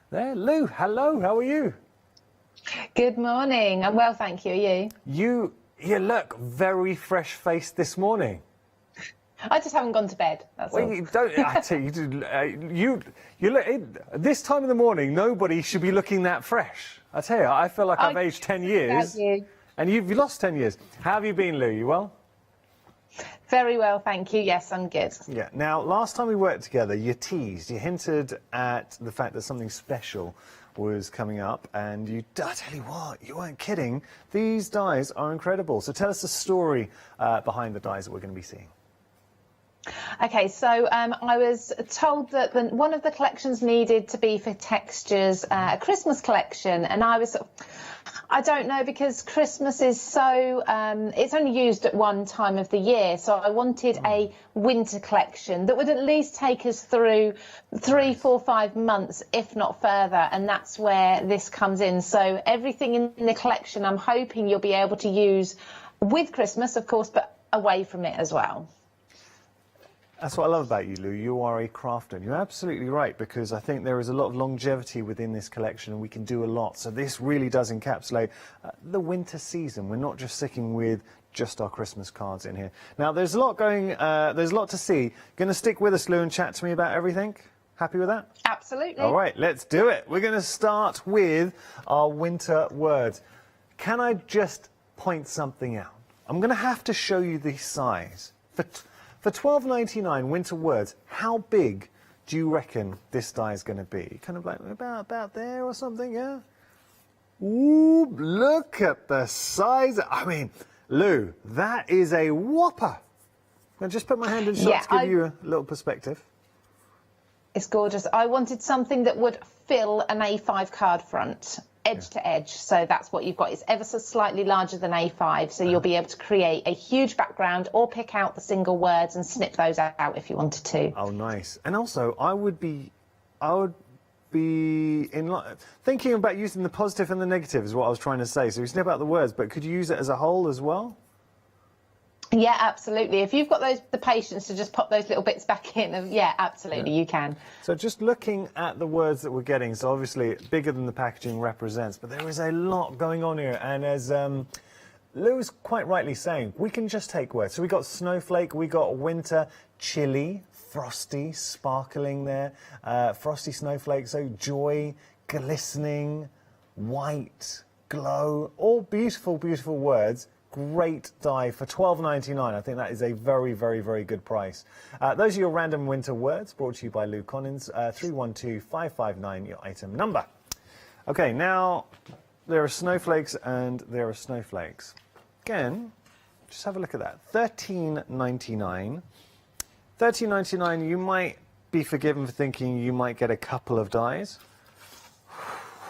There, Lou, hello, how are you? Good morning. I'm well, thank you. Are you? You look very fresh-faced this morning. I just haven't gone to bed, that's all. You don't, I tell you, you look, this time of the morning, nobody should be looking that fresh. I tell you, I feel like I've aged 10 years. And you've lost 10 years. How have you been, Lou? You well? Very well, thank you. Yes, I'm good. Yeah. Now, last time we worked together, you teased, you hinted at the fact that something special was coming up, and I tell you what, you weren't kidding. These dies are incredible. So tell us the story behind the dies that we're going to be seeing. Okay, so I was told that one of the collections needed to be for textures, a Christmas collection, and I was I don't know, because Christmas is so, it's only used at one time of the year, so I wanted a winter collection that would at least take us through 3, 4, 5 months, if not further, and that's where this comes in. So everything in the collection I'm hoping you'll be able to use with Christmas, of course, but away from it as well. That's what I love about you, Lou. You are a crafter. You're absolutely right, because I think there is a lot of longevity within this collection, and we can do a lot. So this really does encapsulate the winter season. We're not just sticking with just our Christmas cards in here. Now, there's a lot to see. Going to stick with us, Lou, and chat to me about everything? Happy with that? Absolutely. All right, let's do it. We're going to start with our winter words. Can I just point something out? I'm going to have to show you the size. For $12.99 winter words, how big do you reckon this die is going to be? Kind of like about there or something, yeah? Ooh, look at the size. I mean, Lou, that is a whopper. I'll just put my hand in shot to give you a little perspective. It's gorgeous. I wanted something that would fill an A5 card front, edge to edge. So that's what you've got. It's ever so slightly larger than A5, so you'll be able to create a huge background or pick out the single words and snip those out if you wanted to. Oh, nice. And also, I would be thinking about using the positive and the negative is what I was trying to say. So we snip out the words, but could you use it as a whole as well? Yeah, absolutely. If you've got the patience to just pop those little bits back in, yeah, absolutely, you can. So just looking at the words that we're getting, so obviously bigger than the packaging represents, but there is a lot going on here. And as Lou was quite rightly saying, we can just take words. So we got snowflake, we got winter, chilly, frosty, sparkling there, frosty snowflake, so joy, glistening, white, glow, all beautiful, beautiful words. Great die for $12.99. I think that is a very, very, very good price. Those are your random winter words brought to you by Lou Collins. 312559, your item number. Okay, now there are snowflakes and there are snowflakes. Again, just have a look at that. $13.99. $13.99, you might be forgiven for thinking you might get a couple of dies.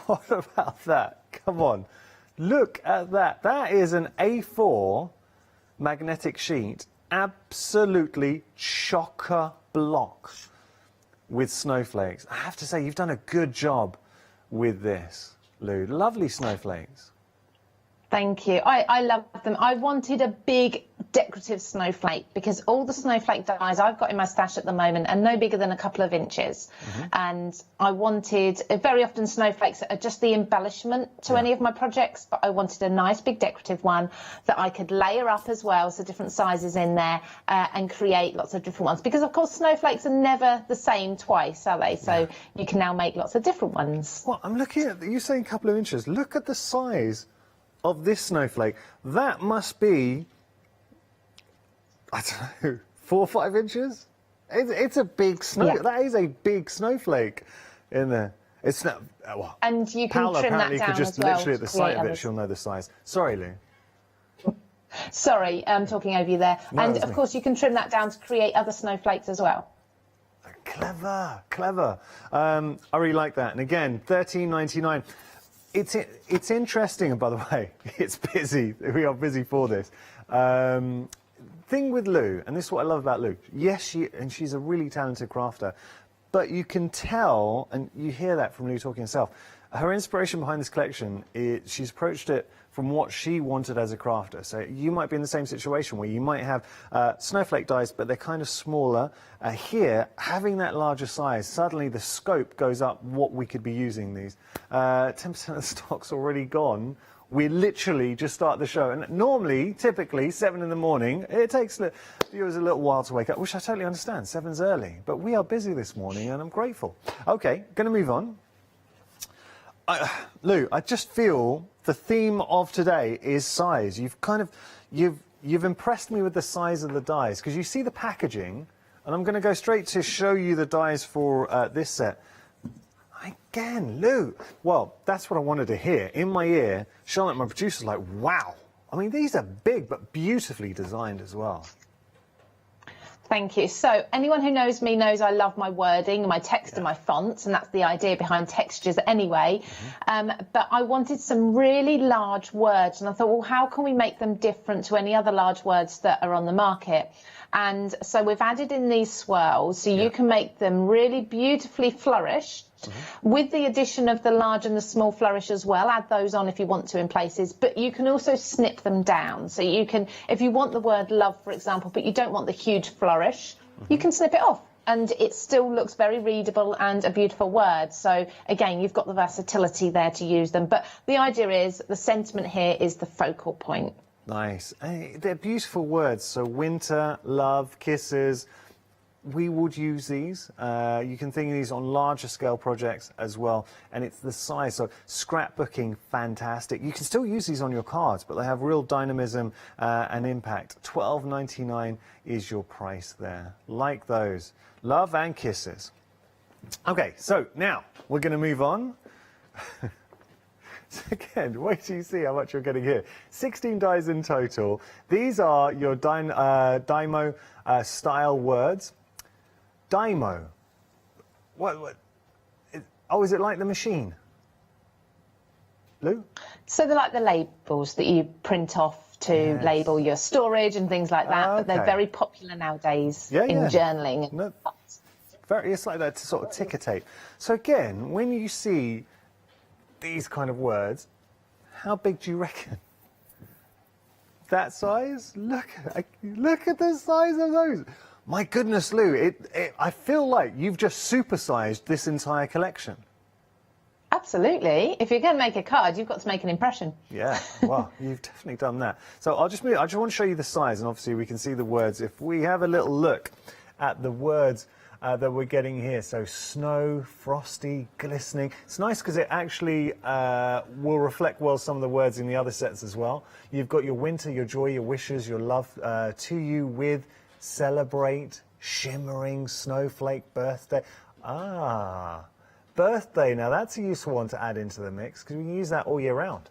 What about that? Come on. Look at that. That is an A4 magnetic sheet, absolutely chock-a-block with snowflakes. I have to say, you've done a good job with this, Lou. Lovely snowflakes. Thank you. I love them. I wanted a big decorative snowflake because all the snowflake dies I've got in my stash at the moment are no bigger than a couple of inches. And I wanted, very often snowflakes are just the embellishment to any of my projects, but I wanted a nice big decorative one that I could layer up as well, so different sizes in there, and create lots of different ones. Because of course snowflakes are never the same twice, are they? So you can now make lots of different ones. Well, I'm looking at, you saying a couple of inches. Look at the size of this snowflake. That must be, I don't know, 4 or 5 inches? It's a big snow. Yeah. That is a big snowflake in there. It's not. Well, and you can Paola trim that apparently down could just as well literally at the sight of it, she'll know the size. Sorry, Lou. Sorry, I'm talking over you there. No, and of course, you can trim that down to create other snowflakes as well. Clever, clever. I really like that. And again, $13.99. It's interesting, and by the way, it's busy. We are busy for this. Thing with Lou, and this is what I love about Lou. Yes, she's a really talented crafter, but you can tell, and you hear that from Lou talking herself, her inspiration behind this collection is she's approached it from what she wanted as a crafter. So you might be in the same situation where you might have snowflake dies, but they're kind of smaller. Here, having that larger size, suddenly the scope goes up what we could be using these. 10% of the stock's already gone. We literally just start the show. And normally, typically, 7 in the morning, it takes viewers a little while to wake up, which I totally understand. 7's early. But we are busy this morning, and I'm grateful. OK, going to move on. Lou, I just feel the theme of today is size. You've impressed me with the size of the dies, because you see the packaging, and I'm going to go straight to show you the dies for this set. Again, Lou. Well, that's what I wanted to hear. In my ear, Charlotte, my producer's like, wow. I mean, these are big, but beautifully designed as well. Thank you. So anyone who knows me knows I love my wording, my text and my fonts, and that's the idea behind textures anyway. But I wanted some really large words, and I thought, well, how can we make them different to any other large words that are on the market? And so we've added in these swirls, so you can make them really beautifully flourished, with the addition of the large and the small flourish as well. Add those on if you want to in places, but you can also snip them down. So you can, if you want the word love, for example, but you don't want the huge flourish, you can snip it off, and it still looks very readable and a beautiful word. So again, you've got the versatility there to use them. But the idea is, the sentiment here is the focal point. Nice. They're beautiful words. So winter, love, kisses. We would use these. You can think of these on larger scale projects as well. And it's the size. So scrapbooking, fantastic. You can still use these on your cards, but they have real dynamism and impact. $12.99 is your price there. Like those. Love and kisses. Okay, so now we're going to move on. So again, wait till you see how much you're getting here. 16 dies in total. These are your Dymo style words. Dymo. What? Oh, is it like the machine? Lou? So they're like the labels that you print off to label your storage and things like that. But they're very popular nowadays in journaling. No, it's like that sort of ticker tape. So again, when you see these kind of words, how big do you reckon? That size? Look at the size of those. My goodness, Lou, I feel like you've just supersized this entire collection. Absolutely. If you're going to make a card, you've got to make an impression. Yeah, well, you've definitely done that. So I just want to show you the size, and obviously we can see the words. If we have a little look at the words that we're getting here, so snow, frosty, glistening. It's nice because it actually will reflect well some of the words in the other sets as well. You've got your winter, your joy, your wishes, your love, to you, with, celebrate, shimmering, snowflake, birthday. Birthday. Now that's a useful one to add into the mix because we can use that all year round.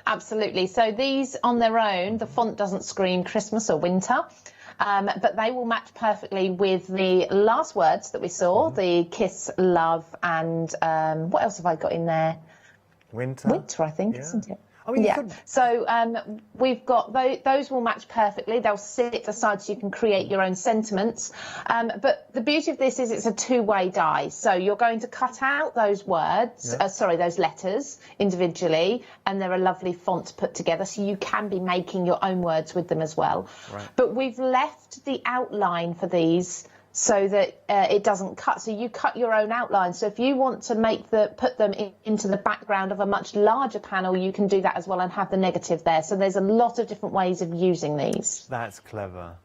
Absolutely. So these on their own, the font doesn't scream Christmas or winter. But they will match perfectly with the last words that we saw, the kiss, love, and what else have I got in there? Winter. Winter, I think, isn't it? I mean, yeah. So we've got those will match perfectly. They'll sit aside so you can create your own sentiments. But the beauty of this is it's a two-way die. So you're going to cut out those words, those letters individually, and they're a lovely font put together. So you can be making your own words with them as well. Right. But we've left the outline for these so that it doesn't cut. So you cut your own outline. So if you want to put them into the background of a much larger panel, you can do that as well and have the negative there. So there's a lot of different ways of using these. That's clever.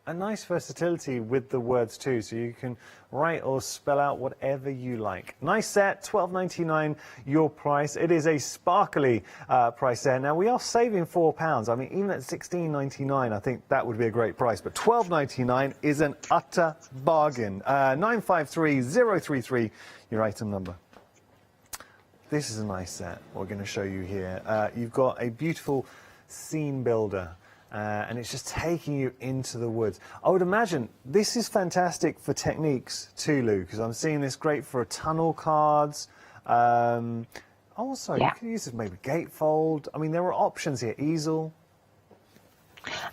A nice versatility with the words too, so you can write or spell out whatever you like. Nice set, $12.99 your price. It is a sparkly price there. Now we are saving £4. I mean, even at $16.99, I think that would be a great price. But $12.99 is an utter bargain. 953033, your item number. This is a nice set. We're going to show you here. You've got a beautiful scene builder. And it's just taking you into the woods. I would imagine this is fantastic for techniques too, Lou, because I'm seeing this great for tunnel cards. Also, you could use this maybe gatefold. I mean, there are options here. Easel.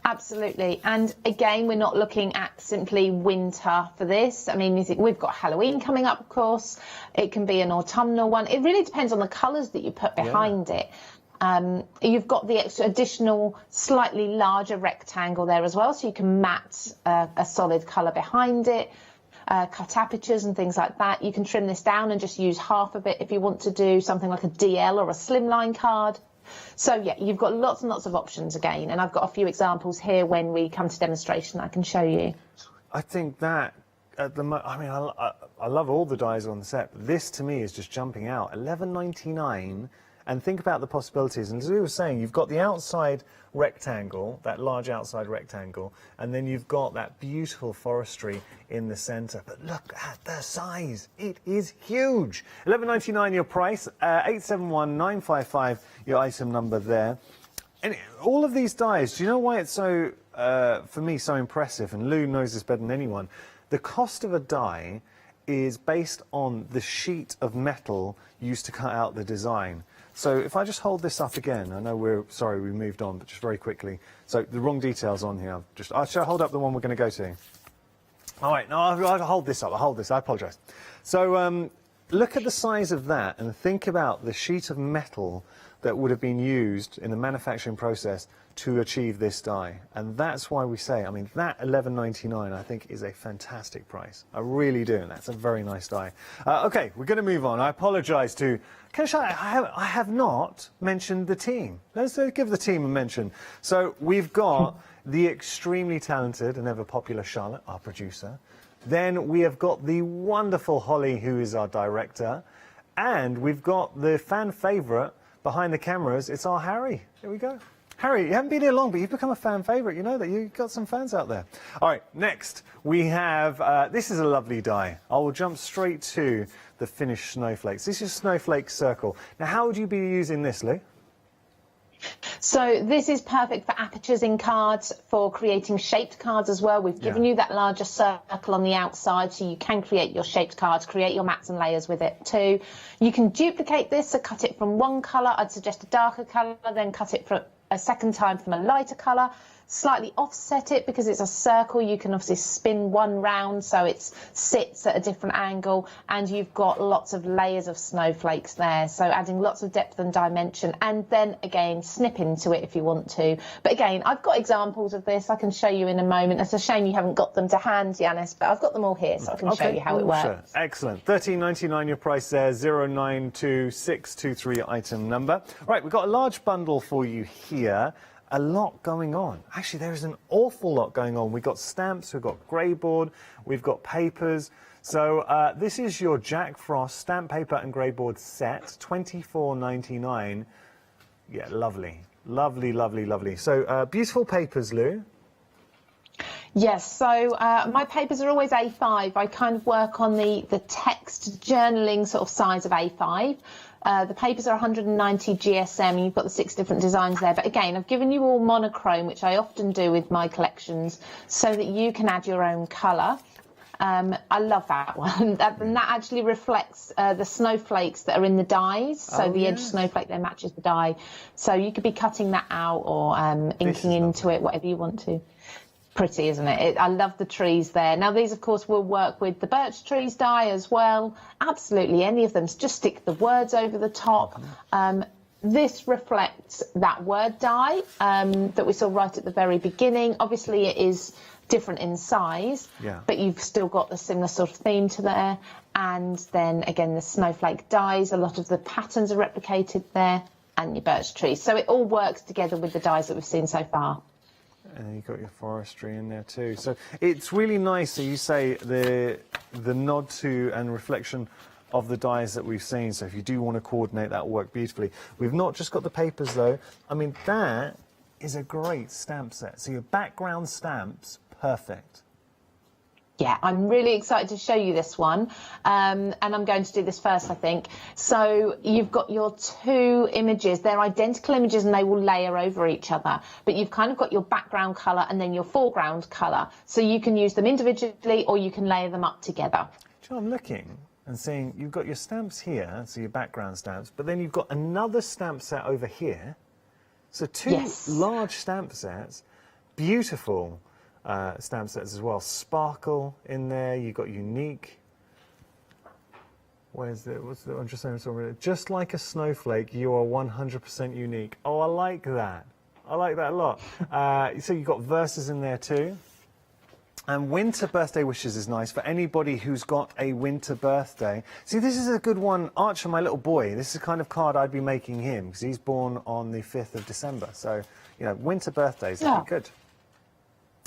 Absolutely. And again, we're not looking at simply winter for this. I mean, we've got Halloween coming up, of course. It can be an autumnal one. It really depends on the colours that you put behind it. You've got the extra additional slightly larger rectangle there as well, so you can mat a solid colour behind it, cut apertures and things like that. You can trim this down and just use half of it if you want to do something like a DL or a slimline card. So yeah, you've got lots and lots of options again, and I've got a few examples here when we come to demonstration I can show you. I think that at the I mean, I love all the dies on the set, but this to me is just jumping out. $11.99, and think about the possibilities. And as we were saying, you've got the outside rectangle, that large outside rectangle, and then you've got that beautiful forestry in the centre. But look at the size. It is huge. $11.99 your price, 871955 your item number there. And all of these dies, do you know why it's so, for me, so impressive? And Lou knows this better than anyone. The cost of a die is based on the sheet of metal used to cut out the design. So if I just hold this up again, I know we moved on, but just very quickly. So the wrong details on here. Shall I hold up the one we're going to go to? All right, no, I'll hold this up. I apologise. So look at the size of that and think about the sheet of metal that would have been used in the manufacturing process to achieve this die. And that's why we say, I mean, that $11.99 I think is a fantastic price. I really do, and that's a very nice die. Okay, we're going to move on. I apologise to... I have not mentioned the team. Let's give the team a mention. So we've got the extremely talented and ever popular Charlotte, our producer. Then we have got the wonderful Holly, who is our director. And we've got the fan favourite behind the cameras. It's our Harry. Here we go. Harry, you haven't been here long, but you've become a fan favourite. You know that. You've got some fans out there. All right, next we have, this is a lovely die. I will jump straight to the finished snowflakes. This is Snowflake Circle. Now, how would you be using this, Lou? So this is perfect for apertures in cards, for creating shaped cards as well. We've given you that larger circle on the outside, so you can create your shaped cards, create your mats and layers with it too. You can duplicate this, so cut it from one colour. I'd suggest a darker colour, then cut it from a second time from a lighter colour. Slightly offset it because it's a circle. You can obviously spin one round so it sits at a different angle, and you've got lots of layers of snowflakes there, so adding lots of depth and dimension, and then again snip into it if you want to. But again, I've got examples of this I can show you in a moment. It's a shame you haven't got them to hand, Yanis, but I've got them all here so I can show you how it works. Sure. Excellent. $13.99 your price there, 092623 item number. Right, we've got a large bundle for you here. A lot going on. Actually, there is an awful lot going on. We've got stamps, we've got grey board, we've got papers. So this is your Jack Frost stamp paper and grey board set, $24.99. Yeah, lovely. Lovely, lovely, lovely. So beautiful papers, Lou. Yes, so my papers are always A5. I kind of work on the text journaling sort of size of A5. The papers are 190 GSM, and you've got the 6 different designs there. But again, I've given you all monochrome, which I often do with my collections, so that you can add your own colour. I love that one. And that actually reflects the snowflakes that are in the dies. So the edge snowflake there matches the die. So you could be cutting that out or inking into it, whatever you want to. Pretty, isn't it? I love the trees there. Now, these, of course, will work with the birch trees die as well. Absolutely, any of them. Just stick the words over the top. This reflects that word die that we saw right at the very beginning. Obviously, it is different in size, but you've still got the similar sort of theme to there. And then, again, the snowflake dies. A lot of the patterns are replicated there, and your birch trees. So it all works together with the dies that we've seen so far. And you've got your forestry in there too. So it's really nice, so you say, the nod to and reflection of the dies that we've seen. So if you do want to coordinate, that will work beautifully. We've not just got the papers though. I mean, that is a great stamp set. So your background stamps, perfect. Yeah, I'm really excited to show you this one, and I'm going to do this first, I think. So you've got your 2 images. They're identical images and they will layer over each other, but you've kind of got your background colour and then your foreground colour. So you can use them individually or you can layer them up together. Do you know, I'm looking and seeing you've got your stamps here, so your background stamps, but then you've got another stamp set over here. So 2 large stamp sets. beautiful stamp sets as well. Sparkle in there. You've got unique. What's the, I'm just saying, just like a snowflake, you are 100% unique. Oh, I like that. I like that a lot. So you've got verses in there too. And winter birthday wishes is nice for anybody who's got a winter birthday. See, this is a good one. Archer, my little boy, this is the kind of card I'd be making him because he's born on the 5th of December. So, you know, winter birthdays would be good.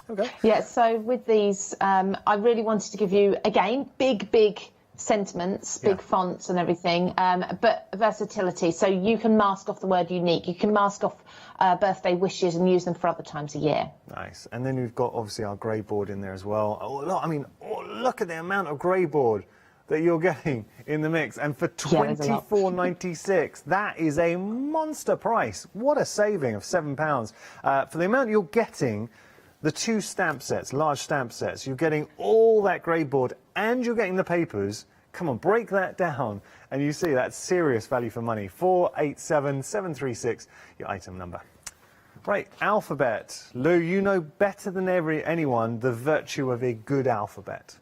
Okay. Yeah, so with these, I really wanted to give you, again, big sentiments, big fonts and everything, but versatility. So you can mask off the word unique. You can mask off birthday wishes and use them for other times a year. Nice. And then we've got obviously our grey board in there as well. Oh, look, I mean, look at the amount of grey board that you're getting in the mix. And for $24.96, that is a monster price. What a saving of £7. For the amount you're getting, the 2 stamp sets, large stamp sets, you're getting all that grey board and you're getting the papers. Come on, break that down. And you see that's serious value for money. 487736, your item number. Right, alphabet. Lou, you know better than anyone the virtue of a good alphabet.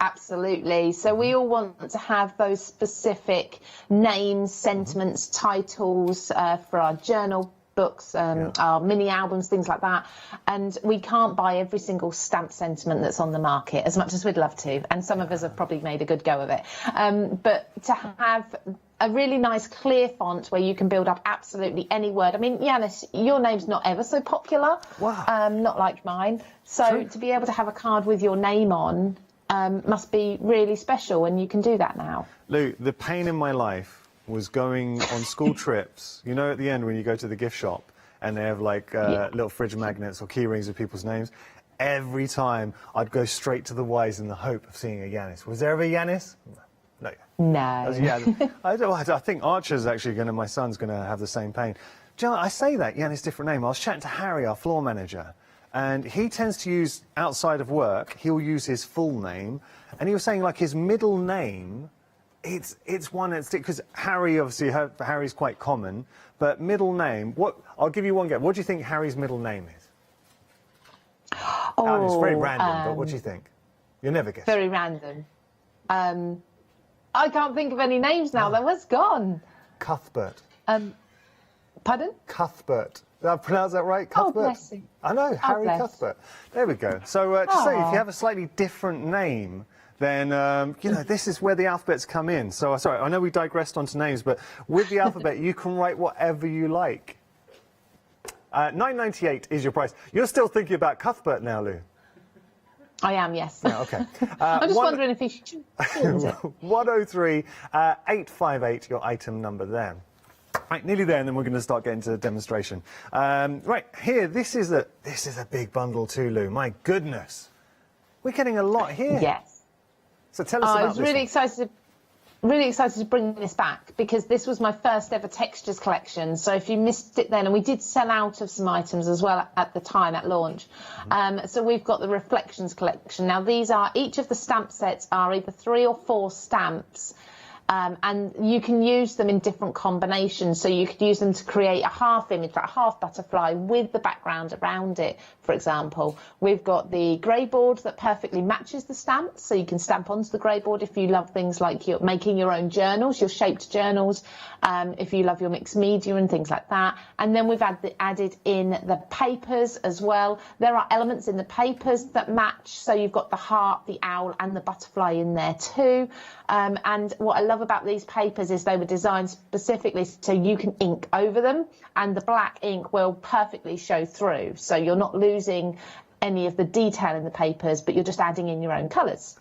Absolutely. So we all want to have those specific names, sentiments, titles for our journal books, our mini albums, things like that. And we can't buy every single stamp sentiment that's on the market, as much as we'd love to. And some of us have probably made a good go of it. But to have a really nice clear font where you can build up absolutely any word. I mean, Yanis, your name's not ever so popular. Wow. Not like mine. So to be able to have a card with your name on must be really special, and you can do that now. Lou, the pain in my life was going on school trips, you know, at the end when you go to the gift shop and they have like little fridge magnets or key rings with people's names. Every time I'd go straight to the Y's in the hope of seeing a Yanis. Was there ever a Yanis? No. No. I think Archer's actually my son's going to have the same pain. Do you know, I say that, Yanis, different name. I was chatting to Harry, our floor manager, and he tends to use, outside of work, he'll use his full name, and he was saying like his middle name, it's one that's, because Harry, obviously, Harry's quite common, but middle name, I'll give you one guess. What do you think Harry's middle name is? Oh, it's very random, but what do you think? You'll never guess. Very random. I can't think of any names now. That was gone. Cuthbert. Pardon? Cuthbert. Did I pronounce that right? Cuthbert? Oh, bless you. I know, Harry Cuthbert. There we go. So just say, if you have a slightly different name, then, you know, this is where the alphabets come in. So, sorry, I know we digressed onto names, but with the alphabet, you can write whatever you like. $9.98 is your price. You're still thinking about Cuthbert now, Lou? I am, yes. Yeah, okay. I'm just wondering if he should change it. 103-858, your item number there. Right, nearly there, and then we're going to start getting to the demonstration. Right, here, this is a big bundle too, Lou. My goodness. We're getting a lot here. Yes. So tell us about this. I was really excited to bring this back because this was my first ever textures collection. So if you missed it then, and we did sell out of some items as well at the time at launch. So we've got the reflections collection. Now each of the stamp sets are either 3 or 4 stamps. And you can use them in different combinations. So you could use them to create a half image, like a half butterfly with the background around it, for example. We've got the grey board that perfectly matches the stamps. So you can stamp onto the grey board if you love things like you're making your own journals, your shaped journals, if you love your mixed media and things like that. And then we've added in the papers as well. There are elements in the papers that match. So you've got the heart, the owl and the butterfly in there too. And what I love about these papers is they were designed specifically so you can ink over them and the black ink will perfectly show through. So you're not losing any of the detail in the papers, but you're just adding in your own colours.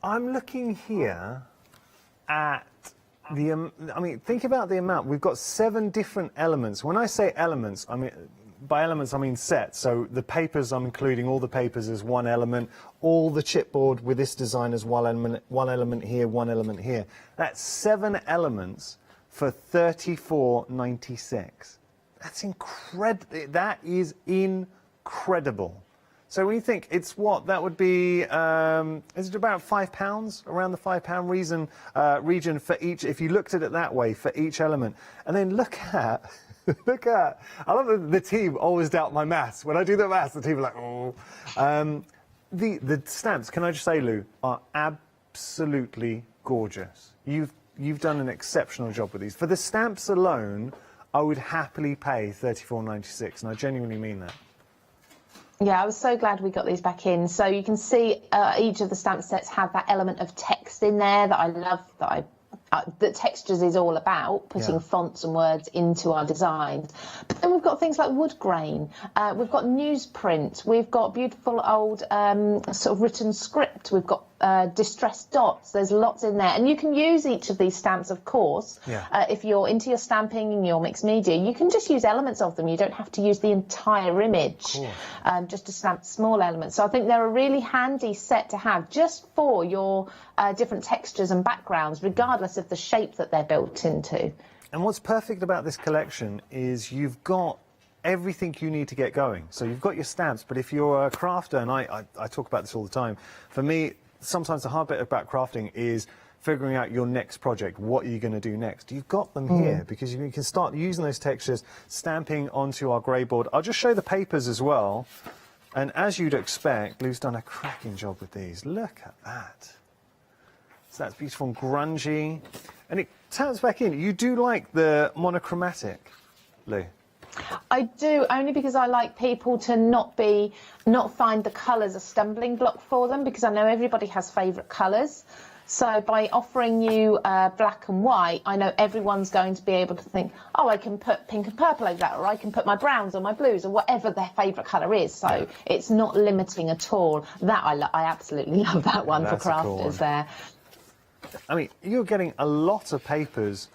I'm looking here at think about the amount. We've got 7 different elements. When I say elements, by elements I mean sets. So the papers, I'm including all the papers as one element, all the chipboard with this design as one element here, one element here. That's 7 elements for $34.96. That's incredible. That is incredible. So when you think it's what that would be, is it about £5, around the £5 region for each? If you looked at it that way, for each element, and then look at Look at, I love that the team always doubt my maths. When I do the maths, the team are like, oh. The stamps, can I just say, Lou, are absolutely gorgeous. You've done an exceptional job with these. For the stamps alone, I would happily pay $34.96, and I genuinely mean that. Yeah, I was so glad we got these back in. So you can see each of the stamp sets have that element of text in there that I love, that Textures is all about, putting fonts and words into our designs. But then we've got things like wood grain, we've got newsprint, we've got beautiful old sort of written script, we've got distressed dots, there's lots in there. And you can use each of these stamps, of course. If you're into your stamping and your mixed media, you can just use elements of them. You don't have to use the entire image, just to stamp small elements. So I think they're a really handy set to have just for your different textures and backgrounds, regardless of the shape that they're built into. And what's perfect about this collection is you've got everything you need to get going. So you've got your stamps, but if you're a crafter, and I talk about this all the time, for me, sometimes the hard bit about crafting is figuring out your next project. What are you going to do next? You've got them here because you can start using those textures, stamping onto our grey board. I'll just show the papers as well. And as you'd expect, Lou's done a cracking job with these. Look at that. So that's beautiful and grungy. And it taps back in. You do like the monochromatic, Lou? I do, only because I like people to not find the colours a stumbling block for them, because I know everybody has favourite colours. So by offering you black and white, I know everyone's going to be able to think, oh, I can put pink and purple over that, or I can put my browns or my blues or whatever their favourite colour is. So it's not limiting at all. That I absolutely love that one for crafters there. I mean, you're getting a lot of papers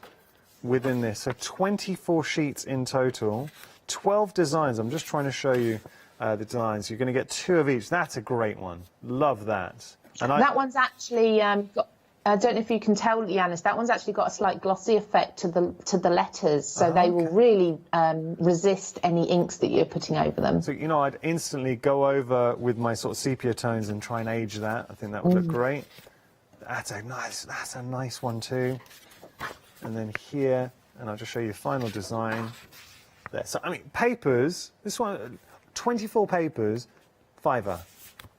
within this. So 24 sheets in total, 12 designs. I'm just trying to show you the designs. You're going to get 2 of each. That's a great one. Love that. And that one's actually got, I don't know if you can tell, Yanis, that one's actually got a slight glossy effect to the letters, so they will really resist any inks that you're putting over them. So, you know, I'd instantly go over with my sort of sepia tones and try and age that. I think that would look great. That's a nice one too. And then here, and I'll just show you the final design there. So, I mean, papers, this one, 24 papers, £5.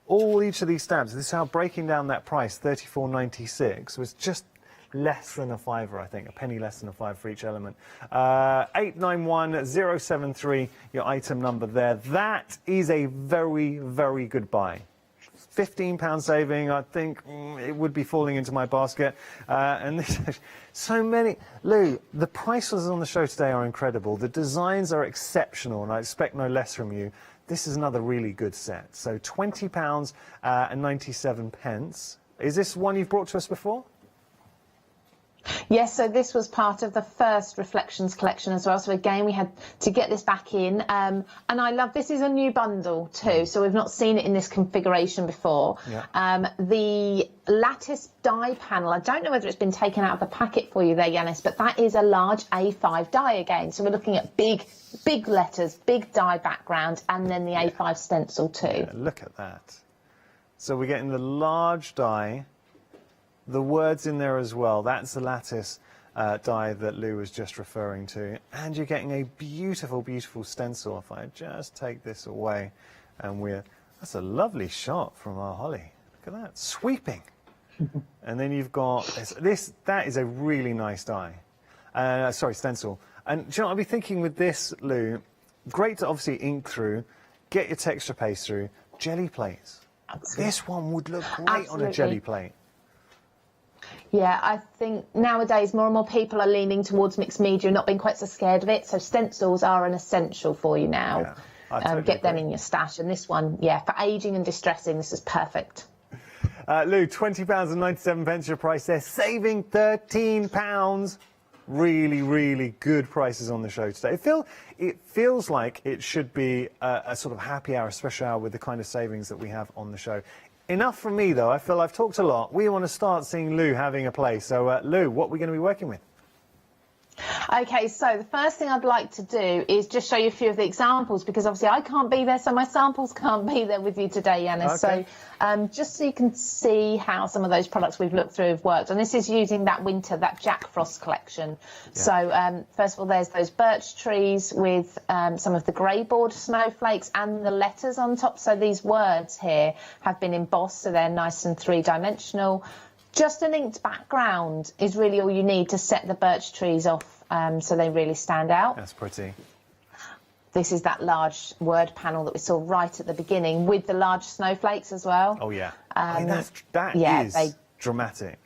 Each of these stamps, this is how breaking down that price, $34.96, was just less than a £5, I think, a penny less than a £5 for each element. 891073, your item number there. That is a very, very good buy. £15 saving, I think it would be falling into my basket. And this, so many. Lou, the prices on the show today are incredible. The designs are exceptional, and I expect no less from you. This is another really good set. So £20 and 97 pence. Is this one you've brought to us before? Yes, so this was part of the first Reflections collection as well. So again, we had to get this back in. And I love, this is a new bundle too. So we've not seen it in this configuration before. The Lattice die panel, I don't know whether it's been taken out of the packet for you there, Yanis, but that is a large A5 die again. So we're looking at big letters, big die background, and then the A5 stencil too. Yeah, look at that. So we're getting the large die, the words in there as well. That's the Lattice die that Lou was just referring to. And you're getting a beautiful, beautiful stencil. If I just take this away, and that's a lovely shot from our Holly. Look at that, sweeping. And then you've got this, that is a really nice die. Sorry, stencil. And do you know what I'll be thinking with this, Lou? Great to obviously ink through, get your texture paste through, jelly plates. Absolutely. This one would look great on a jelly plate. Yeah, I think nowadays more and more people are leaning towards mixed media and not being quite so scared of it. So stencils are an essential for you now. Yeah, I totally get them agree. in your stash. And this one, yeah, for aging and distressing, this is perfect. Lou, £20 and 97 pence your price there, saving £13. Really, really good prices on the show today. It feels like it should be a sort of happy hour, special hour with the kind of savings that we have on the show. Enough from me, though. I feel I've talked a lot. We want to start seeing Lou having a play. So, Lou, what are we going to be working with? Okay, so the first thing I'd like to do is just show you a few of the examples, because obviously I can't be there, so my samples can't be there with you today, Yanis. Okay. So just so you can see how some of those products we've looked through have worked. And this is using that winter, that Jack Frost collection. Yeah. So first of all, there's those birch trees with some of the grey board snowflakes and the letters on top. So these words here have been embossed, so they're nice and three-dimensional. Just an inked background is really all you need to set the birch trees off, so they really stand out. That's pretty. This is that large word panel that we saw right at the beginning with the large snowflakes as well. Oh, yeah. That is dramatic.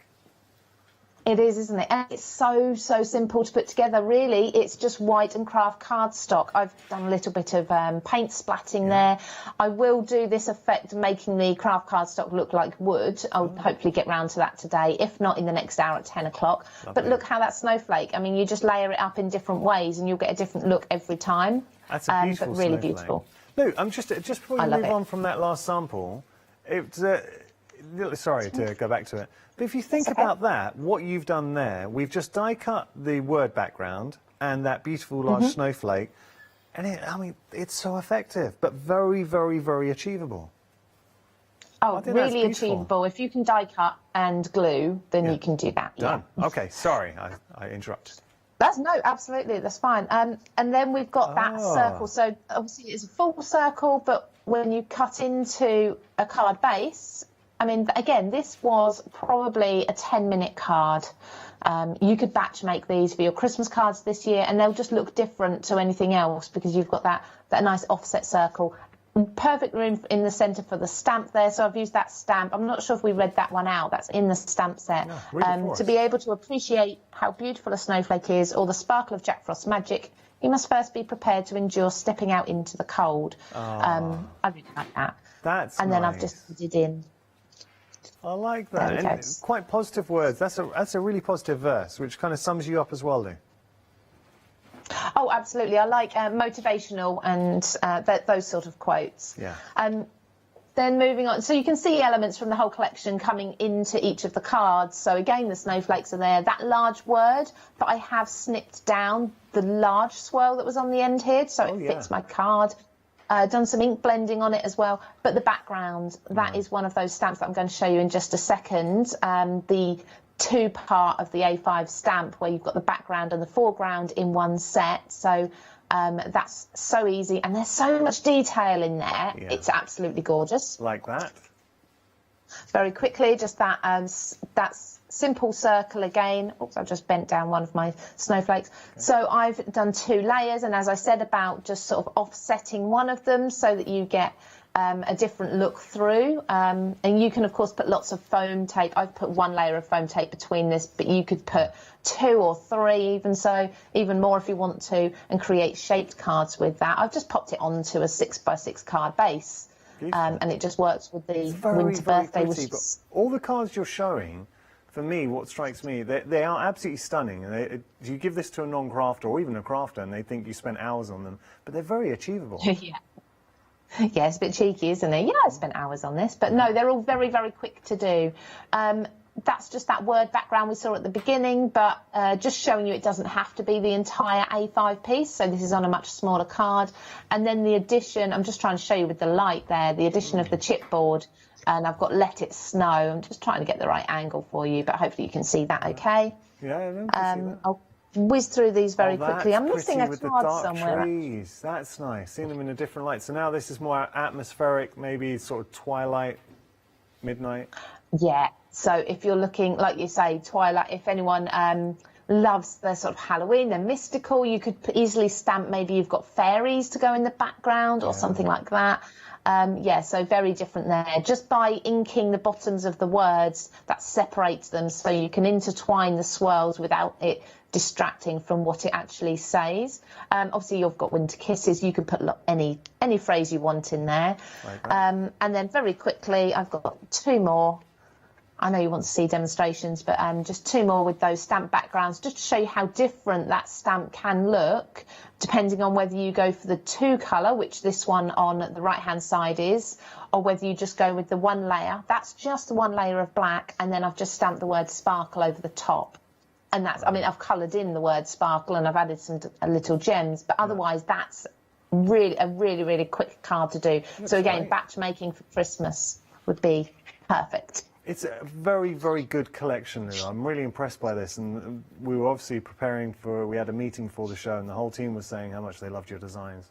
It is, isn't it? And it's so simple to put together, really. It's just white and craft cardstock. I've done a little bit of paint splatting there. I will do this effect, making the craft cardstock look like wood. I'll hopefully get round to that today, if not in the next hour at 10 o'clock. But look how that snowflake, I mean, you just layer it up in different ways and you'll get a different look every time. That's a beautiful but really snowflake. beautiful. No, I'm just before you move on from that last sample, it's sorry to go back to it. But if you think about that, what you've done there, we've just die cut the word background and that beautiful large snowflake, and I mean, it's so effective, but very, very, very achievable. Oh, really achievable. If you can die cut and glue, then you can do that. Done. Yeah. Okay, sorry, I interrupted. No, absolutely, that's fine. And then we've got that circle. So obviously it's a full circle, but when you cut into a card base, I mean, again, this was probably a 10-minute card. You could batch make these for your Christmas cards this year, and they'll just look different to anything else because you've got that nice offset circle. Perfect room in the centre for the stamp there, so I've used that stamp. I'm not sure if we read that one out. That's in the stamp set. No, to be able to appreciate how beautiful a snowflake is, or the sparkle of Jack Frost's magic, you must first be prepared to endure stepping out into the cold. I really like that. And then I've just put it in. I like that. And quite positive words. That's a really positive verse, which kind of sums you up as well, Lou. Oh, absolutely. I like motivational and those sort of quotes. Yeah. Then moving on, so you can see elements from the whole collection coming into each of the cards. So again, the snowflakes are there. That large word, but I have snipped down the large swirl that was on the end here, so it fits my card. Done some ink blending on it as well. But the background, that is one of those stamps that I'm going to show you in just a second. The two-part of the A5 stamp where you've got the background and the foreground in one set. So that's so easy. And there's so much detail in there. Yeah. It's absolutely gorgeous. Like that. Very quickly, just that simple circle again. Oops, I've just bent down one of my snowflakes. Okay. So I've done 2 layers, and as I said about just sort of offsetting one of them so that you get a different look through. And you can, of course, put lots of foam tape. I've put 1 layer of foam tape between this, but you could put 2 or 3 even more if you want to, and create shaped cards with that. I've just popped it onto a 6x6 card base. And it just works with the winter birthday wishes. All the cards you're showing, for me, what strikes me, they are absolutely stunning. And you give this to a non-crafter or even a crafter, and they think you spent hours on them, but they're very achievable. Yeah. Yeah, it's a bit cheeky, isn't it? Yeah, I spent hours on this, but no, they're all very, very quick to do. That's just that word background we saw at the beginning, but just showing you it doesn't have to be the entire A5 piece. So this is on a much smaller card. And then the addition, I'm just trying to show you with the light there, the addition of the chipboard. And I've got Let It Snow. I'm just trying to get the right angle for you, but hopefully you can see that okay. Yeah, I can see that. I'll whiz through these very quickly. I'm missing a card somewhere. Trees. That's nice. Seeing them in a different light. So now this is more atmospheric, maybe sort of twilight, midnight. Yeah. So if you're looking, like you say, twilight, if anyone loves the sort of Halloween, they're mystical, you could easily stamp, maybe you've got fairies to go in the background or something like that. Yeah, so very different there. Just by inking the bottoms of the words, that separates them so you can intertwine the swirls without it distracting from what it actually says. Obviously, you've got winter kisses. You can put any phrase you want in there. Like and then very quickly, I've got 2 more. I know you want to see demonstrations, but just 2 more with those stamp backgrounds, just to show you how different that stamp can look, depending on whether you go for the 2 colour, which this one on the right-hand side is, or whether you just go with the 1 layer. That's just 1 layer of black, and then I've just stamped the word sparkle over the top. And that's, I mean, I've coloured in the word sparkle and I've added some little gems, but otherwise that's really a really quick card to do. So again, great. batch making for Christmas would be perfect. It's a very good collection, Lou. I'm really impressed by this, and we were obviously preparing for, we had a meeting for the show, and the whole team was saying how much they loved your designs.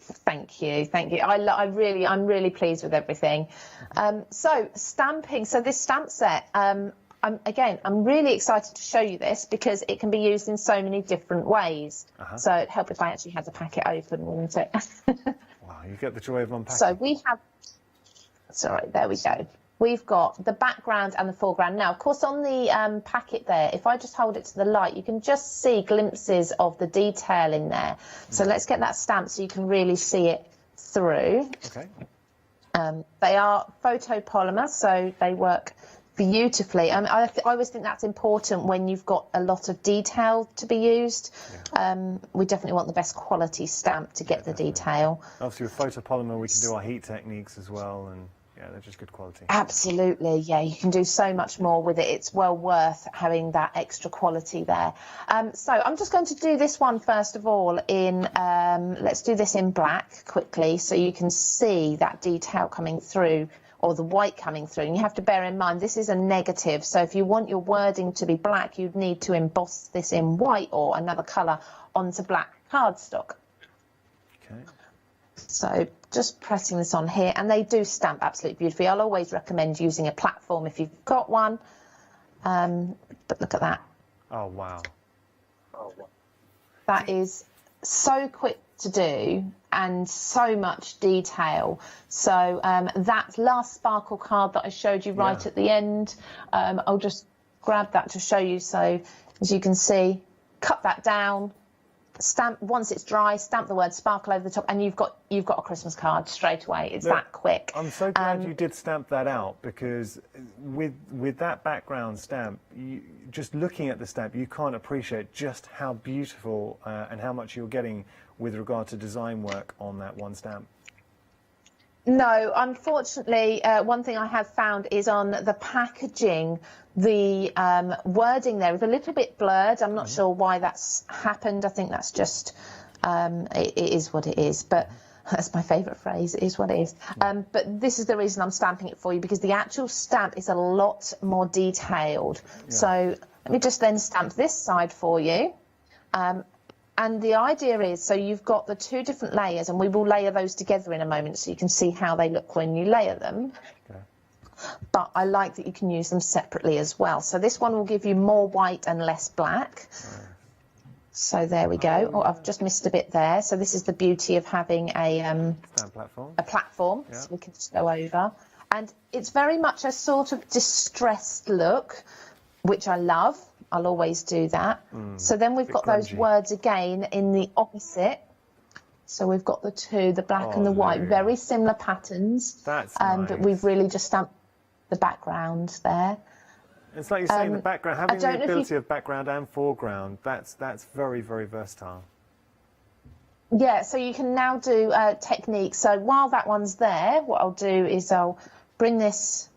Thank you. I'm really pleased with everything. So stamping. So this stamp set. I'm really excited to show you this because it can be used in so many different ways. So it'd help if I actually had the packet open, wouldn't it? Wow, you get the joy of unpacking. So we have. Sorry, there we go. We've got the background and the foreground. Now, of course, on the packet there, if I just hold it to the light, you can just see glimpses of the detail in there. So let's get that stamped so you can really see it through. Okay. They are photopolymer, so they work beautifully. I always think that's important when you've got a lot of detail to be used. We definitely want the best quality stamp to get the detail. Obviously, with photopolymer, we can do our heat techniques as well, and yeah, they're just good quality. Absolutely, yeah, you can do so much more with it. It's well worth having that extra quality there. So I'm just going to do this one first of all in, let's do this in black quickly so you can see that detail coming through, or the white coming through. And you have to bear in mind this is a negative, so if you want your wording to be black, you'd need to emboss this in white or another colour onto black cardstock. Okay. So just pressing this on here, and they do stamp absolutely beautifully. I'll always recommend using a platform if you've got one. But look at that. Oh, wow. That is so quick to do and so much detail. So that last sparkle card that I showed you right at the end, I'll just grab that to show you. So as you can see, cut that down. Stamp once it's dry, stamp the word sparkle over the top, and you've got a Christmas card straight away. It's that quick. I'm so glad you did stamp that out, because with that background stamp, just looking at the stamp, you can't appreciate just how beautiful and how much you're getting with regard to design work on that one stamp. No, unfortunately, one thing I have found is on the packaging, the wording there is a little bit blurred. I'm not sure why that's happened. I think that's just, it is what it is. But that's my favourite phrase, it is what it is. But this is the reason I'm stamping it for you, because the actual stamp is a lot more detailed. So let me just then stamp this side for you. And the idea is, so you've got the two different layers, and we will layer those together in a moment so you can see how they look when you layer them. Okay. But I like that you can use them separately as well. So this one will give you more white and less black. So there we go. Oh, I've just missed a bit there. So this is the beauty of having a platform. So we can just go over. And it's very much a sort of distressed look, which I love. I'll always do that. So then we've got those words again in the opposite. So we've got the two, the black and the white, very similar patterns. That's nice. But we've really just stamped the background there. It's like you're saying, the background, having the ability of background and foreground, that's very versatile. Yeah, so you can now do techniques. So while that one's there, what I'll do is I'll bring this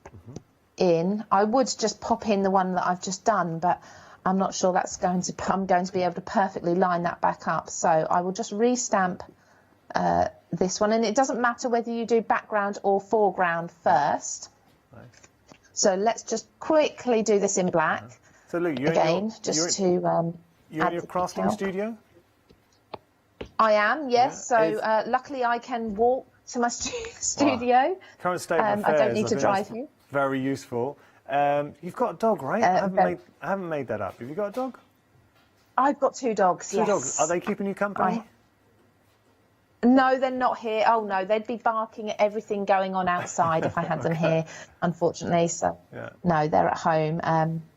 in. I would just pop in the one that I've just done, but I'm not sure I'm going to be able to perfectly line that back up. So I will just restamp this one, and it doesn't matter whether you do background or foreground first. Nice. So let's just quickly do this in black. So Lou, you're in your crafting studio? I am, yes. So luckily I can walk to my studio. Wow. Current state of affairs, I don't need to drive here. Very useful. You've got a dog, right? I haven't made that up. Have you got a dog? I've got two dogs, Two dogs. Are they keeping you company? No, they're not here. Oh, no, they'd be barking at everything going on outside if I had them here, unfortunately. So, no, they're at home.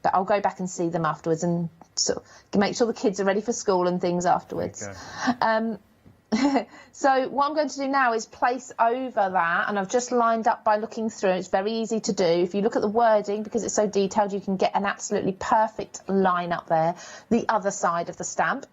But I'll go back and see them afterwards and sort of make sure the kids are ready for school and things afterwards. So what I'm going to do now is place over that, and I've just lined up by looking through. It's very easy to do. If you look at the wording, because it's so detailed, you can get an absolutely perfect line up there, the other side of the stamp.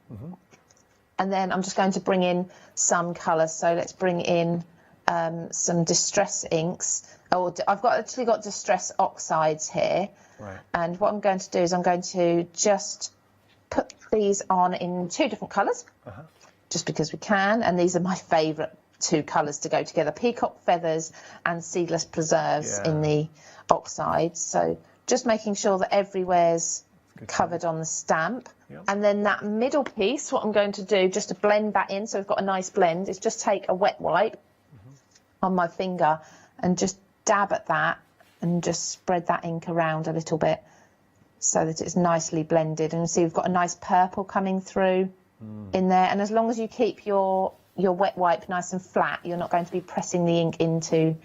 And then I'm just going to bring in some colours. So let's bring in some distress inks. Oh, I've actually got distress oxides here. Right. And what I'm going to do is I'm going to just put these on in 2 different colours, just because we can. And these are my favourite 2 colours to go together: peacock feathers and seedless preserves in the oxides. So just making sure that everywhere's covered on the stamp. Yep. And then that middle piece, what I'm going to do just to blend that in, so we've got a nice blend, is just take a wet wipe on my finger and just dab at that and just spread that ink around a little bit so that it's nicely blended. And see, we've got a nice purple coming through in there. And as long as you keep your wet wipe nice and flat, you're not going to be pressing the ink into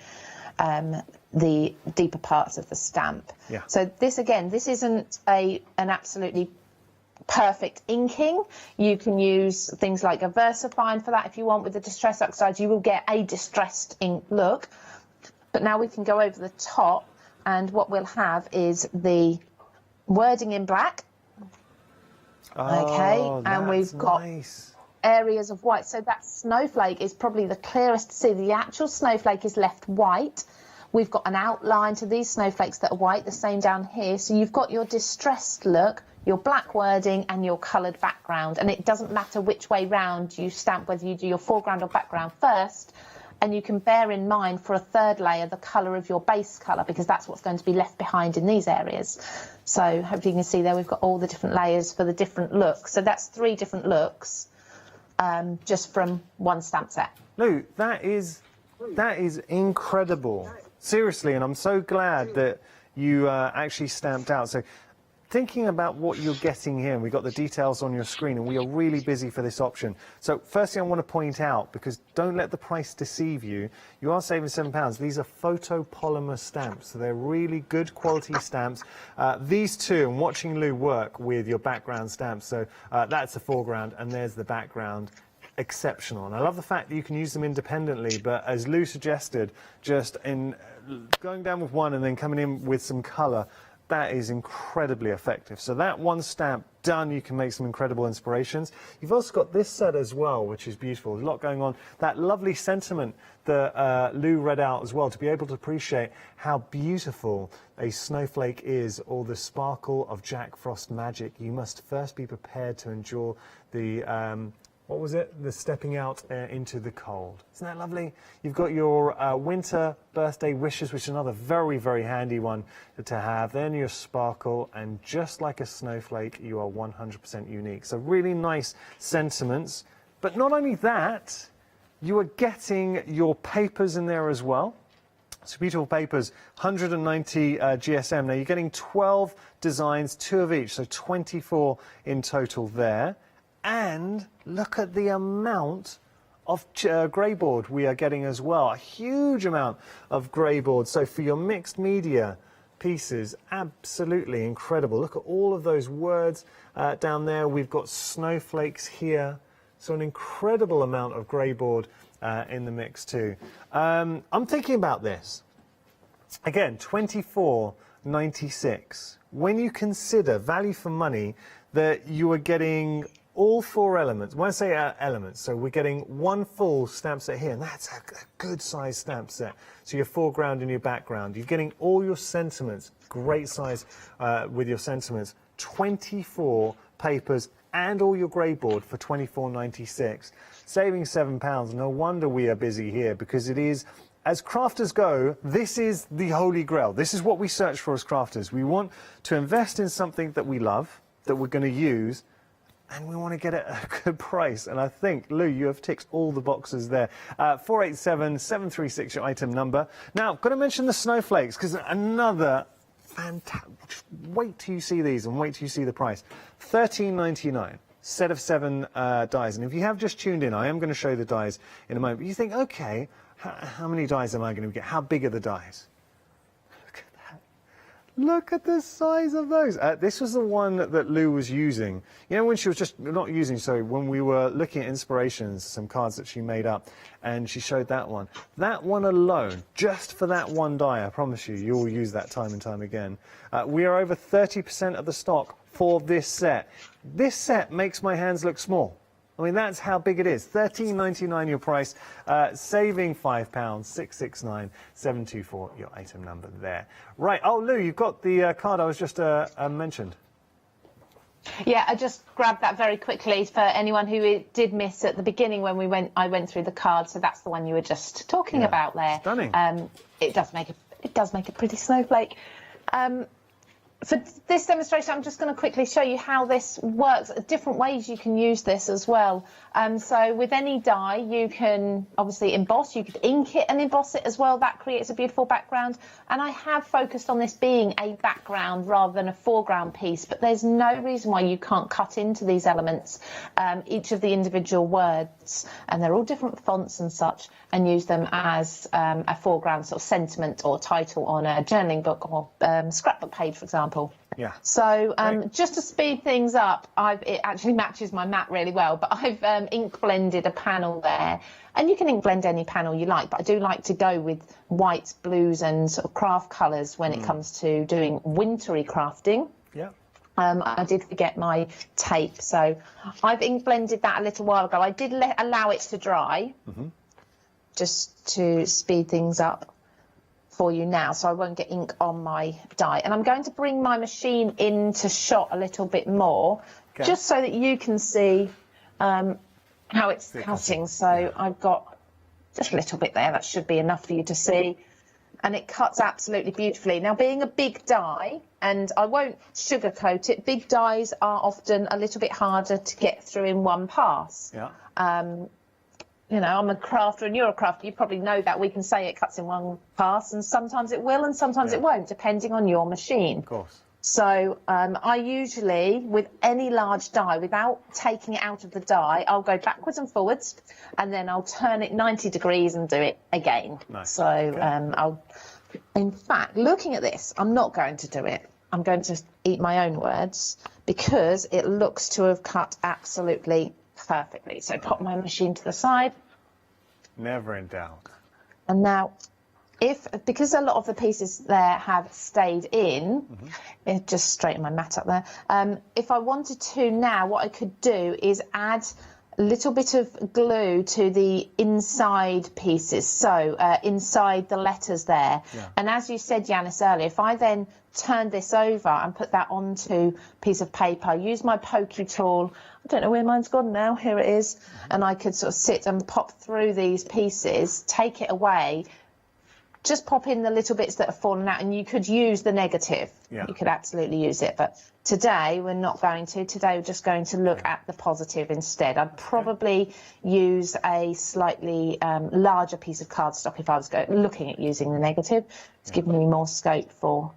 the deeper parts of the stamp. Yeah. So this, again, this isn't an absolutely perfect inking. You can use things like a VersaFine for that if you want. With the distress oxides, you will get a distressed ink look. But now we can go over the top, and what we'll have is the wording in black. Oh, and we've got areas of white. So that snowflake is probably the clearest to see. The actual snowflake is left white. We've got an outline to these snowflakes that are white, the same down here. So you've got your distressed look, your black wording and your coloured background. And it doesn't matter which way round you stamp, whether you do your foreground or background first. And you can bear in mind for a 3rd layer the colour of your base colour, because that's what's going to be left behind in these areas. So hopefully you can see there we've got all the different layers for the different looks. So that's 3 different looks just from one stamp set. Lou, that is incredible. Seriously, and I'm so glad that you actually stamped out. So thinking about what you're getting here, and we've got the details on your screen, and we are really busy for this option. So firstly, I want to point out, because don't let the price deceive you, you are saving £7. These are photopolymer stamps, so they're really good quality stamps. These 2, and watching Lou work with your background stamps, so that's the foreground, and there's the background. Exceptional. And I love the fact that you can use them independently, but as Lou suggested, just in going down with one and then coming in with some colour, that is incredibly effective. So that one stamp done, you can make some incredible inspirations. You've also got this set as well, which is beautiful. There's a lot going on. That lovely sentiment that Lou read out as well, to be able to appreciate how beautiful a snowflake is, or the sparkle of Jack Frost magic. You must first be prepared to endure the what was it? The stepping out into the cold. Isn't that lovely? You've got your winter birthday wishes, which is another very, very handy one to have. Then your sparkle, and just like a snowflake, you are 100% unique. So really nice sentiments. But not only that, you are getting your papers in there as well. So beautiful papers, 190 GSM. Now you're getting 12 designs, 2 of each, so 24 in total there. And look at the amount of grey board we are getting as well. A huge amount of grey board. So for your mixed media pieces, absolutely incredible. Look at all of those words down there. We've got snowflakes here. So an incredible amount of grey board in the mix too. I'm thinking about this. Again, $24.96. When you consider value for money, that you are getting all 4 elements. When I say elements, so we're getting 1 full stamp set here, and that's a good size stamp set. So your foreground and your background. You're getting all your sentiments, great size with your sentiments. 24 papers and all your grey board for $24.96. Saving £7. No wonder we are busy here, because it is, as crafters go, this is the holy grail. This is what we search for as crafters. We want to invest in something that we love, that we're going to use, and we want to get it at a good price. And I think, Lou, you have ticked all the boxes there. 487-736, your item number. Now, I've got to mention the snowflakes, because another fantastic... Wait till you see these, and wait till you see the price. $13.99, set of 7 dies. And if you have just tuned in, I am going to show you the dies in a moment. But you think, OK, how many dies am I going to get? How big are the dies? Look at the size of those. This was the one that Lou was using. You know, when she was just not using, sorry, when we were looking at inspirations, some cards that she made up, and she showed that one. That one alone, just for that one die, I promise you, you'll use that time and time again. We are over 30% of the stock for this set. This set makes my hands look small. I mean, that's how big it is. £13.99 your price, saving £5, 669-724, your item number there. Right, oh, Lou, you've got the card I was just mentioned. Yeah, I just grabbed that very quickly for anyone who did miss at the beginning when I went through the card. So that's the one you were just talking about there. Stunning. It does make a pretty snowflake. For this demonstration, I'm just going to quickly show you how this works, different ways you can use this as well. So with any die, you can obviously emboss, you could ink it and emboss it as well. That creates a beautiful background. And I have focused on this being a background rather than a foreground piece, but there's no reason why you can't cut into these elements, each of the individual words, and they're all different fonts and such, and use them as a foreground sort of sentiment or title on a journaling book or scrapbook page, for example. Yeah. So just to speed things up, it actually matches my mat really well, but I've ink blended a panel there. And you can ink blend any panel you like, but I do like to go with whites, blues and sort of craft colours when it comes to doing wintry crafting. Yeah. I did forget my tape, so I've ink blended that a little while ago. I did allow it to dry, just to speed things up for you now, so I won't get ink on my die. And I'm going to bring my machine into shot a little bit more, just so that you can see how it's cutting. So I've got just a little bit there, that should be enough for you to see. And it cuts absolutely beautifully. Now, being a big die, and I won't sugarcoat it, big dies are often a little bit harder to get through in one pass. Yeah. You know, I'm a crafter and you're a crafter. You probably know that we can say it cuts in one pass, and sometimes it will and sometimes it won't, depending on your machine. Of course. So I usually, with any large die, without taking it out of the die, I'll go backwards and forwards, and then I'll turn it 90 degrees and do it again. Nice. So I'll, in fact, looking at this, I'm not going to do it. I'm going to eat my own words, because it looks to have cut absolutely perfectly. So pop my machine to the side. Never in doubt. And now, because a lot of the pieces there have stayed in, it just straighten my mat up there. If I wanted to now, what I could do is add a little bit of glue to the inside pieces, so inside the letters there. Yeah. And as you said, Yanis, earlier, if I then turn this over and put that onto a piece of paper, use my pokey tool, I don't know where mine's gone now, here it is, and I could sort of sit and pop through these pieces, take it away, just pop in the little bits that have fallen out, and you could use the negative. Yeah. You could absolutely use it, but today we're not going to. Today we're just going to look at the positive instead. I'd probably use a slightly larger piece of cardstock if I was looking at using the negative. It's giving me more scope for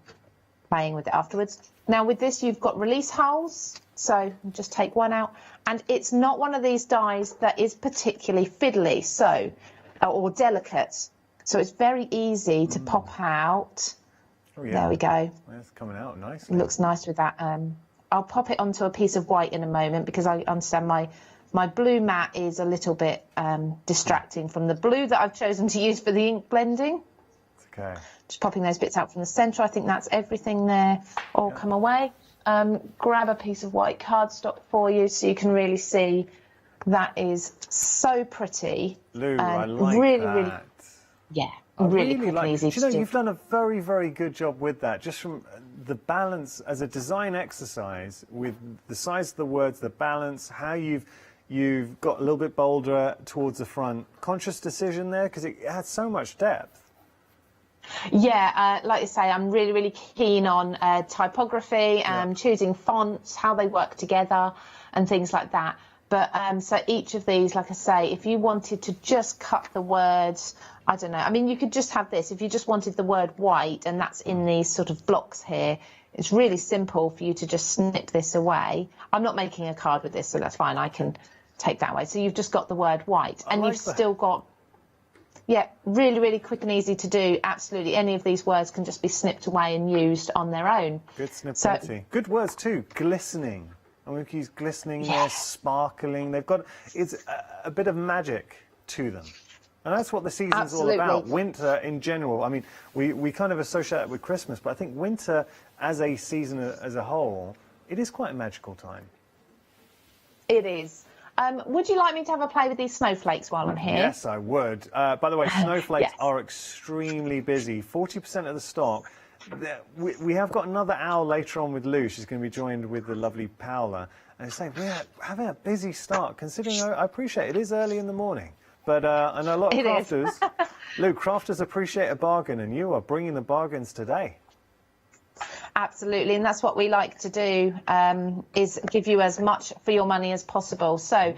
playing with it afterwards. Now with this, you've got release holes, so just take one out, and it's not one of these dies that is particularly fiddly, so or delicate. So it's very easy to pop out. Oh, yeah. There we go. It's coming out nicely. It looks nice with that. I'll pop it onto a piece of white in a moment, because I understand my blue mat is a little bit distracting from the blue that I've chosen to use for the ink blending. Okay. Just popping those bits out from the centre. I think that's everything there. All come away. Grab a piece of white cardstock for you so you can really see. That is so pretty. Lou, I like really, that. Really, yeah, really quick and easy to do. You've done a very, very good job with that. Just from the balance as a design exercise, with the size of the words, the balance, how you've got a little bit bolder towards the front. Conscious decision there, because it has so much depth. Yeah, like you say, I'm really, really keen on typography, choosing fonts, how they work together and things like that. But so each of these, like I say, if you wanted to just cut the words, I don't know, I mean, you could just have this. If you just wanted the word white, and that's in these sort of blocks here, it's really simple for you to just snip this away. I'm not making a card with this, so that's fine. I can take that away. So you've just got the word white, and you've still got, yeah, really, really quick and easy to do. Absolutely, any of these words can just be snipped away and used on their own. Good snippety. So, good words too. Glistening. And we can use glistening there, sparkling. They've got, it's a bit of magic to them. And that's what the season's all about. Winter in general. I mean, we kind of associate it with Christmas, but I think winter as a season as a whole, it is quite a magical time. It is. Would you like me to have a play with these snowflakes while I'm here? Yes, I would. By the way, snowflakes Yes. are extremely busy. 40% of the stock. We have got another hour later on with Lou. She's going to be joined with the lovely Paola. And saying we're having a busy start, considering I appreciate it is early in the morning. But I know a lot of crafters, Lou, crafters appreciate a bargain, and you are bringing the bargains today. Absolutely, and that's what we like to do, is give you as much for your money as possible. So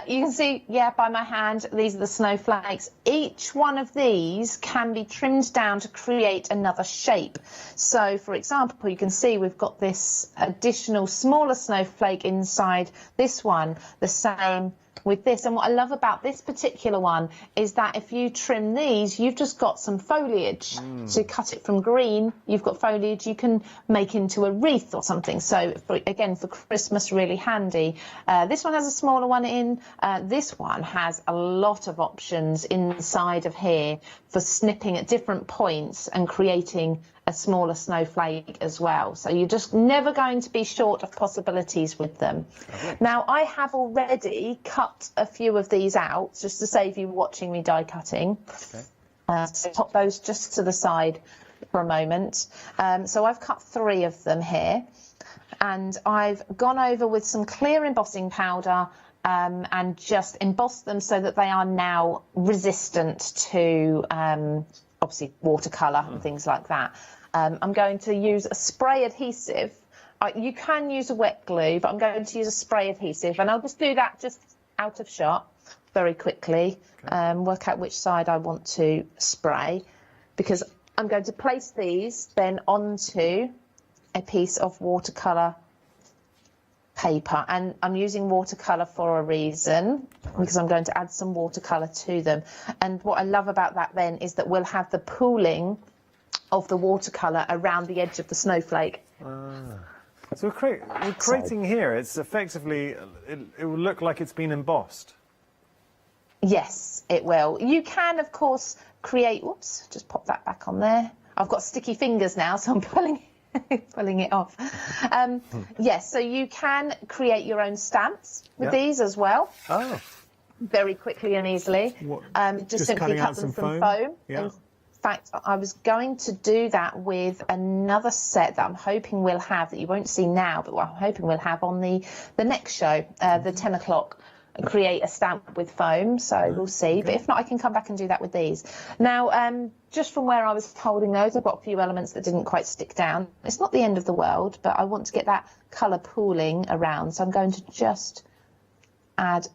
you can see, yeah, by my hand, these are the snowflakes. Each one of these can be trimmed down to create another shape. So, for example, you can see we've got this additional smaller snowflake inside this one, the same with this. And what I love about this particular one is that if you trim these, you've just got some foliage. So you cut it from green, you've got foliage you can make into a wreath or something. So again, for Christmas, really handy. This one has a smaller one in. This one has a lot of options inside of here for snipping at different points and creating a smaller snowflake as well. So you're just never going to be short of possibilities with them. Okay. Now, I have already cut a few of these out just to save you watching me die cutting. Okay. So pop those just to the side for a moment. So I've cut 3 of them here, and I've gone over with some clear embossing powder and just embossed them so that they are now resistant to obviously watercolour and things like that. I'm going to use a spray adhesive. You can use a wet glue, but I'm going to use a spray adhesive, and I'll just do that just out of shot very quickly. Okay. Work out which side I want to spray, because I'm going to place these then onto a piece of watercolour paper, and I'm using watercolour for a reason, because I'm going to add some watercolour to them. And what I love about that then is that we'll have the pooling of the watercolour around the edge of the snowflake. So we're creating here, it's effectively, it will look like it's been embossed. Yes, it will. You can, of course, create, whoops, just pop that back on there. I've got sticky fingers now, so I'm pulling it off. Yes, so you can create your own stamps with these as well. Oh. Very quickly and easily. Just simply cut them from foam. Yeah. In fact, I was going to do that with another set that I'm hoping we'll have, that you won't see now, but I'm hoping we'll have on the next show, the 10 o'clock, create a stamp with foam. So we'll see. Okay. But if not, I can come back and do that with these. Now, just from where I was holding those, I've got a few elements that didn't quite stick down. It's not the end of the world, but I want to get that colour pooling around. So I'm going to just add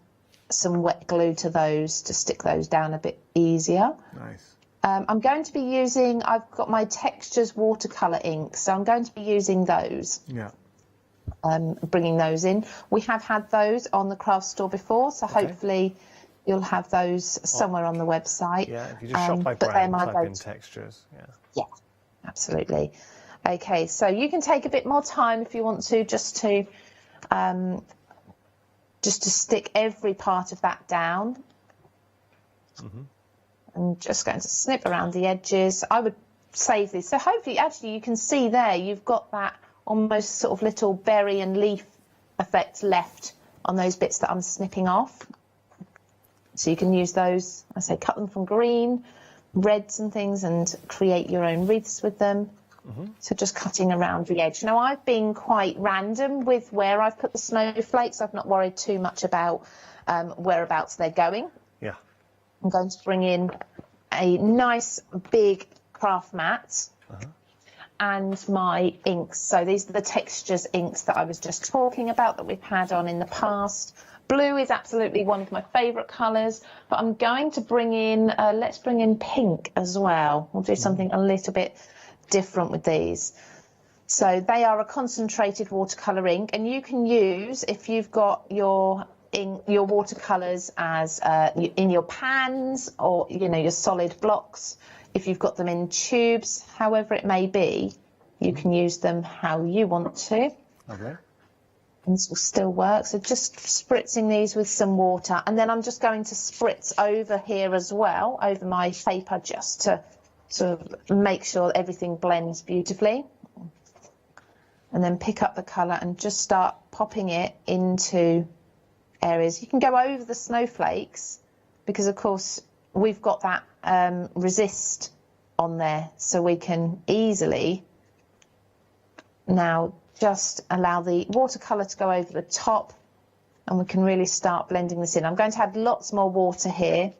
some wet glue to those to stick those down a bit easier. Nice. I'm going to be using, I've got my Textures watercolour ink, so I'm going to be using those. Yeah. Bringing those in. We have had those on the craft store before, so hopefully you'll have those somewhere on the website. Yeah, if you just shop by brand, type in Textures. Yeah, absolutely. Okay, so you can take a bit more time if you want to, just to stick every part of that down. Mm-hmm. I'm just going to snip around the edges. I would save these. So hopefully, actually, you can see there, you've got that almost sort of little berry and leaf effect left on those bits that I'm snipping off. So you can use those, I say, cut them from green, reds and things, and create your own wreaths with them. Mm-hmm. So just cutting around the edge. Now, I've been quite random with where I've put the snowflakes. I've not worried too much about whereabouts they're going. Yeah. I'm going to bring in a nice big craft mat and my inks. So these are the Textures inks that I was just talking about that we've had on in the past. Blue is absolutely one of my favourite colours, but I'm going to bring in, let's bring in pink as well. We'll do something a little bit different with these. So they are a concentrated watercolour ink, and you can use, if you've got your watercolours as in your pans, or your solid blocks, if you've got them in tubes, however it may be, you can use them how you want to. Okay. And this will still work. So just spritzing these with some water, and then I'm just going to spritz over here as well, over my paper, just to sort of make sure that everything blends beautifully. And then pick up the colour and just start popping it into areas. You can go over the snowflakes because, of course, we've got that resist on there, so we can easily now just allow the watercolour to go over the top, and we can really start blending this in. I'm going to add lots more water here,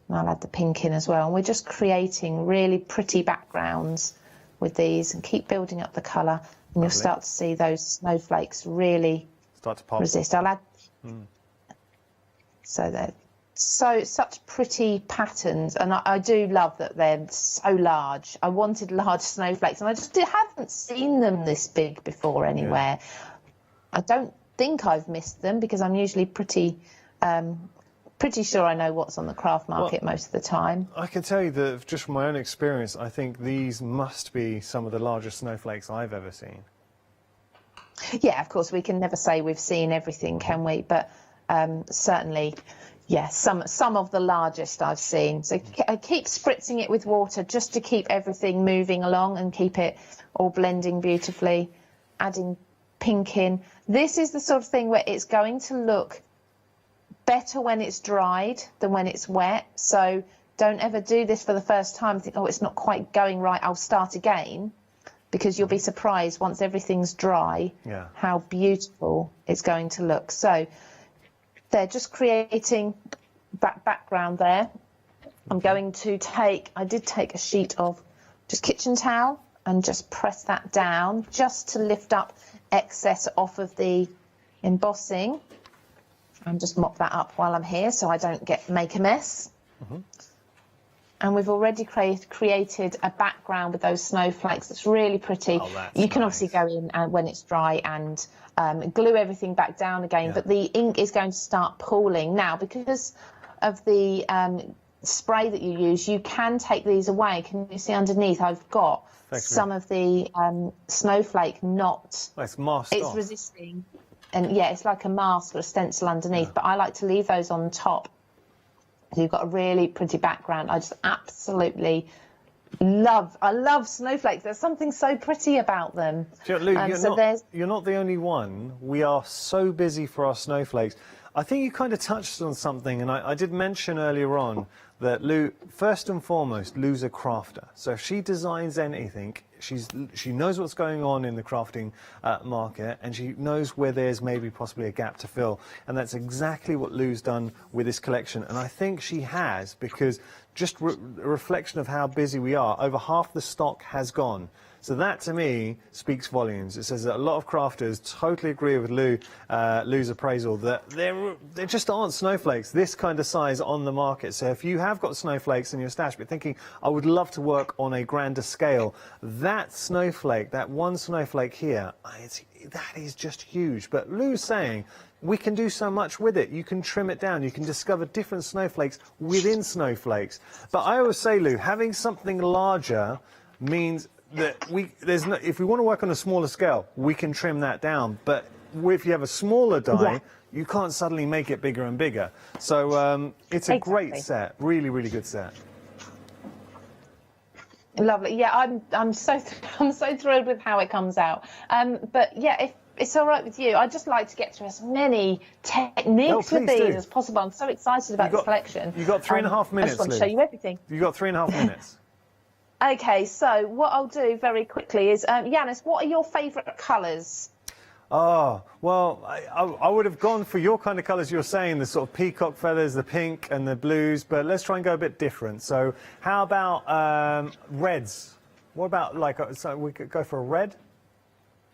and I'll add the pink in as well, and we're just creating really pretty backgrounds with these, and keep building up the colour, and you'll start to see those snowflakes really start to pop. resist. I'll add so they're such pretty patterns, and I do love that they're so large. I wanted large snowflakes, and I just haven't seen them this big before anywhere. I don't think I've missed them because I'm usually pretty sure I know what's on the craft market most of the time. I can tell you that just from my own experience, I think these must be some of the largest snowflakes I've ever seen. Yeah, of course, we can never say we've seen everything, can we? But certainly, yeah, some of the largest I've seen. So I keep spritzing it with water just to keep everything moving along and keep it all blending beautifully, adding pink in. This is the sort of thing where it's going to look better when it's dried than when it's wet. So don't ever do this for the first time and think, oh, it's not quite going right, I'll start again, because you'll be surprised once everything's dry how beautiful it's going to look. So they're just creating that background there. I'm going to I did take a sheet of just kitchen towel and just press that down just to lift up excess off of the embossing. And just mop that up while I'm here so I don't make a mess. And we've already created a background with those snowflakes that's really pretty. Oh, you can obviously go in when it's dry and glue everything back down again, but the ink is going to start pooling. Now, because of the spray that you use, you can take these away. Can you see underneath I've got some of the snowflake not... It's masked off. It's resisting. And yeah, it's like a mask or a stencil underneath, but I like to leave those on top. So you've got a really pretty background. I just absolutely I love snowflakes. There's something so pretty about them. Lou, you're not the only one. We are so busy for our snowflakes. I think you kind of touched on something, and I did mention earlier on that Lou, first and foremost, Lou's a crafter. So if she designs anything, she knows what's going on in the crafting market, and she knows where there's maybe possibly a gap to fill. And that's exactly what Lou's done with this collection. And I think she has, because just a reflection of how busy we are, over half the stock has gone. So that, to me, speaks volumes. It says that a lot of crafters totally agree with Lou's appraisal that there just aren't snowflakes this kind of size on the market. So if you have got snowflakes in your stash, but thinking, I would love to work on a grander scale, that snowflake, that one snowflake here, that is just huge. But Lou's saying, we can do so much with it. You can trim it down. You can discover different snowflakes within snowfleks. But I always say, Lou, having something larger means that if we want to work on a smaller scale, we can trim that down. But if you have a smaller die, you can't suddenly make it bigger and bigger. So it's a great set, really, really good set. Lovely. Yeah, I'm so thrilled with how it comes out. But yeah, if it's all right with you, I'd just like to get through as many techniques with these as possible. I'm so excited about this collection. You've got 3.5 minutes, I just want to show you everything. You've got 3.5 minutes. Okay, so what I'll do very quickly is, Yanis, what are your favourite colours? Oh, well, I would have gone for your kind of colours you're saying, the sort of peacock feathers, the pink and the blues, but let's try and go a bit different. So how about reds? What about, so we could go for a red?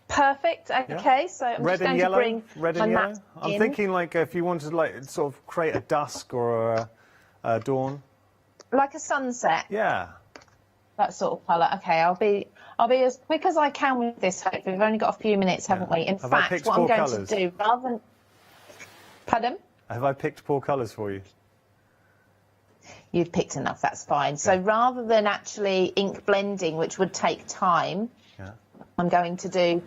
Perfect, okay, so I'm red just going to bring red my and yellow? mat I'm thinking like if you wanted to sort of create a dusk or a dawn. Like a sunset? Yeah. That sort of colour. Okay, I'll be as quick as I can with this. Hopefully, we've only got a few minutes, haven't we? In fact, what I'm going to do, rather than... Pardon? Have I picked poor colours for you? You've picked enough, that's fine. So rather than actually ink blending, which would take time, I'm going to do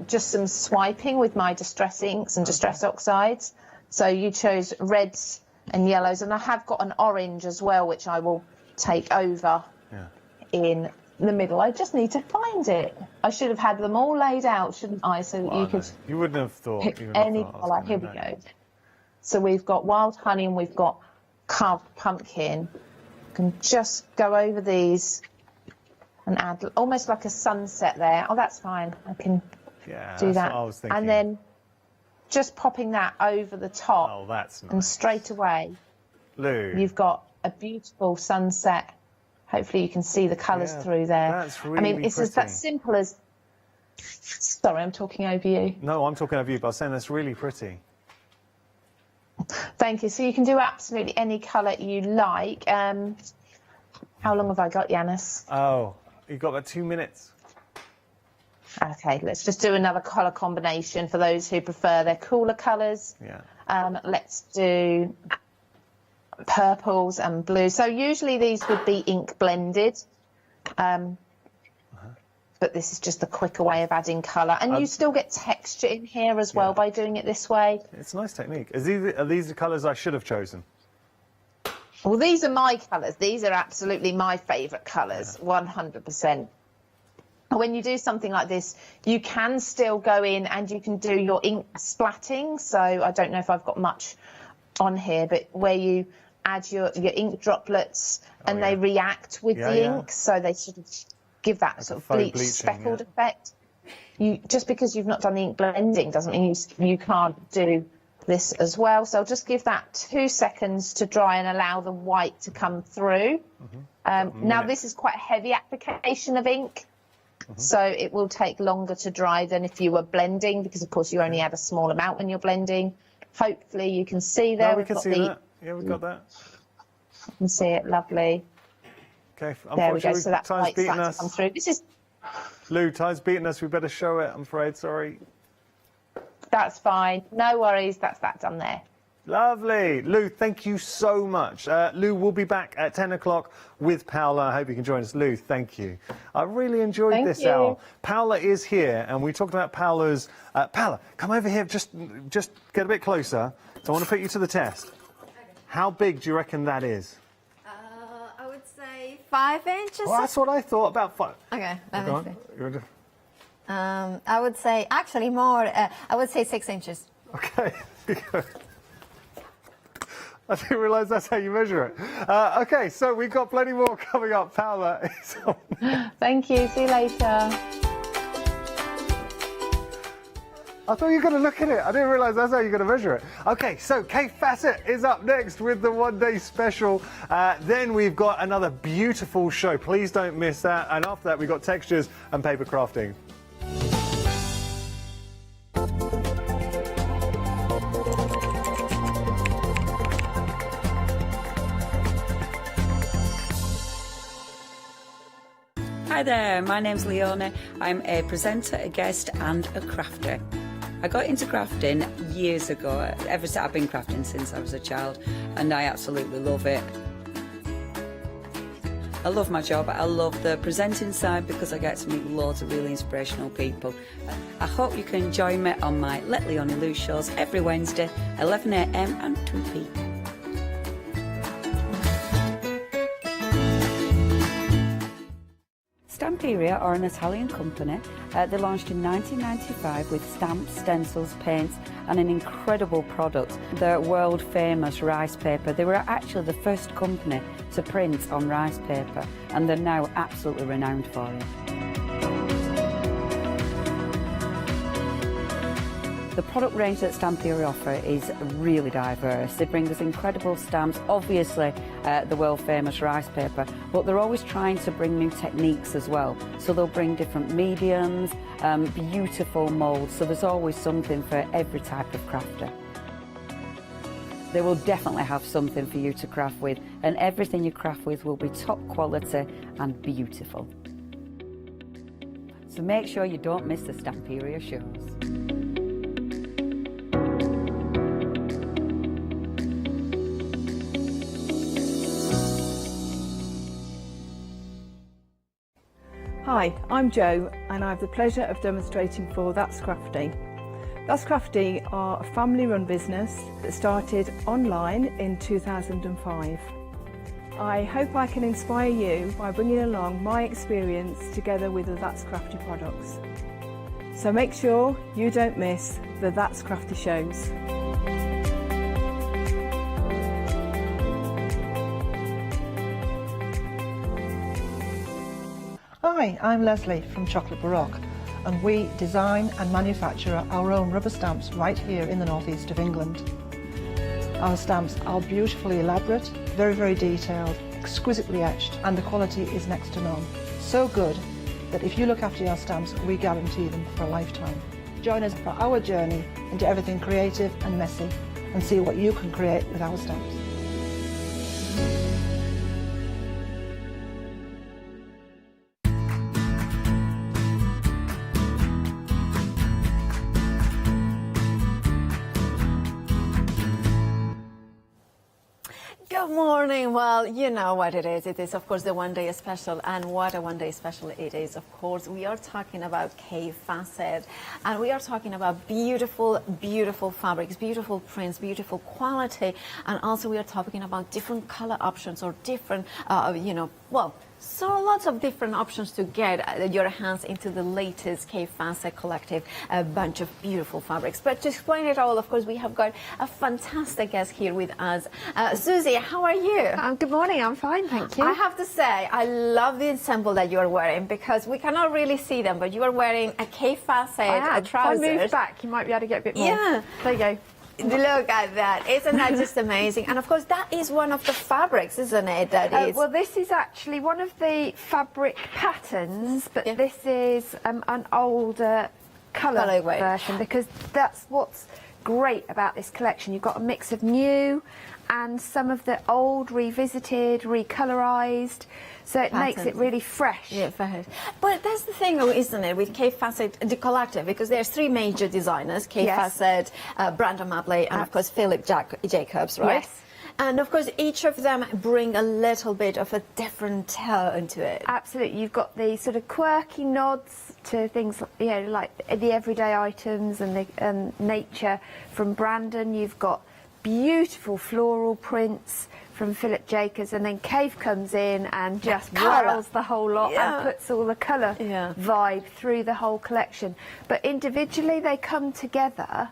just some swiping with my distress inks and distress oxides. So you chose reds and yellows, and I have got an orange as well, which I will take over in the middle. I just need to find it. I should have had them all laid out, shouldn't I? So that you could you wouldn't have thought pick any colour. Here we go. So we've got wild honey and we've got carved pumpkin. I can just go over these and add almost like a sunset there. Oh, that's fine. I can do that. What I was thinking. And then just popping that over the top. Oh, that's nice. And straight away, Lou, you've got a beautiful sunset. Hopefully you can see the colours through there. That's really I mean, it's pretty. that simple as... Sorry, I'm talking over you. No, I'm talking over you, but I was saying that's really pretty. Thank you. So you can do absolutely any colour you like. How long have I got, Yanis? Oh, you've got about 2 minutes. Okay, let's just do another colour combination for those who prefer their cooler colours. Yeah. Let's do purples and blues. So usually these would be ink blended. But this is just a quicker way of adding colour. And you still get texture in here as well by doing it this way. It's a nice technique. Are these the colours I should have chosen? Well, these are my colours. These are absolutely my favourite colours, 100%. When you do something like this, you can still go in and you can do your ink splatting. So I don't know if I've got much on here, but where you add your ink droplets and they react with the ink. So they sort of give that like sort of bleached, speckled effect. Just because you've not done the ink blending doesn't mean you can't do this as well. So I'll just give that 2 seconds to dry and allow the white to come through. Now this is quite a heavy application of ink, so it will take longer to dry than if you were blending, because of course you only add a small amount when you're blending. Hopefully you can see there. We can see that. Yeah, we've got that. You can see it, lovely. Okay, there we go. So that time's white's beating starting us. to come through. This is... Lou, time's beating us. We better show it. I'm afraid. Sorry. That's fine. No worries. That's that done there. Lovely. Lou, thank you so much. Lou will be back at 10 o'clock with Paola. I hope you can join us. Lou, thank you. I really enjoyed this hour. Paola is here, and we talked about Paola's... Paola, come over here. Just get a bit closer. So I want to put you to the test. Okay. How big do you reckon that is? I would say 5 inches. Well, that's what I thought, about 5. Okay, let me see. I would say, actually more, I would say 6 inches. Okay. I didn't realise that's how you measure it. Okay, so we've got plenty more coming up. Paola is on. Thank you. See you later. I thought you were going to look at it. I didn't realise that's how you're going to measure it. Okay, so Kate Fassett is up next with the one-day special. Then we've got another beautiful show. Please don't miss that. And after that, we've got textures and paper crafting. Hi there, my name's Leona. I'm a presenter, a guest and a crafter. I got into crafting years ago. I've been crafting since I was a child, and I absolutely love it. I love my job. I love the presenting side because I get to meet loads of really inspirational people. I hope you can join me on my Let Leona Loose shows every Wednesday, 11 AM and 2 PM. Stamperia are an Italian company. They launched in 1995 with stamps, stencils, paints and an incredible product, the world famous rice paper. They were actually the first company to print on rice paper, and they're now absolutely renowned for it. The product range that Stamperia offer is really diverse. They bring us incredible stamps, obviously the world famous rice paper, but they're always trying to bring new techniques as well. So they'll bring different mediums, beautiful moulds, so there's always something for every type of crafter. They will definitely have something for you to craft with, and everything you craft with will be top quality and beautiful. So make sure you don't miss the Stamperia shows. Hi, I'm Jo, and I have the pleasure of demonstrating for That's Crafty. That's Crafty are a family-run business that started online in 2005. I hope I can inspire you by bringing along my experience together with the That's Crafty products. So make sure you don't miss the That's Crafty shows. Hi, I'm Leslie from Chocolate Baroque, and we design and manufacture our own rubber stamps right here in the northeast of England. Our stamps are beautifully elaborate, very, very detailed, exquisitely etched, and the quality is next to none. So good that if you look after your stamps, we guarantee them for a lifetime. Join us for our journey into everything creative and messy, and see what you can create with our stamps. Good morning. Well, you know what it is. It is, of course, the one day special. And what a one day special it is, of course. We are talking about K Facet. And we are talking about beautiful, beautiful fabrics, beautiful prints, beautiful quality. And also we are talking about different color options or different, so lots of different options to get your hands into the latest K Facet collective, a bunch of beautiful fabrics. But to explain it all, of course, we have got a fantastic guest here with us. Susie, how are you? Good morning, I'm fine, thank you. I have to say, I love the ensemble that you are wearing because we cannot really see them, but you are wearing a K Facet trousers. If I move back, you might be able to get a bit more. Yeah. There you go. Look at that. Isn't that just amazing? And of course, that is one of the fabrics, isn't it? That is. Well, this is actually one of the fabric patterns, but Yeah. this is an older colour version, because that's what's great about this collection. You've got a mix of new and some of the old revisited, recolorized, so it makes it really fresh. Yeah, fresh. But that's the thing, isn't it, with K Facet, the collective, because there's three major designers, K Facet, Brandon Mabley, and of course Philip Jacobs, right? Yes. And of course, each of them bring a little bit of a different tone to it. Absolutely. You've got the sort of quirky nods to things, like the everyday items and the nature from Brandon. You've got beautiful floral prints from Philip Jacobs, and then Cave comes in and just whirls the whole lot and puts all the colour vibe through the whole collection. But individually they come together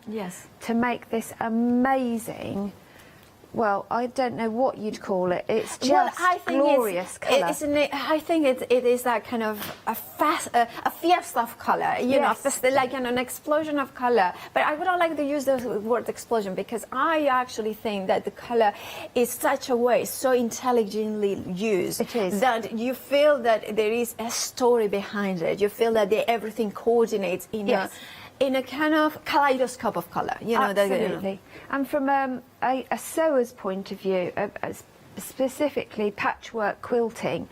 to make this amazing, well, I don't know what you'd call it. It's just glorious colour. I think it is that kind of a fiesta of colour, like an explosion of colour. But I would not like to use the word explosion, because I actually think that the colour is such a way, so intelligently used. It is. That you feel that there is a story behind it. You feel that everything coordinates in a kind of kaleidoscope of colour. Absolutely. And from a sewer's point of view, specifically patchwork quilting,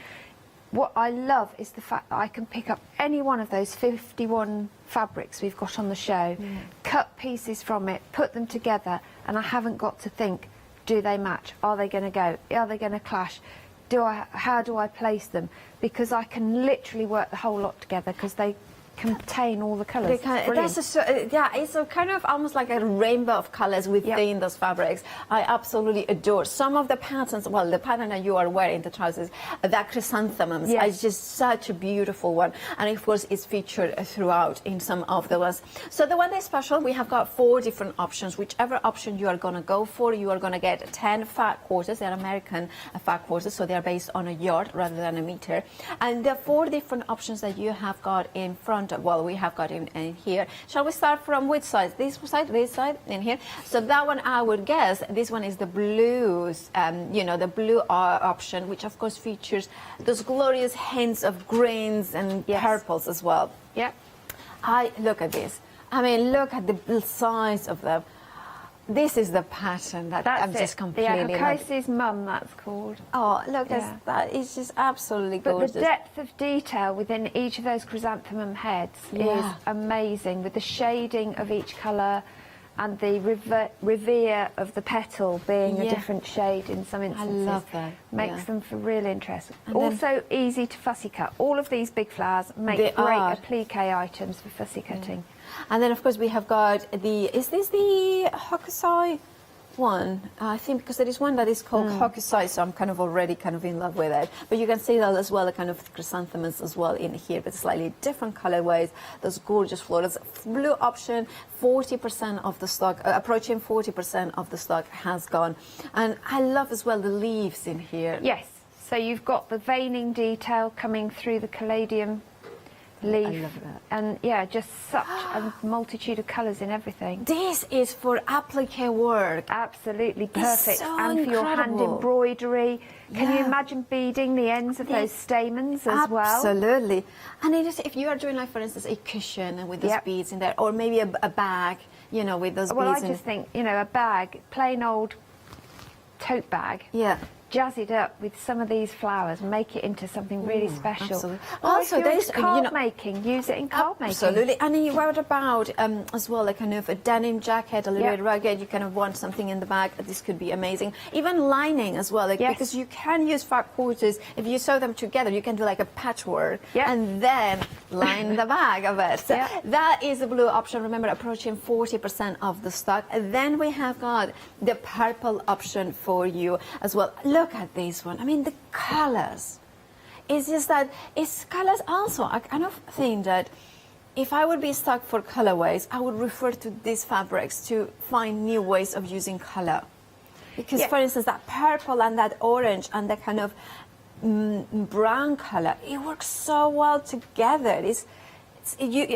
what I love is the fact that I can pick up any one of those 51 fabrics we've got on the show, cut pieces from it, put them together, and I haven't got to think, do they match? Are they going to go? Are they going to clash? How do I place them? Because I can literally work the whole lot together, because they contain all the colours. It's a kind of almost like a rainbow of colours within those fabrics. I absolutely adore some of the patterns. Well, the pattern that you are wearing, the trousers, that chrysanthemums, is just such a beautiful one, and of course it's featured throughout in some of the ones. So the one day special, we have got 4 different options. Whichever option you are going to go for, you are going to get 10 fat quarters. They're American fat quarters, so they're based on a yard rather than a meter. And the 4 different options that you have got in front. Well, we have got in here. Shall we start from which side? This side, in here. So that one, I would guess, this one is the blues, the blue option, which of course features those glorious hints of greens and purples as well. Yep. Look at this. I mean, look at the size of them. This is the pattern that I'm just completely Hokosi's mum, that's called. Oh, look, that is just absolutely gorgeous. But the depth of detail within each of those chrysanthemum heads is amazing, with the shading of each colour and the revere of the petal being a different shade in some instances. I love that. Makes them for real interest. And also easy to fussy cut. All of these big flowers make great applique items for fussy cutting. And then, of course, we have got is this the Hokusai one? I think because there is one that is called Hokusai, so I'm kind of already in love with it. But you can see that as well, a kind of chrysanthemums as well in here, but slightly different colorways. Those gorgeous florals. Blue option, 40% of the stock, approaching 40% of the stock has gone. And I love as well the leaves in here. Yes. So you've got the veining detail coming through the caladium leaf. I love that. And yeah, just such a multitude of colours in everything. This is for applique work. Absolutely perfect. so And for your hand incredible. embroidery. Can you Yeah. imagine beading the ends of those stamens as well? Absolutely. And it is, if you are doing, like, for instance, a cushion with those Yep. beads in there, or maybe a bag, you know, with those Well, beads I in just think, you know, a bag, plain old tote bag, Yeah. jazz it up with some of these flowers, make it into something really special. absolutely. Or Also, if you're there's, into you card know- making, use it in card making. Absolutely. And then what about as well, like kind of a denim jacket, a little Yep. bit rugged, you kind of want something in the back, this could be amazing. Even lining as well, like, Yes. because you can use 5/4, if you sew them together, you can do like a patchwork Yep. and then line the back of it. So Yep. that is the blue option. Remember, approaching 40% of the stock. And then we have got the purple option for you as well. Look at this one. I mean, the colors. It's just that it's colors also. I kind of think that if I would be stuck for colorways, I would refer to these fabrics to find new ways of using color. Because, Yeah. for instance, that purple and that orange and that kind of brown color, it works so well together.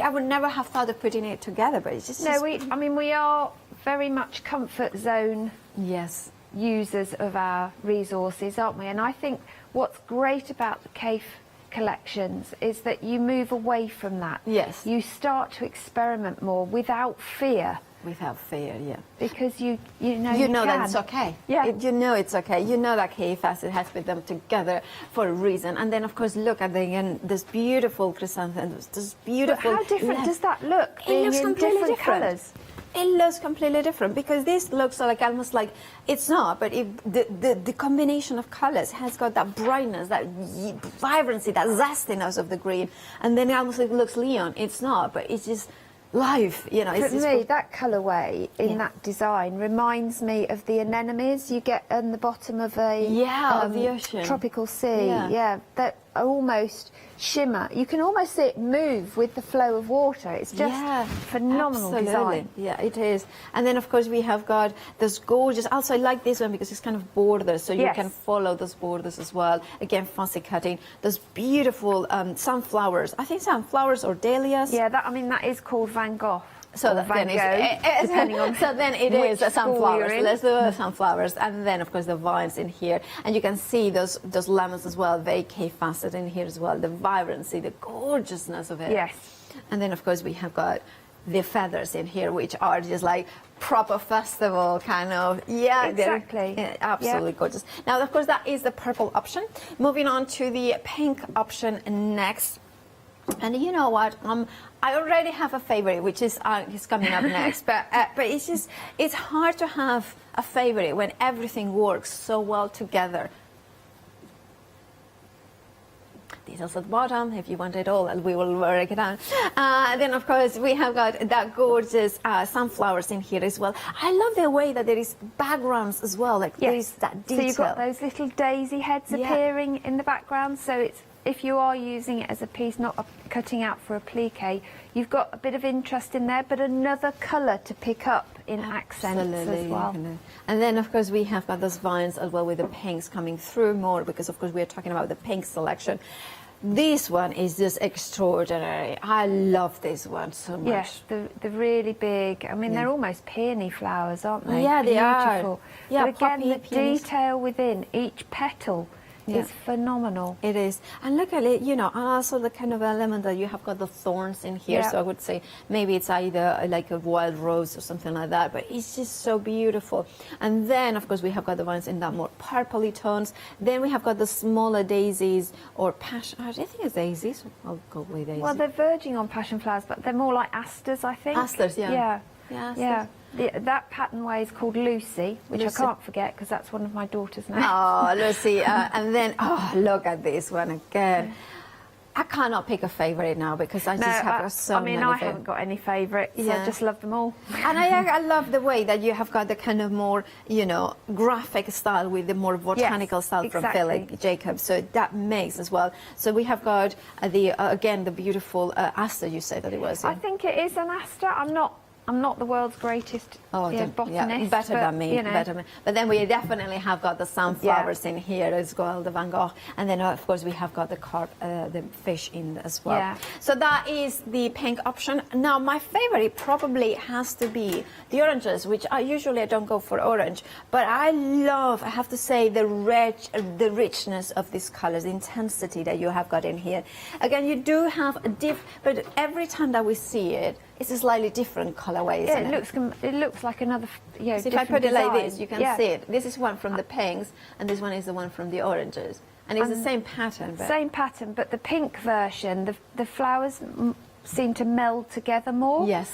I would never have thought of putting it together, but it's just... No, we are very much comfort zone Yes. users of our resources, aren't we? And I think what's great about the CAFE collections is that you move away from that. Yes. You start to experiment more without fear, Without fear, yeah. because you know You know that can. it's okay. Yeah. You know it's okay. You know that KFS, it has put them together for a reason. And then, of course, look at again this beautiful chrysanthemums, this But beautiful... how different does that look? It being looks in completely different different. colours. It looks completely different because this looks like almost like it's not, but the combination of colors has got that brightness, that vibrancy, that zestiness of the green, and then it almost looks neon. It's not, but it's just life, you know. For It's me, that colourway in Yeah. that design reminds me of the anemones you get on the bottom of a of the ocean. tropical sea. Yeah. That almost shimmer. You can almost see it move with the flow of water. It's just phenomenal absolutely. design. Yeah, it is. And then, of course, we have got this gorgeous... Also, I like this one because it's kind of borders, so you Yes. can follow those borders as well. Again, fussy cutting. Those beautiful sunflowers. I think sunflowers or dahlias. Yeah, that is called Van Gogh. So or that Van then Gogh, depending on so then it which is the school sunflowers. you're in. Let's do the sunflowers, and then of course the vines in here, and you can see those lemons as well. They faceted in here as well. The vibrancy, the gorgeousness of it. Yes. And then of course we have got the feathers in here, which are just like proper festival kind of. Yeah, Exactly. absolutely gorgeous. Now of course that is the purple option. Moving on to the pink option next. And you know what? I already have a favorite, which is coming up next. But it's hard to have a favorite when everything works so well together. Details at the bottom, if you want it all, and we will work it out. Then, of course, we have got that gorgeous sunflowers in here as well. I love the way that there is backgrounds as well, like there is that detail. So you've got those little daisy heads appearing in the background. So it's, if you are using it as a piece, not cutting out for applique, you've got a bit of interest in there, but another colour to pick up in accents as well. And then, of course, we have got those vines as well with the pinks coming through more, because, of course, we are talking about the pink selection. This one is just extraordinary. I love this one so much. Yes, the really big, I mean, they're almost peony flowers, aren't they? Yeah, they are. Beautiful. Yeah, but again, poppy the peonies. detail within each petal is phenomenal. It is. And look at it, you know, and also the kind of element that you have got the thorns in here. Yeah. So I would say maybe it's either like a wild rose or something like that, but it's just so beautiful. And then, of course, we have got the ones in that more purpley tones. Then we have got the smaller daisies or passion. I think it's daisies. I'll go with daisies. Well, they're verging on passion flowers, but they're more like asters, I think. Asters, yeah. Yeah. Yeah, asters. Yeah. That pattern way is called Lucy, which Lucy. I can't forget because that's one of my daughter's names. Oh, Lucy. And then, look at this one again. I cannot pick a favorite now because I just have so many. I haven't got any favourites. Yeah. I just love them all. And I love the way that you have got the kind of more, you know, graphic style with the more botanical style from Philip Jacobs. So that makes as well. So we have got again the beautiful aster. You said that it was. I think it is an aster. I'm not I'm not the world's greatest botanist. Better but, than me, you know. better than me. But then we definitely have got the sunflowers in here as well, the Van Gogh, and then of course we have got the fish in as well. Yeah. So that is the pink option. Now my favorite probably has to be the oranges, which I usually don't go for orange, but I have to say, the richness of these colors, the intensity that you have got in here. Again, you do have a but every time that we see it, it's a slightly different colorway, Yeah, isn't it looks like another, so if I put it like this, you can see it. This is one from the pinks, and this one is the one from the oranges. And it's the same pattern. But same pattern, but the pink version, the flowers seem to meld together more. yes.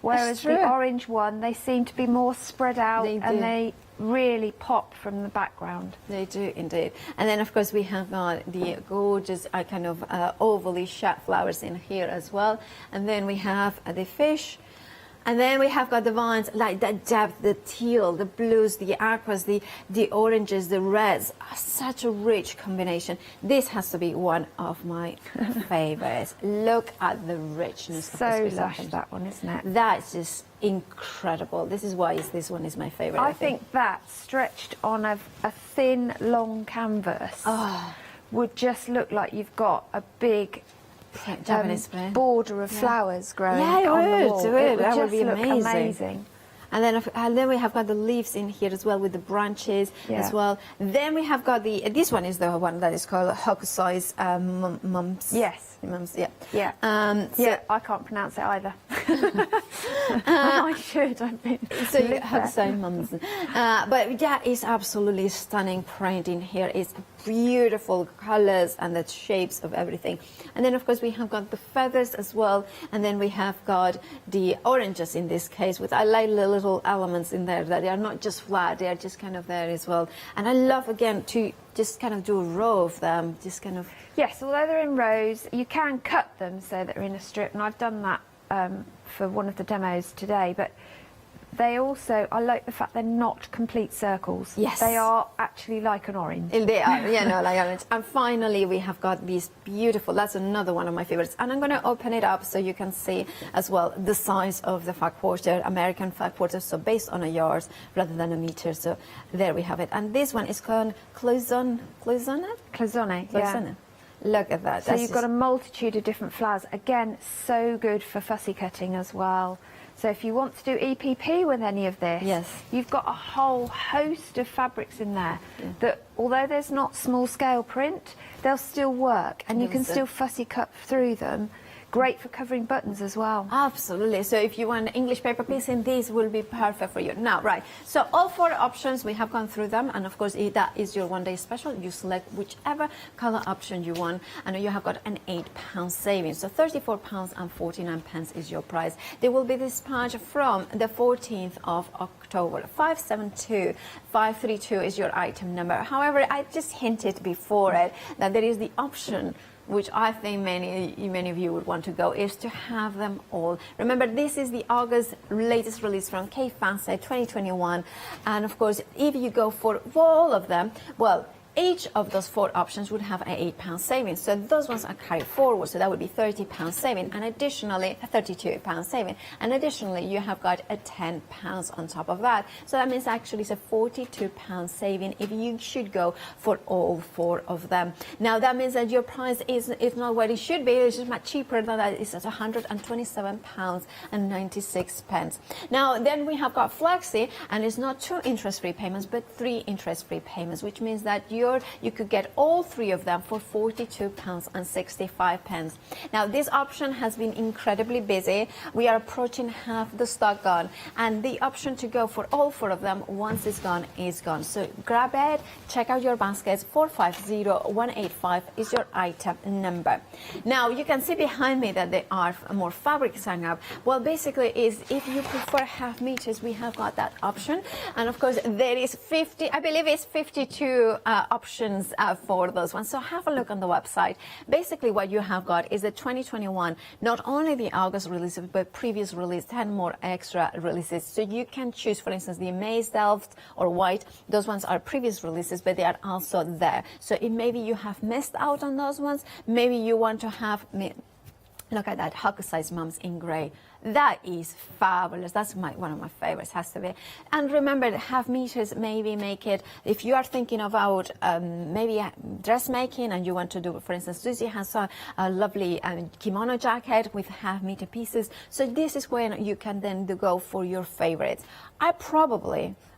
Whereas the orange one, they seem to be more spread out, and they really pop from the background. They do indeed. And then of course we have got the gorgeous kind of ovally shaped flowers in here as well. And then we have the fish. And then we have got the vines, like that depth, the teal, the blues, the aquas, the oranges, the reds. Such a rich combination. This has to be one of my favorites. Look at the richness of So this lush, chrysanthemum. that one, isn't it? That's just incredible. This is why this one is my favorite. I think that stretched on a thin, long canvas would just look like you've got a big Japanese print. border of flowers growing Yeah, it on the would, wall. it would. That would just be look amazing. And then we have got the leaves in here as well, with the branches as well. Then we have got this one is the one that is called Hokusai's mums. Yes. Mums, yeah. Yeah. I can't pronounce it either. I should. I've been. So Hokusai mums. But yeah, it's absolutely stunning print in here. It's beautiful colors and the shapes of everything. And then of course we have got the feathers as well. And then we have got the oranges in this case, with I like the little elements in there that they are not just flat, they are just kind of there as well. And I love again to just kind of do a row of them, just kind of. Yes, although they're in rows, you can cut them so that they're in a strip, and I've done that for one of the demos today. But they also, I like the fact they're not complete circles. Yes. They are actually like an orange. They are, like orange. And finally, we have got these beautiful, that's another one of my favorites. And I'm going to open it up so you can see as well the size of the 5/4, American 5/4, so based on a yard rather than a meter. So there we have it. And this one is called Cloisonne. Yeah. Look at that. So you've got a multitude of different flowers. Again, so good for fussy cutting as well. So if you want to do EPP with any of this, you've got a whole host of fabrics in there that, although there's not small scale print, they'll still work, and you can still fussy cut through them. Great for covering buttons as well. Absolutely. So if you want an English paper piece, in this will be perfect for you. Now, right. So all 4 options, we have gone through them. And of course, if that is your one-day special, you select whichever color option you want. And you have got an £8 savings. So £34.49 is your price. They will be dispatched from the 14th of October. 572532 is your item number. However, I just hinted before it that there is the option, which I think many of you would want to go, is to have them all. Remember, this is the August latest release from K Fancy 2021. And of course, if you go for all of them, well, each of those 4 options would have an £8 savings. So those ones are carried forward. So that would be £30 saving, and additionally £32 saving. And additionally, you have got a £10 on top of that. So that means actually it's a £42 saving if you should go for all 4 of them. Now that means that your price is not what it should be. It's just much cheaper than that. It's at £127.96. Now then we have got Flexi, and it's not 2 interest-free payments, but 3 interest-free payments, which means that you could get all 3 of them for £42.65. Now this option has been incredibly busy. We are approaching half the stock gone, and the option to go for all 4 of them, once it's gone, is gone. So grab it, check out your baskets. 450185 is your item number. Now you can see behind me that there are more fabrics hung up. Well, basically is if you prefer half meters, we have got that option. And of course there is 50, I believe it's 52 options for those ones. So have a look on the website. Basically what you have got is the 2021, not only the August release, but previous release, 10 more extra releases. So you can choose, for instance, the Amaze Delft or White. Those ones are previous releases, but they are also there. So if maybe you have missed out on those ones, maybe you want to have Look at that, hug size mums in grey. That is fabulous. That's one of my favorites, has to be. And remember, half meters, maybe make it, if you are thinking about maybe dressmaking and you want to do, for instance, Susie has a lovely kimono jacket with half meter pieces. So this is when you can then go for your favorites. I'm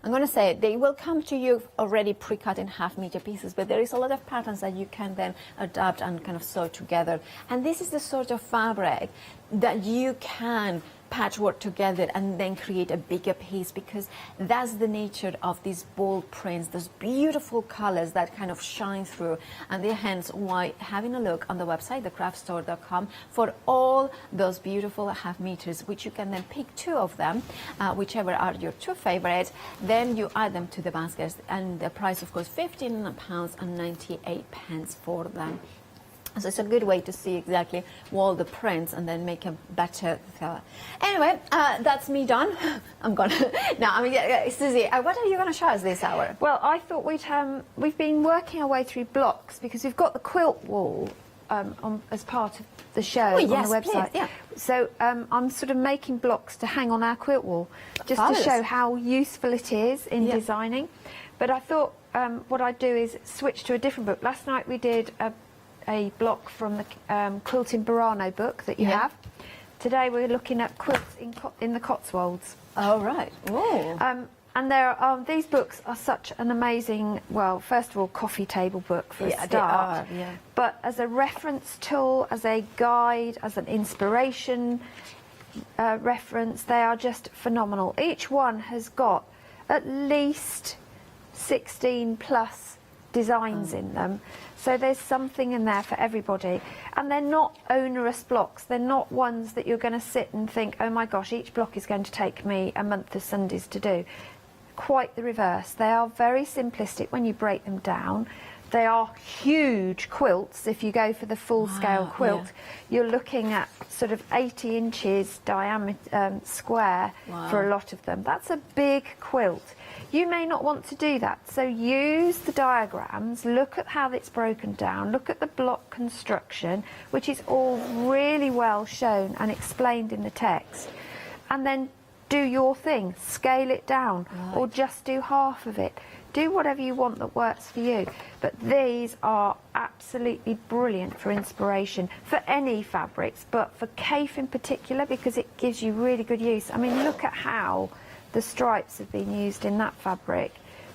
going to say they will come to you already pre-cut in half meter pieces, but there is a lot of patterns that you can then adapt and kind of sew together. And this is the sort of fabric that you can patchwork together and then create a bigger piece, because that's the nature of these bold prints, those beautiful colors that kind of shine through. And hence why having a look on the website, thecraftstore.com, for all those beautiful half meters, which you can then pick 2 of them, whichever are your 2 favorites, then you add them to the baskets, and the price, of course, £15.98 for them. So it's a good way to see exactly all the prints and then make a better color. Anyway, that's me done. I'm gonna now. Susie, what are you going to show us this hour? Well, I thought we've been working our way through blocks because we've got the quilt wall as part of the show on the website. Please, yeah. So I'm sort of making blocks to hang on our quilt wall, just Fabulous. to show how useful it is in designing. But I thought what I'd do is switch to a different book. Last night we did a block from the Quilting Burano book that you have. Today we're looking at quilts in the Cotswolds. Oh, right. Oh. And there are, these books are such an amazing, well, first of all, coffee table book for a start. They are, yeah. But as a reference tool, as a guide, as an inspiration reference, they are just phenomenal. Each one has got at least 16 plus designs in them. So there's something in there for everybody. And they're not onerous blocks. They're not ones that you're going to sit and think, oh my gosh, each block is going to take me a month of Sundays to do. Quite the reverse. They are very simplistic when you break them down. They are huge quilts. If you go for the full-scale quilt, you're looking at sort of 80 inches diameter square for a lot of them. That's a big quilt. You may not want to do that, so use the diagrams, look at how it's broken down, look at the block construction, which is all really well shown and explained in the text, and then do your thing, scale it down, or just do half of it. Do whatever you want that works for you. But these are absolutely brilliant for inspiration, for any fabrics, but for Cafe in particular, because it gives you really good use. I mean, look at how the stripes have been used in that fabric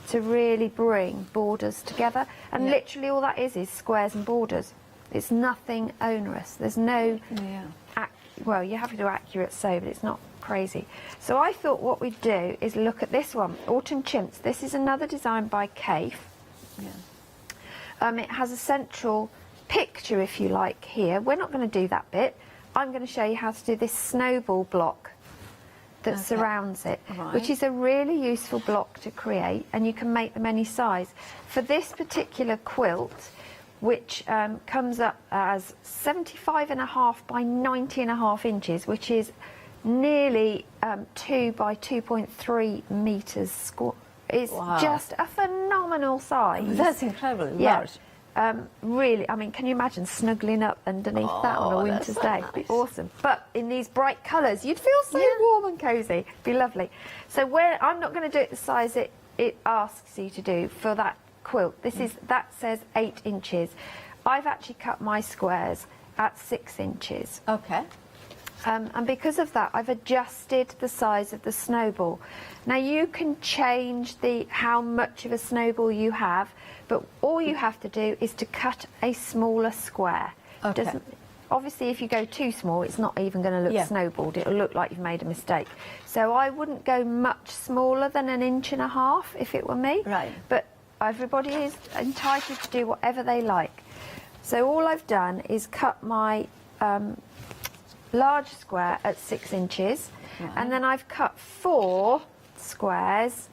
to really bring borders together. And literally all that is squares and borders. It's nothing onerous. There's no... well, you have to do accurate sew, but it's not crazy. So I thought what we'd do is look at this one, Autumn Chintz. This is another design by Cafe. It has a central picture, if you like, here. We're not going to do that bit. I'm going to show you how to do this snowball block that surrounds it, which is a really useful block to create, and you can make them any size. For this particular quilt, which comes up as 75.5 by 90.5 inches, which is nearly 2 by 2.3 meters square. It's just a phenomenal size. That's incredible. Yeah. Really, I mean, can you imagine snuggling up underneath that on a winter's day? It'd be awesome. But in these bright colours, you'd feel so warm and cosy. It'd be lovely. So I'm not going to do it the size it asks you to do for that quilt. That says 8 inches. I've actually cut my squares at 6 inches. Okay. And because of that, I've adjusted the size of the snowball. Now you can change how much of a snowball you have, but all you have to do is to cut a smaller square. Okay. Obviously, if you go too small, it's not even going to look snowballed. It'll look like you've made a mistake. So I wouldn't go much smaller than 1.5 inches if it were me. Right. But everybody is entitled to do whatever they like. So all I've done is cut my large square at 6 inches, and then I've cut 4 squares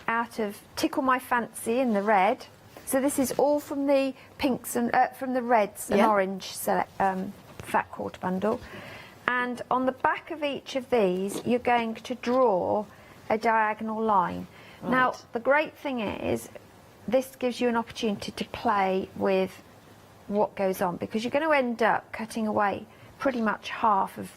out of Tickle My Fancy in the red. So this is all from the pinks and from the reds and orange fat quarter bundle. And on the back of each of these, you're going to draw a diagonal line. Now, the great thing is, this gives you an opportunity to play with what goes on, because you're going to end up cutting away pretty much half of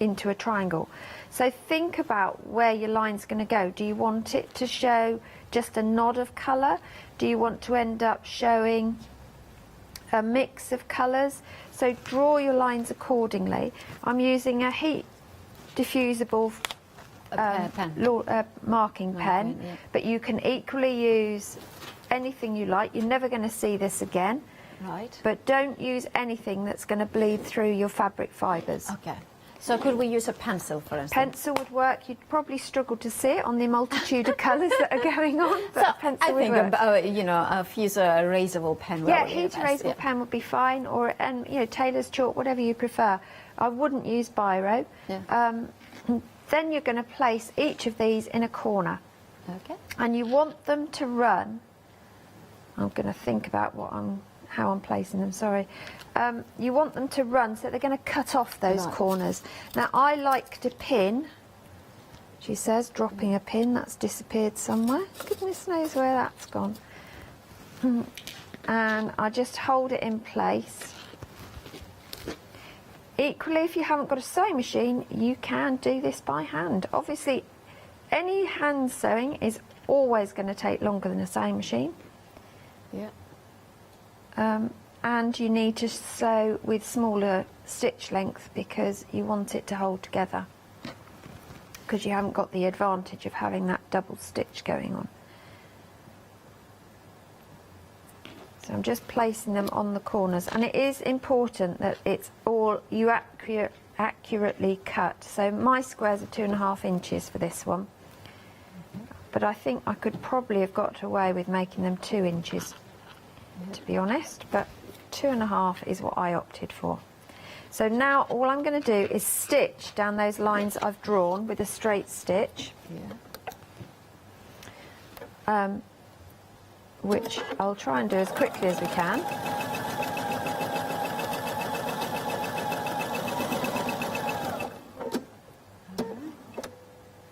into a triangle. So think about where your line's going to go. Do you want it to show just a nod of colour? Do you want to end up showing a mix of colours? So draw your lines accordingly. I'm using a heat diffusible marking pen, yeah. but you can equally use anything you like. You're never going to see this again. Right. But don't use anything that's going to bleed through your fabric fibres. Okay. So could we use a pencil, for instance? Pencil would work. You'd probably struggle to see it on the multitude of colours that are going on. But So a pencil I would think work. you know, a fuse erasable pen. Yeah, will be heat the best, erasable pen would be fine, or Taylor's chalk, whatever you prefer. I wouldn't use biro. Yeah. Then you're going to place each of these in a corner, Okay. and you want them to run. I'm going to think about how I'm placing them. Sorry. You want them to run, so they're going to cut off those Right. corners. Now I like to pin. She says, dropping a pin that's disappeared somewhere. Goodness knows where that's gone. And I just hold it in place. Equally, if you haven't got a sewing machine, you can do this by hand. Obviously, any hand sewing is always going to take longer than a sewing machine. Yeah. And you need to sew with smaller stitch length because you want it to hold together, because you haven't got the advantage of having that double stitch going on. So I'm just placing them on the corners, and it is important that it's all you accurately cut. So my squares are 2.5 inches for this one, but I think I could probably have got away with making them 2 inches, to be honest, but 2.5 is what I opted for. So now all I'm going to do is stitch down those lines I've drawn with a straight stitch. Yeah. Which I'll try and do as quickly as we can.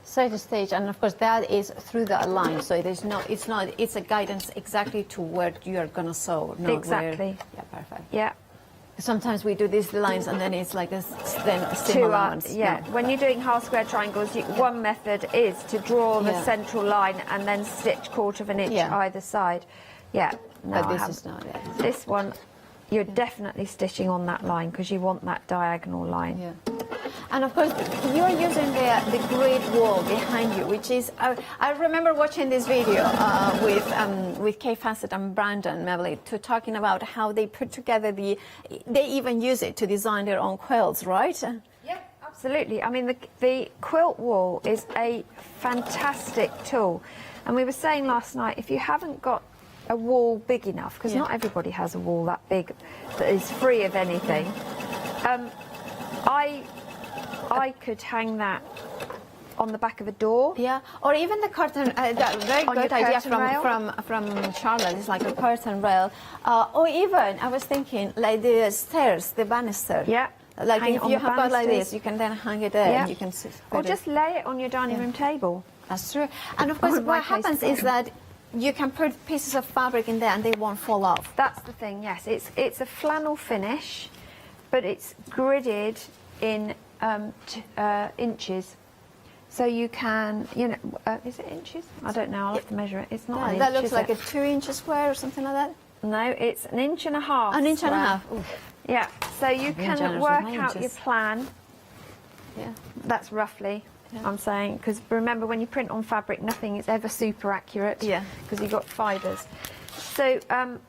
So the stage, and of course that is through the line. So it's a guidance exactly to where you are gonna sew. Not Exactly. Yeah, perfect. Yeah. Sometimes we do these lines and then it's like then similar ones. Yeah. No. When you're doing half square triangles, one method is to draw the Yeah. central line and then stitch 1/4 of an inch Yeah. either side. Yeah. No, But I this is haven't. not it. This one, you're definitely stitching on that line because you want that diagonal line. Yeah. And of course, you are using the great wall behind you, which is, I remember watching this video with Kay Fassett and Brandon Mevley talking about how they put together they even use it to design their own quilts, right? Yeah, absolutely. I mean, the quilt wall is a fantastic tool. And we were saying last night, if you haven't got a wall big enough, because Yeah. not everybody has a wall that big that is free of anything, I could hang that on the back of a door. Yeah, or even the curtain. That very On good your idea curtain rail? from Charlotte. It's like a curtain rail, or even I was thinking like the stairs, the banister. Yeah. Like Hang it if on you the have got like banisters. this, you can then hang it there. Yeah. And you can Or just lay it on your dining room table. That's true. And of course, in my what case, happens is that you can put pieces of fabric in there and they won't fall off. That's the thing, yes. It's a flannel finish, but it's gridded in inches. So you can, is it inches? I don't know, I'll have to measure it. It's not an inch, That looks is like it? a 2-inch square or something like that. No, it's 1.5 inches. An inch and a square. half. Ooh. Yeah, so you Being can generous work with my out your inches. plan. Yeah. That's roughly, I'm saying, because remember when you print on fabric, nothing is ever super accurate. Yeah. Because you've got fibres. So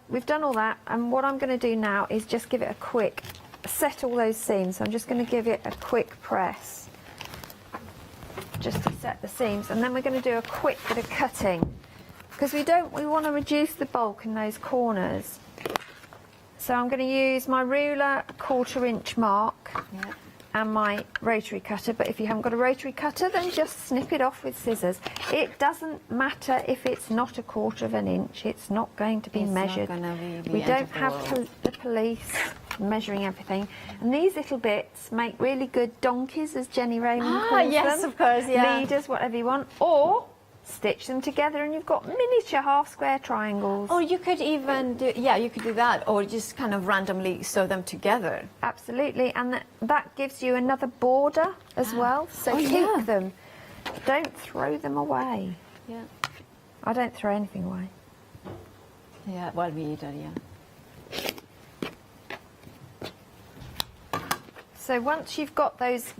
we've done all that, and what I'm going to do now is just give it a quick, set all those seams. So I'm just going to give it a quick press, just to set the seams, and then we're going to do a quick bit of cutting, because we want to reduce the bulk in those corners. So I'm going to use my ruler, 1/4 inch mark. Yeah. And my rotary cutter, but if you haven't got a rotary cutter, then just snip it off with scissors. It doesn't matter if it's not 1/4 of an inch, it's not going to be It's not measured. gonna be We the end don't of the have world. the police measuring everything. And these little bits make really good donkeys, as Jenny Raymond calls yes, them. of course, yeah. Leaders, whatever you want. Or stitch them together and you've got miniature half square triangles. Or you could even do, yeah, you could do that, or just kind of randomly sew them together. Absolutely, and that gives you another border as well, so keep them. Don't throw them away. Yeah. I don't throw anything away. Yeah, well, we either, yeah. So once you've got those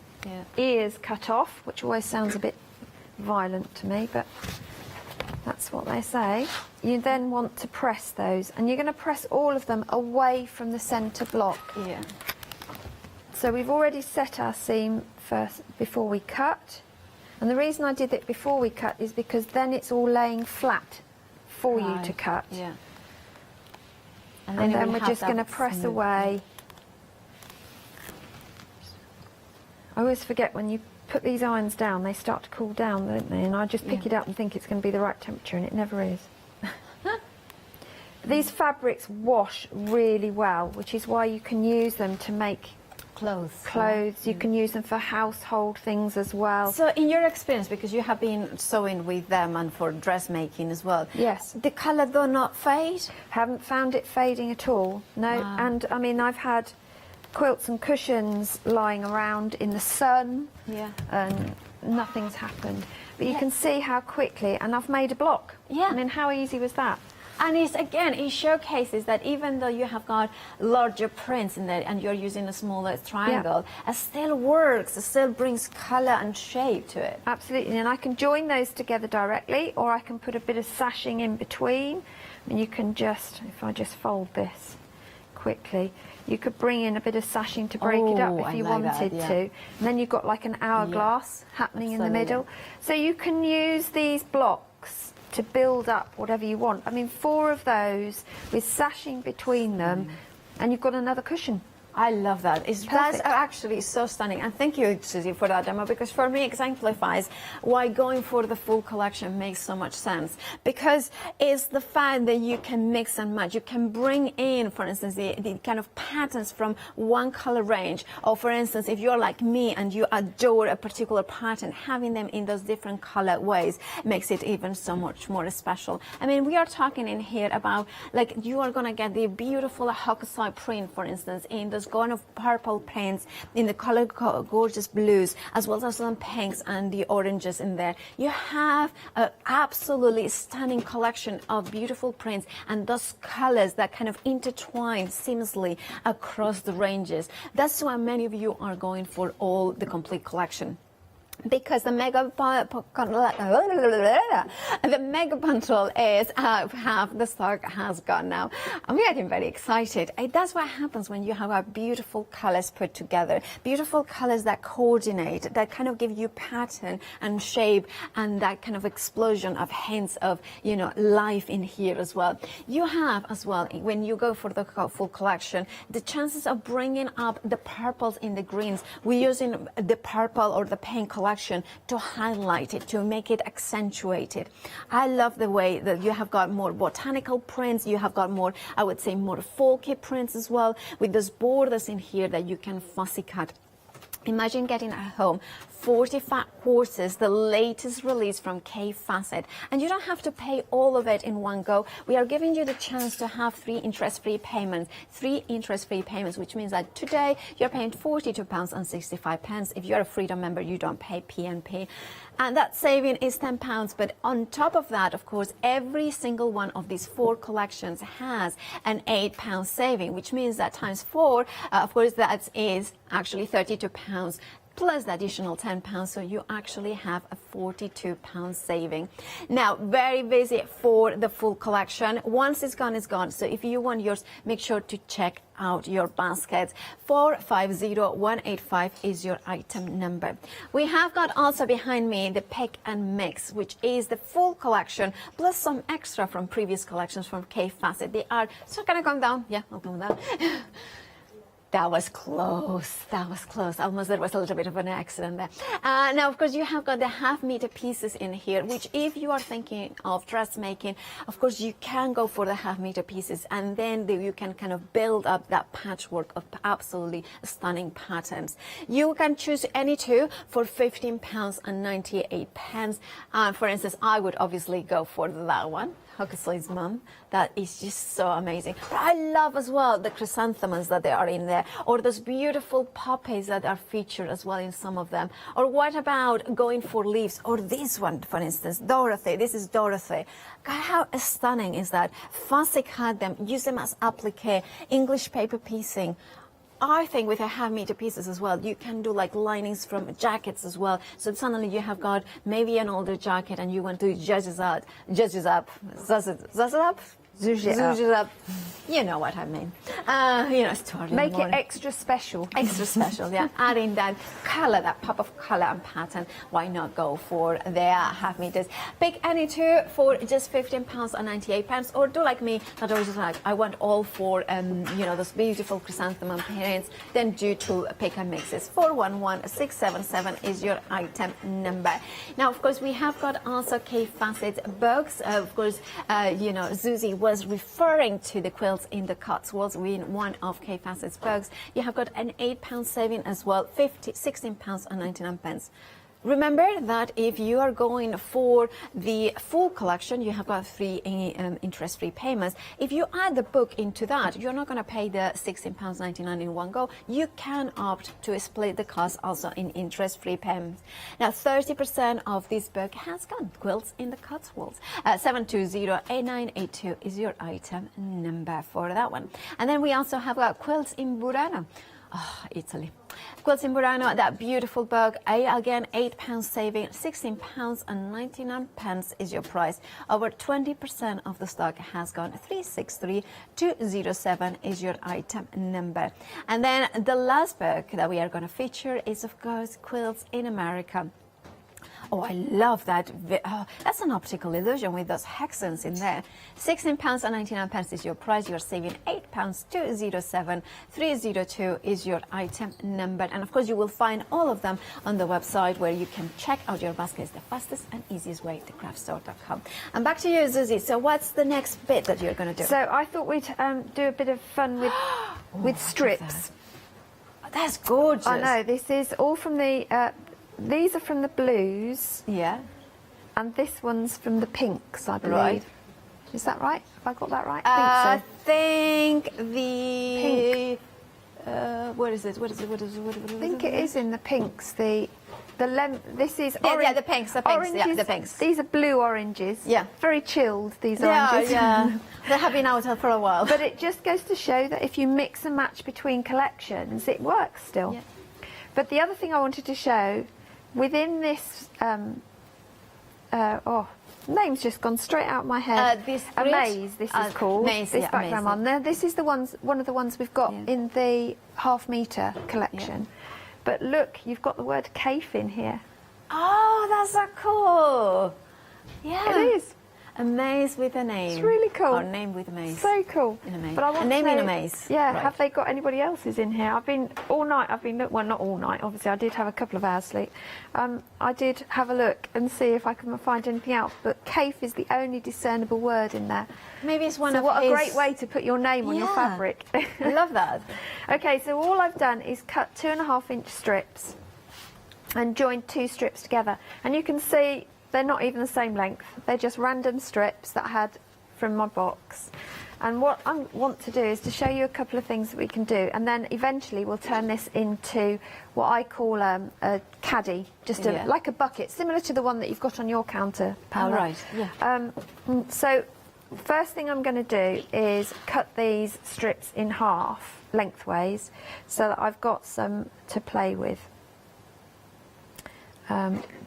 ears cut off, which always sounds a bit violent to me, but that's what they say, you then want to press those, and you're going to press all of them away from the centre block. Yeah. So we've already set our seam first before we cut, and the reason I did it before we cut is because then it's all laying flat for you to cut. Yeah. And then we're just going to press away. I always forget when you put these irons down, they start to cool down, don't they? And I just pick it up and think it's going to be the right temperature, and it never is. These fabrics wash really well, which is why you can use them to make clothes. You can use them for household things as well. So in your experience, because you have been sewing with them and for dressmaking as well, yes, the colour do not fade? Haven't found it fading at all, no. Wow. And I mean, I've had quilts and cushions lying around in the sun, and nothing's happened. But you can see how quickly, and I've made a block. I mean, how easy was that? And it's, again, it showcases that even though you have got larger prints in there and you're using a smaller triangle, it still works, it still brings colour and shape to it. Absolutely, and I can join those together directly, or I can put a bit of sashing in between. And you can just, if I just fold this quickly, you could bring in a bit of sashing to break it up if you wanted to. And then you've got like an hourglass happening in the middle. So you can use these blocks to build up whatever you want. I mean, 4 of those with sashing between them, and you've got another cushion. I love that. That's actually so stunning. And thank you, Susie, for that demo, because for me it exemplifies why going for the full collection makes so much sense. Because it's the fact that you can mix and match. You can bring in, for instance, the kind of patterns from one color range. Or for instance, if you're like me and you adore a particular pattern, having them in those different color ways makes it even so much more special. I mean, we are talking in here about, like, you are going to get the beautiful Hokusai print, for instance, in those kind of purple prints, in the color gorgeous blues, as well as some pinks and the oranges in there. You have an absolutely stunning collection of beautiful prints and those colors that kind of intertwine seamlessly across the ranges. That's why many of you are going for all the complete collection. Because the mega bundle is half the stock has gone now. I'm getting very excited. That's what happens when you have our beautiful colors put together. Beautiful colors that coordinate, that kind of give you pattern and shape, and that kind of explosion of hints of, you know, life in here as well. You have as well, when you go for the full collection, the chances of bringing up the purples in the greens. We're using the purple or the pink collection to highlight it, to make it accentuated. I love the way that you have got more botanical prints, you have got more, I would say, more folky prints as well, with those borders in here that you can fussy cut. Imagine getting at home 45 courses, the latest release from K Facet, and you don't have to pay all of it in one go. We are giving you the chance to have 3 interest-free payments, which means that today you're paying £42.65. If you're a Freedom member, you don't pay PNP. And that saving is £10. But on top of that, of course, every single one of these 4 collections has an £8 saving, which means that times 4, of course, that is actually £32. Plus the additional £10, so you actually have a £42 saving. Now, very busy for the full collection. Once it's gone, it's gone. So if you want yours, make sure to check out your basket. 450185 is your item number. We have got also behind me the Pick and Mix, which is the full collection, plus some extra from previous collections from K Facet. They are, so can I come down? Yeah, I'll come down. That was close. That was close. Almost there was a little bit of an accident there. Now, of course, you have got the half-meter pieces in here, which if you are thinking of dressmaking, of course, you can go for the half-meter pieces, and then you can kind of build up that patchwork of absolutely stunning patterns. You can choose any two for £15.98. For instance, I would obviously go for that one. Huxley's mum. That is just so amazing. But I love as well the chrysanthemums that they are in there, or those beautiful poppies that are featured as well in some of them. Or what about going for leaves? Or this one, for instance, Dorothy. This is Dorothy. God, how stunning is that? Fussy cut them, use them as applique, English paper piecing. I think with a half-meter pieces as well, you can do like linings from jackets as well. So suddenly you have got maybe an older jacket and you want to zhuzh it up. You know what I mean. It's totally Make it extra special. Extra special, yeah. Adding that color, that pop of color and pattern. Why not go for their half meters? Pick any two for just £15.98, or do like me, that always like I want all four, those beautiful chrysanthemum prints. Then do two pick and mixes. 411677 is your item number. Now, of course, we have got also K Facet books. Of course, Susie was referring to the quilts in the Cotswolds in one of K Facet's books. You have got an £8 saving as well, £16.99. Remember that if you are going for the full collection, you have got 3 interest-free payments. If you add the book into that, you're not going to pay the £16.99 in one go. You can opt to split the cost also in interest-free payments. Now, 30% of this book has got quilts in the Cotswolds. 720-8982 is your item number for that one. And then we also have got quilts in Burano. Oh, Italy. Quilts in Burano, that beautiful book. Again, £8 saving, £16.99 is your price. Over 20% of the stock has gone. 363207 is your item number. And then the last book that we are going to feature is, of course, Quilts in America. Oh, I love that. That's an optical illusion with those hexagons in there. £16.99 is your price. You're saving £8.207. 302 is your item number. And of course, you will find all of them on the website where you can check out your basket. It's the fastest and easiest way to craftstore.com. And back to you, Susie. So what's the next bit that you're going to do? So I thought we'd do a bit of fun with strips. That's gorgeous. I know. This is all from the... these are from the blues. Yeah. And this one's from the pinks, I believe. Right. Is that right? Have I got that right? I think think the... Pink. What is it? I think it is in the pinks. This is orange. Yeah, the pinks. The pinks. Oranges. Yeah, the pinks. These are blue oranges. Yeah. Very chilled, these oranges. Yeah. They have been out for a while. But it just goes to show that if you mix and match between collections, it works still. Yeah. But the other thing I wanted to show, within this, name's just gone straight out of my head. This a grid? maze, this is called. Maze, this yeah, background maze. one. Now, this is one of the ones we've got in the half-metre collection. Yeah. But look, you've got the word cafe in here. Oh, that's so cool. Yeah. It is. A maze with a name. It's really cool. Or name with a maze. So cool. In a maze. But I want a name to know, in a maze. Yeah, Right. have they got anybody else's in here? I've been all night, well, not all night, obviously, I did have a couple of hours sleep. I did have a look and see if I can find anything else, but cafe is the only discernible word in there. Maybe it's one So of what his... a great way to put your name on your fabric. I love that. Okay, so all I've done is cut 2.5-inch strips and joined 2 strips together. And you can see they're not even the same length. They're just random strips that I had from my box. And what I want to do is to show you a couple of things that we can do, and then eventually we'll turn this into what I call a caddy, just like a bucket, similar to the one that you've got on your counter, Pamela. Oh, right, yeah. So first thing I'm going to do is cut these strips in half lengthways so that I've got some to play with.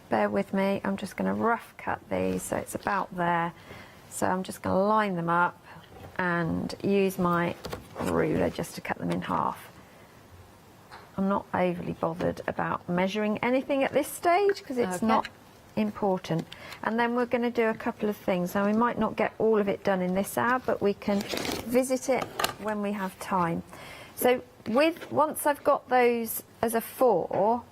Bear with me, I'm just going to rough cut these so it's about there. So I'm just going to line them up and use my ruler just to cut them in half. I'm not overly bothered about measuring anything at this stage because it's not important. And then we're going to do a couple of things. Now we might not get all of it done in this hour, but we can visit it when we have time. So once I've got those as a 4,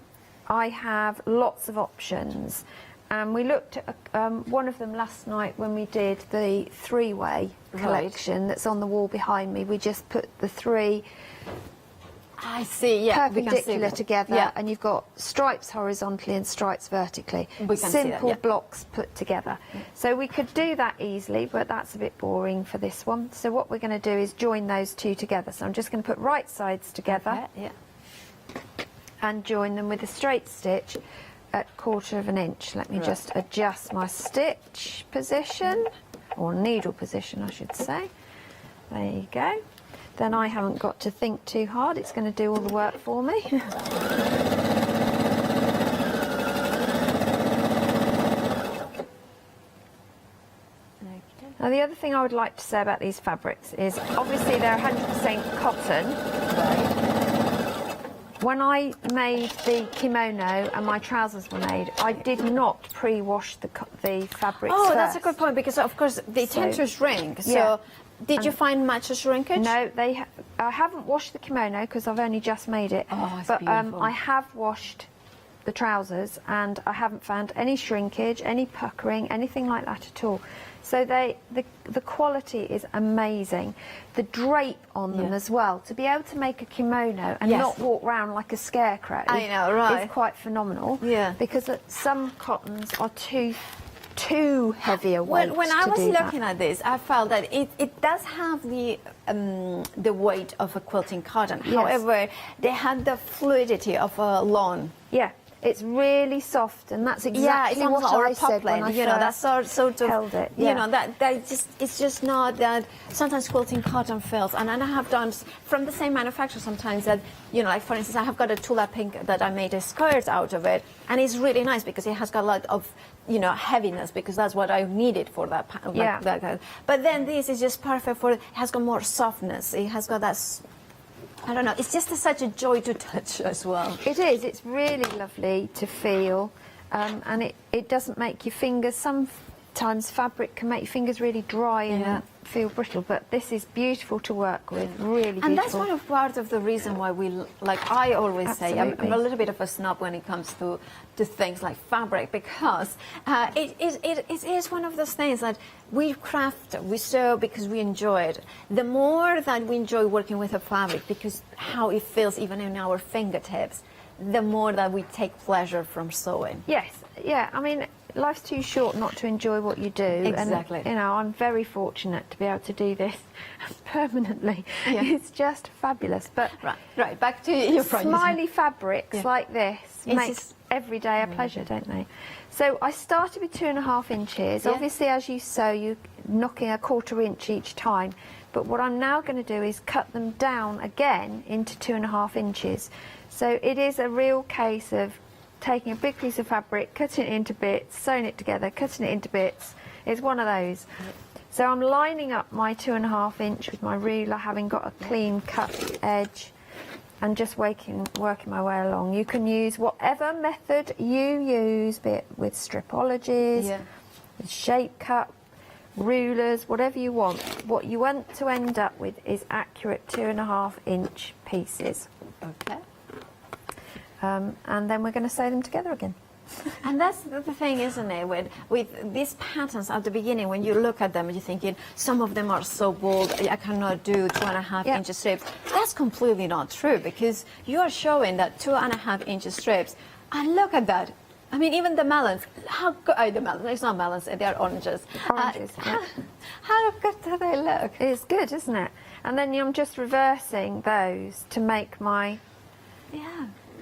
I have lots of options. And we looked at one of them last night when we did the 3-way collection that's on the wall behind me. We just put the 3 I see, yeah. perpendicular together, and you've got stripes horizontally and stripes vertically. We can Simple see that, yeah. blocks put together. So we could do that easily, but that's a bit boring for this one. So what we're going to do is join those 2 together. So I'm just going to put right sides together and join them with a straight stitch at 1/4 inch. Let me just adjust my stitch position, or needle position I should say. There you go. Then I haven't got to think too hard, it's going to do all the work for me. Now the other thing I would like to say about these fabrics is obviously they're 100% cotton. When I made the kimono and my trousers were made, I did not pre-wash the fabrics Oh, first. that's a good point, because of course they tend to shrink. So Yeah. did you find much shrinkage? No, I haven't washed the kimono because I've only just made it. Oh, it's but beautiful. I have washed the trousers and I haven't found any shrinkage, any puckering, anything like that at all. So the quality is amazing. The drape on them as well. To be able to make a kimono and not walk around like a scarecrow, I know, right. is quite phenomenal. Yeah. Because some cottons are too heavy a weight. When I to was do that. looking at this, I felt that it does have the weight of a quilting cotton. Yes. However, they had the fluidity of a lawn. Yeah, it's really soft, and that's exactly it's what almost I a said when I you know, that sort of held it. You Yeah. know, that it's just not that. Sometimes quilting cotton fails, and I have done from the same manufacturer sometimes that, you know, like for instance, I have got a Tula pink that I made a skirt out of it, and it's really nice because it has got a lot of, you know, heaviness, because that's what I needed for that. But then this is just perfect for. It has got more softness. It has got that. I don't know. It's just such a joy to touch as well. It is. It's really lovely to feel, and it doesn't make your fingers. Sometimes fabric can make your fingers really dry and feel brittle, but this is beautiful to work with. Really beautiful. And that's one of part of the reason why we like. I always say I'm a little bit of a snob when it comes to things like fabric, because it is one of those things that we craft, we sew because we enjoy it. The more that we enjoy working with a fabric, because how it feels even in our fingertips, the more that we take pleasure from sewing. Yes. Yeah. I mean, life's too short not to enjoy what you do. Exactly. And, you know, I'm very fortunate to be able to do this permanently. Yeah. It's just fabulous. But right. Back to your project. smiley fabrics like this It's make just every day a pleasure, don't they? So I started with 2.5 inches. Yeah. Obviously, as you sew, you're knocking 1/4 inch each time. But what I'm now going to do is cut them down again into 2.5 inches. So it is a real case of taking a big piece of fabric, cutting it into bits, sewing it together, cutting it into bits. It's one of those. So I'm lining up my 2.5 inch with my ruler, having got a clean cut edge, and just working my way along. You can use whatever method you use, be it with stripologies, with shape cut, rulers, whatever you want. What you want to end up with is accurate 2.5 inch pieces. Okay. And then we're going to sew them together again. And that's the thing, isn't it? With these patterns at the beginning, when you look at them, you're thinking, some of them are so bold, I cannot do 2.5 inch strips. That's completely not true, because you are showing that 2.5 inch strips. And look at that. I mean, even the melons. How good are the melons? It's not melons, they're oranges. Oranges, How good do they look? It's good, isn't it? And then I'm just reversing those to make my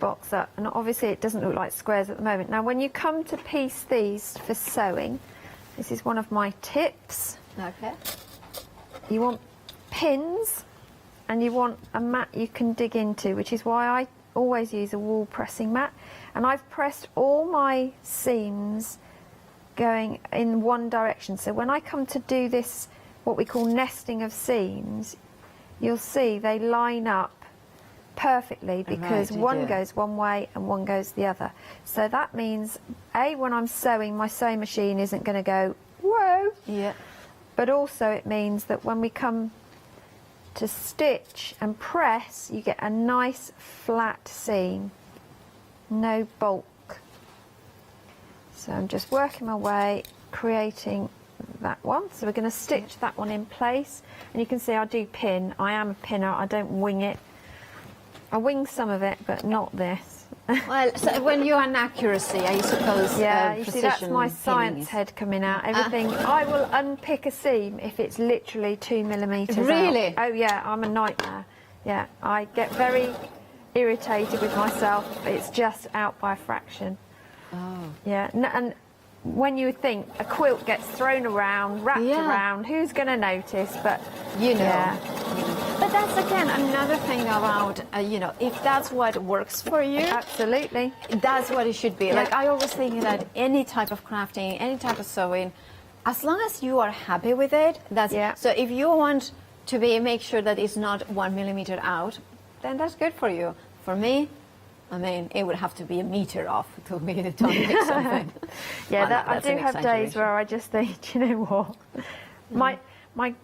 box up, and obviously it doesn't look like squares at the moment. Now when you come to piece these for sewing, this is one of my tips. Okay. You want pins, and you want a mat you can dig into, which is why I always use a wall pressing mat. And I've pressed all my seams going in one direction, so when I come to do this, what we call nesting of seams, you'll see they line up perfectly, because one goes one way and one goes the other. So that means, A, when I'm sewing, my sewing machine isn't going to go, whoa. Yeah. But also it means that when we come to stitch and press, you get a nice flat seam, no bulk. So I'm just working my way, creating that one. So we're going to stitch that one in place, and you can see I do pin. I am a pinner, I don't wing it. I wing some of it, but not this. Well, so when you're an accuracy, I suppose. Yeah, you see, that's precision my pinning science is- head coming out. Everything. I will unpick a seam if it's literally 2 millimetres out. Really? Oh yeah, I'm a nightmare. Yeah, I get very irritated with myself. It's just out by a fraction. Oh. Yeah, and when you think a quilt gets thrown around, wrapped Yeah. around, who's going to notice? But You know. yeah. But that's again another thing about, you know, if that's what works for you, Absolutely. that's what it should be. Yeah. Like, I always think that any type of crafting, any type of sewing, as long as you are happy with it, that's Yeah. So if you want to make sure that it's not 1 millimeter out, then that's good for you. For me, I mean, it would have to be a meter off to be to make something. Yeah, Well, I that's do an have days exaggeration. where I just think, do you know what? My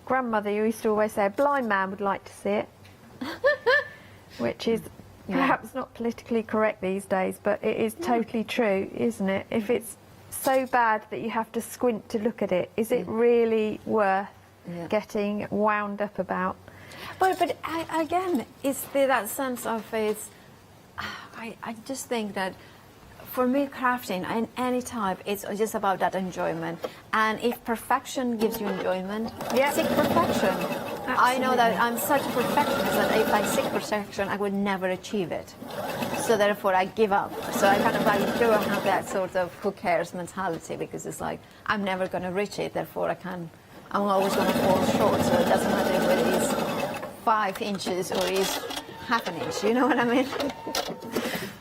grandmother used to always say, a blind man would like to see it, which is perhaps not politically correct these days, but it is totally true, isn't it? If it's so bad that you have to squint to look at it, is it really worth getting wound up about? But again, it's that sense of it's. I just think that for me, crafting in any type, it's just about that enjoyment. And if perfection gives you enjoyment, seek perfection. I know that I'm such a perfectionist that if I seek perfection, I would never achieve it. So therefore, I give up. So I do have that sort of who cares mentality, because it's like I'm never going to reach it. Therefore, I'm always going to fall short. So it doesn't matter whether it's 5 inches or is half an inch. You know what I mean?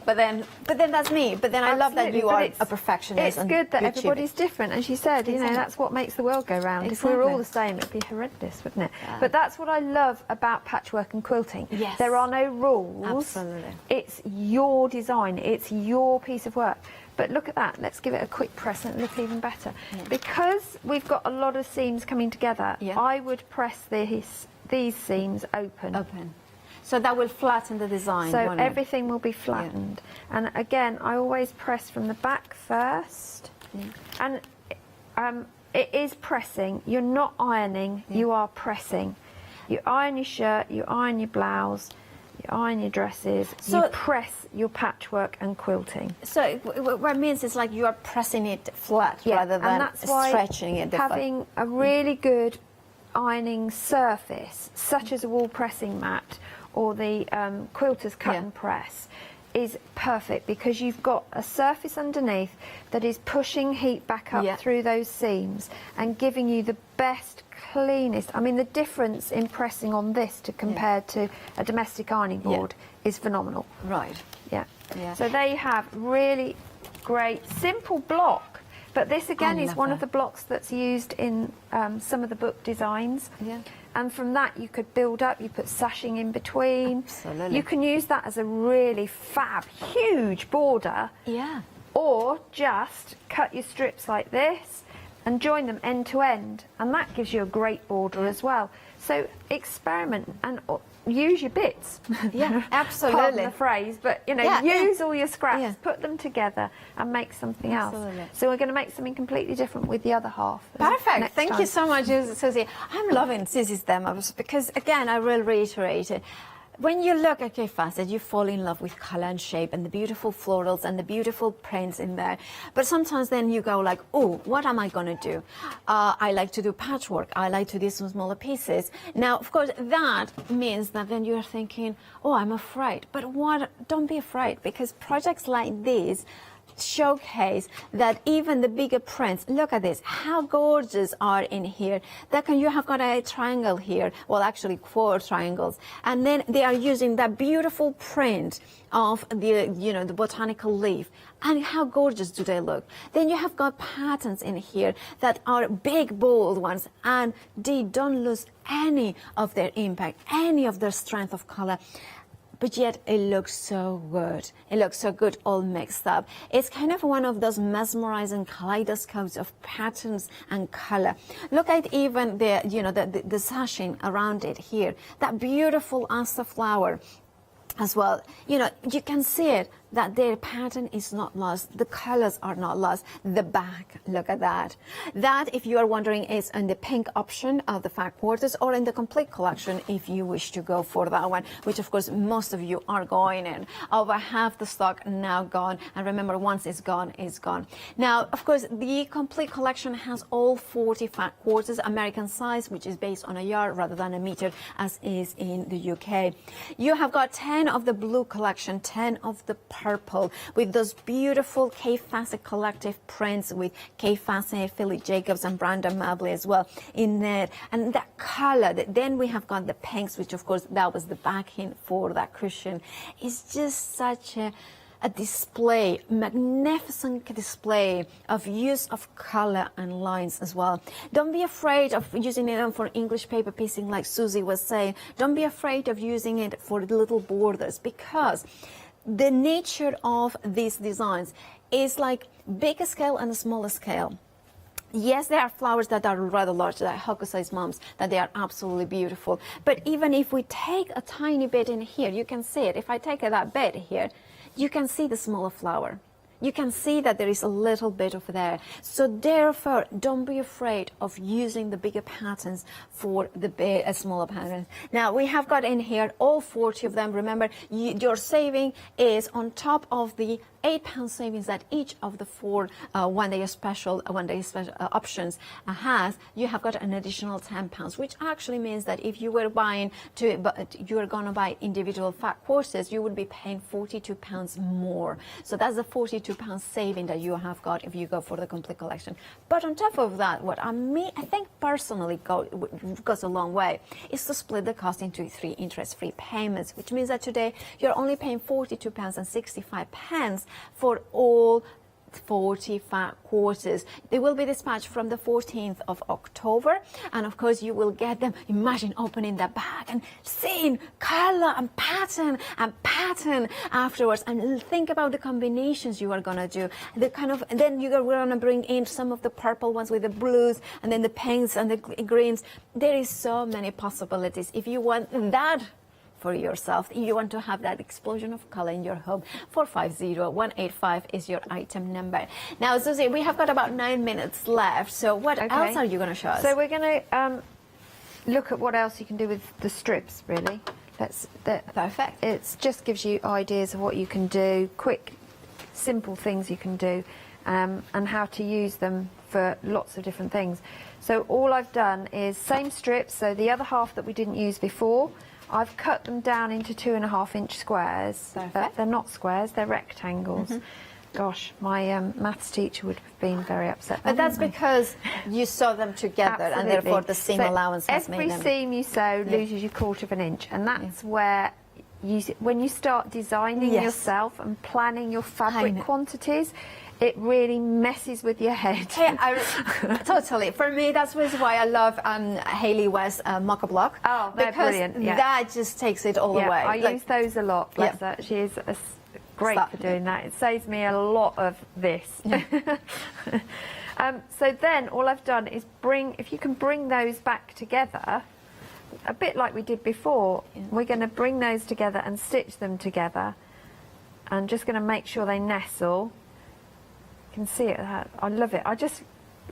But then that's me. But then I love that you are a perfectionist. It's good that you achieve everybody's it. different, and she said, you know, Exactly. that's what makes the world go round. If we were all the same, it'd be horrendous, wouldn't it? Yeah. But that's what I love about patchwork and quilting. Yes. There are no rules. Absolutely. It's your design. It's your piece of work. But look at that. Let's give it a quick press and it'll look even better. Yeah. Because we've got a lot of seams coming together, Yeah. I would press these seams open. Open. So that will flatten the design. So won't it? everything will be flattened. And again, I always press from the back first. And it is pressing. You're not ironing, you are pressing. You iron your shirt, you iron your blouse, you iron your dresses, So- you press your patchwork and quilting. So what it means is like you are pressing it flat rather than and that's why stretching it. having a really good ironing surface, such as a wool pressing mat or the quilter's cut and press, is perfect, because you've got a surface underneath that is pushing heat back up through those seams and giving you the best, cleanest. I mean, the difference in pressing on this to compared to a domestic ironing board is phenomenal. Right. Yeah. Yeah. So they have really great, simple block. But this again is love one of that. the blocks that's used in some of the book designs. Yeah. And from that you could build up, you put sashing in between. Absolutely. You can use that as a really fab, huge border. Yeah. Or just cut your strips like this and join them end to end. And that gives you a great border as well. So experiment and use your bits. Yeah, absolutely. Pardon the phrase, but you know, Yeah, use all your scraps, Yeah. put them together and make something Absolutely. else. So we're going to make something completely different with the other half. Perfect. next Thank time. you so much, Susie. I'm loving Susie's demos because, again, I will reiterate it. When you look at your facet, you fall in love with color and shape and the beautiful florals and the beautiful prints in there. But sometimes then you go like, oh, what am I going to do? I like to do patchwork. I like to do some smaller pieces. Now, of course, that means that then you're thinking, oh, I'm afraid. But don't be afraid, because projects like these showcase that even the bigger prints, look at this, how gorgeous are in here. You have got a triangle here, well actually 4 triangles, and then they are using that beautiful print of the botanical leaf. And how gorgeous do they look? Then you have got patterns in here that are big, bold ones, and they don't lose any of their impact, any of their strength of color. but yet it looks so good. It looks so good all mixed up. It's kind of one of those mesmerizing kaleidoscopes of patterns and color. Look at even the, you know, the sashing around it here. That beautiful Asta flower as well. You know, you can see it, that their pattern is not lost. The colors are not lost. The back, look at that. That, if you are wondering, is in the pink option of the fat quarters, or in the complete collection if you wish to go for that one, which of course most of you are going in. Over half the stock now gone, and remember, once it's gone, it's gone. Now, of course, the complete collection has all 40 fat quarters, American size, which is based on a yard rather than a meter, as is in the UK. You have got 10 of the blue collection, 10 of the purple, with those beautiful Kay Fassett collective prints with Kay Fassett, Philip Jacobs and Brandon Mabley as well in there. And that color, then we have got the pinks, which of course that was the backing for that cushion. It's just such a display, magnificent display of use of color and lines as well. Don't be afraid of using it for English paper piecing, like Susie was saying. Don't be afraid of using it for little borders, because the nature of these designs is like big scale and small scale. Yes, there are flowers that are rather large, that Hokusai's mums, that they are absolutely beautiful. But even if we take a tiny bit in here, you can see it. If I take that bit here, you can see the smaller flower. You can see that there is a little bit of there. So therefore, don't be afraid of using the bigger patterns for the smaller patterns. Now, we have got in here all 40 of them. Remember, your saving is on top of the £8 savings that each of the 4 one-day special options has. You have got an additional £10, which actually means that if you were buying you are going to buy individual fat quarters, you would be paying £42 more. So that's the £42 saving that you have got if you go for the complete collection. But on top of that, what I think personally goes a long way is to split the cost into 3 interest-free payments, which means that today you're only paying £42.65 for all 40 fat quarters. They will be dispatched from the 14th of October, and of course you will get them. Imagine opening the bag and seeing color and pattern afterwards, and think about the combinations you are gonna do. Then you're gonna bring in some of the purple ones with the blues, and then the pinks and the greens. There is so many possibilities. If you want that for yourself, if you want to have that explosion of color in your home, 450185 is your item number. Now, Susie, we have got about 9 minutes left, so what else are you going to show us? So we're going to look at what else you can do with the strips, really. Perfect. It just gives you ideas of what you can do, quick, simple things you can do, and how to use them for lots of different things. So all I've done is same strips, so the other half that we didn't use before, I've cut them down into 2.5-inch squares. They're not squares, they're rectangles. Gosh, my maths teacher would have been very upset. But that's because you sew them together. Absolutely. And therefore the seam allowance has made them. Every seam you sew loses you 1/4 of an inch, and that's where when you start designing yourself and planning your fabric quantities, it really messes with your head. Totally. For me, that's why I love Hayley West's Mocha Block. Oh, they're brilliant. Yeah. That just takes it all the way. I use those a lot. Bless her. She is great for doing that. It saves me a lot of this. So then all I've done is if you can bring those back together, a bit like we did before, we're going to bring those together and stitch them together. I'm just going to make sure they nestle. Can see it. I love it.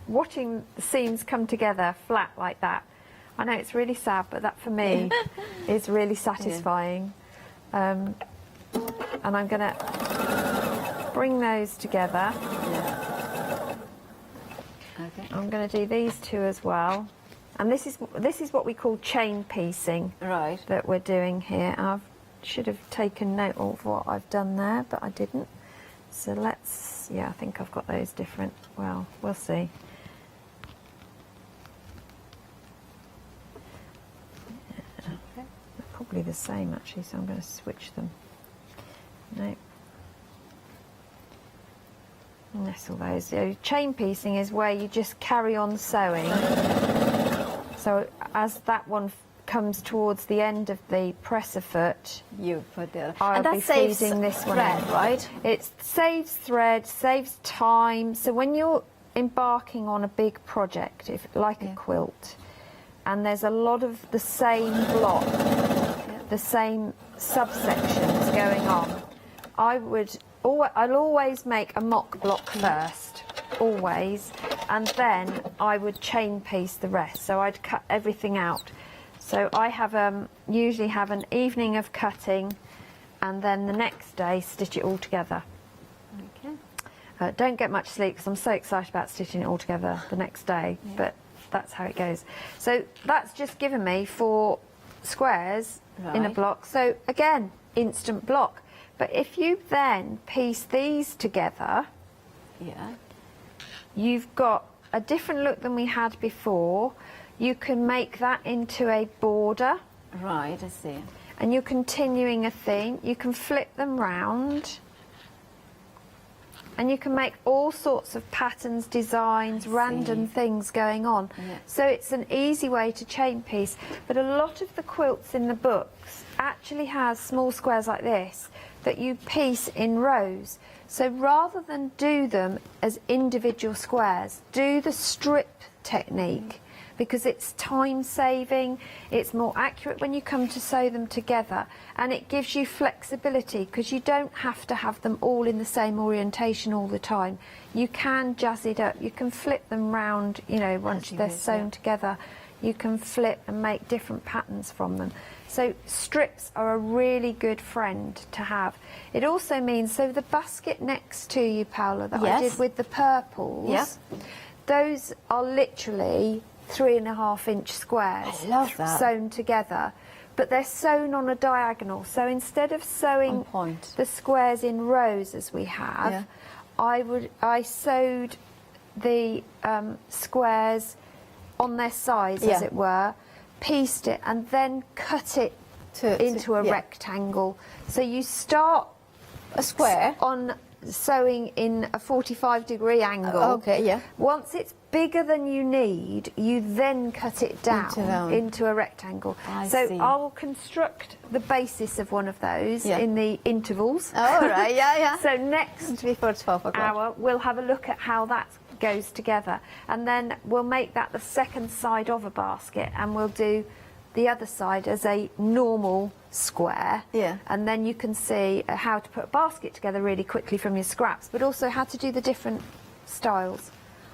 Watching the seams come together flat like that. I know it's really sad, but that for me is really satisfying. And I'm going to bring those together. Okay. I'm going to do these 2 as well. And this is what we call chain piecing. Right. That we're doing here. I should have taken note of what I've done there, but I didn't. So I think I've got those different. Well, we'll see. They're probably the same actually, so I'm going to switch them. No. Nestle those. So chain piecing is where you just carry on sewing. So as that one comes towards the end of the presser foot, You put the I'll and that be saves freezing this one thread, in. right? It saves thread, saves time. So when you're embarking on a big project, like a quilt, and there's a lot of the same block, the same subsections going on, I'll always make a mock block first, always, and then I would chain piece the rest. So I'd cut everything out. So I have usually have an evening of cutting, and then the next day stitch it all together. Okay. Don't get much sleep because I'm so excited about stitching it all together the next day, but that's how it goes. So that's just given me 4 squares in a Right. block. So again, instant block. But if you then piece these together, Yeah. you've got a different look than we had before. You can make that into a border, Right, I see. and you're continuing a theme. You can flip them round, and you can make all sorts of patterns, designs, random things going on. Yeah. So it's an easy way to chain piece. But a lot of the quilts in the books actually has small squares like this that you piece in rows. So rather than do them as individual squares, do the strip technique, because it's time saving, it's more accurate when you come to sew them together, and it gives you flexibility because you don't have to have them all in the same orientation all the time. You can jazz it up, you can flip them round, you know, once they're sewn together, you can flip and make different patterns from them. So strips are a really good friend to have. It also means, so the basket next to you, Paola, that I did with the purples, those are literally 3.5-inch squares. I love that. Sewn together, but they're sewn on a diagonal. So instead of sewing the squares in rows as we have, I sewed the squares on their sides, as it were, pieced it, and then cut it into a rectangle. So you start A square on sewing in a 45-degree angle. Okay, yeah. Once it's bigger than you need, you then cut it down into a rectangle. I so see. I'll construct the basis of one of those in the intervals. Oh, all right, yeah. So next Before 12 o'clock. hour, we'll have a look at how that goes together, and then we'll make that the second side of a basket, and we'll do the other side as a normal square, and then you can see how to put a basket together really quickly from your scraps, but also how to do the different styles.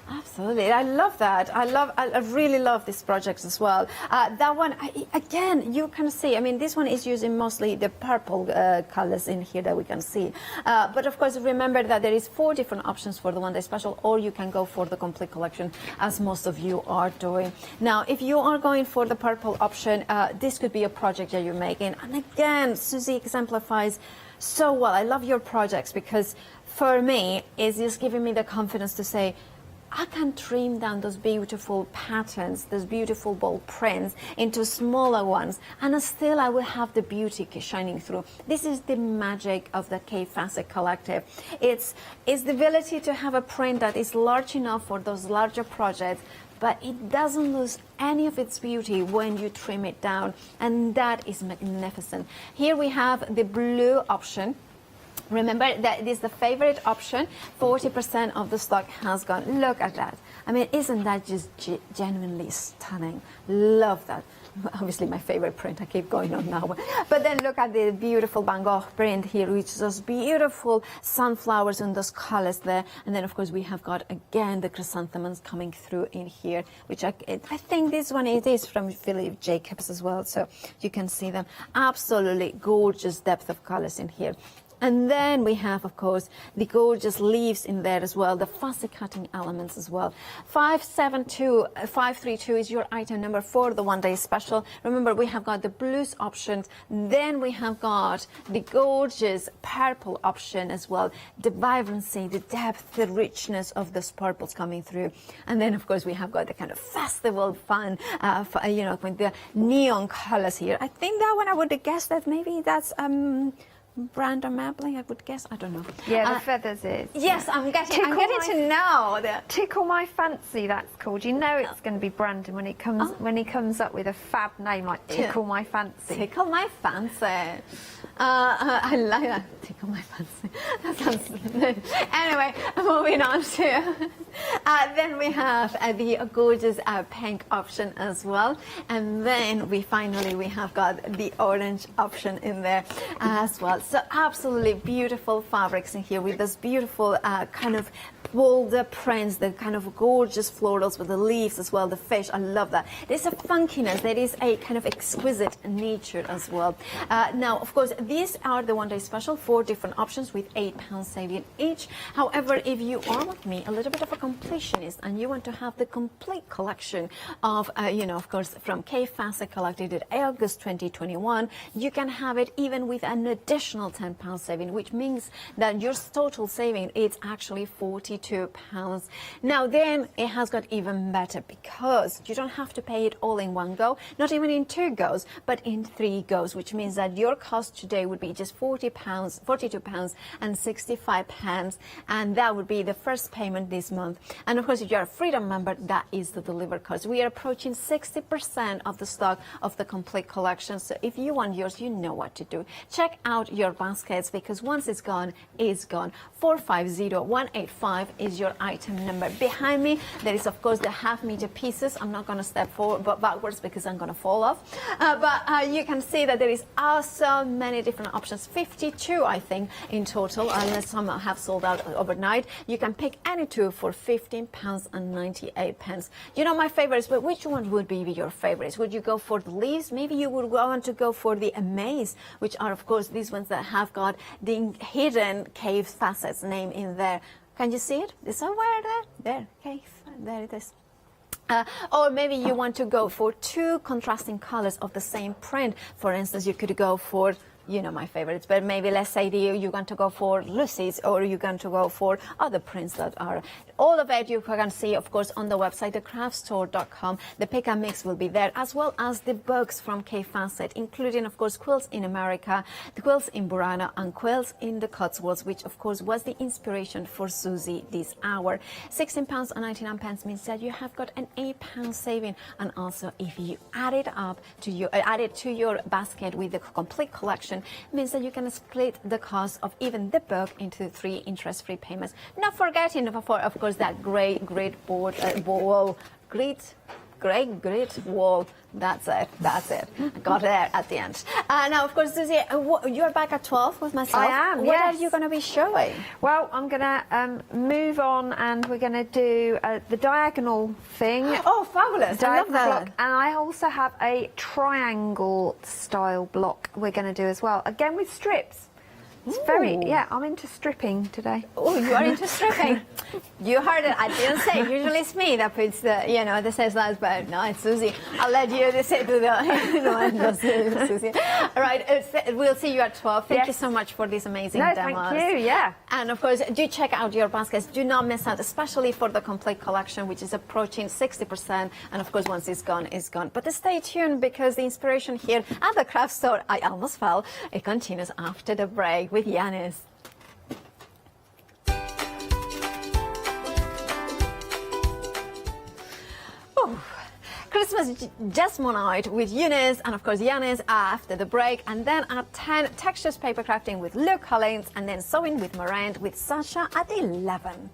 Absolutely, I love that. I really love this project as well. That one, again, you can see. I mean, this one is using mostly the purple colors in here that we can see. But of course, remember that there is 4 different options for the one day special, or you can go for the complete collection, as most of you are doing. Now, if you are going for the purple option, this could be a project that you're making. And again, Susie exemplifies so well. I love your projects because, for me, it's just giving me the confidence to say, I can trim down those beautiful patterns, those beautiful bold prints into smaller ones, and still I will have the beauty shining through. This is the magic of the K Facet Collective. It's the ability to have a print that is large enough for those larger projects, but it doesn't lose any of its beauty when you trim it down, and that is magnificent. Here we have the blue option. Remember that it is the favorite option. 40% of the stock has gone. Look at that. I mean, isn't that just genuinely stunning? Love that. Obviously my favorite print. I keep going on now. But then look at the beautiful Van Gogh print here, which is those beautiful sunflowers and those colors there. And then of course we have got again the chrysanthemums coming through in here, which I think this one it is from Philip Jacobs as well. So you can see them. Absolutely gorgeous depth of colors in here. And then we have, of course, the gorgeous leaves in there as well, the fussy cutting elements as well. 532 is your item number for the one day special. Remember, we have got the blues options. Then we have got the gorgeous purple option as well. The vibrancy, the depth, the richness of those purples coming through. And then, of course, we have got the kind of festival fun, with the neon colors here. I think that one I would have guessed that maybe that's Brandon Mabley, I would guess. I don't know. Yeah, the feathers is. Yes, I'm getting Tickle to know that. Tickle My Fancy, that's called. You know it's going to be Brandon when he comes up with a fab name like Tickle My Fancy. Tickle My Fancy. I like that. Tickle My Fancy. That sounds... Anyway, moving on to... then we have the gorgeous pink option as well. And then we have got the orange option in there as well. So absolutely beautiful fabrics in here with this beautiful kind of bolder prints, the kind of gorgeous florals with the leaves as well, the fish. I love that. There's a funkiness. There is a kind of exquisite nature as well. Now, of course, these are the one-day special, 4 different options with £8 saving each. However, if you are like me, a little bit of a completionist, and you want to have the complete collection of, of course, from Kay Fassett collected in August 2021, you can have it even with an additional £10 saving, which means that your total saving is actually £42. Now then, it has got even better because you don't have to pay it all in one go, not even in 2 goes, but in 3 goes, which means that your cost today would be just £42 and 65 pence, and that would be the first payment this month. And of course, if you're a Freedom member, that is the delivery cost. We are approaching 60% of the stock of the complete collection, so if you want yours, you know what to do. Check out your baskets because once it's gone, it's gone. 450185 is your item number. Behind me, there is of course the half-meter pieces. I'm not going to step forward but backwards because I'm going to fall off. But you can see that there is also many different options. 52, I think, in total, unless some have sold out overnight. You can pick any 2 for £15 and 98 pence. You know my favorites, but which one would be your favorites? Would you go for the leaves? Maybe you would want to go for the amaze, which are of course these ones that have got the hidden Cave Facets name in there. Can you see it? It's somewhere there. There, Cave. There it is. Or maybe you want to go for 2 contrasting colors of the same print. For instance, you could go for, you know my favorites, but maybe let's say you're going to go for Lucy's, or you're going to go for other prints that are... All of it you can see, of course, on the website, thecraftstore.com. The pick and mix will be there, as well as the books from Kay Fassett, including, of course, Quilts in America, the Quilts in Burana, and Quilts in the Cotswolds, which, of course, was the inspiration for Susie this hour. £16 and 99 pence means that you have got an £8 saving, and also if you add it up to your basket with the complete collection, means that you can split the cost of even the book into 3 interest-free payments. Not forgetting, of course, that great wall. That's it. I got there at the end. Now, of course, Susie, you're back at 12 with myself. I am, What yes. are you going to be showing? Well, I'm going to move on, and we're going to do the diagonal thing. Oh, fabulous. I love Diagonal that. block. And I also have a triangle style block we're going to do as well. Again, with strips. It's very, yeah, I'm into stripping today. Oh, you are into stripping. You heard it. I didn't say. Usually it's me that puts the, that says that, but no, it's Susie. I'll let you say to the, no, it's Susie. All right, we'll see you at 12. Thank you so much for these amazing demos. Thank you, yeah. And of course, do check out your baskets. Do not miss out, especially for the complete collection, which is approaching 60%. And of course, once it's gone, it's gone. But stay tuned because the inspiration here at the craft store, I almost fell, it continues after the break with Yanis. Oh, Christmas Jasmonite with Eunice and of course Yanis after the break, and then at 10 textures paper crafting with Luke Collins, and then sewing with Morant with Sasha at 11.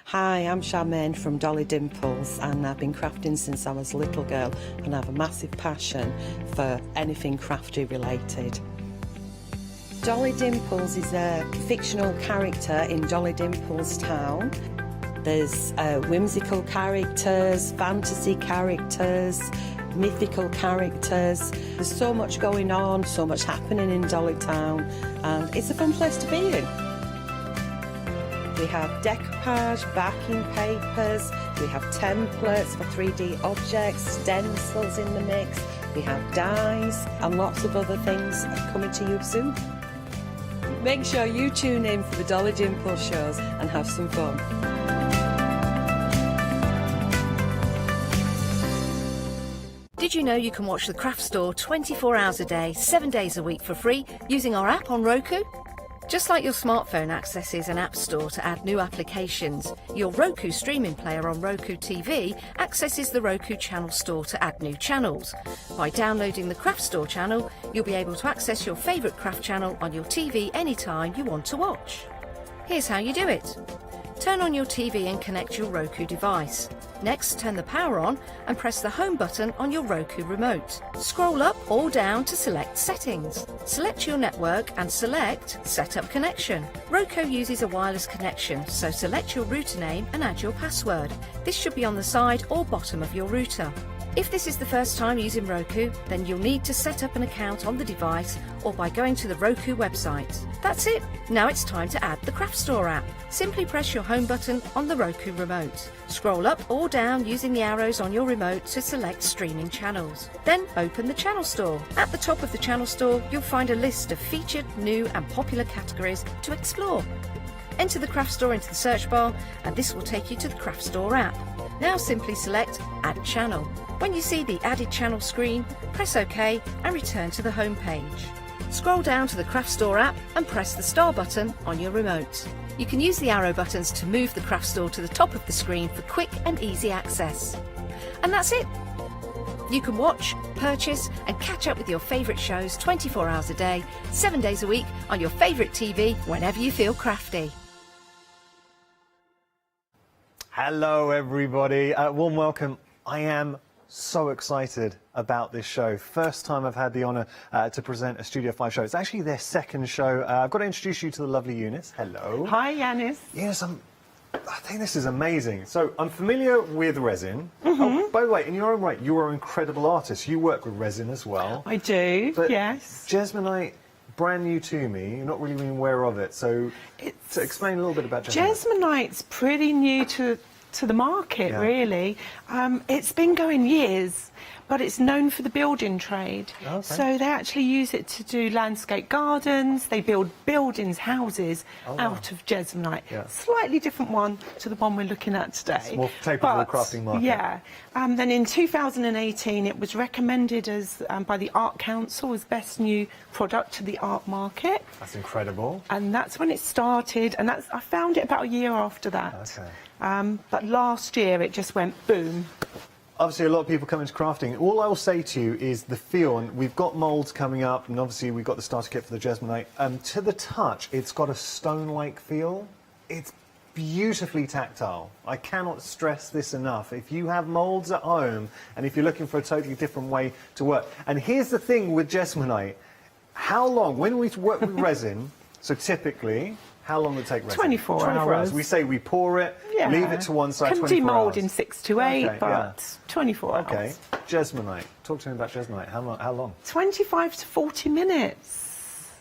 Hi, I'm Charmaine from Dolly Dimples, and I've been crafting since I was a little girl, and I have a massive passion for anything crafty related. Dolly Dimples is a fictional character in Dolly Dimples Town. There's whimsical characters, fantasy characters, mythical characters. There's so much going on, so much happening in Dolly Town, and it's a fun place to be in. We have decoupage, backing papers, we have templates for 3D objects, stencils in the mix, we have dies, and lots of other things coming to you soon. Make sure you tune in for the Dolly Dimple shows and have some fun. Did you know you can watch the Craft Store 24 hours a day, 7 days a week for free using our app on Roku? Just like your smartphone accesses an app store to add new applications, your Roku streaming player on Roku TV accesses the Roku channel store to add new channels. By downloading the Craft Store channel, you'll be able to access your favourite craft channel on your TV anytime you want to watch. Here's how you do it. Turn on your TV and connect your Roku device. Next, turn the power on and press the home button on your Roku remote. Scroll up or down to select settings. Select your network and select Set up Connection. Roku uses a wireless connection, so select your router name and add your password. This should be on the side or bottom of your router. If this is the first time using Roku, then you'll need to set up an account on the device or by going to the Roku website. That's it. Now it's time to add the Craft Store app. Simply press your home button on the Roku remote. Scroll up or down using the arrows on your remote to select streaming channels. Then open the Channel Store. At the top of the Channel Store, you'll find a list of featured, new and popular categories to explore. Enter the Craft Store into the search bar and this will take you to the Craft Store app. Now simply select Add Channel. When you see the Added Channel screen, press OK and return to the home page. Scroll down to the Craft Store app and press the star button on your remote. You can use the arrow buttons to move the Craft Store to the top of the screen for quick and easy access. And that's it. You can watch, purchase and catch up with your favourite shows 24 hours a day, 7 days a week on your favourite TV whenever you feel crafty. Hello, everybody. Warm welcome. I am so excited about this show. First time I've had the honour to present a Studio 5 show. It's actually their second show. I've got to introduce you to the lovely Eunice. Hello. Hi, Yanis. Eunice, I think this is amazing. So I'm familiar with resin. Oh, by the way, in your own right, you are an incredible artist. You work with resin as well. I do, but yes. Jesmonite, brand new to me. You're not really even aware of it. So explain a little bit about Jesmonite. Jesmonite's pretty new to the market, really. It's been going years, but it's known for the building trade. Okay. So they actually use it to do landscape gardens. They build buildings, houses out of Jesmonite. Yeah. Slightly different one to the one we're looking at today. It's more capable of the crafting market. Yeah. Then in 2018, it was recommended as by the Art Council as best new product to the art market. That's incredible. And that's when it started, and I found it about a year after that. Okay. But last year it just went boom. Obviously, a lot of people come into crafting. All I will say to you is the feel, and we've got moulds coming up, and obviously we've got the starter kit for the Jesmonite. To the touch, it's got a stone-like feel. It's beautifully tactile. I cannot stress this enough. If you have moulds at home, and if you're looking for a totally different way to work, and here's the thing with Jesmonite, how long, when we work with resin, so typically, how long would it take resin? 24 hours. We say we pour it, leave it to one side, Can 24 hours. demould in 6 to 8, Okay, but 24 hours. Okay, Jesmonite. Talk to me about Jesmonite. How long? 25 to 40 minutes.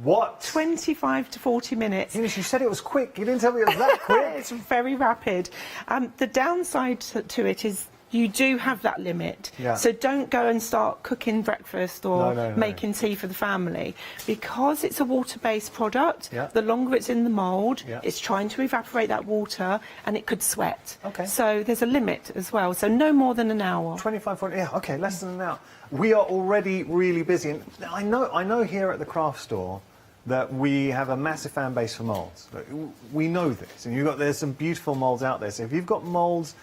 What? 25 to 40 minutes. Eunice, you said it was quick. You didn't tell me it was that quick. It's very rapid. The downside to it is you do have that limit. Yeah. So don't go and start cooking breakfast or No. making tea for the family. Because it's a water-based product, the longer it's in the mould, it's trying to evaporate that water and it could sweat. Okay. So there's a limit as well. So no more than an hour. 25, 40, yeah, okay, less than an hour. We are already really busy. And I know here at the craft store that we have a massive fan base for moulds. We know this. And there's some beautiful moulds out there. So if you've got moulds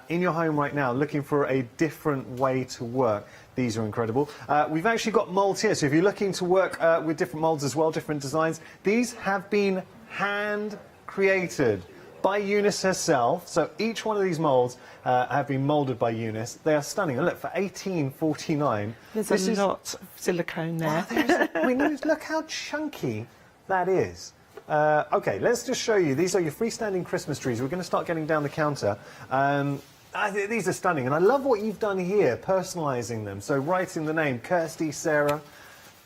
in your home right now looking for a different way to work, these are incredible. We've actually got moulds here, so if you're looking to work with different moulds as well, different designs, these have been hand created by Eunice herself. So each one of these moulds have been moulded by Eunice. They are stunning. And look, for $18.49, There's a lot of silicone there. Look how chunky that is. Okay, let's just show you. These are your freestanding Christmas trees. We're going to start getting down the counter. These are stunning, and I love what you've done here, personalising them. So writing the name, Kirsty, Sarah.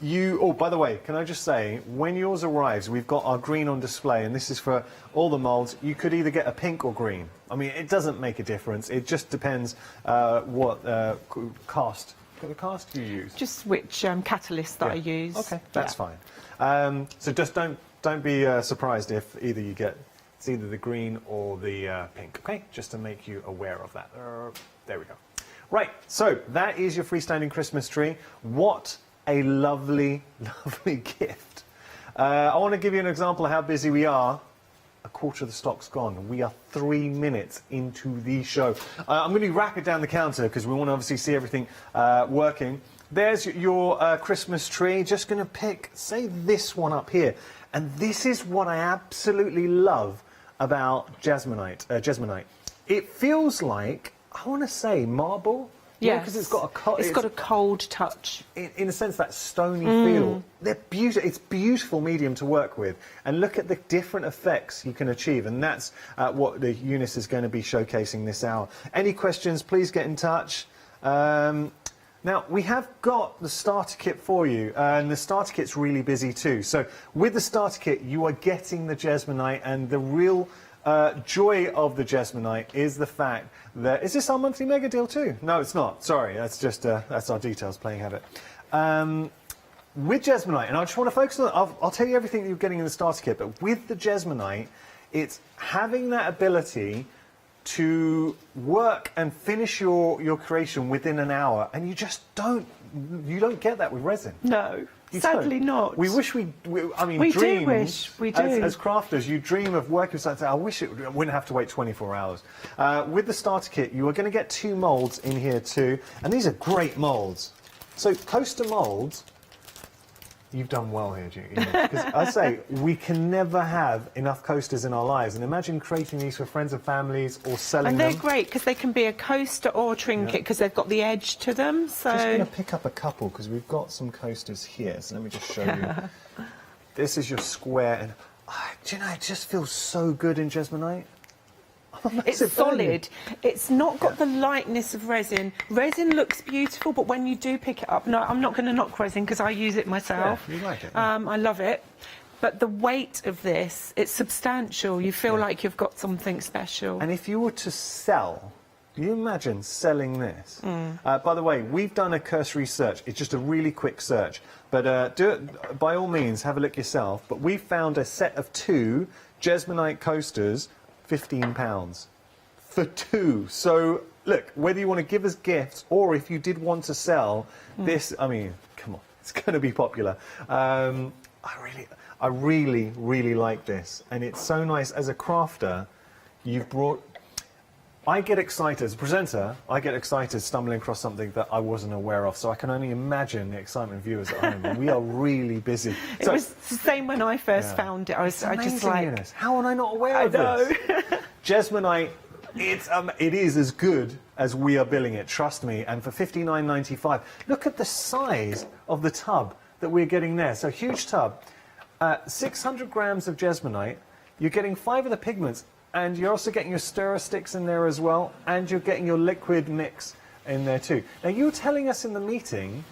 Oh, by the way, can I just say, when yours arrives, we've got our green on display, and this is for all the moulds. You could either get a pink or green. I mean, it doesn't make a difference. It just depends what cost Got the cast you use? Just which catalyst that I use. Okay, that's fine. So just don't be surprised if either you get, it's either the green or the pink, okay? Just to make you aware of that. There we go. Right, so that is your freestanding Christmas tree. What a lovely, lovely gift. I want to give you an example of how busy we are. A quarter of the stock's gone. We are 3 minutes into the show. I'm going to be rapid down the counter because we want to obviously see everything working. There's your Christmas tree. Just going to pick, say, this one up here. And this is what I absolutely love about Jesmonite. It feels like, I want to say, marble. Yeah, because it's got a it's got a cold touch. In a sense, that stony feel. They're beautiful. It's beautiful medium to work with, and look at the different effects you can achieve. And that's what the Eunice is going to be showcasing this hour. Any questions? Please get in touch. Now we have got the starter kit for you, and the starter kit's really busy too. So with the starter kit, you are getting the Jesmonite, and the real joy of the Jesmonite is the fact that... Is this our monthly mega deal too? No, it's not. Sorry, that's just that's our details playing habit. With Jesmonite, and I just want to focus on... I'll tell you everything you're getting in the starter kit, but with the Jesmonite, it's having that ability to work and finish your creation within an hour, and you just don't get that with resin. No. Sadly not. We wish we dreams, do wish, we do. As crafters, you dream of working with something. I wish it wouldn't have to wait 24 hours. With the starter kit, you are going to get 2 moulds in here too, and these are great moulds. So coaster moulds, you've done well here, because I say we can never have enough coasters in our lives, and imagine creating these for friends and families or selling them. And they're great because they can be a coaster or a trinket because they've got the edge to them. So just going to pick up a couple because we've got some coasters here. So let me just show you. This is your square, and do you know, it just feels so good in Jesmonite. It's solid. It's not got the lightness of resin. Resin looks beautiful, but when you do pick it up, no, I'm not going to knock resin because I use it myself. Yeah, you like it. I love it. But the weight of this, it's substantial. You feel like you've got something special. And if you were to sell, can you imagine selling this? By the way, we've done a cursory search. It's just a really quick search. But do it, by all means, have a look yourself. But we found a set of 2 Jesmonite coasters, £15 for 2. So look, whether you want to give us gifts or if you did want to sell this, I mean, come on, it's going to be popular. I really like this, and it's so nice as a crafter. You've brought... I get excited as a presenter. I get excited stumbling across something that I wasn't aware of. So I can only imagine the excitement viewers at home. We are really busy. It was the same when I first found it. I just like, Eunice. How am I not aware of this? Jesmonite, it is as good as we are billing it. Trust me. And for $59.95, look at the size of the tub that we're getting there. So huge tub, 600 grams of Jesmonite. You're getting 5 of the pigments. And you're also getting your stirrer sticks in there as well, and you're getting your liquid mix in there too. Now, you were telling us in the meeting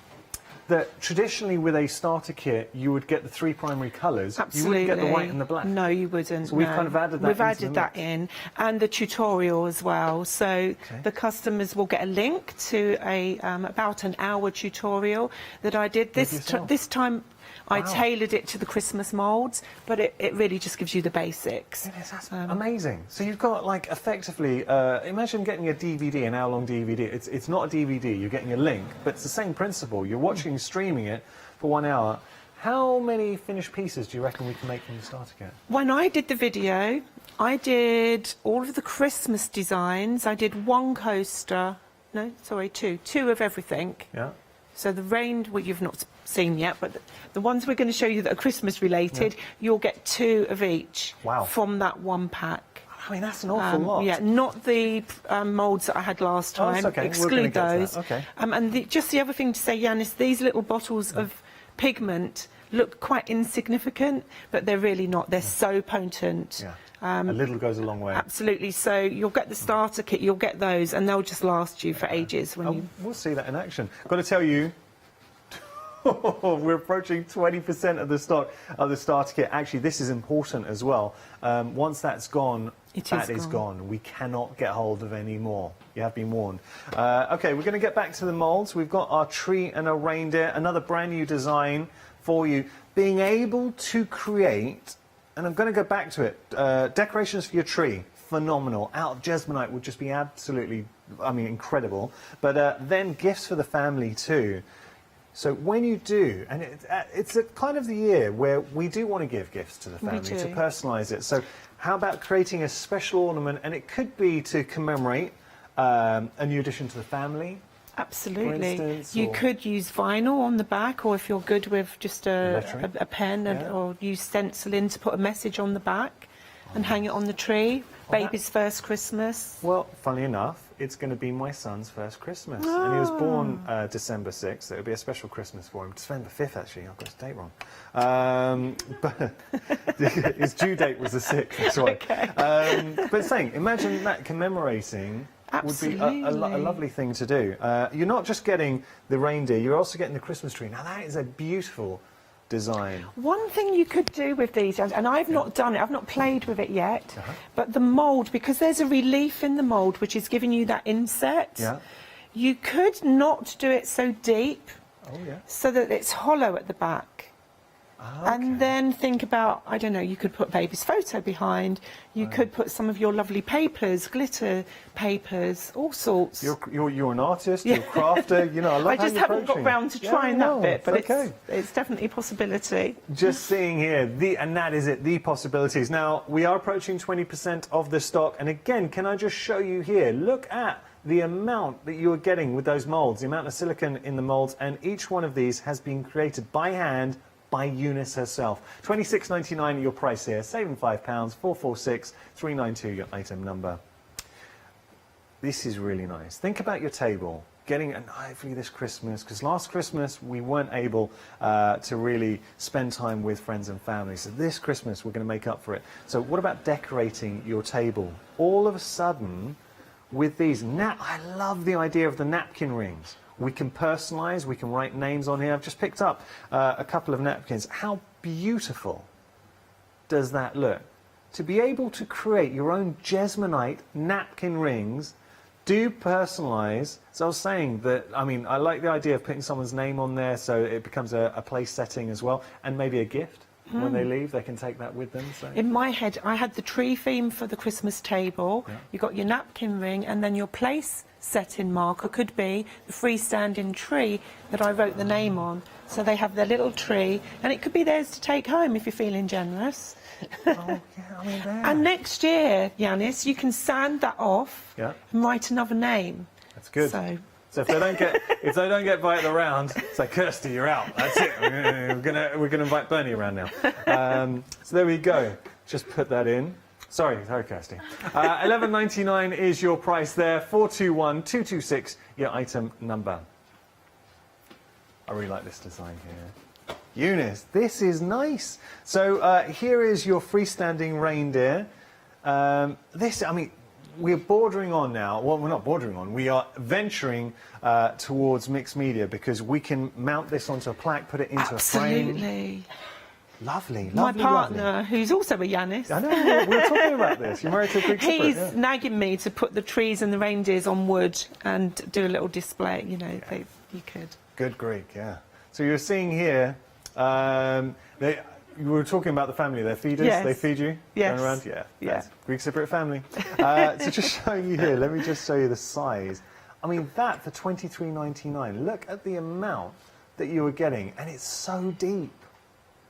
that traditionally with a starter kit, you would get the 3 primary colours. Absolutely. You wouldn't get the white and the black. No, you wouldn't. So we've kind of added that We've added that in, and the tutorial as well. So the customers will get a link to a about an hour tutorial that I did. This time I tailored it to the Christmas moulds, but it really just gives you the basics. It is, that's amazing. So you've got, like, effectively, imagine getting a DVD, an hour-long DVD. It's not a DVD, you're getting a link, but it's the same principle. You're watching, streaming it for 1 hour. How many finished pieces do you reckon we can make from the starter kit? When I did the video, I did all of the Christmas designs. I did 1 coaster, no, sorry, 2 of everything. Yeah. So the rain, well, you've not seen yet, but the ones we're going to show you that are Christmas related, you'll get 2 of each from that 1 pack. I mean, that's an awful lot. Yeah, not the moulds that I had last time. That's okay. Exclude those. Okay. And just the other thing to say, Yanis, these little bottles of pigment look quite insignificant, but they're really not. They're so potent. Yeah. A little goes a long way. Absolutely. So you'll get the starter kit, you'll get those, and they'll just last you for ages. We'll see that in action. Got to tell you, we're approaching 20% of the stock of the starter kit. Actually, this is important as well. Once that's gone, that is gone. We cannot get hold of any more. You have been warned. Okay, we're going to get back to the molds. We've got our tree and a reindeer, another brand new design for you. Being able to create, and I'm going to go back to it, decorations for your tree, phenomenal. Out of Jesmonite would just be absolutely, I mean, incredible. But then gifts for the family too. So when you do, and it's a kind of the year where we do want to give gifts to the family, to personalise it. So how about creating a special ornament, and it could be to commemorate a new addition to the family? Absolutely. For instance, you could use vinyl on the back, or if you're good with just a pen, or use stenciling to put a message on the back and hang it on the tree. Baby's first Christmas. Well, funnily enough, it's going to be my son's first Christmas. And he was born December 6th, so it'll be a special Christmas for him. December 5th, actually. I've got his date wrong. But his due date was the 6th, that's right. Okay. But saying, imagine that commemorating would be a lovely thing to do. You're not just getting the reindeer, you're also getting the Christmas tree. Now, that is a beautiful design. One thing you could do with these, and I've not done it, I've not played with it yet, but the mould, because there's a relief in the mould which is giving you that inset, you could not do it so deep so that it's hollow at the back. And then think about, I don't know, you could put baby's photo behind, you could put some of your lovely papers, glitter papers, all sorts. You're an artist, you're a crafter, you know, I love I just haven't got round to trying that bit, but it's definitely a possibility. Just seeing here, and that is it, the possibilities. Now, we are approaching 20% of the stock, and again, can I just show you here, look at the amount that you are getting with those moulds, the amount of silicone in the moulds, and each one of these has been created by hand by Eunice herself. £26.99 your price here, saving £5, 446 392 your item number. This is really nice. Think about your table, getting an hopefully this Christmas, because last Christmas we weren't able to really spend time with friends and family. So this Christmas we're going to make up for it. So what about decorating your table? All of a sudden, with these, I love the idea of the napkin rings. We can personalise, we can write names on here. I've just picked up a couple of napkins. How beautiful does that look? To be able to create your own Jesmonite napkin rings, do personalise. So I was saying that, I mean, I like the idea of putting someone's name on there so it becomes a place setting as well, and maybe a gift. When they leave, they can take that with them. So. In my head, I had the tree theme for the Christmas table. You got your napkin ring, and then your place setting marker could be the freestanding tree that I wrote the name on. So they have their little tree, and it could be theirs to take home if you're feeling generous. Oh, yeah, I mean, there. And next year, Yanis, you can sand that off and write another name. That's good. So if they don't get by at the round, say, Kirsty, you're out. That's it. We're gonna invite Bernie around now. So there we go. Just put that in. Sorry, Kirsty. £11.99 is your price there. 421 226 your item number. I really like this design here. Eunice, this is nice. So here is your freestanding reindeer. This, I mean, we're bordering on now, well, we're not bordering on, we are venturing towards mixed media, because we can mount this onto a plaque, put it into a frame. Absolutely. Lovely, My lovely, partner, lovely. who's also a Yanis. I know, we were talking about this. You're married to a Greek He's separate, nagging me to put the trees and the reindeers on wood and do a little display, you know, you could. Good Greek, yeah. So you're seeing here, you were talking about the family, they're feeders, they feed you? Yes. Going around? Yeah. Greek Cypriot family. So just showing you here, let me just show you the size. I mean, that for £23.99, look at the amount that you were getting, and it's so deep.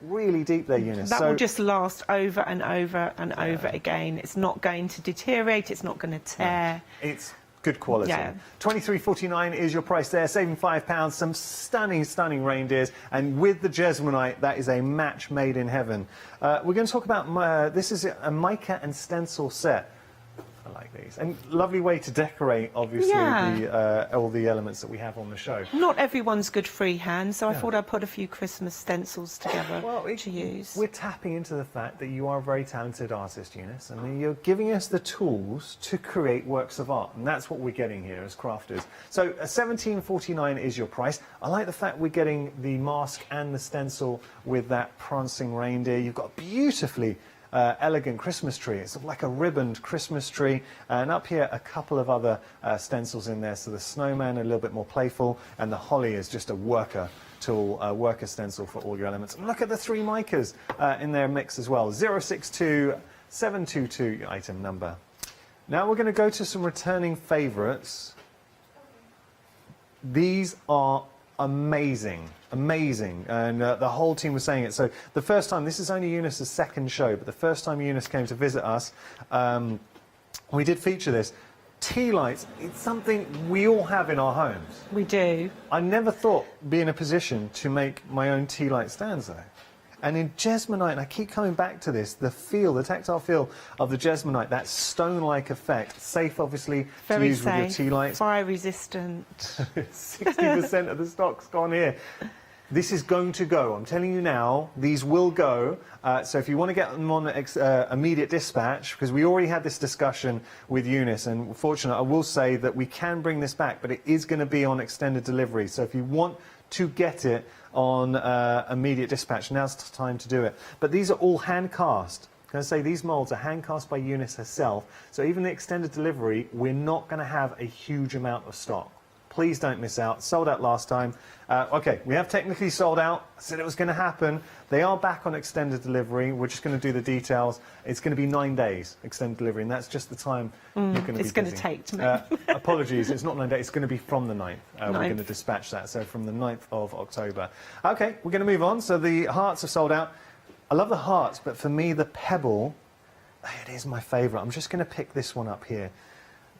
Really deep there, Eunice. That will just last over and over and over again. It's not going to deteriorate, it's not going to tear. No, it's good quality. £23.49 is your price there, saving £5. Some stunning, stunning reindeers, and with the Jesmonite, that is a match made in heaven. We're going to talk about this is a mica and stencil set. I like these, and lovely way to decorate, obviously, all the elements that we have on the show. Not everyone's good freehand, so I thought I'd put a few Christmas stencils together to use. We're tapping into the fact that you are a very talented artist, Eunice. I mean, you're giving us the tools to create works of art, and that's what we're getting here as crafters. So £17.49 is your price. I like the fact we're getting the mask and the stencil with that prancing reindeer. You've got beautifully elegant Christmas tree. It's like a ribboned Christmas tree. And up here, a couple of other stencils in there. So the snowman, a little bit more playful, and the holly is just a worker tool, worker stencil for all your elements. And look at the 3 micas in their mix as well. 062722 item number. Now we're going to go to some returning favourites. These are amazing, amazing, and the whole team was saying it. So the first time, this is only Eunice's second show, but the first time Eunice came to visit us, we did feature this. Tea lights, it's something we all have in our homes. We do. I never thought be in a position to make my own tea light stands though. And in Jesmonite, and I keep coming back to this, the feel, the tactile feel of the Jesmonite, that stone-like effect, safe obviously to use with your tea lights. Fire resistant. 60% of the stock's gone here. This is going to go. I'm telling you now, these will go. So if you want to get them on immediate dispatch, because we already had this discussion with Eunice, and fortunately I will say that we can bring this back, but it is going to be on extended delivery. So if you want to get it on immediate dispatch, now's the time to do it. But these are all hand cast. Can I say these molds are hand cast by Eunice herself, so even the extended delivery, we're not going to have a huge amount of stock. Please don't miss out. Sold out last time. Okay, we have technically sold out. I said it was going to happen. They are back on extended delivery. We're just going to do the details. It's going to be 9 days extended delivery, and that's just the time you're going to be It's going to busy. take to make. Apologies, it's not 9 days. It's going to be from the 9th. We're going to dispatch that, so from the 9th of October. Okay, we're going to move on. So the hearts are sold out. I love the hearts, but for me, the pebble, it is my favourite. I'm just going to pick this one up here.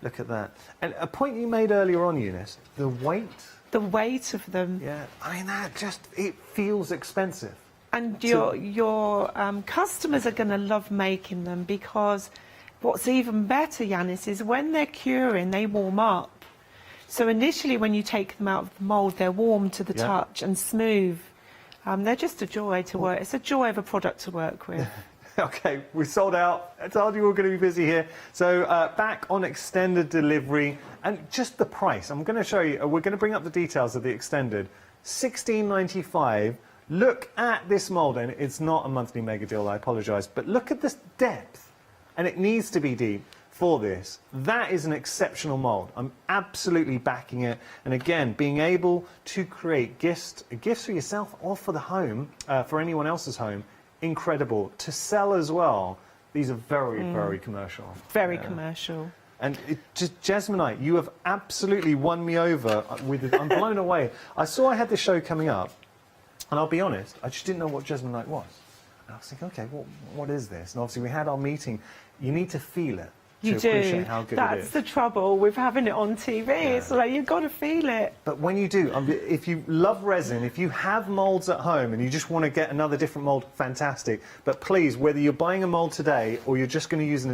Look at that. And a point you made earlier on, Eunice, the weight. The weight of them. Yeah, I mean, that just, it feels expensive. And your customers are going to love making them, because what's even better, Yanis, is when they're curing, they warm up. So initially when you take them out of the mould, they're warm to the touch and smooth. They're just a joy to work. It's a joy of a product to work with. Okay, we sold out. I told you we were going to be busy here. So back on extended delivery, and just the price. I'm going to show you. We're going to bring up the details of the extended. $16.95. Look at this mould, and it's not a monthly mega deal. I apologise, but look at this depth, and it needs to be deep for this. That is an exceptional mould. I'm absolutely backing it. And again, being able to create gifts for yourself or for the home, for anyone else's home. Incredible. To sell as well, these are very, very commercial. Very commercial. And just Jesmonite, you have absolutely won me over. I'm blown away. I saw I had this show coming up, and I'll be honest, I just didn't know what Jesmonite was. And I was thinking, okay, what is this? And obviously we had our meeting. You need to feel it. You to do. Appreciate how good it That's is. the trouble with having it on TV. It's like you've got to feel it. But when you do, if you love resin, if you have moulds at home and you just want to get another different mould, fantastic. But please, whether you're buying a mould today or you're just going to use an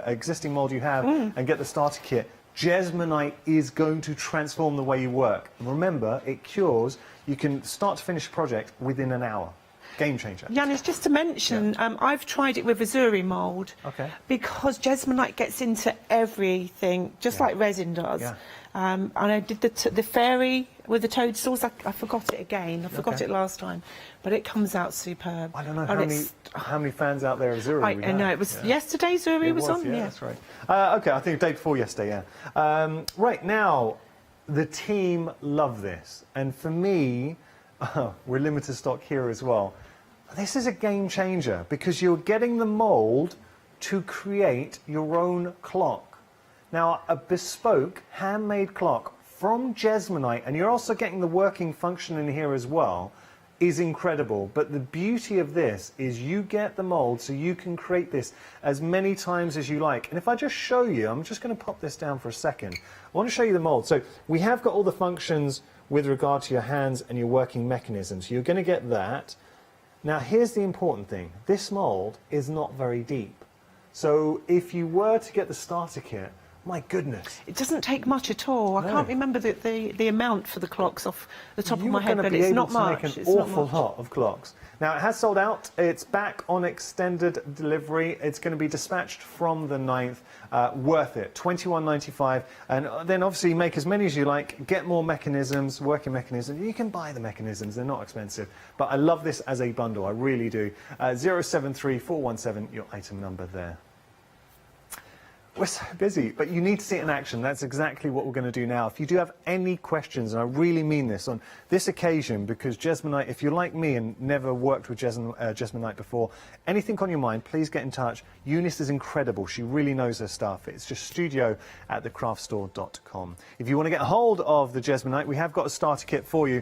existing mould you have and get the starter kit, Jesmonite is going to transform the way you work. And remember, it cures. You can start to finish a project within an hour. Game changer. Yanis, just to mention, I've tried it with Azuri mould. Okay. Because Jesmonite gets into everything, just like resin does. Yeah. And I did the fairy with the toadstools. I forgot it again. I forgot it last time. But it comes out superb. I don't know how many fans out there of Zuri we I know. have. It was yesterday Zuri was on. Yeah, that's right. Okay, I think the day before yesterday, yeah. Right, now, the team love this. And for me, we're limited stock here as well. This is a game changer because you're getting the mould to create your own clock. Now, a bespoke, handmade clock from Jesmonite, and you're also getting the working function in here as well, is incredible. But the beauty of this is you get the mould so you can create this as many times as you like. And if I just show you, I'm just going to pop this down for a second. I want to show you the mould. So we have got all the functions with regard to your hands and your working mechanisms. You're going to get that. Now, here's the important thing. This mould is not very deep. So if you were to get the starter kit, My goodness. It doesn't take much at all. I can't remember the amount for the clocks off the top of my head, but it's not much. Make an awful lot of clocks. Now, it has sold out. It's back on extended delivery. It's going to be dispatched from the 9th. Worth it. $21.95. And then obviously make as many as you like. Get more mechanisms, working mechanisms. You can buy the mechanisms. They're not expensive. But I love this as a bundle. I really do. 073417, your item number there. We're so busy, but you need to see it in action. That's exactly what we're going to do now. If you do have any questions, and I really mean this, on this occasion, because Jesmonite, if you're like me and never worked with Jesmonite before, anything on your mind, please get in touch. Eunice is incredible. She really knows her stuff. It's just studio@thecraftstore.com. If you want to get hold of the Jesmonite, we have got a starter kit for you.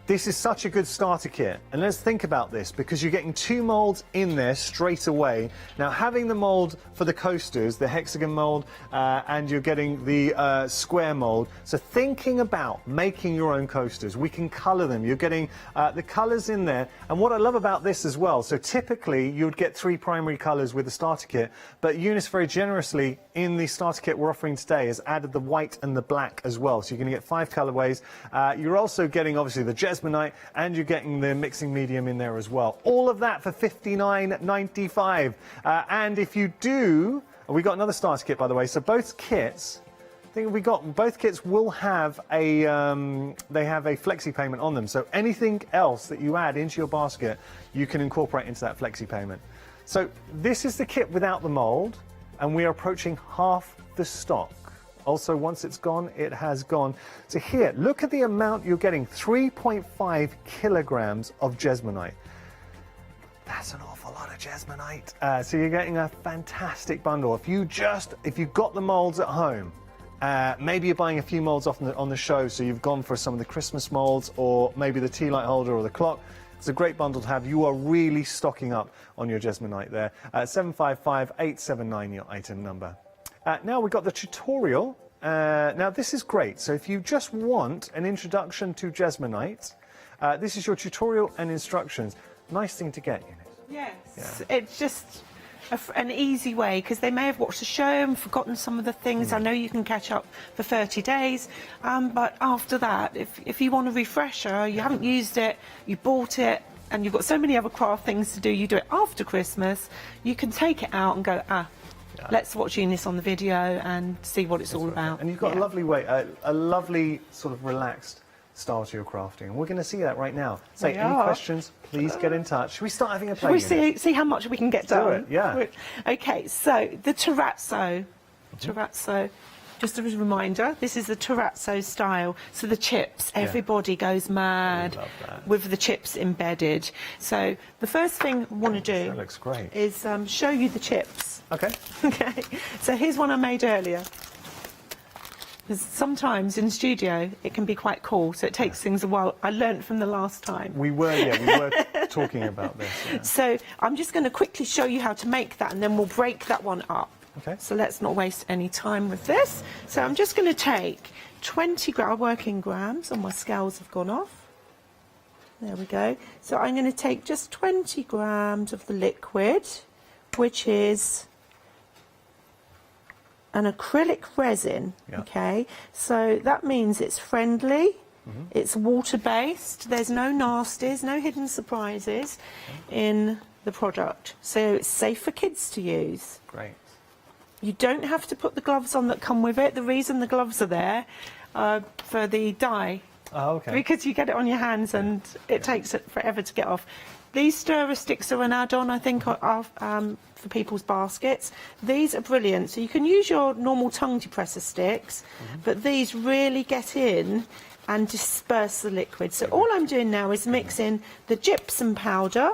This is such a good starter kit, and let's think about this, because you're getting 2 molds in there straight away. Now, having the mold for the coasters, the hexagon mold, and you're getting the square mold, so thinking about making your own coasters, we can colour them. You're getting the colours in there, and what I love about this as well, so typically you'd get 3 primary colours with the starter kit, but Eunice very generously in the starter kit we're offering today has added the white and the black as well, so you're going to get 5 colourways. You're also getting obviously the Jesmonite, and you're getting the mixing medium in there as well. All of that for $59.95. And if you do, we got another starter kit, by the way. So both kits, I think both kits will have a they have a flexi payment on them. So anything else that you add into your basket, you can incorporate into that flexi payment. So this is the kit without the mold, and we are approaching half the stock. Also, once it's gone, it has gone. So here, look at the amount you're getting, 3.5 kilograms of Jesmonite. That's an awful lot of Jesmonite. So you're getting a fantastic bundle. If you've got the molds at home, maybe you're buying a few molds off on the show, so you've gone for some of the Christmas molds, or maybe the tea light holder or the clock. It's a great bundle to have. You are really stocking up on your Jesmonite there. 755879, your item number. Now we've got the tutorial. Now this is great. So if you just want an introduction to Jesmonite, this is your tutorial and instructions. Nice thing to get, Eunice. Yes, yeah. It's just an easy way, because they may have watched the show and forgotten some of the things. I know you can catch up for 30 days, but after that, if you want a refresher, you haven't used it, you bought it, and you've got so many other craft things to do, you do it after Christmas, you can take it out and go, let's watch Eunice on the video and see what it's all about. And you've got a lovely way, a lovely sort of relaxed style to your crafting. And we're going to see that right now. So any questions, please get in touch. Should we start having a play? Shall we see how much we can get done? Do it, yeah. Okay, so the terrazzo. Just a reminder, this is the terrazzo style. So the chips, everybody goes mad with the chips embedded. So the first thing I want to do that looks great. Is show you the chips. Okay. Okay, so here's one I made earlier. Because sometimes in the studio it can be quite cool, so it takes things a while. I learnt from the last time. We were talking about this. Yeah. So I'm just going to quickly show you how to make that, and then we'll break that one up. Okay. So let's not waste any time with this. So I'm just going to take 20 working grams, and my scales have gone off. There we go. So I'm going to take just 20 grams of the liquid, which is an acrylic resin. Okay, so that means it's friendly, it's water-based, there's no nasties, no hidden surprises in the product, so it's safe for kids to use. Great. You don't have to put the gloves on that come with it. The reason the gloves are there for the dye. Oh, okay. Because you get it on your hands and it takes it forever to get off. These stirrer sticks are an add-on, I think, for people's baskets. These are brilliant. So you can use your normal tongue depressor sticks, but these really get in and disperse the liquid. So all I'm doing now is mixing the gypsum powder.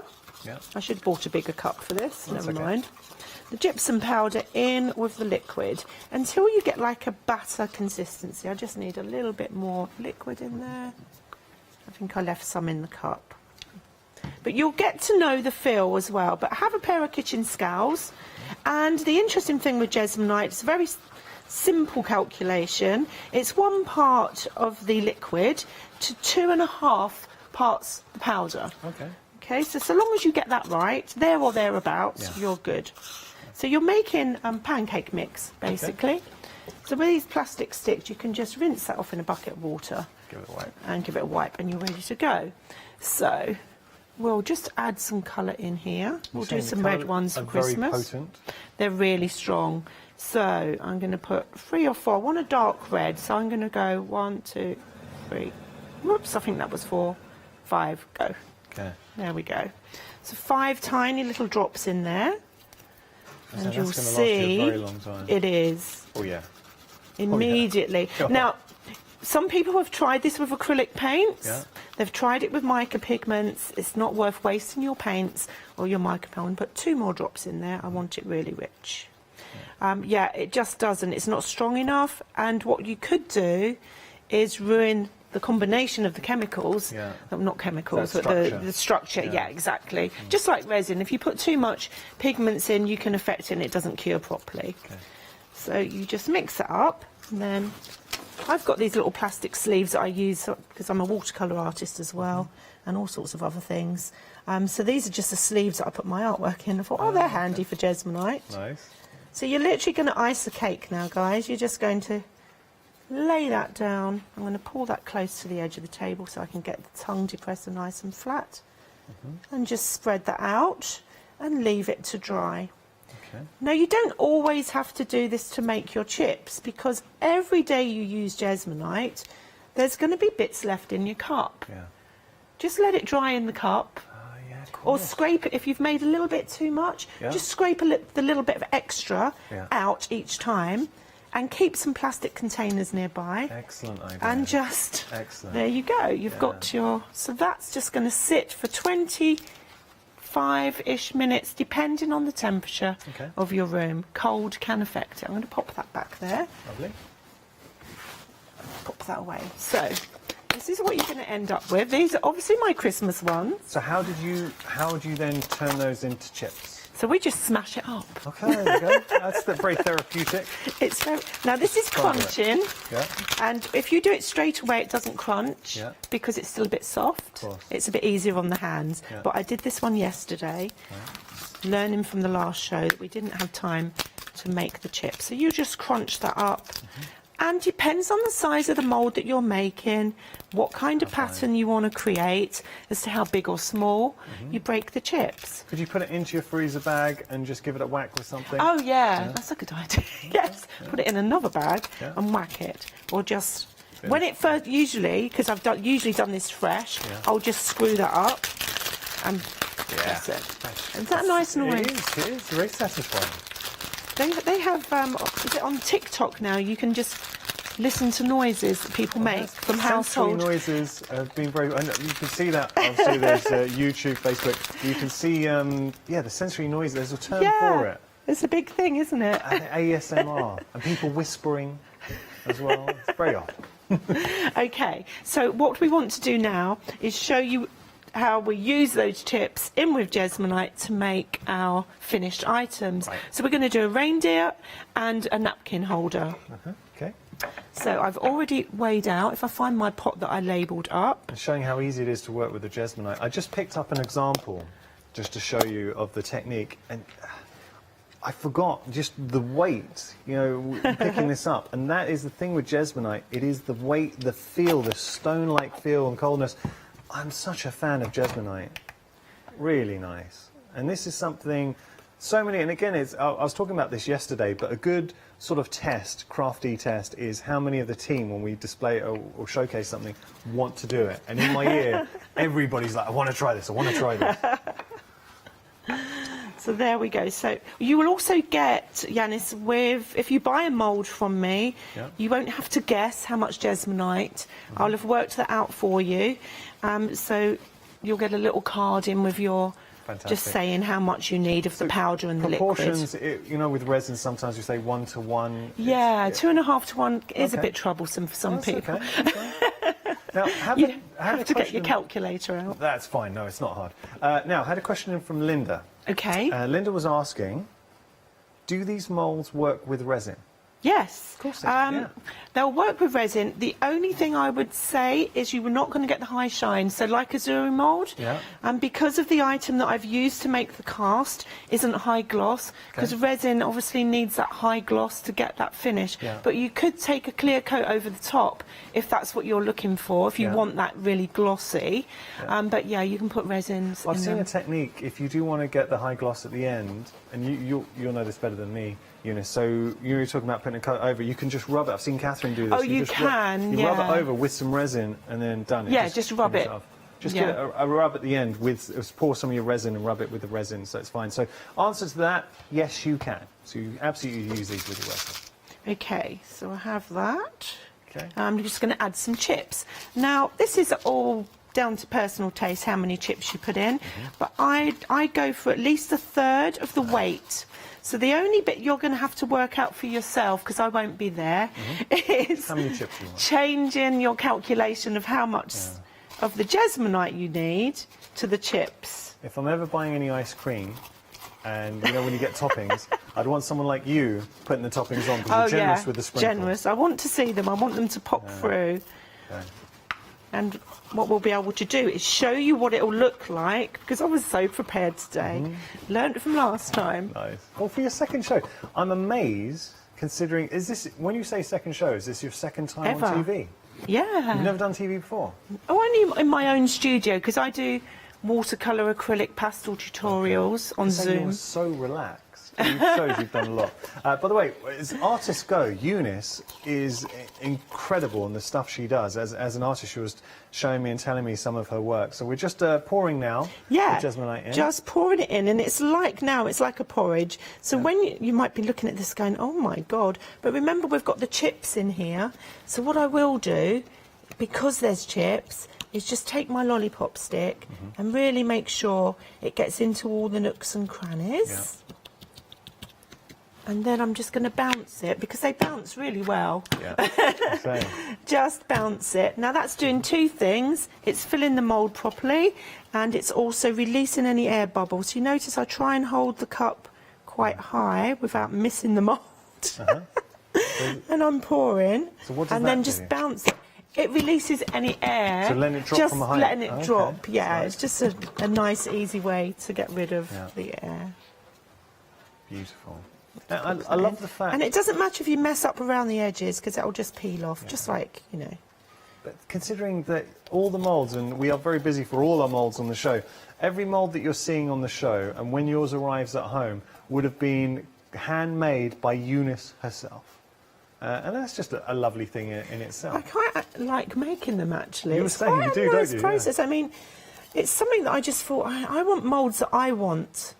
I should have bought a bigger cup for this, never mind. The gypsum powder in with the liquid until you get like a batter consistency. I just need a little bit more liquid in there. I think I left some in the cup. But you'll get to know the feel as well. But have a pair of kitchen scales. And the interesting thing with Jesmonite, it's a very simple calculation. It's 1 part of the liquid to 2.5 parts the powder. Okay. Okay, so long as you get that right, there or thereabouts, you're good. So you're making pancake mix, basically. So with these plastic sticks, you can just rinse that off in a bucket of water. Give it a wipe. And give it a wipe, and you're ready to go. So we'll just add some colour in here. We'll do some red ones for Christmas. Very potent. They're really strong. So I'm going to put 3 or 4. I want a dark red, so I'm going to go 1, 2, 3. Whoops, I think that was 4, 5. Go. Okay. There we go. So 5 tiny little drops in there. So And you'll that's gonna see last you a very long time. it is. Oh yeah. Immediately. Oh, yeah. Now, some people have tried this with acrylic paints. Yeah. They've tried it with mica pigments. It's not worth wasting your paints or your mica pigment. Put 2 more drops in there. I want it really rich. Yeah, it just doesn't. It's not strong enough. And what you could do is ruin the combination of the chemicals. Yeah. Not chemicals, That but structure. the structure. Yeah, exactly. Just like resin. If you put too much pigments in, you can affect it and it doesn't cure properly. Okay. So you just mix it up, and then I've got these little plastic sleeves that I use because I'm a watercolour artist as well, and all sorts of other things. So these are just the sleeves that I put my artwork in. I thought, oh, they're handy for Jesmonite. Nice. So you're literally going to ice the cake now, guys. You're just going to lay that down. I'm going to pull that close to the edge of the table so I can get the tongue depressed and nice and flat. And just spread that out and leave it to dry. Okay. Now, you don't always have to do this to make your chips, because every day you use Jesmonite, there's going to be bits left in your cup. Yeah. Just let it dry in the cup, Yeah, of or course. scrape it if you've made a little bit too much. Yeah. Just scrape the little bit of extra Yeah. out each time, and keep some plastic containers nearby. Excellent idea. And just, Excellent. there you go. You've got your, so that's just going to sit for 25-ish minutes, depending on the temperature Okay. of your room. Cold can affect it. I'm going to pop that back there. Lovely. Pop that away. So, this is what you're going to end up with. These are obviously my Christmas ones. So how would you then turn those into chips? So we just smash it up. Okay, there you go. That's very therapeutic. It's very, now this is crunching, Yeah. and if you do it straight away, it doesn't crunch Yeah. because it's still a bit soft. Of course. It's a bit easier on the hands. Yeah. But I did this one yesterday, learning from the last show that we didn't have time to make the chips. So you just crunch that up. And depends on the size of the mould that you're making, what kind of pattern you want to create, as to how big or small you break the chips. Could you put it into your freezer bag and just give it a whack with something? Oh, yeah, that's a good idea. Yes, put it in another bag Yeah. and whack it. Or just, when it first, usually, because I've usually done this fresh, I'll just screw that up and that's it. Is that a nice noise? It is very satisfying. They have, is it on TikTok now? You can just listen to noises that people make from household. Sensory noises have been very. And you can see that. Obviously, there's YouTube, Facebook. You can see, the sensory noise. There's a term for it. It's a big thing, isn't it? And ASMR and people whispering as well. It's very odd. Okay, so what we want to do now is show you how we use those tips in with Jesmonite to make our finished items. Right. So we're going to do a reindeer and a napkin holder. Okay. So I've already weighed out, if I find my pot that I labelled up. And showing how easy it is to work with the Jesmonite. I just picked up an example just to show you of the technique, and I forgot just the weight, picking this up. And that is the thing with Jesmonite. It is the weight, the feel, the stone-like feel and coldness. I'm such a fan of Jesmonite. Really nice. And this is something, so many, and again, I was talking about this yesterday, but a good sort of test, crafty test, is how many of the team, when we display or showcase something, want to do it. And in my ear, everybody's like, I want to try this, I want to try this. So there we go. So you will also get, Yanis, if you buy a mould from me, you won't have to guess how much Jesmonite. I'll have worked that out for you. So you'll get a little card in with your, just saying how much you need of the powder and the liquid. Proportions, with resin, sometimes you say 1 to 1. Yeah, 2.5 to 1 is a bit troublesome for some people. Okay. Now, you have to get your calculator out. That's fine. No, it's not hard. Now, I had a question in from Linda. Okay. Linda was asking, do these moulds work with resin? Yes. Of course they can, yeah. They'll work with resin. The only thing I would say is you were not going to get the high shine. So like a Zuri mould, and because of the item that I've used to make the cast isn't high gloss, because resin obviously needs that high gloss to get that finish. But you could take a clear coat over the top if that's what you're looking for, if you want that really glossy. But yeah, you can put resins I've in seen them. a technique, if you do want to get the high gloss at the end, and you'll know this better than me, Eunice, so you were talking about putting a coat over, you can just rub it. I've seen Catherine do this. Oh, you can, you rub it over with some resin and then done it. Yeah, just rub it. Just get a rub at the end with, pour some of your resin and rub it with the resin, so it's fine. So answer to that, yes, you can. So you absolutely use these with your resin. Okay, so I have that. Okay. I'm just going to add some chips. Now, this is all down to personal taste, how many chips you put in, but I go for at least a third of the weight. So the only bit you're going to have to work out for yourself, because I won't be there, is how many chips you want. Changing your calculation of how much of the Jesmonite you need to the chips. If I'm ever buying any ice cream, and you know when you get toppings, I'd want someone like you putting the toppings on, because you're generous with the sprinkles. Generous. I want to see them. I want them to pop through. Okay. And what we'll be able to do is show you what it'll look like, because I was so prepared today. Learned it from last time. Nice. Well, for your second show, I'm amazed, considering, is this, when you say second show, is this your second time Ever. on TV? Yeah. You've never done TV before? Oh, only in my own studio, because I do watercolour, acrylic, pastel tutorials on Zoom. You're so relaxed. It shows you've done a lot. By the way, as artists go, Eunice is incredible in the stuff she does. As an artist, she was showing me and telling me some of her work. So we're just pouring now. Yeah, the Jesmonite in. Just pouring it in, and it's like now, it's like a porridge. So when you might be looking at this going, oh my God, but remember we've got the chips in here. So what I will do, because there's chips, is just take my lollipop stick and really make sure it gets into all the nooks and crannies. And then I'm just going to bounce it, because they bounce really well. Yeah. Just bounce it. Now that's doing two things. It's filling the mould properly, and it's also releasing any air bubbles. You notice I try and hold the cup quite high without missing the mould. And I'm pouring, and then just bounce it. It releases any air. So letting it drop just from a height. letting it drop. Yeah, nice. it's just a nice, easy way to get rid of the air. Beautiful. I love the fact... And it doesn't matter if you mess up around the edges, because it'll just peel off, just like, you know. But considering that all the moulds, and we are very busy for all our moulds on the show, every mould that you're seeing on the show, and when yours arrives at home, would have been handmade by Eunice herself. And that's just a lovely thing in itself. I quite like making them, actually. You were saying you do, don't you? Process. I mean, it's something that I just thought, I want moulds that I want.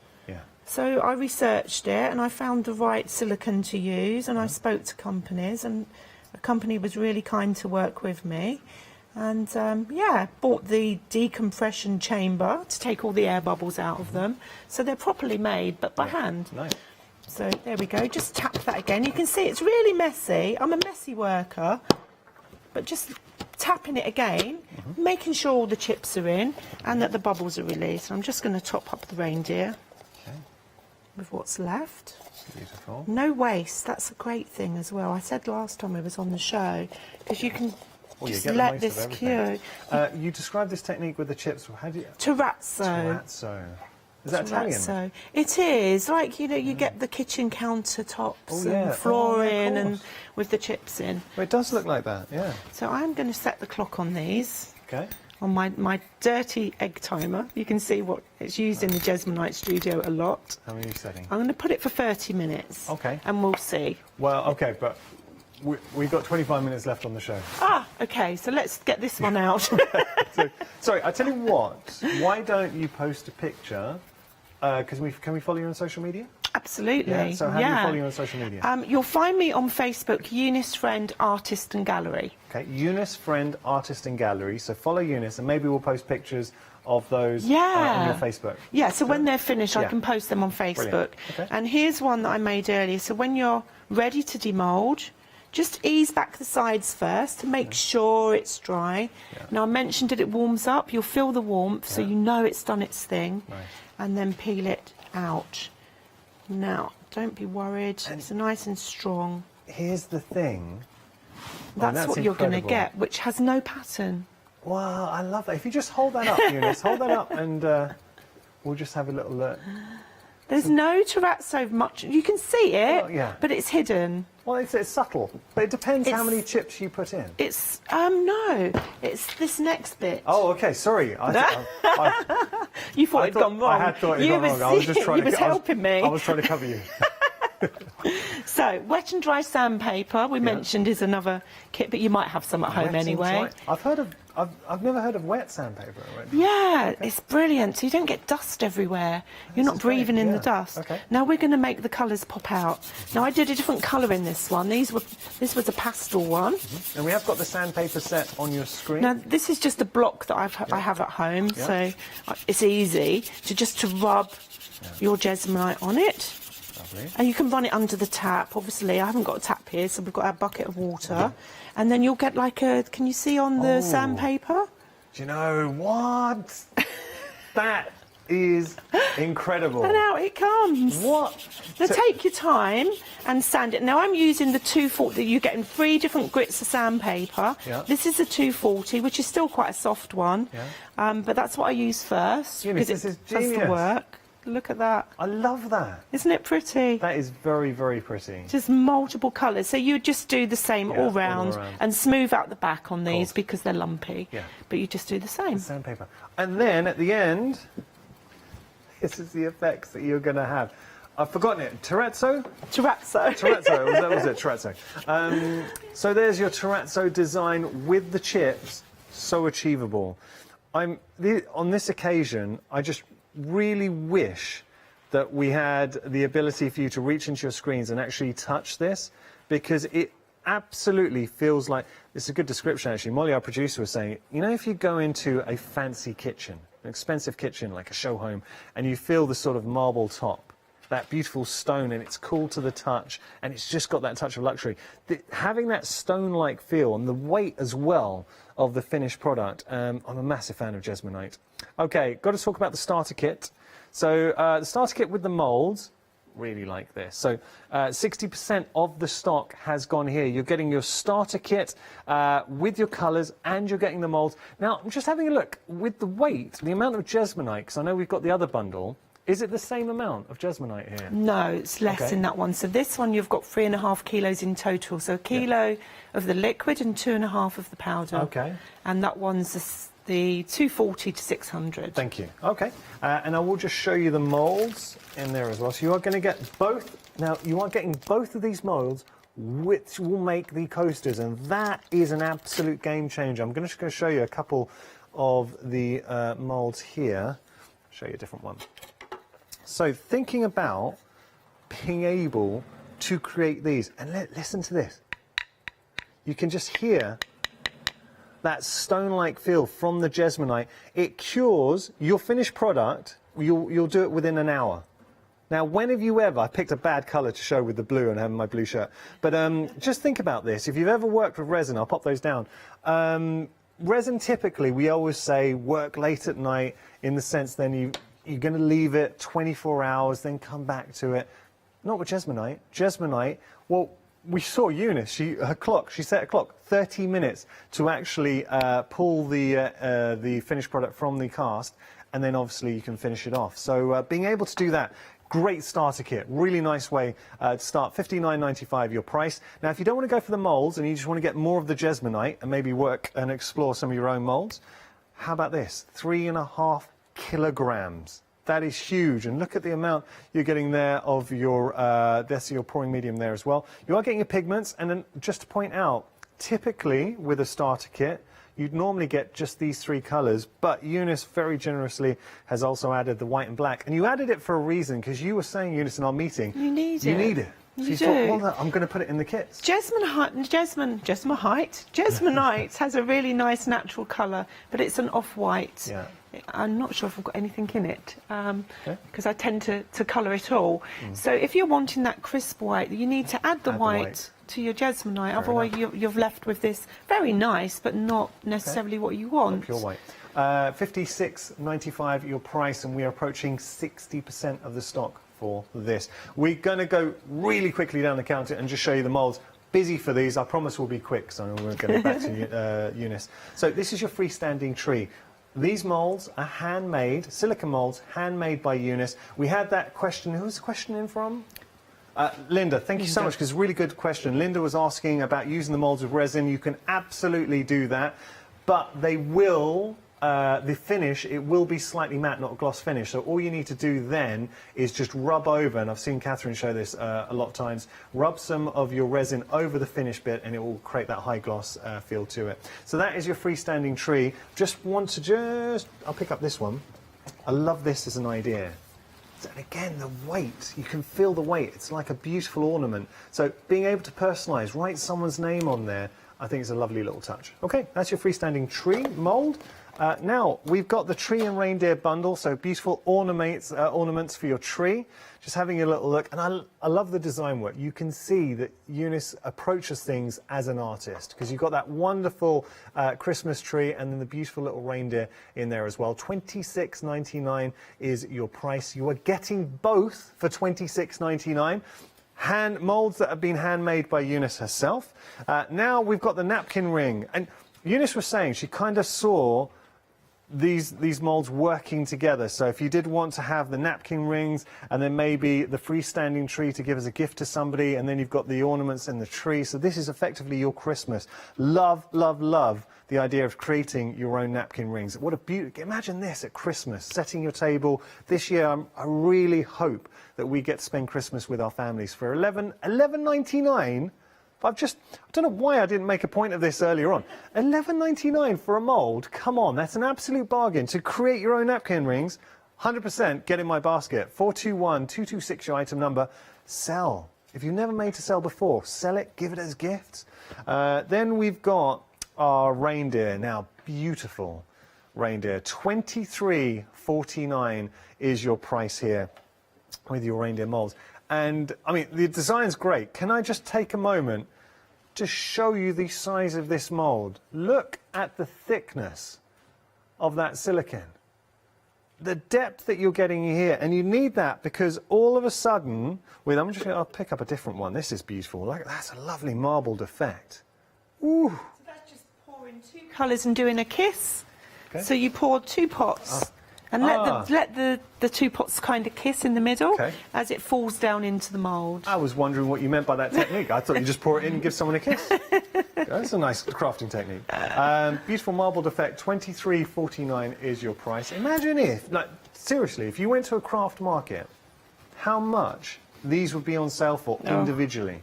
So I researched it, and I found the right silicone to use, and I spoke to companies, and a company was really kind to work with me. And yeah, bought the decompression chamber to take all the air bubbles out of them. So they're properly made, but by hand. Nice. So there we go, just tap that again. You can see it's really messy. I'm a messy worker, but just tapping it again, making sure all the chips are in and that the bubbles are released. I'm just going to top up the reindeer with what's left. Beautiful. No waste, that's a great thing as well. I said last time I was on the show, because you can just let this cure. You described this technique with the chips. How do you... Terrazzo. Terrazzo. Is that Italian? It is. Like, you know, you get the kitchen countertops and flooring and with the chips in. Well, it does look like that, yeah. So I'm going to set the clock on these. Okay. On my dirty egg timer. You can see what it's used in the Jesmonite studio a lot. How many are you setting? I'm going to put it for 30 minutes. Okay. And we'll see. Well, okay, but we've got 25 minutes left on the show. Ah, okay, so let's get this one out. Sorry, I tell you what, why don't you post a picture? Can we follow you on social media? Absolutely. Yeah, so how do you follow you on social media? You'll find me on Facebook, Eunice Friend Artist and Gallery. Okay, Eunice Friend Artist and Gallery. So follow Eunice, and maybe we'll post pictures of those on your Facebook. Yeah, so when they're finished, I can post them on Facebook. Okay. And here's one that I made earlier. So when you're ready to demould, just ease back the sides first to make sure it's dry. Now, I mentioned that it warms up. You'll feel the warmth, so you know it's done its thing. Nice. And then peel it out. Now, don't be worried. It's nice and strong. here's the thing. That's what you're going to incredible. get, which has no pattern. Wow, I love that. If you just hold that up, Eunice, hold that up, and we'll just have a little look. There's no terrazzo much. You can see it, Well, yeah. but it's hidden. Well, it's subtle, but it depends how many chips you put in. It's no, it's this next bit. Oh, okay. Sorry, You thought it'd gone wrong. I had thought it'd You gone wrong. I was just trying you was helping me. I was trying to cover you. So, wet and dry sandpaper, we mentioned, is another kit, but you might have some at home Wet and anyway. dry. I've never heard of wet sandpaper. Yeah, it's brilliant. So you don't get dust everywhere. You're not breathing in the dust. Okay. Now we're going to make the colours pop out. Now I did a different colour in this one. This was a pastel one. And we have got the sandpaper set on your screen. Now this is just a block that I have at home, so it's easy to rub your Jesmonite on it. Lovely. And you can run it under the tap. Obviously, I haven't got a tap here, so we've got our bucket of water. And then you'll get like a... Can you see on the sandpaper? Do you know what? That is incredible. And out it comes. What? Now take your time and sand it. Now I'm using the 240. You're getting 3 different grits of sandpaper. Yeah. This is a 240, which is still quite a soft one. Yeah. But that's what I use first. Eunice, because this is it does the genius. work. Look at that. I love that. Isn't it pretty? That is very, very pretty. Just multiple colours. So you just do the same all round and smooth out the back on these because they're lumpy. Yeah. But you just do the same. Sandpaper. And then at the end, this is the effects that you're going to have. I've forgotten it. Terrazzo? Terrazzo. Terrazzo. That was it. Terrazzo. So there's your terrazzo design with the chips. So achievable. On this occasion, I just really wish that we had the ability for you to reach into your screens and actually touch this, because it absolutely feels like, it's a good description actually. Molly, our producer, was saying, you know, if you go into a fancy kitchen, an expensive kitchen like a show home, and you feel the sort of marble top, that beautiful stone, and it's cool to the touch, and it's just got that touch of luxury. Having that stone-like feel and the weight as well of the finished product, I'm a massive fan of Jesmonite. Okay, got to talk about the starter kit. So the starter kit with the moulds, really like this. So 60% of the stock has gone here. You're getting your starter kit with your colours, and you're getting the moulds. Now, I'm just having a look. With the weight, the amount of Jesmonite, because I know we've got the other bundle, is it the same amount of Jesmonite here? No, it's less in that one. So this one, you've got 3.5 kilos in total. So a kilo of the liquid and 2.5 of the powder. Okay. And that one's the 240 to 600. Thank you. Okay. And I will just show you the moulds in there as well. So you are going to get both. Now, you are getting both of these moulds, which will make the coasters. And that is an absolute game changer. I'm going to show you a couple of the moulds here. Show you a different one. So thinking about being able to create these, and listen to this. You can just hear that stone-like feel from the Jesmonite. It cures your finished product. You'll do it within an hour. Now, when have you ever, I picked a bad colour to show with the blue and having my blue shirt, but just think about this. If you've ever worked with resin, I'll pop those down. Resin, typically, we always say work late at night, in the sense then you're going to leave it 24 hours, then come back to it. Not with Jesmonite. Jesmonite, well, we saw Eunice, she set a clock, 30 minutes to actually pull the finished product from the cast, and then obviously you can finish it off. So being able to do that, great starter kit, really nice way to start. $59.95 your price. Now, if you don't want to go for the moulds and you just want to get more of the Jesmonite and maybe work and explore some of your own moulds, how about this? 3.5 kilograms. That is huge, and look at the amount you're getting there of your, that's your pouring medium there as well. You are getting your pigments, and then just to point out, typically with a starter kit, you'd normally get just these 3 colours, but Eunice very generously has also added the white and black. And you added it for a reason, because you were saying, Eunice, in our meeting, you need it. You need it. You so you do. thought, well, I'm going to put it in the kits. Jesmonite has a really nice natural colour, but it's an off-white. Yeah. I'm not sure if I've got anything in it, because I tend to colour it all. So if you're wanting that crisp white, you need to add the white to your Jesmonite, otherwise you're left with this very nice, but not necessarily what you want. Pure white. $56.95 your price, and we are approaching 60% of the stock for this. We're going to go really quickly down the counter and just show you the moulds. busy for these. I promise we'll be quick, so we're going back to Eunice. So this is your freestanding tree. These molds are handmade, silicone molds, handmade by Eunice. We had that question. Who was the question in from? Linda, thank you so much, because it's a really good question. Linda was asking about using the molds with resin. You can absolutely do that, but they will, the finish, it will be slightly matte, not a gloss finish. So all you need to do then is just rub over, and I've seen Catherine show this a lot of times, rub some of your resin over the finish bit and it will create that high gloss feel to it. So that is your freestanding tree. I'll pick up this one. I love this as an idea. And again, the weight, you can feel the weight. It's like a beautiful ornament. So being able to personalise, write someone's name on there, I think is a lovely little touch. Okay, that's your freestanding tree mould. Now, we've got the tree and reindeer bundle, so beautiful ornaments for your tree. Just having a little look, and I love the design work. You can see that Eunice approaches things as an artist, because you've got that wonderful Christmas tree and then the beautiful little reindeer in there as well. $26.99 is your price. You are getting both for $26.99. Hand molds that have been handmade by Eunice herself. Now we've got the napkin ring, and Eunice was saying she kind of saw these molds working together. So if you did want to have the napkin rings and then maybe the freestanding tree to give as a gift to somebody, and then you've got the ornaments in the tree, so this is effectively your Christmas. Love, love, love the idea of creating your own napkin rings. What a beauty. Imagine this at Christmas, setting your table. This year I really hope that we get to spend Christmas with our families for $11.99. I don't know why I didn't make a point of this earlier on. $11.99 for a mould. Come on, that's an absolute bargain. To create your own napkin rings, 100% get in my basket. 421226 your item number. Sell. If you've never made to sell before, sell it, give it as gifts. Then we've got our reindeer. Now, beautiful reindeer. $23.49 is your price here with your reindeer molds. And, I mean, the design's great. Can I just take a moment to show you the size of this mold? Look at the thickness of that silicone. The depth that you're getting here, and you need that because all of a sudden, I'll pick up a different one. This is beautiful. That's a lovely marbled effect. Ooh. So that's just pouring two colours and doing a kiss. Okay. So you pour two pots. And let the two pots kind of kiss in the middle as it falls down into the mould. I was wondering what you meant by that technique. I thought you just pour it in and give someone a kiss. That's a nice crafting technique. Beautiful marbled effect, $23.49 is your price. Imagine if, seriously, if you went to a craft market, how much these would be on sale for individually?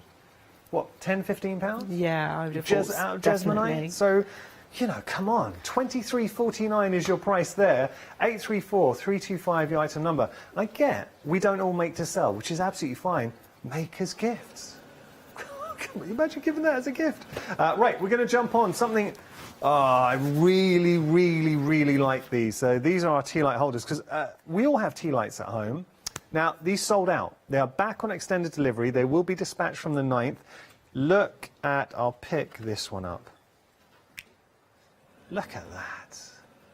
What, £10, £15? Yeah, I would have thought out of Jasmonite? So, you know, come on, $23.49 is your price there. 834-325 your item number. I get we don't all make to sell, which is absolutely fine. Make as gifts. Can you imagine giving that as a gift? Right, we're going to jump on something. I really, really, really like these. So these are our tea light holders, because we all have tea lights at home. Now, these sold out. They are back on extended delivery. They will be dispatched from the 9th. Look at, I'll pick this one up. Look at that.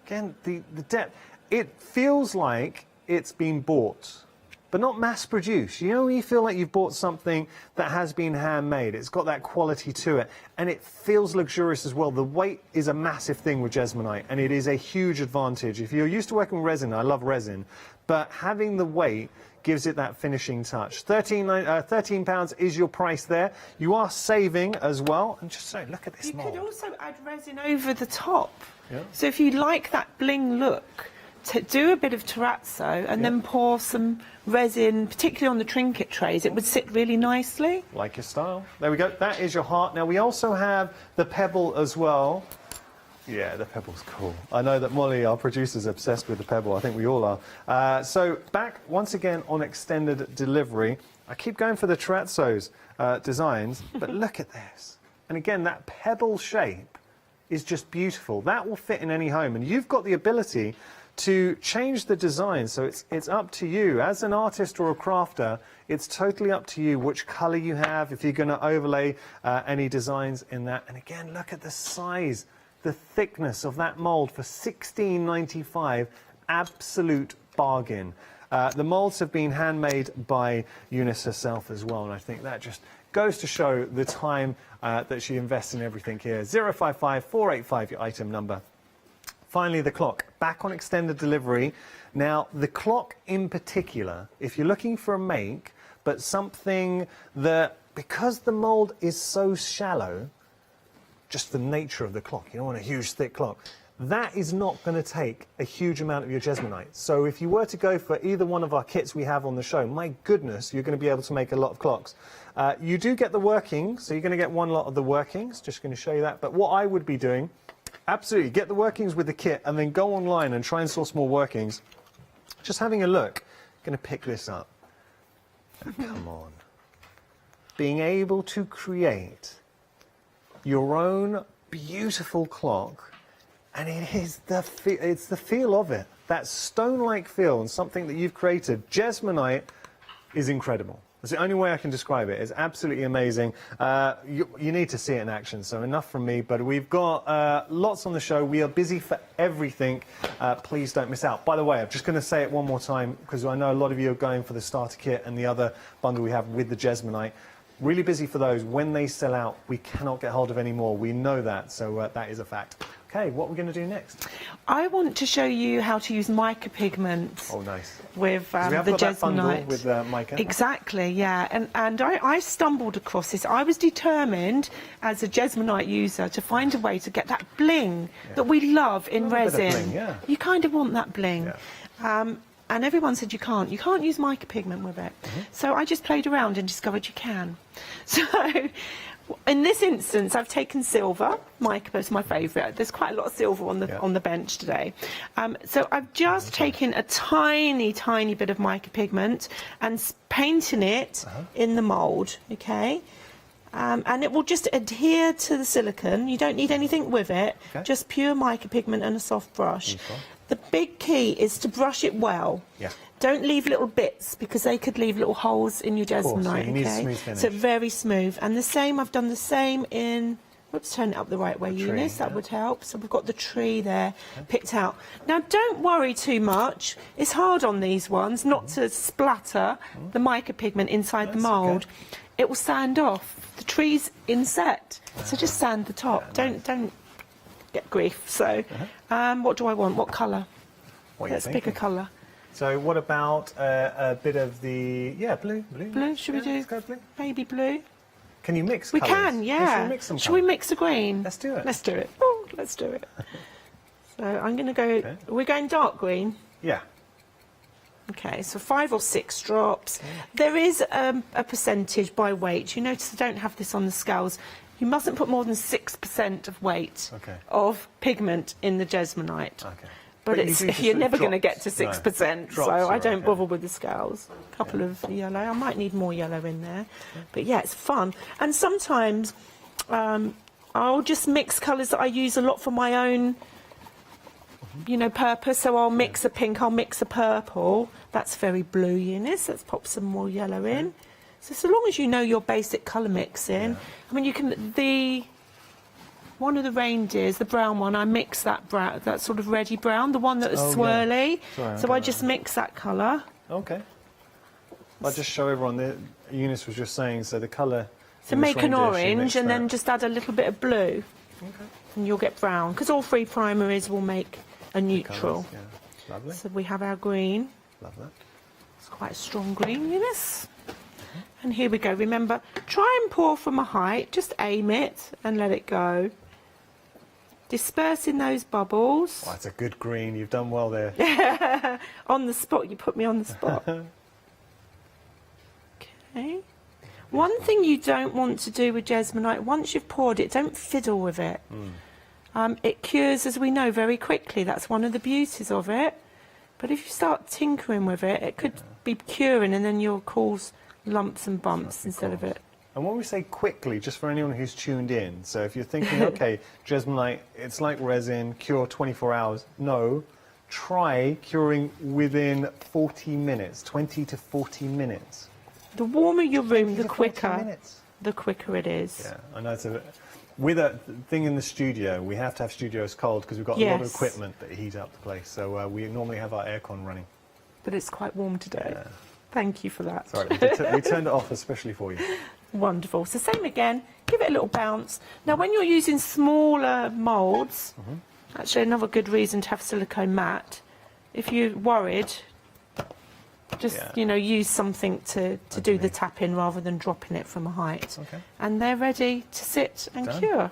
Again, the depth. It feels like it's been bought, but not mass-produced. You know when you feel like you've bought something that has been handmade? It's got that quality to it, and it feels luxurious as well. The weight is a massive thing with Jasmonite, and it is a huge advantage. If you're used to working with resin, I love resin, but having the weight gives it that finishing touch. £13 is your price there. You are saving as well. And just so, look at this mold. You could also add resin over the top. Yeah. So if you like that bling look, do a bit of terrazzo and then pour some resin, particularly on the trinket trays. It would sit really nicely. Like your style. There we go. That is your heart. Now, we also have the pebble as well. Yeah, the pebble's cool. I know that Molly, our producer, is obsessed with the pebble. I think we all are. So back once again on extended delivery. I keep going for the terrazzo's designs, but look at this. And again, that pebble shape is just beautiful. That will fit in any home, and you've got the ability to change the design. So it's up to you as an artist or a crafter. It's totally up to you which color you have, if you're going to overlay any designs in that. And again, look at the size, the thickness of that mold for $16.95, absolute bargain. The molds have been handmade by Eunice herself as well, and I think that just goes to show the time that she invests in everything here. 055 485, your item number. Finally, the clock, back on extended delivery. Now, the clock in particular, if you're looking for a make, but something that, because the mold is so shallow, just the nature of the clock, you don't want a huge, thick clock, that is not going to take a huge amount of your Jesmonite. So if you were to go for either one of our kits we have on the show, my goodness, you're going to be able to make a lot of clocks. You do get the workings, so you're going to get one lot of the workings, just going to show you that. But what I would be doing, absolutely, get the workings with the kit and then go online and try and source more workings. Just having a look, going to pick this up. Come on. Being able to create your own beautiful clock, and it is it's the feel of it, that stone-like feel, and something that you've created. Jesmonite is incredible. That's the only way I can describe it. It's absolutely amazing. You need to see it in action, so enough from me. But we've got lots on the show. We are busy for everything. Please don't miss out. By the way, I'm just going to say it one more time, because I know a lot of you are going for the starter kit and the other bundle we have with the Jesmonite. Really busy for those. When they sell out, we cannot get hold of any more. We know that, so that is a fact. Okay, what are we going to do next? I want to show you how to use mica pigment. Oh, nice. With the Jesmonite. With mica. Exactly, yeah. And I stumbled across this. I was determined, as a Jesmonite user, to find a way to get that bling that we love in resin. Bling, yeah. You kind of want that bling. Yeah. And everyone said you can't use mica pigment with it. So I just played around and discovered you can. So in this instance, I've taken silver. Mica is my favourite. There's quite a lot of silver on the bench today. So I've just taken a tiny, tiny bit of mica pigment and painting it in the mould, okay? And it will just adhere to the silicone. You don't need anything with it, just pure mica pigment and a soft brush. The big key is to brush it well. Yeah. Don't leave little bits, because they could leave little holes in your Jesmonite, okay? So very smooth. And the same, I've done the same in, whoops, turn it up the right way, Eunice, that would help. So we've got the tree there picked out. Now, don't worry too much. It's hard on these ones not to splatter the mica pigment inside the mould. It will sand off. The tree's inset, so just sand the top. Don't get grief. So, what do I want? What colour? Let's pick a colour. So what about a bit of the blue? Blue? Should we do? Let's go blue. Baby blue. Can you mix We colours? can, yeah. Should we mix some Shall we mix the green? Let's do it. Let's do it. Oh, let's do it. So I'm going to go. We're going dark green. Yeah. Okay, so 5 or 6 drops. There is a percentage by weight. You notice I don't have this on the scales. You mustn't put more than 6% of weight of pigment in the Jesmonite. Okay. But you're never going to get to 6%, so I don't bother with the scales. A couple of yellow. I might need more yellow in there. But yeah, it's fun. And sometimes I'll just mix colours that I use a lot for my own purpose. So I'll mix a pink, I'll mix a purple. That's very blue, Eunice. Let's pop some more yellow in. So long as you know your basic colour mixing, I mean, you can, one of the reindeers, the brown one, I mix that brown, that sort of reddy brown, the one that was swirly. So I just mix that colour. Okay. I'll just show everyone, Eunice was just saying, so the colour. So make an orange and then just add a little bit of blue. And you'll get brown, because all 3 primaries will make a neutral. Lovely. So we have our green. Love that. It's quite a strong green, Eunice. And here we go. Remember, try and pour from a height. Just aim it and let it go. Dispersing those bubbles. Oh, that's a good green. You've done well there. On the spot. You put me on the spot. Okay. One thing you don't want to do with Jesmonite, once you've poured it, don't fiddle with it. It cures, as we know, very quickly. That's one of the beauties of it. But if you start tinkering with it, it could be curing and then you'll cause lumps and bumps instead of it. And when we say quickly, just for anyone who's tuned in, so if you're thinking, okay, Jesmonite, it's like resin, cure 24 hours. No, try curing within 40 minutes, 20 to 40 minutes. The warmer your room, the quicker it is. Yeah, I know. With a thing in the studio, we have to have studios cold because we've got a lot of equipment that heat up the place. So we normally have our aircon running. But it's quite warm today. Thank you for that. Sorry, we turned it off especially for you. Wonderful. So same again, give it a little bounce. Now when you're using smaller moulds, actually another good reason to have silicone mat, if you're worried, just, you know, use something to do the tapping rather than dropping it from a height. Okay. And they're ready to sit and cure.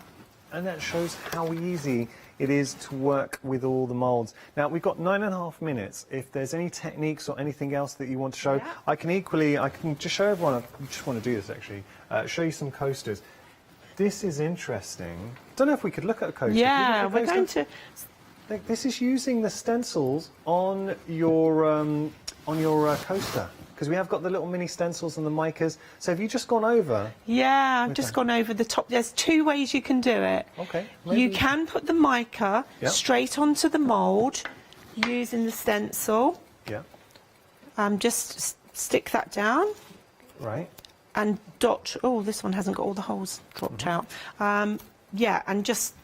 And that shows how easy it is to work with all the moulds. Now, we've got 9.5 minutes. If there's any techniques or anything else that you want to show, I can just show everyone, I just want to do this actually, show you some coasters. This is interesting. Don't know if we could look at a coaster. Yeah, we're going to... This is using the stencils on your coaster, because we have got the little mini stencils and the micas. So have you just gone over? Yeah, I've just gone over the top. There's two ways you can do it. Okay. You can put the mica straight onto the mould using the stencil. Yeah. Just stick that down. Right. And dot. Oh, this one hasn't got all the holes dropped out. Yeah, and just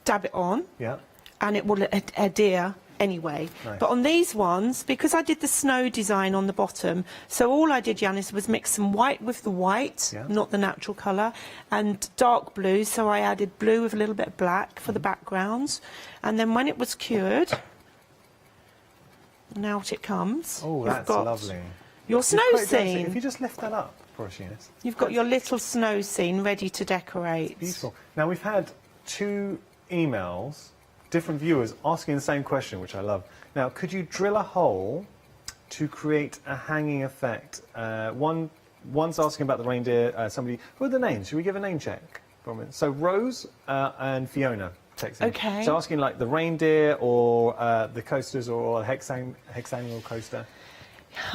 dab it on. Yeah. And it will adhere anyway. Nice. But on these ones, because I did the snow design on the bottom, so all I did, Yanis, was mix some white with the white, not the natural colour, and dark blue, so I added blue with a little bit of black for the backgrounds. And then when it was cured, and out it comes. Oh, that's lovely. Your snow scene. If you just lift that up for us, Eunice. You've got your little snow scene ready to decorate. It's beautiful. Now, we've had 2 emails, different viewers asking the same question, which I love. Now, could you drill a hole to create a hanging effect? One's asking about the reindeer. Somebody, who are the names? Should we give a name check for a minute? So Rose and Fiona texting. Okay. So asking like the reindeer or the coasters or a hexagonal coaster.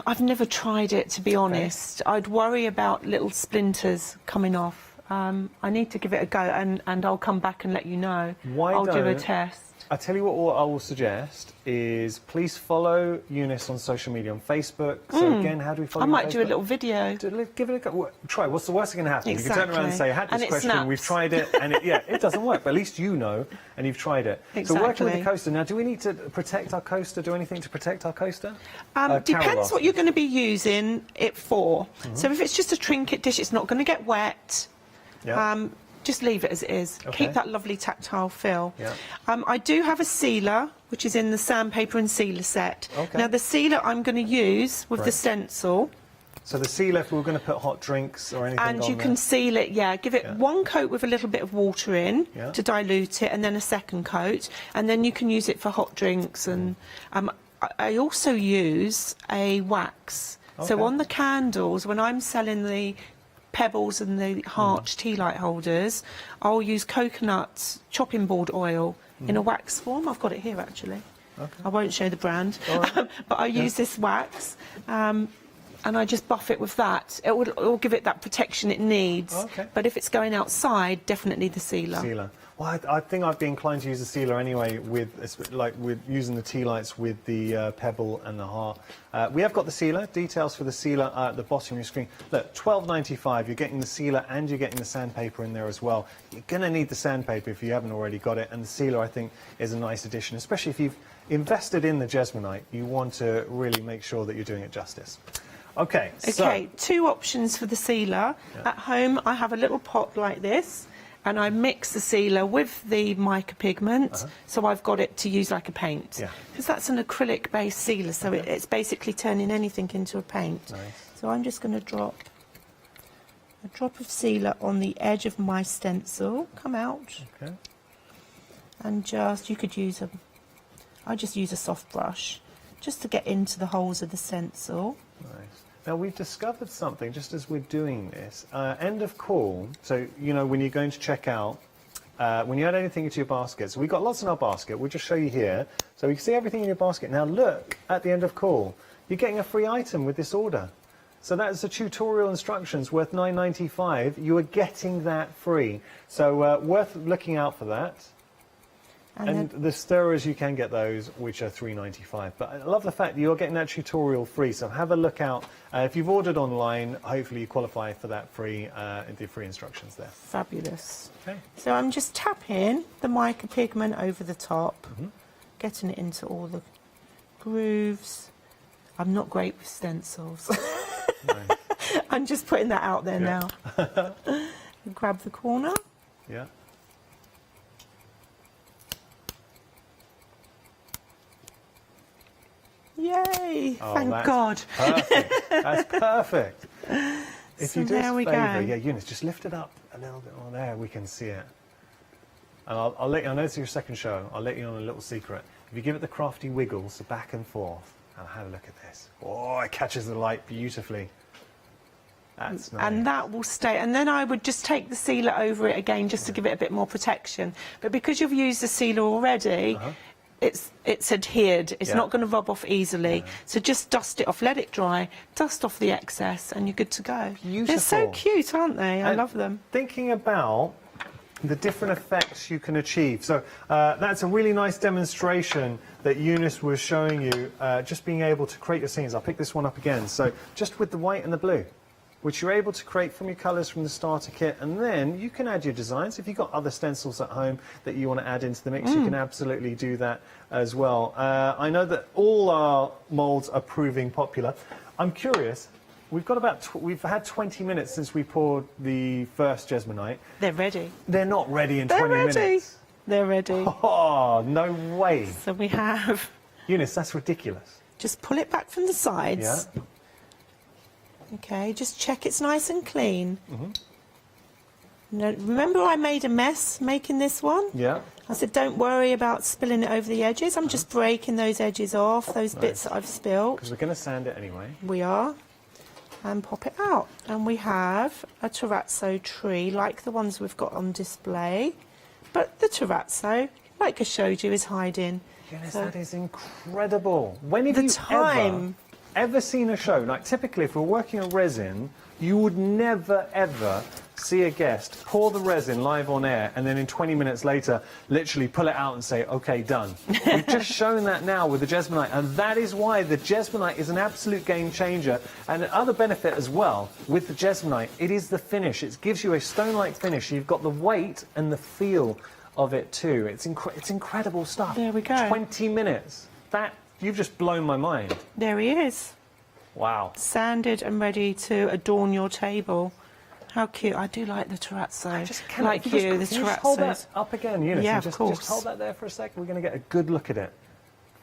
I've never tried it, to be honest. I'd worry about little splinters coming off. I need to give it a go, and I'll come back and let you know. I'll do a test. I tell you what I will suggest is please follow Eunice on social media, on Facebook. So again, how do we follow you on Facebook? I might do a little video. Give it a go. Try. What's the worst that can happen? Exactly. You can turn around and say, I had this question, snaps. we've tried it, and it doesn't work. But at least you know, and you've tried it. Exactly. So working with the coaster. Now, do we need to protect our coaster, do anything to protect our coaster? Depends what you're going to be using it for. So if it's just a trinket dish, it's not going to get wet. Yeah. Just leave it as it is. Okay. Keep that lovely tactile feel. Yeah. I do have a sealer, which is in the sandpaper and sealer set. Okay. Now, the sealer I'm going to use with the stencil. So the sealer, if we were going to put hot drinks or anything And on you can seal it, give it one coat with a little bit of water in to dilute it, and then a second coat. And then you can use it for hot drinks. And I also use a wax. Okay. So on the candles, when I'm selling the pebbles and the heart tea light holders, I'll use coconut chopping board oil in a wax form. I've got it here actually. Okay. I won't show the brand, but I use this wax and I just buff it with that. It will give it that protection it needs. Okay. But if it's going outside, definitely the sealer. Sealer. Well, I think I'd be inclined to use the sealer anyway, with using the tea lights with the pebble and the heart. We have got the sealer. Details for the sealer are at the bottom of your screen. Look, $12.95. You're getting the sealer and you're getting the sandpaper in there as well. You're going to need the sandpaper if you haven't already got it, and the sealer, I think, is a nice addition, especially if you've invested in the Jesmonite. You want to really make sure that you're doing it justice. Okay. Okay. So 2 options for the sealer. At home, I have a little pot like this. And I mix the sealer with the mica pigment, so I've got it to use like a paint. Because that's an acrylic-based sealer, so it's basically turning anything into a paint. Nice. So I'm just going to drop a drop of sealer on the edge of my stencil. Come out. Okay. And just, you could use I just use a soft brush, just to get into the holes of the stencil. Nice. Now, we've discovered something just as we're doing this. End of call, so, you know, when you're going to check out, when you add anything into your basket, so we've got lots in our basket, we'll just show you here. So you can see everything in your basket. Now, look, at the end of call, you're getting a free item with this order. So that's the tutorial instructions worth $9.95. You are getting that free. So worth looking out for that. And the stirrers, you can get those, which are $3.95. But I love the fact that you're getting that tutorial free, so have a look out. If you've ordered online, hopefully you qualify for that free, the free instructions there. Fabulous. Okay. So I'm just tapping the mica pigment over the top, getting it into all the grooves. I'm not great with stencils. I'm just putting that out there now. Grab the corner. Yeah. Yay! Oh, Thank that's God. Perfect. That's perfect. If So you do us there a we favour, go. yeah, Eunice, just lift it up a little bit more. There, we can see it. And I'll let you, I know it's your second show, I'll let you on a little secret. If you give it the crafty wiggles, the back and forth, and have a look at this. Oh, it catches the light beautifully. That's nice. And that will stay. And then I would just take the sealer over it again just to give it a bit more protection. But because you've used the sealer already, it's adhered. It's not going to rub off easily. So just dust it off, let it dry, dust off the excess, and you're good to go. Beautiful. They're so cute, aren't they? I And love them. Thinking about the different effects you can achieve. So that's a really nice demonstration that Eunice was showing you, just being able to create your scenes. I'll pick this one up again. So just with the white and the blue, which you're able to create from your colours from the starter kit, and then you can add your designs. If you've got other stencils at home that you want to add into the mix, you can absolutely do that as well. I know that all our moulds are proving popular. I'm curious, we've got about, we've had 20 minutes since we poured the first Jesmonite. They're ready. They're not ready in 20 minutes. They're ready. Oh, no way. So we have... Eunice, that's ridiculous. Just pull it back from the sides. Yeah. Okay, just check it's nice and clean. Now, remember I made a mess making this one? Yeah. I said don't worry about spilling it over the edges. I'm just breaking those edges off, those bits that I've spilled. Because we're going to sand it anyway. We are. And pop it out. And we have a terrazzo tree, like the ones we've got on display. But the terrazzo, like I showed you, is hiding. Eunice, So- that is incredible. When have The you time. ever seen a show, like typically if we're working on resin, you would never ever see a guest pour the resin live on air and then in 20 minutes later literally pull it out and say, okay, done. We've just shown that now with the Jesmonite, and that is why the Jesmonite is an absolute game changer. And another benefit as well with the Jesmonite, it is the finish. It gives you a stone-like finish. You've got the weight and the feel of it too. It's incredible stuff. There we go. 20 minutes. That, you've just blown my mind. There he is. Wow. Sanded and ready to adorn your table. How cute. I do like the terrazzo. Like you, the Can you just hold that terrazzos. up again, Eunice? Yeah, And of just course. hold that there for a second. We're going to get a good look at it.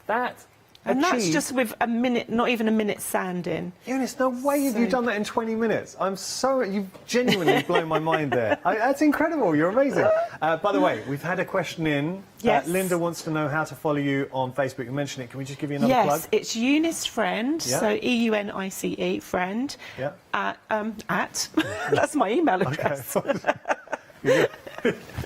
That And that's achieved- just with a minute, not even a minute sanding. Eunice, no way have you done that in 20 minutes. You've genuinely blown my mind there. That's incredible. You're amazing. By the way, we've had a question in. Yes. Linda wants to know how to follow you on Facebook. You mentioned it. Can we just give you another plug? Yes, it's Eunice Friend, Yeah. so EUNICE, friend, Yeah. at that's my email address.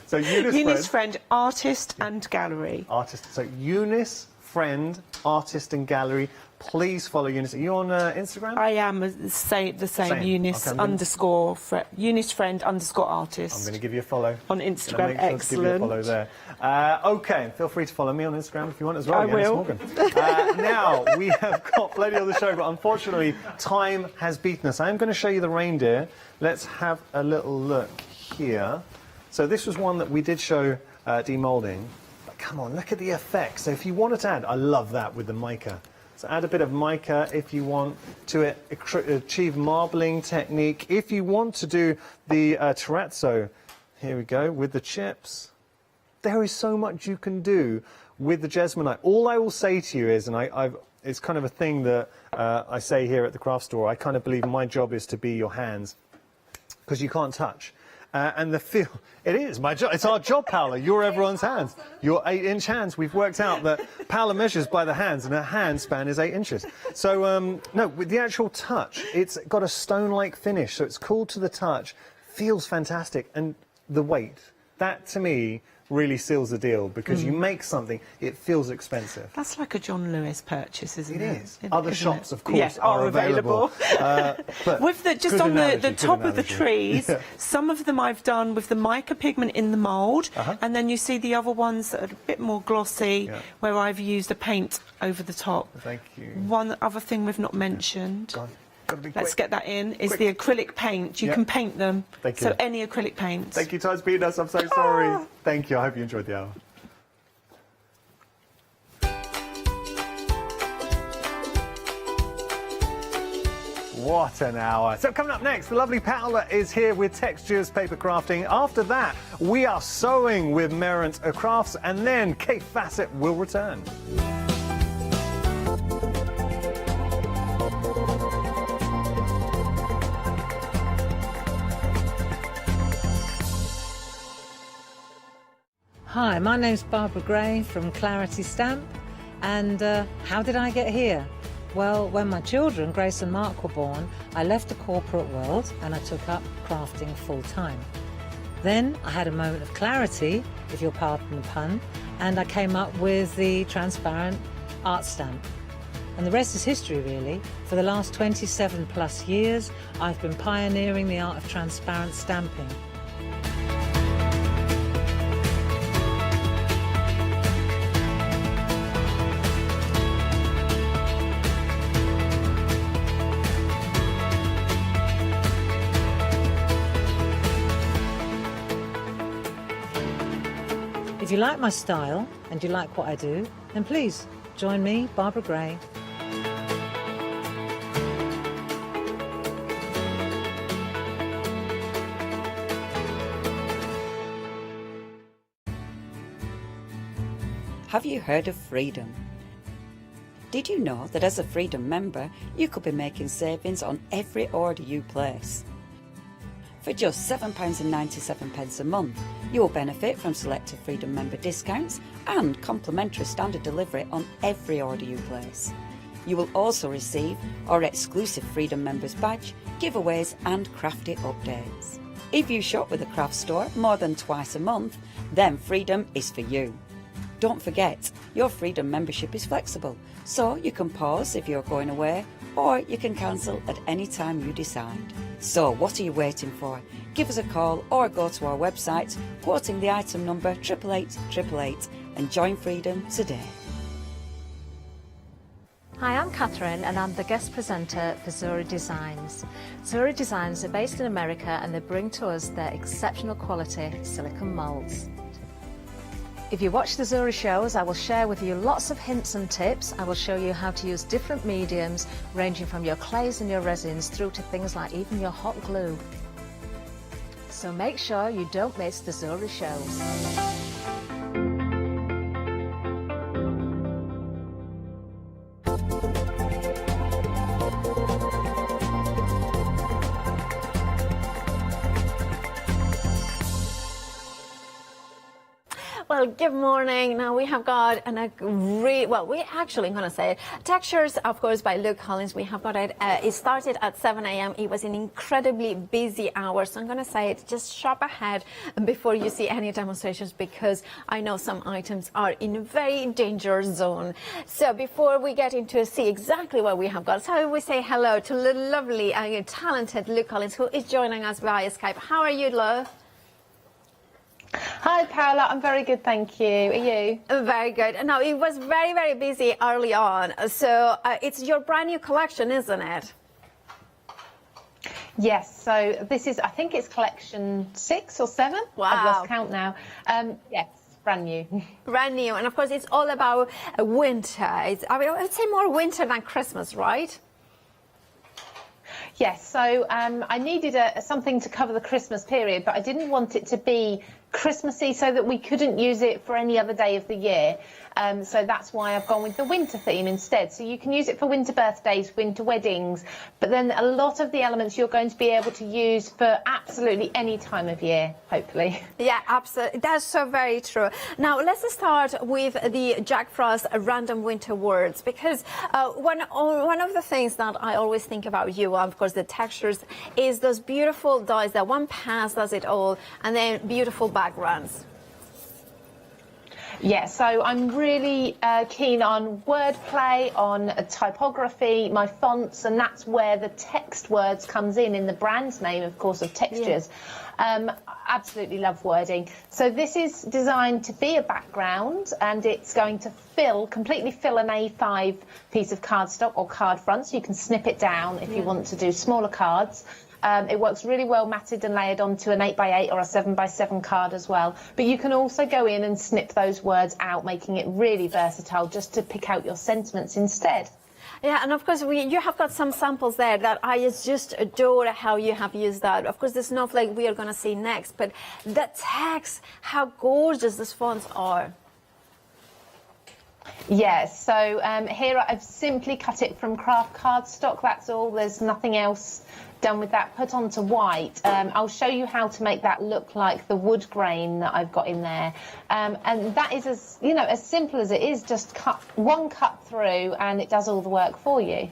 So Eunice, Eunice Friend, artist and gallery. artist. So Eunice Friend, artist and gallery. Please follow Eunice. Are you on Instagram? I am the same. Same. Eunice Okay, I'm gonna- underscore Eunice Friend underscore artist. I'm going to give you a follow. On Gonna Instagram, make sure to give you a follow there. Okay, feel free to follow me on Instagram if you want as well. I Eunice will. Morgan. Now, we have got plenty on the show, but unfortunately, time has beaten us. I am going to show you the reindeer. Let's have a little look here. So this was one that we did show demoulding. But come on, look at the effects. So if you wanted to add, I love that with the mica. So add a bit of mica if you want to achieve marbling technique. If you want to do the terrazzo, here we go, with the chips. There is so much you can do with the Jesmonite. All I will say to you is, and it's kind of a thing that I say here at the craft store, I kind of believe my job is to be your hands, because you can't touch. And the feel, it is my job. It's our job, Paola. You're everyone's hands. Your 8-inch hands. We've worked out that Paola measures by the hands, and her hand span is 8 inches. So, no, with the actual touch, it's got a stone-like finish, so it's cool to the touch, feels fantastic, and the weight, that to me really seals the deal, because you make something, it feels expensive. That's like a John Lewis purchase, isn't it? It is. Other shops, of course, Yes, are available. But With the just good on analogy, the good top of the analogy. trees, Yeah. some of them I've done with the mica pigment in the mould, and then you see the other ones that are a bit more glossy, Yeah. where I've used a paint over the top. Thank you. One other thing we've not mentioned, God, gotta be let's quick. get that in, is Quick. the acrylic paint. You Yeah. can paint them. Thank So you. any acrylic paint. Thank you, time's beating us. I'm so sorry. Thank you. I hope you enjoyed the hour. What an hour. So coming up next, the lovely Paola is here with textures, paper crafting. After that, we are sewing with Merrant Crafts, and then Kate Fassett will return. Hi, my name's Barbara Gray from Clarity Stamp, and how did I get here? Well, when my children, Grace and Mark, were born, I left the corporate world and I took up crafting full-time. Then I had a moment of clarity, if you'll pardon the pun, and I came up with the transparent art stamp. And the rest is history, really. For the last 27 plus years, I've been pioneering the art of transparent stamping. If you like my style and you like what I do, then please join me, Barbara Gray. Have you heard of Freedom? Did you know that as a Freedom member, you could be making savings on every order you place? For just £7.97 a month, you will benefit from selected Freedom member discounts and complimentary standard delivery on every order you place. You will also receive our exclusive Freedom members badge, giveaways and crafty updates. If you shop with a craft store more than twice a month, then Freedom is for you. Don't forget, your Freedom membership is flexible, so you can pause if you're going away, or you can cancel at any time you decide. So what are you waiting for? Give us a call or go to our website, quoting the item number 88888, and join Freedom today. Hi, I'm Catherine and I'm the guest presenter for Zuri Designs. Zuri Designs are based in America and they bring to us their exceptional quality silicone moulds. If you watch the Zuri shows, I will share with you lots of hints and tips. I will show you how to use different mediums, ranging from your clays and your resins through to things like even your hot glue. So make sure you don't miss the Zuri shows. Well, good morning. Now we have got we actually going to say Textures, of course, by Luke Collins. We have got it. It started at 7 a.m. It was an incredibly busy hour. So I'm going to say it, just shop ahead before you see any demonstrations, because I know some items are in a very dangerous zone. So before we get into see exactly what we have got, so we say hello to the lovely and talented Luke Collins, who is joining us via Skype. How are you, love? Hi, Paola. I'm very good, thank you. Are you? Very good. Now, it was very, very busy early on. So it's your brand new collection, isn't it? Yes. So this is, I think it's collection 6 or 7. Wow. I've lost count now. Yes. Brand new. Brand new. And of course, it's all about winter. I would say more winter than Christmas, right? Yes, so I needed something to cover the Christmas period, but I didn't want it to be Christmassy so that we couldn't use it for any other day of the year. So that's why I've gone with the winter theme instead. So you can use it for winter birthdays, winter weddings, but then a lot of the elements you're going to be able to use for absolutely any time of year, hopefully. Yeah, absolutely. That's so very true. Now, let's start with the Jack Frost random winter words, because one of the things that I always think about you, of course, the textures, is those beautiful dies that one pass does it all, and then beautiful backgrounds. Yeah, so I'm really keen on wordplay, on typography, my fonts, and that's where the text words comes in the brand name, of course, of Textures. Yeah. Absolutely love wording. So this is designed to be a background, and it's going to completely fill an A5 piece of cardstock or card front, so you can snip it down if you want to do smaller cards. It works really well matted and layered onto an 8x8 or a 7x7 card as well. But you can also go in and snip those words out, making it really versatile, just to pick out your sentiments instead. Yeah, and of course you have got some samples there that I just adore how you have used that. Of course, the snowflake we are going to see next, but the text, how gorgeous these fonts are. Yes, so here I've simply cut it from craft cardstock, that's all. There's nothing else done with that. Put onto white. I'll show you how to make that look like the wood grain that I've got in there. And that is as, you know, as simple as it is, just one cut through and it does all the work for you.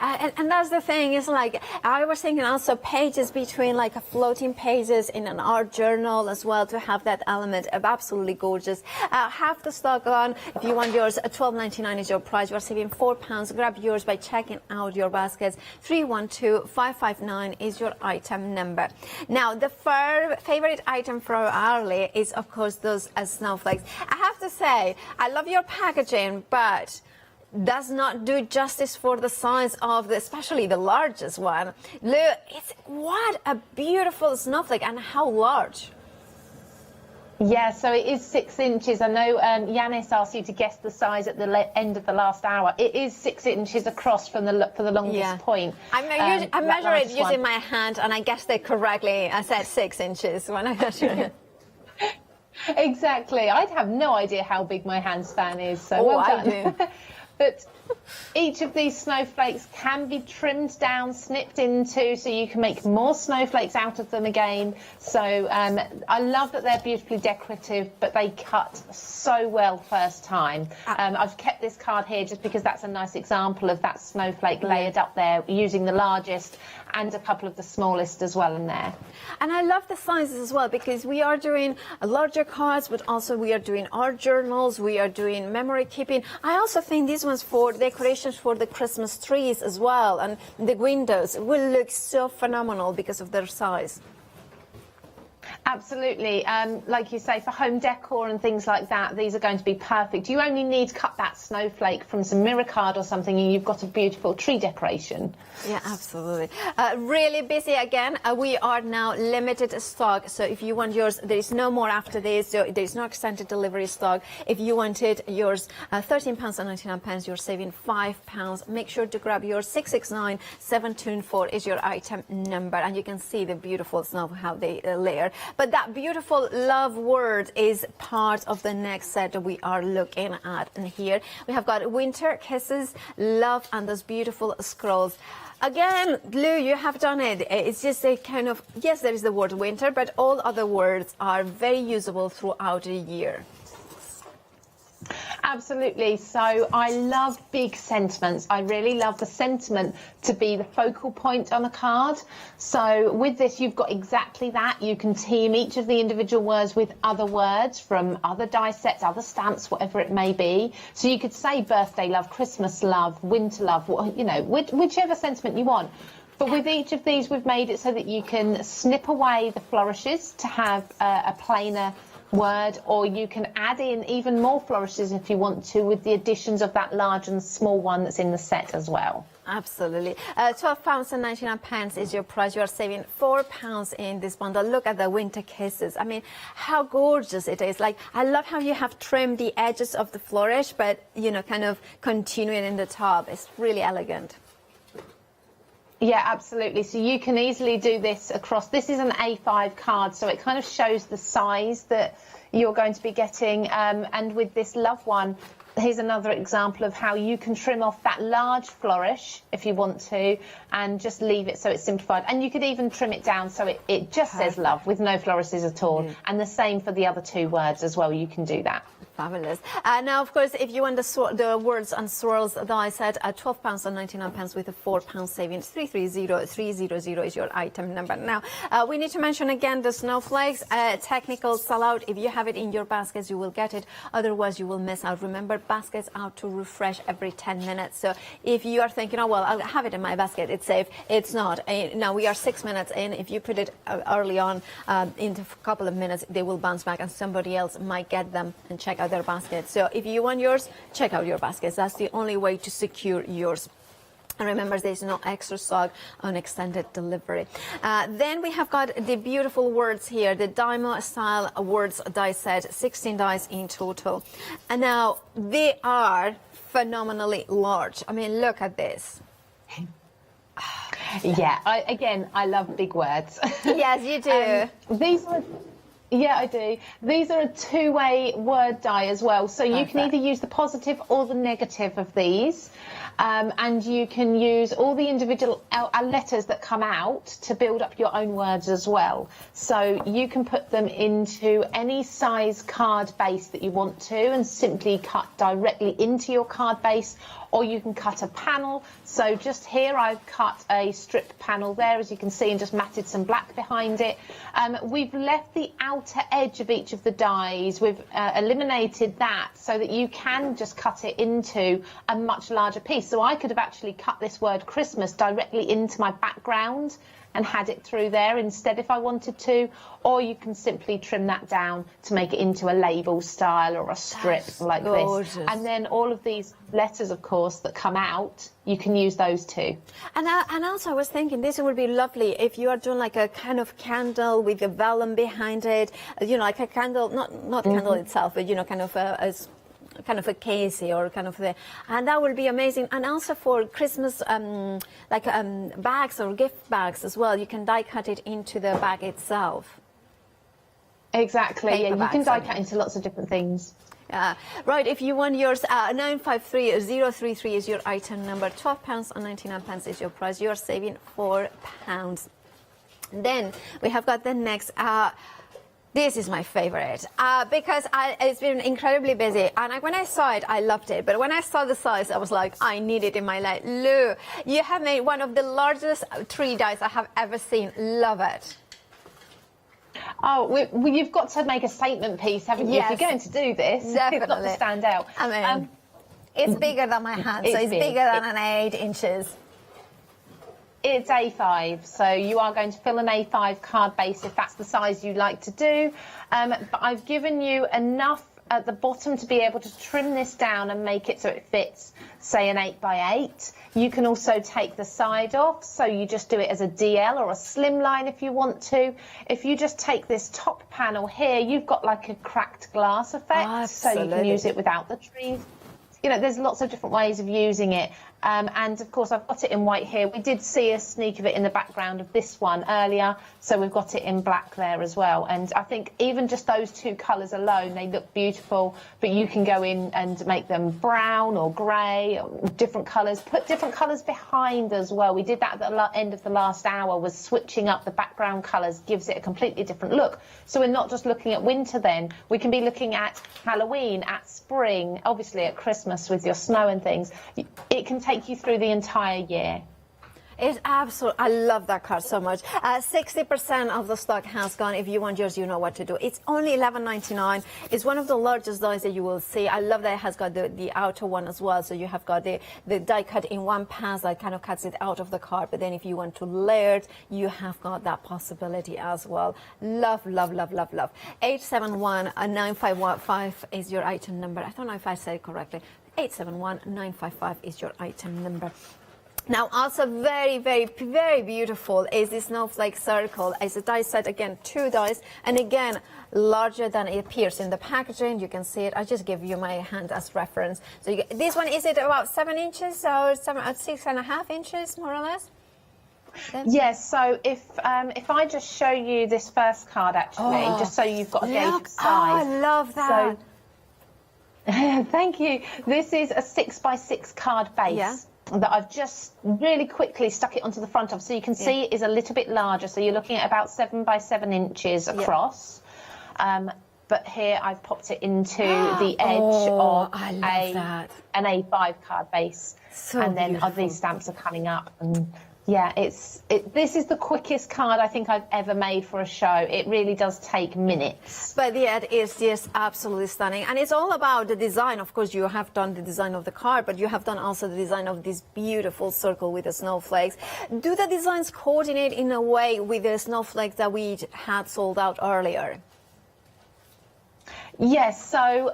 And that's the thing, is like, I was thinking also pages between like floating pages in an art journal as well, to have that element of absolutely gorgeous. Half the stock on, if you want yours, $12.99 is your price. You're saving £4. Grab yours by checking out your baskets. 312559 is your item number. Now, the favorite item from Arlie is, of course, those snowflakes. I have to say, I love your packaging, but does not do justice for the size of especially the largest one. Look, what a beautiful snowflake, and how large. Yeah, so it is 6 inches. I know Yanis asked you to guess the size at the end of the last hour. It is 6 inches across from for the longest point. I measure it using my hand, and I guessed it correctly. I said 6 inches when I measured it. Exactly. I'd have no idea how big my hand span is, so well done. I do. But each of these snowflakes can be trimmed down, snipped into, so you can make more snowflakes out of them again. So I love that they're beautifully decorative, but they cut so well first time. I've kept this card here just because that's a nice example of that snowflake layered up there, using the largest and a couple of the smallest as well in there. And I love the sizes as well, because we are doing larger cards, but also we are doing art journals, we are doing memory keeping. I also think these ones for decorations for the Christmas trees as well, and the windows will look so phenomenal because of their size. Absolutely. Like you say, for home decor and things like that, these are going to be perfect. You only need to cut that snowflake from some mirror card or something and you've got a beautiful tree decoration. Yeah, absolutely. Really busy again. We are now limited stock. So if you want yours, there is no more after this. So there is no extended delivery stock. If you wanted yours, £13.99, you're saving £5. Make sure to grab yours. 669724 is your item number. And you can see the beautiful snow, how they layer. But that beautiful love word is part of the next set that we are looking at. And here we have got winter kisses, love, and those beautiful scrolls. Again, Lou, you have done it. It's just a kind of, yes, there is the word winter, but all other words are very usable throughout the year. Absolutely. So I love big sentiments. I really love the sentiment to be the focal point on a card. So with this, you've got exactly that. You can team each of the individual words with other words from other die sets, other stamps, whatever it may be. So you could say birthday love, Christmas love, winter love, you know, whichever sentiment you want. But with each of these, we've made it so that you can snip away the flourishes to have a plainer word, or you can add in even more flourishes if you want to, with the additions of that large and small one that's in the set as well. Absolutely. £12.99 is your price. You are saving £4 in this bundle. Look at the winter kisses. I mean, how gorgeous it is. Like, I love how you have trimmed the edges of the flourish, but, you know, kind of continuing in the top. It's really elegant. Yeah, absolutely. So you can easily do this across. This is an A5 card, so it kind of shows the size that you're going to be getting. And with this love one, here's another example of how you can trim off that large flourish if you want to, and just leave it so it's simplified. And you could even trim it down so it just says love with no flourishes at all. And the same for the other two words as well. You can do that. Fabulous. Now, of course, if you want the words and swirls die set at £12.99 with a £4 savings, 330300 is your item number. Now, we need to mention again the snowflakes. Technical sellout. If you have it in your baskets, you will get it. Otherwise, you will miss out. Remember, baskets out to refresh every 10 minutes. So if you are thinking, oh, well, I'll have it in my basket, it's safe. It's not. Now, we are 6 minutes in. If you put it early on, in a couple of minutes, they will bounce back and somebody else might get them and check out their basket. So if you want yours, check out your baskets. That's the only way to secure yours. And remember, there's no extra stock on extended delivery. Then we have got the beautiful words here, the Dymo style words die set, 16 dies in total. And now they are phenomenally large. I mean, look at this. Yeah, I love big words. Yes, you do. These are... Yeah, I do. These are a two-way word die as well. So you can either use the positive or the negative of these. And you can use all the individual letters that come out to build up your own words as well. So you can put them into any size card base that you want to and simply cut directly into your card base, or you can cut a panel. So just here I've cut a strip panel there, as you can see, and just matted some black behind it. We've left the outer edge of each of the dies. We've eliminated that so that you can just cut it into a much larger piece. So I could have actually cut this word Christmas directly into my background and had it through there instead if I wanted to, or you can simply trim that down to make it into a label style or a strip. That's like gorgeous. This. And then all of these letters, of course, that come out, you can use those too. And also I was thinking this would be lovely if you are doing like a kind of candle with a vellum behind it, you know, like a candle, not candle itself, but, you know, kind of a casey or kind of the, and that would be amazing. And also for Christmas bags or gift bags as well, you can die cut it into the bag itself. Exactly. Yeah, you can die cut into lots of different things. Right, if you want yours, 953033 is your item number, £12.99 is your price. You're saving £4. Then we have got the next. This is my favorite because it's been incredibly busy, and when I saw it, I loved it. But when I saw the size, I was like, I need it in my life. Look, you have made one of the largest tree dies I have ever seen. Love it. Oh, you've got to make a statement piece, haven't you? Yes. If you're going to do this, definitely. It's got to stand out. I mean, it's bigger than my hand, so it's bigger than an 8 inches. It's A5, so you are going to fill an A5 card base if that's the size you like to do. But I've given you enough at the bottom to be able to trim this down and make it so it fits, say, an 8x8. You can also take the side off, so you just do it as a DL or a slimline if you want to. If you just take this top panel here, you've got like a cracked glass effect, so you can use it without the trees. You know, there's lots of different ways of using it. And of course, I've got it in white here. We did see a sneak of it in the background of this one earlier, so we've got it in black there as well. And I think even just those two colours alone, they look beautiful, but you can go in and make them brown or grey, or different colours. Put different colours behind as well. We did that at the end of the last hour, was switching up the background colours, gives it a completely different look. So we're not just looking at winter then, we can be looking at Halloween, at spring, obviously at Christmas with your snow and things. It can take you through the entire year. It's absolute. I love that card so much. 60% of the stock has gone. If you want yours, you know what to do. It's only $11.99. It's one of the largest dies that you will see. I love that it has got the outer one as well. So you have got the die cut in one pass that kind of cuts it out of the card. But then if you want to layer it, you have got that possibility as well. Love, love, love, love, love. 871-9515 is your item number. I don't know if I said it correctly. 871-955 is your item number. Now, also very, very, very beautiful is the Snowflake circle. It's a die set, again, 2 dies, and again, larger than it appears in the packaging. You can see it. I just give you my hand as reference. So this one, is it about 7 inches or 6.5 inches, more or less? Yes, so if I just show you this first card, actually, just so you've got a gauge of size. Oh, I love that. So, thank you. This is a 6x6 card base. That I've just really quickly stuck it onto the front of, so you can see it is a little bit larger, so you're looking at about 7 by 7 inches across. But here I've popped it into the edge of an A5 card base, and then these stamps are coming up. And yeah, this is the quickest card I think I've ever made for a show. It really does take minutes. But yet it's just absolutely stunning. And it's all about the design. Of course, you have done the design of the card, but you have done also the design of this beautiful circle with the snowflakes. Do the designs coordinate in a way with the snowflakes that we had sold out earlier? Yes, so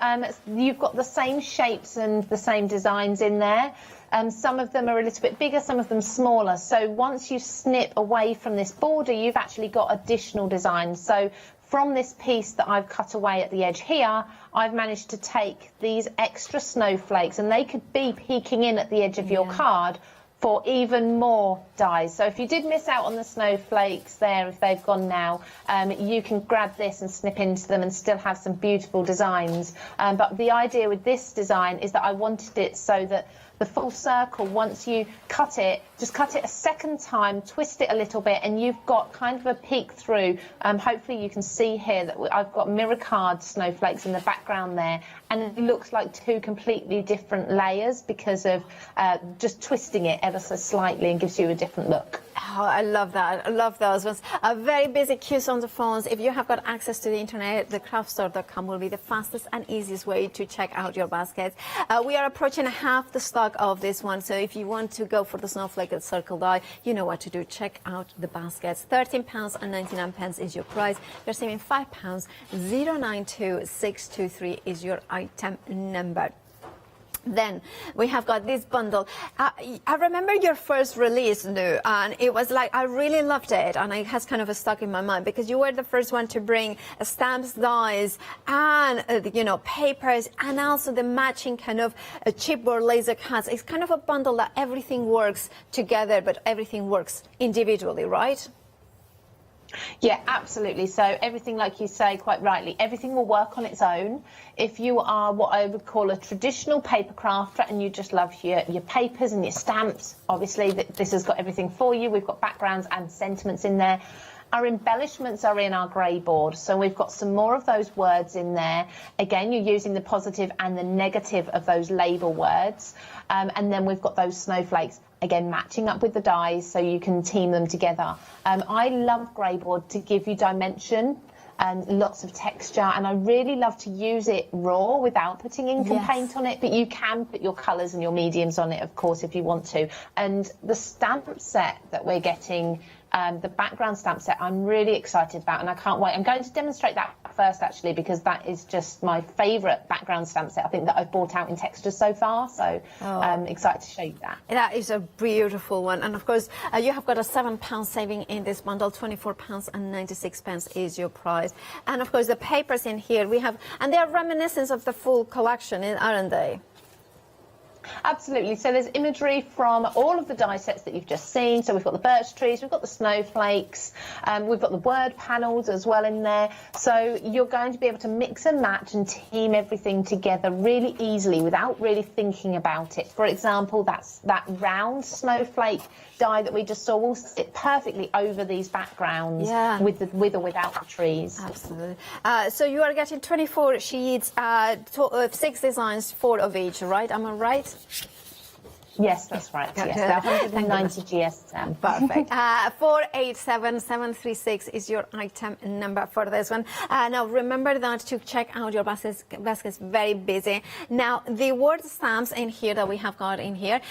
you've got the same shapes and the same designs in there. Some of them are a little bit bigger, some of them smaller. So once you snip away from this border, you've actually got additional designs. So from this piece that I've cut away at the edge here, I've managed to take these extra snowflakes, and they could be peeking in at the edge of your card for even more dies. So if you did miss out on the snowflakes there, if they've gone now, you can grab this and snip into them and still have some beautiful designs. But the idea with this design is that I wanted it so that the full circle, once you cut it, just cut it a second time, twist it a little bit, and you've got kind of a peek through. Hopefully you can see here that I've got mirror card snowflakes in the background there, and it looks like two completely different layers because of just twisting it ever so slightly, and gives you a different look. Oh, I love that. I love those ones. Very busy queues on the phones. If you have got access to the internet, the craftstore.com will be the fastest and easiest way to check out your baskets. We are approaching half the stock of this one, so if you want to go for the snowflake and circle die, you know what to do. Check out the baskets. £13.99 is your price. You're saving £5. 092623 is your item number. Then we have got this bundle. I remember your first release, Lou, and it was like, I really loved it, and it has kind of stuck in my mind because you were the first one to bring stamps, dies, and papers, and also the matching kind of chipboard laser cuts. It's kind of a bundle that everything works together, but everything works individually, right? Yeah, absolutely. So everything, like you say quite rightly, everything will work on its own. If you are what I would call a traditional paper crafter and you just love your papers and your stamps, obviously this has got everything for you. We've got backgrounds and sentiments in there. Our embellishments are in our grey board, so we've got some more of those words in there. Again, you're using the positive and the negative of those label words. And then we've got those snowflakes, again, matching up with the dies so you can team them together. I love grey board to give you dimension and lots of texture, and I really love to use it raw without putting ink and paint on it, but you can put your colours and your mediums on it, of course, if you want to. And the stamp set that we're getting, the background stamp set, I'm really excited about, and I can't wait. I'm going to demonstrate that first, actually, because that is just my favourite background stamp set, I think, that I've bought out in textures so far, so I'm excited to show you that. That is a beautiful one, and of course, you have got a £7 saving in this bundle. £24.96 is your price. And of course, the papers in here we have, and they are reminiscent of the full collection, aren't they? Absolutely. So there's imagery from all of the die sets that you've just seen. So we've got the birch trees, we've got the snowflakes, we've got the word panels as well in there. So you're going to be able to mix and match and team everything together really easily without really thinking about it. For example, that round snowflake die that we just saw will sit perfectly over these backgrounds with or without the trees. Absolutely. So you are getting 24 sheets, 6 designs, 4 of each, right? Am I right? Yes, that's right. Yes, 190 GSM. Perfect. 487736 is your item number for this one. Now, remember that to check out your baskets very busy. Now, the word stamps in here that we have got in here,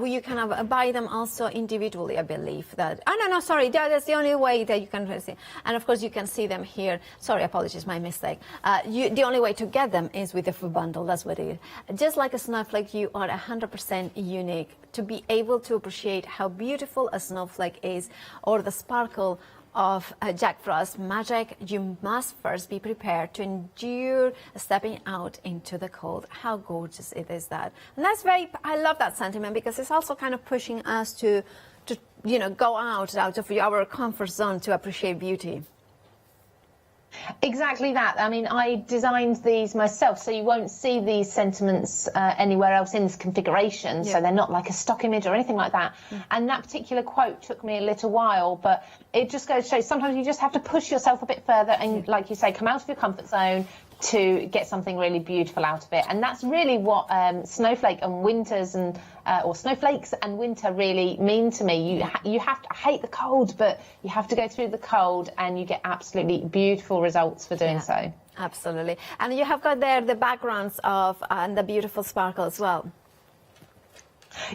you can buy them also individually, I believe. That. Oh, no, sorry. That's the only way that you can see. And, of course, you can see them here. Sorry, apologies, my mistake. The only way to get them is with a full bundle. That's what it is. Just like a snowflake, you are 100% unique. To be able to appreciate how beautiful a snowflake is, or the sparkle of Jack Frost magic, you must first be prepared to endure stepping out into the cold. How gorgeous it is that. And that's I love that sentiment, because it's also kind of pushing us to go out of our comfort zone to appreciate beauty. Exactly that. I mean, I designed these myself, so you won't see these sentiments anywhere else in this configuration, so they're not like a stock image or anything like that. And that particular quote took me a little while, but it just goes to show sometimes you just have to push yourself a bit further and, like you say, come out of your comfort zone to get something really beautiful out of it. And that's really what snowflake and winters and or snowflakes and winter really mean to me. You have to hate the cold, but you have to go through the cold, and you get absolutely beautiful results for doing so. Absolutely. And you have got there the backgrounds of and the beautiful sparkle as well.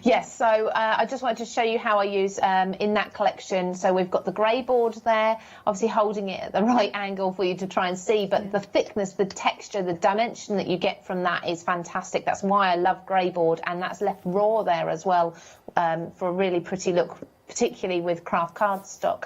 Yes, so I just wanted to show you how I use in that collection. So we've got the grey board there, obviously holding it at the right angle for you to try and see, but the thickness, the texture, the dimension that you get from that is fantastic. That's why I love grey board, and that's left raw there as well for a really pretty look, particularly with craft cardstock.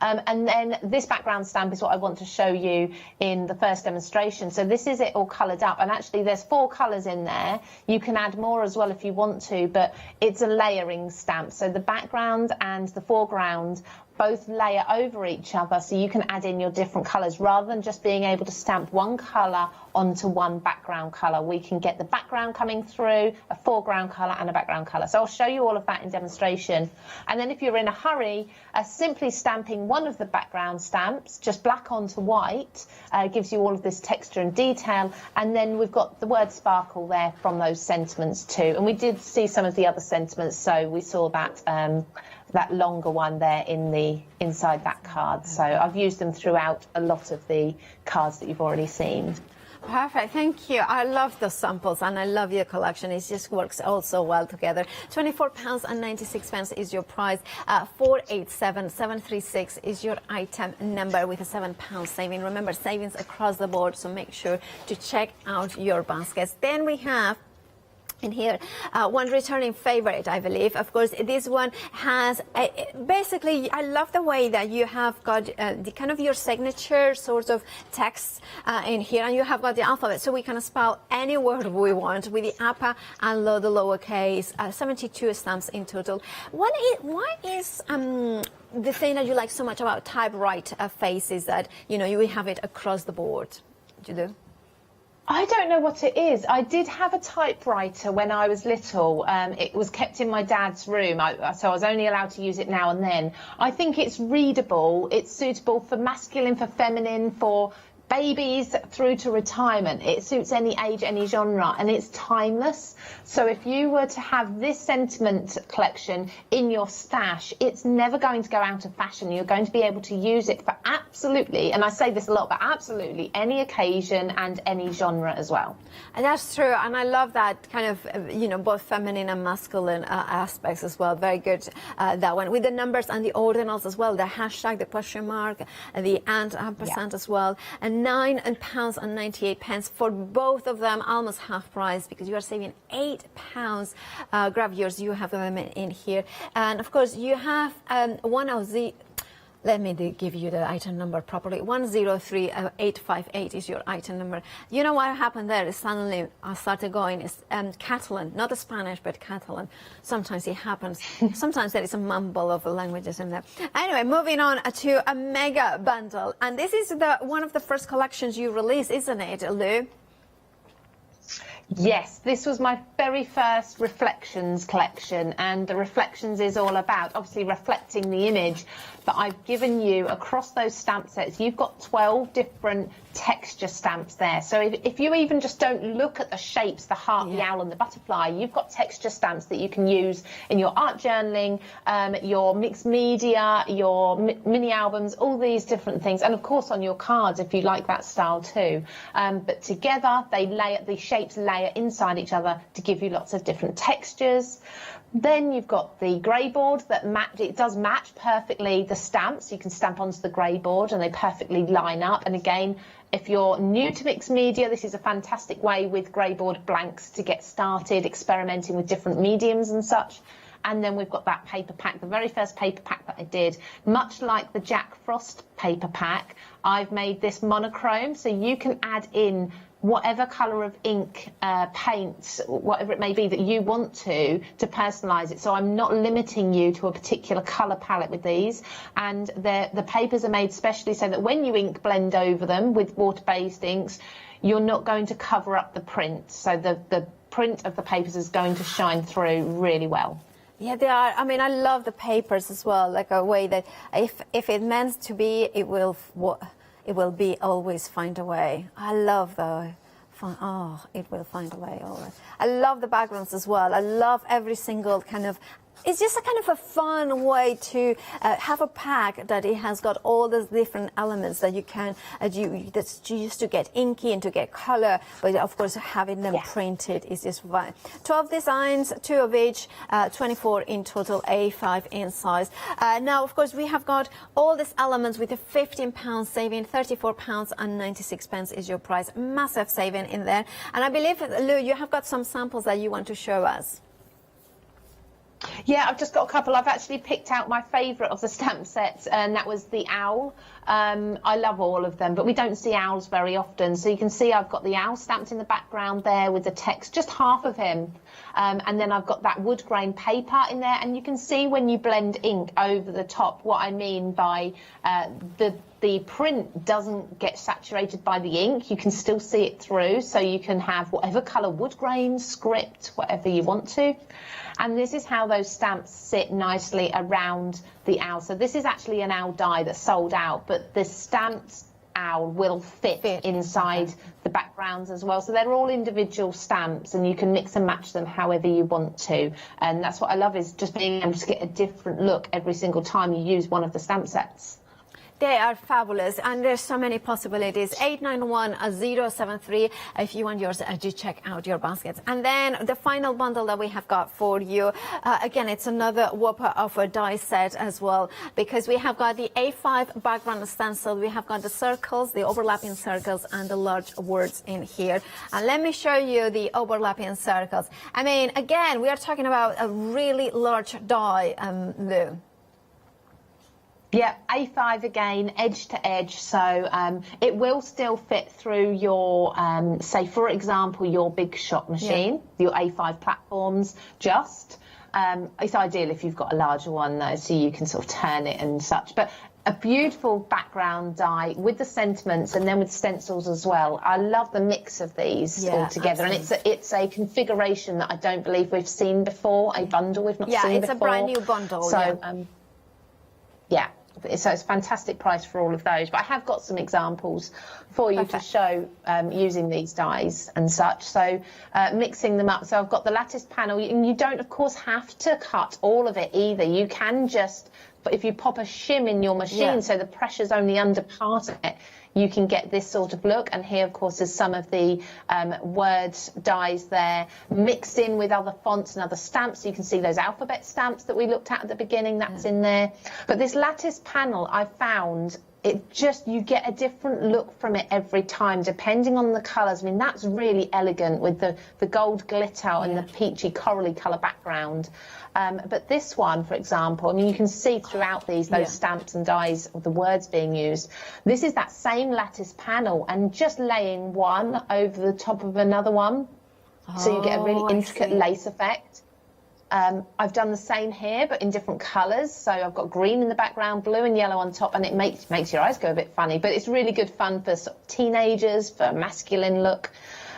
And then this background stamp is what I want to show you in the first demonstration. So this is it all coloured up, and actually there's 4 colours in there. You can add more as well if you want to, but it's a layering stamp. So the background and the foreground both layer over each other, so you can add in your different colours rather than just being able to stamp one colour onto one background colour. We can get the background coming through, a foreground colour and a background colour. So I'll show you all of that in demonstration. And then if you're in a hurry, simply stamping one of the background stamps, just black onto white, gives you all of this texture and detail. And then we've got the word sparkle there from those sentiments too. And we did see some of the other sentiments, so we saw that that longer one there in the inside that card. So I've used them throughout a lot of the cards that you've already seen. Perfect, thank you. I love the samples and I love your collection. It just works all so well together. £24.96 is your price. 487736 is your item number with a £7 saving. Remember, savings across the board, so make sure to check out your baskets. Then we have in here one returning favorite, I believe. Of course, this one has basically, I love the way that you have got the kind of your signature sort of text in here, and you have got the alphabet, so we can spell any word we want with the upper and the lowercase. 72 stamps in total. Why is the thing that you like so much about typewriter faces that you have it across the board? Do you do? I don't know what it is. I did have a typewriter when I was little. It was kept in my dad's room, so I was only allowed to use it now and then. I think it's readable. It's suitable for masculine, for feminine, for babies through to retirement. It suits any age, any genre, and it's timeless. So if you were to have this sentiment collection in your stash, it's never going to go out of fashion. You're going to be able to use it for absolutely, and I say this a lot, but absolutely any occasion and any genre as well. And that's true, and I love that kind of, both feminine and masculine aspects as well. Very good, that one. With the numbers and the ordinals as well, the hashtag, the question mark, the ampersand as well. And £9.98 for both of them, almost half price, because you are saving £8. Gravures, you have them in here. And of course, you have one of the, let me give you the item number properly. 103858 is your item number. You know what happened there is suddenly I started going, it's Catalan, not Spanish, but Catalan. Sometimes it happens. Sometimes there is a mumble of languages in there. Anyway, moving on to a mega bundle. And this is one of the first collections you released, isn't it, Lou? Yes, this was my very first Reflections collection, and the Reflections is all about obviously reflecting the image, but I've given you across those stamp sets, you've got 12 different texture stamps there. So if you even just don't look at the shapes, the heart, the owl and the butterfly, you've got texture stamps that you can use in your art journaling, your mixed media, your mini albums, all these different things, and of course on your cards if you like that style too. But together the shapes layer inside each other to give you lots of different textures. Then you've got the grey board that it does match perfectly the stamps. You can stamp onto the grey board and they perfectly line up. And again, if you're new to mixed media, this is a fantastic way with grey board blanks to get started experimenting with different mediums and such. And then we've got that paper pack, the very first paper pack that I did. Much like the Jack Frost paper pack, I've made this monochrome, so you can add in whatever colour of ink, paint, whatever it may be that you want to personalise it. So I'm not limiting you to a particular colour palette with these. And the papers are made specially so that when you ink blend over them with water-based inks, you're not going to cover up the print. So the print of the papers is going to shine through really well. Yeah, they are. I mean, I love the papers as well, like a way that if it meant to be, it will be always find a way. I love it will find a way always. I love the backgrounds as well. I love every single kind of It's just a kind of a fun way to have a pack that it has got all the different elements that you can that's used to get inky and to get color, but of course having them printed is just fun. 12 designs, 2 of each, 24 in total, A5 in size. Now of course we have got all these elements with a £15 saving, £34.96 is your price. Massive saving in there. And I believe, Lou, you have got some samples that you want to show us. Yeah, I've just got a couple. I've actually picked out my favourite of the stamp sets, and that was the owl. I love all of them, but we don't see owls very often. So you can see I've got the owl stamped in the background there with the text, just half of him. And then I've got that wood grain paper in there, and you can see when you blend ink over the top what I mean by the print doesn't get saturated by the ink. You can still see it through, so you can have whatever colour wood grain, script, whatever you want to. And this is how those stamps sit nicely around the owl. So this is actually an owl die that's sold out, but the stamped owl will fit inside the backgrounds as well. So they're all individual stamps, and you can mix and match them however you want to. And that's what I love, is just being able to get a different look every single time you use one of the stamp sets. They are fabulous, and there's so many possibilities. 891-073 if you want yours, do check out your baskets. And then the final bundle that we have got for you, again, it's another whopper of a die set as well, because we have got the A5 background stencil, we have got the circles, the overlapping circles, and the large words in here. And let me show you the overlapping circles. I mean, again, we are talking about a really large die, Lou. Yeah, A5 again, edge to edge, so it will still fit through your, say, for example, your big shot machine, your A5 platforms, just. It's ideal if you've got a larger one, though, so you can sort of turn it and such. But a beautiful background die with the sentiments and then with stencils as well. I love the mix of these all together. Absolutely. And it's a configuration that I don't believe we've seen before, a bundle we've not seen before. Yeah, it's a brand new bundle. So, yeah. So it's a fantastic price for all of those. But I have got some examples for you to show using these dies and such. So mixing them up. So I've got the lattice panel. And you don't, of course, have to cut all of it either. You can just, but if you pop a shim in your machine, so the pressure's only under part of it, you can get this sort of look. And here, of course, is some of the word dies there, mixed in with other fonts and other stamps. You can see those alphabet stamps that we looked at the beginning, that's in there. But this lattice panel, I found, it just, you get a different look from it every time, depending on the colours. I mean, that's really elegant with the gold glitter and the peachy corally colour background. But this one, for example, I mean, you can see throughout these, those stamps and dies, the words being used. This is that same lattice panel and just laying one over the top of another one. So you get a really intricate lace effect. I've done the same here, but in different colours. So I've got green in the background, blue and yellow on top, and it makes your eyes go a bit funny. But it's really good fun for sort of teenagers, for a masculine look.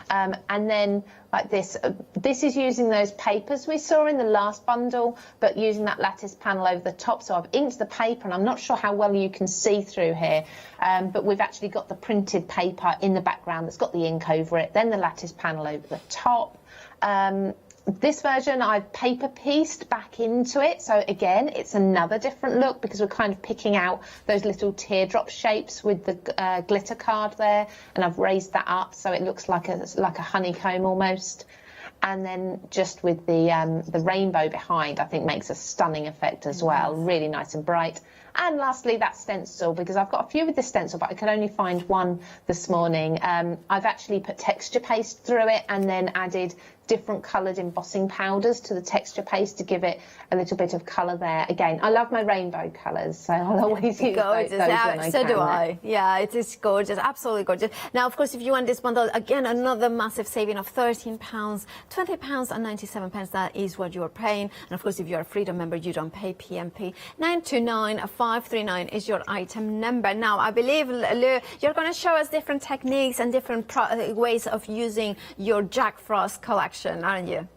And then like this, this is using those papers we saw in the last bundle, but using that lattice panel over the top. So I've inked the paper, and I'm not sure how well you can see through here, but we've actually got the printed paper in the background that's got the ink over it, then the lattice panel over the top. This version I've paper pieced back into it, so again it's another different look because we're kind of picking out those little teardrop shapes with the glitter card there, and I've raised that up so it looks like a honeycomb almost. And then just with the rainbow behind, I think makes a stunning effect as well, really nice and bright. And lastly, that stencil, because I've got a few with the stencil, but I could only find one this morning. I've actually put texture paste through it and then added different coloured embossing powders to the texture paste to give it a little bit of colour there. Again, I love my rainbow colours, so I'll always use those when I can. So do I. Yeah, it is gorgeous, absolutely gorgeous. Now, of course, if you want this bundle, again, another massive saving of £13, £20.97. That is what you're paying. And of course, if you're a Freedom member, you don't pay PMP. 929539 is your item number. Now, I believe, Lou, you're going to show us different techniques and different ways of using your Jack Frost collection, aren't you?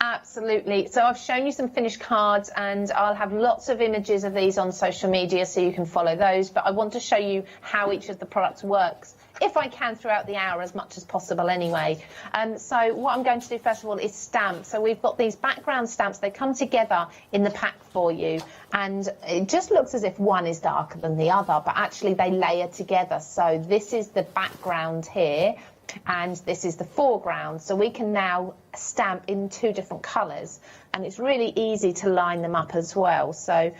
Absolutely. So I've shown you some finished cards, and I'll have lots of images of these on social media so you can follow those. But I want to show you how each of the products works, if I can, throughout the hour as much as possible anyway. So what I'm going to do first of all is stamp. So we've got these background stamps. They come together in the pack for you, and it just looks as if one is darker than the other, but actually they layer together. So this is the background here, and this is the foreground. So we can now stamp in 2 different colours, and it's really easy to line them up as well. So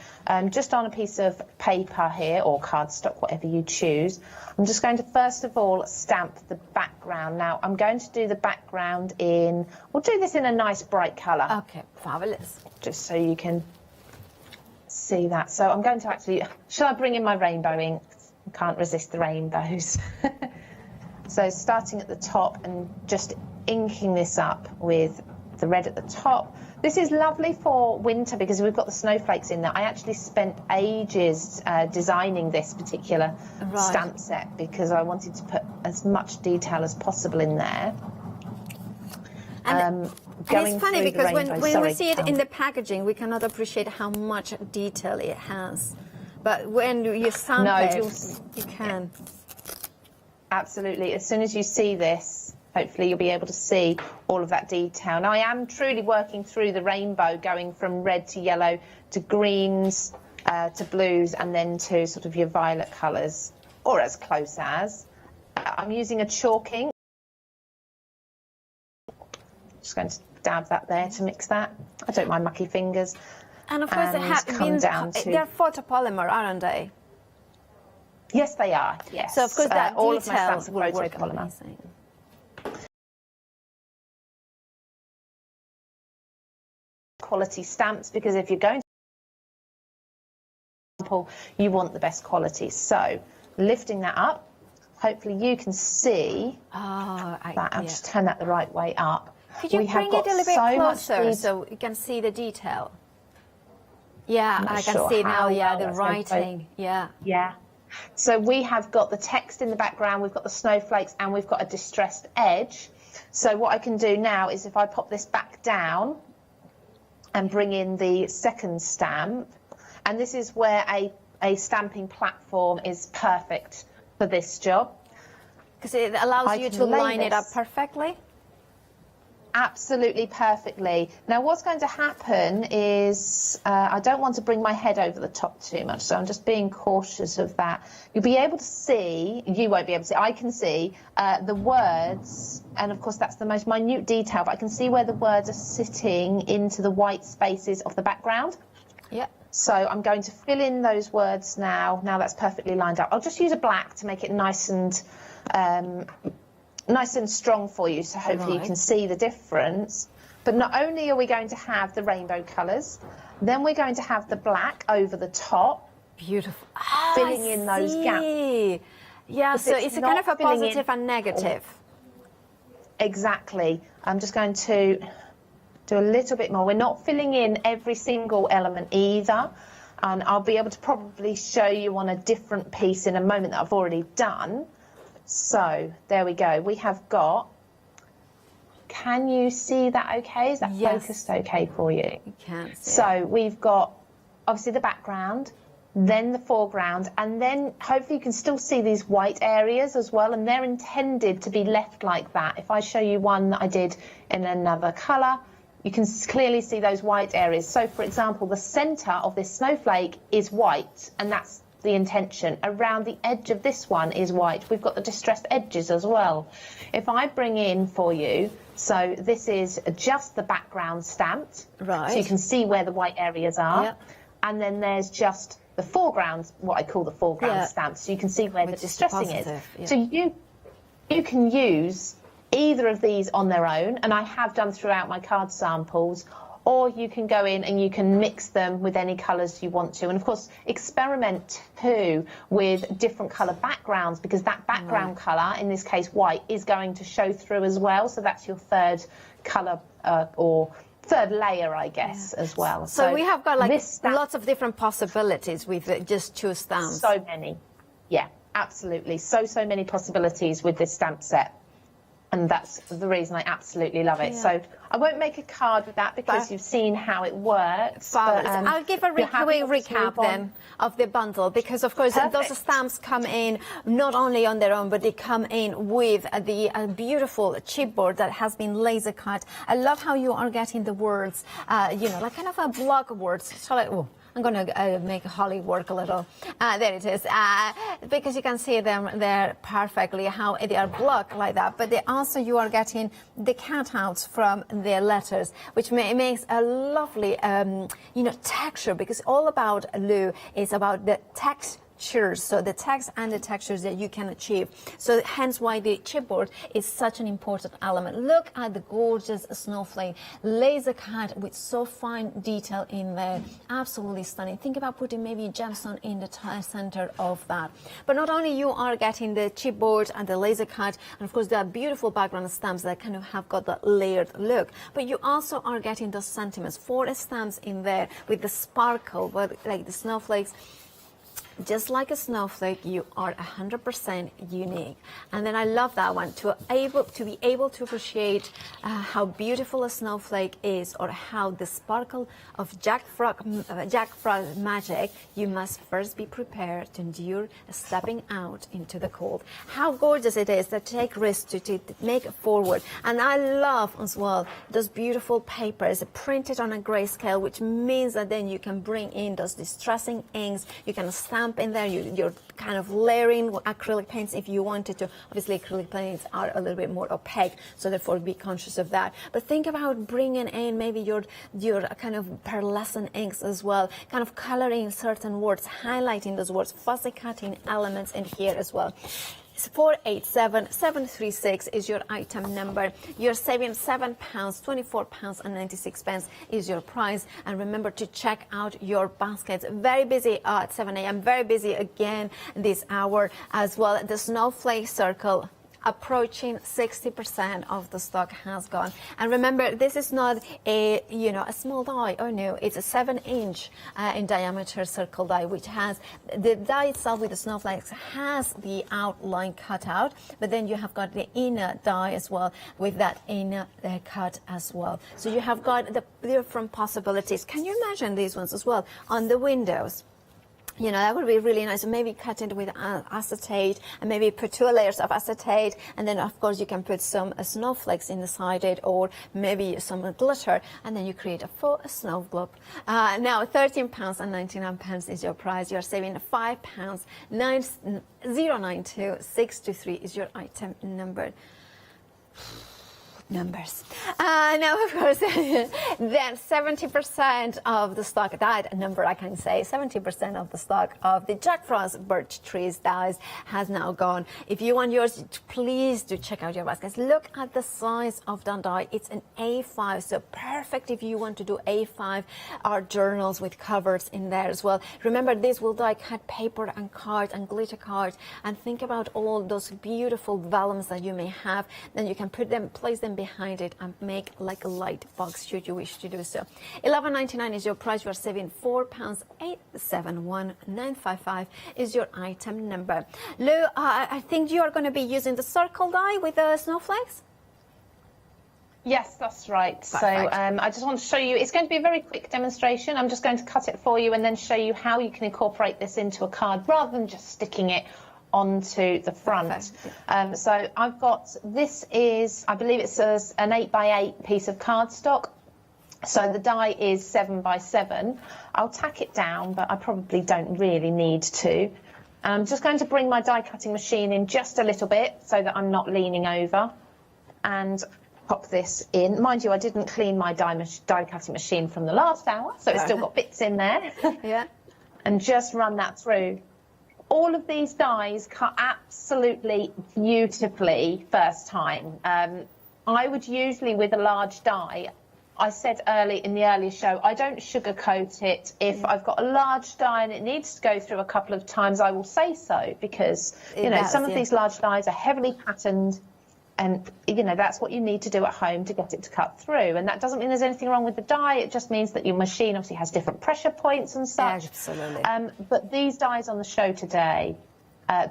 just on a piece of paper here, or cardstock, whatever you choose, I'm just going to first of all stamp the background. Now I'm going to do the background in, we'll do this in a nice bright colour. Okay, fabulous. Just so you can see that. So I'm going to actually, shall I bring in my rainbow ink? I can't resist the rainbows. So starting at the top and just inking this up with the red at the top. This is lovely for winter because we've got the snowflakes in there. I actually spent ages designing this particular stamp set because I wanted to put as much detail as possible in there. And it's funny because when we see it in the packaging, we cannot appreciate how much detail it has. But when you stamp it, you can. Absolutely. As soon as you see this, hopefully you'll be able to see all of that detail. Now, I am truly working through the rainbow, going from red to yellow to greens to blues, and then to sort of your violet colours, or as close as. I'm using a chalk ink. Just going to dab that there to mix that. I don't mind mucky fingers. And of course, they're photopolymer, aren't they? Yes, they are. Yes. So of course that all of my stamps are will work photopolymer. amazing. Quality stamps, because if you're going to you want the best quality. So lifting that up, hopefully you can see that. I'll just turn that the right way up. Could you bring it a little bit closer so you can see the detail? Yeah, I can see now. Yeah, the writing. Yeah. Yeah. So we have got the text in the background, we've got the snowflakes, and we've got a distressed edge. So what I can do now is if I pop this back down and bring in the second stamp, and this is where a stamping platform is perfect for this job. Because it allows you to line it up perfectly? Absolutely perfectly. Now what's going to happen is I don't want to bring my head over the top too much, so I'm just being cautious of that. You'll be able to see, you won't be able to see, I can see the words, and of course that's the most minute detail, but I can see where the words are sitting into the white spaces of the background. Yeah. So I'm going to fill in those words now. Now that's perfectly lined up. I'll just use a black to make it nice and strong for you, so hopefully you can see the difference. But not only are we going to have the rainbow colours, then we're going to have the black over the top. Beautiful. Filling in those gaps. Yeah, so it's a kind of a positive and negative. Exactly. I'm just going to do a little bit more. We're not filling in every single element either, and I'll be able to probably show you on a different piece in a moment that I've already done. So there we go. We have got, can you see that okay? Is that focused okay for you? You can see So we've got obviously the background, then the foreground, and then hopefully you can still see these white areas as well, and they're intended to be left like that. If I show you one that I did in another colour, you can clearly see those white areas. So for example, the centre of this snowflake is white, and that's the intention. Around the edge of this one is white. We've got the distressed edges as well. If I bring in for you, so this is just the background stamped, right, so you can see where the white areas are, and then there's just the foreground, what I call the foreground stamp, so you can see where the distressing is. So you can use either of these on their own, and I have done throughout my card samples, or you can go in and you can mix them with any colours you want to. And of course, experiment too with different colour backgrounds, because that background colour, in this case white, is going to show through as well. So that's your third colour or third layer, I guess, as well. So we have got like lots of different possibilities with just 2 stamps. So many. Yeah, absolutely. So many possibilities with this stamp set. And that's the reason I absolutely love it. So I won't make a card with that because you've seen how it works. But, I'll give a quick recap then of the bundle, because of course those stamps come in not only on their own, but they come in with the beautiful chipboard that has been laser cut. I love how you are getting the words, you know, like kind of a block of words. Shall I? Oh, I'm going to make Holly work a little. There it is. Because you can see them there perfectly, how they are blocked like that. But also you are getting the cutouts from the letters, which makes a lovely, you know, texture, because all about Lou is about the text. So the text and the textures that you can achieve. So hence why the chipboard is such an important element. Look at the gorgeous snowflake laser cut with so fine detail in there. Absolutely stunning. Think about putting maybe a gemstone in the center of that. But not only you are getting the chipboard and the laser cut, and of course the beautiful background stamps that kind of have got the layered look, but you also are getting those sentiments, 4 stamps in there with the sparkle, like the snowflakes. Just like a snowflake, you are 100% unique. And then I love that one, to be able to appreciate how beautiful a snowflake is, or how the sparkle of Jack Frost magic. You must first be prepared to endure stepping out into the cold. How gorgeous it is to take risks, to make it forward. And I love as well those beautiful papers printed on a grayscale, which means that then you can bring in those distressing inks. You can stamp in there, you're kind of layering acrylic paints if you wanted to. Obviously acrylic paints are a little bit more opaque, so therefore be conscious of that. But think about bringing in maybe your kind of pearlescent inks as well, kind of coloring certain words, highlighting those words, fuzzy cutting elements in here as well. 487736 is your item number. You're saving £7, £24.96 is your price. And remember to check out your baskets. Very busy at 7 a.m. Very busy again this hour as well. The snowflake circle, approaching 60% of the stock has gone. And remember, this is not a small die. Oh no, it's a 7-inch in diameter circle die, which has the die itself with the snowflakes has the outline cut out, but then you have got the inner die as well with that inner cut as well. So you have got the different possibilities. Can you imagine these ones as well on the windows? You know, that would be really nice. Maybe cut it with acetate, and maybe put 2 layers of acetate, and then of course you can put some snowflakes inside it, or maybe some glitter, and then you create a full snow globe. Now £13.99 is your price. You're saving £5. 9092623 is your item number. Numbers. Now, of course, then 70% of the stock, that number I can say, 70% of the stock of the Jack Frost Birch Trees dies has now gone. If you want yours, please do check out your baskets. Look at the size of that die. It's an A5, so perfect if you want to do A5 art journals with covers in there as well. Remember, this will die cut paper and cards and glitter cards, and think about all those beautiful vellums that you may have. Then you can place them behind it and make like a light box should you wish to do so. £11.99 is your price. You are saving £4. 871955 is your item number. Lou, I think you are going to be using the circle die with the snowflakes. Yes, that's right. Perfect. So I just want to show you, it's going to be a very quick demonstration. I'm just going to cut it for you and then show you how you can incorporate this into a card rather than just sticking it onto the front. So I've got, this is, I believe it's an 8x8 piece of cardstock. So the die is 7x7. I'll tack it down, but I probably don't really need to. I'm just going to bring my die cutting machine in just a little bit so that I'm not leaning over, and pop this in. Mind you, I didn't clean my die cutting machine from the last hour, so it's still got bits in there. Yeah. And just run that through. All of these dies cut absolutely beautifully first time. I would usually, with a large die, I said in the earlier show, I don't sugarcoat it. If I've got a large die and it needs to go through a couple of times, I will say so, because, you know, some of these large dies are heavily patterned, and, you know, that's what you need to do at home to get it to cut through. And that doesn't mean there's anything wrong with the die. It just means that your machine obviously has different pressure points and such. Absolutely. But these dies on the show today,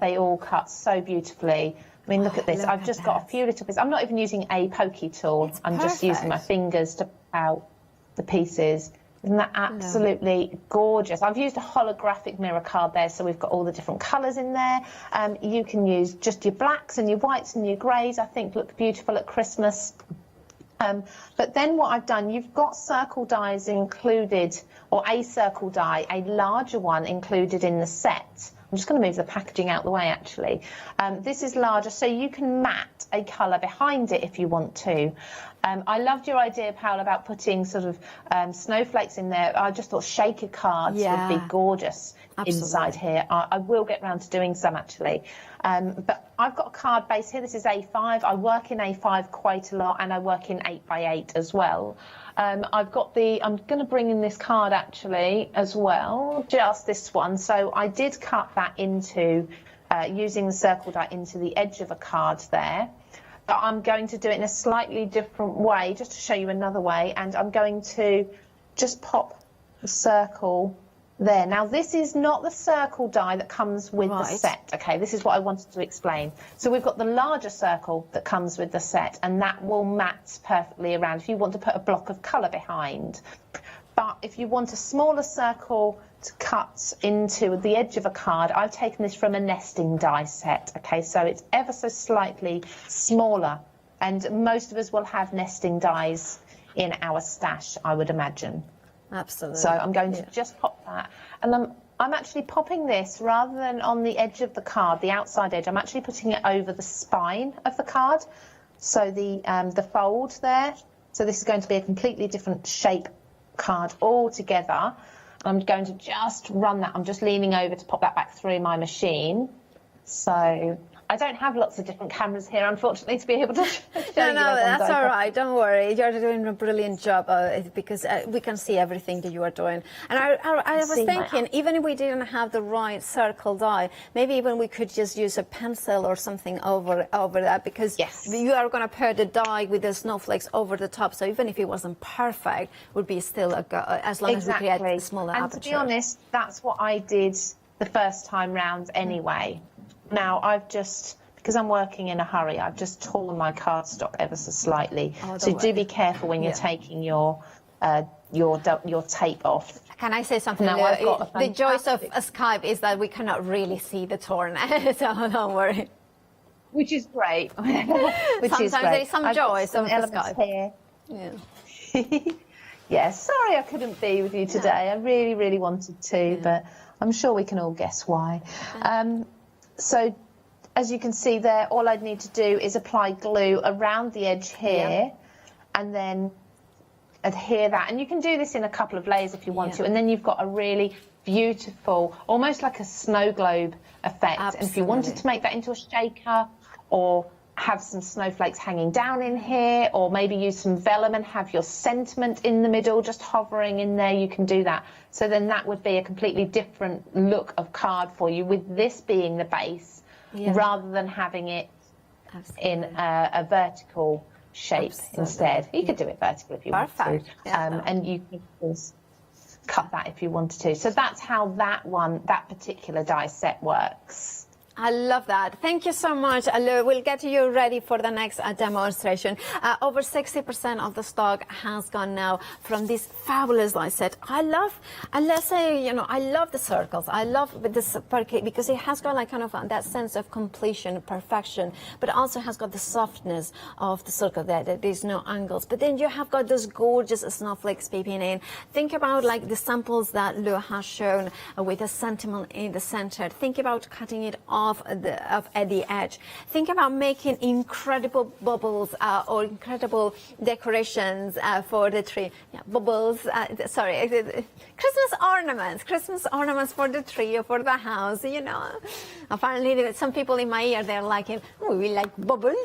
they all cut so beautifully. I mean, look at this. I've just got a few little bits. I'm not even using a pokey tool. I'm just using my fingers to put out the pieces. Isn't that absolutely gorgeous? I've used a holographic mirror card there, so we've got all the different colours in there. You can use just your blacks and your whites and your greys, I think look beautiful at Christmas. But then what I've done, you've got circle dies included, or a circle die, a larger one included in the set. I'm just going to move the packaging out the way, actually. This is larger, so you can mat a colour behind it if you want to. I loved your idea, Paola, about putting sort of snowflakes in there. I just thought shaker cards would be gorgeous inside here. I will get round to doing some, actually. But I've got a card base here. This is A5. I work in A5 quite a lot, and I work in 8x8 as well. I've got I'm going to bring in this card actually as well, just this one. So I did cut that into, using the circle die into the edge of a card there. But I'm going to do it in a slightly different way, just to show you another way. And I'm going to just pop the circle there. Now, this is not the circle die that comes with the set, okay? This is what I wanted to explain. So we've got the larger circle that comes with the set, and that will mat perfectly around if you want to put a block of colour behind. But if you want a smaller circle to cut into the edge of a card, I've taken this from a nesting die set, okay? So it's ever so slightly smaller, and most of us will have nesting dies in our stash, I would imagine. Absolutely. So I'm going to just pop that. And I'm actually popping this, rather than on the edge of the card, the outside edge, I'm actually putting it over the spine of the card. So the fold there. So this is going to be a completely different shape card altogether. I'm going to just run that. I'm just leaning over to pop that back through my machine. So I don't have lots of different cameras here, unfortunately, to be able to show you. No, that's all right. Don't worry. You're doing a brilliant job because we can see everything that you are doing. And I was thinking, even if we didn't have the right circle die, maybe even we could just use a pencil or something over that, because you are going to put the die with the snowflakes over the top. So even if it wasn't perfect, it would be still as long as we create a smaller aperture. And to be honest, that's what I did the first time round anyway. Now, I've just, because I'm working in a hurry, I've just torn my cardstock ever so slightly. So do be careful when you're taking your tape off. Can I say something? Now, the joys of Skype is that we cannot really see the torn, so don't worry. Which is great. Sometimes there is some joys of Skype. Here. Yeah. Yeah, sorry I couldn't be with you today. I really, really wanted to, but I'm sure we can all guess why. So, as you can see there, all I'd need to do is apply glue around the edge here and then adhere that. And you can do this in a couple of layers if you want to. And then you've got a really beautiful, almost like a snow globe effect. Absolutely. And if you wanted to make that into a shaker, or have some snowflakes hanging down in here, or maybe use some vellum and have your sentiment in the middle just hovering in there, you can do that. So then that would be a completely different look of card for you, with this being the base rather than having it in a vertical shape instead. You could do it vertical if you want to. And you can, of course, cut that if you wanted to. So that's how that particular die set works. I love that. Thank you so much. We'll get you ready for the next demonstration. Over 60% of the stock has gone now from this fabulous die set. I love, and let's say, I love the circles. I love this because it has got like kind of that sense of completion, perfection, but also has got the softness of the circle there. There's no angles. But then you have got those gorgeous snowflakes peeping in. Think about like the samples that Lou has shown with a sentiment in the center. Think about cutting it off at the edge. Think about making incredible bubbles or incredible decorations for the tree. Bubbles, Christmas ornaments for the tree or for the house, Apparently, some people in my ear, they're like, we like bubbles.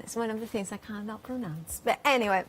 It's one of the things I cannot pronounce. But anyway,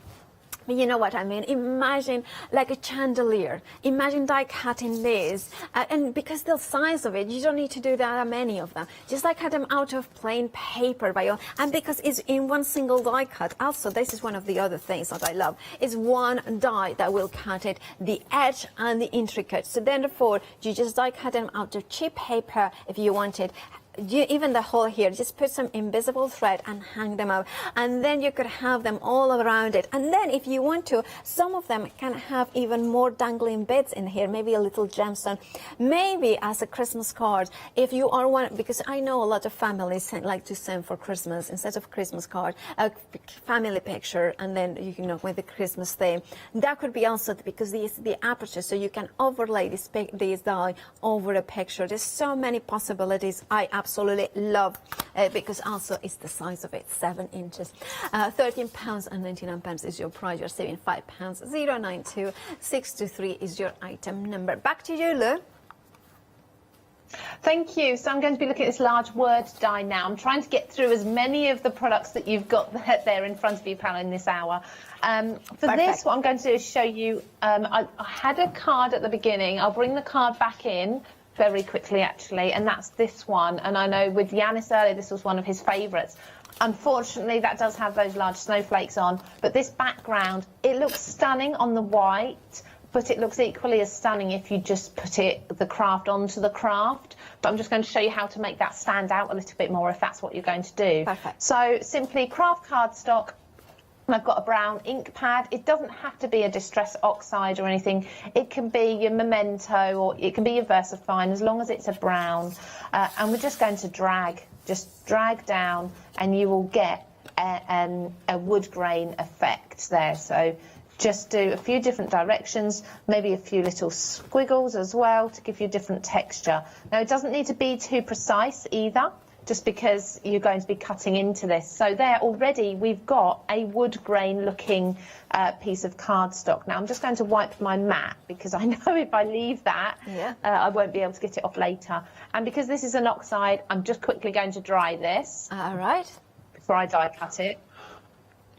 you know what I mean? Imagine like a chandelier. Imagine die cutting this. And because the size of it, you don't need to do that many of them. Just like cut them out of plain paper and because it's in one single die cut. Also, this is one of the other things that I love, is one die that will cut it, the edge and the intricate. So therefore, you just die cut them out of cheap paper if you want it. even the hole here, just put some invisible thread and hang them up, and then you could have them all around it. And then if you want to, some of them can have even more dangling bits in here, maybe a little gemstone, maybe as a Christmas card. If you are one, because I know a lot of families like to send for Christmas, instead of Christmas card, a family picture, and then you know, with the Christmas theme. That could be also because the aperture, so you can overlay this die over a picture. There's so many possibilities. I absolutely love because also it's the size of it, 7 inches. £13.99 is your price. You're saving £5. 092 623 is your item number. Back to you, Lou. Thank you. So I'm going to be looking at this large word die now. I'm trying to get through as many of the products that you've got there in front of you, Pal, in this hour. For this, what I'm going to do is show you, I had a card at the beginning. I'll bring the card back in very quickly, actually, and that's this one. And I know with Yanis earlier, this was one of his favourites. Unfortunately, that does have those large snowflakes on, but this background, it looks stunning on the white, but it looks equally as stunning if you just put the craft onto the craft. But I'm just going to show you how to make that stand out a little bit more if that's what you're going to do. Perfect. So simply craft cardstock. I've got a brown ink pad. It doesn't have to be a Distress Oxide or anything. It can be your Memento or it can be your VersaFine, as long as it's a brown. And we're just going to just drag down, and you will get a wood grain effect there. So just do a few different directions, maybe a few little squiggles as well to give you different texture. Now, it doesn't need to be too precise either, just because you're going to be cutting into this. So there already we've got a wood grain looking piece of cardstock. Now I'm just going to wipe my mat because I know if I leave that, I won't be able to get it off later. And because this is an oxide, I'm just quickly going to dry this. All right. Before I die cut it.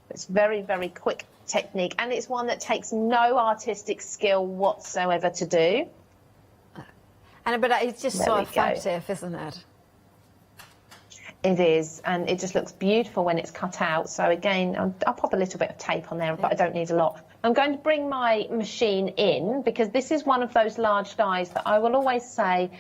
It's very, very quick technique, and it's one that takes no artistic skill whatsoever to do. But it's just so effective, isn't it? It is, and it just looks beautiful when it's cut out. So again, I'll pop a little bit of tape on there, but I don't need a lot. I'm going to bring my machine in because this is one of those large dies that I will always say,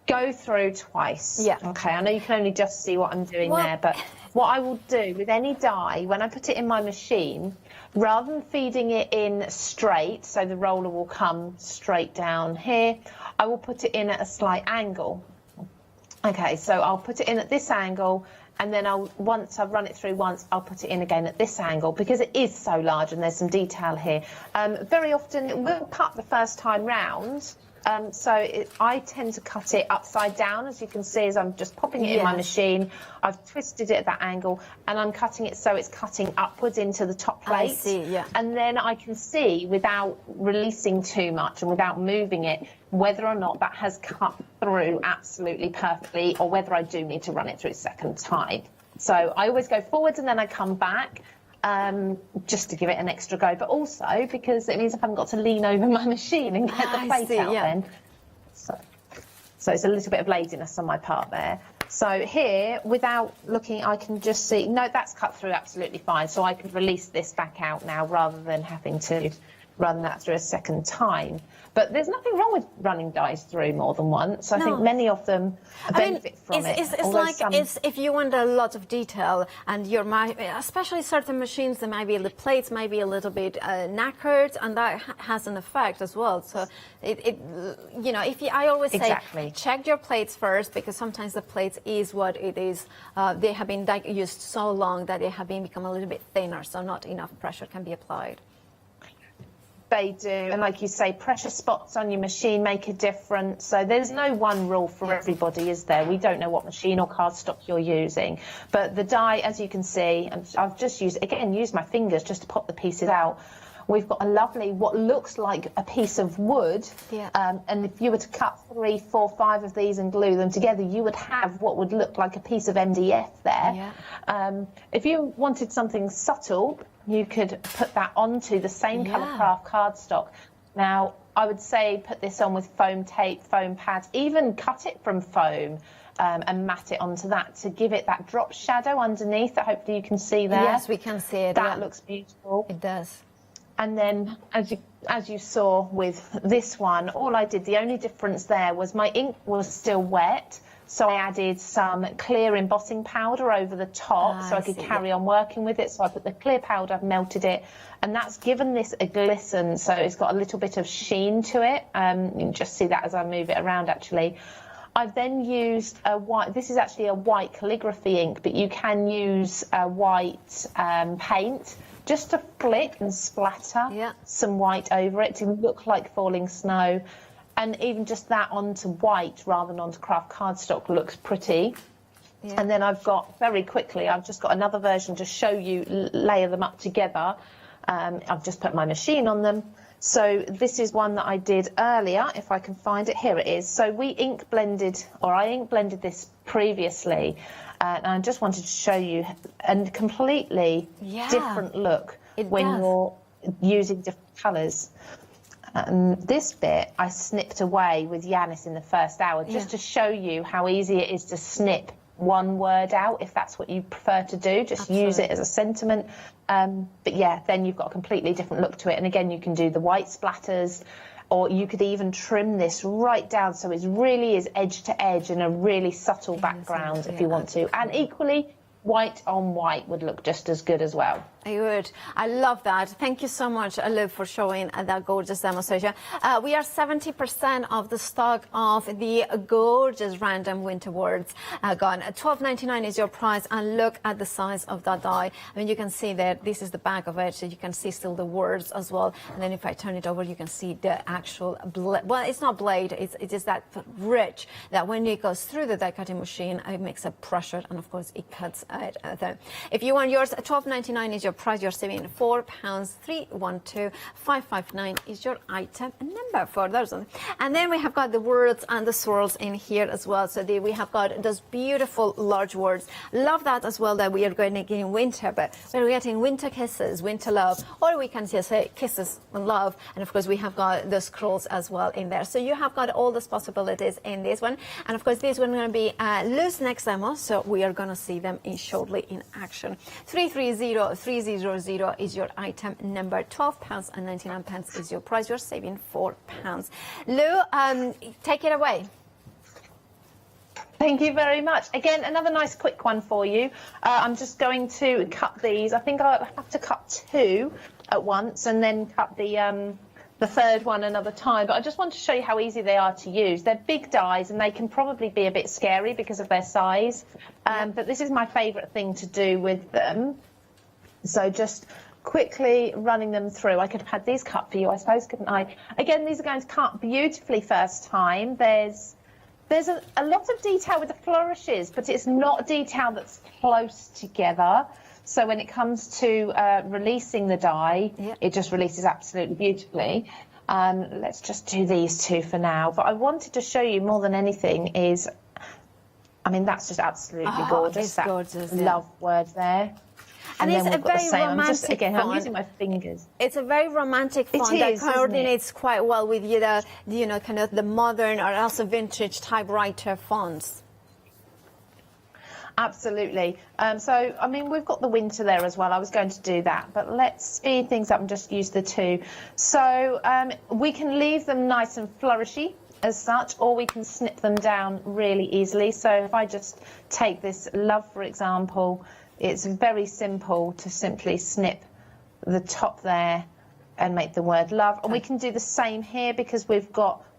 go through twice. Yeah. Okay, I know you can only just see what I'm doing there, but what I will do with any die, when I put it in my machine, rather than feeding it in straight, so the roller will come straight down here, I will put it in at a slight angle. Okay, so I'll put it in at this angle, and then once I've run it through once, I'll put it in again at this angle because it is so large and there's some detail here. Very often it will cut the first time round. I tend to cut it upside down, as you can see, as I'm just popping it in my machine. I've twisted it at that angle, and I'm cutting it so it's cutting upwards into the top plate. I see, yeah. And then I can see, without releasing too much and without moving it, whether or not that has cut through absolutely perfectly, or whether I do need to run it through a second time. So I always go forwards and then I come back. Just to give it an extra go, but also because it means I haven't got to lean over my machine and get the plate out then. So it's a little bit of laziness on my part there. So here, without looking, I can just see, no, that's cut through absolutely fine. So I could release this back out now rather than having to run that through a second time. But there's nothing wrong with running dies through more than once. I think many of them benefit from it. It's like if you want a lot of detail, and especially certain machines, there might be the plates might be a little bit knackered, and that has an effect as well. So I always say check your plates first, because sometimes the plates is what it is. They have been used so long that they have become a little bit thinner, so not enough pressure can be applied. They do, and like you say, pressure spots on your machine make a difference. So there's no one rule for everybody, is there? We don't know what machine or cardstock you're using, but the die, as you can see, and I've just used my fingers just to pop the pieces out. We've got a lovely, what looks like a piece of wood, and if you were to cut 3, 4, 5 of these and glue them together, you would have what would look like a piece of MDF there. If you wanted something subtle, you could put that onto the same colour craft cardstock. Now, I would say put this on with foam tape, foam pads, even cut it from foam and mat it onto that to give it that drop shadow underneath that hopefully you can see there. Yes, we can see it. That looks beautiful. It does. And then, as you saw with this one, all I did, the only difference there was my ink was still wet, So I added some clear embossing powder over the top so I could carry on working with it. So I put the clear powder, melted it, and that's given this a glisten. So it's got a little bit of sheen to it. You can just see that as I move it around, actually. I've then used a white, this is actually a white calligraphy ink, but you can use a white paint just to flick and splatter some white over it to look like falling snow. And even just that onto white rather than onto craft cardstock looks pretty. Yeah. And then I've got, very quickly, I've just got another version to show you, layer them up together. I've just put my machine on them. So this is one that I did earlier, if I can find it. Here it is. So I ink blended this previously. And I just wanted to show you a completely different look when you're using different colours. And this bit I snipped away with Yanis in the first hour just to show you how easy it is to snip one word out if that's what you prefer to do. Just use it as a sentiment. But yeah, then you've got a completely different look to it. And again, you can do the white splatters, or you could even trim this right down so it really is edge to edge in a really subtle background if you want to. And equally, white on white would look just as good as well. I would. I love that. Thank you so much, Liv, for showing that gorgeous demonstration. We are 70% of the stock of the gorgeous random winter words gone. $12.99 is your price, and look at the size of that die. I mean, you can see that this is the back of it, so you can see still the words as well. And then if I turn it over, you can see the actual well, it's not blade. It is that rich that when it goes through the die cutting machine, it makes a pressure, and of course it cuts it. If you want yours, $12.99 is your price. You're saving £4. 312-559 is your item number for those ones. And then we have got the words and the swirls in here as well. So we have got those beautiful large words. Love that as well, that we are going to get in winter, but we're getting winter kisses, winter love, or we can just say kisses and love. And of course we have got the scrolls as well in there. So you have got all those possibilities in this one. And of course this one is going to be loose next demo, so we are going to see them shortly in action. 330-300 is your item number. £12.99 is your price. You're saving £4. Lou, take it away. Thank you very much. Again, another nice quick one for you. I'm just going to cut these. I think I have to cut two at once and then cut the third one another time. But I just want to show you how easy they are to use. They're big dies and they can probably be a bit scary because of their size. But this is my favourite thing to do with them. So just quickly running them through. I could have had these cut for you, I suppose, couldn't I? Again, these are going to cut beautifully first time. There's a lot of detail with the flourishes, but it's not detail that's close together. So when it comes to releasing the die, it just releases absolutely beautifully. Let's just do these two for now. But I wanted to show you more than anything is, I mean, that's just absolutely gorgeous. It's gorgeous, love word there. And then it's a very romantic font. I'm using my fingers. It's a very romantic font that coordinates quite well with kind of the modern or also vintage typewriter fonts. Absolutely. So, I mean, we've got the winter there as well. I was going to do that, but let's speed things up and just use the two. So we can leave them nice and flourishy as such, or we can snip them down really easily. So if I just take this love, for example, it's very simple to simply snip the top there and make the word love. And we can do the same here because we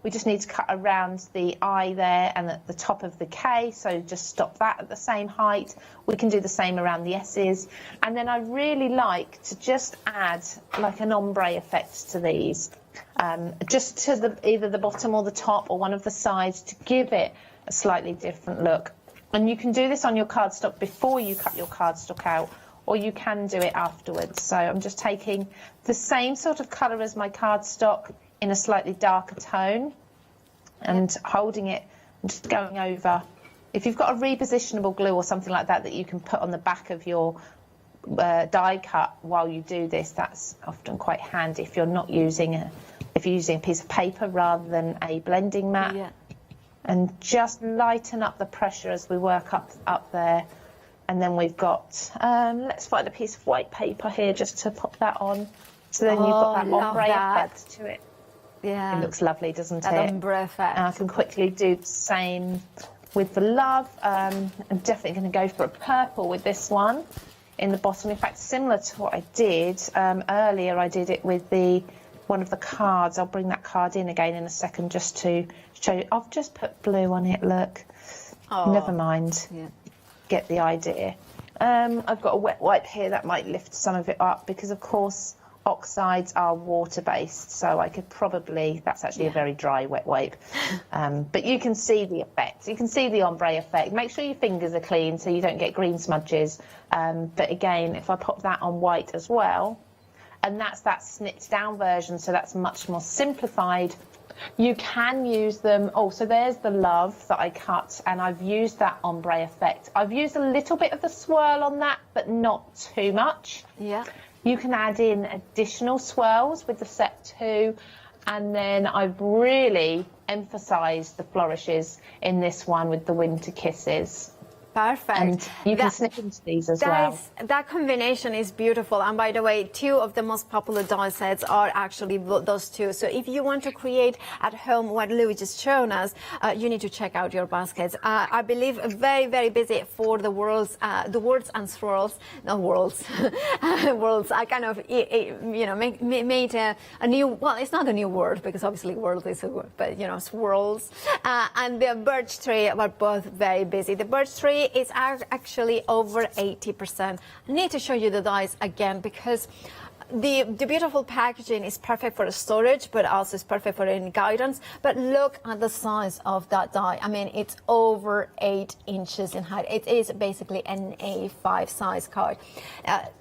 just need to cut around the I there and at the top of the K, so just stop that at the same height. We can do the same around the S's. And then I really like to just add like an ombre effect to these, just to either the bottom or the top or one of the sides to give it a slightly different look. And you can do this on your cardstock before you cut your cardstock out, or you can do it afterwards. So I'm just taking the same sort of colour as my cardstock in a slightly darker tone and holding it and just going over. If you've got a repositionable glue or something like that that you can put on the back of your die cut while you do this, that's often quite handy if you're not using if you're using a piece of paper rather than a blending mat. Yeah. And just lighten up the pressure as we work up there. And then we've got, let's find a piece of white paper here just to pop that on. So then you've got that ombre effect to it. Yeah. It looks lovely, doesn't that it? Ombre effect. And I can quickly do the same with the love. I'm definitely going to go for a purple with this one in the bottom. In fact, similar to what I did earlier, I did it with one of the cards. I'll bring that card in again in a second just to show you. I've just put blue on it, look. Oh, never mind. Yeah. Get the idea. I've got a wet wipe here that might lift some of it up because, of course, oxides are water-based, so I could probably, that's actually a very dry wet wipe. But you can see the effect. You can see the ombre effect. Make sure your fingers are clean so you don't get green smudges. But again, if I pop that on white as well, and that's that snipped down version, so that's much more simplified. You can use them. Oh, so there's the love that I cut, and I've used that ombre effect. I've used a little bit of the swirl on that, but not too much. Yeah. You can add in additional swirls with the set 2, and then I've really emphasised the flourishes in this one with the winter kisses. Perfect. And you can snip into these as well. That combination is beautiful. And by the way, 2 of the most popular die sets are actually those 2. So if you want to create at home what Louis just shown us, you need to check out your baskets. I believe very, very busy for the words and swirls, not worlds, worlds. I kind of, you know, made a new, well, it's not a new word because obviously world is a word, but, you know, swirls. And the birch tree were both very busy. The birch tree is actually over 80%. I need to show you the dies again because the beautiful packaging is perfect for storage, but also is perfect for any guidance. But look at the size of that die. I mean, it's over 8 inches in height. It is basically an A5 size card.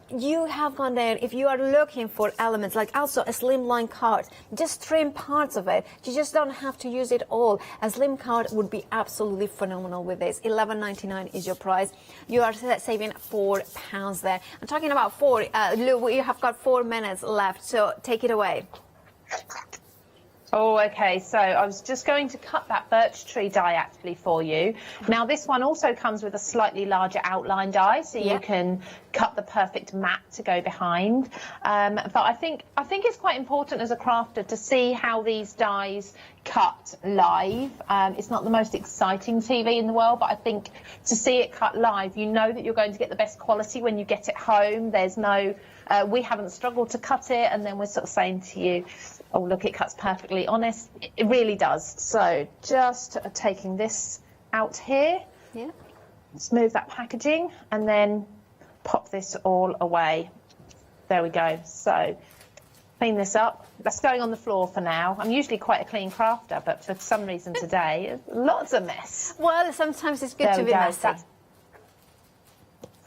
You have gone there, if you are looking for elements, like also a slimline card, just trim parts of it. You just don't have to use it all. A slim card would be absolutely phenomenal with this. $11.99 is your price. You are saving £4 there. I'm talking about 4. Lou, we have got 4 minutes left, so take it away. Oh, okay, so I was just going to cut that birch tree die actually for you. Now, this one also comes with a slightly larger outline die, so you can cut the perfect mat to go behind. But I think it's quite important as a crafter to see how these dies cut live. It's not the most exciting TV in the world, but I think to see it cut live, you know that you're going to get the best quality when you get it home. There's no, we haven't struggled to cut it, and then we're sort of saying to you, oh, look, it cuts perfectly. Honest, it really does. So just taking this out here. Yeah. Smooth that packaging and then pop this all away. There we go. So clean this up. That's going on the floor for now. I'm usually quite a clean crafter, but for some reason today, lots of mess. Well, sometimes it's good to be messy.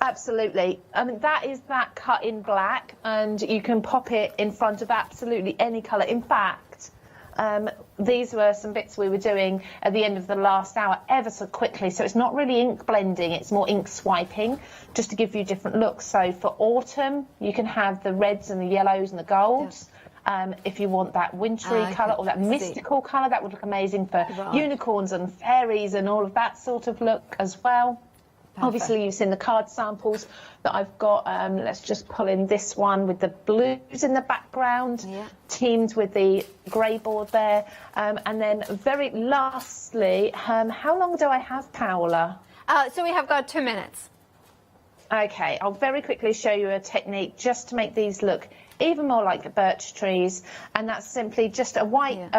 Absolutely. I mean, that is that cut in black, and you can pop it in front of absolutely any colour. In fact, these were some bits we were doing at the end of the last hour ever so quickly. So it's not really ink blending, it's more ink swiping, just to give you different looks. So for autumn, you can have the reds and the yellows and the golds. Yeah. If you want that wintry colour or that mystical colour, that would look amazing for unicorns and fairies and all of that sort of look as well. Perfect. Obviously, you've seen the card samples that I've got. Let's just pull in this one with the blues in the background, teamed with the grey board there. And then very lastly, how long do I have, Paola? So we have got 2 minutes. Okay, I'll very quickly show you a technique just to make these look even more like the birch trees, and that's simply just a white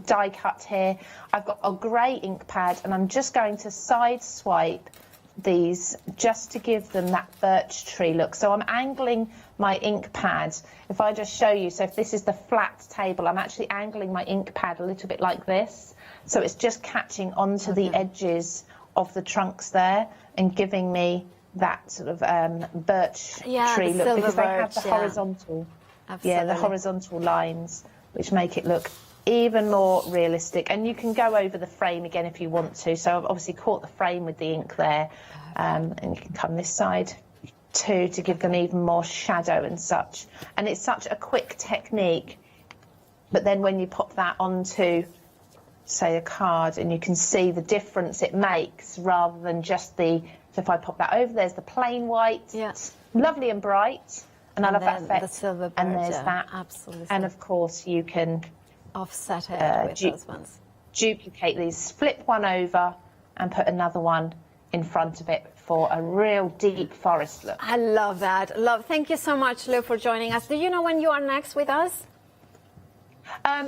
die cut here. I've got a grey ink pad, and I'm just going to side swipe these just to give them that birch tree look. So I'm angling my ink pad. If I just show you, so if this is the flat table, I'm actually angling my ink pad a little bit like this, so it's just catching onto the edges of the trunks there and giving me that sort of birch tree look, because they have the horizontal, the horizontal lines, which make it look even more realistic. And you can go over the frame again if you want to. So I've obviously caught the frame with the ink there, and you can come this side too to give them even more shadow and such. And it's such a quick technique. But then when you pop that onto, say, a card, and you can see the difference it makes rather than just the. So if I pop that over, there's the plain white, lovely and bright, and I love that effect. The silver bird, and there's that, absolutely. and of course you can offset it with those ones. duplicate these, flip one over and put another one in front of it for a real deep forest look. I love that. Thank you so much, Lou, for joining us. Do you know when you are next with us?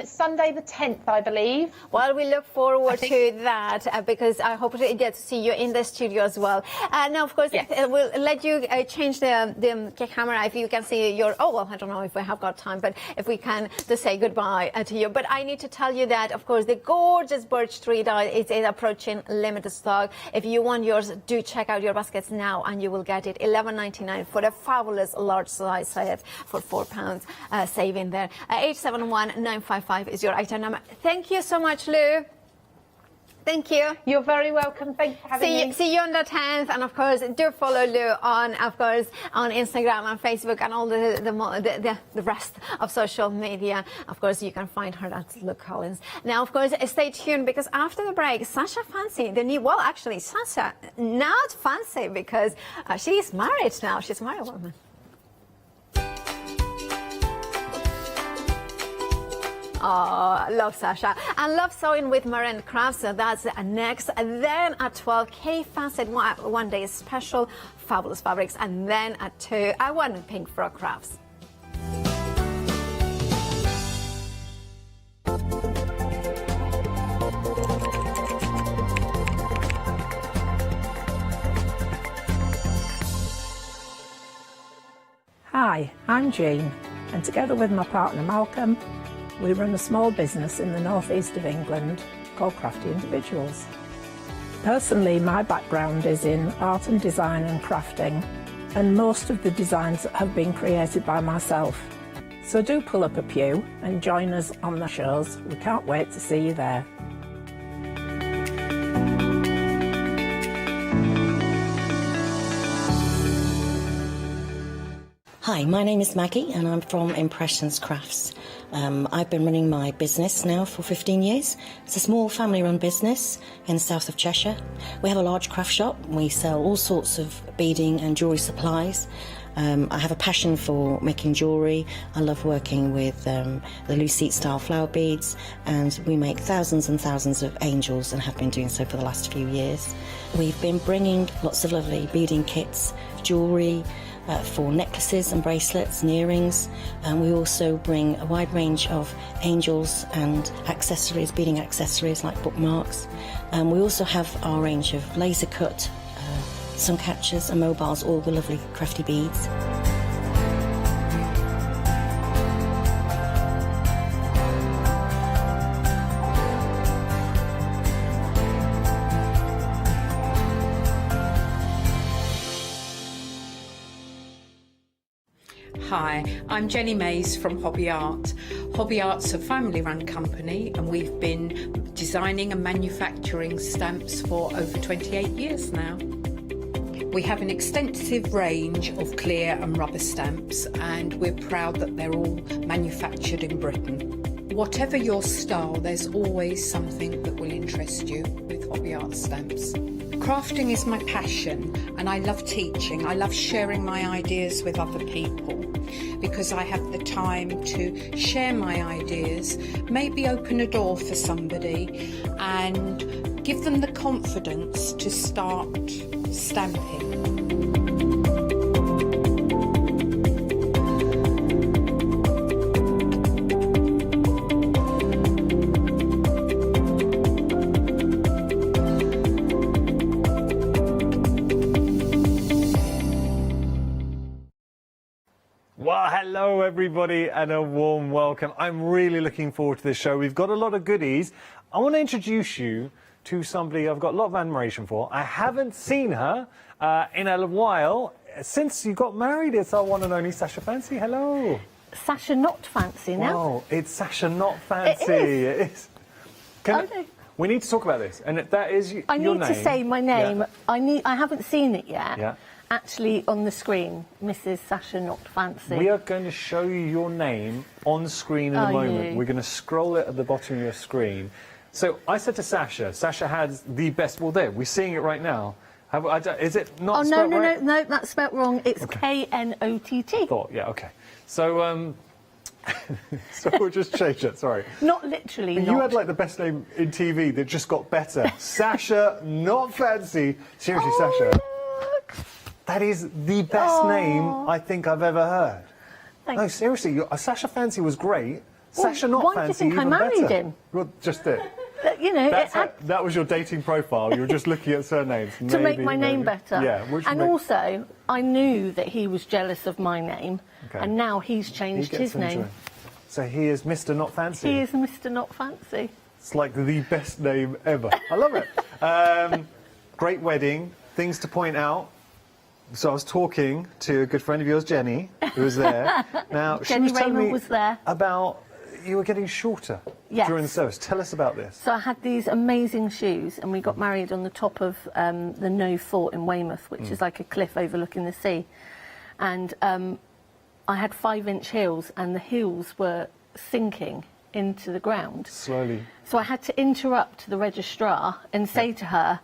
Sunday the 10th, I believe. Well, we look forward to that because I hope to get to see you in the studio as well. Now, of course, we'll let you change the camera if you can see your... Oh, well, I don't know if we have got time, but if we can, to say goodbye to you. But I need to tell you that, of course, the gorgeous birch tree die is approaching limited stock. If you want yours, do check out your baskets now, and you will get it $11.99 for a fabulous large size set for £4 saving there. 871-955 is your item number. Thank you so much, Lou. Thank you. You're very welcome. Thank you for having me. See you on the 10th, and of course, do follow Lou on, of course, on Instagram and Facebook and all the rest of social media. Of course, you can find her at Lou Collins. Now, of course, stay tuned because after the break, Sasha Fancy, the new, well, actually, Sasha not fancy because she's married now. She's a married woman. Oh, love Sasha. And love sewing with Marine Crafts. So that's next. And then at 12, K Facet one day special, fabulous fabrics. And then at 2, I want Pink Frog Crafts. Hi, I'm Jean, and together with my partner Malcolm, we run a small business in the northeast of England called Crafty Individuals. Personally, my background is in art and design and crafting, and most of the designs have been created by myself. So do pull up a pew and join us on the shows. We can't wait to see you there. Hi, my name is Maggie and I'm from Impressions Crafts. I've been running my business now for 15 years. It's a small family-run business in the south of Cheshire. We have a large craft shop. We sell all sorts of beading and jewellery supplies. I have a passion for making jewellery. I love working with the Lucite style flower beads, and we make thousands and thousands of angels and have been doing so for the last few years. We've been bringing lots of lovely beading kits, jewellery, for necklaces and bracelets and earrings, and we also bring a wide range of angels and accessories, beading accessories like bookmarks, and we also have our range of laser cut sun catchers and mobiles, all with lovely crafty beads. Hi, I'm Jenny Mays from Hobby Art. Hobby Art's a family-run company and we've been designing and manufacturing stamps for over 28 years now. We have an extensive range of clear and rubber stamps and we're proud that they're all manufactured in Britain. Whatever your style, there's always something that will interest you with Hobby Art stamps. Crafting is my passion and I love teaching. I love sharing my ideas with other people because I have the time to share my ideas, maybe open a door for somebody and give them the confidence to start stamping. Well, hello everybody and a warm welcome. I'm really looking forward to this show. We've got a lot of goodies. I want to introduce you to somebody I've got a lot of admiration for. I haven't seen her in a while. Since you got married, it's our one and only Sasha Fancy. Hello. Sasha Not Fancy now. Wow, it's Sasha Not Fancy. It is. We need to talk about this, and that is your name. I need to say my name. Yeah. I haven't seen it yet. Yeah. Actually, on the screen, Mrs. Sasha Not Fancy. We are going to show you your name on screen in a moment. We're going to scroll it at the bottom of your screen. So I said to Sasha has the best. Well, there, we're seeing it right now. Is it not spelled right? No, that's spelled wrong. It's okay. Knott. Thought, yeah, okay. So So we'll just change it, sorry. Not literally, You had like the best name in TV that just got better. Sasha, not fancy. Seriously, Sasha. That is the best name I think I've ever heard. No, seriously, Sasha Fancy was great. Sasha Not why Fancy, do you think even I married better. him? Well, just it. You know, That was your dating profile. You were just looking at surnames. to make my name better. Yeah. And also, I knew that he was jealous of my name, and now he's changed his name. So he is Mr. Not Fancy. He is Mr. Not Fancy. It's like the best name ever. I love it. Great wedding. Things to point out. So I was talking to a good friend of yours, Jenny, who was there. Now, she Jenny was telling Raymond me was there. about you were getting shorter during the service. Tell us about this. So I had these amazing shoes, and we got married on the top of the No Fort in Weymouth, which is like a cliff overlooking the sea. And I had 5-inch heels, and the heels were sinking into the ground. Slowly. So I had to interrupt the registrar and say to her,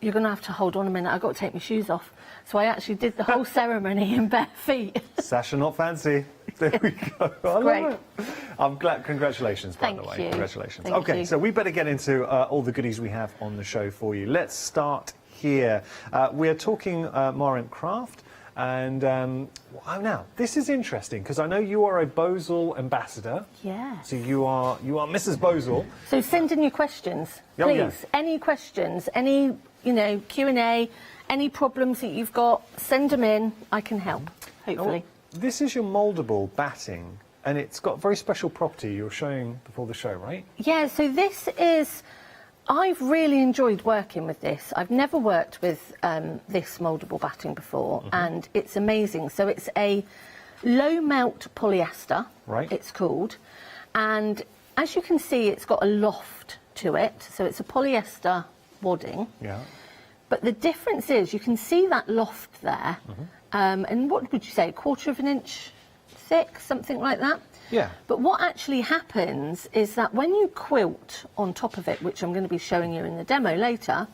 "You're going to have to hold on a minute, I've got to take my shoes off." So I actually did the whole ceremony in bare feet. Sasha Not Fancy. There we go. I love it. I'm glad. Congratulations, by the way. Thank you. Congratulations. Thank Okay, you. so we better get into all the goodies we have on the show for you. Let's start here. We're talking Marant Craft. And now, this is interesting, because I know you are a Bozal ambassador. Yeah. So you are Mrs. Bozal. So send in your questions, Oh, please. yeah. Any questions, any Q&A, any problems that you've got, send them in. I can help, hopefully. This is your mouldable batting, and it's got very special property you're showing before the show, right? Yeah, so this is... I've really enjoyed working with this. I've never worked with this mouldable batting before, and it's amazing. So it's a low melt polyester, right? It's called, and as you can see, it's got a loft to it. So it's a polyester wadding. Yeah. But the difference is, you can see that loft there, and what would you say, 1/4 of an inch thick, something like that? Yeah. But what actually happens is that when you quilt on top of it, which I'm going to be showing you in the demo later,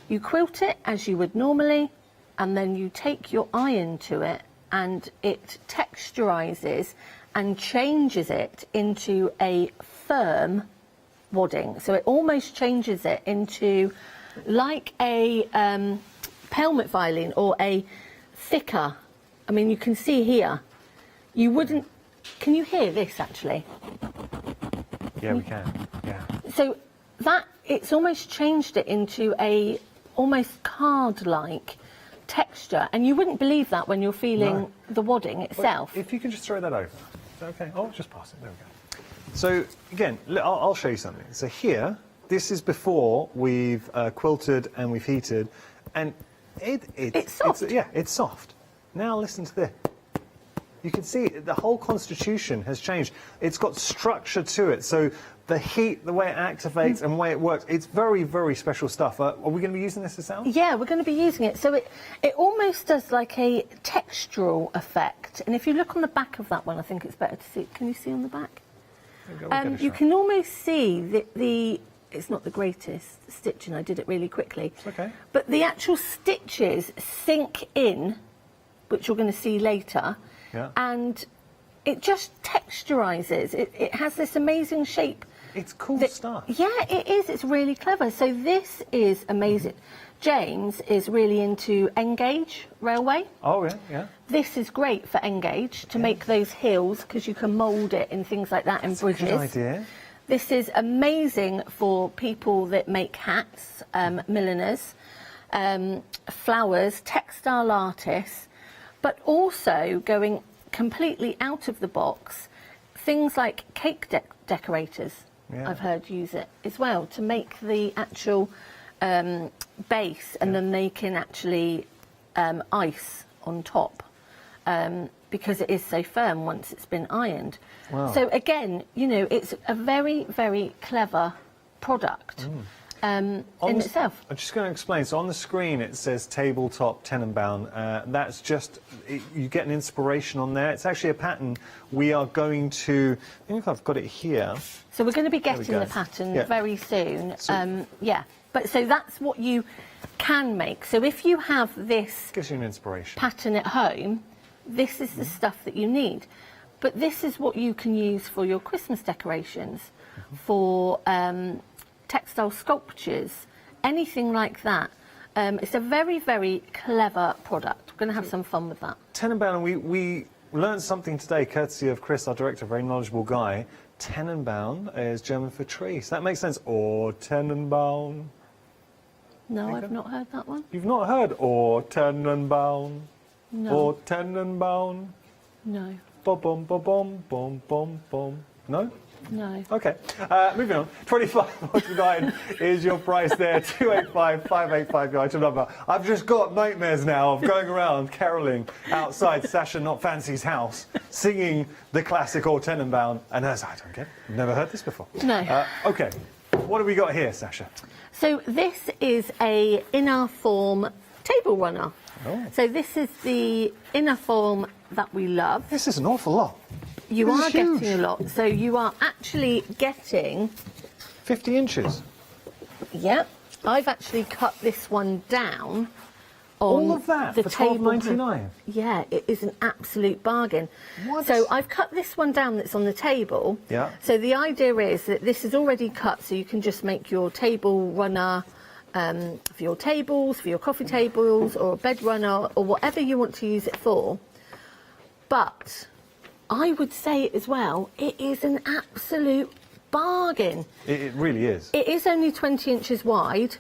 you quilt it as you would normally, and then you take your iron to it, and it texturizes and changes it into a firm wadding. So it almost changes it into like a pelmet violin, or a thicker. I mean, you can see here, you wouldn't... Can you hear this, actually? Yeah, we can. Yeah. So that, it's almost changed it into a almost card-like texture, and you wouldn't believe that when you're feeling the wadding itself. Wait, if you can just throw that over. Is that okay? Oh, just pass it. There we go. So, again, I'll show you something. So here, this is before we've quilted and we've heated, and it's soft. It's soft. Now listen to this. You can see the whole constitution has changed. It's got structure to it. So the heat, the way it activates and the way it works, it's very, very special stuff. Are we going to be using this ourselves? Yeah, we're going to be using it. So it almost does like a textural effect. And if you look on the back of that one, I think it's better to see. Can you see on the back? You can almost see the it's not the greatest stitching. I did it really quickly. It's okay. But the actual stitches sink in, which you're going to see later. Yeah. And it just texturizes. It has this amazing shape. It's cool stuff. Yeah, it is. It's really clever. So this is amazing. James is really into Engage Railway. Oh, yeah, yeah. This is great for Engage, to make those heels, because you can mould it in things like that, in bridges. That's a good idea. This is amazing for people that make hats, milliners, flowers, textile artists, but also going completely out of the box, things like cake decorators, I've heard use it as well, to make the actual base, and then they can actually ice on top, because it is so firm once it's been ironed. Wow. So again, you know, it's a very, very clever product. In itself. I'm just going to explain. So on the screen it says tabletop Tenenbaum. That's just, you get an inspiration on there. It's actually a pattern we are going to, I think I've got it here. So we're going to be getting the pattern very soon. So, yeah, but so that's what you can make. So if you have this gives you an inspiration pattern at home, this is the stuff that you need. But this is what you can use for your Christmas decorations, for textile sculptures, anything like that. It's a very, very clever product. We're going to have some fun with that. Tenenbaum, we learned something today, courtesy of Chris, our director, a very knowledgeable guy. Tenenbaum is German for tree, so that makes sense. Or Tenenbaum. No, I've not heard that one. You've not heard or Tenenbaum? No. Or Tenenbaum? No. Bom, bom, bom, bom, bom, bom. No? No. Okay, moving on. 25.49 is your price there. 285-585 your item number. I've just got nightmares now of going around caroling outside Sasha Not Fancy's house, singing the classic Or Tenenbaum, and as I don't get, never heard this before. No. Okay, what have we got here, Sasha? So this is a inner form table runner. Oh. So this is the inner form that we love. This is an awful lot. You This are is huge. getting a lot. So you are actually getting 50 inches. Yeah, I've actually cut this one down. On All of that the for table. $12.99? Yeah, it is an absolute bargain. What? So I've cut this one down that's on the table. Yeah. So the idea is that this is already cut, so you can just make your table runner for your tables, for your coffee tables, or a bed runner, or whatever you want to use it for. But I would say as well, it is an absolute bargain. It really is. It is only 20 inches wide,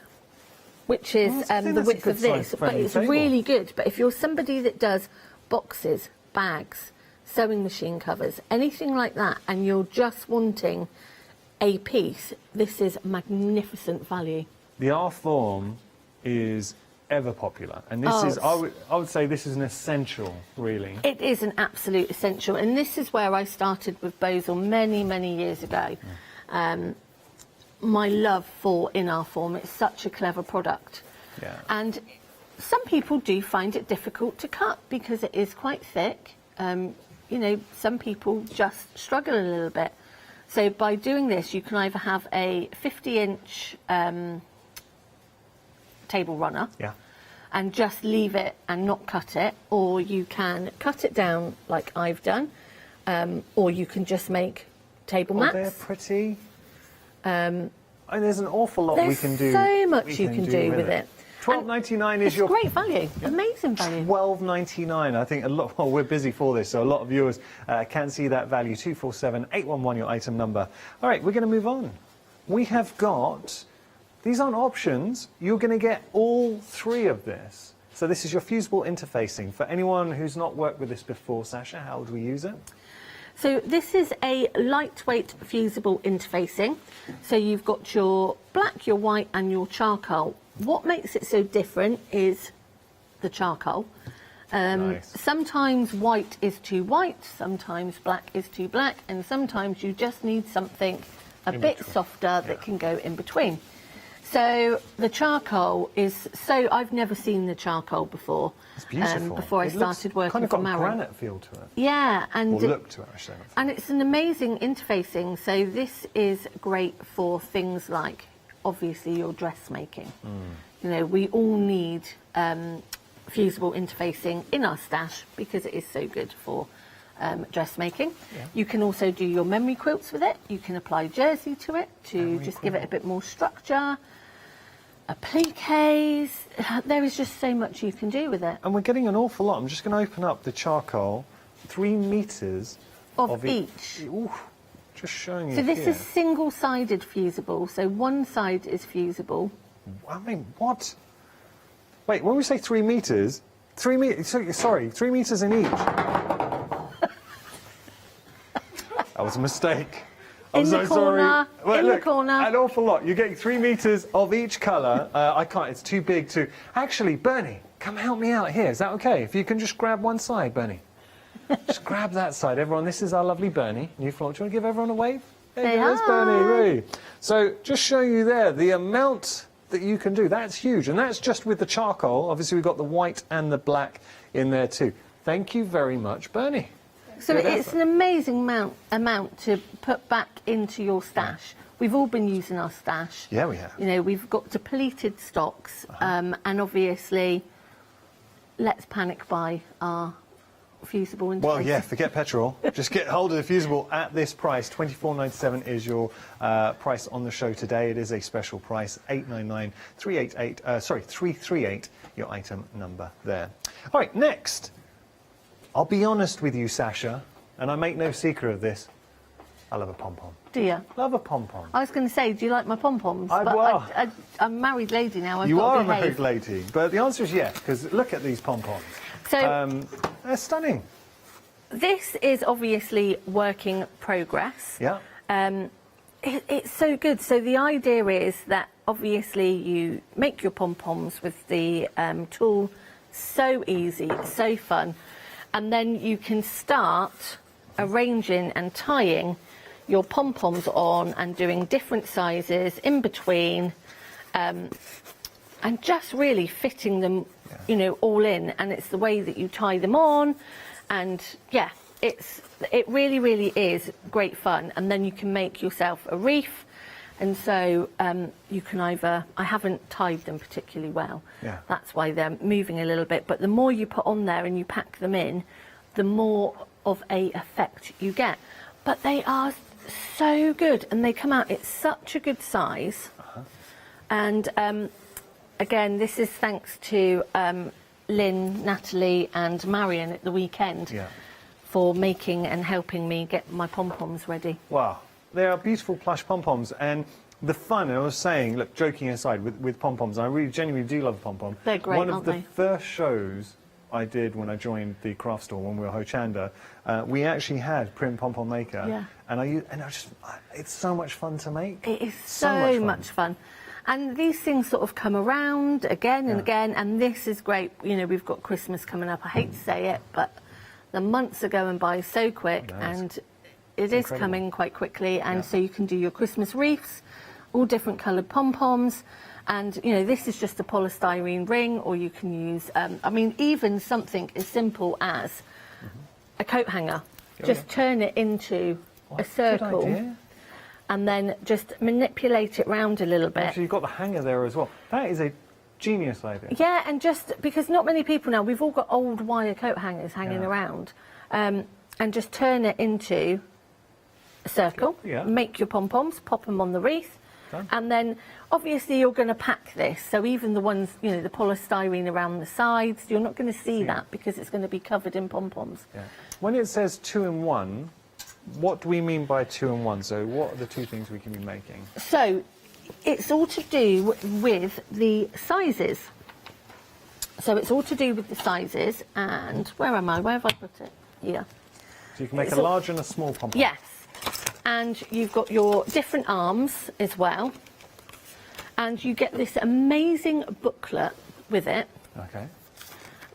which is the width of this, but it's really good. But if you're somebody that does boxes, bags, sewing machine covers, anything like that, and you're just wanting a piece, this is magnificent value. The R form is ever popular, and this is, I would say this is an essential, really. It is an absolute essential, and this is where I started with Bosel many, many years ago. My love for in R form, it's such a clever product. Yeah. And some people do find it difficult to cut because it is quite thick. You know, some people just struggle a little bit. So by doing this, you can either have a 50-inch table runner, yeah, and just leave it and not cut it, or you can cut it down like I've done, or you can just make table mats. They're pretty. And there's an awful lot we can do. There's so much you can do with it. $12.99 is It's your great value, amazing value. $12.99. I think a lot. Well, we're busy for this, so a lot of viewers can see that value. 247-811, your item number. All right, we're going to move on. We have got. These aren't options. You're going to get all three of this. So this is your fusible interfacing. For anyone who's not worked with this before, Sasha, how do we use it? So this is a lightweight fusible interfacing. So you've got your black, your white and your charcoal. What makes it so different is the charcoal. Nice. Sometimes white is too white, sometimes black is too black, and sometimes you just need something a bit softer that can go in between. So the charcoal is I've never seen the charcoal before. It's beautiful. Before I started working kind of for got a Maren. granite feel to it. Yeah, and or look to it, I should say. and it's an amazing interfacing. So this is great for things like obviously your dressmaking. You know, we all need fusible interfacing in our stash because it is so good for dressmaking. Yeah. You can also do your memory quilts with it. You can apply jersey to it to just give it a bit more structure. Appliques. There is just so much you can do with it. And we're getting an awful lot. I'm just going to open up the charcoal. 3 meters of each. Ooh, just showing you. So this here. is single-sided fusible. So one side is fusible. I mean, what? Wait, when we say 3 meters, 3 meters. Sorry, 3 meters in each. That was a mistake. I'm so sorry. Wait, look, corner. An awful lot. You're getting 3 meters of each colour. I can't. It's too big to. Actually, Bernie, come help me out here. Is that okay? If you can just grab one side, Bernie. Just grab that side. Everyone, this is our lovely Bernie. New floor. Do you want to give everyone a wave? There you go. There's Bernie. Really. So, just showing you there the amount that you can do. That's huge, and that's just with the charcoal. Obviously, we've got the white and the black in there too. Thank you very much, Bernie. So it's an amazing amount to put back into your stash. We've all been using our stash. Yeah, we have. You know, we've got depleted stocks, and obviously, let's panic buy our fusible interface. Well, yeah, forget petrol. Just get hold of the fusible at this price. $24.97 is your price on the show today. It is a special price. $338, your item number there. All right, next. I'll be honest with you, Sasha, and I make no secret of this. I love a pom-pom. Do you? Love a pom-pom. I was going to say, do you like my pom-poms? I'm a married lady now. You are a married lady, but the answer is yes, because look at these pom-poms. So, they're stunning. This is obviously work in progress. Yeah. It's so good. So the idea is that obviously you make your pom-poms with the tool. So easy, so fun. And then you can start arranging and tying your pom-poms on and doing different sizes in between, and just really fitting them, you know, all in. And it's the way that you tie them on, and yeah, it really, really is great fun. And then you can make yourself a wreath. And so you can either, I haven't tied them particularly well, that's why they're moving a little bit, but the more you put on there and you pack them in, the more of a effect you get. But they are so good, and they come out, it's such a good size. And again, this is thanks to Lynn, Natalie and Marion at the weekend for making and helping me get my pom-poms ready. Wow. They are beautiful plush pom-poms, and the fun, and I was saying, look, joking aside, with pom-poms, I really genuinely do love pom-pom. They're great, One of aren't the they? first shows I did when I joined the craft store when we were Hochanda, we actually had Prim Pom-Pom Maker, and it's so much fun to make. It is so much fun. And these things sort of come around again and again, and this is great. You know, we've got Christmas coming up. I hate to say it, but the months are going by so quick, and it is coming quite quickly. And so you can do your Christmas wreaths, all different coloured pom-poms. And, you know, this is just a polystyrene ring, or you can use, I mean, even something as simple as a coat hanger. Just turn it into a circle and then just manipulate it round a little bit. Actually, you've got the hanger there as well. That is a genius idea. Yeah, and just because not many people now, we've all got old wire coat hangers hanging around, and just turn it into a circle, make your pom-poms, pop them on the wreath, and then obviously you're going to pack this, so even the ones, you know, the polystyrene around the sides, you're not going to see that because it's going to be covered in pom-poms. When it says 2-in-1, what do we mean by 2-in-1? So what are the two things we can be making? So it's all to do with the sizes. So it's all to do with the sizes, and where am I? Where have I put it? Here. So you can make a large and a small pom-pom. Yes. And you've got your different arms as well. And you get this amazing booklet with it. Okay.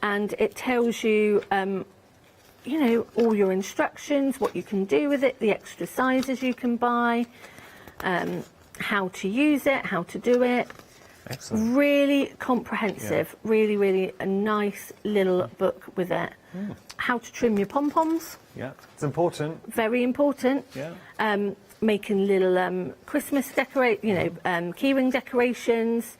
And it tells you, you know, all your instructions, what you can do with it, the extra sizes you can buy, how to use it, how to do it. Excellent. Really comprehensive, really, really a nice little book with it. How to trim your pom-poms. Yeah, it's important. Very important. Yeah. Making little Christmas keyring decorations.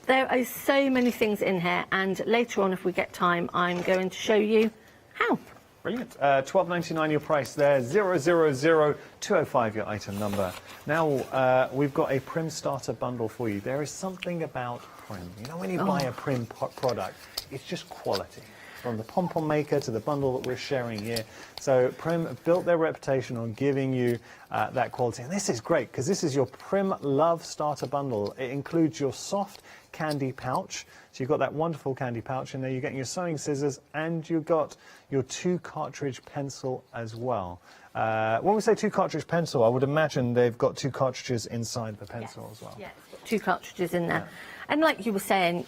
There are so many things in here, and later on, if we get time, I'm going to show you how. Brilliant. $12.99 your price there. 000205 your item number. Now we've got a Prim starter bundle for you. There is something about Prim. You know, when you buy a Prim product, it's just quality. From the pom-pom maker to the bundle that we're sharing here. So Prim have built their reputation on giving you that quality. And this is great because this is your Prim Love Starter Bundle. It includes your soft candy pouch. So you've got that wonderful candy pouch in there. You're getting your sewing scissors and you've got your 2-cartridge pencil as well. When we say 2-cartridge pencil, I would imagine they've got 2 cartridges inside the pencil as well. Yeah, it's got 2 cartridges in there. And like you were saying,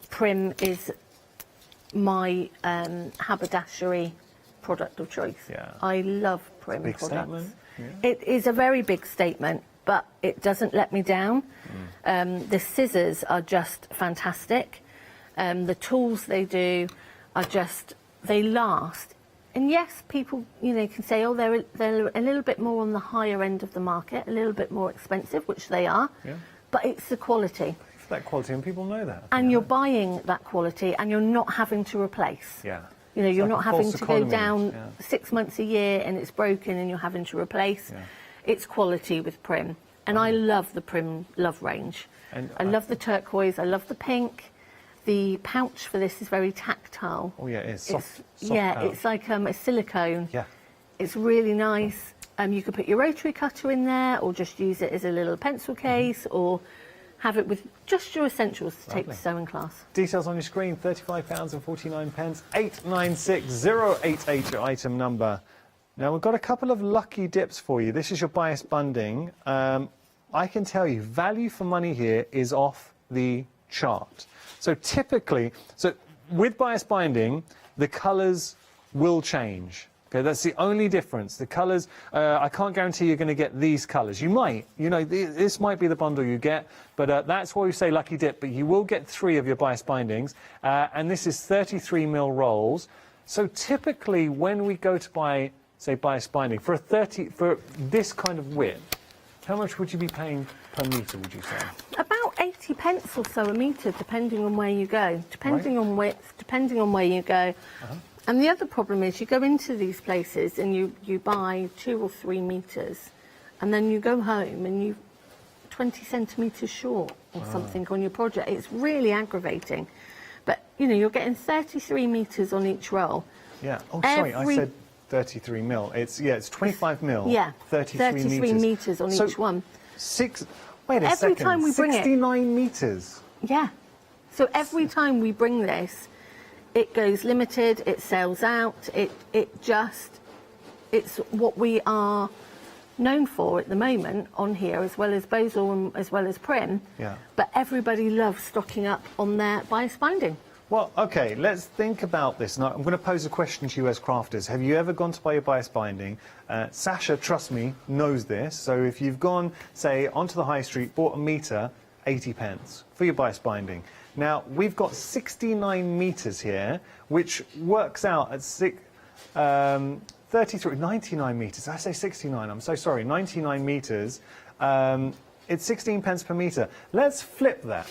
Prim is my haberdashery product of choice. I love Prim big products. Statement. Yeah. It is a very big statement, but it doesn't let me down. The scissors are just fantastic. The tools they do are just, they last. And yes, people, you know, can say, oh, they're a little bit more on the higher end of the market, a little bit more expensive, which they are. But it's the quality. That quality, and people know that. And you're buying that quality, and you're not having to replace. Yeah. You know, you're like not a having false to economy. go down Yeah. 6 months a year and it's broken and you're having to replace. Yeah. It's quality with Prim. And I love the Prim Love range. And I love the turquoise, I love the pink. The pouch for this is very tactile. Oh yeah, it is. It's, Soft yeah, pouch. it's like a silicone. Yeah. It's really nice. You could put your rotary cutter in there, or just use it as a little pencil case, or have it with just your essentials to take to Lovely. sewing class. Details on your screen, £35.49, 896088, your item number. Now we've got a couple of lucky dips for you. This is your bias bunding. I can tell you, value for money here is off the chart. So typically, with bias binding, the colours will change. Okay, that's the only difference. The colours, I can't guarantee you're going to get these colours. You might, you know, this might be the bundle you get, but that's why we say lucky dip. But you will get 3 of your bias bindings, and this is 33mm rolls. So typically, when we go to buy, say, bias binding for for this kind of width, how much would you be paying per metre? Would you say? About 80 pence or so a metre, depending on where you go, depending on width, depending on where you go. And the other problem is you go into these places and you buy 2 or 3 metres, and then you go home and you're 20 centimetres short or something on your project. It's really aggravating. But, you know, you're getting 33 metres on each roll. Yeah. Oh, sorry, I said 33mm. It's 25mm. Yeah. 33 metres on each one. Wait a second. Time we bring 69 metres. Yeah. So every time we bring this, it goes limited, it sells out, it's what we are known for at the moment on here, as well as Bozel and as well as Prim. Yeah. But everybody loves stocking up on their bias binding. Well, okay, let's think about this. Now, I'm going to pose a question to you as crafters. Have you ever gone to buy your bias binding? Sasha, trust me, knows this. So if you've gone, say, onto the high street, bought a metre, 80 pence for your bias binding. Now, we've got 69 metres here, which works out at 99 metres. I say 69, I'm so sorry. 99 metres. It's 16 pence per metre. Let's flip that.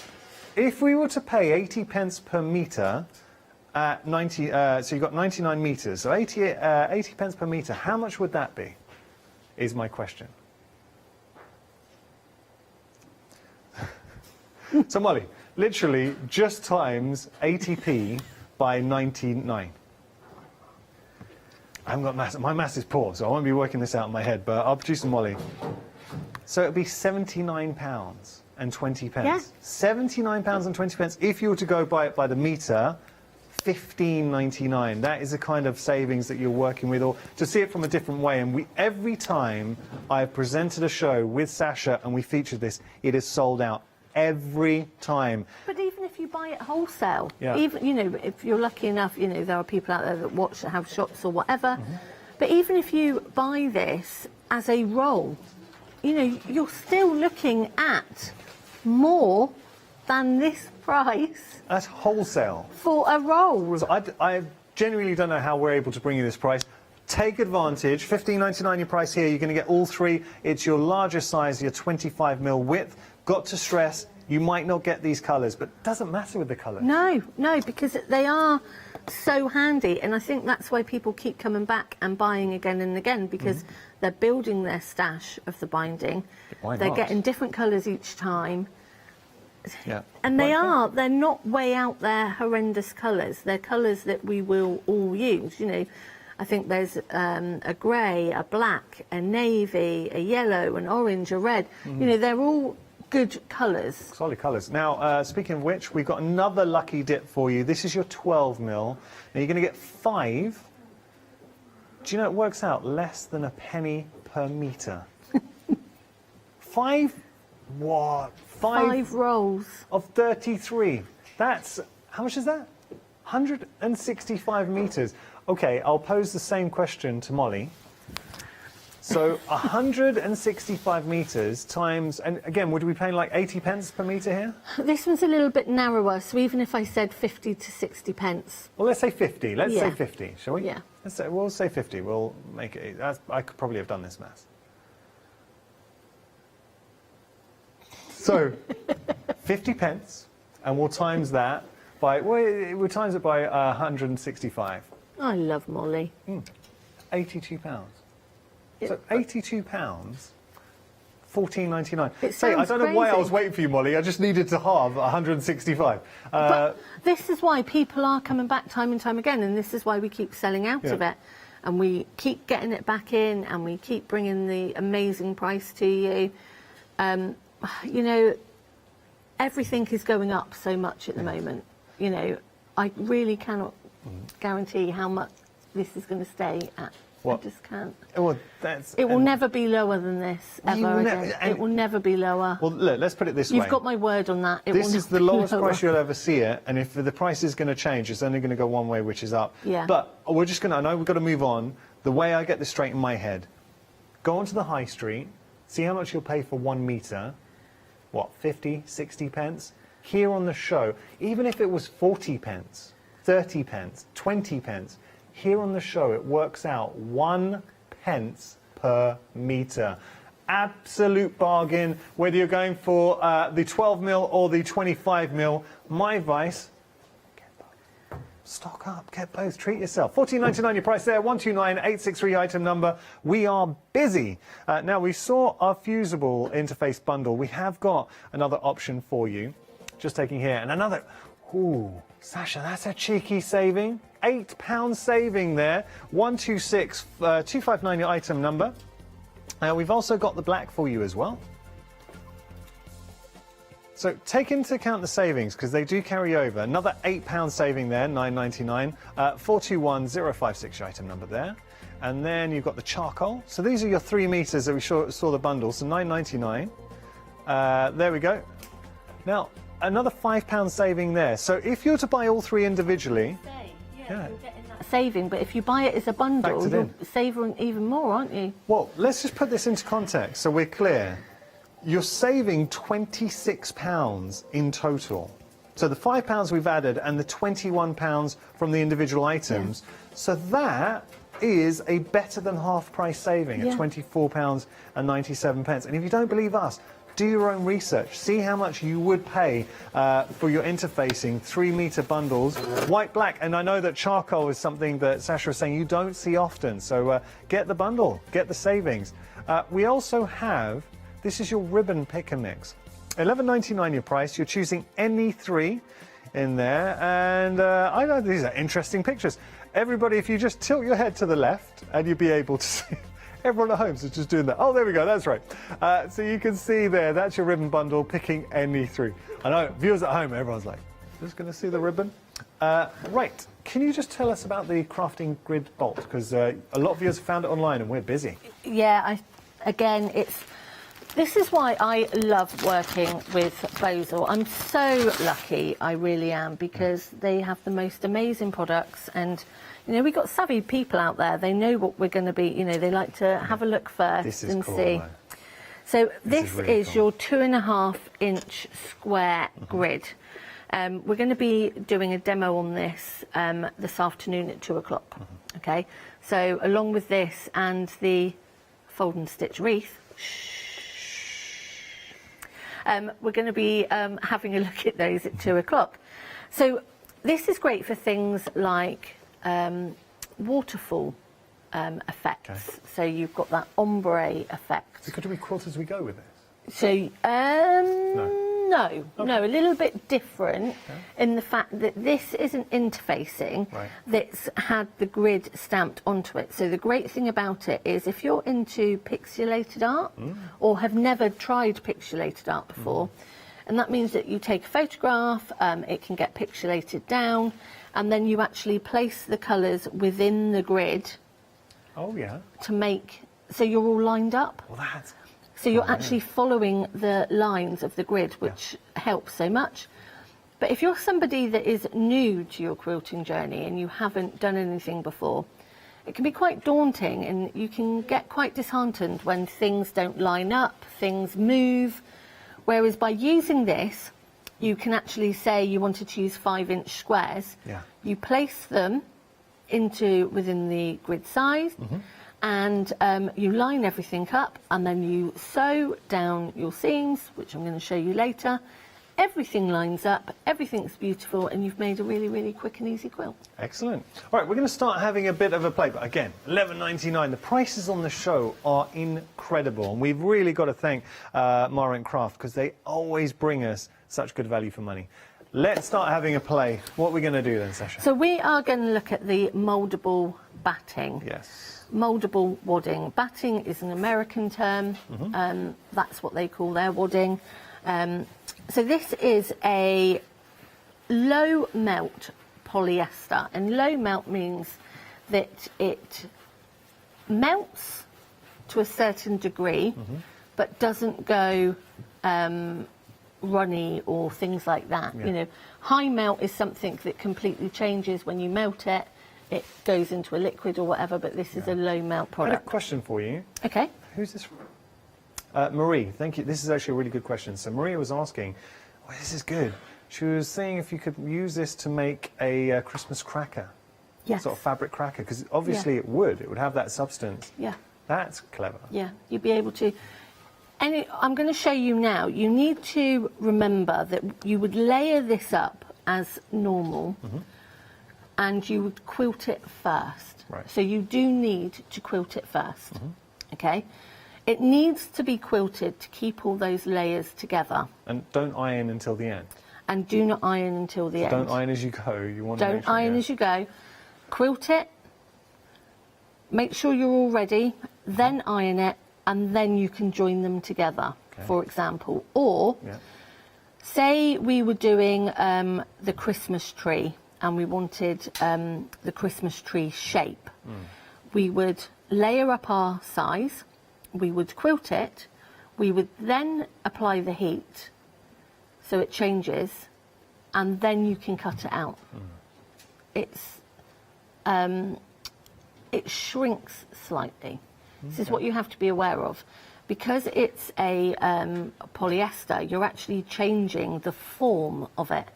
If we were to pay 80 pence per metre at 90, so you've got 99 metres, so 80 pence per metre, how much would that be, is my question. So, Molly, literally just times 80p by 99. I haven't got maths. My maths is poor, so I won't be working this out in my head, but I'll produce some Molly. So it'd be £79 and 20 pence. Yeah. £79 and 20 pence. If you were to go buy it by the metre, £15.99. That is the kind of savings that you're working with, or to see it from a different way. And every time I've presented a show with Sasha and we featured this, it is sold out. Every time. But even if you buy it wholesale, Yeah. even, you know, if you're lucky enough, you know, there are people out there that watch that have shops or whatever. But even if you buy this as a roll, you know, you're still looking at more than this price. That's wholesale. For a roll. So I genuinely don't know how we're able to bring you this price. Take advantage. £15.99 your price here. You're going to get all 3. It's your largest size, your 25mm width. Got to stress, you might not get these colours, but it doesn't matter with the colours. No, because they are so handy, and I think that's why people keep coming back and buying again and again, because they're building their stash of the binding. Why They're not? getting different colours each time. Yeah. And they're not way out there horrendous colours. They're colours that we will all use, you know. I think there's a grey, a black, a navy, a yellow, an orange, a red. You know, they're all good colours. Solid colours. Now, speaking of which, we've got another lucky dip for you. This is your 12mm. Now, you're going to get 5. Do you know it works out less than a penny per metre? 5? What? 5 rolls. Of 33. That's, how much is that? 165 metres. Okay, I'll pose the same question to Molly. So 165 metres times, and again, would we be paying like 80 pence per metre here? This one's a little bit narrower, so even if I said 50 to 60 pence. Well, let's say 50. Let's say 50, shall we? Yeah. We'll say 50. We'll make it. I could probably have done this maths. So 50 pence, and we'll times that by, we'll times it by 165. I love Molly. £82. Yeah. So £82, $14.99. It Say, I sounds don't know why I crazy. was waiting for you, Molly. I just needed to halve 165. But this is why people are coming back time and time again, and this is why we keep selling out of it. And we keep getting it back in, and we keep bringing the amazing price to you. You know, everything is going up so much at the moment. You know, I really cannot guarantee how much this is going to stay at. What? I just can't. Well, It will never be lower than this, ever again. It will never be lower. Well, look, let's put it this way. You've got my word on that. This is the lowest lower. price you'll ever see it, and if the price is going to change, it's only going to go one way, which is up. Yeah. But we're just going to, I know we've got to move on. The way I get this straight in my head, go onto the high street, see how much you'll pay for 1 metre, what, 50, 60 pence? Here on the show, even if it was 40 pence, 30 pence, 20 pence, here on the show it works out 1 pence per metre. Absolute bargain, whether you're going for the 12mm or the 25mm. My advice, get both. Stock up, get both, treat yourself. $14.99 your price there, 129863 item number. We are busy. Now we saw our fusible interface bundle. We have got another option for you. Just taking here, and another, ooh, Sasha, that's a cheeky saving. £8 saving there, 126259 your item number. We've also got the black for you as well. So take into account the savings, because they do carry over. Another £8 saving there, £9.99. 421056 your item number there. And then you've got the charcoal. So these are your 3 metres that we saw the bundle, so £9.99. There we go. Now, another £5 saving there. So if you're to buy all 3 individually... You're getting that saving, but if you buy it as a bundle, you'll save even more, aren't you? Well, let's just put this into context so we're clear. You're saving £26 in total. So the £5 we've added and the £21 from the individual items. Yeah. So that is a better than half price saving at £24.97. And if you don't believe us, do your own research. See how much you would pay for your interfacing 3 metre bundles, white, black. And I know that charcoal is something that Sasha is saying you don't see often. So get the bundle, get the savings. We also have, this is your ribbon pick and mix. $11.99 your price. You're choosing any 3 in there. And I know these are interesting pictures. Everybody, if you just tilt your head to the left and you'll be able to see. Everyone at home is just doing that. Oh, there we go, that's right. So you can see there, that's your ribbon bundle, picking any 3. I know, viewers at home, everyone's like, just going to see the ribbon? Right, can you just tell us about the crafting grid bolt? Because a lot of viewers have found it online and we're busy. Yeah, again, this is why I love working with Bosal. I'm so lucky, I really am, because they have the most amazing products, and you know, we've got savvy people out there. They know what we're going to be, you know, they like to have a look first and cool, see. though. So this really is cool. your 2.5-inch square grid. We're going to be doing a demo on this this afternoon at 2 o'clock. Okay, so along with this and the fold and stitch wreath, we're going to be having a look at those at 2 o'clock. So this is great for things like waterfall effects. Okay. So you've got that ombre effect. So could we quilt as we go with this? So no, a little bit different in the fact that this is an interfacing that's had the grid stamped onto it. So the great thing about it is if you're into pixelated art or have never tried pixelated art before, and that means that you take a photograph, it can get pixelated down, and then you actually place the colours within the grid. Oh, yeah. To make, so you're all lined up. Well, that's... So you're actually following the lines of the grid, which helps so much. But if you're somebody that is new to your quilting journey and you haven't done anything before, it can be quite daunting and you can get quite disheartened when things don't line up, things move. Whereas by using this, you can actually say you wanted to use 5-inch squares. Yeah. You place them within the grid size. And you line everything up and then you sew down your seams, which I'm going to show you later, everything lines up, everything's beautiful, and you've made a really, really quick and easy quilt. Excellent. All right, we're going to start having a bit of a play, but again, $11.99. The prices on the show are incredible, and we've really got to thank Mara & Craft, because they always bring us such good value for money. Let's start having a play. What are we going to do then, Sasha? So we are going to look at the mouldable batting. Yes. Mouldable wadding. Batting is an American term. That's what they call their wadding. So this is a low melt polyester, and low melt means that it melts to a certain degree, but doesn't go runny or things like that. Yeah. You know, high melt is something that completely changes when you melt it. It goes into a liquid or whatever, but this is a low melt I product. had a question for you. Okay. Who's this from? Marie, thank you. This is actually a really good question. So Maria was asking, oh, this is good. She was saying if you could use this to make a Christmas cracker. Yes. Sort of fabric cracker, because obviously it would have that substance. Yeah. That's clever. Yeah, you'd be able to. I'm going to show you now. You need to remember that you would layer this up as normal, and you would quilt it first. Right. So you do need to quilt it first. Okay. It needs to be quilted to keep all those layers together. And don't iron until the end. And do not iron until the end. Don't iron as you go. You want to make Don't sure iron as you go. Quilt it. Make sure you're all ready. Then iron it, and then you can join them together. Okay. For example, or say we were doing the Christmas tree, and we wanted the Christmas tree shape. We would layer up our size. We would quilt it, we would then apply the heat so it changes, and then you can cut it out. It's it shrinks slightly. This is what you have to be aware of. Because it's a polyester, you're actually changing the form of it.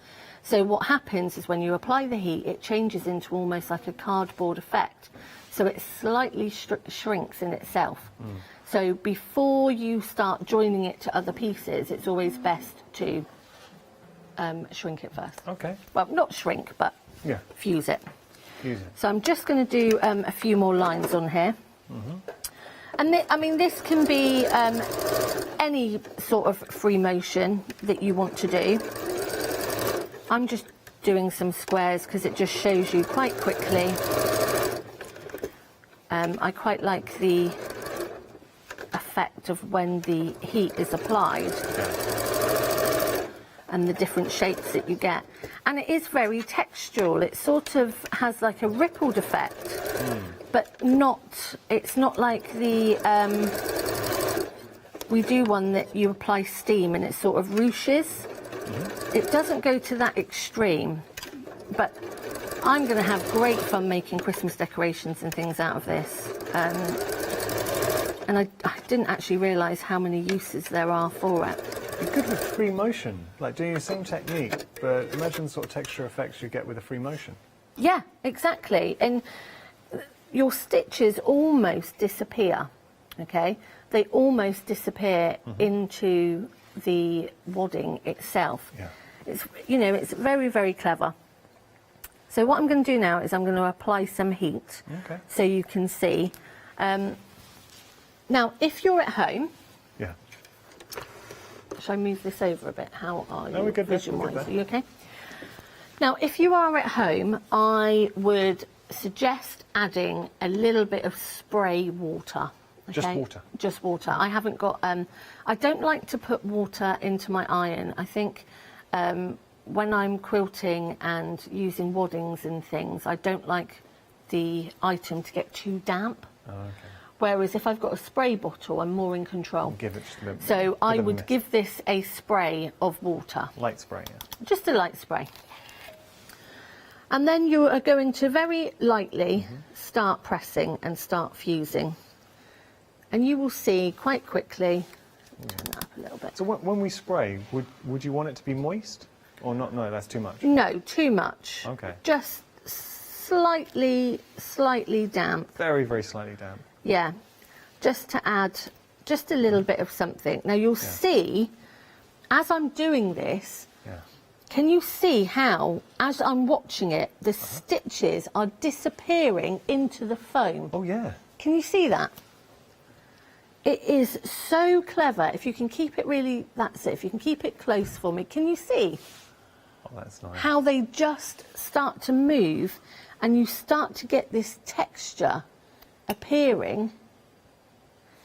So what happens is when you apply the heat, it changes into almost like a cardboard effect. So it slightly shrinks in itself. So before you start joining it to other pieces, it's always best to shrink it first. Okay. Well, not shrink, but fuse it. Fuse it. So I'm just going to do a few more lines on here. And I mean, this can be any sort of free motion that you want to do. I'm just doing some squares because it just shows you quite quickly. I quite like the effect of when the heat is applied and the different shapes that you get. And it is very textural. It sort of has like a rippled effect, but not, it's not like the, we do one that you apply steam and it sort of ruches. It doesn't go to that extreme, but I'm going to have great fun making Christmas decorations and things out of this. And I didn't actually realise how many uses there are for it. It's good with free motion, like doing the same technique, but imagine the sort of texture effects you get with a free motion. Yeah, exactly. And your stitches almost disappear, okay? They almost disappear into the wadding itself. Yeah. It's, you know, it's very, very clever. So what I'm going to do now is I'm going to apply some heat so you can see. Now, if you're at home, shall I move this over a bit? How are you? No, we're good there. Vision-wise? Are you okay? Now, if you are at home, I would suggest adding a little bit of spray water. Okay? Just water? Just water. I haven't got... I don't like to put water into my iron. I think when I'm quilting and using waddings and things, I don't like the item to get too damp. Oh, okay. Whereas if I've got a spray bottle, I'm more in control. Give it just a bit. So I would give this a spray of water. Light spray, yeah. Just a light spray. And then you are going to very lightly start pressing and start fusing. And you will see quite quickly, turn that up a little bit. So when we spray, would you want it to be moist? Or not? No, that's too much. No, too much. Okay. Just slightly damp. Very, very slightly damp. Yeah, just to add just a little bit of something. Now you'll see, as I'm doing this, Yeah. Can you see how, as I'm watching it, the stitches are disappearing into the foam? Oh, yeah. Can you see that? It is so clever. If you can keep it really, that's it. If you can keep it close for me, can you see that's nice. how they just start to move and you start to get this texture appearing?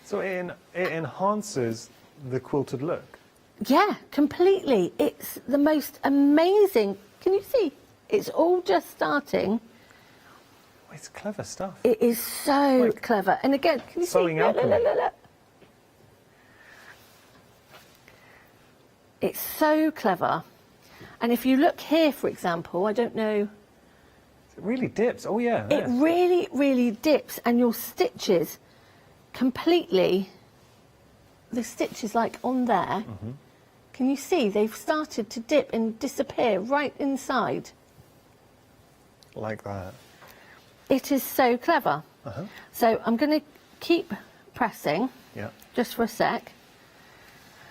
So it enhances the quilted look. Yeah, completely. It's the most amazing. Can you see? It's all just starting. It's clever stuff. It is so clever. And again, can you see? Look. It's so clever. And if you look here, for example, I don't know. It really dips. Oh, yeah. It really, really dips. And your stitches completely, the stitches like on there, can you see they've started to dip and disappear right inside? Like that. It is so clever. So I'm going to keep pressing just for a sec.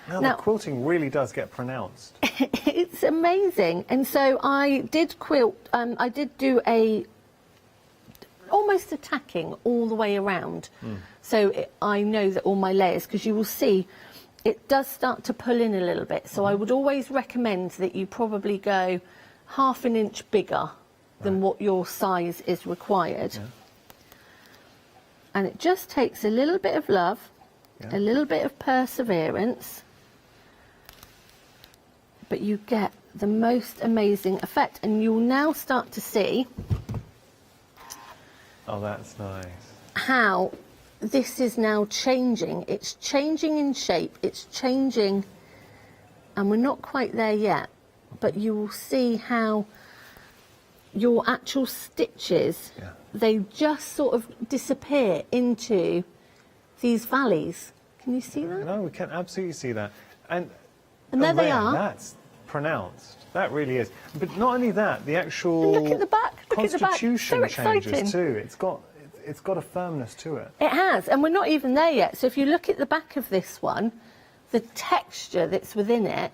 Now the quilting really does get pronounced. It's amazing. And so I did quilt, I did do almost a tacking all the way around. So I know that all my layers, because you will see it does start to pull in a little bit. So I would always recommend that you probably go half an inch bigger than what your size is required. And it just takes a little bit of love, a little bit of perseverance, but you get the most amazing effect. And you'll now start to see that's nice. how this is now changing. It's changing in shape, it's changing, and we're not quite there yet, but you will see how your actual stitches, they just sort of disappear into these valleys. Can you see that? No, we can absolutely see that. And there they are. That's pronounced. That really is. But not only that, the actual and look at the back. Look at the back. constitution So changes exciting. too. It's got a firmness to it. It has, and we're not even there yet. So if you look at the back of this one, the texture that's within it,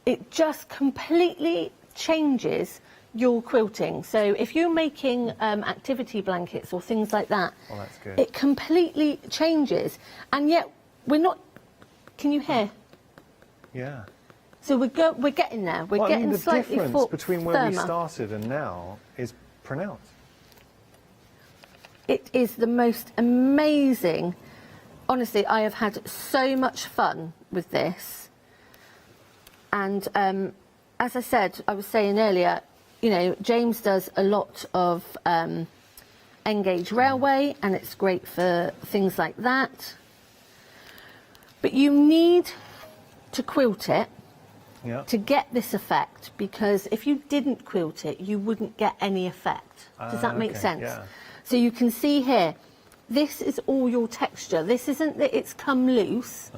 it just completely changes your quilting. So if you're making activity blankets or things like that, that's good. it completely changes. And yet we're not. Can you hear? Yeah. So we're getting there. We're getting the slightly difference between where we firmer. started and now is pronounced. It is the most amazing. Honestly, I have had so much fun with this. And as I said, I was saying earlier, you know, James does a lot of N-gauge railway, and it's great for things like that. But you need to quilt it to get this effect, because if you didn't quilt it, you wouldn't get any effect. Does that make sense? Yeah. So you can see here, this is all your texture. This isn't that it's come loose.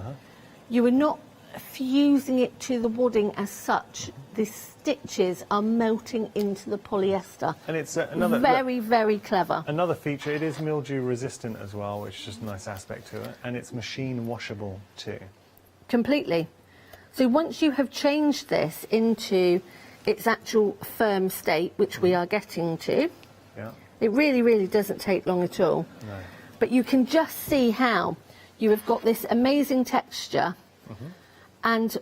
You are not fusing it to the wadding as such. The stitches are melting into the polyester. And it's another very clever. Another feature, it is mildew resistant as well, which is just a nice aspect to it, and it's machine washable too. Completely. So once you have changed this into its actual firm state, which we are getting to, it really doesn't take long at all. No. But you can just see how you have got this amazing texture, and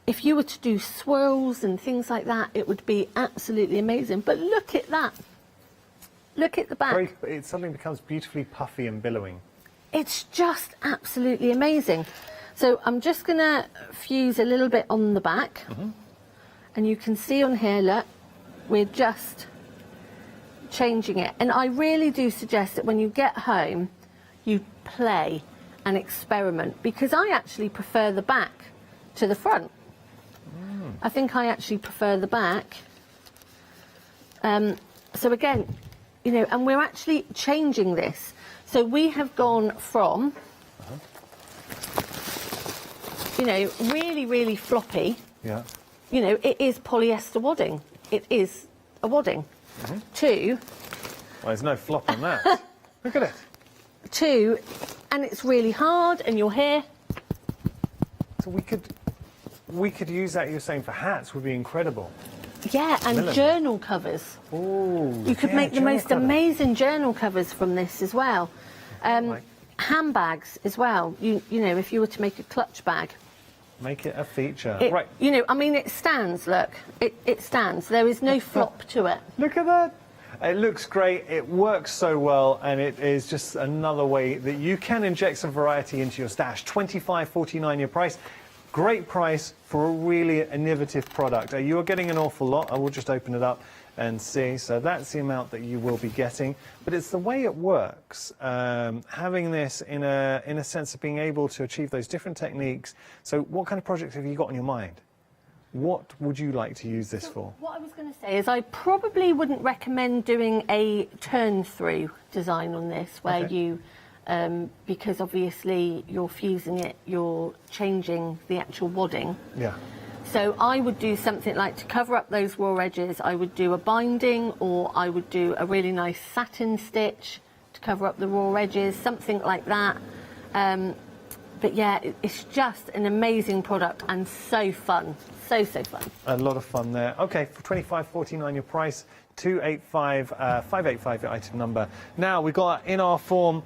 if you were to do swirls and things like that, it would be absolutely amazing. But look at that. Look at the back. It suddenly becomes beautifully puffy and billowing. It's just absolutely amazing. So I'm just going to fuse a little bit on the back. And you can see on here, look, we're just changing it. And I really do suggest that when you get home, you play and experiment, because I actually prefer the back to the front. I think I actually prefer the back. So again, you know, and we're actually changing this. So we have gone from, you know, really floppy. Yeah. You know, it is polyester wadding. It is a wadding. To... Well, there's no flop on that. Look at it. And it's really hard, and you're here. So we could we could use that, you're saying, for hats would be incredible. Yeah, and Million. journal covers. Ooh, You could yeah, make the journal most cover. amazing journal covers from this as well. Handbags as well. You know, if you were to make a clutch bag. Make it a feature. It, right. You know, I mean, it stands, look. It stands. There is no flop to it. Look at that. It looks great, it works so well, and it is just another way that you can inject some variety into your stash. $25.49 your price. Great price for a really innovative product. You are getting an awful lot. I will just open it up and see. So that's the amount that you will be getting. But it's the way it works, having this in a sense of being able to achieve those different techniques. So what kind of projects have you got in your mind? What would you like to use this for? What I was going to say is I probably wouldn't recommend doing a turn-through design on this, where you, because obviously you're fusing it, you're changing the actual wadding. Yeah. So I would do something like, to cover up those raw edges, I would do a binding, or I would do a really nice satin stitch to cover up the raw edges, something like that. But yeah, it's just an amazing product and so fun. So fun. A lot of fun there. Okay, for $25.49 your price, 585 your item number. Now, we've got in our form,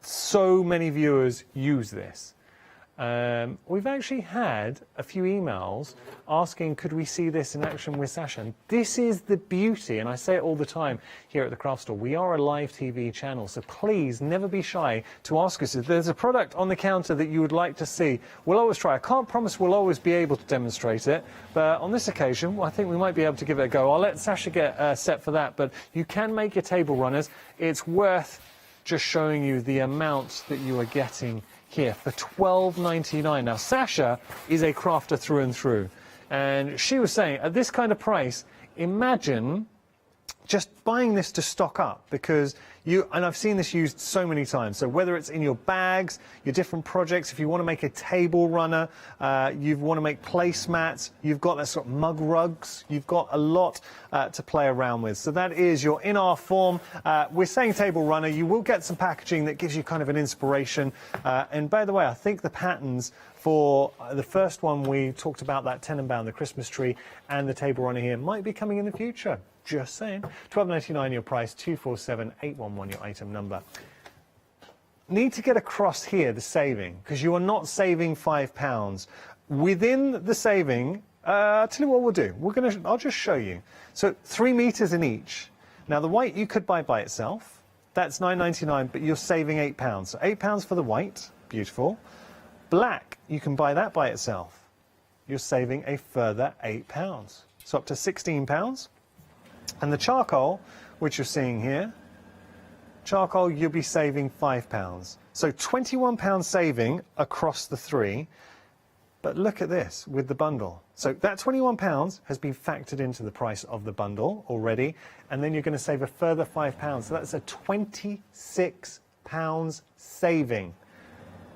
so many viewers use this. We've actually had a few emails asking, could we see this in action with Sasha? And this is the beauty, and I say it all the time here at the Craft Store. We are a live TV channel, so please never be shy to ask us if there's a product on the counter that you would like to see. We'll always try. I can't promise we'll always be able to demonstrate it, but on this occasion, I think we might be able to give it a go. I'll let Sasha get set for that, but you can make your table runners. It's worth just showing you the amount that you are getting here for $12.99. Now, Sasha is a crafter through and through, and she was saying, at this kind of price, imagine just buying this to stock up, because and I've seen this used so many times, so whether it's in your bags, your different projects, if you want to make a table runner, you want to make placemats, you've got that sort of mug rugs, you've got a lot to play around with. So that is your in our form. We're saying table runner, you will get some packaging that gives you kind of an inspiration. And by the way, I think the patterns for the first one we talked about, that Tenenbaum, the Christmas tree, and the table runner here, might be coming in the future. Just saying. $12.99 your price, 247811 your item number. Need to get across here the saving, because you are not saving £5. Within the saving, I'll tell you what we'll do. I'll just show you. So 3 meters in each. Now the white you could buy by itself. That's $9.99, but you're saving £8. So £8 for the white. Beautiful. Black, you can buy that by itself. You're saving a further £8. So up to £16. And the charcoal, which you're seeing here, charcoal, you'll be saving £5. So £21 saving across the three. But look at this with the bundle. So that £21 has been factored into the price of the bundle already, and then you're going to save a further £5. So that's a £26 saving.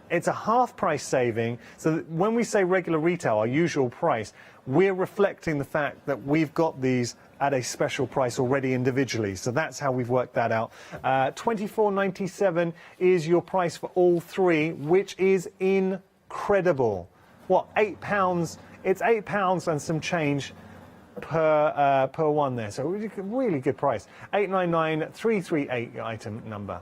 It's a half price saving, so that when we say regular retail, our usual price, we're reflecting the fact that we've got these at a special price already individually. So that's how we've worked that out. $24.97 is your price for all three, which is incredible. What, £8? It's £8 and some change per one there. So really good price. 899-338 your item number.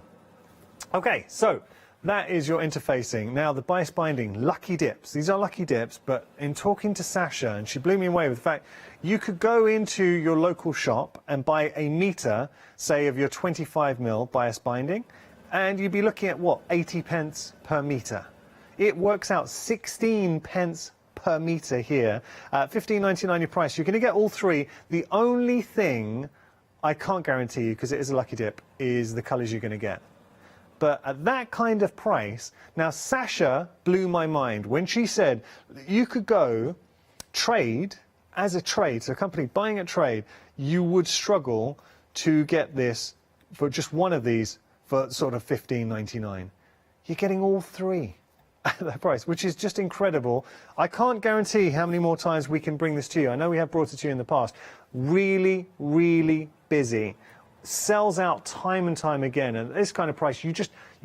Okay, so that is your interfacing. Now, the bias binding, lucky dips. These are lucky dips, but in talking to Sasha, and she blew me away with the fact you could go into your local shop and buy a meter, say, of your 25mm bias binding, and you'd be looking at, what, 80 pence per meter. It works out 16 pence per meter here. $15.99 your price. You're going to get all three. The only thing I can't guarantee you, because it is a lucky dip, is the colours you're going to get. But at that kind of price, now Sasha blew my mind when she said you could go trade as a trade, so a company buying a trade, you would struggle to get this for just one of these for sort of $15.99. You're getting all three at that price, which is just incredible. I can't guarantee how many more times we can bring this to you. I know we have brought it to you in the past. Really, really busy. Sells out time and time again, and at this kind of price you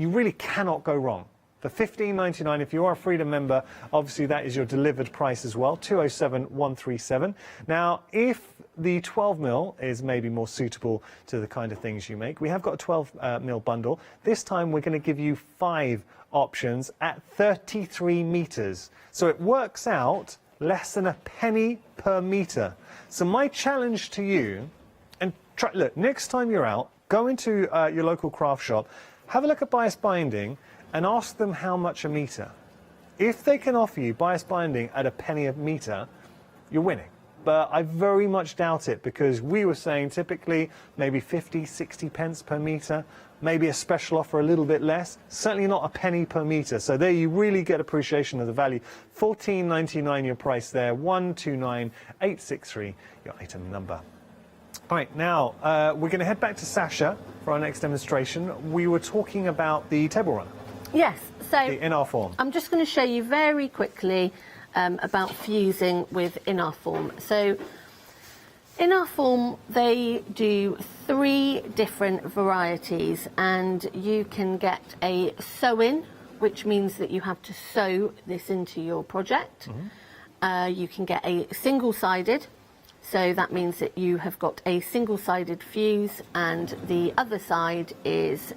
really cannot go wrong. For $15.99, if you are a Freedom member, obviously that is your delivered price as well, 207,137. Now, if the 12mm is maybe more suitable to the kind of things you make, we have got a 12mm bundle. This time we're going to give you 5 options at 33 meters. So it works out less than a penny per meter. So my challenge to you, and try, look, next time you're out, go into your local craft shop, have a look at bias binding, and ask them how much a meter. If they can offer you bias binding at a penny a meter, you're winning. But I very much doubt it, because we were saying typically maybe 50, 60 pence per meter, maybe a special offer a little bit less, certainly not a penny per meter. So there you really get appreciation of the value. $14.99 your price there, 129863 your item number. Right, now we're going to head back to Sasha for our next demonstration. We were talking about the table runner. Yes, so in our form. I'm just going to show you very quickly about fusing with in our form. So in our form, they do 3 different varieties, and you can get a sew-in, which means that you have to sew this into your project. You can get a single-sided, so that means that you have got a single-sided fuse and the other side is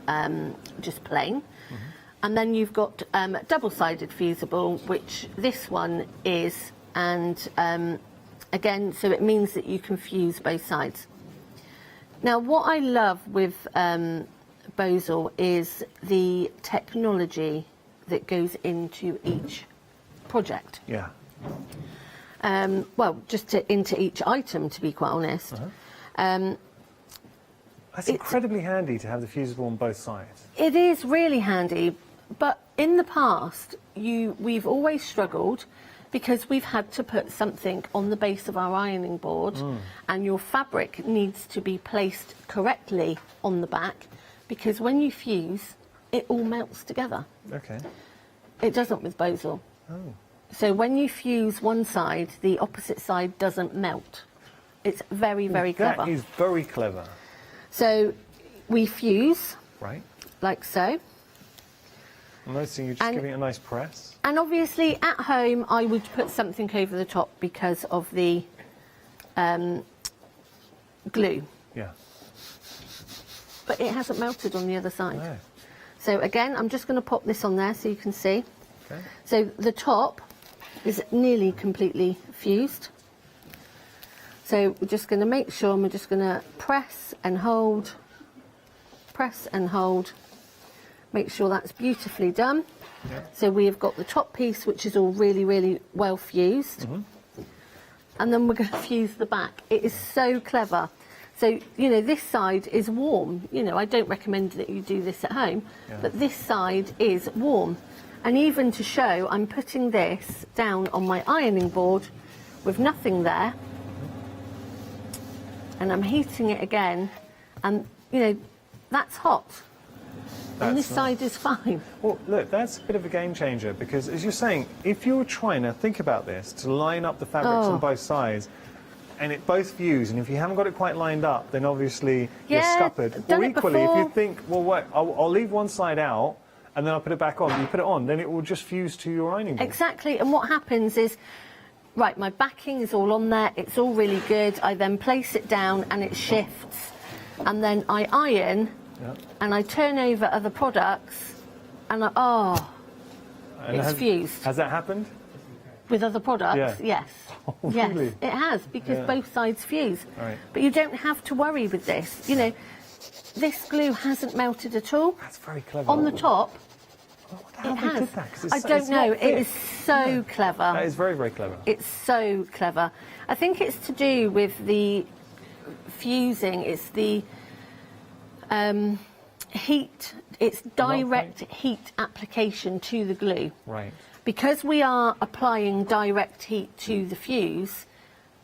just plain. And then you've got double-sided fusible, which this one is, and again, so it means that you can fuse both sides. Now, what I love with Bosal is the technology that goes into each project. Yeah. Well, just into each item, to be quite honest. That's incredibly handy to have the fusible on both sides. It is really handy, but in the past, we've always struggled because we've had to put something on the base of our ironing board, and your fabric needs to be placed correctly on the back, because when you fuse, it all melts together. Okay. It doesn't with Bosal. Oh. So when you fuse one side, the opposite side doesn't melt. It's very, very clever. That is very clever. So we fuse, right, like so. I'm noticing you're just giving it a nice press. And obviously at home I would put something over the top because of the glue. Yeah. But it hasn't melted on the other side. No. So again, I'm just going to pop this on there so you can see. Okay. So the top is nearly completely fused. So we're just going to make sure, and we're just going to press and hold, make sure that's beautifully done. Yep. So we have got the top piece, which is all really, really well fused. And then we're going to fuse the back. It is so clever. So, you know, this side is warm. You know, I don't recommend that you do this at home, but this side is warm. And even to show, I'm putting this down on my ironing board with nothing there. And I'm heating it again, and you know, that's hot. And this side is fine. Well, look, that's a bit of a game changer, because as you're saying, if you were trying to think about this, to line up the fabrics on both sides, and it both fuse, and if you haven't got it quite lined up, then obviously you're scuppered. Or equally, if you think, well, wait, I'll leave one side out, and then I'll put it back on, you put it on, then it will just fuse to your ironing board. Exactly, and what happens is, right, my backing is all on there, it's all really good, I then place it down and it shifts, and then I iron, and I turn over other products, and it's fused. Has that happened? With other products, yes. Oh, really? Yes, it has, because both sides fuse. Right. But you don't have to worry with this. You know, this glue hasn't melted at all. That's very clever. On the top, How it has. did that? 'Cause I don't know. It is so clever. That is very, very clever. It's so clever. I think it's to do with the fusing. It's the heat. It's direct heat application to the glue. Right. Because we are applying direct heat to the fuse,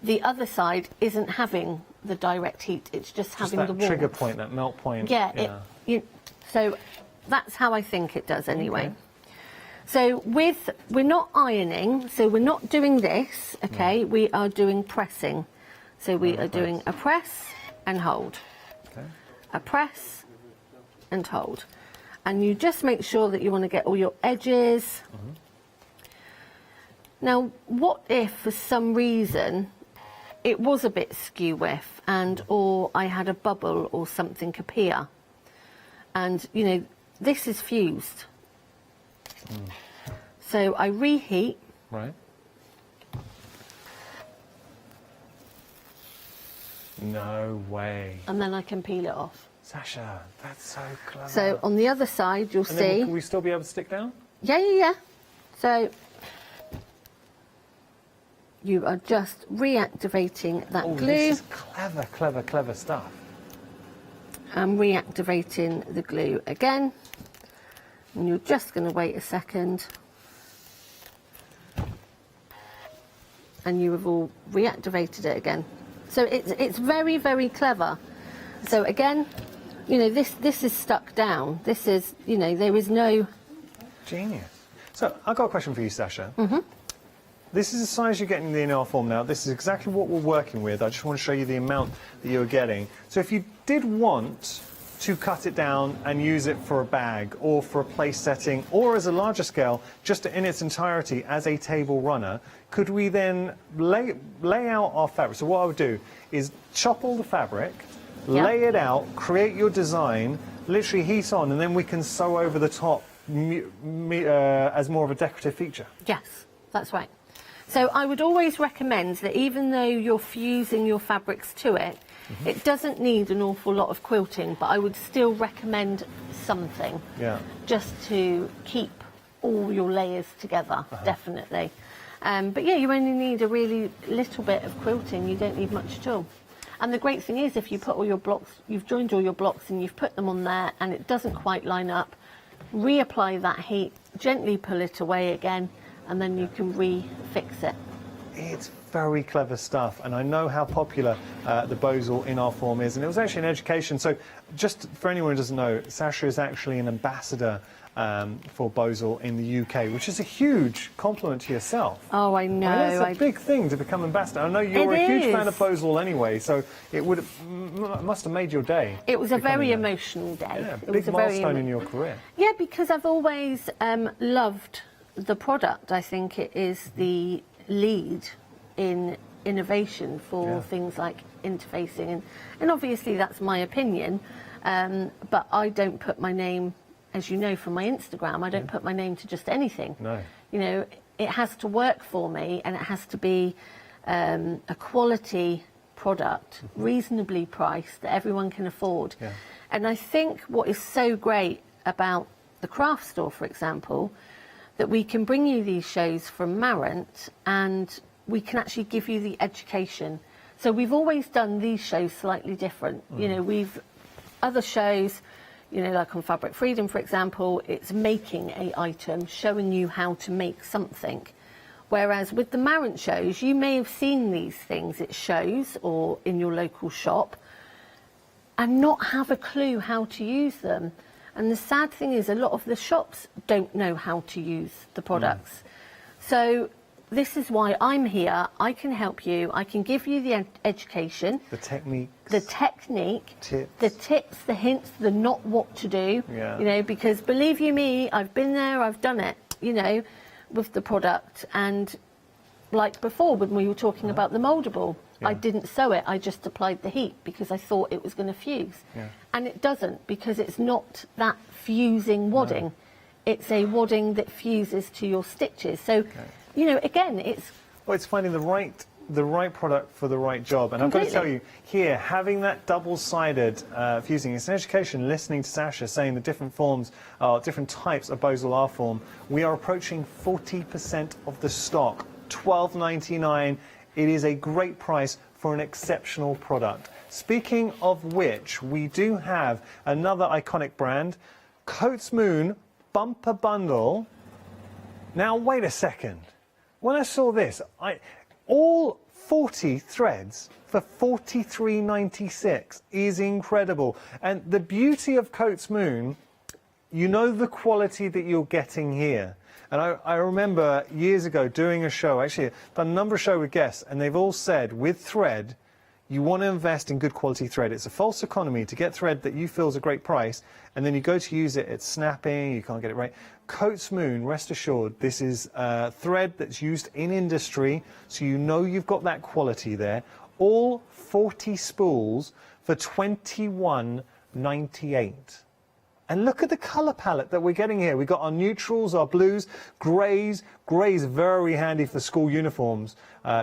the other side isn't having the direct heat. It's just having the warmth. That trigger point, that melt point. Yeah. So that's how I think it does anyway. Okay. So we're not ironing, so we're not doing this, okay? We are doing pressing. So we are doing a press and hold. Okay. A press and hold. and you just make sure that you want to get all your edges. Now, what if for some reason it was a bit skew width, and or I had a bubble or something appear, and you know this is fused. So I reheat. Right. No way. And then I can peel it off. Sasha, that's so clever. So on the other side, you'll and see. Then will we still be able to stick down? Yeah. So you are just reactivating that glue. This is clever stuff. And reactivating the glue again. And you're just going to wait a second. And you have all reactivated it again. So it's very, very clever. So again, you know, this is stuck down. This is, you know, there is no... Genius. So I've got a question for you, Sasha. This is the size you're getting in the art form now. This is exactly what we're working with. I just want to show you the amount that you're getting. So if you did want to cut it down and use it for a bag or for a place setting or as a larger scale, just in its entirety as a table runner, could we then lay out our fabric? So what I would do is chop all the fabric, lay it out, create your design, literally heat on, and then we can sew over the top as more of a decorative feature. Yes, that's right. So I would always recommend that even though you're fusing your fabrics to it, it doesn't need an awful lot of quilting, but I would still recommend something just to keep all your layers together, definitely. But yeah, you only need a really little bit of quilting. You don't need much at all. And the great thing is, if you put all your blocks, you've joined all your blocks and you've put them on there and it doesn't quite line up, reapply that heat, gently pull it away again, and then you can refix it. It's very clever stuff, and I know how popular the Bozal in our form is, and it was actually an education. So just for anyone who doesn't know, Sasha is actually an ambassador for Bozal in the UK, which is a huge compliment to yourself. Oh, I know. I mean, it's a big thing to become ambassador. I know you're a huge fan of Bozal anyway, so it must have made your day. It was a very emotional day. Yeah, it big was milestone in your career. Yeah, because I've always loved the product. I think it is the lead in innovation for things like interfacing, and obviously that's my opinion, but I don't put my name, as you know from my Instagram, I don't put my name to just anything. No. You know, it has to work for me, and it has to be a quality product, reasonably priced, that everyone can afford. And I think what is so great about the craft store, for example, that we can bring you these shows from Marant and we can actually give you the education. So we've always done these shows slightly different. You know, other shows, you know, like on Fabric Freedom, for example, it's making an item, showing you how to make something. Whereas with the Marant shows, you may have seen these things at shows or in your local shop and not have a clue how to use them. And the sad thing is, a lot of the shops don't know how to use the products. So this is why I'm here. I can help you. I can give you the education. The techniques. The technique. Tips. The tips, the hints, the not what to do. You know, because believe you me, I've been there, I've done it, you know, with the product. And like before, when we were talking about the mouldable, I didn't sew it, I just applied the heat because I thought it was going to fuse. And it doesn't, because it's not that fusing wadding. No. It's a wadding that fuses to your stitches. So, you know, again, it's... Well, it's finding the right product for the right job. And I've got to tell you, here, having that double-sided fusing, it's an education listening to Sasha saying the different forms, different types of Bozal R form. We are approaching 40% of the stock, $12.99. It is a great price for an exceptional product. Speaking of which, we do have another iconic brand, Coats Moon Bumper Bundle. Now, wait a second. When I saw this, all 40 threads for $43.96 is incredible. And the beauty of Coats Moon, you know the quality that you're getting here. And I remember years ago doing a show, actually I've done a number of shows with guests, and they've all said, with thread, you want to invest in good quality thread. It's a false economy to get thread that you feel is a great price, and then you go to use it, it's snapping, you can't get it right. Coats Moon, rest assured, this is thread that's used in industry, so you know you've got that quality there. All 40 spools for $21.98. And look at the colour palette that we're getting here. We've got our neutrals, our blues, greys. Greys very handy for school uniforms,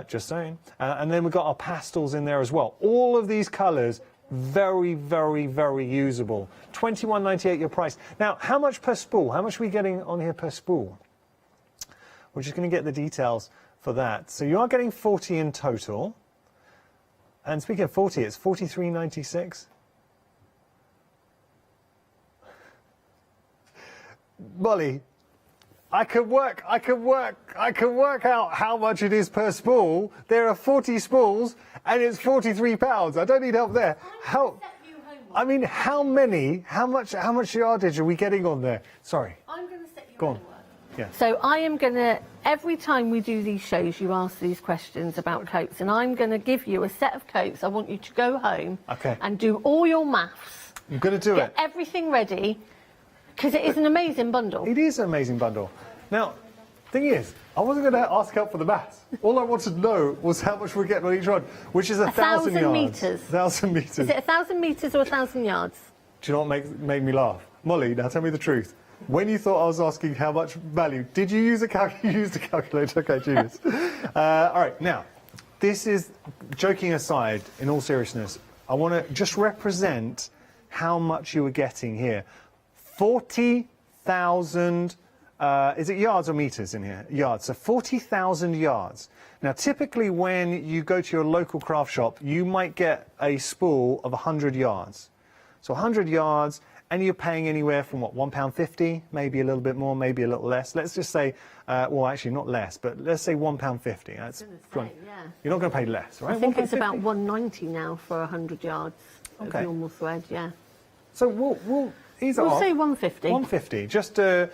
just saying. And then we've got our pastels in there as well. All of these colours, very, very, very usable. $21.98 your price. Now, how much per spool? How much are we getting on here per spool? We're just going to get the details for that. So you are getting 40 in total. And speaking of 40, it's $43.96. Molly, I can work out how much it is per spool. There are 40 spools and it's £43. I don't need help there. How much yardage are we getting on there? Sorry. I'm going to set you Go on. Yeah. So I am going to, every time we do these shows, you ask these questions about coats, and I'm going to give you a set of coats. I want you to go home and do all your maths. I'm going to do Get everything ready. Because it is an amazing bundle. It is an amazing bundle. Now, thing is, I wasn't going to ask help for the maths. All I wanted to know was how much we're getting on each rod, which is 1,000 yards. 1,000 metres. 1,000 metres. Is it 1,000 metres or 1,000 yards? Do you know what made me laugh? Molly, now tell me the truth. When you thought I was asking how much value, did you use a calculator? You used a calculator. Okay, genius. All right, now, this is, joking aside, in all seriousness, I want to just represent how much you were getting here. 40,000, is it yards or meters in here? Yards, so 40,000 yards. Now, typically when you go to your local craft shop, you might get a spool of 100 yards. So 100 yards, and you're paying anywhere from, what, £1.50, maybe a little bit more, maybe a little less. Let's just say, well, actually not less, but let's say £1.50. That's You're not going to pay less, right? I think it's about $1.90 now for 100 yards of normal thread, yeah. So we'll We'll say 150. 150, just to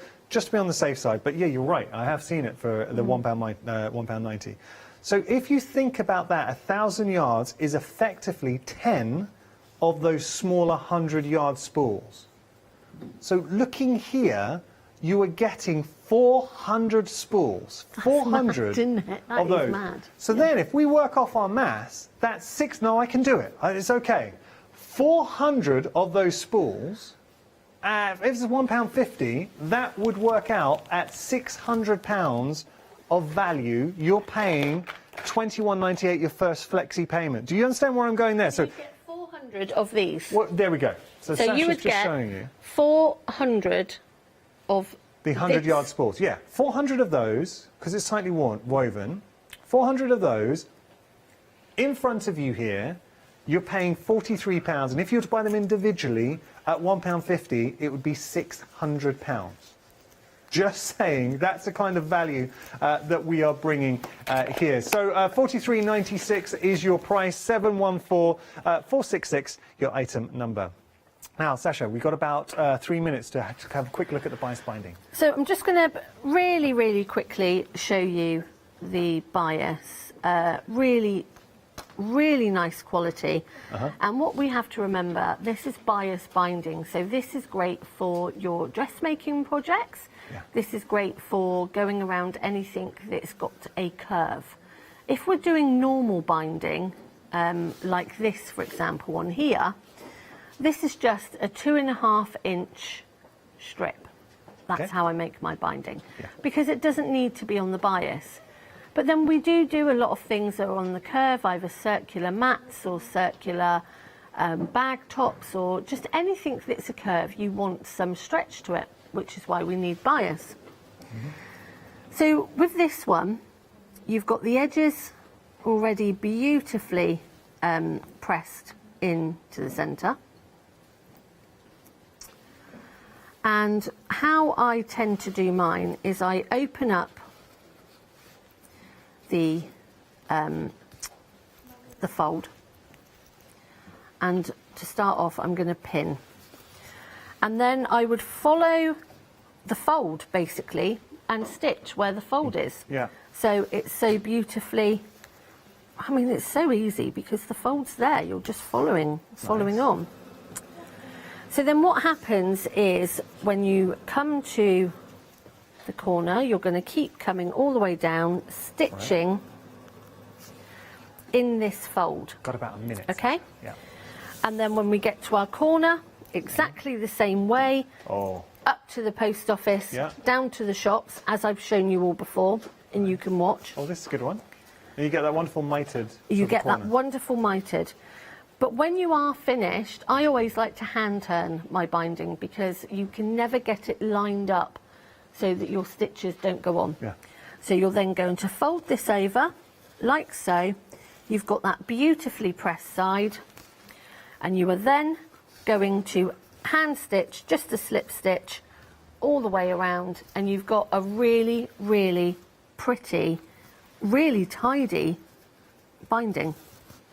be on the safe side. But yeah, you're right. I have seen it for the £1.90. So if you think about that, 1,000 yards is effectively 10 of those smaller 100-yard spools. So looking here, you are getting 400 spools. 400 of those. Mad. So then, if we work off our maths, that's six. No, I can do it. It's okay. 400 of those spools. If it's £1.50, that would work out at £600 of value. You're paying £21.98 your first flexi payment. Do you understand where I'm going there? So you get 400 of these. Well, there we go. So you would just showing you 400 of the 100-yard spools. Yeah, 400 of those, because it's tightly woven. 400 of those in front of you here. You're paying £43, and if you were to buy them individually at £1.50, it would be £600. Just saying, that's the kind of value that we are bringing here. So $43.96 is your price, 714-466 your item number. Now, Sasha, we've got about 3 minutes to have a quick look at the bias binding. So I'm just going to really, really quickly show you the bias. Really nice quality. And what we have to remember, this is bias binding, so this is great for your dressmaking projects. This is great for going around anything that's got a curve. If we're doing normal binding, like this for example on here, this is just a 2.5-inch strip. That's how I make my binding, because it doesn't need to be on the bias. But then we do a lot of things that are on the curve, either circular mats or circular bag tops, or just anything that's a curve. You want some stretch to it, which is why we need bias. So with this one, you've got the edges already beautifully pressed into the centre. And how I tend to do mine is I open up the fold, and to start off I'm going to pin, and then I would follow the fold basically and stitch where the fold is. So it's so beautifully I mean, it's so easy because the fold's there. You're just following on. So then what happens is when you come to the corner, you're going to keep coming all the way down, stitching in this fold. Got about a minute. Okay? Yeah. And then when we get to our corner, exactly the same way, up to the post office, down to the shops, as I've shown you all before, and you can watch. Oh, this is a good one. And you get that wonderful mitered. You get that wonderful mitered. But when you are finished, I always like to hand turn my binding because you can never get it lined up so that your stitches don't go on. Yeah. So you're then going to fold this over, like so. You've got that beautifully pressed side, and you are then going to hand stitch, just a slip stitch, all the way around, and you've got a really, really pretty, really tidy binding.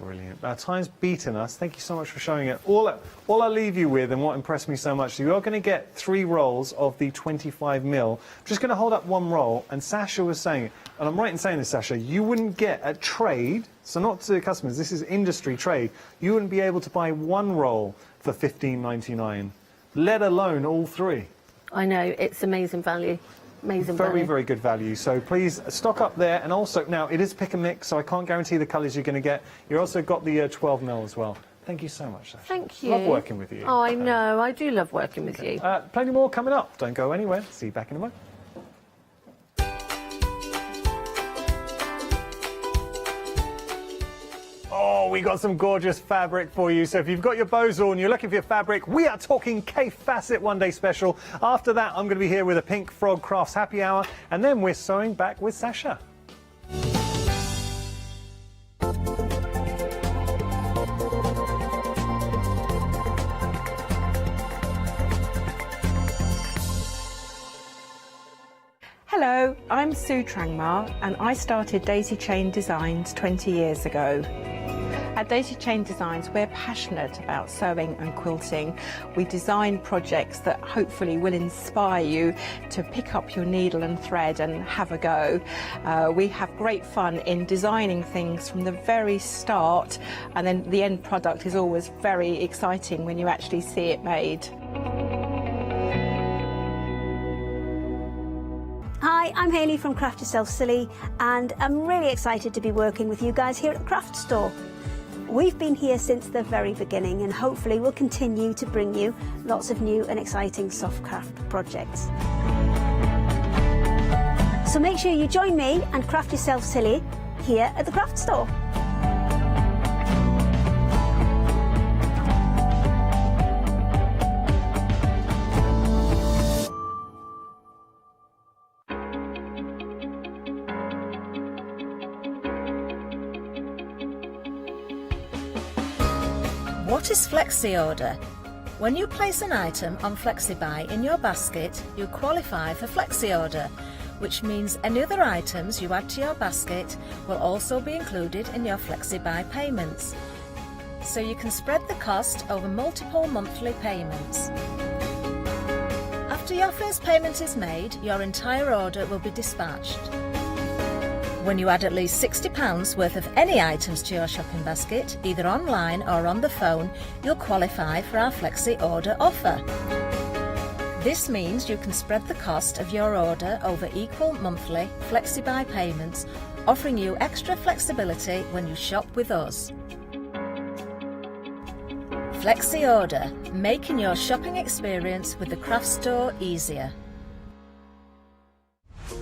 Brilliant. Our time's beaten us. Thank you so much for showing it. All I leave you with, and what impressed me so much, you are going to get 3 rolls of the 25mm. I'm just going to hold up one roll, and Sasha was saying, and I'm right in saying this, Sasha, you wouldn't get a trade, so not to customers, this is industry trade, you wouldn't be able to buy 1 roll for $15.99, let alone all 3. I know, it's amazing value. Amazing very, value. very good value. So please stock up there. And also, now, it is pick and mix, so I can't guarantee the colours you're going to get. You've also got the 12mm as well. Thank you so much, Sasha. Thank you. Love working with you. Oh, I know. I do love working with you. Plenty more coming up. Don't go anywhere. See you back in a moment. Oh, we got some gorgeous fabric for you. So if you've got your bows on, you're looking for your fabric, we are talking K Facet One Day Special. After that, I'm going to be here with a Pink Frog Crafts Happy Hour, and then we're sewing back with Sasha. Hello, I'm Sue Trangmar and I started Daisy Chain Designs 20 years ago. At Daisy Chain Designs, we're passionate about sewing and quilting. We design projects that hopefully will inspire you to pick up your needle and thread and have a go. We have great fun in designing things from the very start, and then the end product is always very exciting when you actually see it made. Hi, I'm Hayley from Craft Yourself Silly, and I'm really excited to be working with you guys here at the Craft Store. We've been here since the very beginning, and hopefully we'll continue to bring you lots of new and exciting soft craft projects. So make sure you join me and Craft Yourself Silly here at the Craft Store. What is Flexi Order? When you place an item on FlexiBuy in your basket, you qualify for Flexi Order, which means any other items you add to your basket will also be included in your FlexiBuy payments. So you can spread the cost over multiple monthly payments. After your first payment is made, your entire order will be dispatched. When you add at least £60 worth of any items to your shopping basket, either online or on the phone, you'll qualify for our Flexi Order offer. This means you can spread the cost of your order over equal monthly FlexiBuy payments, offering you extra flexibility when you shop with us. Flexi Order, making your shopping experience with the Craft Store easier.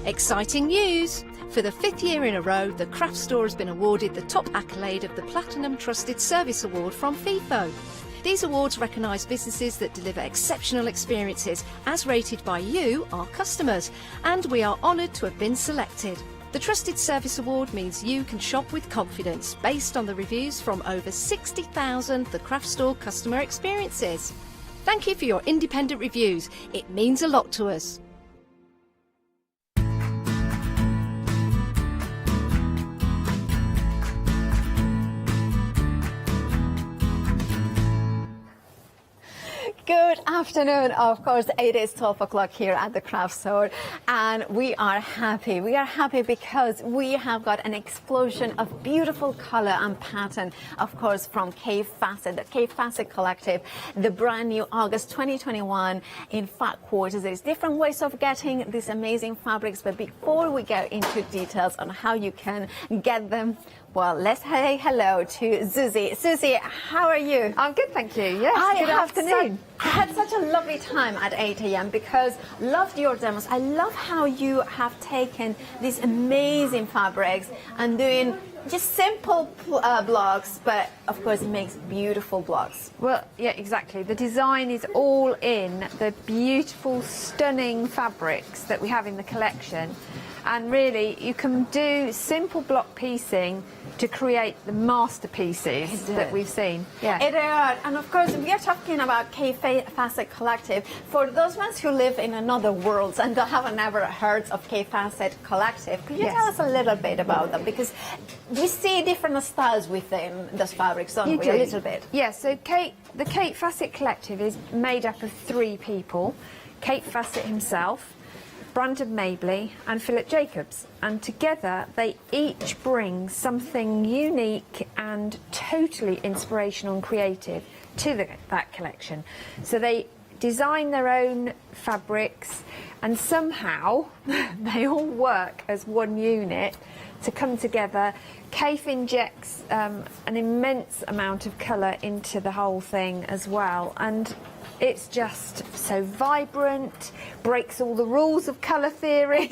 Exciting news! For the 5th year in a row, the Craft Store has been awarded the top accolade of the Platinum Trusted Service Award from FIFO. These awards recognise businesses that deliver exceptional experiences as rated by you, our customers, and we are honoured to have been selected. The Trusted Service Award means you can shop with confidence based on the reviews from over 60,000 The Craft Store customer experiences. Thank you for your independent reviews. It means a lot to us. Good afternoon. Of course, it is 12 o'clock here at the craft store, and we are happy. We are happy because we have got an explosion of beautiful color and pattern, of course, from K Facet, the K Facet Collective, the brand new August 2021 in Fat Quarters. There's different ways of getting these amazing fabrics, but before we go into details on how you can get them, well, let's say hello to Susie. Susie, how are you? I'm good, thank you. Yes, good afternoon. I had such a lovely time at 8 a.m. because loved your demos. I love how you have taken these amazing fabrics and doing just simple blocks, but of course it makes beautiful blocks. Well, yeah, exactly. The design is all in the beautiful, stunning fabrics that we have in the collection. And really, you can do simple block piecing to create the masterpieces that we've seen. Yeah. It is. And of course, we are talking about K Facet Collective. For those ones who live in another world and haven't never heard of K Facet Collective, could you tell us a little bit about them? Because we see different styles within those fabrics, don't we? A little bit. Yeah, so the Kate Facet Collective is made up of 3 people. Kate Facet himself, Brandon Mabley and Philip Jacobs, and together they each bring something unique and totally inspirational and creative to that collection. So they design their own fabrics, and somehow they all work as one unit to come together. Kaif injects an immense amount of colour into the whole thing as well, and it's just so vibrant, breaks all the rules of colour theory,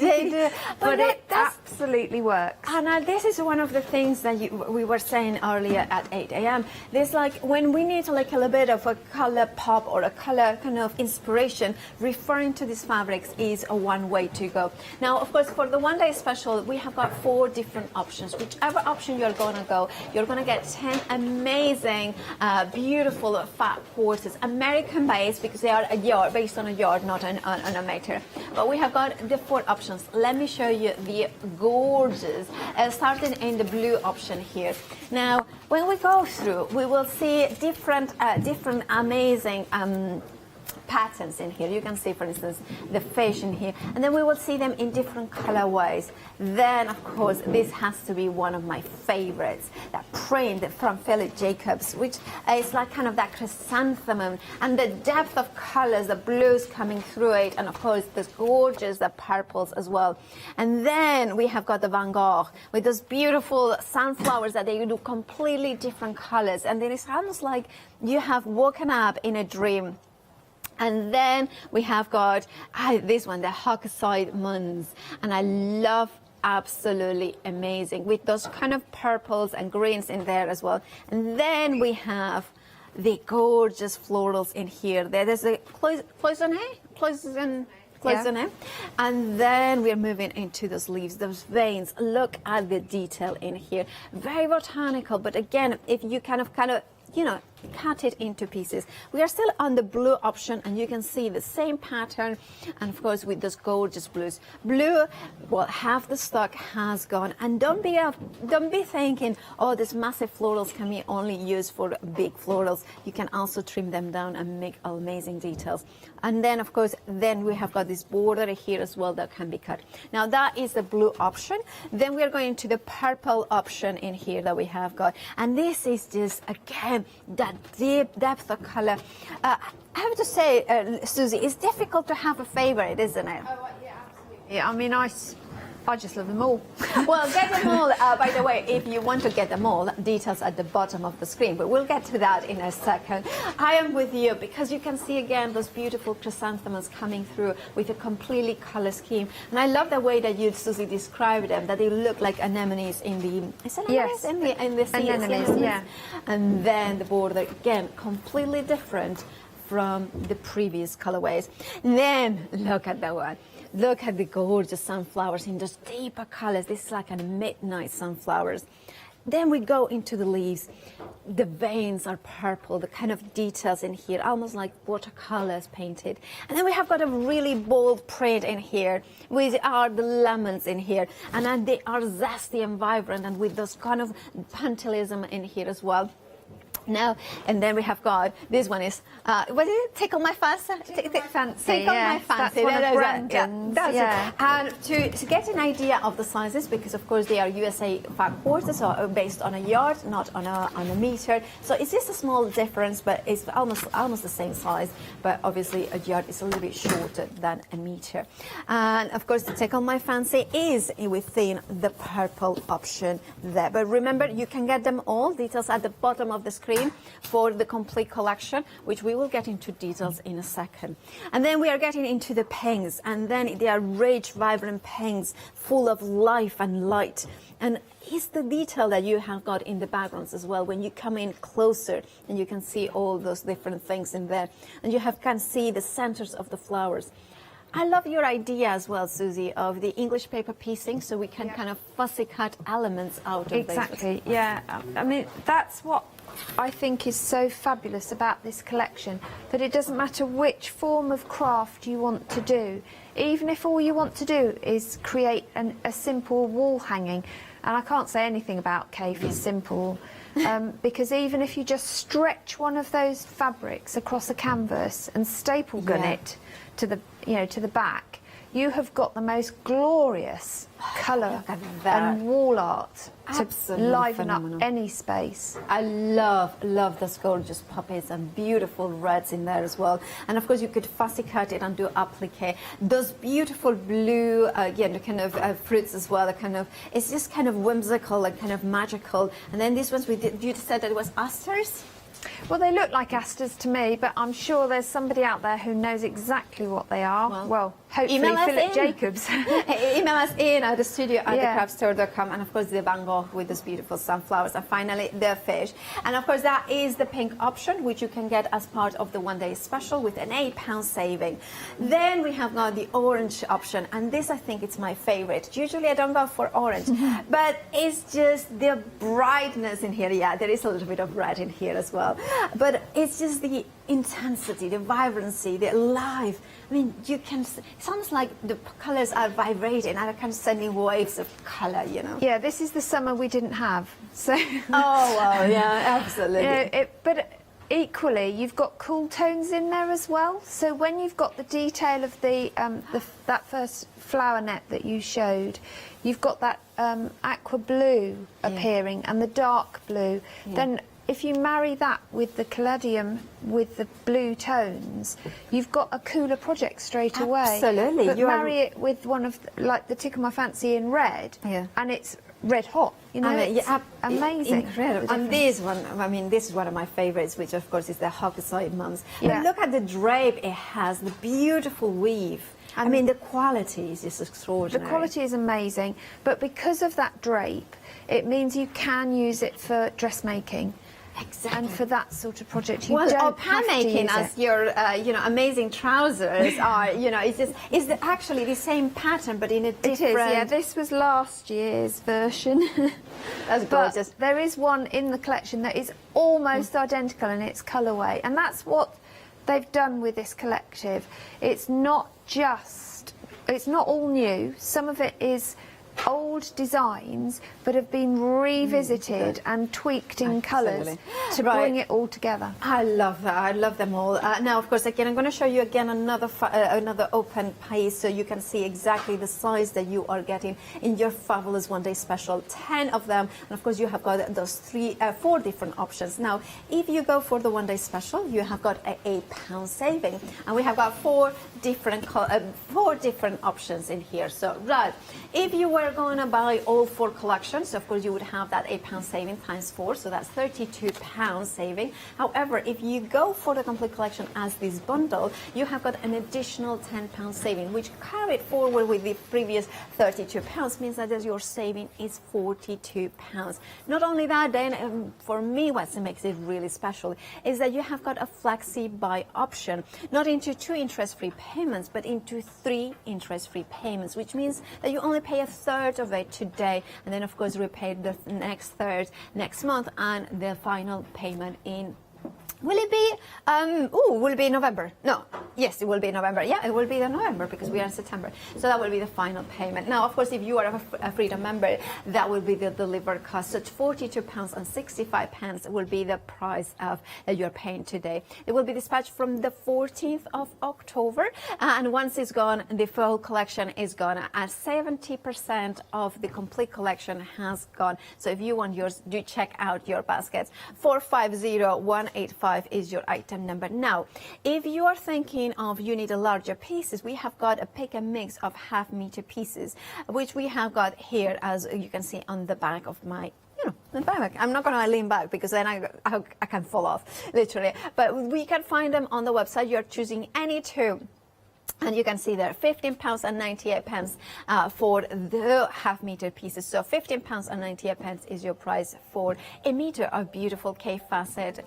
but it absolutely works. And this is one of the things that we were saying earlier at 8 a.m. There's like, when we need like a little bit of a colour pop or a colour kind of inspiration, referring to these fabrics is a one way to go. Now, of course, for the one-day special, we have got 4 different options. Whichever option you're going to go, you're going to get 10 amazing, beautiful fat quarters, American because they are a yard, based on a yard, not on a meter. But we have got the 4 options. Let me show you the gorgeous, starting in the blue option here. Now, when we go through, we will see different amazing patterns in here. You can see, for instance, the fish in here, and then we will see them in different colorways. Then, of course, this has to be one of my favorites, that print from Philip Jacobs, which is like kind of that chrysanthemum, and the depth of colors, the blues coming through it, and of course, this gorgeous, the purples as well. And then we have got the Van Gogh with those beautiful sunflowers that they do completely different colors, and then it's almost like you have woken up in a dream. And then we have got this one, the Hawkside Moons, and I love, absolutely amazing, with those kind of purples and greens in there as well. And then we have the gorgeous florals in here. There's a cloisonné, and then we're moving into those leaves, those veins. Look at the detail in here. Very botanical, but again, if you kind of cut it into pieces. We are still on the blue option, and you can see the same pattern, and of course with those gorgeous blues. Blue, well, half the stock has gone, and don't be thinking, oh, these massive florals can be only used for big florals. You can also trim them down and make amazing details. And then, of course, then we have got this border here as well that can be cut. Now that is the blue option. Then we are going to the purple option in here that we have got, and this is just, again, that deep depth of color. I have to say, Susie, it's difficult to have a favorite, isn't it? Oh, yeah, absolutely. Yeah, I mean, I just love them all. Well, get them all. By the way, if you want to get them all, details at the bottom of the screen, but we'll get to that in a second. I am with you because you can see again those beautiful chrysanthemums coming through with a completely color scheme. And I love the way that you, Susie, described them, that they look like anemones in the... Is anemones? Yes. In the sea. Anemones, yeah. And then the border, again, completely different from the previous colorways. And then, look at that one. Look at the gorgeous sunflowers in those deeper colors. This is like a midnight sunflowers. Then we go into the leaves. The veins are purple, the kind of details in here, almost like watercolors painted. And then we have got a really bold print in here, with the lemons in here. And then they are zesty and vibrant, and with those kind of Pentelism in here as well. Now, and then we have got, this one is, what is it? Tickle My Fancy? Tickle My Fancy. Tickle My Fancy. That's one of Brandon's. And to get an idea of the sizes, because of course they are USA fat quarters, so based on a yard, not on a meter. So it's just a small difference, but it's almost the same size. But obviously a yard is a little bit shorter than a meter. And of course the Tickle My Fancy is within the purple option there. But remember, you can get them all, details at the bottom of the screen, for the complete collection, which we will get into details in a second. And then we are getting into the pinks, and then they are rich, vibrant pinks, full of life and light. And it's the detail that you have got in the backgrounds as well. When you come in closer, and you can see all those different things in there, and you can see the centers of the flowers. I love your idea as well, Susie, of the English paper piecing, so we can kind of fussy cut elements out of it. Exactly, yeah. I mean, that's what I think is so fabulous about this collection, that it doesn't matter which form of craft you want to do. Even if all you want to do is create a simple wall hanging, and I can't say anything about Kay for simple, because even if you just stretch one of those fabrics across a canvas and staple gun it to the back, you have got the most glorious colour and wall art to liven up any space. I love those gorgeous poppies and beautiful reds in there as well. And of course you could fussy cut it and do applique. Those beautiful blue, the kind of fruits as well, it's just kind of whimsical and kind of magical. And then these ones, you said that it was asters? Well, they look like asters to me, but I'm sure there's somebody out there who knows exactly what they are. Well hopefully Philip Jacobs. Email us in at the studio at thecraftstore.com, and of course the Van Gogh with those beautiful sunflowers, and finally the fish. And of course that is the pink option, which you can get as part of the one-day special with an £8 saving. Then we have got the orange option, and this I think it's my favorite. Usually I don't go for orange, but it's just the brightness in here. Yeah, there is a little bit of red in here as well, but it's just the intensity, the vibrancy, the life. I mean, it's almost like the colours are vibrating and are kind of sending waves of colour, you know. Yeah, this is the summer we didn't have. So. Oh, well, yeah, absolutely. But equally, you've got cool tones in there as well. So when you've got the detail of that first flower net that you showed, you've got that aqua blue appearing and the dark blue. Then if you marry that with the caladium with the blue tones, you've got a cooler project straight away. Absolutely. But marry it with one of like the Tickle My Fancy in red, and it's red hot. You know, it's amazing. Incredible. And this one, I mean, this is one of my favourites, which of course is the Hokusai Mums. Yeah. Look at the drape it has, the beautiful weave. I mean, the quality is just extraordinary. The quality is amazing, but because of that drape, it means you can use it for dressmaking. Exactly. And for that sort of project, you don't have pan-making, to use as your amazing trousers are, it's actually the same pattern, but in a different... It is, yeah. This was last year's version. That's gorgeous. But there is one in the collection that is almost identical in its colourway, and that's what they've done with this collective. It's not all new. Some of it is old designs but have been revisited and tweaked in colours to bring it all together. I love that. I love them all. Now, of course, again, I'm going to show you again another open piece so you can see exactly the size that you are getting in your fabulous one-day special. 10 of them, and of course you have got those 4 different options. Now, if you go for the one-day special, you have got an £8 saving, and we have got 4 different options in here. So, if you were going to buy all 4 collections, of course you would have that £8 saving times 4, so that's £32 saving. However, if you go for the complete collection as this bundle, you have got an additional £10 saving, which carried forward with the previous £32, means that your saving is £42. Not only that, then for me what makes it really special is that you have got a flexi buy option, not into 2 interest-free payments, but into 3 interest-free payments, which means that you only pay a third of it today, and then of course repay the next third next month, and the final payment in Will it be, will it be November? No. Yes, it will be November. Yeah, it will be in November because we are in September. So that will be the final payment. Now, of course, if you are a Freedom member, that will be the delivered cost. So £42.65 will be the price of that you're paying today. It will be dispatched from the 14th of October. And once it's gone, the full collection is gone. And 70% of the complete collection has gone. So if you want yours, do check out your baskets. 450185 is your item number. Now, if you are thinking of you need a larger pieces, we have got a pick and mix of half-meter pieces, which we have got here, as you can see on the back of my the back. I'm not going to lean back because then I can fall off, literally. But we can find them on the website. You're choosing any two. And you can see there £15.98 for the half-meter pieces. So £15.98 is your price for a meter of beautiful K-facet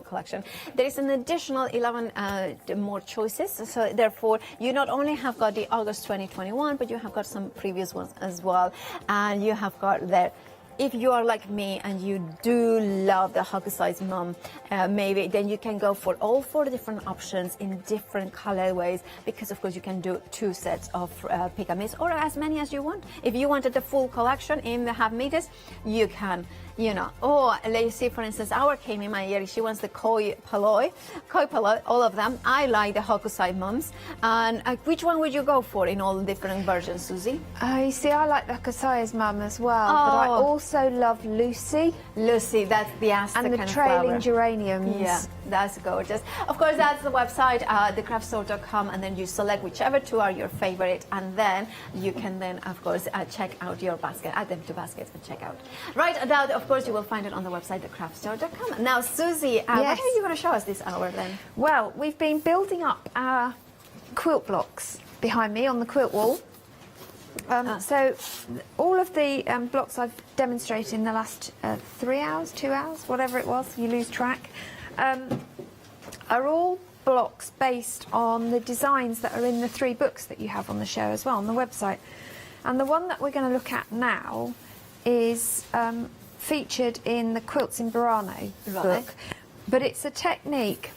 collection. There is an additional 11 more choices. So therefore, you not only have got the August 2021, but you have got some previous ones as well. And you have got there. If you are like me and you do love the hug size mum, maybe then you can go for all 4 different options in different colorways, because of course you can do 2 sets of pick and mix or as many as you want. If you wanted the full collection in the half meters, you can. Oh, let's see, for instance, our Kami, my ear, she wants the koi paloi, all of them. I like the Hokusai mums. And which one would you go for in all the different versions, Susie? You see, I like the Hokusai's mum as well, but I also love Lucy. Lucy, that's the Aztec and the kind of trailing flower. geraniums. Yeah, that's gorgeous. Of course, that's the website, thecraftstore.com, and then you select whichever 2 are your favorite, and then you can then, of course, check out your basket, add them to baskets and check out. Right, now, of course, you will find it on the website, thecraftstore.com. Now, Susie, what are you going to show us this hour then? Well, we've been building up our quilt blocks behind me on the quilt wall. So all of the blocks I've demonstrated in the last 3 hours, 2 hours, whatever it was, you lose track, are all blocks based on the designs that are in the 3 books that you have on the show as well, on the website. And the one that we're going to look at now is featured in the Quilts in Burano book, but it's a technique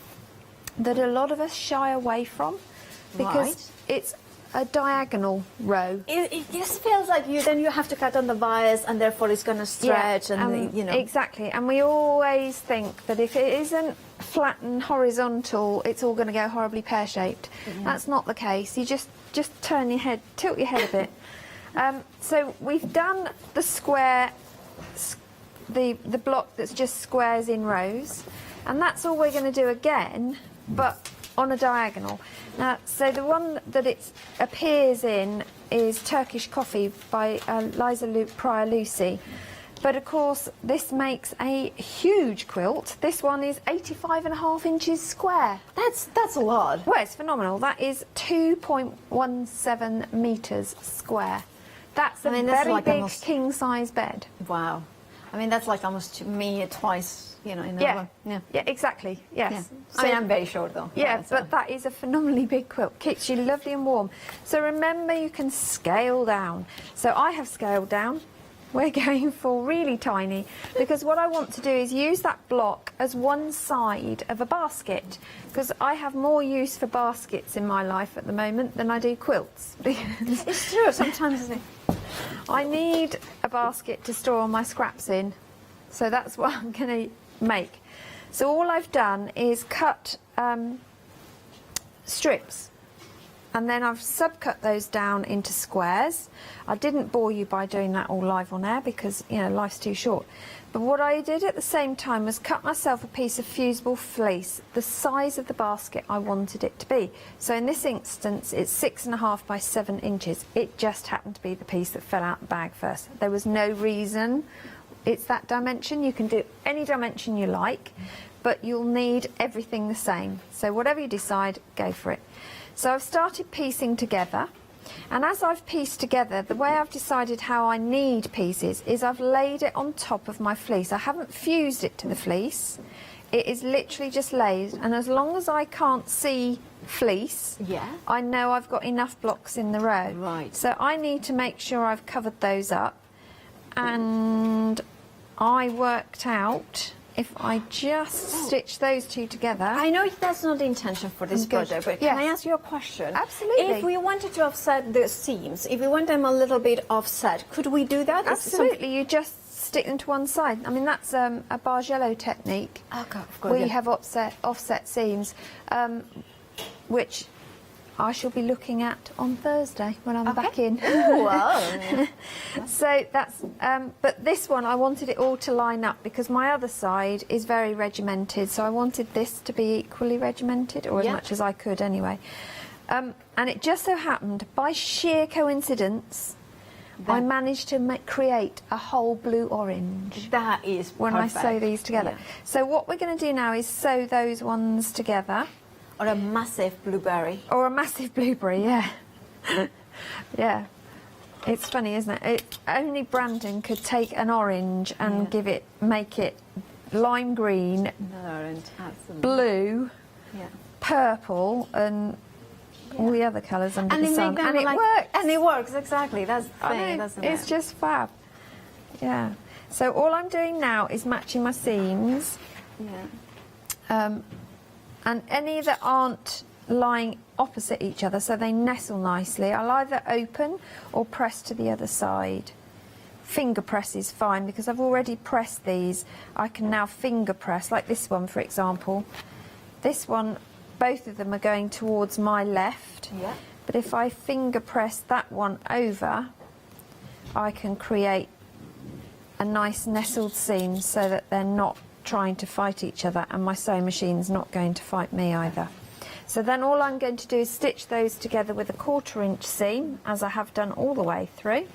that a lot of us shy away from because it's a diagonal row. It just feels like you have to cut on the bias, and therefore it's going to stretch, exactly. And we always think that if it isn't flat and horizontal, it's all going to go horribly pear-shaped. That's not the case. You just turn your head, tilt your head a bit. So we've done the square, the block that's just squares in rows, and that's all we're going to do again, but on a diagonal. Now, so the one that it appears in is Turkish Coffee by Liza Pryor Lucy. But of course, this makes a huge quilt. This one is 85.5 inches square. That's a lot. Well, it's phenomenal. That is 2.17 metres square. That's a very like big almost king-size bed. Wow. I mean, that's like almost me twice, in a yeah, exactly, yes. Yeah. So, I'm very short, though. Yeah, but that is a phenomenally big quilt. Keeps you lovely and warm. So remember, you can scale down. So I have scaled down. We're going for really tiny, because what I want to do is use that block as one side of a basket, because I have more use for baskets in my life at the moment than I do quilts. It's true, sometimes I need a basket to store all my scraps in, so that's what I'm going to make. So all I've done is cut strips, and then I've subcut those down into squares. I didn't bore you by doing that all live on air because, life's too short. But what I did at the same time was cut myself a piece of fusible fleece, the size of the basket I wanted it to be. So in this instance, it's 6.5 by 7 inches. It just happened to be the piece that fell out the bag first. There was no reason it's that dimension. You can do any dimension you like, but you'll need everything the same. So whatever you decide, go for it. So I've started piecing together, and as I've pieced together, the way I've decided how I need pieces is I've laid it on top of my fleece. I haven't fused it to the fleece. It is literally just laid, and as long as I can't see fleece, I know I've got enough blocks in the row. Right. So I need to make sure I've covered those up, and I worked out if I just stitch those two together. I know that's not the intention for this project, but can I ask you a question? Absolutely. If we wanted to offset the seams, if we want them a little bit offset, could we do that? Absolutely. You just stick them to one side. I mean, that's a Bargello technique. Okay, of course, where you have offset seams, which I shall be looking at on Thursday when I'm back in. Wow. So that's, but this one I wanted it all to line up because my other side is very regimented, so I wanted this to be equally regimented, or as much as I could anyway. And it just so happened, by sheer coincidence, I managed to create a whole blue-orange. That is when perfect. I sew these together. Yeah. So what we're going to do now is sew those ones together. Or a massive blueberry. Or a massive blueberry, yeah. Yeah. It's funny, isn't it? Only Brandon could take an orange and make it lime green, Orange, absolutely. blue, purple, and all the other colours under the sun. And it works. And it works, exactly. That's the thing, doesn't it? It's just fab. Yeah. So all I'm doing now is matching my seams. Yeah. And any that aren't lying opposite each other, so they nestle nicely, I'll either open or press to the other side. Finger press is fine because I've already pressed these. I can now finger press, like this one, for example. This one, both of them are going towards my left. Yeah. But if I finger press that one over, I can create a nice nestled seam so that they're not trying to fight each other, and my sewing machine's not going to fight me either. So then all I'm going to do is stitch those together with a 1/4 inch seam, as I have done all the way through.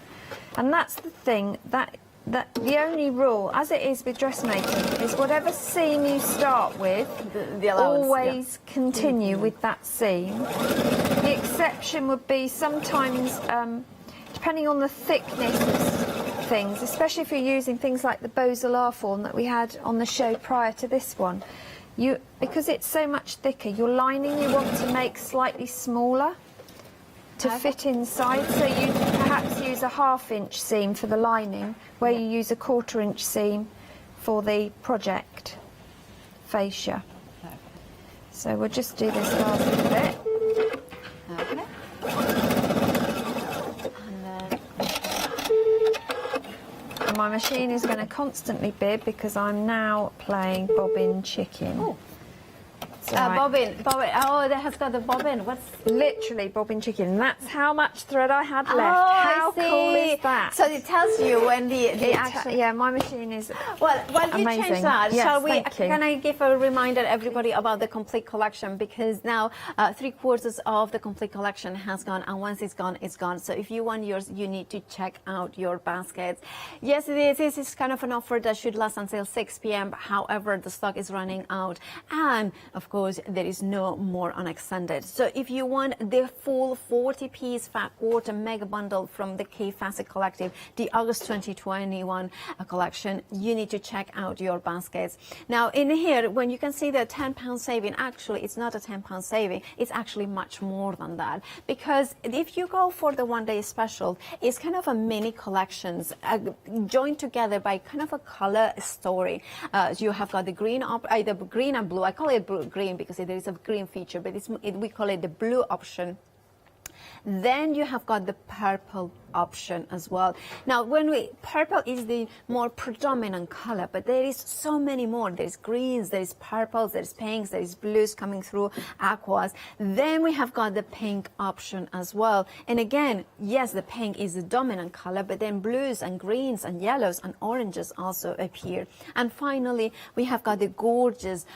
And that's the thing, that the only rule, as it is with dressmaking, is whatever seam you start with, always continue with that seam. The exception would be sometimes, depending on the thickness of things, especially if you're using things like the Beausoleil form that we had on the show prior to this one, because it's so much thicker, your lining you want to make slightly smaller to fit inside, so you perhaps use a 1/2 inch seam for the lining, where you use a 1/4 inch seam for the project fascia. So we'll just do this last little bit. Okay. And my machine is going to constantly bib because I'm now playing bobbin chicken. Oh. So bobbin. Oh, that has got the bobbin. What's literally bobbin chicken? That's how much thread I had left. Oh, how I see. cool is that? So it tells you when yeah, my machine is Well, you amazing. change that. Yes, Shall we? thank you. Can I give a reminder, everybody, about the complete collection? Because now 3/4 of the complete collection has gone, and once it's gone, it's gone. So if you want yours, you need to check out your baskets. Yes, it is. This is kind of an offer that should last until 6 p.m. However, the stock is running out, and of course, there is no more unextended. So if you want the full 40-piece fat quarter mega bundle from the K Facet Collective, the August 2021 collection, you need to check out your baskets. Now in here, when you can see the £10 saving, actually it's not a £10 saving, it's actually much more than that, because if you go for the one-day special, it's kind of a mini collections joined together by kind of a color story. You have got the green, the green and blue. I call it green because there is a green feature, but we call it the blue option. Then you have got the purple option as well. Now, purple is the more predominant color, but there is so many more. There's greens, there's purples, there's pinks, there's blues coming through, aquas. Then we have got the pink option as well. And again, yes, the pink is the dominant color, but then blues and greens and yellows and oranges also appear. And finally, we have got the gorgeous,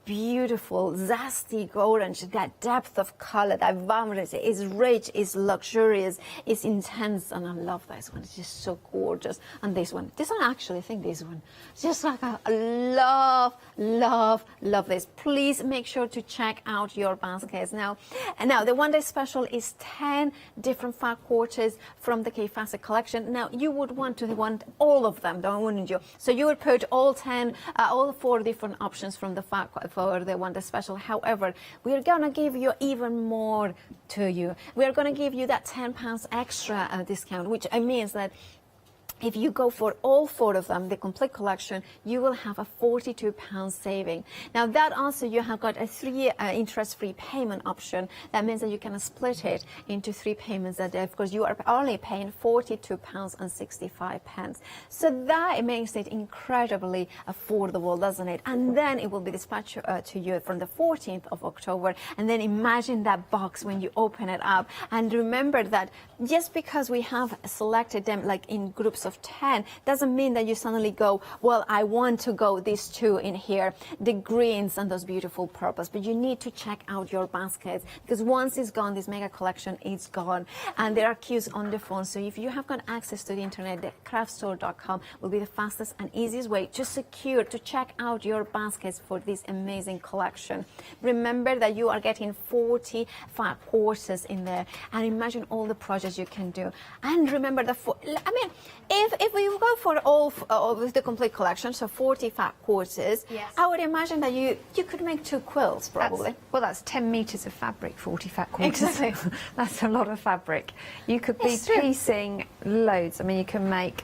beautiful, zesty orange, that depth of color, that vibrance is rich, is luxurious, is intense, and I love this one. It's just so gorgeous. And this one actually, I think this one, just like I love this. Please make sure to check out your baskets now. And now the one day special is 10 different fat quarters from the K Facet collection. Now you would want all of them, wouldn't you? So you would put all 4 different options from the fat for the one day special. However, we are gonna give you even more to you. We are gonna give you that £10 extra discount, which means that If you go for all 4 of them, the complete collection, you will have a £42 saving. Now that also, you have got a 3 interest-free payment option. That means that you can split it into 3 payments a day. Of course, you are only paying £42.65. So that makes it incredibly affordable, doesn't it? And then it will be dispatched to you from the 14th of October. And then imagine that box when you open it up. And remember that just because we have selected them like in groups of 10 doesn't mean that you suddenly go, well, I want to go these 2 in here, the greens and those beautiful purples. But you need to check out your baskets, because once it's gone, this mega collection is gone. And there are queues on the phone. So if you have got access to the internet, the craftstore.com will be the fastest and easiest way to check out your baskets for this amazing collection. Remember that you are getting 45 courses in there, and imagine all the projects you can do. And remember that if we go for all of the complete collection, so 45 courses, yes, I would imagine that you could make 2 quilts probably. That's 10 meters of fabric, 45 quarters. Exactly. That's a lot of fabric. You could be piecing loads. I mean, you can make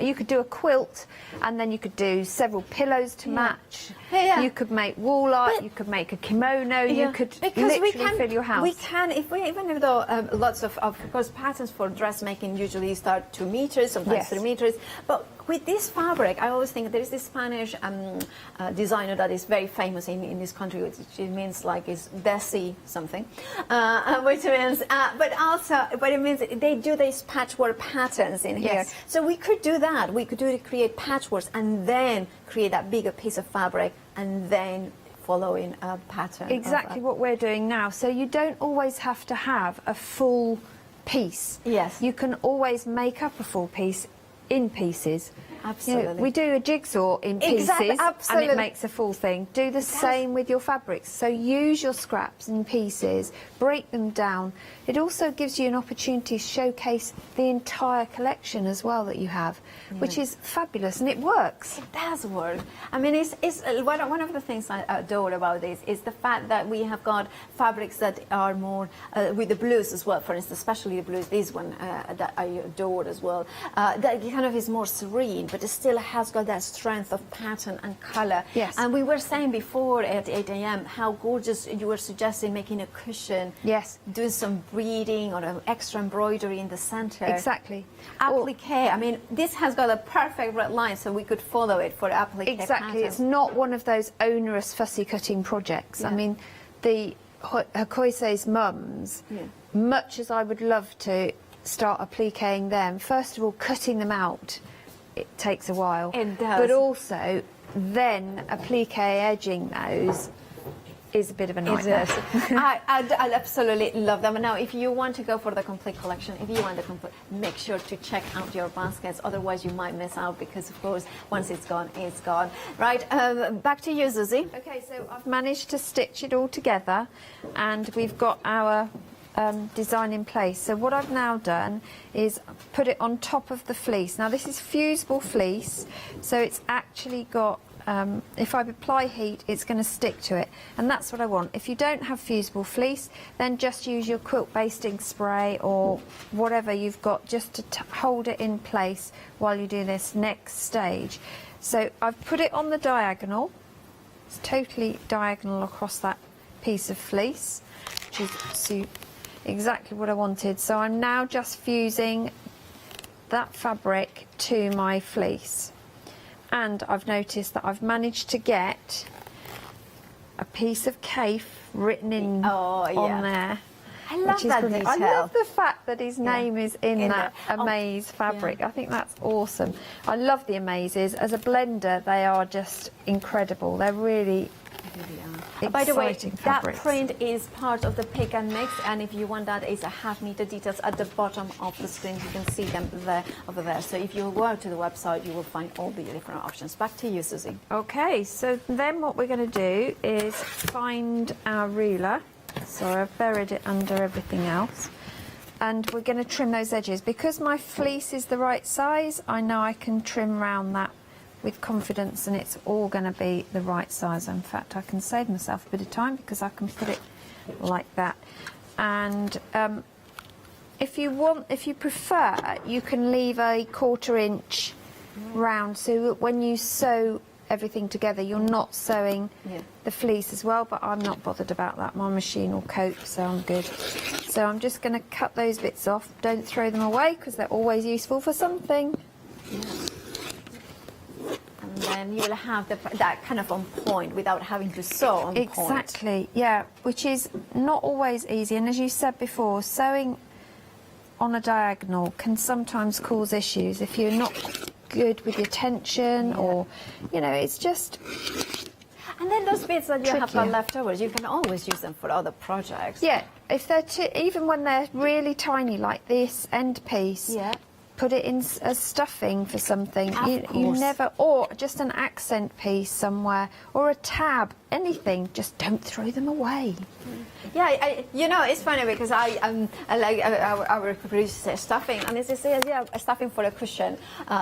you could do a quilt, and then you could do several pillows to match. You could make wall art, you could make a kimono, you could literally fill your house. We can, even though lots of course, patterns for dressmaking usually start 2 meters, sometimes 3 meters, but with this fabric, I always think there is this Spanish designer that is very famous in this country, which means like is Desi something, which means, but it means they do these patchwork patterns in here. Yes. So we could do that. We could create patchworks and then create that bigger piece of fabric and then following a pattern. Exactly what we're doing now. So you don't always have to have a full piece. Yes. You can always make up a full piece in pieces. Absolutely. You know, we do a jigsaw in pieces, absolutely, and it makes a full thing. Do the same with your fabrics. So use your scraps in pieces, break them down. It also gives you an opportunity to showcase the entire collection as well that you have, which is fabulous, and it works. It does work. I mean, it's one of the things I adore about this is the fact that we have got fabrics that are more with the blues as well. For instance, especially the blues, this one that I adore as well. That kind of is more serene, but it still has got that strength of pattern and color. Yes. And we were saying before at 8 a.m. how gorgeous you were suggesting making a cushion. Yes. Doing some breeding or an extra embroidery in the center. Exactly. Applique. I mean, this has got a perfect red line, so we could follow it for applique. Exactly. pattern. It's not one of those onerous, fussy cutting projects. Yeah. I mean, the Hakoise's mums, much as I would love to start appliquing them, first of all, cutting them out, it takes a while. It does. But also, then applique edging those is a bit of a nightmare. I absolutely love them. Now, if you want to go for the complete collection, make sure to check out your baskets. Otherwise, you might miss out because, of course, once it's gone, it's gone. Right, back to you, Susie. Okay, so I've managed to stitch it all together, and we've got our design in place. So what I've now done is put it on top of the fleece. Now, this is fusible fleece, so it's actually got if I apply heat, it's going to stick to it, and that's what I want. If you don't have fusible fleece, then just use your quilt basting spray or whatever you've got just to hold it in place while you do this next stage. So I've put it on the diagonal. It's totally diagonal across that piece of fleece, which is exactly what I wanted. So I'm now just fusing that fabric to my fleece. And I've noticed that I've managed to get a piece of Kaif written in on there. I love that brilliant. detail. I love the fact that his name is in that Amaze fabric. I think that's awesome. I love the Amazes. As a blender, they are just incredible. They're really exciting By the way, fabrics. that print is part of the pick and mix, and if you want that, it's a half-meter details at the bottom of the screen. You can see them there, over there. So if you go to the website, you will find all the different options. Back to you, Susie. Okay, so then what we're going to do is find our ruler. So I've buried it under everything else. And we're going to trim those edges. Because my fleece is the right size, I know I can trim around that with confidence, and it's all going to be the right size. In fact, I can save myself a bit of time because I can put it like that. And if you prefer, you can leave a 1/4 inch round, so when you sew everything together, you're not sewing the fleece as well, but I'm not bothered about that. My machine will cope, so I'm good. So I'm just going to cut those bits off. Don't throw them away, because they're always useful for something. And then you'll have that kind of on point without having to sew on point. Exactly, yeah, which is not always easy. And as you said before, sewing on a diagonal can sometimes cause issues if you're not good with your tension, or, you know, it's just... And then those bits that you have got leftovers, you can always use them for other projects. Yeah, if they're even when they're really tiny, like this end piece, put it in as stuffing for something. You never, or just an accent piece somewhere, or a tab, anything. Just don't throw them away. Yeah, you know, it's funny because I like our producer stuffing, and it says stuffing for a cushion.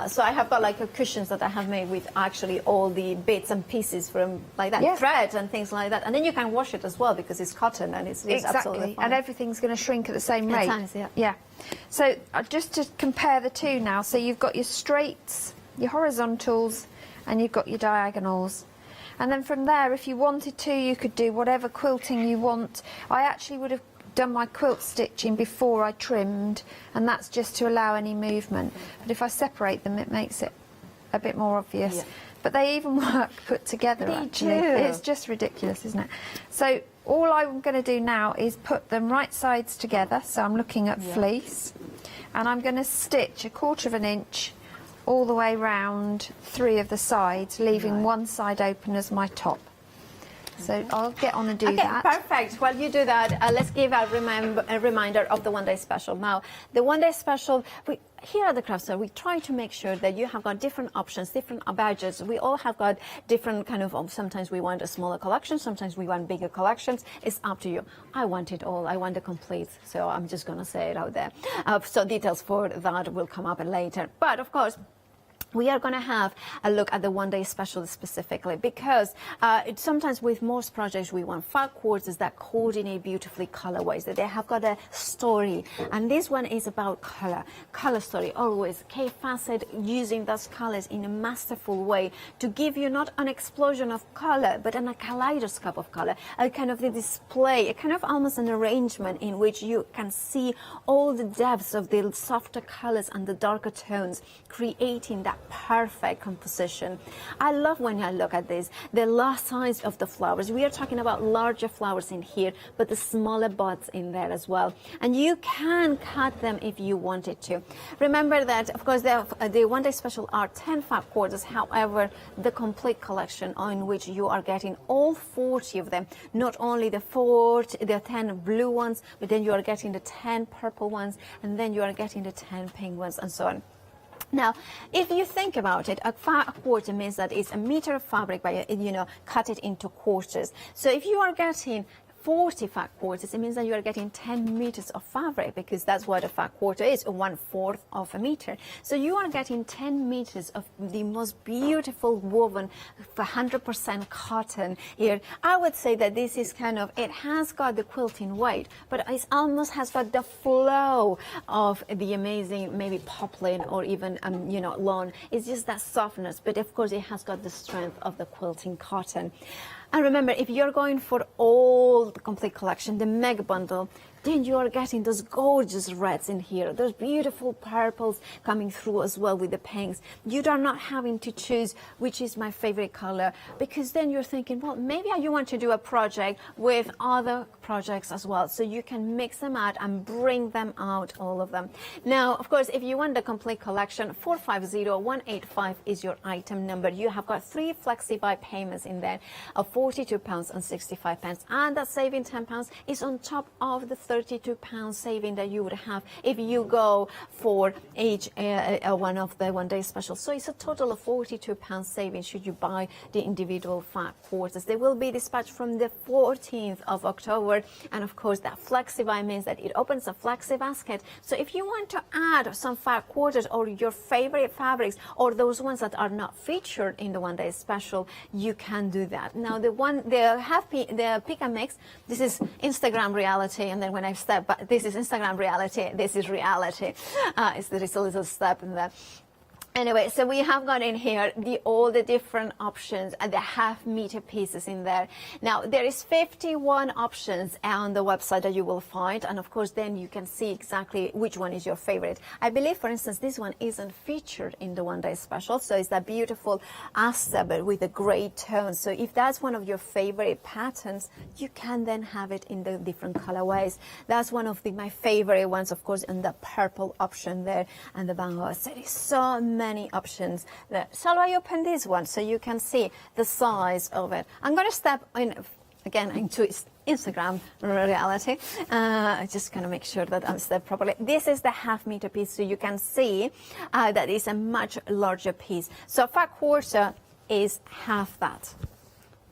So I have got like cushions that I have made with actually all the bits and pieces from like that, threads and things like that, and then you can wash it as well because it's cotton and it's absolutely fine. And everything's going to shrink at the same rate. Times, yeah. So just to compare the two now, so you've got your straights, your horizontals, and you've got your diagonals. And then from there, if you wanted to, you could do whatever quilting you want. I actually would have done my quilt stitching before I trimmed, and that's just to allow any movement. But if I separate them, it makes it a bit more obvious. Yeah. But they even work put together, actually. It's just ridiculous, isn't it? So all I'm going to do now is put them right sides together. So I'm looking at fleece, and I'm going to stitch 1/4 inch all the way round 3 of the sides, leaving one side open as my top. So I'll get on and do that. Perfect. While you do that, let's give a reminder of the one-day special. Now, the one-day special, here at the Craft Store, we try to make sure that you have got different options, different budgets. We all have got different kind of, sometimes we want a smaller collection, sometimes we want bigger collections. It's up to you. I want it all. I want the complete. So I'm just going to say it out there. So details for that will come up later. But of course, we are going to have a look at the one-day special specifically, because sometimes with most projects we want 5 quarters that coordinate beautifully colorways, that they have got a story, and this one is about color story, always K-facet, using those colors in a masterful way to give you not an explosion of color but a kaleidoscope of color, a kind of the display, a kind of almost an arrangement in which you can see all the depths of the softer colors and the darker tones, creating that perfect composition. I love when I look at this, the last size of the flowers. We are talking about larger flowers in here, but the smaller buds in there as well. And you can cut them if you wanted to. Remember that, of course, the one-day special are 10 5 quarters. However, the complete collection on which you are getting all 40 of them, not only the 10 blue ones, but then you are getting the 10 purple ones, and then you are getting the 10 pink ones, and so on. Now, if you think about it, a 5 quarter means that it's a meter of fabric, by, cut it into quarters. So if you are getting 40 5 quarters, it means that you are getting 10 meters of fabric, because that's what a 5 quarter is, 1/4 of a meter. So you are getting 10 meters of the most beautiful woven 100% cotton here. I would say that this is kind of, it has got the quilting weight, but it almost has got the flow of the amazing maybe poplin or even lawn. It's just that softness, but of course it has got the strength of the quilting cotton. And remember, if you're going for all the complete collection, the mega bundle, then you are getting those gorgeous reds in here, those beautiful purples coming through as well with the pinks. You are not having to choose which is my favorite color, because then you're thinking, well, maybe you want to do a project with other projects as well, so you can mix them out and bring them out, all of them. Now, of course, if you want the complete collection, 450185 is your item number. You have got 3 flexi-buy payments in there of £42.65, and that saving £10 is on top of the £32 saving that you would have if you go for each one of the one-day specials. So it's a total of £42 saving should you buy the individual 5 quarters. They will be dispatched from the 14th of October, and of course that flexi-buy means that it opens a flexi basket. So if you want to add some 5 quarters or your favorite fabrics or those ones that are not featured in the one-day special, you can do that. Now the pick and mix, this is Instagram reality, and then when when I step, but this is Instagram reality. This is reality. There is a little step in there. Anyway, so we have got in here all the different options and the half-meter pieces in there. Now, there is 51 options on the website that you will find, and of course, then you can see exactly which one is your favorite. I believe, for instance, this one isn't featured in the one-day special, so it's that beautiful aster, but with a gray tone. So if that's one of your favorite patterns, you can then have it in the different colorways. That's one of my favorite ones, of course, and the purple option there, and the bango. So there is so many options there. Shall I open this one so you can see the size of it? I'm going to step in again into Instagram reality. Just going to make sure that I'm stepped properly. This is the half-meter piece, so you can see that is a much larger piece. So a fat quarter is half that,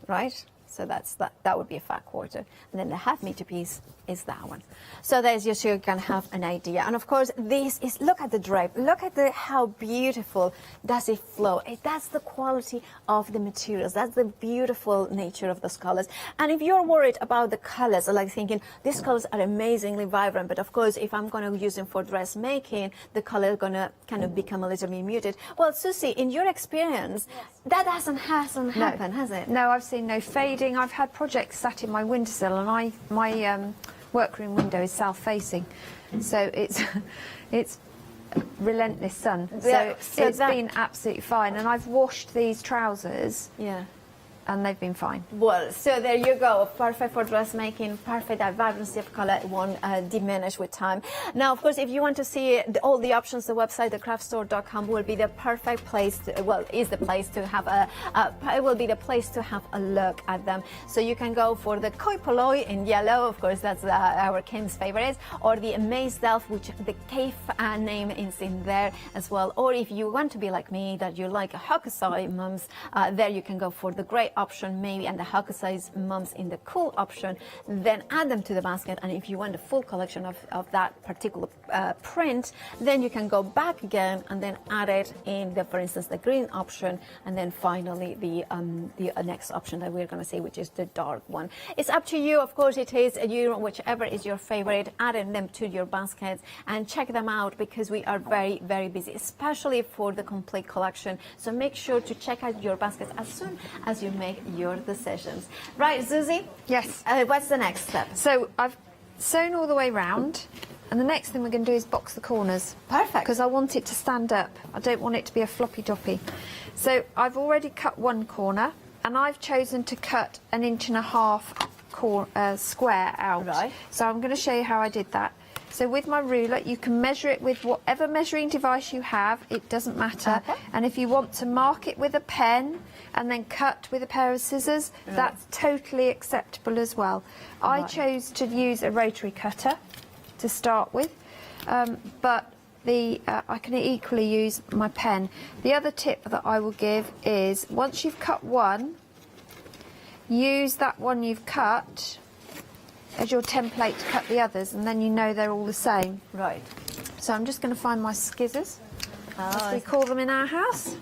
right? So that would be a fat quarter, and then the half-meter piece is that one. So there's just so you can have an idea. And of course, this is, look at the drape, look at how beautiful does it flow. That's the quality of the materials. That's the beautiful nature of those colors. And if you're worried about the colors, like thinking these colors are amazingly vibrant, but of course, if I'm going to use them for dressmaking, the color is going to kind of become a little bit muted. Well, Susie, in your experience, that hasn't happened, has it? No, I've seen no fading. I've had projects sat in my windowsill, and my workroom window is south-facing, so it's relentless sun. So it's been absolutely fine, and I've washed these trousers. Yeah. And they've been fine. Well, so there you go. Perfect for dressmaking, perfect. That vibrancy of color won't diminish with time. Now, of course, if you want to see all the options, the website, thecraftstore.com will be the perfect place to, well, is the place to have it will be the place to have a look at them. So you can go for the Koi Poloi in yellow, of course, that's our Kim's favorite, or the Amazed Elf, which the cave name is in there as well. Or if you want to be like me, that you like Hokusai mums, there you can go for the gray option maybe, and the Hokusai mums in the cool option, then add them to the basket. And if you want the full collection of that particular print, then you can go back again and then add it in the, for instance, the green option, and then finally the next option that we're going to see, which is the dark one. It's up to you, of course. It is you, whichever is your favorite, adding them to your baskets and check them out, because we are very, very busy, especially for the complete collection. So make sure to check out your baskets as soon as you make your decisions. Right, Susie? Yes. What's the next step? So I've sewn all the way round, and the next thing we're going to do is box the corners. Perfect. Because I want it to stand up. I don't want it to be a floppy toppy. So I've already cut one corner, and I've chosen to cut 1.5 inch square out. Right. So I'm going to show you how I did that. So with my ruler, you can measure it with whatever measuring device you have. It doesn't matter. Okay. And if you want to mark it with a pen and then cut with a pair of scissors, right, that's totally acceptable as well. Right. I chose to use a rotary cutter to start with, but I can equally use my pen. The other tip that I will give is, once you've cut one, use that one you've cut as your template to cut the others, and then you know they're all the same. Right. So I'm just going to find my skizzers, as we call them in our house,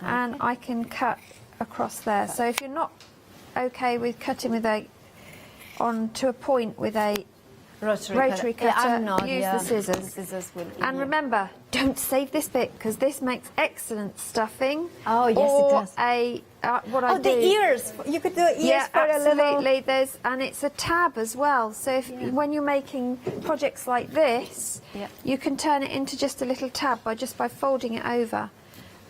and I can cut across there. So if you're not okay with cutting with to a point with a rotary cutter, use the scissors. And remember, don't save this bit, because this makes excellent stuffing. Oh yes, it does. The ears. You could do ears for absolutely. a little. And it's a tab as well. So when you're making projects like this, you can turn it into just a little tab by folding it over,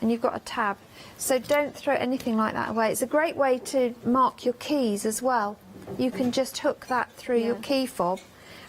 and you've got a tab. So don't throw anything like that away. It's a great way to mark your keys as well. You can just hook that through your key fob,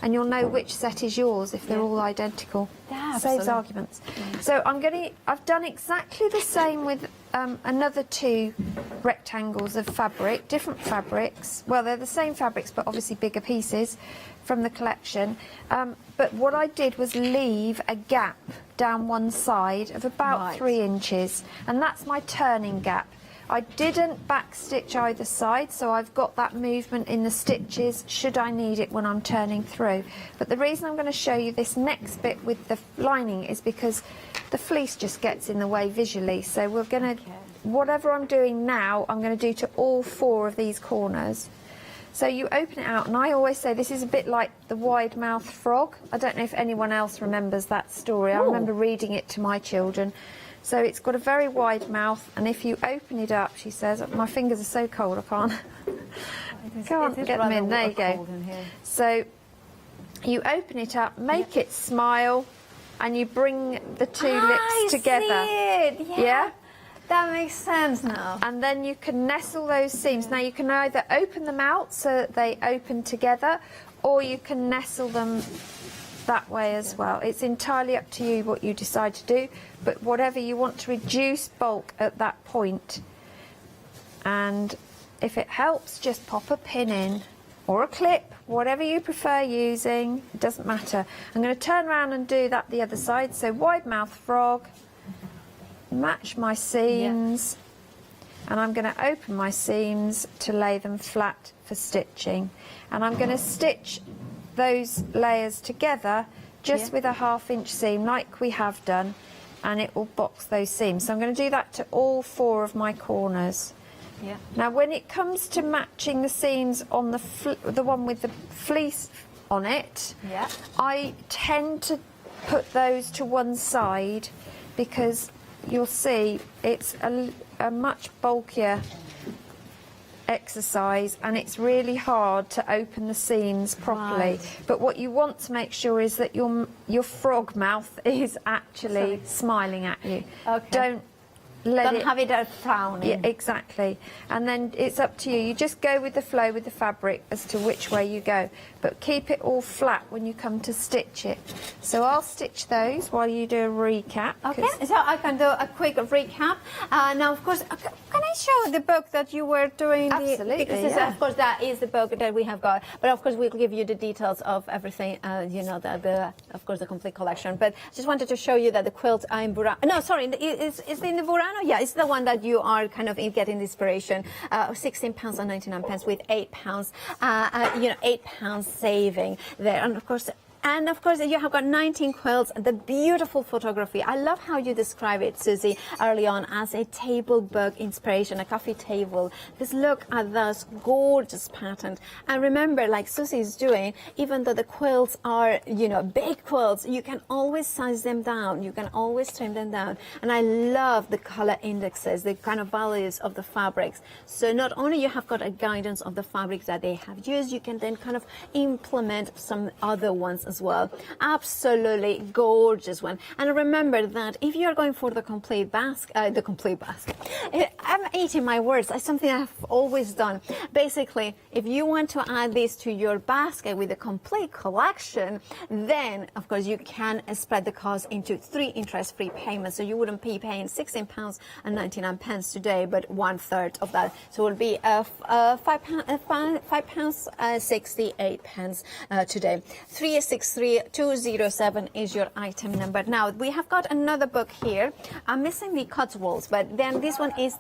and you'll know which set is yours if they're all identical. Yeah, saves arguments. So I've done exactly the same with another 2 rectangles of fabric, different fabrics. Well, they're the same fabrics, but obviously bigger pieces from the collection. But what I did was leave a gap down one side of about 3 inches, and that's my turning gap. I didn't backstitch either side, so I've got that movement in the stitches should I need it when I'm turning through. But the reason I'm going to show you this next bit with the lining is because the fleece just gets in the way visually. So we're going to, whatever I'm doing now, I'm going to do to all 4 of these corners. So you open it out, and I always say this is a bit like the wide-mouthed frog. I don't know if anyone else remembers that story. I remember reading it to my children. So it's got a very wide mouth, and if you open it up, she says, my fingers are so cold I can't get them in. There you go. So you open it up, make it smile, and you bring the two lips together. I see it. Yeah. That makes sense now. And then you can nestle those seams. Now you can either open them out so that they open together, or you can nestle them that way as well. It's entirely up to you what you decide to do, but whatever you want to reduce bulk at that point. And if it helps, just pop a pin in or a clip, whatever you prefer using, it doesn't matter. I'm going to turn around and do that the other side. So wide mouth frog, match my seams, and I'm going to open my seams to lay them flat for stitching. And I'm going to stitch those layers together just with a 1/2 inch seam like we have done, and it will box those seams. So I'm going to do that to all 4 of my corners. Yeah. Now when it comes to matching the seams on the one with the fleece on it, I tend to put those to one side because you'll see it's a much bulkier exercise, and it's really hard to open the seams properly. But what you want to make sure is that your frog mouth is actually smiling at you. Okay. Don't have it frowning. Yeah, exactly. And then it's up to you. You just go with the flow with the fabric as to which way you go, but keep it all flat when you come to stitch it. So I'll stitch those while you do a recap. Okay, so I can do a quick recap. Now, of course, can I show the book that you were doing? Absolutely, Because of course that is the book that we have got. But of course we'll give you the details of everything. You know, of course the complete collection. But I just wanted to show you that the quilt are in Burano. No, sorry, it's in the Burano. Yeah, it's the one that you are kind of getting inspiration. £16.99 with £8. You know, £8 saving there, and of course you have got 19 quilts. The beautiful photography. I love how you describe it, Susie, early on as a table book inspiration, a coffee table. Just look at this gorgeous pattern. And remember, like Susie is doing, even though the quilts are, you know, big quilts, you can always size them down. You can always trim them down. And I love the color indexes, the kind of values of the fabrics. So not only you have got a guidance of the fabrics that they have used, you can then kind of implement some other ones as well. Absolutely gorgeous one. And remember that if you are going for the complete basket, I'm eating my words. It's something I've always done. Basically, if you want to add this to your basket with a complete collection, then of course you can spread the cost into 3 interest-free payments. So you wouldn't be paying £16.99 today, but 1/3 of that. So it will be £5.68 today. 363207 is your item number. Now we have got another book here. I'm missing the Cotswolds, but then this one is.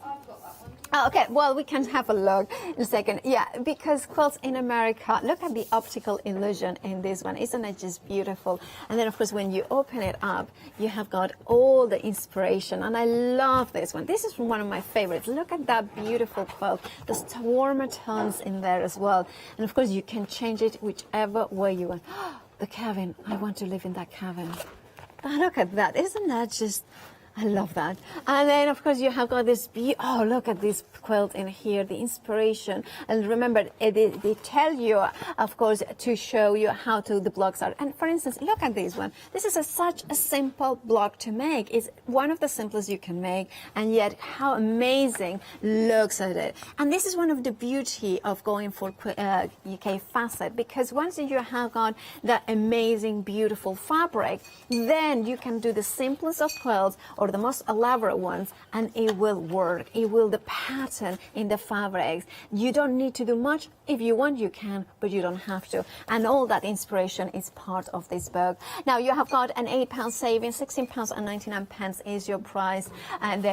Oh, okay, well, we can have a look in a second. Yeah, because quilts in America, look at the optical illusion in this one. Isn't it just beautiful? And then, of course, when you open it up, you have got all the inspiration. And I love this one. This is one of my favorites. Look at that beautiful quilt. There's warmer tones in there as well. And, of course, you can change it whichever way you want. The cabin. I want to live in that cabin. Oh, look at that. Isn't that just... I love that. And then, of course, you have got this, oh, look at this quilt in here, the inspiration. And remember, they tell you, of course, to show you how the blocks are. And for instance, look at this one. This is such a simple block to make. It's one of the simplest you can make, and yet how amazing looks at it. And this is one of the beauty of going for UK facet, because once you have got that amazing, beautiful fabric, then you can do the simplest of quilts or the most elaborate ones, and it will work. It will, the pattern in the fabrics. You don't need to do much. If you want, you can, but you don't have to. And all that inspiration is part of this book. Now, you have got an £8 saving, £16.99 is your price. And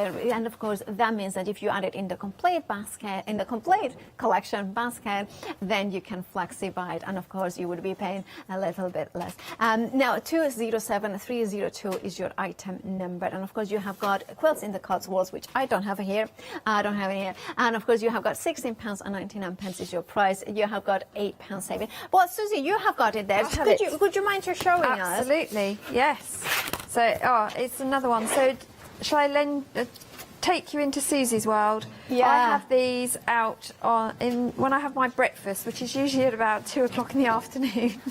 of course, that means that if you add it in the complete basket, in the complete collection basket, then you can flexify it. And of course, you would be paying a little bit less. Now, 207302 is your item number. And of course, course, you have got quilts in the Cotswolds, which I don't have here. I don't have it here. And of course, you have got £16.99 is your price. You have got £8 saving. Well, Susie, you have got it there. Could you mind showing us? Absolutely, yes. So, it's another one. So, shall I take you into Susie's world? Yeah. I have these out when I have my breakfast, which is usually at about 2 o'clock in the afternoon.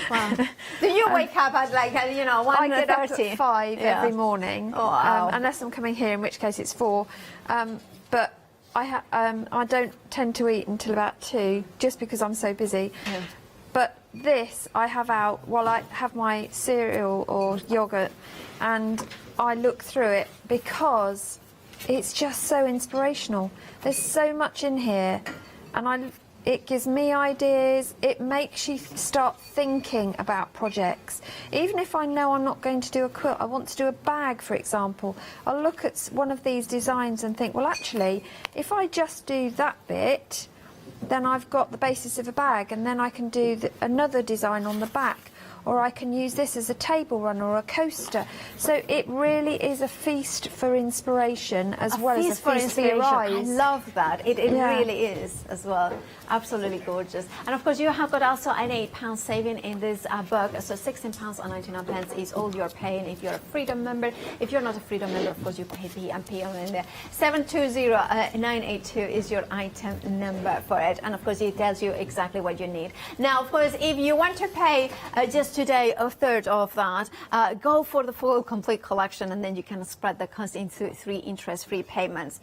Wow. Do you wake up at 1:30? I get up at 5 every morning. Oh, wow. Unless I'm coming here, in which case it's 4. But I don't tend to eat until about 2, just because I'm so busy. Yeah. But this I have out while I have my cereal or yogurt, and I look through it because it's just so inspirational. There's so much in here, and it gives me ideas. It makes you start thinking about projects. Even if I know I'm not going to do a quilt, I want to do a bag, for example. I'll look at one of these designs and think, well, actually, if I just do that bit, then I've got the basis of a bag, and then I can do another design on the back. Or I can use this as a table runner or a coaster. So it really is a feast for inspiration as well as a feast for your eyes. I love that. It really is as well. Absolutely gorgeous. And of course, you have got also an £8 saving in this book. So £16.99 is all you're paying if you're a Freedom member. If you're not a Freedom member, of course, you pay P&P on there. 720982 is your item number for it. And of course, it tells you exactly what you need. Now, of course, if you want to pay just today a third of that, go for the full complete collection, and then you can spread the cost into 3 interest-free payments.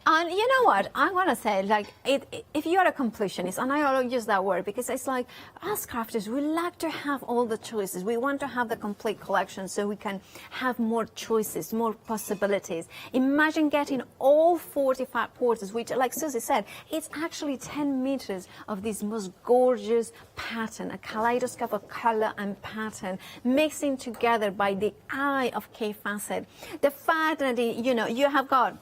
And you know what? I want to say, if you're a completionist, and I always use that word because it's like, us crafters, we like to have all the choices. We want to have the complete collection so we can have more choices, more possibilities. Imagine getting all 45 quarters, which, like Susie said, it's actually 10 meters of this most gorgeous pattern, a kaleidoscope of color and pattern mixing together by the eye of K Facet. The fact that you have got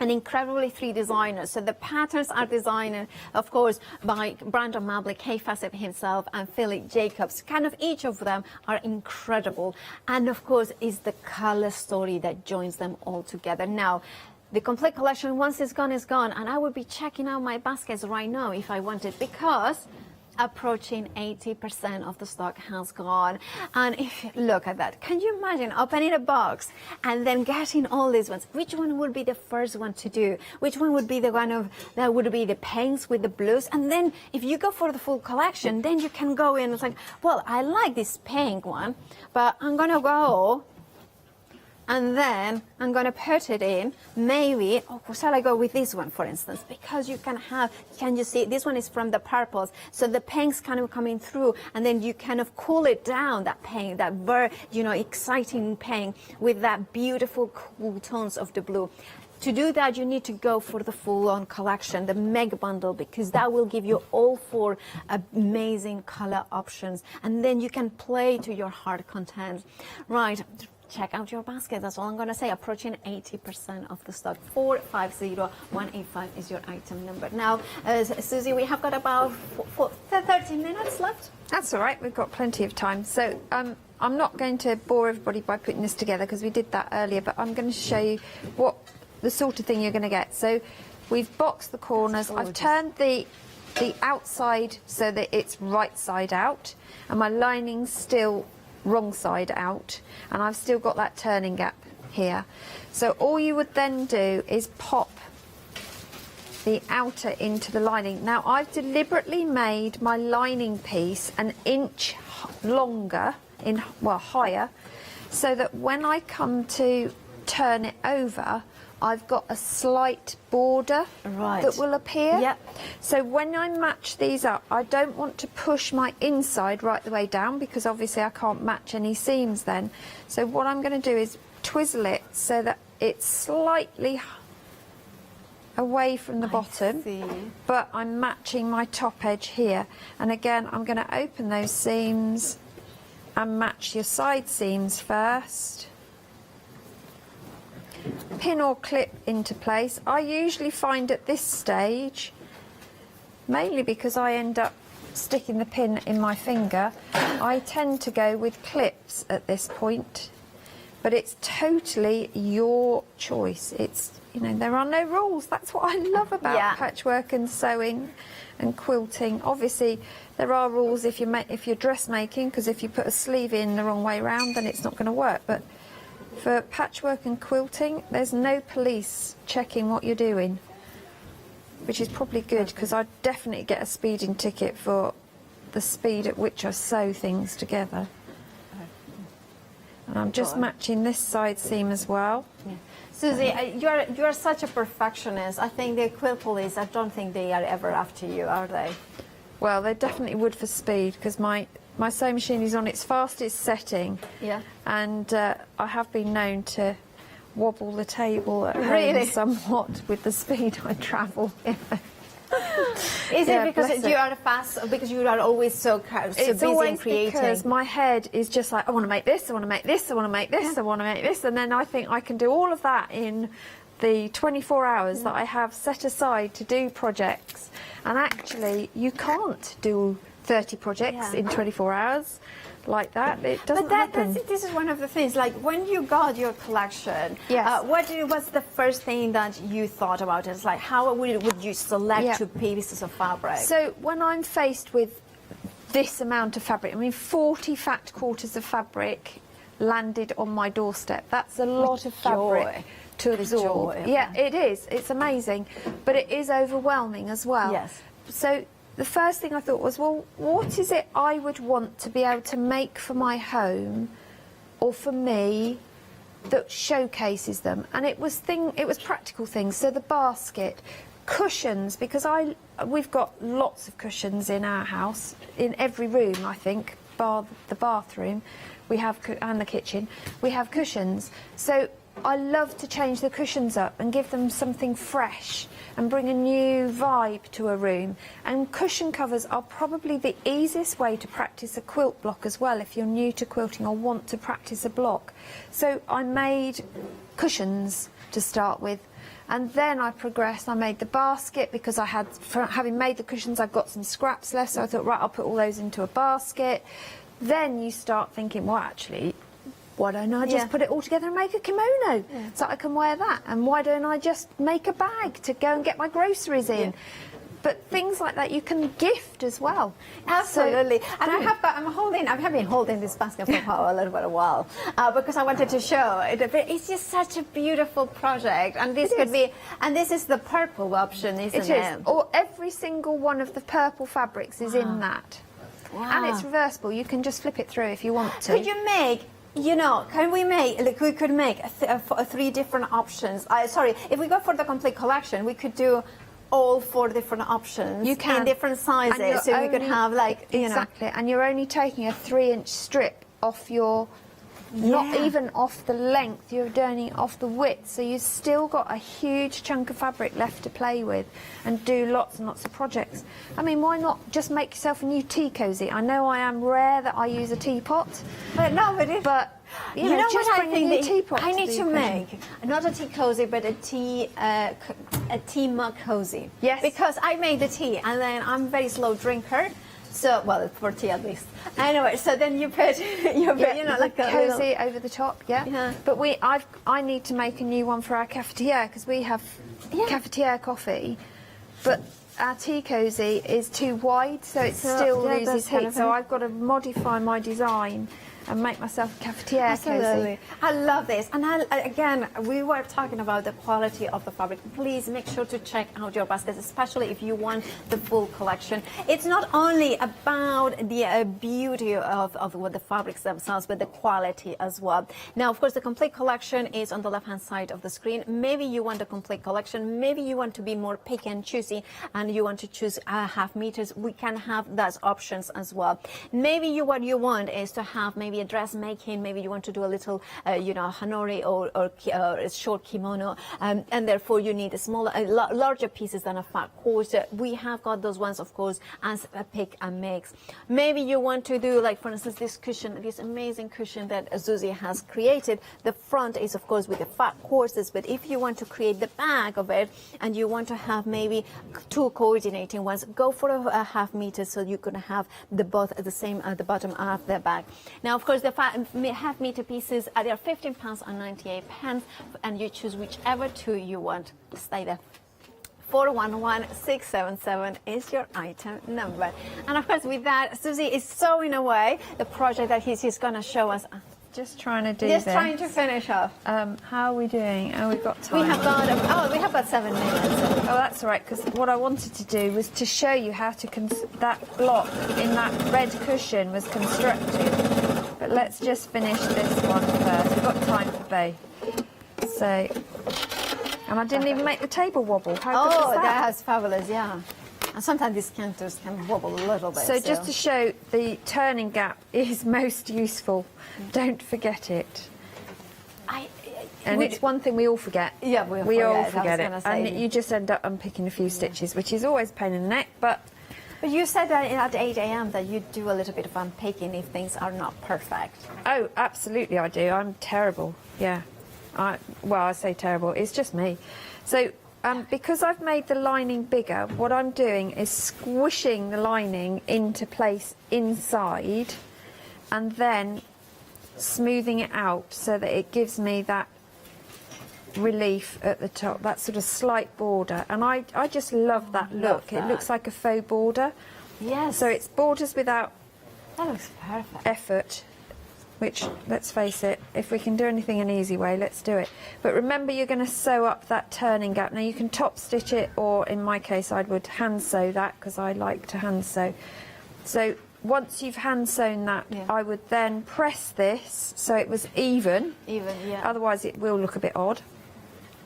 an incredibly 3 designers. So the patterns are designed, of course, by Brandon Mabley, K Facet himself, and Philip Jacobs. Kind of each of them are incredible. And of course, is the color story that joins them all together. Now, the complete collection, once it's gone, is gone. And I would be checking out my baskets right now if I wanted, because approaching 80% of the stock has gone. And if you look at that, can you imagine opening a box and then getting all these ones? Which one would be the first one to do? Which one would be the one that would be the pinks with the blues? And then if you go for the full collection, then you can go in. It's like, well, I like this pink one, but I'm gonna go and then I'm going to put it in, maybe, shall I go with this one, for instance? Because you can you see, this one is from the purples, so the pinks kind of coming through, and then you kind of cool it down, that pink, that very, exciting pink with that beautiful cool tones of the blue. To do that, you need to go for the full-on collection, the mega bundle, because that will give you all 4 amazing color options, and then you can play to your heart content. Right. Check out your basket. That's all I'm going to say. Approaching 80% of the stock. 450185 is your item number. Now, Susie, we have got about 30 minutes left. That's all right. We've got plenty of time. So I'm not going to bore everybody by putting this together because we did that earlier, but I'm going to show you what the sort of thing you're going to get. So we've boxed the corners. I've turned the outside so that it's right side out, and my lining's still wrong side out, and I've still got that turning gap here. So all you would then do is pop the outer into the lining. Now I've deliberately made my lining piece an inch longer, higher, so that when I come to turn it over, I've got a slight border that will appear. Yep. So when I match these up, I don't want to push my inside right the way down, because obviously I can't match any seams then. So what I'm going to do is twizzle it so that it's slightly away from the bottom, but I'm matching my top edge here. And again, I'm going to open those seams and match your side seams first. Pin or clip into place. I usually find at this stage, mainly because I end up sticking the pin in my finger, I tend to go with clips at this point, but it's totally your choice. It's, you know, there are no rules. That's what I love about patchwork and sewing and quilting. Obviously, there are rules if you're dressmaking, because if you put a sleeve in the wrong way round, then it's not going to work. But for patchwork and quilting, there's no police checking what you're doing, which is probably good, because I'd definitely get a speeding ticket for the speed at which I sew things together. And I'm just matching this side seam as well. Yeah. Susie, you are such a perfectionist. I think the quilt police, I don't think they are ever after you, are they? Well, they definitely would for speed, because my sewing machine is on its fastest setting. Yeah. And I have been known to wobble the table at home somewhat with the speed I travel. Is it because you are fast, because you are always so busy and creating? Because my head is just like, I want to make this, I want to make this, I want to make this, I want to make this, and then I think I can do all of that in the 24 hours that I have set aside to do projects. And actually, you can't do 30 projects in 24 hours like that. It doesn't happen. This is one of the things, like when you got your collection, what's the first thing that you thought about? It's like, how would you select two pieces of fabric? So when I'm faced with this amount of fabric, I mean 40 fat quarters of fabric landed on my doorstep. That's a lot of fabric to absorb. Yeah, it is. It's amazing, but it is overwhelming as well. Yes. So the first thing I thought was, well, what is it I would want to be able to make for my home or for me that showcases them? And it was practical things. So the basket, cushions, because we've got lots of cushions in our house, in every room, I think, bar the bathroom, we have, and the kitchen, we have cushions. So I love to change the cushions up and give them something fresh and bring a new vibe to a room. And cushion covers are probably the easiest way to practice a quilt block as well, if you're new to quilting or want to practice a block. So I made cushions to start with, and then I progressed. I made the basket because having made the cushions, I've got some scraps left, so I thought, right, I'll put all those into a basket. Then you start thinking, well, actually, why don't I just put it all together and make a kimono so I can wear that? And why don't I just make a bag to go and get my groceries in? But things like that you can gift as well. Absolutely. So, and I have been holding this basket for a little bit of a while because I wanted to show it. But it's just such a beautiful project, and this could be. And this is the purple option, isn't it? It is. Or every single one of the purple fabrics is in that. Wow. And it's reversible. You can just flip it through if you want to. Could you make? You know, we could make 3 different options. Sorry, if we go for the complete collection, we could do all 4 different options. You can. In different sizes, so we could have like, you know. And you're only taking a 3-inch strip off your, not even off the length, you're doing it off the width, so you've still got a huge chunk of fabric left to play with and do lots and lots of projects. I mean, why not just make yourself a new tea cosy? I know I am rare that I use a teapot, but you know just what bring a new teapot. I need to make not a tea cozy, but a tea mug cozy. Yes, because I make the tea and then I'm a very slow drinker. So, well, for tea at least. Anyway, so then you put, like a cozy over the top, But I need to make a new one for our cafetiere because we have cafetiere coffee, but our tea cozy is too wide, so it still loses heat. So I've got to modify my design and make myself a cafetiere Absolutely. cozy. I love this. And again, we were talking about the quality of the fabric. Please make sure to check out your baskets, especially if you want the full collection. It's not only about the beauty of the fabrics themselves, but the quality as well. Now, of course, the complete collection is on the left-hand side of the screen. Maybe you want a complete collection. Maybe you want to be more picky and choosy, and you want to choose half meters. We can have those options as well. Maybe what you want is to have maybe a dressmaking, maybe you want to do a little, hanori or a short kimono, and therefore you need larger pieces than a fat quarter. We have got those ones, of course, as a pick and mix. Maybe you want to do, like, for instance, this cushion, this amazing cushion that Susie has created. The front is, of course, with the fat quarters, but if you want to create the back of it and you want to have maybe 2 coordinating ones, go for a half meter so you can have both at the same at the bottom of the bag. Now, Of course, the half meter pieces are there, £15.98, and you choose whichever two you want. Stay there. 411677 is your item number. And of course, with that, Susie is sewing away the project that he's going to show us. Just trying to do Just this. trying to finish off. How are we doing? Oh, we've got time. We have got 7 minutes. Oh, that's all right, because what I wanted to do was to show you how to that block in that red cushion was constructed. But let's just finish this one first. We've got time for both. So, and I didn't even make the table wobble. How good was that? That's fabulous, yeah. And sometimes these canters can wobble a little bit. So just to show, the turning gap is most useful. Don't forget it. And it's one thing we all forget. Yeah, we all forget it. And you just end up unpicking a few stitches, which is always a pain in the neck. But you said that at 8 a.m. that you do a little bit of unpicking if things are not perfect. Oh, absolutely I do. I'm terrible. Yeah. Well, I say terrible. It's just me. So because I've made the lining bigger, what I'm doing is squishing the lining into place inside and then smoothing it out so that it gives me that relief at the top, that sort of slight border. And I just love that look. It looks like a faux border. Yes. So it's borders without that looks perfect. Effort. Which, let's face it, if we can do anything an easy way, let's do it. But remember, you're going to sew up that turning gap. Now, you can top stitch it, or in my case, I would hand sew that, because I like to hand sew. So once you've hand sewn that, I would then press this so it was even. Even, yeah. Otherwise, it will look a bit odd.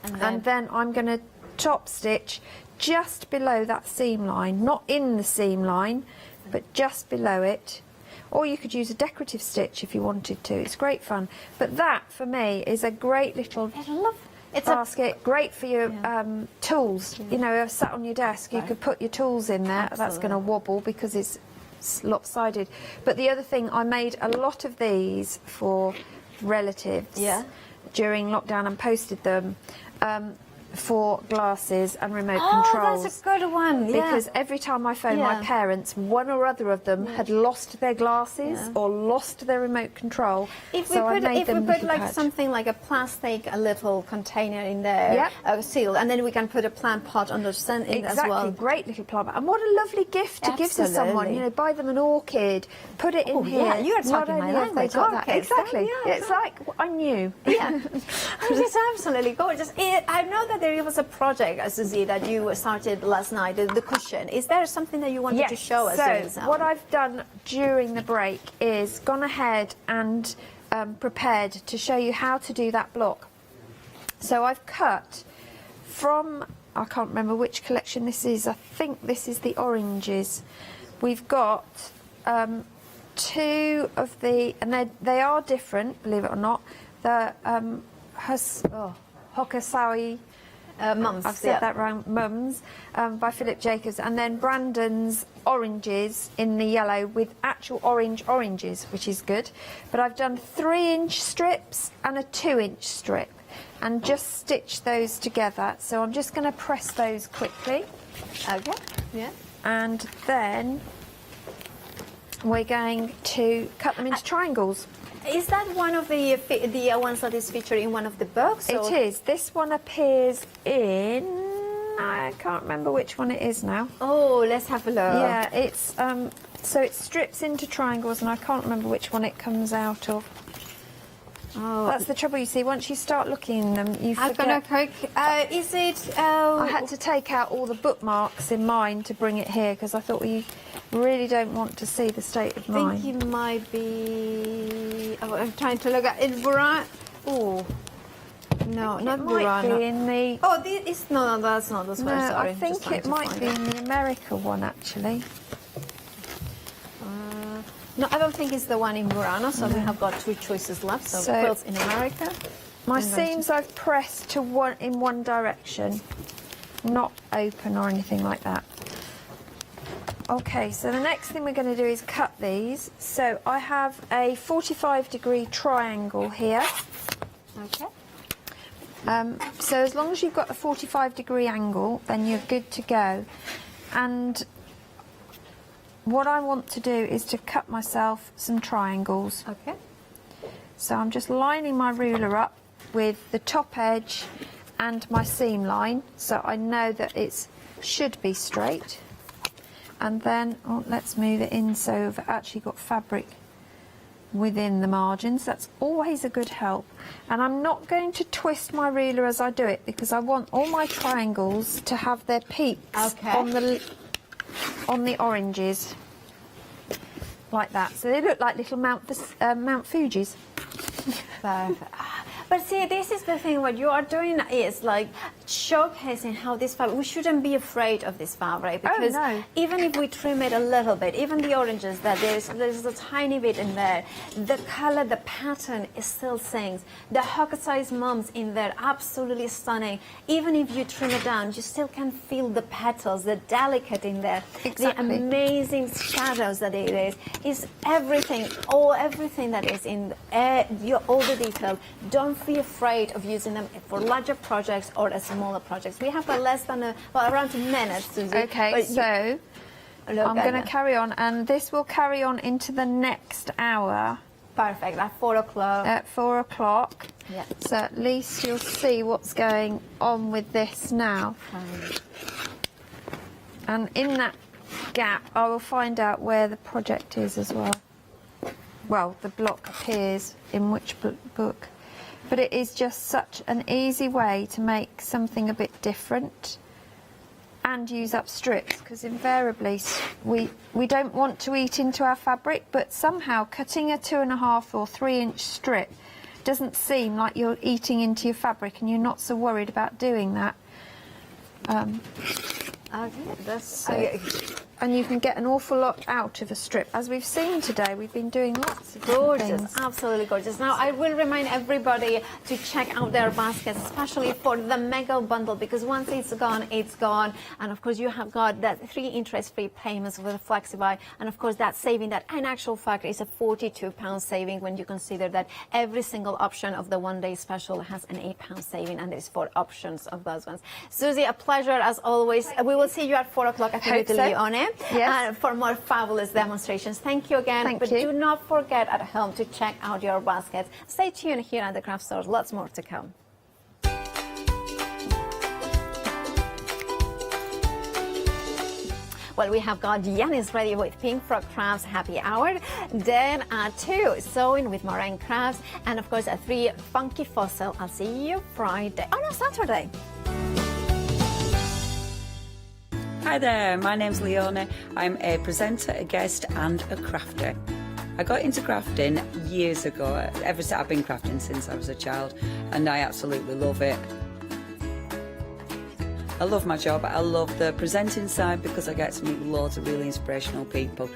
And then I'm going to top stitch just below that seam line, not in the seam line, but just below it. Or you could use a decorative stitch if you wanted to. It's great fun. But that, for me, is a great little basket. Great for your tools. You know, sat on your desk, you could put your tools in there. That's going to wobble because it's lopsided. But the other thing, I made a lot of these for relatives during lockdown and posted them. For glasses and remote controls. That's a good one. Because every time I phoned my parents, one or other of them had lost their glasses or lost their remote control. If we put like something like a plastic, a little container in there, sealed, and then we can put a plant pot under as well. Exactly, great little plant. And what a lovely gift to give to someone. You know, buy them an orchid, put it in here. Yeah, you are talking my language. Exactly. It's like I knew. Yeah, it's absolutely gorgeous. I know that there was a project, Susie, that you started last night, the cushion. Is there something that you wanted to show us? So what I've done during the break is gone ahead and prepared to show you how to do that block. So I've cut from, I can't remember which collection this is, I think this is the oranges. We've got two of the, and they are different, believe it or not, the Hokusai Mums. I've said that wrong. Mums by Philip Jacobs, and then Brandon's oranges in the yellow with actual oranges, which is good. But I've done 3-inch strips and a 2-inch strip, and just stitch those together. So I'm just going to press those quickly. Okay. Yeah. And then we're going to cut them into triangles. Is that one of the ones that is featured in one of the books? It is. This one appears in... I can't remember which one it is now. Oh, let's have a look. Yeah, it's... so it strips into triangles, and I can't remember which one it comes out of. Oh, that's the trouble, you see. Once you start looking in them, you forget. Is it... I had to take out all the bookmarks in mine to bring it here, because I thought we really don't want to see the state of mine. I think it might be... Oh, I'm trying to look at it. Oh, no, not Burana. It might be in the... Oh, this is... No, that's not this one. No, sorry. I think it might be in the America one, actually. No, I don't think it's the one in Burana, so we have got 2 choices left. So quilts in America. My seams I've pressed to in one direction, not open or anything like that. Okay, so the next thing we're going to do is cut these. So I have a 45-degree triangle here. Okay. So as long as you've got a 45-degree angle, then you're good to go. And what I want to do is to cut myself some triangles. Okay. So I'm just lining my ruler up with the top edge and my seam line, so I know that it should be straight. And then, let's move it in so I've actually got fabric within the margins. That's always a good help. And I'm not going to twist my ruler as I do it, because I want all my triangles to have their peaks on the oranges, like that. So they look like little Mount Fuji's. But see, this is the thing. What you are doing is like showcasing how this fabric. We shouldn't be afraid of this fabric, because even if we trim it a little bit, even the oranges, that there's a tiny bit in there, the color, the pattern is still sings. The hug-size mums in there, absolutely stunning. Even if you trim it down, you still can feel the petals, the delicate in there, the amazing shadows that it is everything, everything that is in all the detail. Don't be afraid of using them for larger projects or smaller projects. We have got less than around a minute, Susie. Okay, so I'm going to carry on, and this will carry on into the next hour. Perfect, at 4 o'clock. At 4 o'clock. Yeah. So at least you'll see what's going on with this now. And in that gap, I will find out where the project is as well. Well, the block appears in which book. But it is just such an easy way to make something a bit different and use up strips, because invariably we don't want to eat into our fabric, but somehow cutting a 2.5 or 3 inch strip doesn't seem like you're eating into your fabric, and you're not so worried about doing that. And you can get an awful lot out of a strip. As we've seen today, we've been doing lots of Gorgeous, absolutely gorgeous. Now, I will remind everybody to check out their baskets, especially for the mega bundle, because once it's gone, it's gone. And of course, you have got that 3 interest-free payments with a FlexiBuy. And of course, that saving, that in actual fact is a £42 saving when you consider that every single option of the one-day special has an £8 saving, and there's 4 options of those ones. Susie, a pleasure as always. We will see you at 4 o'clock at Leone. Yes. For more fabulous demonstrations. Thank you again. But do not forget at home to check out your baskets. Stay tuned here at the craft store. Lots more to come. Well, we have got Yanis ready with Pink Frog Crafts Happy Hour. Then at 2, Sewing with Moraine Crafts. And of course at 3, Funky Fossil. I'll see you Friday. Oh no, Saturday. Hi there, my name's Leone. I'm a presenter, a guest and a crafter. I got into crafting years ago. I've been crafting since I was a child, and I absolutely love it. I love my job. I love the presenting side because I get to meet loads of really inspirational people.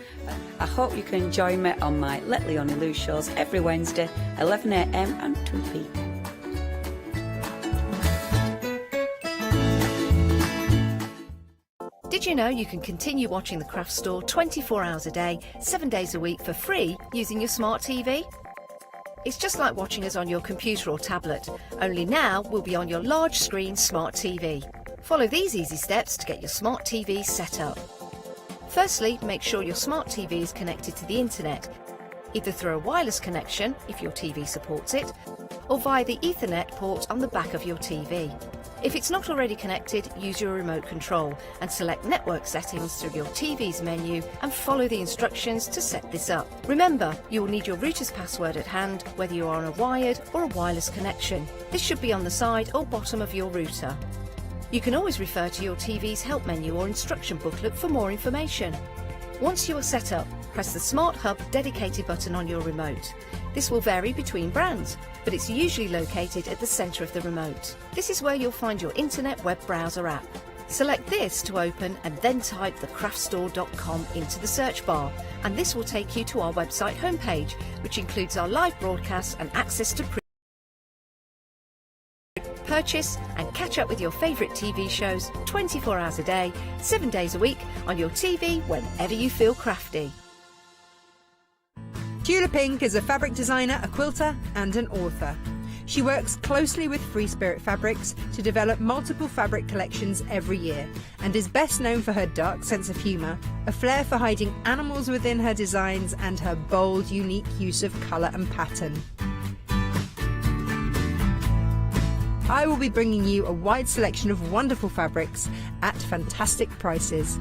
I hope you can join me on my Let Leone Loose shows every Wednesday, 11 AM and 2 PM. Did you know you can continue watching the Craft Store 24 hours a day, 7 days a week for free using your smart TV? It's just like watching us on your computer or tablet, only now we'll be on your large screen smart TV. Follow these easy steps to get your smart TV set up. Firstly, make sure your smart TV is connected to the internet, either through a wireless connection if your TV supports it, or via the Ethernet port on the back of your TV. If it's not already connected, use your remote control and select network settings through your TV's menu and follow the instructions to set this up. Remember, you will need your router's password at hand, whether you are on a wired or a wireless connection. This should be on the side or bottom of your router. You can always refer to your TV's help menu or instruction booklet for more information. Once you are set up, press the Smart Hub dedicated button on your remote. This will vary between brands, but it's usually located at the centre of the remote. This is where you'll find your internet web browser app. Select this to open and then type thecraftstore.com into the search bar, and this will take you to our website homepage, which includes our live broadcasts and access to purchase and catch up with your favourite TV shows 24 hours a day, 7 days a week on your TV whenever you feel crafty. Julia Pink is a fabric designer, a quilter and an author. She works closely with Free Spirit Fabrics to develop multiple fabric collections every year and is best known for her dark sense of humour, a flair for hiding animals within her designs and her bold, unique use of colour and pattern. I will be bringing you a wide selection of wonderful fabrics at fantastic prices.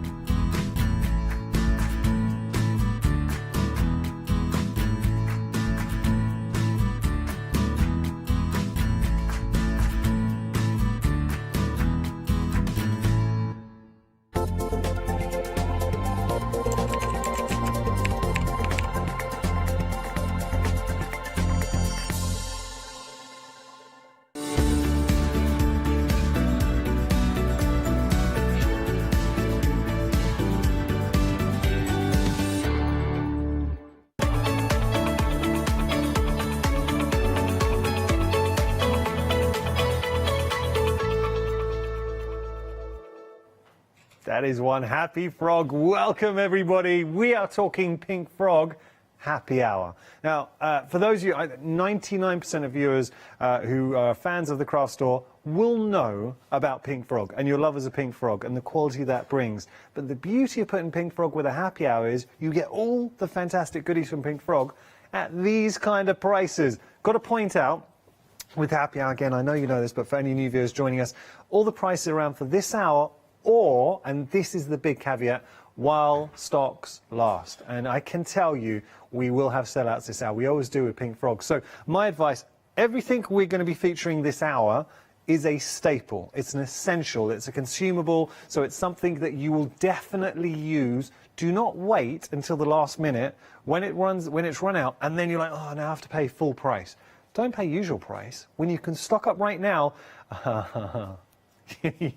That is one happy frog. Welcome, everybody. We are talking Pink Frog Happy Hour. Now, for those of you, 99% of viewers who are fans of the craft store will know about Pink Frog and your love as a Pink Frog and the quality that brings. But the beauty of putting Pink Frog with a happy hour is you get all the fantastic goodies from Pink Frog at these kind of prices. Got to point out, with happy hour, again, I know you know this, but for any new viewers joining us, all the prices around for this hour, or, and this is the big caveat, while stocks last. And I can tell you, we will have sellouts this hour. We always do with Pink Frog. So my advice, everything we're going to be featuring this hour is a staple. It's an essential. It's a consumable. So it's something that you will definitely use. Do not wait until the last minute when it's run out, and then you're like, oh, now I have to pay full price. Don't pay usual price. When you can stock up right now,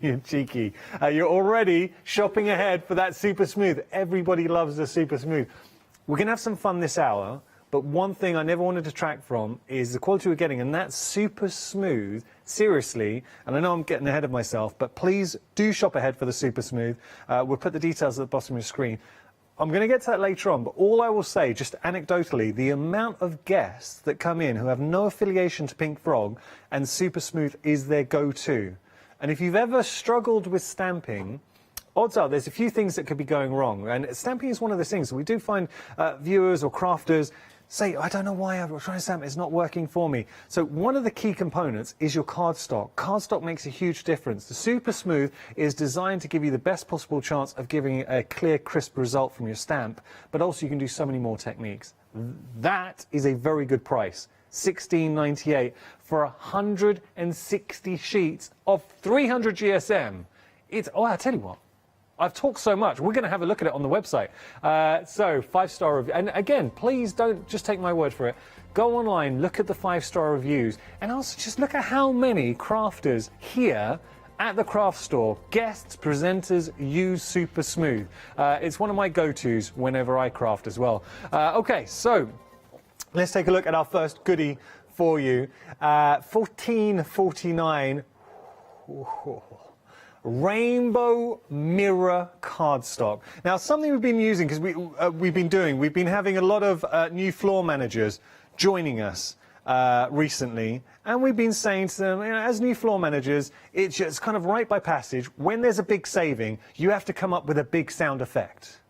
you're cheeky. You're already shopping ahead for that super smooth. Everybody loves the super smooth. We're going to have some fun this hour, but one thing I never want to detract from is the quality we're getting, and that's super smooth. Seriously, and I know I'm getting ahead of myself, but please do shop ahead for the super smooth. We'll put the details at the bottom of your screen. I'm going to get to that later on, but all I will say, just anecdotally, the amount of guests that come in who have no affiliation to Pink Frog and super smooth is their go-to. And if you've ever struggled with stamping, odds are there's a few things that could be going wrong. And stamping is one of those things. We do find viewers or crafters say, I don't know why I'm trying to stamp, it's not working for me. So one of the key components is your cardstock. Cardstock makes a huge difference. The Super Smooth is designed to give you the best possible chance of giving a clear, crisp result from your stamp, but also you can do so many more techniques. That is a very good price. $16.98 for 160 sheets of 300 GSM. It's, oh, I tell you what, I've talked so much. We're going to have a look at it on the website. So 5-star review. And again, please don't just take my word for it. Go online, look at the 5-star reviews, and also just look at how many crafters here at the craft store, guests, presenters, use Super Smooth. It's one of my go-tos whenever I craft as well. Okay, so let's take a look at our first goodie for you. $14.49. Rainbow mirror cardstock. Now, something we've been using, because we've been having a lot of new floor managers joining us recently, and we've been saying to them, you know, as new floor managers, it's just kind of rite by passage. When there's a big saving, you have to come up with a big sound effect.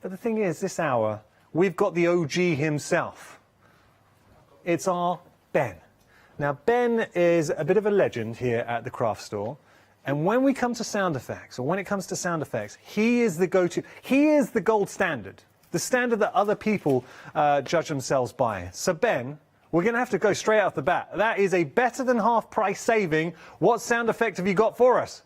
But the thing is, this hour, we've got the OG himself. It's our Ben. Now, Ben is a bit of a legend here at the craft store. And when we come to sound effects, or when it comes to sound effects, he is the go-to. He is the gold standard, the standard that other people judge themselves by. So, Ben, we're going to have to go straight off the bat. That is a better than half price saving. What sound effect have you got for us?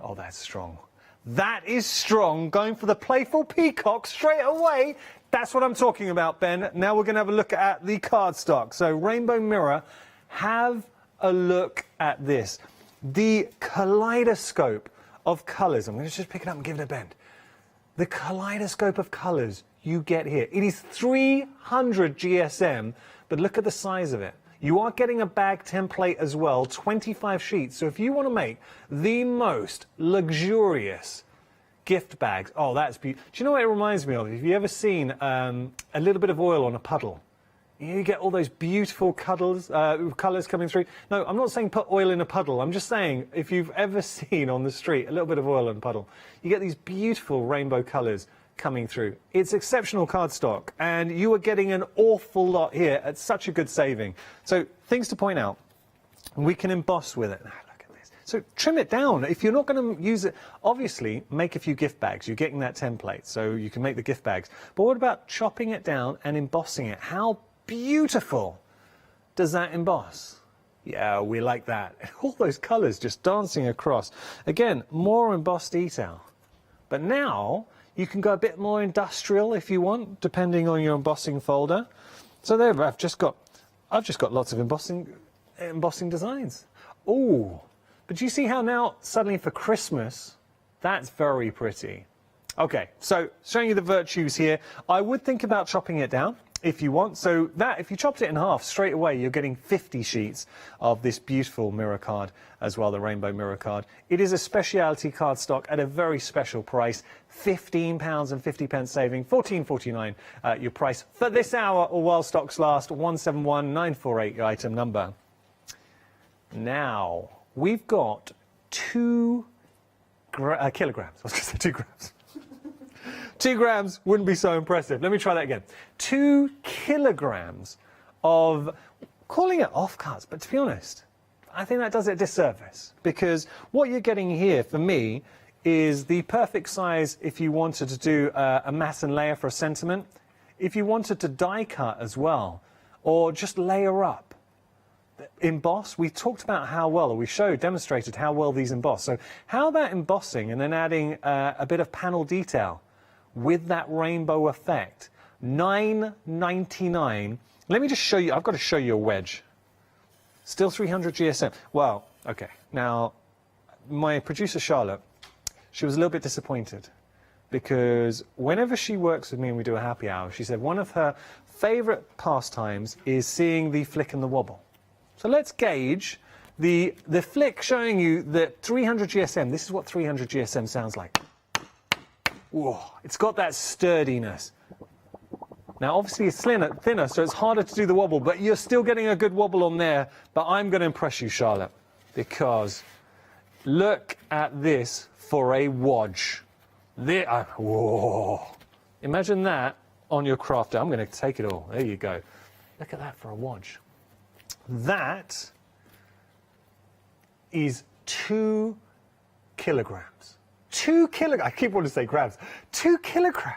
Oh, that's strong. That is strong. Going for the playful peacock straight away. That's what I'm talking about, Ben. Now we're going to have a look at the cardstock. So, Rainbow Mirror, have a look at this. The kaleidoscope of colours. I'm going to just pick it up and give it a bend. The kaleidoscope of colours you get here. It is 300 GSM, but look at the size of it. You are getting a bag template as well, 25 sheets. So if you want to make the most luxurious gift bags, oh, that's beautiful. Do you know what it reminds me of? Have you ever seen a little bit of oil on a puddle? You get all those beautiful colours coming through. No, I'm not saying put oil in a puddle. I'm just saying if you've ever seen on the street a little bit of oil in a puddle, you get these beautiful rainbow colours coming through. It's exceptional cardstock, and you are getting an awful lot here at such a good saving. So things to point out. We can emboss with it. Look at this. So trim it down. If you're not going to use it, obviously make a few gift bags. You're getting that template, so you can make the gift bags. But what about chopping it down and embossing it? How beautiful does that emboss? Yeah, we like that. All those colours just dancing across. Again, more embossed detail. But now you can go a bit more industrial if you want, depending on your embossing folder. So there, I've just got lots of embossing designs. Oh, but do you see how now suddenly for Christmas, that's very pretty. Okay, so showing you the virtues here. I would think about chopping it down if you want. So that, if you chopped it in half straight away, you're getting 50 sheets of this beautiful mirror card as well, the rainbow mirror card. It is a specialty cardstock at a very special price, £15.50 saving, £14.49 your price for this hour or while stocks last. 171948 your item number. Now we've got 2 kilograms. I was going to say 2 grams. 2 grams wouldn't be so impressive. Let me try that again. 2 kilograms of, calling it offcuts, but to be honest, I think that does it a disservice, because what you're getting here for me is the perfect size if you wanted to do a matte and layer for a sentiment, if you wanted to die cut as well, or just layer up. Emboss, we talked about how well, or we demonstrated how well these emboss. So how about embossing and then adding a bit of panel detail with that rainbow effect? $9.99. Let me just show you. I've got to show you a wedge. Still 300 GSM. Well, okay. Now, my producer Charlotte, she was a little bit disappointed because whenever she works with me and we do a happy hour, she said one of her favorite pastimes is seeing the flick and the wobble. So let's gauge the flick showing you that 300 GSM. This is what 300 GSM sounds like. Whoa, it's got that sturdiness. Now, obviously, it's thinner, so it's harder to do the wobble, but you're still getting a good wobble on there. But I'm going to impress you, Charlotte, because look at this for a wodge. Whoa. Imagine that on your craft. I'm going to take it all. There you go. Look at that for a wodge. That is 2 kilograms. 2 kilograms. I keep wanting to say grams. 2 kilograms.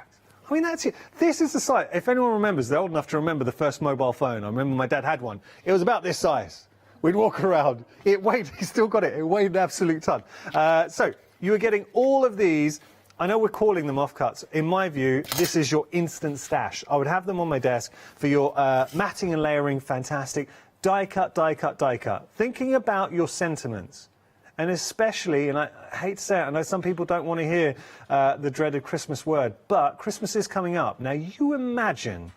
I mean, that's it. This is the size. If anyone remembers, they're old enough to remember the first mobile phone. I remember my dad had one. It was about this size. We'd walk around. It weighed, he still got it. It weighed an absolute ton. So you were getting all of these. I know we're calling them offcuts. In my view, this is your instant stash. I would have them on my desk for your matting and layering. Fantastic. Die cut, die cut, die cut. Thinking about your sentiments. And especially, and I hate to say it, I know some people don't want to hear the dreaded Christmas word, but Christmas is coming up. Now, you imagine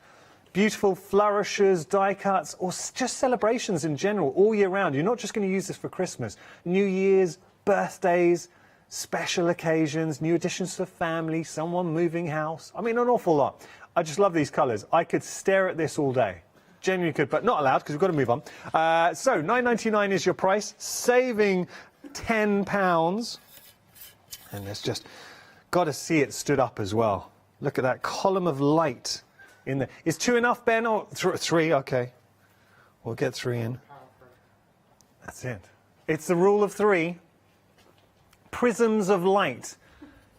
beautiful flourishes, die cuts, or just celebrations in general all year round. You're not just going to use this for Christmas. New Year's, birthdays, special occasions, new additions to the family, someone moving house. I mean, an awful lot. I just love these colours. I could stare at this all day. Genuinely could, but not allowed because we've got to move on. So $9.99 is your price, saving £10. And there's just got to see it stood up as well. Look at that column of light in there. Is 2 enough, Ben? Or 3? Okay. We'll get 3 in. That's it. It's the rule of 3. Prisms of light.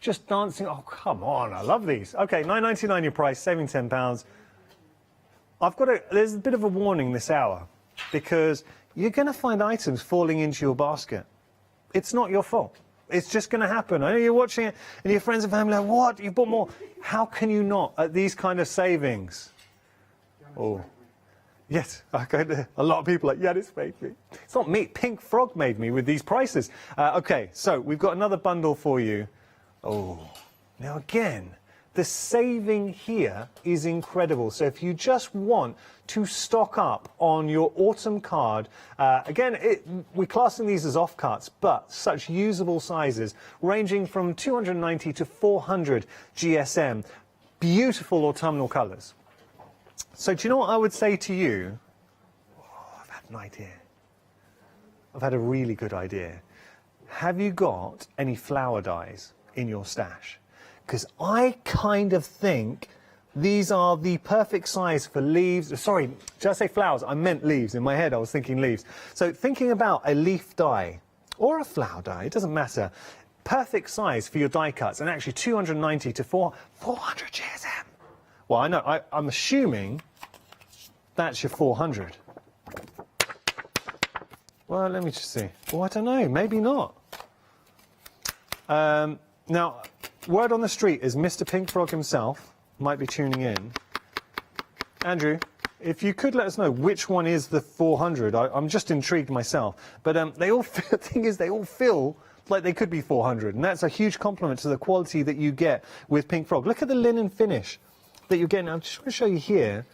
Just dancing. Oh, come on. I love these. Okay, $9.99 your price, saving £10. There's a bit of a warning this hour because you're going to find items falling into your basket. It's not your fault. It's just going to happen. I know you're watching it and your friends and family are like, what? You bought more. How can you not at these kind of savings? Oh, yes. A lot of people are like, yeah, this made me. It's not me. Pink Frog made me with these prices. Okay, so we've got another bundle for you. Oh, now again, the saving here is incredible. So if you just want to stock up on your autumn card, again, we're classing these as offcuts, but such usable sizes ranging from 290 to 400 GSM. Beautiful autumnal colours. So do you know what I would say to you? Oh, I've had an idea. I've had a really good idea. Have you got any flower dyes in your stash? Because I kind of think These are the perfect size for leaves. Sorry, did I say flowers? I meant leaves. In my head, I was thinking leaves. So thinking about a leaf die or a flower die, it doesn't matter. Perfect size for your die cuts, and actually 290 to 400 GSM. Well, I know, I'm assuming that's your 400. Well, let me just see. Well, I don't know, maybe not. Now, word on the street is Mr. Pink Frog himself might be tuning in. Andrew, if you could let us know which one is the 400, I'm just intrigued myself. But they all, the thing is, they all feel like they could be 400, and that's a huge compliment to the quality that you get with Pink Frog. Look at the linen finish that you're getting. I just want to show you here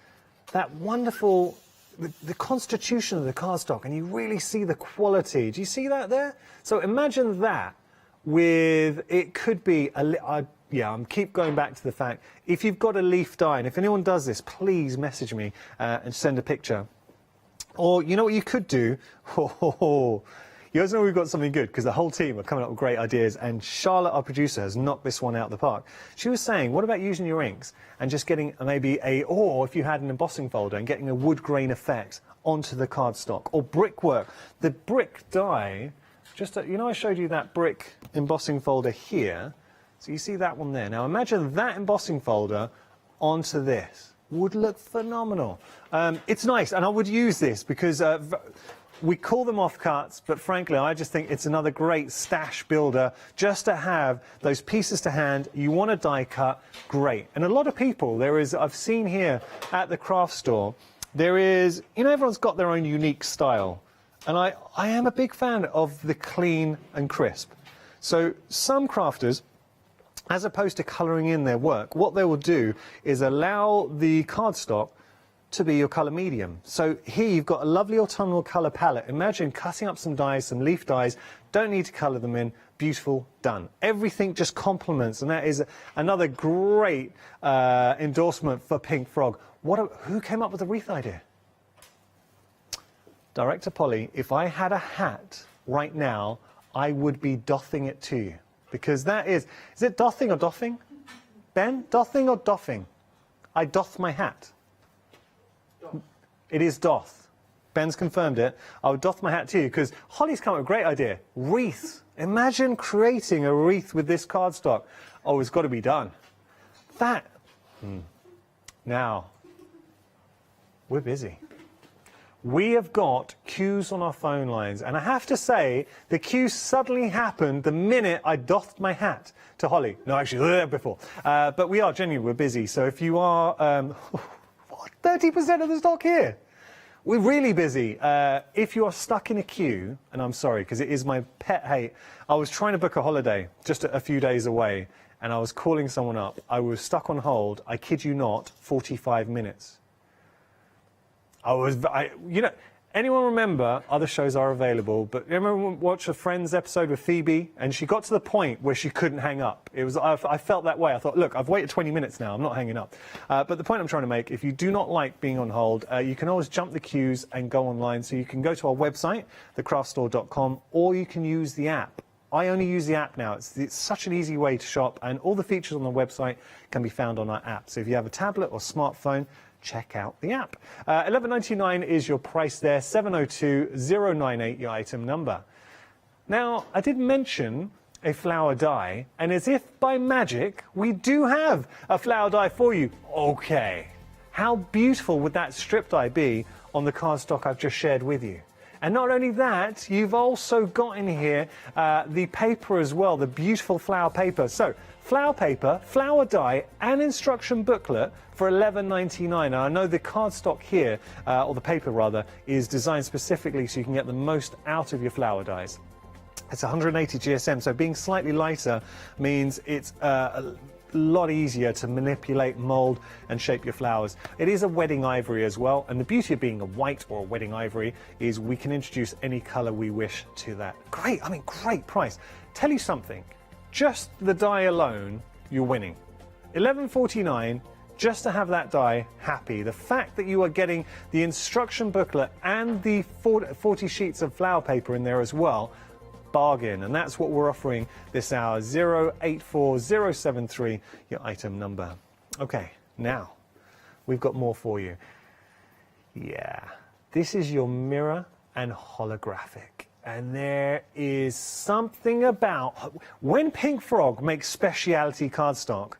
that wonderful, the constitution of the cardstock, and you really see the quality. Do you see that there? So imagine that with, it could be I'm keep going back to the fact, if you've got a leaf die, and if anyone does this, please message me and send a picture. Or you know what you could do? You guys know we've got something good, because the whole team are coming up with great ideas, and Charlotte, our producer, has knocked this one out of the park. She was saying, what about using your inks and just getting maybe or if you had an embossing folder and getting a wood grain effect onto the cardstock, or brickwork. The brick die, you know I showed you that brick embossing folder here, so you see that one there. Now imagine that embossing folder onto this. Would look phenomenal. It's nice, and I would use this because we call them offcuts, but frankly, I just think it's another great stash builder just to have those pieces to hand. You want a die cut, great. And a lot of people, I've seen here at the craft store, everyone's got their own unique style. And I am a big fan of the clean and crisp. So some crafters, as opposed to colouring in their work, what they will do is allow the cardstock to be your colour medium. So here you've got a lovely autumnal colour palette. Imagine cutting up some dies, some leaf dies, don't need to colour them in, beautiful, done. Everything just complements, and that is another great endorsement for Pink Frog. Who came up with the wreath idea? Director Polly, if I had a hat right now, I would be doffing it to you. Because that is it dothing or doffing? Ben, dothing or doffing? I doth my hat. It is doth. Ben's confirmed it. I would doff my hat to you, because Holly's come up with a great idea. Wreath. Imagine creating a wreath with this cardstock. Oh, it's got to be done. Now, we're busy. We have got queues on our phone lines, and I have to say, the queue suddenly happened the minute I doffed my hat to Holly. No, actually, before. But we are genuinely, we're busy. So if you are 30% of the stock here. We're really busy. If you are stuck in a queue, and I'm sorry, because it is my pet hate, I was trying to book a holiday just a few days away, and I was calling someone up. I was stuck on hold, I kid you not, 45 minutes. Anyone remember, other shows are available, but remember when we watched a Friends episode with Phoebe, and she got to the point where she couldn't hang up. I felt that way. I thought, look, I've waited 20 minutes now, I'm not hanging up. But the point I'm trying to make, if you do not like being on hold, you can always jump the queues and go online. So you can go to our website, thecraftstore.com, or you can use the app. I only use the app now. It's such an easy way to shop, and all the features on the website can be found on our app. So if you have a tablet or smartphone, check out the app. $11.99 is your price there, 702098 your item number. Now, I did mention a flower die, and as if by magic, we do have a flower die for you. Okay, how beautiful would that strip die be on the cardstock I've just shared with you? And not only that, you've also got in here the paper as well, the beautiful flower paper. So, flower paper, flower die, and instruction booklet for $11.99. Now, I know the cardstock here, or the paper rather, is designed specifically so you can get the most out of your flower dies. It's 180 GSM, so being slightly lighter means it's a lot easier to manipulate, mould and shape your flowers. It is a wedding ivory as well, and the beauty of being a white or a wedding ivory is we can introduce any colour we wish to that. Great price. Tell you something, just the die alone, you're winning. $11.49 just to have that die happy. The fact that you are getting the instruction booklet and the 40 sheets of flower paper in there as well, bargain, and that's what we're offering this hour. 084073 your item number. Okay, Now, we've got more for you. Yeah, this is your mirror and holographic. And there is something about, when Pink Frog makes specialty cardstock,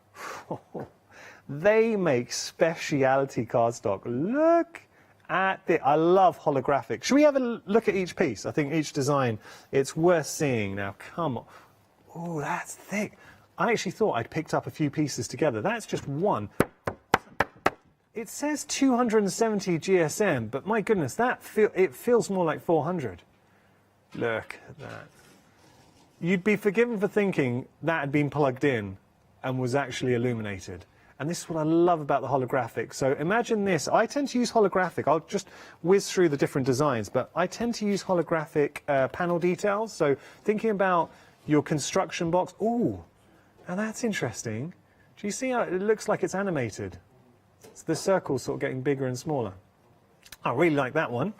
they make specialty cardstock. Look at it. I love holographic. Should we have a look at each piece? I think each design, it's worth seeing. Now, come on. Oh, that's thick. I actually thought I'd picked up a few pieces together. That's just one. It says 270 GSM, but my goodness, it feels more like 400. Look at that. You'd be forgiven for thinking that had been plugged in and was actually illuminated. And this is what I love about the holographic. So imagine this. I tend to use holographic. I'll just whiz through the different designs, but I tend to use holographic panel details. So thinking about your construction box. Ooh, now that's interesting. Do you see how it looks like it's animated? So the circle's sort of getting bigger and smaller. I really like that one.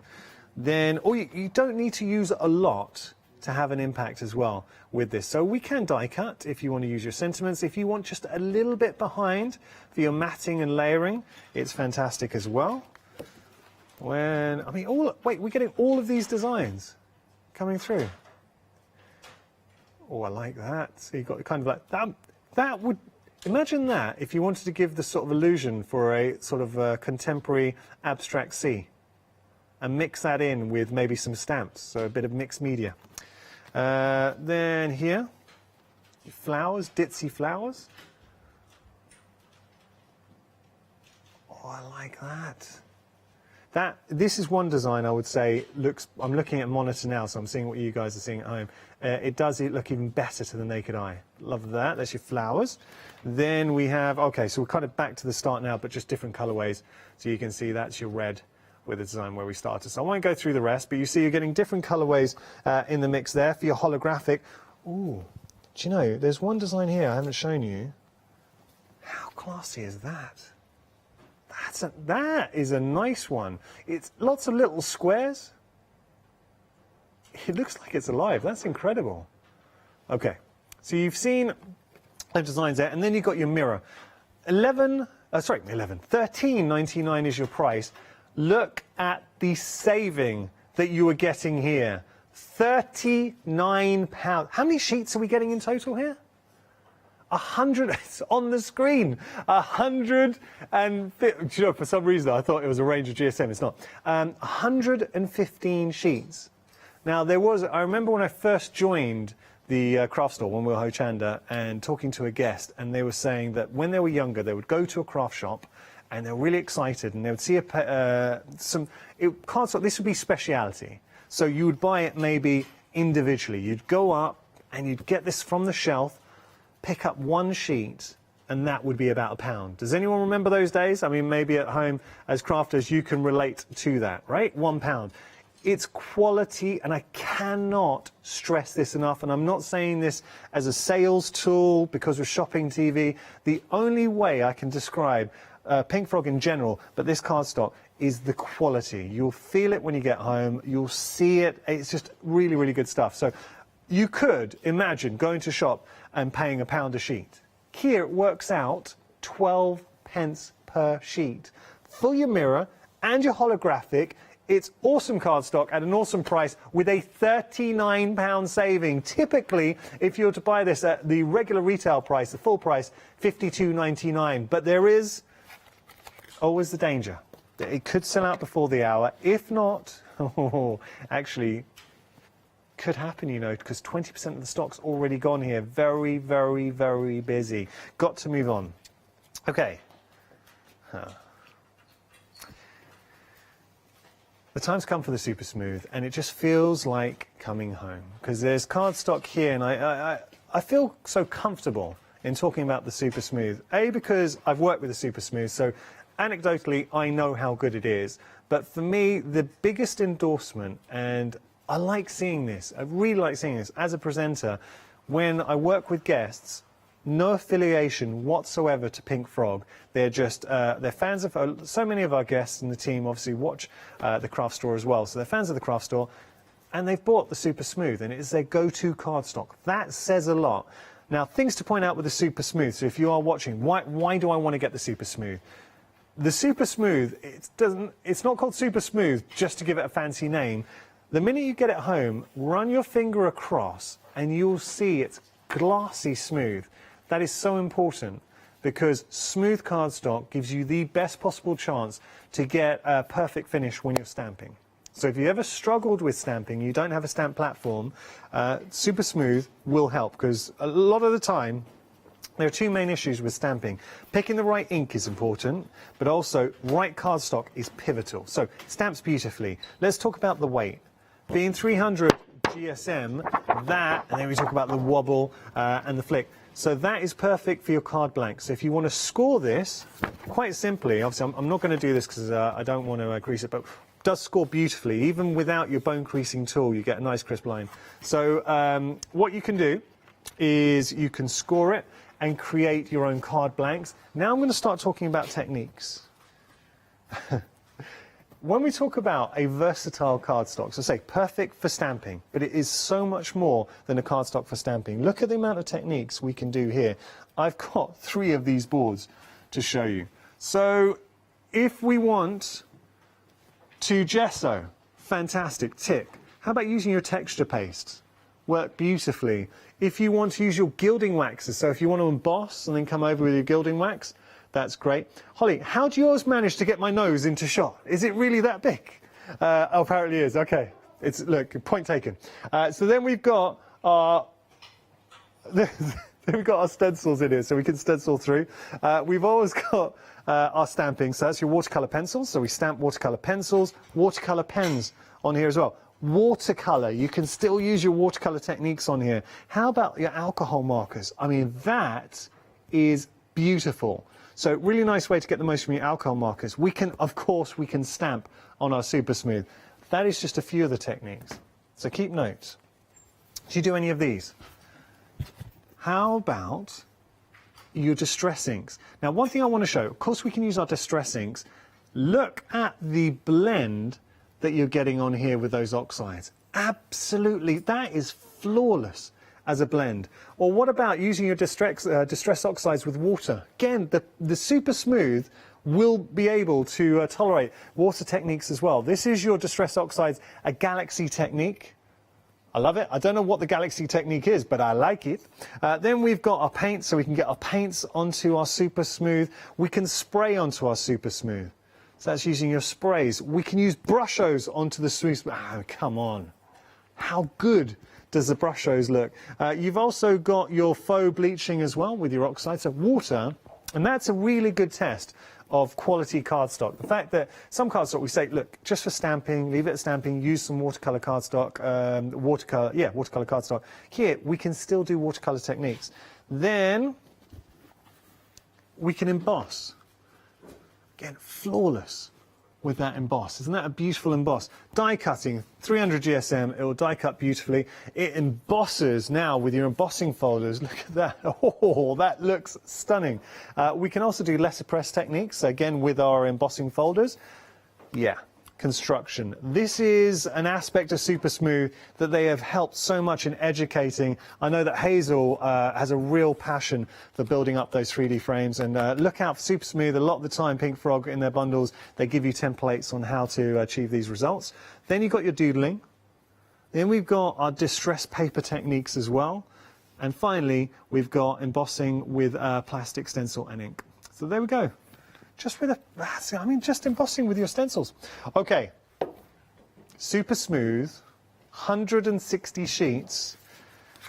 Then, you don't need to use a lot to have an impact as well with this. So we can die cut if you want to use your sentiments. If you want just a little bit behind for your matting and layering, it's fantastic as well. We're getting all of these designs coming through. Oh, I like that. So you've got kind of like that would, imagine that if you wanted to give the sort of illusion for a sort of contemporary abstract sea. And mix that in with maybe some stamps, so a bit of mixed media. Then here, flowers, ditzy flowers. Oh, I like that. This is one design I would say looks, I'm looking at a monitor now, so I'm seeing what you guys are seeing at home. It does look even better to the naked eye. Love that, that's your flowers. Then we have, okay, so we're kind of back to the start now, but just different colorways. So you can see that's your red with the design where we started. So I won't go through the rest, but you see you're getting different colorways in the mix there for your holographic. Ooh, do you know, there's one design here I haven't shown you. How classy is that? That is a nice one. It's lots of little squares. It looks like it's alive. That's incredible. Okay, so you've seen the designs there, and then you've got your mirror. $13.99 is your price. Look at the saving that you are getting here. £39. How many sheets are we getting in total here? 100. It's on the screen. 100 and, do you know, for some reason I thought it was a range of GSM. It's not. 115 sheets. Now I remember when I first joined the craft store, when we were Hochanda, and talking to a guest, and they were saying that when they were younger, they would go to a craft shop. And they're really excited, and they would see cardstock. This would be speciality. So you would buy it maybe individually. You'd go up and you'd get this from the shelf, pick up one sheet, and that would be about £1. Does anyone remember those days? I mean, maybe at home as crafters you can relate to that, right? £1. It's quality, and I cannot stress this enough, and I'm not saying this as a sales tool because we're shopping TV. The only way I can describe Pink Frog in general, but this cardstock, is the quality. You'll feel it when you get home. You'll see it. It's just really, really good stuff. So you could imagine going to shop and paying £1 a sheet. Here it works out 12 pence per sheet. For your mirror and your holographic, it's awesome cardstock at an awesome price with a £39 saving. Typically, if you were to buy this at the regular retail price, the full price, $52.99. But there is always the danger. It could sell out before the hour. If not, actually, could happen, you know, because 20% of the stock's already gone here. Very, very, very busy. Got to move on. Okay. The time's come for the Super Smooth, and it just feels like coming home. Because there's cardstock here, and I feel so comfortable in talking about the Super Smooth. A, because I've worked with the Super Smooth, so anecdotally, I know how good it is. But for me, the biggest endorsement, and I like seeing this, I really like seeing this as a presenter, when I work with guests, no affiliation whatsoever to Pink Frog. They're just, they're fans of, so many of our guests in the team obviously watch the craft store as well. So they're fans of the craft store, and they've bought the Super Smooth, and it is their go-to cardstock. That says a lot. Now, things to point out with the Super Smooth. So if you are watching, why do I want to get the Super Smooth? The Super Smooth, it's not called Super Smooth just to give it a fancy name. The minute you get it home, run your finger across and you'll see it's glassy smooth. That is so important because smooth cardstock gives you the best possible chance to get a perfect finish when you're stamping. So if you ever struggled with stamping, you don't have a stamp platform, Super Smooth will help because a lot of the time there are two main issues with stamping. Picking the right ink is important, but also right cardstock is pivotal. So stamps beautifully. Let's talk about the weight. Being 300 GSM, that, and then we talk about the wobble and the flick. So that is perfect for your card blanks. So if you want to score this, quite simply, obviously I'm not going to do this because I don't want to crease it, but it does score beautifully. Even without your bone creasing tool, you get a nice crisp line. So what you can do is you can score it and create your own card blanks. Now I'm going to start talking about techniques. When we talk about a versatile cardstock, so say perfect for stamping, but it is so much more than a cardstock for stamping. Look at the amount of techniques we can do here. I've got 3 of these boards to show you. So if we want to gesso, fantastic, tick. How about using your texture paste? Work beautifully. If you want to use your gilding waxes, so if you want to emboss and then come over with your gilding wax, that's great. Holly, how do you always manage to get my nose into shot? Is it really that big? Oh, apparently it is. Okay. Look, point taken. So then we've got our stencils in here, so we can stencil through. We've always got our stamping. So that's your watercolor pencils. So we stamp watercolor pencils, watercolor pens on here as well. Watercolor, you can still use your watercolor techniques on here. How about your alcohol markers? I mean, that is beautiful. So really nice way to get the most from your alcohol markers. We can, of course, we can stamp on our Super Smooth. That is just a few of the techniques. So keep notes. Do you do any of these? How about your distress inks? Now, one thing I want to show, of course, we can use our distress inks. Look at the blend that you're getting on here with those oxides. Absolutely, that is flawless as a blend. Or what about using your distress oxides with water? Again, the Super Smooth will be able to tolerate water techniques as well. This is your distress oxides, a galaxy technique. I love it. I don't know what the galaxy technique is, but I like it. Then we've got our paints, so we can get our paints onto our Super Smooth. We can spray onto our Super Smooth. So that's using your sprays. We can use brushos onto the Smooth. Oh, come on. How good does the brushos look? You've also got your faux bleaching as well with your oxides, so water, and that's a really good test of quality cardstock. The fact that some cardstock we say, look, just for stamping, leave it at stamping, use some watercolor cardstock, watercolor cardstock. Here, we can still do watercolor techniques. Then we can emboss. Again, flawless with that emboss. Isn't that a beautiful emboss? Die cutting, 300 GSM, it will die cut beautifully. It embosses now with your embossing folders. Look at that. Oh, that looks stunning. We can also do letterpress techniques, again with our embossing folders. Yeah, construction. This is an aspect of Super Smooth that they have helped so much in educating. I know that Hazel has a real passion for building up those 3D frames, and look out for Super Smooth. A lot of the time, Pink Frog in their bundles, they give you templates on how to achieve these results. Then you've got your doodling. Then we've got our distress paper techniques as well. And finally, we've got embossing with plastic stencil and ink. So there we go. Just with just embossing with your stencils. Okay, Super Smooth, 160 sheets.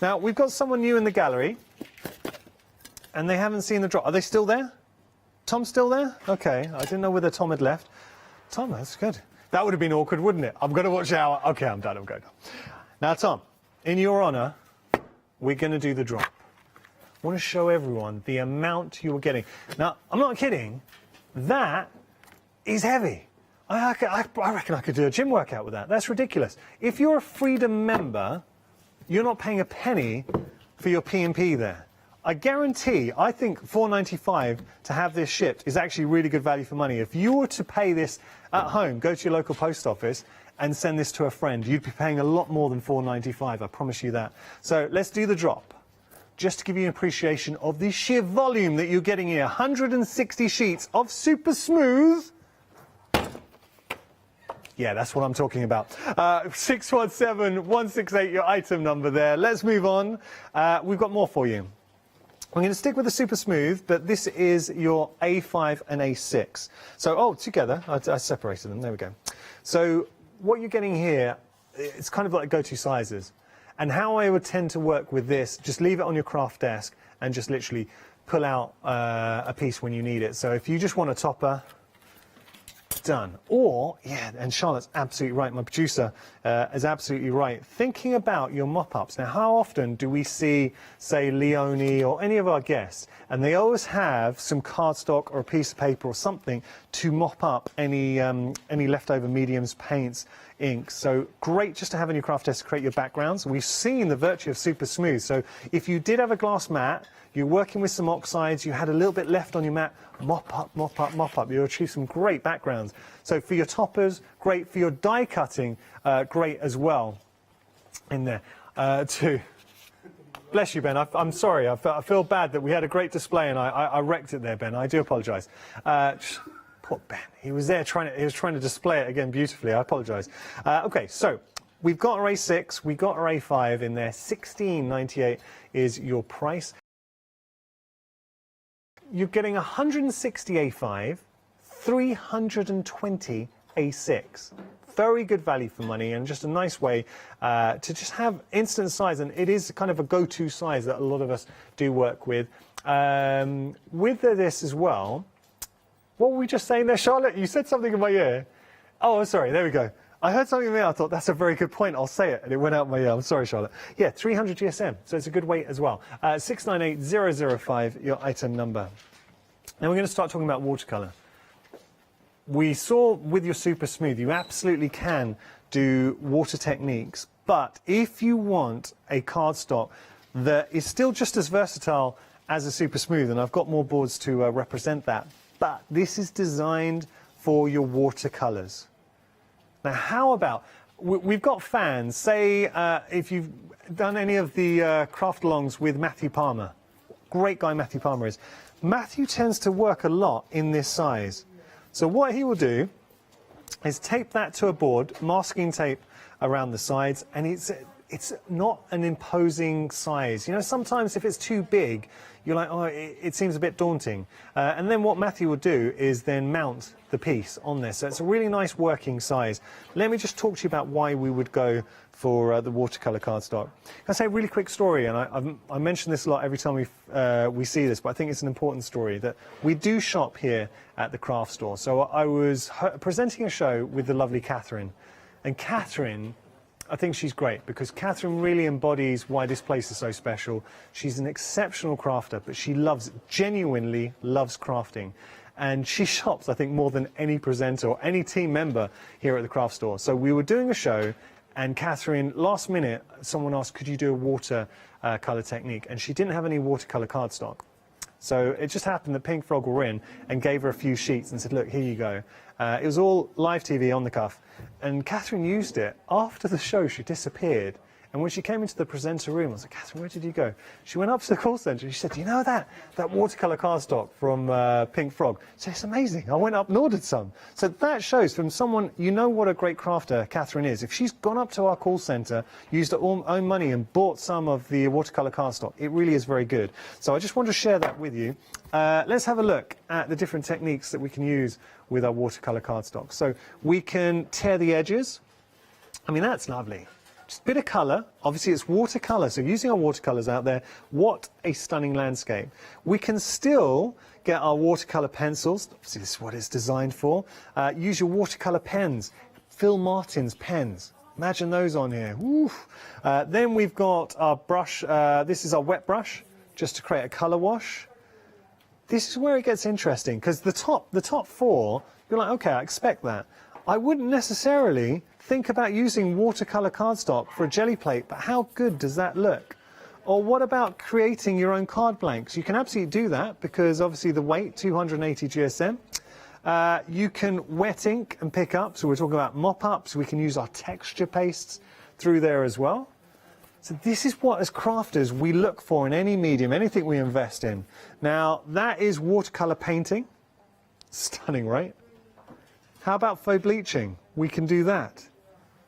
Now, we've got someone new in the gallery, and they haven't seen the drop. Are they still there? Tom's still there? Okay, I didn't know whether Tom had left. Tom, that's good. That would have been awkward, wouldn't it? I'm going to watch out. Okay, I'm done, I'm going. Now, Tom, in your honour, we're going to do the drop. I want to show everyone the amount you're getting. Now, I'm not kidding. That is heavy. I reckon I could do a gym workout with that. That's ridiculous. If you're a Freedom member, you're not paying a penny for your P&P there. I guarantee, I think $4.95 to have this shipped is actually really good value for money. If you were to pay this at home, go to your local post office and send this to a friend, you'd be paying a lot more than $4.95, I promise you that. So let's do the drop. just to give you an appreciation of the sheer volume that you're getting here. 160 sheets of super smooth. Yeah, that's what I'm talking about. 617-168, your item number there. Let's move on. We've got more for you. I'm going to stick with the super smooth, but this is your A5 and A6. So, oh, together. I separated them. There we go. So what you're getting here, it's kind of like go-to sizes. And how I would tend to work with this, just leave it on your craft desk and just literally pull out a piece when you need it. So if you just want a topper, done. Or, yeah, and Charlotte's absolutely right, my producer is absolutely right. Thinking about your mop-ups. Now, how often do we see, say, Leonie or any of our guests, and they always have some cardstock or a piece of paper or something to mop up any leftover mediums, paints, inks. So great just to have in your craft desk to create your backgrounds. We've seen the virtue of super smooth. So if you did have a glass mat, you're working with some oxides, you had a little bit left on your mat, mop up, mop up, mop up. You'll achieve some great backgrounds. So for your toppers, great. For your die cutting, great as well in there too. Bless you, Ben. I'm sorry. I feel bad that we had a great display and I wrecked it there, Ben. I do apologise. Poor Ben. He was there trying to display it again beautifully. I apologise. Okay, so we've got our A6, we've got our A5 in there. $16.98 is your price. You're getting 160 A5, 320 A6. Very good value for money and just a nice way to just have instant size, and it is kind of a go-to size that a lot of us do work with. With this as well, what were we just saying there, Charlotte? You said something in my ear. Oh, sorry, there we go. I heard something in my ear, I thought that's a very good point, I'll say it, and it went out my ear. I'm sorry, Charlotte. Yeah, 300 GSM, so it's a good weight as well. 698005, your item number. Now we're going to start talking about watercolour. We saw with your super smooth, you absolutely can do water techniques, but if you want a cardstock that is still just as versatile as a super smooth, and I've got more boards to represent that, but this is designed for your watercolours. Now, how about, we've got fans, say if you've done any of the craft alongs with Matthew Palmer, great guy Matthew Palmer is. Matthew tends to work a lot in this size. So what he will do is tape that to a board, masking tape around the sides, and it's not an imposing size. You know, sometimes if it's too big, you're like, oh, it seems a bit daunting. And then what Matthew will do is then mount the piece on this. So it's a really nice working size. Let me just talk to you about why we would go for the watercolour cardstock. I'll say a really quick story, and I mention this a lot every time we see this, but I think it's an important story, that we do shop here at the craft store. So I was presenting a show with the lovely Catherine, and Catherine, I think she's great because Catherine really embodies why this place is so special. She's an exceptional crafter, but she genuinely loves crafting. And she shops, I think, more than any presenter or any team member here at the craft store. So we were doing a show, and Catherine, last minute, someone asked, could you do a water colour technique? And she didn't have any watercolour cardstock. So it just happened that Pink Frog were in and gave her a few sheets and said, look, here you go. It was all live TV on the cuff. And Catherine used it. After the show, she disappeared. And when she came into the presenter room, I was like, Catherine, where did you go? She went up to the call centre and she said, do you know that watercolour cardstock from Pink Frog? So it's amazing. I went up and ordered some. So that shows from someone, you know what a great crafter Catherine is. If she's gone up to our call centre, used her own money and bought some of the watercolour cardstock, it really is very good. So I just want to share that with you. Let's have a look at the different techniques that we can use with our watercolour cardstock. So we can tear the edges. I mean, that's lovely. Just a bit of colour. Obviously, it's watercolour, so using our watercolours out there, what a stunning landscape. We can still get our watercolour pencils. Obviously, this is what it's designed for. Use your watercolour pens. Phil Martin's pens. Imagine those on here. Then we've got our brush. This is our wet brush, just to create a colour wash. This is where it gets interesting, because the top four, you're like, okay, I expect that. I wouldn't necessarily think about using watercolour cardstock for a jelly plate, but how good does that look? Or what about creating your own card blanks? You can absolutely do that, because obviously the weight, 280 GSM. You can wet ink and pick up, so we're talking about mop-ups. We can use our texture pastes through there as well. So this is what, as crafters, we look for in any medium, anything we invest in. Now, that is watercolor painting. Stunning, right? How about faux bleaching? We can do that.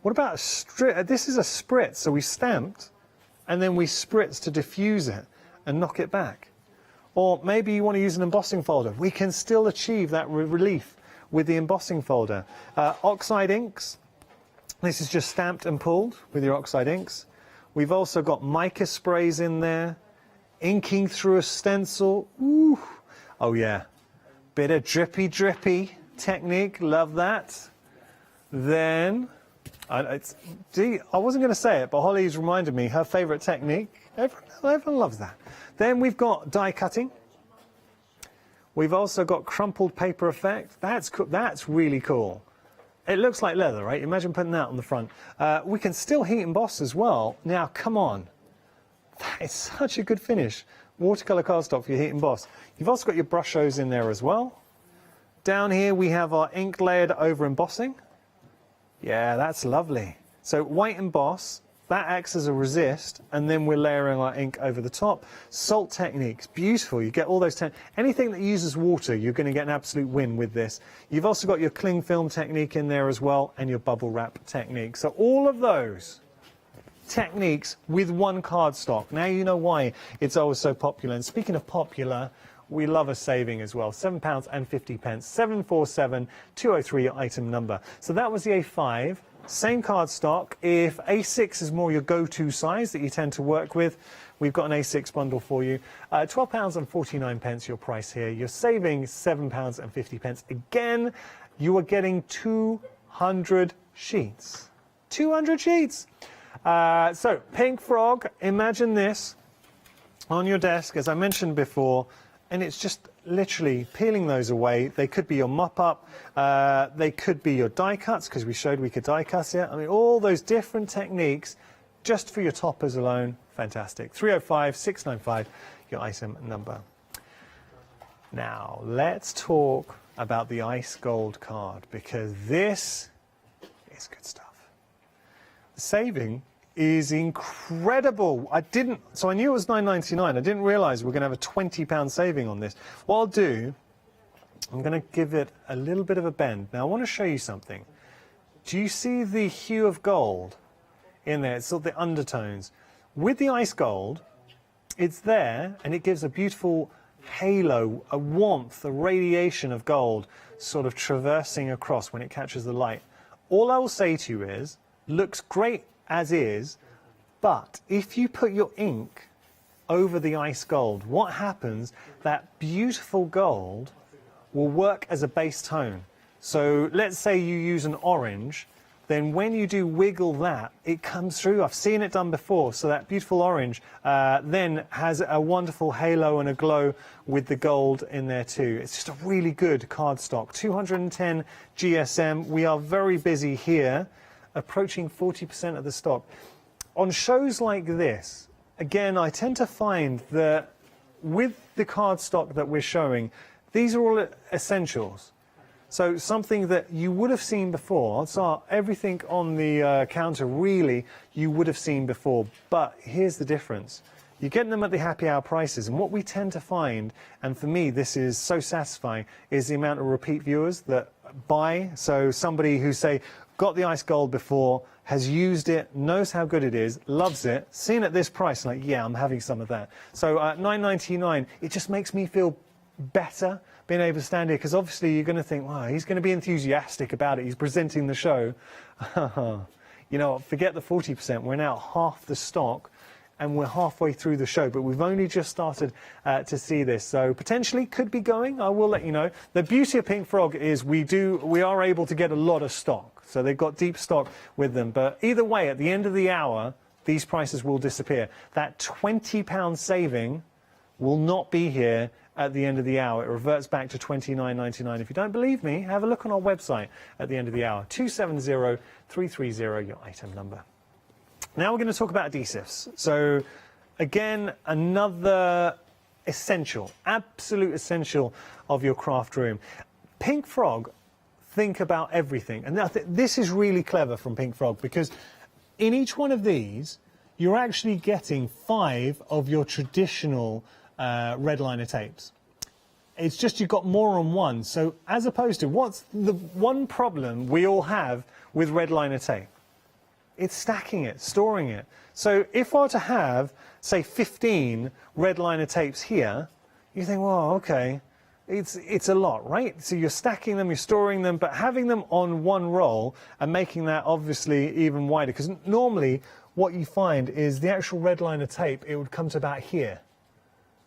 What about a strip? This is a spritz, so we stamped, and then we spritz to diffuse it and knock it back. Or maybe you want to use an embossing folder. We can still achieve that relief with the embossing folder. Oxide inks. This is just stamped and pulled with your oxide inks. We've also got mica sprays in there. Inking through a stencil. Ooh. Oh yeah. Bit of drippy technique. Love that. Then, I wasn't going to say it, but Holly's reminded me her favourite technique. Everyone loves that. Then we've got die cutting. We've also got crumpled paper effect. That's really cool. It looks like leather, right? Imagine putting that on the front. We can still heat emboss as well. Now, come on. That is such a good finish. Watercolor cardstock for your heat emboss. You've also got your brushos in there as well. Down here we have our ink layered over embossing. Yeah, that's lovely. So white emboss, that acts as a resist, and then we're layering our ink over the top. Salt techniques, beautiful. You get all those, anything that uses water, you're going to get an absolute win with this. You've also got your cling film technique in there as well, and your bubble wrap technique. So all of those techniques with one cardstock. Now you know why it's always so popular. And speaking of popular, we love a saving as well. £7.50. 747-203 your item number. So that was the A5. Same cardstock. If A6 is more your go-to size that you tend to work with, we've got an A6 bundle for you. £12.49 your price here. You're saving £7.50. Again, you are getting 200 sheets. 200 sheets. So, Pink Frog, imagine this on your desk, as I mentioned before, and it's just literally peeling those away. They could be your mop-up, they could be your die cuts, because we showed we could die cut it. I mean, all those different techniques just for your toppers alone. Fantastic. 305-695, your item number. Now, let's talk about the Ice Gold card, because this is good stuff. The saving is incredible. So I knew it was £9.99. I didn't realise we're going to have a £20 saving on this. What I'll do, I'm going to give it a little bit of a bend. Now I want to show you something. Do you see the hue of gold in there? It's sort of the undertones. With the ice gold, it's there and it gives a beautiful halo, a warmth, a radiation of gold sort of traversing across when it catches the light. All I will say to you is, looks great as is, but if you put your ink over the ice gold, what happens, that beautiful gold will work as a base tone. So let's say you use an orange, then when you do wiggle that, it comes through. I've seen it done before, so that beautiful orange then has a wonderful halo and a glow with the gold in there too. It's just a really good cardstock. 210 GSM. We are very busy here, approaching 40% of the stock. On shows like this, again, I tend to find that with the cardstock that we're showing, these are all essentials. So something that you would have seen before, so everything on the counter really you would have seen before, but here's the difference. You're getting them at the happy hour prices, and what we tend to find, and for me this is so satisfying, is the amount of repeat viewers that buy. So somebody who, say, got the ice gold before, has used it, knows how good it is, loves it, seen at this price, like, yeah, I'm having some of that. So $9.99, it just makes me feel better being able to stand here, because obviously you're going to think, wow, he's going to be enthusiastic about it, he's presenting the show. You know, forget the 40%, we're now half the stock, and we're halfway through the show, but we've only just started to see this, so potentially could be going. I will let you know. The beauty of Pink Frog is we are able to get a lot of stock, so they've got deep stock with them. But either way, at the end of the hour, these prices will disappear. That £20 saving will not be here at the end of the hour. It reverts back to $29.99. If you don't believe me, have a look on our website at the end of the hour. 270-330, your item number. Now we're going to talk about adhesives. So again, another essential, absolute essential of your craft room. Pink Frog think about everything. And this is really clever from Pink Frog, because in each one of these, you're actually getting 5 of your traditional red liner tapes. It's just you've got more on one. So as opposed to, what's the one problem we all have with red liner tape? It's stacking it, storing it. So if I were to have, say, 15 red liner tapes here, you think, well, okay, it's a lot, right? So you're stacking them, you're storing them, but having them on one roll and making that obviously even wider, because normally what you find is the actual red liner tape, it would come to about here,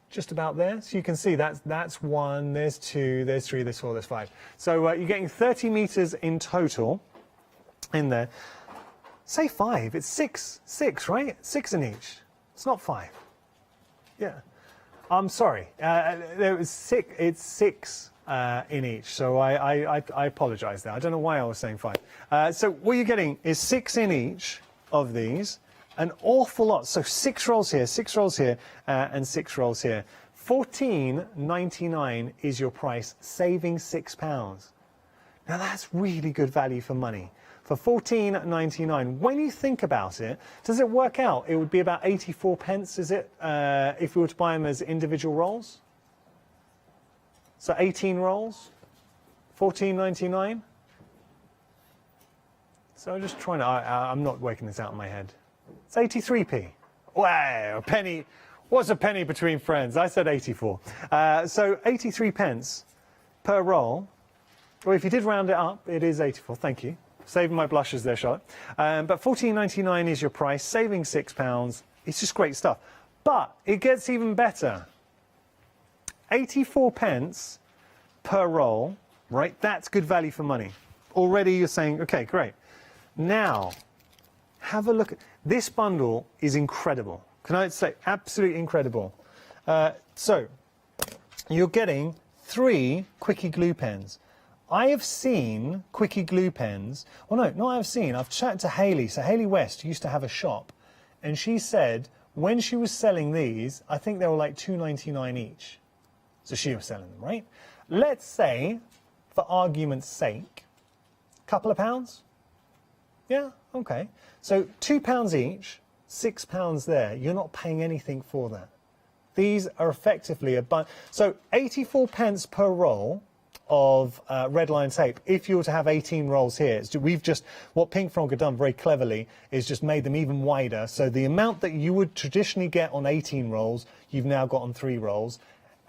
just about there. So you can see that's 1, there's 2, there's 3, there's 4, there's 5. So you're getting 30 meters in total in there. Say 5, it's 6, right? 6 in each. It's not 5. Yeah. I'm sorry. There was 6. It's 6 in each. So I apologise there. I don't know why I was saying 5. So what you're getting is 6 in each of these. An awful lot. So 6 rolls here, 6 rolls here, and 6 rolls here. $14.99 is your price, saving £6. Now that's really good value for money. For $14.99, when you think about it, does it work out? It would be about 84 pence, is it, if we were to buy them as individual rolls? So 18 rolls, $14.99. So I'm just trying to, I'm not working this out in my head. It's 83p. Wow, a penny. What's a penny between friends? I said 84. So 83 pence per roll. Well, if you did round it up, it is 84. Thank you. Saving my blushes there, Charlotte. But $14.99 is your price, saving £6. It's just great stuff. But it gets even better. 84 pence per roll, right? That's good value for money. Already you're saying, okay, great. Now, have a look. This bundle is incredible. Can I say absolutely incredible? So, you're getting 3 Quickie glue pens. I have seen Quickie glue pens. Well, no, not I've seen. I've chatted to Hayley. So Hayley West used to have a shop, and she said when she was selling these, I think they were like $2.99 each. So she was selling them, right? Let's say, for argument's sake, a couple of pounds. Yeah, okay. So £2 each, £6 there. You're not paying anything for that. These are effectively a bunch. So 84 pence per roll of red line tape. If you were to have 18 rolls here, we've just, what Pink Frog have done very cleverly is just made them even wider. So the amount that you would traditionally get on 18 rolls, you've now got on 3 rolls.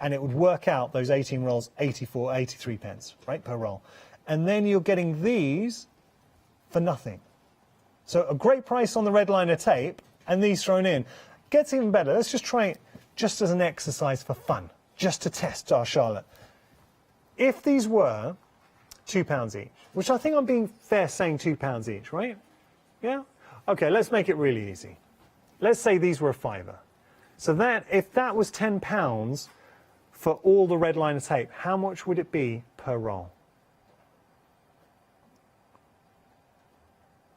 And it would work out those 18 rolls, 83 pence, right, per roll. And then you're getting these for nothing. So a great price on the red liner tape, and these thrown in. Gets even better. Let's just try it just as an exercise for fun, just to test our Charlotte. If these were £2 each, which I think I'm being fair saying £2 each, right? Yeah? Okay, let's make it really easy. Let's say these were a £5. So that, if that was £10 for all the red liner tape, how much would it be per roll?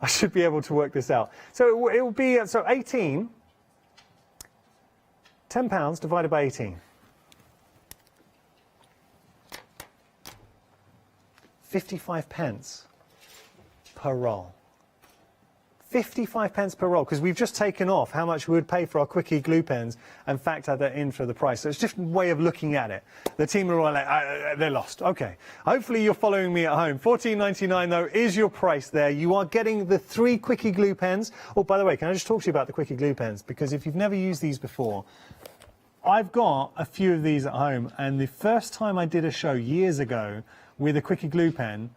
I should be able to work this out. So it will be, so 18, £10 divided by 18. 55 pence per roll. 55 pence per roll, because we've just taken off how much we would pay for our Quickie glue pens and factored that in for the price. So it's just a different way of looking at it. The team are all like, they're lost. Okay. Hopefully you're following me at home. $14.99 though is your price there. You are getting the 3 Quickie glue pens. Oh, by the way, can I just talk to you about the Quickie glue pens? Because if you've never used these before, I've got a few of these at home, and the first time I did a show years ago with a Quickie glue pen,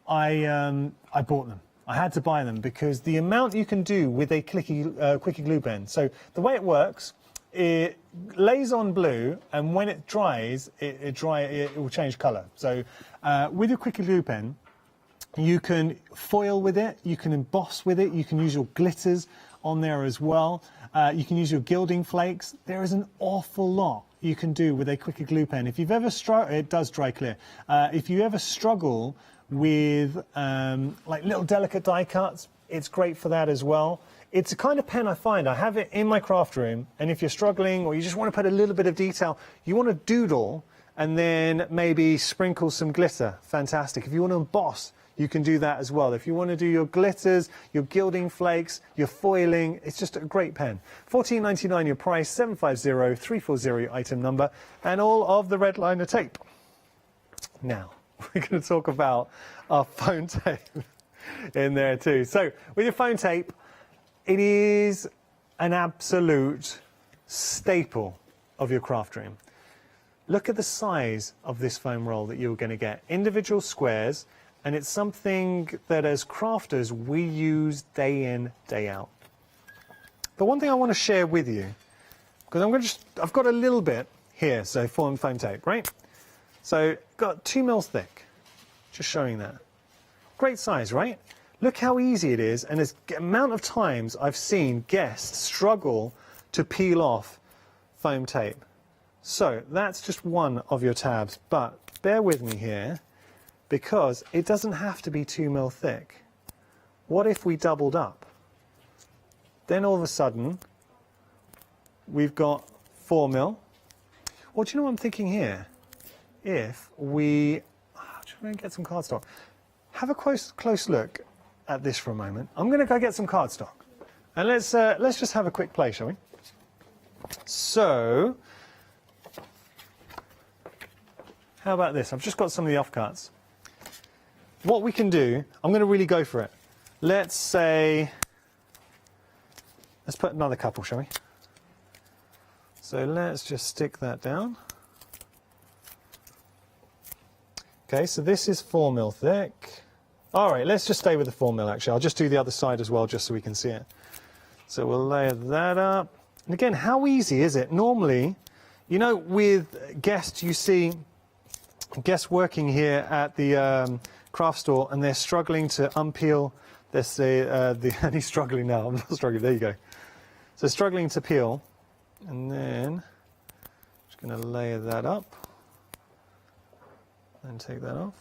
I bought them. I had to buy them because the amount you can do with a Quickie glue pen. So the way it works, it lays on blue, and when it dries, it will change colour. So with a Quickie glue pen, you can foil with it, you can emboss with it, you can use your glitters on there as well. You can use your gilding flakes. There is an awful lot you can do with a Quickie glue pen. If you've ever struggled, it does dry clear. If you ever struggle with like little delicate die cuts, it's great for that as well. It's a kind of pen I find. I have it in my craft room, and if you're struggling or you just want to put a little bit of detail, you want to doodle and then maybe sprinkle some glitter, fantastic. If you want to emboss, you can do that as well. If you want to do your glitters, your gilding flakes, your foiling, it's just a great pen. $14.99 your price, 750340 item number, and all of the red liner tape. Now, we're going to talk about our foam tape in there too. So, with your foam tape, it is an absolute staple of your craft room. Look at the size of this foam roll that you're going to get. Individual squares, and it's something that as crafters we use day in, day out. But one thing I want to share with you, because I've got a little bit here, so foam tape, right? So got 2 mils thick, just showing that. Great size, right? Look how easy it is, and the amount of times I've seen guests struggle to peel off foam tape. So that's just one of your tabs, but bear with me here, because it doesn't have to be 2 mil thick. What if we doubled up? Then all of a sudden, we've got 4 mil. Well, do you know what I'm thinking here? If we, try and get some cardstock. Have a close look at this for a moment. I'm going to go get some cardstock, and let's just have a quick play, shall we? So, how about this? I've just got some of the offcuts. What we can do, I'm going to really go for it. Let's put another couple, shall we? So let's just stick that down. Okay, so this is 4 mil thick. All right, let's just stay with the 4 mil actually. I'll just do the other side as well, just so we can see it. So we'll layer that up. And again, how easy is it? Normally, you know, with guests, you see guests working here at the craft store, and they're struggling to unpeel this. And he's struggling now. I'm not struggling. There you go. So struggling to peel, and then just going to layer that up. And take that off.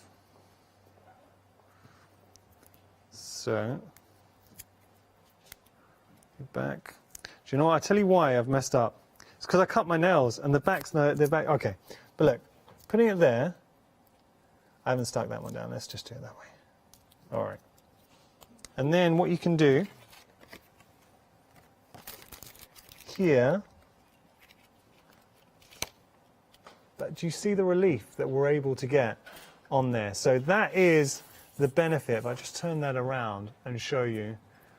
So, back. Do you know what? I tell you why I've messed up. It's because I cut my nails and the back's they're back. Okay, but look, putting it there. I haven't stuck that one down. Let's just do it that way. All right. And then what you can do here. But do you see the relief that we're able to get on there? So that is the benefit. If I just turn that around and show you.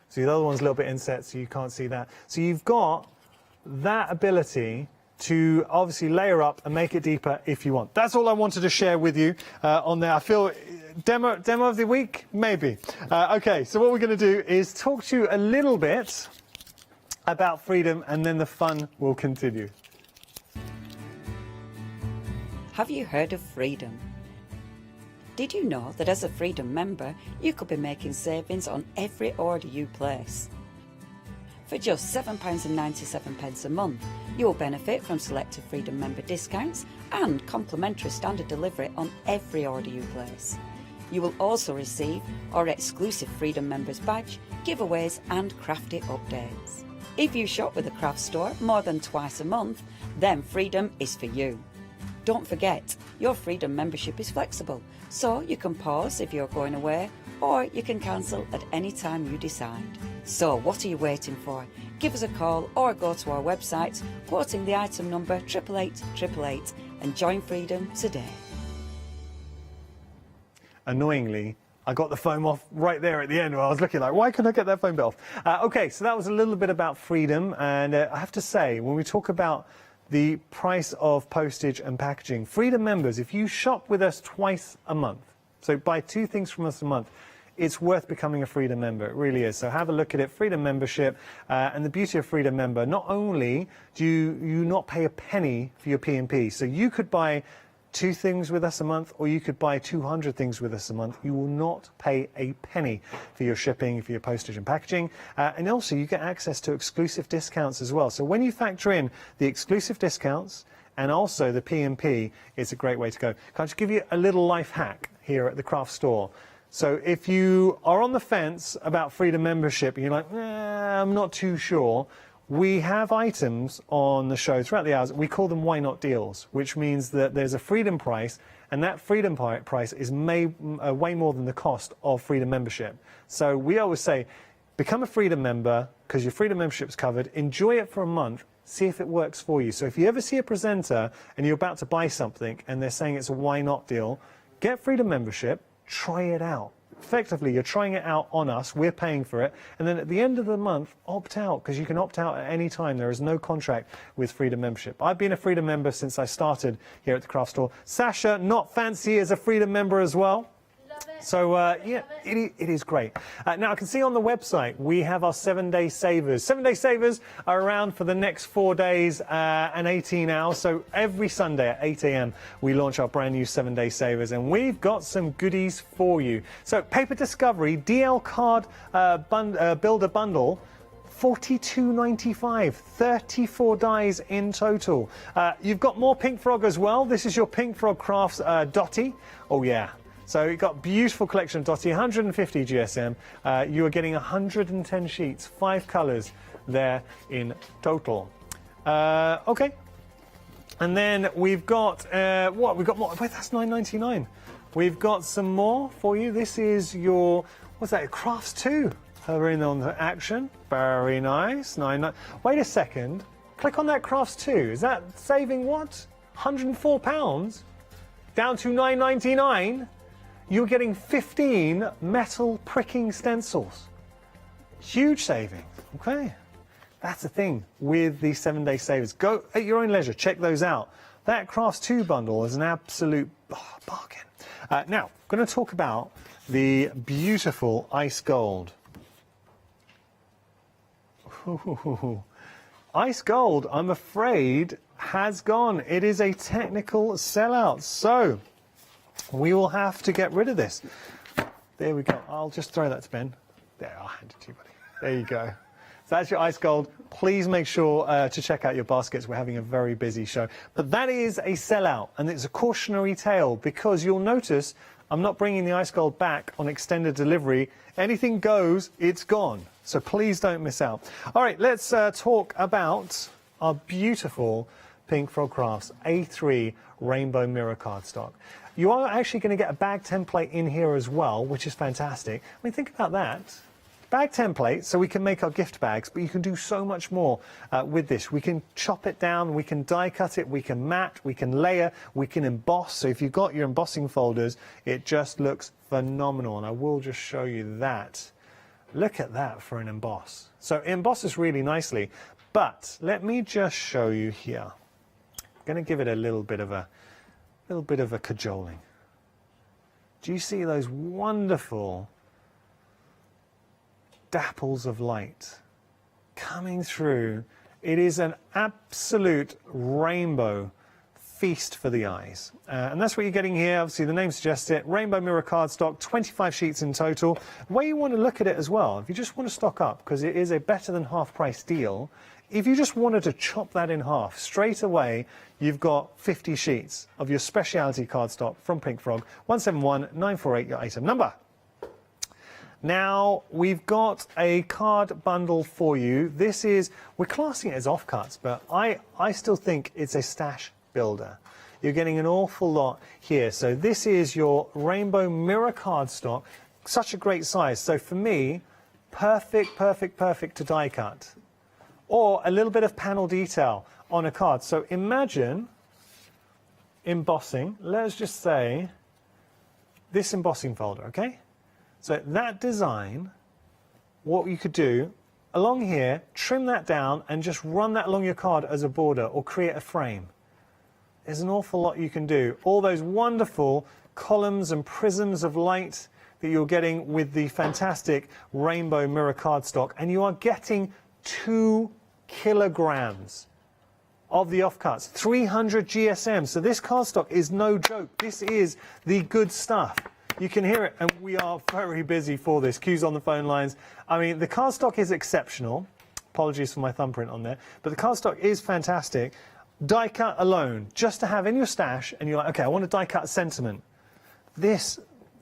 See, the other one's a little bit inset, so you can't see that. So you've got that ability to obviously layer up and make it deeper if you want. That's all I wanted to share with you on there. I feel demo of the week, maybe. Okay, so what we're going to do is talk to you a little bit about freedom, and then the fun will continue. Have you heard of Freedom? Did you know that as a Freedom member, you could be making savings on every order you place? For just £7.97 a month, you will benefit from selected Freedom member discounts and complimentary standard delivery on every order you place. You will also receive our exclusive Freedom members badge, giveaways and crafty updates. If you shop with a craft store more than twice a month, then Freedom is for you. Don't forget, your Freedom membership is flexible, so you can pause if you're going away, or you can cancel at any time you decide. So what are you waiting for? Give us a call or go to our website, quoting the item number 88888, and join Freedom today. Annoyingly, I got the foam off right there at the end where I was looking like, why couldn't I get that foam bit off? Okay, so that was a little bit about Freedom, and I have to say, when we talk about the price of postage and packaging, Freedom members, if you shop with us twice a month, so buy 2 things from us a month, it's worth becoming a Freedom member. It really is. So have a look at it. Freedom membership, and the beauty of Freedom member, not only do you not pay a penny for your P&P, so you could buy 2 things with us a month, or you could buy 200 things with us a month. You will not pay a penny for your shipping, for your postage and packaging, and also you get access to exclusive discounts as well. So when you factor in the exclusive discounts and also the P&P, it's a great way to go. Can I just give you a little life hack here at the craft store? So if you are on the fence about Freedom membership and you're like, I'm not too sure, we have items on the show throughout the hours. We call them Why Not deals, which means that there's a Freedom price and that Freedom price is way more than the cost of Freedom membership. So we always say, become a Freedom member, because your Freedom membership's covered, enjoy it for a month, see if it works for you. So if you ever see a presenter and you're about to buy something and they're saying it's a why not deal, get Freedom membership, try it out. Effectively, you're trying it out on us, we're paying for it, and then at the end of the month, opt out, because you can opt out at any time. There is no contract with Freedom membership. I've been a Freedom member since I started here at the craft store. Sasha, not fancy, is a Freedom member as well. So, yeah, it is great. Now, I can see on the website we have our 7-day savers. 7-day savers are around for the next 4 days and 18 hours. So every Sunday at 8 a.m. we launch our brand new 7-day savers, and we've got some goodies for you. So, Paper Discovery DL Card Builder Bundle. $42.95, 34 dies in total. You've got more Pink Frog as well. This is your Pink Frog Crafts Dotty. Oh, yeah. So you've got beautiful collection of Dotty, 150 GSM. You are getting 110 sheets, 5 colours there in total. Okay. And then we've got, what? We've got more. Wait, that's $9.99. We've got some more for you. This is your, what's that, Crafts 2. Hovering on the action. Very nice. Wait a second. Click on that Crafts 2. Is that saving what? £104? Down to $9.99? You're getting 15 metal pricking stencils. Huge savings, okay? That's the thing with the 7-day savers. Go at your own leisure, check those out. That Crafts 2 bundle is an absolute bargain. Now, I'm going to talk about the beautiful ice gold. Ooh. Ice gold, I'm afraid, has gone. It is a technical sellout. So, we will have to get rid of this. There we go. I'll just throw that to Ben. There, I'll hand it to you, buddy. There you go. So that's your ice gold. Please make sure to check out your baskets. We're having a very busy show. But that is a sellout, and it's a cautionary tale, because you'll notice I'm not bringing the ice gold back on extended delivery. Anything goes, it's gone. So please don't miss out. All right, let's talk about our beautiful Pink Frog Crafts A3 Rainbow Mirror cardstock. You are actually going to get a bag template in here as well, which is fantastic. I mean, think about that. Bag template, so we can make our gift bags, but you can do so much more with this. We can chop it down, we can die cut it, we can mat, we can layer, we can emboss. So if you've got your embossing folders, it just looks phenomenal. And I will just show you that. Look at that for an emboss. So it embosses really nicely. But let me just show you here. I'm going to give it a little bit of a cajoling. Do you see those wonderful dapples of light coming through? It is an absolute rainbow feast for the eyes. And that's what you're getting here. Obviously, the name suggests it. Rainbow Mirror cardstock, 25 sheets in total. The way you want to look at it as well, if you just want to stock up, because it is a better than half price deal, if you just wanted to chop that in half, straight away, you've got 50 sheets of your specialty cardstock from Pink Frog. 171948, your item number. Now, we've got a card bundle for you. This is, we're classing it as offcuts, but I still think it's a stash builder. You're getting an awful lot here. So this is your Rainbow Mirror cardstock. Such a great size. So for me, perfect to die cut. Or a little bit of panel detail on a card. So imagine embossing, let's just say, this embossing folder, okay? So that design, what you could do, along here, trim that down and just run that along your card as a border or create a frame. There's an awful lot you can do. All those wonderful columns and prisms of light that you're getting with the fantastic Rainbow Mirror cardstock, and you are getting 2 kilograms of the offcuts, 300 GSM. So this cardstock is no joke. This is the good stuff. You can hear it, and we are very busy for this. Queues on the phone lines. I mean, the cardstock is exceptional. Apologies for my thumbprint on there. But the cardstock is fantastic. Die cut alone, just to have in your stash, and you're like, okay, I want to die cut a sentiment. This,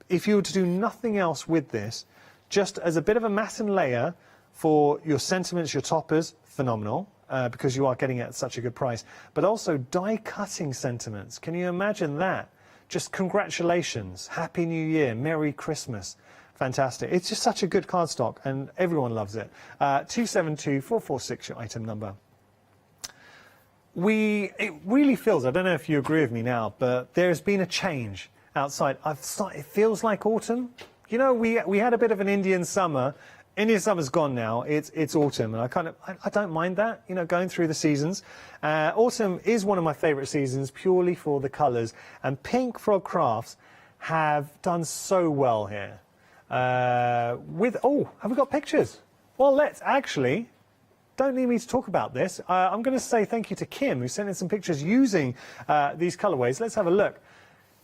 if you were to do nothing else with this, just as a bit of a mat and layer for your sentiments, your toppers, phenomenal, because you are getting it at such a good price. But also die cutting sentiments. Can you imagine that? just congratulations, Happy New Year, Merry Christmas. Fantastic. It's just such a good cardstock, and everyone loves it. 272446, your item number. It really feels, I don't know if you agree with me now, but there's been a change outside. It feels like autumn. You know, we had a bit of an Indian summer. Indian summer's gone now. It's autumn, and I don't mind that, you know, going through the seasons. Autumn is one of my favourite seasons purely for the colours, and Pink Frog Crafts have done so well here. Have we got pictures? Well, let's actually, don't need me to talk about this. I'm going to say thank you to Kim, who sent in some pictures using these colourways. Let's have a look.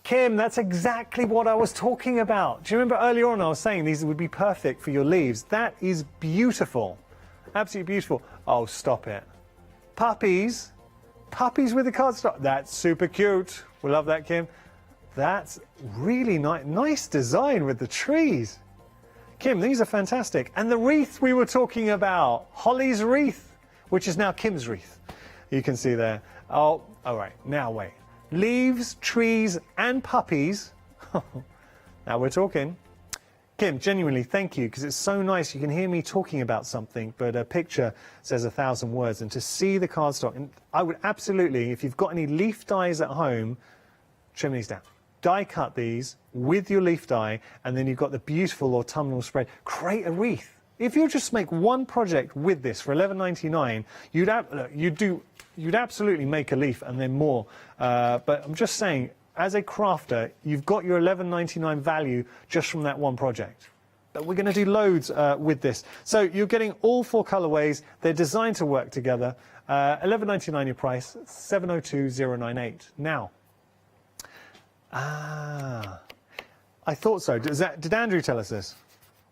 Kim, that's exactly what I was talking about. Do you remember earlier on I was saying these would be perfect for your leaves? That is beautiful. Absolutely beautiful. Oh, stop it. Puppies. Puppies with the cardstock. That's super cute. We love that, Kim. That's really nice design with the trees. Kim, these are fantastic. And the wreath we were talking about, Holly's wreath, which is now Kim's wreath. You can see there. Oh, all right, now wait. Leaves, trees, and puppies. Now we're talking. Kim, genuinely, thank you, because it's so nice. You can hear me talking about something, but a picture says 1,000 words. And to see the cardstock, and I would absolutely, if you've got any leaf dies at home, trim these down. Die cut these with your leaf die, and then you've got the beautiful autumnal spread. Create a wreath. If you just make one project with this for $11.99, you'd absolutely make a leaf and then more. But I'm just saying, as a crafter, you've got your $11.99 value just from that one project. But we're going to do loads with this. So you're getting all 4 colorways. They're designed to work together. $11.99 your price, $702,098. Now. I thought so. Did Andrew tell us this?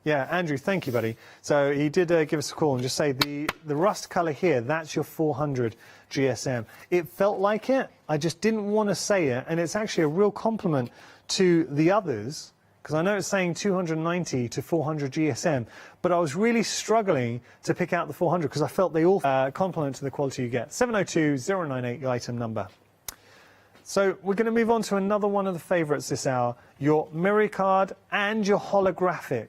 Yeah, Andrew, thank you, buddy. So he did give us a call and just say the rust colour here, that's your 400 GSM. It felt like it. I just didn't want to say it, and it's actually a real compliment to the others, because I know it's saying 290 to 400 GSM, but I was really struggling to pick out the 400 because I felt they all compliment to the quality you get. 702-098, your item number. So we're going to move on to another one of the favourites this hour, your mirror card and your holographic.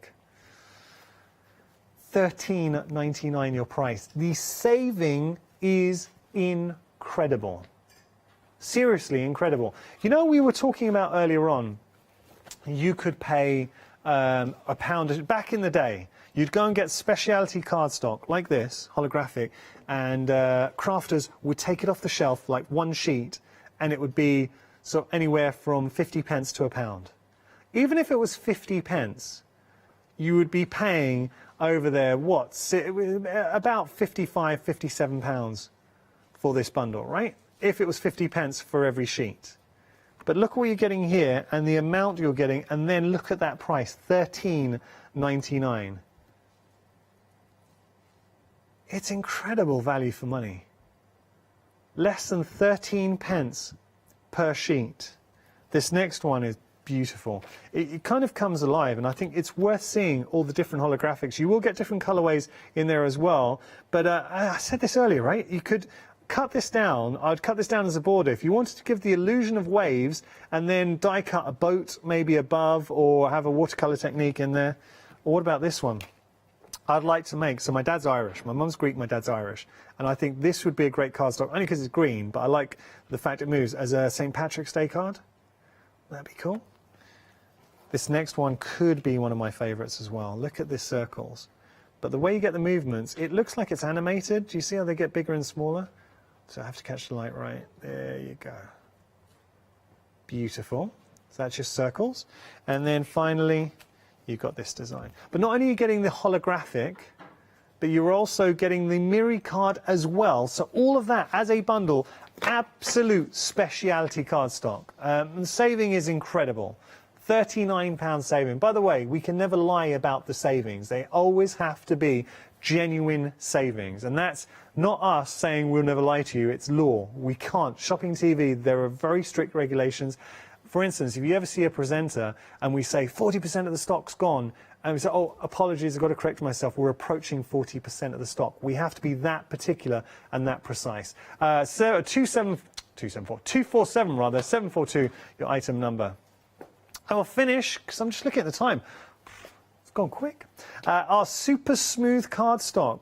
$13.99 your price. The saving is incredible. Seriously incredible. You know, we were talking about earlier on, you could pay £1 back in the day. You'd go and get specialty cardstock like this, holographic, and crafters would take it off the shelf like one sheet, and it would be sort of anywhere from 50 pence to £1. Even if it was 50 pence, you would be paying over there, what, about 55, 57 pounds for this bundle, right? If it was 50 pence for every sheet. But look what you're getting here and the amount you're getting, and then look at that price, $13.99. It's incredible value for money. Less than 13 pence per sheet. This next one is beautiful. It kind of comes alive, and I think it's worth seeing all the different holographics. You will get different colorways in there as well, but I said this earlier, right? You could cut this down. I'd cut this down as a border. If you wanted to give the illusion of waves and then die cut a boat maybe above, or have a watercolor technique in there. Or what about this one? I'd like to make, so my dad's Irish, my mum's Greek, my dad's Irish, and I think this would be a great cardstock, only because it's green, but I like the fact it moves as a St. Patrick's Day card. That'd be cool. This next one could be one of my favourites as well. Look at the circles. But the way you get the movements, it looks like it's animated. Do you see how they get bigger and smaller? So I have to catch the light right. There you go. Beautiful. So that's your circles. And then finally, you've got this design. But not only are you getting the holographic, but you're also getting the mirror card as well. So all of that as a bundle, absolute speciality cardstock. And the saving is incredible. £39 saving. By the way, we can never lie about the savings. They always have to be genuine savings. And that's not us saying we'll never lie to you. It's law. We can't. Shopping TV, there are very strict regulations. For instance, if you ever see a presenter and we say 40% of the stock's gone, and we say, oh, apologies, I've got to correct myself, we're approaching 40% of the stock. We have to be that particular and that precise. So 247 rather, 742, your item number. I will finish, because I'm just looking at the time. It's gone quick. Our super smooth cardstock.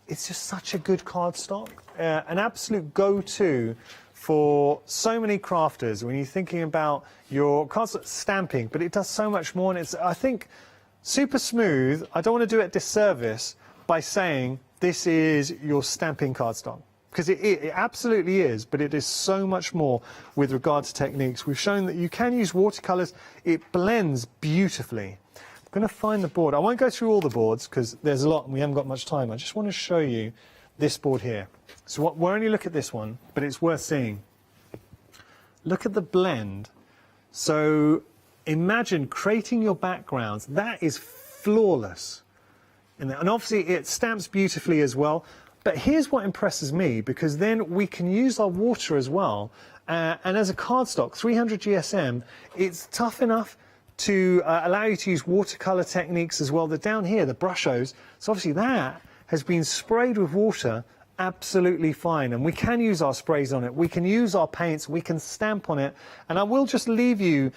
It's just such a good cardstock. An absolute go-to for so many crafters when you're thinking about your cardstock stamping, but it does so much more. And it's, I think, super smooth. I don't want to do it disservice by saying this is your stamping cardstock, because it absolutely is, but it is so much more with regard to techniques. We've shown that you can use watercolours. It blends beautifully. I'm going to find the board. I won't go through all the boards because there's a lot and we haven't got much time. I just want to show you this board here. So we'll only look at this one, but it's worth seeing. Look at the blend. So imagine creating your backgrounds. That is flawless. And obviously it stamps beautifully as well. But here's what impresses me, because then we can use our water as well. And as a cardstock, 300 GSM, it's tough enough to allow you to use watercolor techniques as well. The down here, the brushos, so obviously that has been sprayed with water absolutely fine, and we can use our sprays on it, we can use our paints, we can stamp on it. And I will just leave you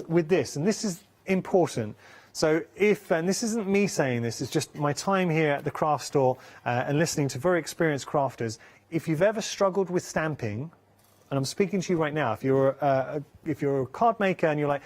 with this, and this is important. So if, and this isn't me saying this, it's just my time here at the craft store and listening to very experienced crafters, if you've ever struggled with stamping, and I'm speaking to you right now, if you're a card maker and you're like,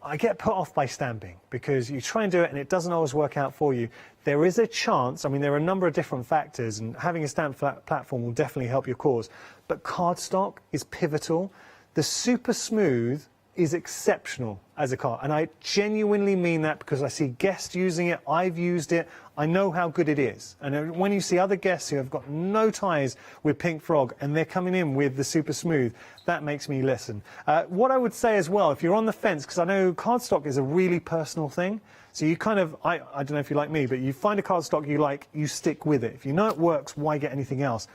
I get put off by stamping, because you try and do it and it doesn't always work out for you. There is a chance, I mean, there are a number of different factors, and having a stamp platform will definitely help your cause. But cardstock is pivotal. The super smooth is exceptional as a card, and I genuinely mean that because I see guests using it, I've used it, I know how good it is. And when you see other guests who have got no ties with Pink Frog and they're coming in with the super smooth, that makes me listen. What I would say as well, if you're on the fence, because I know cardstock is a really personal thing, so you kind of, I don't know if you're like me, but you find a cardstock you like, you stick with it. If you know it works, why get anything else?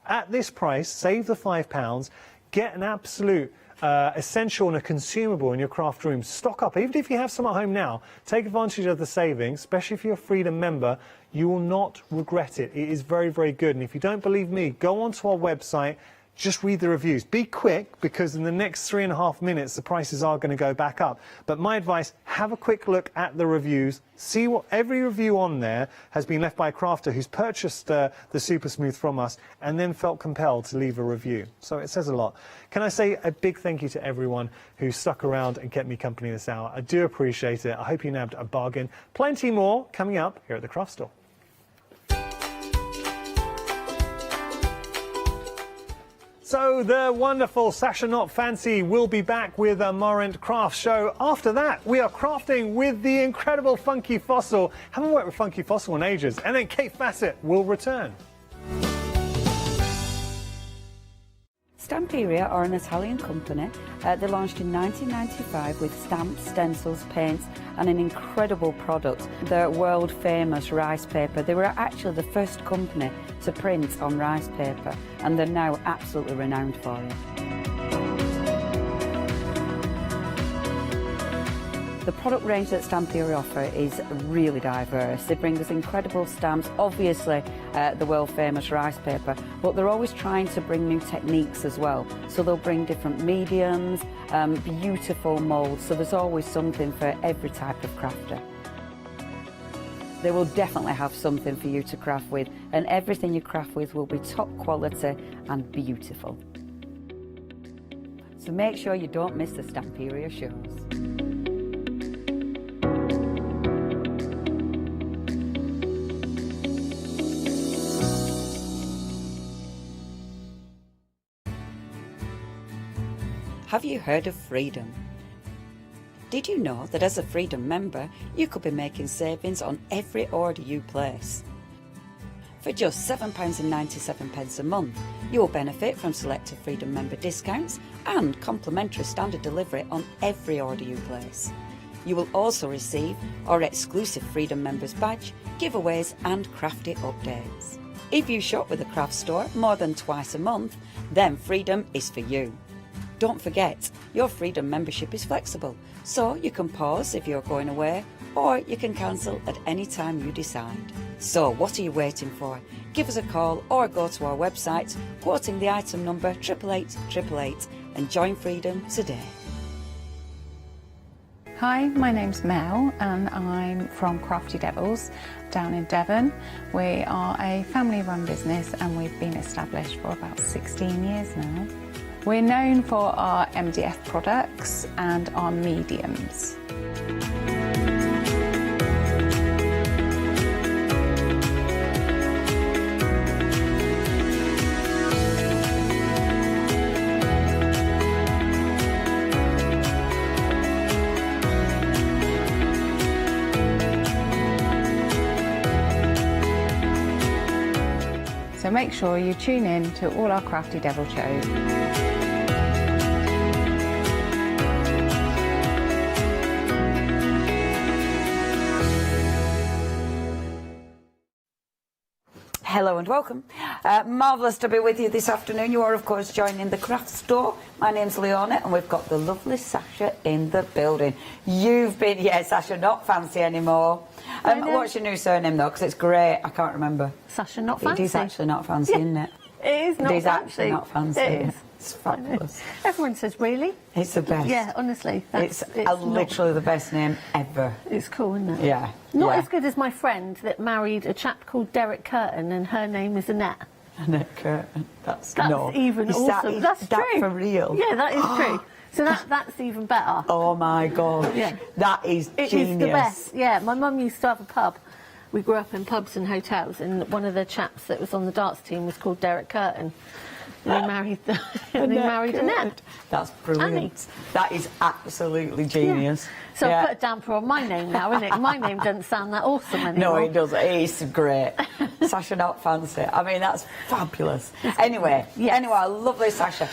At this price, save the £5, get an absolute essential and a consumable in your craft room. Stock up. Even if you have some at home now, take advantage of the savings, especially if you're a Freedom member. You will not regret it. It is very, very good. And if you don't believe me, go onto our website, just read the reviews. Be quick, because in the next 3.5 minutes the prices are going to go back up. But my advice, have a quick look at the reviews. See what every review on there has been left by a crafter who's purchased the Super Smooth from us and then felt compelled to leave a review. So it says a lot. Can I say a big thank you to everyone who stuck around and kept me company this hour. I do appreciate it. I hope you nabbed a bargain. Plenty more coming up here at the Craft Store. So the wonderful Sasha Not Fancy will be back with a Morant Craft Show. After that, we are crafting with the incredible Funky Fossil. Haven't worked with Funky Fossil in ages. And then Kate Fassett will return. Stamperia are an Italian company. They launched in 1995 with stamps, stencils, paints and an incredible product, the world famous rice paper. They were actually the first company to print on rice paper, and they're now absolutely renowned for it. The product range that Stamperia offer is really diverse. They bring us incredible stamps, obviously the world famous rice paper, but they're always trying to bring new techniques as well. So they'll bring different mediums, beautiful moulds, so there's always something for every type of crafter. They will definitely have something for you to craft with, and everything you craft with will be top quality and beautiful. So make sure you don't miss the Stamperia shows. Have you heard of Freedom? Did you know that as a Freedom member, you could be making savings on every order you place? For just £7.97 a month, you will benefit from selected Freedom member discounts and complimentary standard delivery on every order you place. You will also receive our exclusive Freedom members badge, giveaways and crafty updates. If you shop with the Craft Store more than twice a month, then Freedom is for you. Don't forget, your Freedom membership is flexible, so you can pause if you're going away, or you can cancel at any time you decide. So what are you waiting for? Give us a call or go to our website, quoting the item number 88888, and join Freedom today. Hi, my name's Mel and I'm from Crafty Devils down in Devon. We are a family-run business and we've been established for about 16 years now. We're known for our MDF products and our mediums. So make sure you tune in to all our Crafty Devil shows. Hello and welcome. Marvellous to be with you this afternoon. You are, of course, joining the craft store. My name's Leona and we've got the lovely Sasha in the building. You've been, yeah, Sasha, not fancy anymore. What's your new surname, though? Because it's great. I can't remember. Sasha, not fancy. It is actually not fancy, isn't it? It is not It is fancy. actually not fancy. It is. It's fabulous. Everyone says, really? It's the best. Yeah, honestly. It's literally the best name ever. It's cool, isn't it? Yeah. Not yeah. as good as my friend that married a chap called Derek Curtin and her name is Annette. Annette Curtin. That's even is awesome. That's is that true. for real? Yeah, that is true. So that's even better. Oh my God. Yeah. That is It genius. is the best. Yeah, my mum used to have a pub. We grew up in pubs and hotels, and one of the chaps that was on the darts team was called Derek Curtin. And he married Annette. That's brilliant. Annie. That is absolutely genius. Yeah. So I've put a damper on my name now, isn't it? My name doesn't sound that awesome anymore. No, it doesn't. It's great. Sasha, not fancy. I mean, that's fabulous. Anyway, lovely Sasha.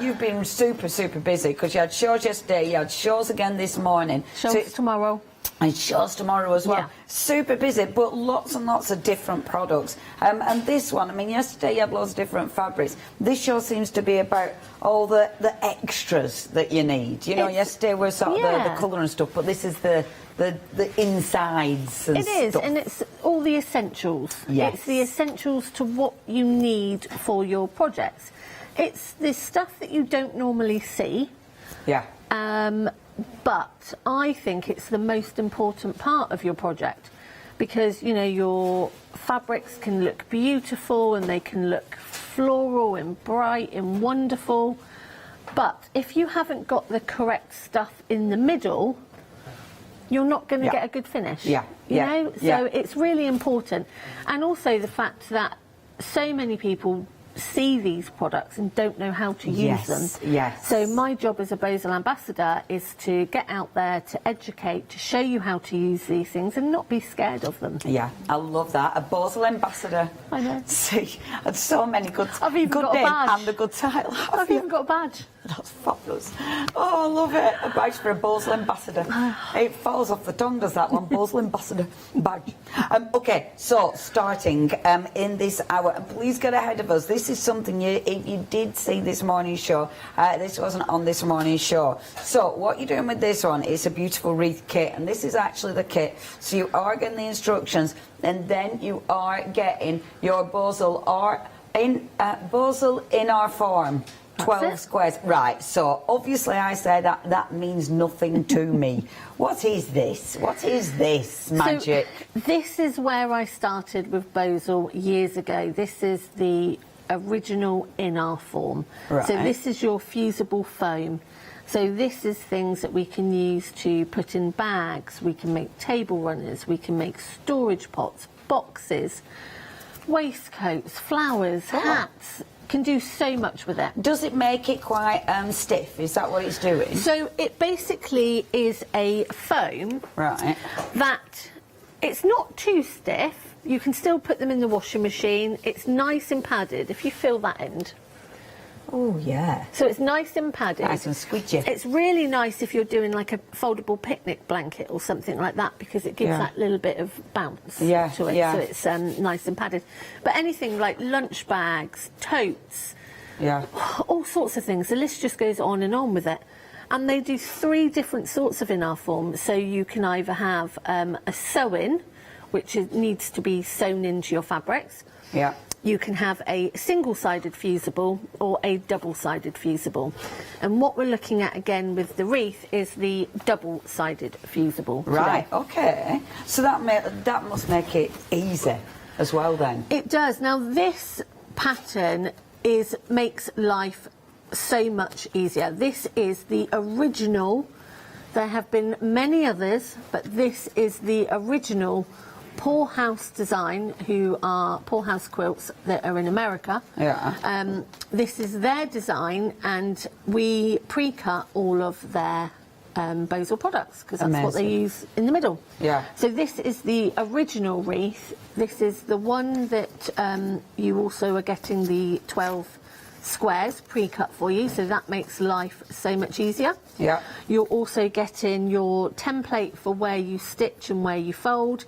You've been super, super busy because you had shows yesterday, you had shows again this morning. Shows tomorrow. And shows tomorrow as well. Yeah. Super busy, but lots and lots of different products. And this one, I mean, yesterday you had lots of different fabrics. This show seems to be about all the extras that you need. You know, yesterday was sort of the colour and stuff, but this is the insides and stuff. It is, and it's all the essentials. Yes. It's the essentials to what you need for your projects. It's this stuff that you don't normally see. Yeah. But I think it's the most important part of your project because, you know, your fabrics can look beautiful and they can look floral and bright and wonderful. But if you haven't got the correct stuff in the middle, you're not going to get a good finish. Yeah. You know? So it's really important. And also the fact that so many people see these products and don't know how to use them. Yes. So my job as a Bosal ambassador is to get out there, to educate, to show you how to use these things and not be scared of them. Yeah, I love that. A Bosal ambassador. I know. See, and so many good. I've even got a name badge. and a good title. I've even got a badge. That's fabulous. Oh, I love it. A badge for a Bosal ambassador. It falls off the tongue, does that one? Bosal ambassador badge. Okay, so starting in this hour, and please get ahead of us. This is something if you did see this morning's show, this wasn't on this morning's show. So what you're doing with this one is a beautiful wreath kit, and this is actually the kit. So you are getting the instructions, and then you are getting your Bosal in our form. 12 squares. Right, so obviously I say that means nothing to me. What is this? What is this magic? So, this is where I started with Bosal years ago. This is the original in our form. Right. So this is your fusible foam. So this is things that we can use to put in bags, we can make table runners, we can make storage pots, boxes, waistcoats, flowers, hats. Can do so much with it. Does it make it quite stiff? Is that what it's doing? So it basically is a foam that it's not too stiff. You can still put them in the washing machine. It's nice and padded. If you feel that end. Oh yeah. So it's nice and padded. Nice and squidgy. It's really nice if you're doing like a foldable picnic blanket or something like that because it gives that little bit of bounce to it. Yeah. So it's nice and padded. But anything like lunch bags, totes, Yeah. All sorts of things. The list just goes on and on with it. And they do 3 different sorts of in-our form. So you can either have a sew-in, which needs to be sewn into your fabrics. Yeah. You can have a single-sided fusible or a double-sided fusible. And what we're looking at again with the wreath is the double-sided fusible. Right, today. okay. So that must make it easy as well then. It does. Now this pattern makes life so much easier. This is the original. There have been many others, but this is the original Poor House design, who are Poor House quilts that are in America. Yeah. This is their design, and we pre-cut all of their Bosal products because that's what they use in the middle. Yeah. So this is the original wreath. This is the one that you also are getting the 12 squares pre-cut for you, so that makes life so much easier. Yeah. You're also getting your template for where you stitch and where you fold.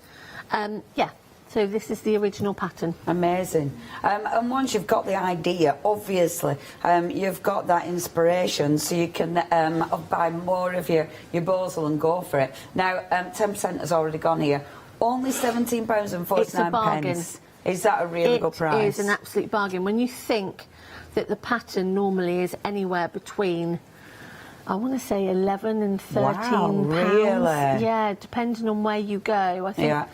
Yeah, so this is the original pattern. Amazing. And once you've got the idea, obviously, you've got that inspiration, so you can buy more of your Bosal and go for it. Now, 10% has already gone here. Only £17.49. It's a bargain. Is that a really good price? It is an absolute bargain. When you think that the pattern normally is anywhere between, I want to say 11 and 13 pounds. Really? Yeah, depending on where you go. I think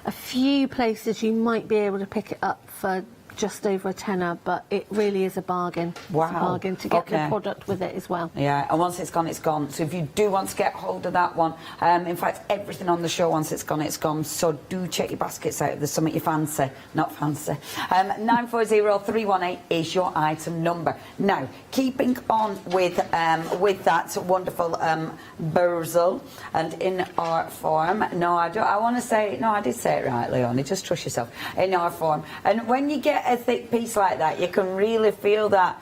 a few places you might be able to pick it up for just over a tenner, but it really is a bargain. Wow. It's a bargain to get the product with it as well. Yeah, and once it's gone, it's gone. So if you do want to get hold of that one, in fact, everything on the show, once it's gone, it's gone. So do check your baskets out if there's something you fancy. Not fancy. 940318 is your item number. Now, keeping on with that wonderful Bosal and in art form. No, I want to say, no, I did say it right, Leonie. Just trust yourself. In art form. And when you get a thick piece like that, you can really feel that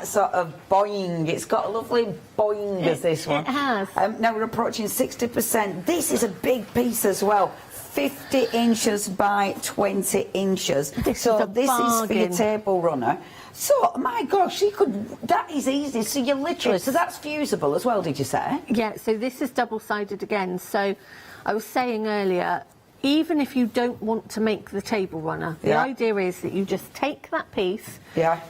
sort of boing. It's got a lovely boing as this one. It has. Now we're approaching 60%. This is a big piece as well. 50 inches by 20 inches. This is for your table runner. So, my gosh, that is easy. So you literally, so that's fusible as well, did you say? Yeah, so this is double-sided again. So I was saying earlier, even if you don't want to make the table runner, the idea is that you just take that piece,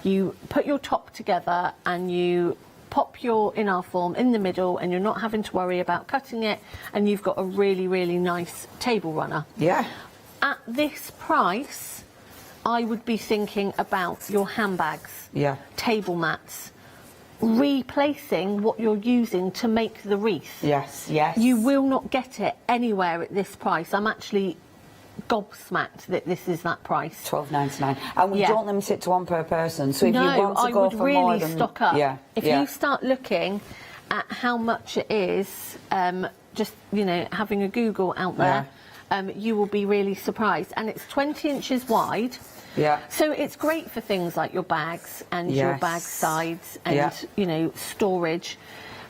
you put your top together and you pop your in-our form in the middle, and you're not having to worry about cutting it, and you've got a really, really nice table runner. Yeah. At this price, I would be thinking about your handbags, table mats, replacing what you're using to make the wreath. Yes, yes. You will not get it anywhere at this price. I'm actually gobsmacked that this is that price. £12.99. And we don't limit it to one per person. So if you want to go for more, I would really stock up. If you start looking at how much it is, just having a Google out there, you will be really surprised. And it's 20 inches wide. Yeah. So it's great for things like your bags and your bag sides and storage.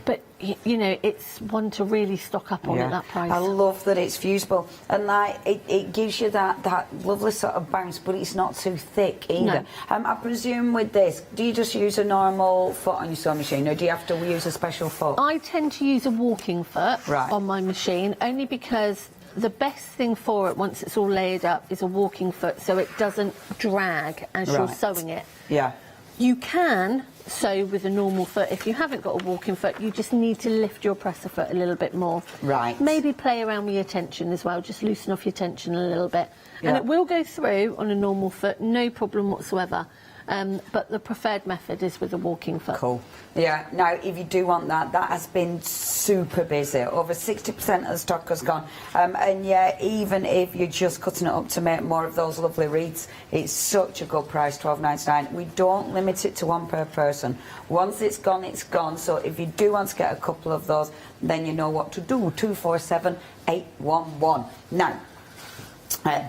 But it's one to really stock up on at that price. I love that it's fusible, and it gives you that lovely sort of bounce, but it's not too thick either. No. I presume with this, do you just use a normal foot on your sewing machine, or do you have to use a special foot? I tend to use a walking foot on my machine, only because the best thing for it, once it's all layered up, is a walking foot, so it doesn't drag as you're sewing it. Yeah. You can sew with a normal foot. If you haven't got a walking foot, you just need to lift your presser foot a little bit more. Right. Maybe play around with your tension as well, just loosen off your tension a little bit. And it will go through on a normal foot, no problem whatsoever. But the preferred method is with a walking foot. Cool. Yeah, now if you do want that has been super busy. Over 60% of the stock has gone. And even if you're just cutting it up to make more of those lovely wreaths, it's such a good price, £12.99. We don't limit it to one per person. Once it's gone, it's gone. So if you do want to get a couple of those, then you know what to do. 247 811. Now,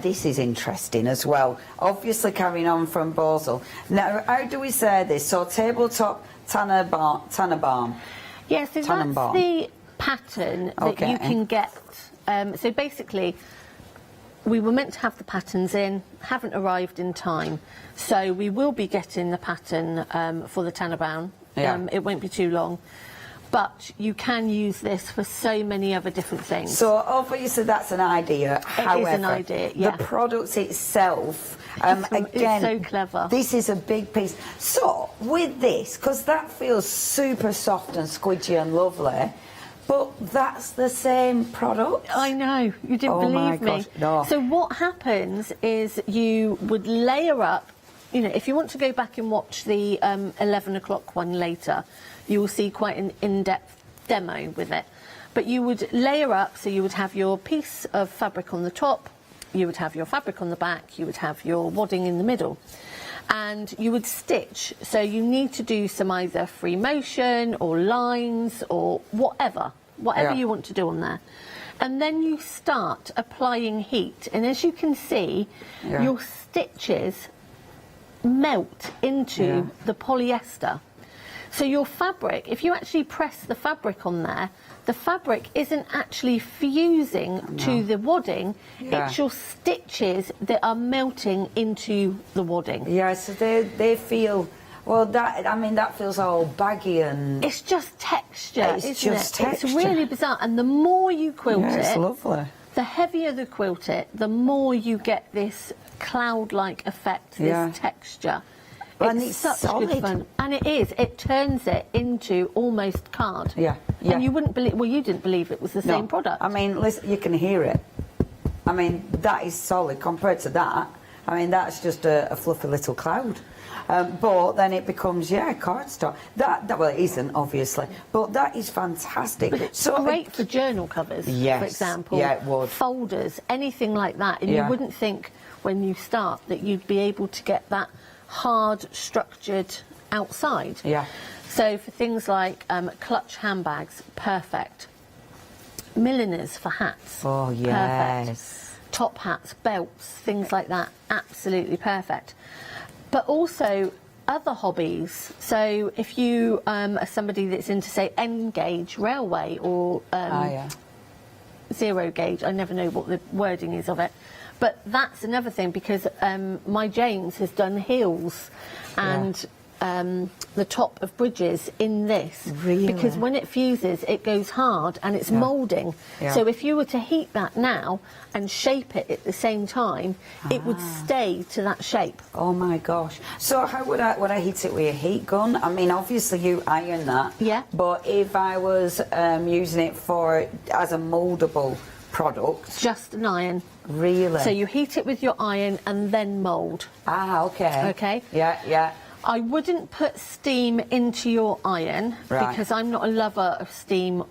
this is interesting as well. Obviously carrying on from Bosal. Now, how do we say this? So tabletop Tannenbaum. Yeah, so that's the pattern that you can get. So basically, we were meant to have the patterns in, haven't arrived in time. So we will be getting the pattern for the Tannenbaum. Yeah. It won't be too long. But you can use this for so many other different things. So obviously that's an idea. However, is an idea, yeah. The product itself, It's again, so clever. This is a big piece. So with this, because that feels super soft and squidgy and lovely, but that's the same product. I know, you didn't believe me. Gosh, no. So what happens is you would layer up, you know, if you want to go back and watch the 11 o'clock one later, you will see quite an in-depth demo with it. But you would layer up, so you would have your piece of fabric on the top, you would have your fabric on the back, you would have your wadding in the middle. And you would stitch, so you need to do some either free motion or lines or whatever you want to do on there. And then you start applying heat, and as you can see, your stitches melt into the polyester. So your fabric, if you actually press the fabric on there, the fabric isn't actually fusing to the wadding, it's your stitches that are melting into the wadding. Yeah, so they feel, well, that, I mean, that feels all baggy and... It's just texture, it's isn't just it? texture. It's really bizarre, and the more you quilt it's it, lovely. the heavier the quilt it, the more you get this cloud-like effect, this texture. And It's it's such solid. good fun, and it is. It turns it into almost card. Yeah. And you wouldn't believe. Well, you didn't believe it was the same product. I mean, listen, you can hear it. I mean, that is solid compared to that. I mean, that's just a fluffy little cloud. But then it becomes, cardstock. That well, it isn't, obviously. But that is fantastic. But it's so great for journal covers, Yes. for example. Yeah, it would. Folders, anything like that. And you wouldn't think when you start that you'd be able to get that hard, structured outside. Yeah. So for things like clutch handbags, perfect. Milliners for hats. Oh, yes. Perfect. Top hats, belts, things like that, absolutely perfect. But also other hobbies. So if you are somebody that's into, say, N-gauge railway or zero gauge, I never know what the wording is of it. But that's another thing, because my James has done heels and the top of bridges in this. Really? Because when it fuses, it goes hard and it's moulding. Yeah. So if you were to heat that now and shape it at the same time, it would stay to that shape. Oh my gosh. So how would I heat it with a heat gun? I mean, obviously you iron that. Yeah. But if I was using it as a mouldable product. Just an iron. Really? So you heat it with your iron and then mould. Ah, okay. Okay? Yeah. I wouldn't put steam into your iron because I'm not a lover of steam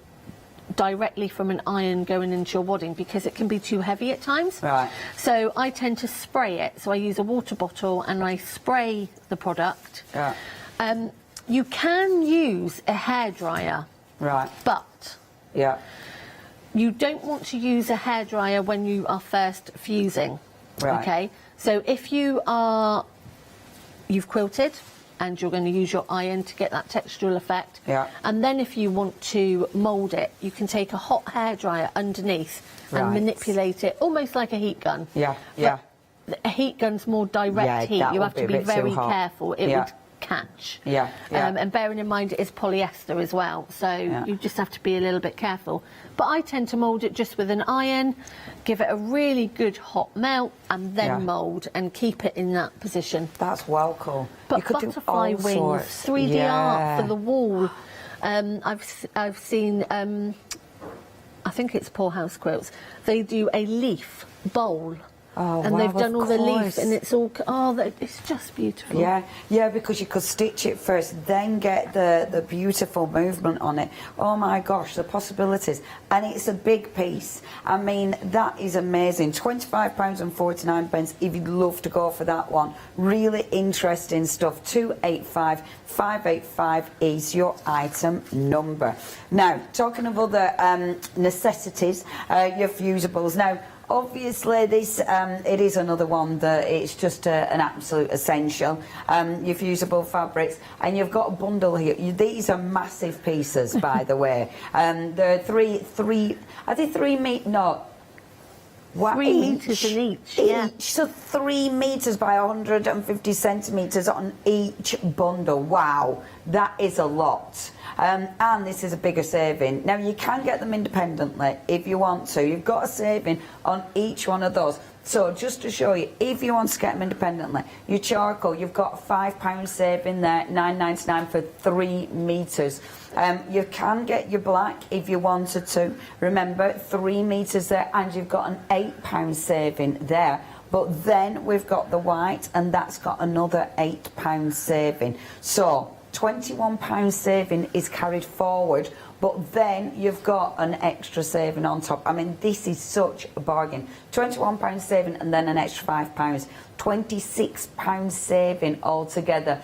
directly from an iron going into your wadding, because it can be too heavy at times. Right. So I tend to spray it. So I use a water bottle and I spray the product. Yeah. You can use a hairdryer. Right. But you don't want to use a hairdryer when you are first fusing. Right. Okay? So if you've quilted and you're going to use your iron to get that textural effect. Yeah. And then if you want to mould it, you can take a hot hairdryer underneath and manipulate it almost like a heat gun. Yeah. A heat gun's more direct heat. that You would have be to a be bit too very hot. careful. It would catch. Yeah. And bearing in mind it is polyester as well, so you just have to be a little bit careful. But I tend to mould it just with an iron, give it a really good hot melt, and then mould and keep it in that position. That's well cool. But you could butterfly do all wings, sorts. 3D art for the wall. I've seen, I think it's Poorhouse Quilts. They do a leaf bowl. Oh, and wow, they've done all the leaves, course. and it's all it's just beautiful. Yeah, because you could stitch it first, then get the beautiful movement on it. Oh my gosh, the possibilities. And it's a big piece. I mean, that is amazing. £25.49 if you'd love to go for that one. Really interesting stuff. 285-585 is your item number. Now, talking of other necessities, your fusibles. Now, obviously, this it is another one that it's just an absolute essential. Your fusible fabrics, and you've got a bundle here. These are massive pieces, by the way. They're three. Are they 3 metre? No. Wow, 3 metres in each, yeah. So 3 metres by 150 centimetres on each bundle. Wow, that is a lot. And this is a bigger saving. Now, you can get them independently if you want to. You've got a saving on each one of those. So just to show you, if you want to get them independently, your charcoal, you've got a £5 saving there, £9.99 for 3 metres. You can get your black if you wanted to. Remember, 3 metres there, and you've got an £8 saving there. But then we've got the white, and that's got another £8 saving. So £21 saving is carried forward, but then you've got an extra saving on top. I mean, this is such a bargain. £21 saving and then an extra £5. £26 saving altogether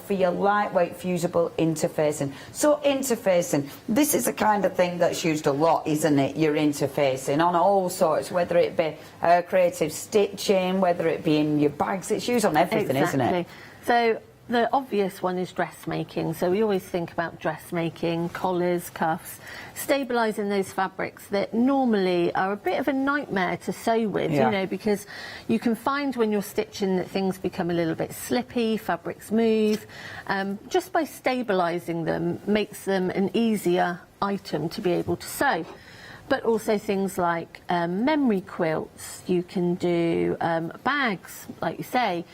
for your lightweight fusible interfacing. So interfacing, this is the kind of thing that's used a lot, isn't it? Your interfacing on all sorts, whether it be creative stitching, whether it be in your bags. It's used on everything, isn't it? So the obvious one is dressmaking. So we always think about dressmaking, collars, cuffs, stabilising those fabrics that normally are a bit of a nightmare to sew with, you know, because you can find when you're stitching that things become a little bit slippy, fabrics move. Just by stabilising them makes them an easier item to be able to sew. But also things like memory quilts, you can do bags, like you say.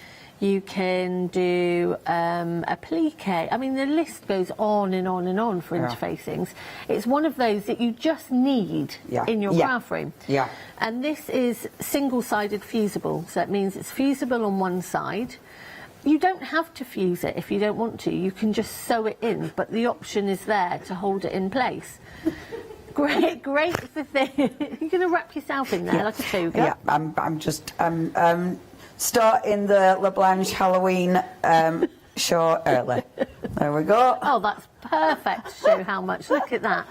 You can do a applique. I mean, the list goes on and on and on for interfacings. It's one of those that you just need in your craft room. Yeah. And this is single-sided fusible, so that means it's fusible on one side. You don't have to fuse it if you don't want to. You can just sew it in, but the option is there to hold it in place. Great for things. You're going to wrap yourself in there like a toga. Yeah, I'm just starting the La Blanche Halloween show early. There we go. Oh, that's perfect to show how much. Look at that.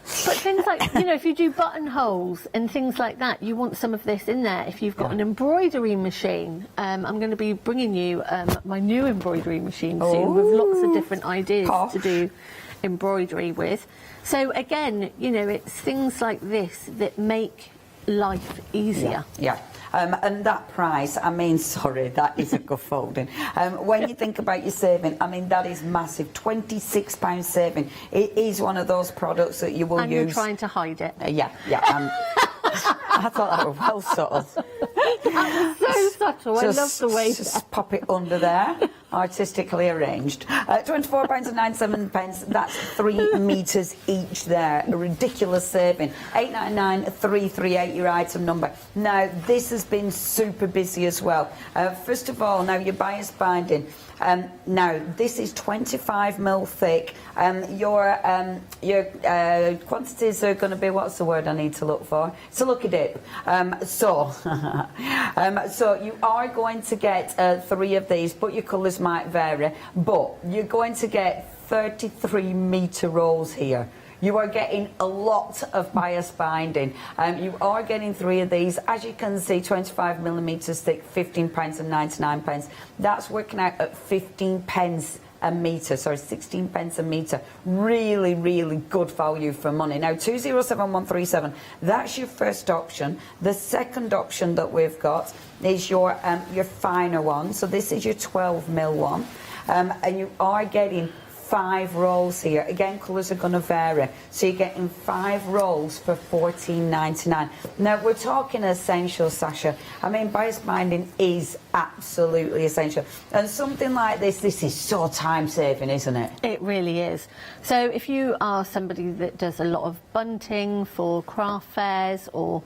But things like, you know, if you do buttonholes and things like that, you want some of this in there. If you've got an embroidery machine, I'm going to be bringing you my new embroidery machine soon with lots of different ideas to do embroidery with. So again, you know, it's things like this that make life easier. Yeah. And that price, I mean, sorry, that is a good folding. When you think about your saving, I mean, that is massive. £26 saving. It is one of those products that you will use. And you're trying to hide it. Yeah. I thought that was well subtle. That was so subtle. I love the way. Just pop it under there, artistically arranged. £24.97. That's 3 metres each there. A ridiculous saving. 899-338 your item number. Now this has been super busy as well. First of all, now your bias binding. Now this is 25mm thick. Your quantities are going to be, what's the word I need to look for? So look at it. So you are going to get 3 of these, but your colours might vary. But you're going to get 33 metre rolls here. You are getting a lot of bias binding. You are getting 3 of these. As you can see, 25mm thick, £15.99. That's working out at 15p a metre, sorry, 16p a metre. Really, really good value for money. Now, 207137, that's your first option. The second option that we've got is your finer one. So this is your 12mm one. And you are getting 5 rolls here. Again, colours are going to vary. So you're getting 5 rolls for £14.99. Now, we're talking essential, Sasha. I mean, bias binding is absolutely essential. And something like this is so time-saving, isn't it? It really is. So if you are somebody that does a lot of bunting for craft fairs or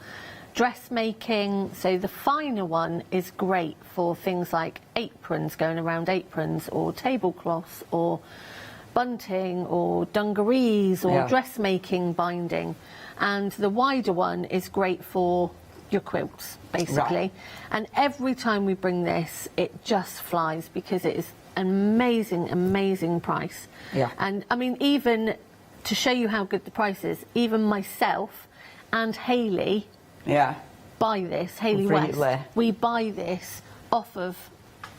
dressmaking, so the finer one is great for things like aprons, going around aprons, or tablecloths, or bunting, or dungarees, or dressmaking binding. And the wider one is great for your quilts, basically. Right. And every time we bring this, it just flies, because it is an amazing, amazing price. Yeah. And I mean, even to show you how good the price is, even myself and Hayley buy this, Hayley West, we buy this off of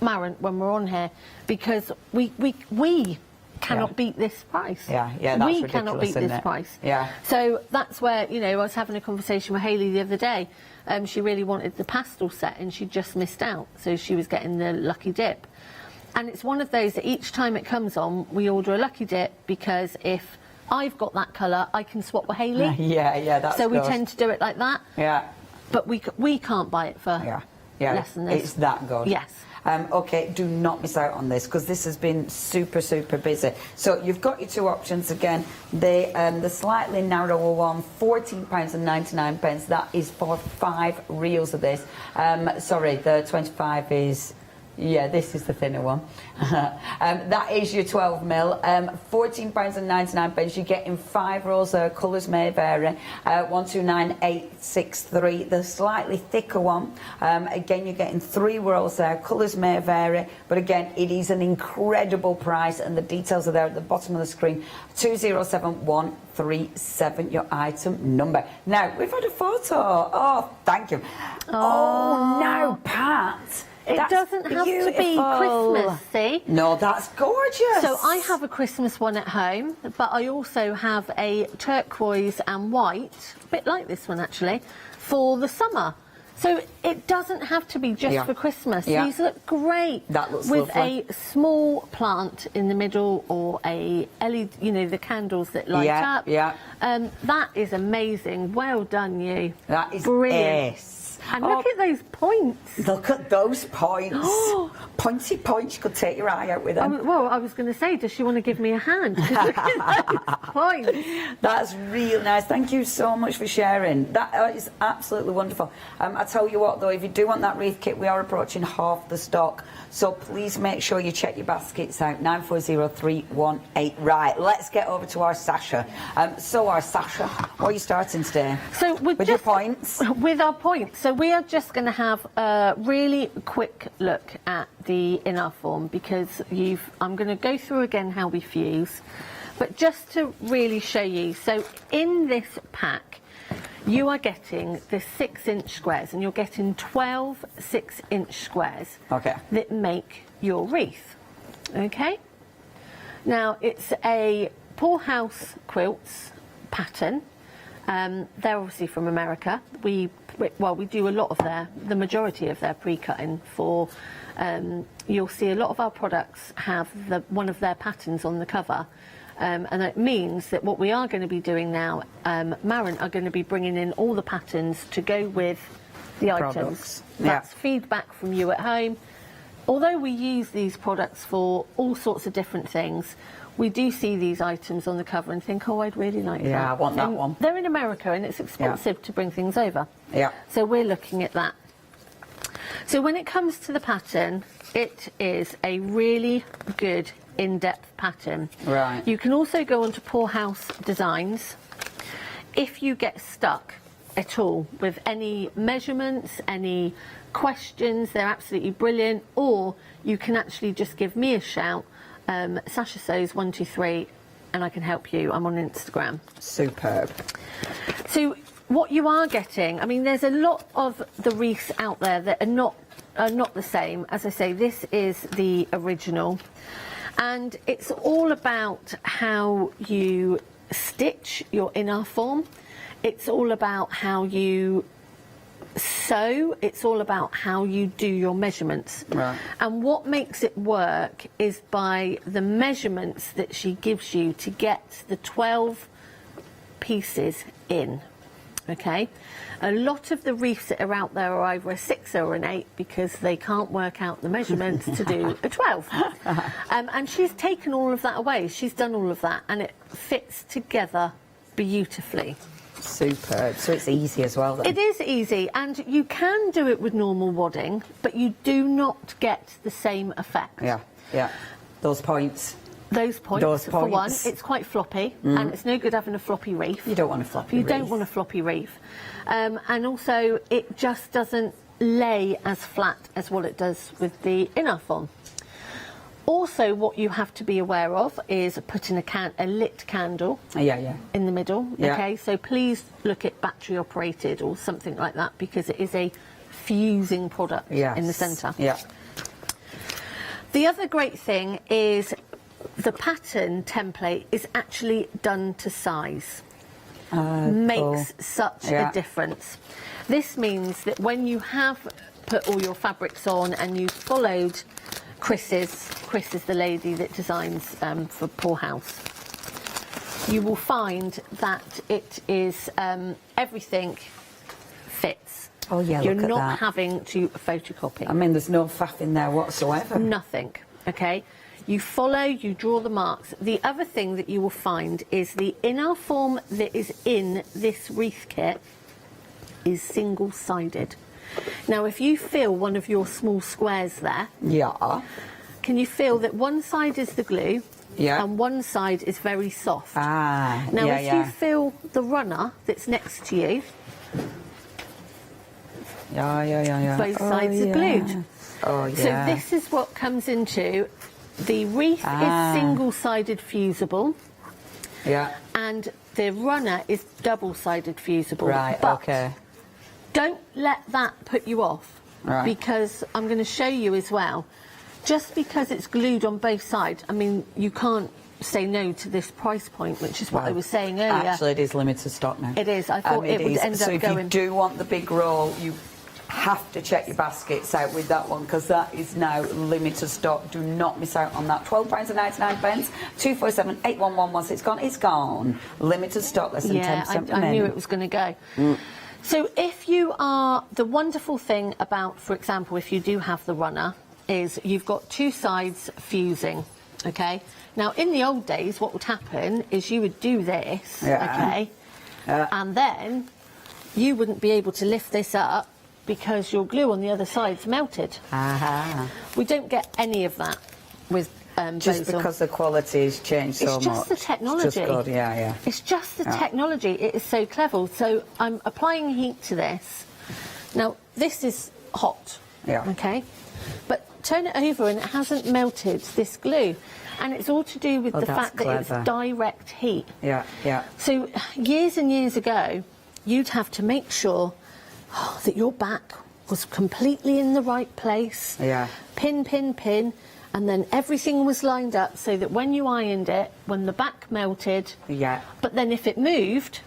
Marant when we're on here, because we cannot beat this price. Yeah, that's we ridiculous, cannot beat isn't this it? price. Yeah. So that's where, you know, I was having a conversation with Hayley the other day. She really wanted the pastel set and she just missed out. So she was getting the Lucky Dip. And it's one of those that each time it comes on, we order a Lucky Dip, because if I've got that colour, I can swap with Hayley. That's so we good. tend to do it like that. Yeah. But we can't buy it for less than this. It's that good. Yes. Okay, do not miss out on this, because this has been super busy. So you've got your two options again. The slightly narrower one, £14.99. That is for 5 reels of this. Sorry, the 25 is... Yeah, this is the thinner one. That is your 12mm, £14.99. You're getting 5 rolls there. Colours may vary. 129863. The slightly thicker one, again, you're getting 3 rolls there. Colours may vary, but again, it is an incredible price, and the details are there at the bottom of the screen. 207137, your item number. Now, we've had a photo. Oh, thank you. Oh no, Pat. It doesn't have to be Christmas, see? No, that's gorgeous. So I have a Christmas one at home, but I also have a turquoise and white, a bit like this one actually, for the summer. So it doesn't have to be just for Christmas. Yeah. These look great. That looks with lovely. a small plant in the middle, or a LED, you know, the candles that light up. Yeah. That is amazing. Well done, you. That is brilliant. ace. And look at those points. Look at those points. Pointy points. You could take your eye out with them. Well, I was going to say, does she want to give me a hand? Look at those points. That's real nice. Thank you so much for sharing. That is absolutely wonderful. I tell you what, though, if you do want that wreath kit, we are approaching half the stock. So please make sure you check your baskets out. 940318. Right, let's get over to our Sasha. So our Sasha, what are you starting today? So with your points? With our points. So we are just going to have a really quick look at the inner form, because I'm going to go through again how we fuse, but just to really show you. So in this pack, you are getting the 6-inch squares, and you're getting 12 6-inch squares that make your wreath. Okay? Now, it's a Poorhouse Quilts pattern. They're obviously from America. We do a lot of the majority of their pre-cutting for, you'll see a lot of our products have one of their patterns on the cover. And it means that what we are going to be doing now, Maren are going to be bringing in all the patterns to go with the items. That's feedback from you at home. Although we use these products for all sorts of different things, we do see these items on the cover and think, oh, I'd really like that. Yeah, I want that one. They're in America and it's expensive to bring things over. Yeah. So we're looking at that. So when it comes to the pattern, it is a really good in-depth pattern. Right. You can also go onto Poorhouse Designs. If you get stuck at all with any measurements, any questions, they're absolutely brilliant. Or you can actually just give me a shout, Sasha Sews 123, and I can help you. I'm on Instagram. Superb. So what you are getting, I mean, there's a lot of the wreaths out there that are not the same. As I say, this is the original. And it's all about how you stitch your inner form. It's all about how you sew. It's all about how you do your measurements. Right. And what makes it work is by the measurements that she gives you to get the 12 pieces in. Okay, a lot of the wreaths that are out there are either a 6 or an 8 because they can't work out the measurements to do a 12. And she's taken all of that away. She's done all of that, and it fits together beautifully. Superb. So it's easy as well, then? It is easy, and you can do it with normal wadding, but you do not get the same effect. Yeah, yeah. Those points. Those points, for one, it's quite floppy, and it's no good having a floppy wreath. You don't want a floppy wreath. You don't want a floppy wreath. And also, it just doesn't lay as flat as what it does with the inner form. Also, what you have to be aware of is putting a lit candle in the middle. Yeah. Okay, so please look at battery operated or something like that, because it is a fusing product in the centre. Yeah. The other great thing is the pattern template is actually done to size. Makes such a difference. This means that when you have put all your fabrics on and you've followed Chris is the lady that designs for Poor House, you will find that it is everything fits. Oh yeah, you're look at not that. having to photocopy. I mean, there's no faff in there whatsoever. Nothing. Okay. You follow, you draw the marks. The other thing that you will find is the inner form that is in this wreath kit is single-sided. Now, if you feel one of your small squares there, can you feel that one side is the glue and one side is very soft? Now, if you feel the runner that's next to you, both sides are glued. Oh, yeah. So this is what comes into the wreath is single-sided fusible. And the runner is double-sided fusible. But don't let that put you off, because I'm going to show you as well, just because it's glued on both sides, I mean, you can't say no to this price point, which is what I was saying earlier. Actually, it is limited stock now. It is. I thought it would end so up if going... you do want the big roll, you have to check your baskets out with that one, because that is now limited stock. Do not miss out on that. £12.99, 247 811. Once it's gone. Limited stock, less than 10% I knew it was going to go. So if you are, the wonderful thing about, for example, if you do have the runner, is you've got two sides fusing, okay? Now, in the old days, what would happen is you would do this, okay? And then you wouldn't be able to lift this up because your glue on the other side's melted. We don't get any of that with just Bosal. because the quality has changed so much. It's just the technology. It's just good, It's just the technology. It is so clever. So I'm applying heat to this. Now, this is hot, okay? But turn it over and it hasn't melted this glue. And it's all to do with the fact that it's direct heat. So years and years ago, you'd have to make sure that your back was completely in the right place. Pin, pin, pin. And then everything was lined up so that when you ironed it, when the back melted, but then if it moved,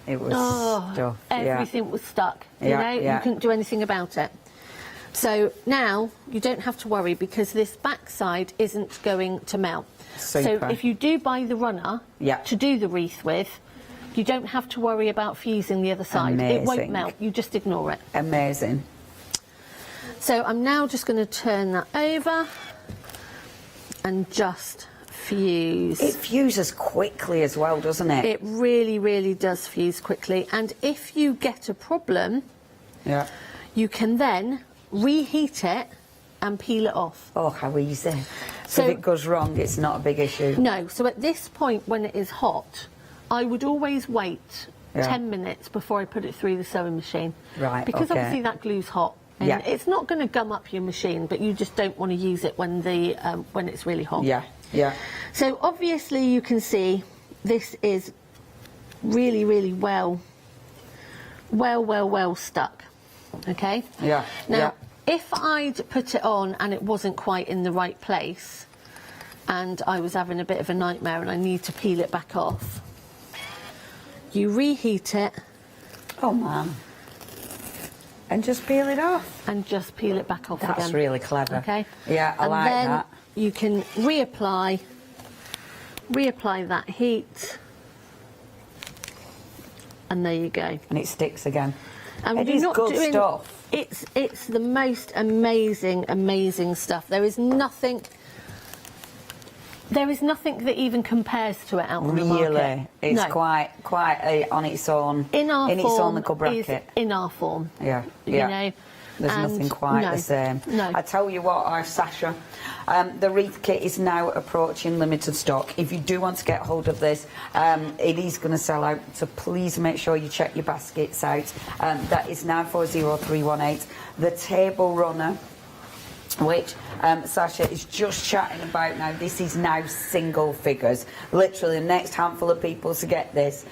it was stuck. Everything was stuck. You know, you couldn't do anything about it. So now you don't have to worry because this back side isn't going to melt. So if you do buy the runner to do the wreath with, you don't have to worry about fusing the other side. Amazing. It won't melt. You just ignore it. Amazing. So I'm now just going to turn that over and just fuse. It fuses quickly as well, doesn't it? It really, really does fuse quickly. And if you get a problem, you can then reheat it and peel it off. Oh, how easy. So if it goes wrong, it's not a big issue. No. So at this point, when it is hot, I would always wait 10 minutes before I put it through the sewing machine. Because obviously that glue's hot. And it's not going to gum up your machine, but you just don't want to use it when the when it's really hot. So obviously you can see this is really, really well stuck. Okay. Now, if I'd put it on and it wasn't quite in the right place, and I was having a bit of a nightmare and I need to peel it back off, you reheat it. Oh man. And just peel it off. And just peel it back off again. That's really clever. Okay. Yeah, I like that. And then you can reapply that heat. And there you go. And it sticks again. And it is good stuff. It's the most amazing stuff. There is nothing that even compares to it out on the market. Really, it's quite on its own. In its own little bracket. In our form. You know. There's nothing quite the same. I tell you what, Sasha, the wreath kit is now approaching limited stock. If you do want to get hold of this, it is going to sell out, so please make sure you check your baskets out. That is now 40318. The table runner, which Sasha is just chatting about now, this is now single figures. Literally the next handful of people to get this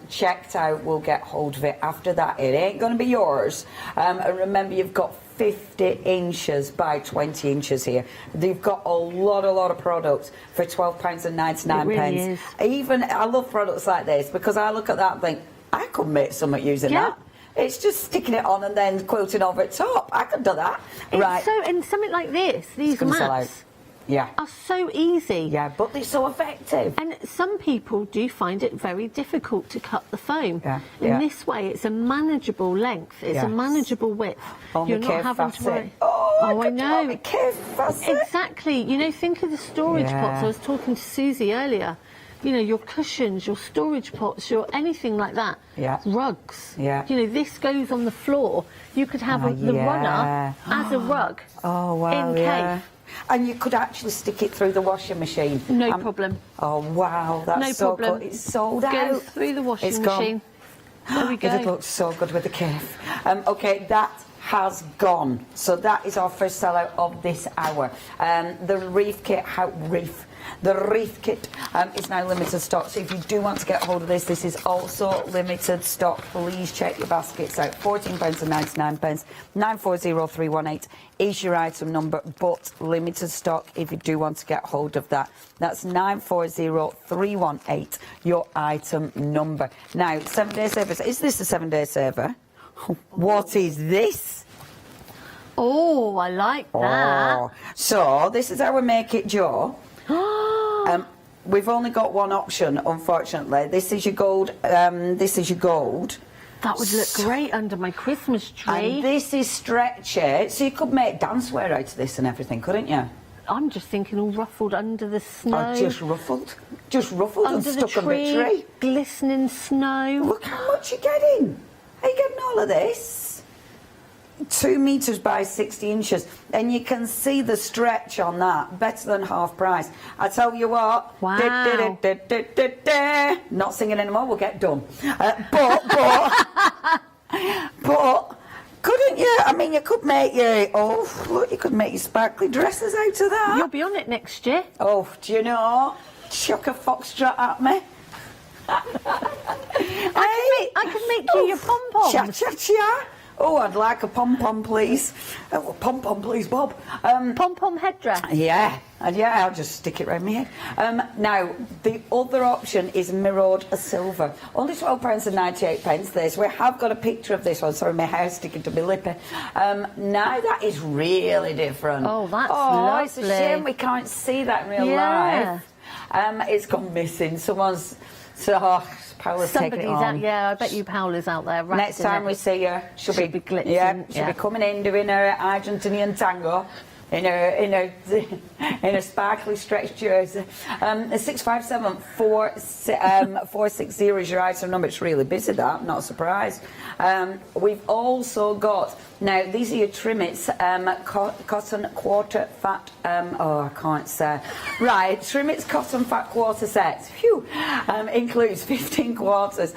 checked out will get hold of it. After that, it ain't going to be yours. And remember, you've got 50 inches by 20 inches here. They've got a lot of products for £12.99. It really is. Even, I love products like this because I look at that and think, I could make something using that. It's just sticking it on and then quilting over it top. I could do that. Right. So, and something like this, these mats are so easy. Yeah, but they're so effective. And some people do find it very difficult to cut the foam. Yeah. In this way, it's a manageable length. It's a manageable width. You're not having to worry. I know. Exactly. You know, think of the storage pots. I was talking to Susie earlier. You know, your cushions, your storage pots, your anything like that. Yeah. Rugs. Yeah. You know, this goes on the floor. You could have the runner as a rug. Oh, wow, in yeah. cave. And you could actually stick it through the washing machine. No problem. Oh, wow, that's no so problem. good. It's sold Goes out. through the washing It's machine. Gone. There we go. It looks so good with the cave. Okay, that has gone. So that is our first seller of this hour. The Reef Kit, the Reef Kit is now limited stock, so if you do want to get hold of this, this is also limited stock. Please check your baskets out. £14.99, 940318 is your item number, but limited stock if you do want to get hold of that. That's 940318, your item number. Now, 7-day saver. Is this a 7-day saver? What is this? Oh, I like that. Oh. So, this is our Make It Joe. We've only got one option, unfortunately. This is your gold. This is your gold. That would look great under my Christmas tree. And this is stretchy, so you could make dancewear out of this and everything, couldn't you? I'm just thinking all ruffled under the snow. Oh, just ruffled under and stuck under the tree. Glistening snow. Look how much you're getting. Are you getting all of this? 2 metres by 60 inches, and you can see the stretch on that, better than half price. I tell you what, wow. Not singing anymore, we'll get done. But couldn't you? I mean, you could make your, you could make your sparkly dresses out of that. You'll be on it next year. Oh, do you know? Chuck a foxtrot at me. I can make you your pom-poms. Cha-cha-cha. Oh, I'd like a pom-pom, please. Pom-pom, please, Bob. Pom-pom headdress. Yeah, I'll just stick it round my head. Now, the other option is mirrored silver. Only £12.98 this. We have got a picture of this one. Sorry, my hair's sticking to my lippy. Now that is really different. Oh, that's lovely. It's a shame we can't see that in real life. It's gone missing. Someone's... Paola's taking it on. I bet you Paola's out there. Next time we see her, she'll be glitzing. Yeah, she'll be coming in doing her Argentinian tango in a sparkly stretched jersey. 657-460 is your item number. It's really busy, that. Not surprised. We've also got, now these are your trimmets, cotton quarter fat. I can't say. Right, trimmets cotton fat quarter sets. Phew. Includes 15 quarters.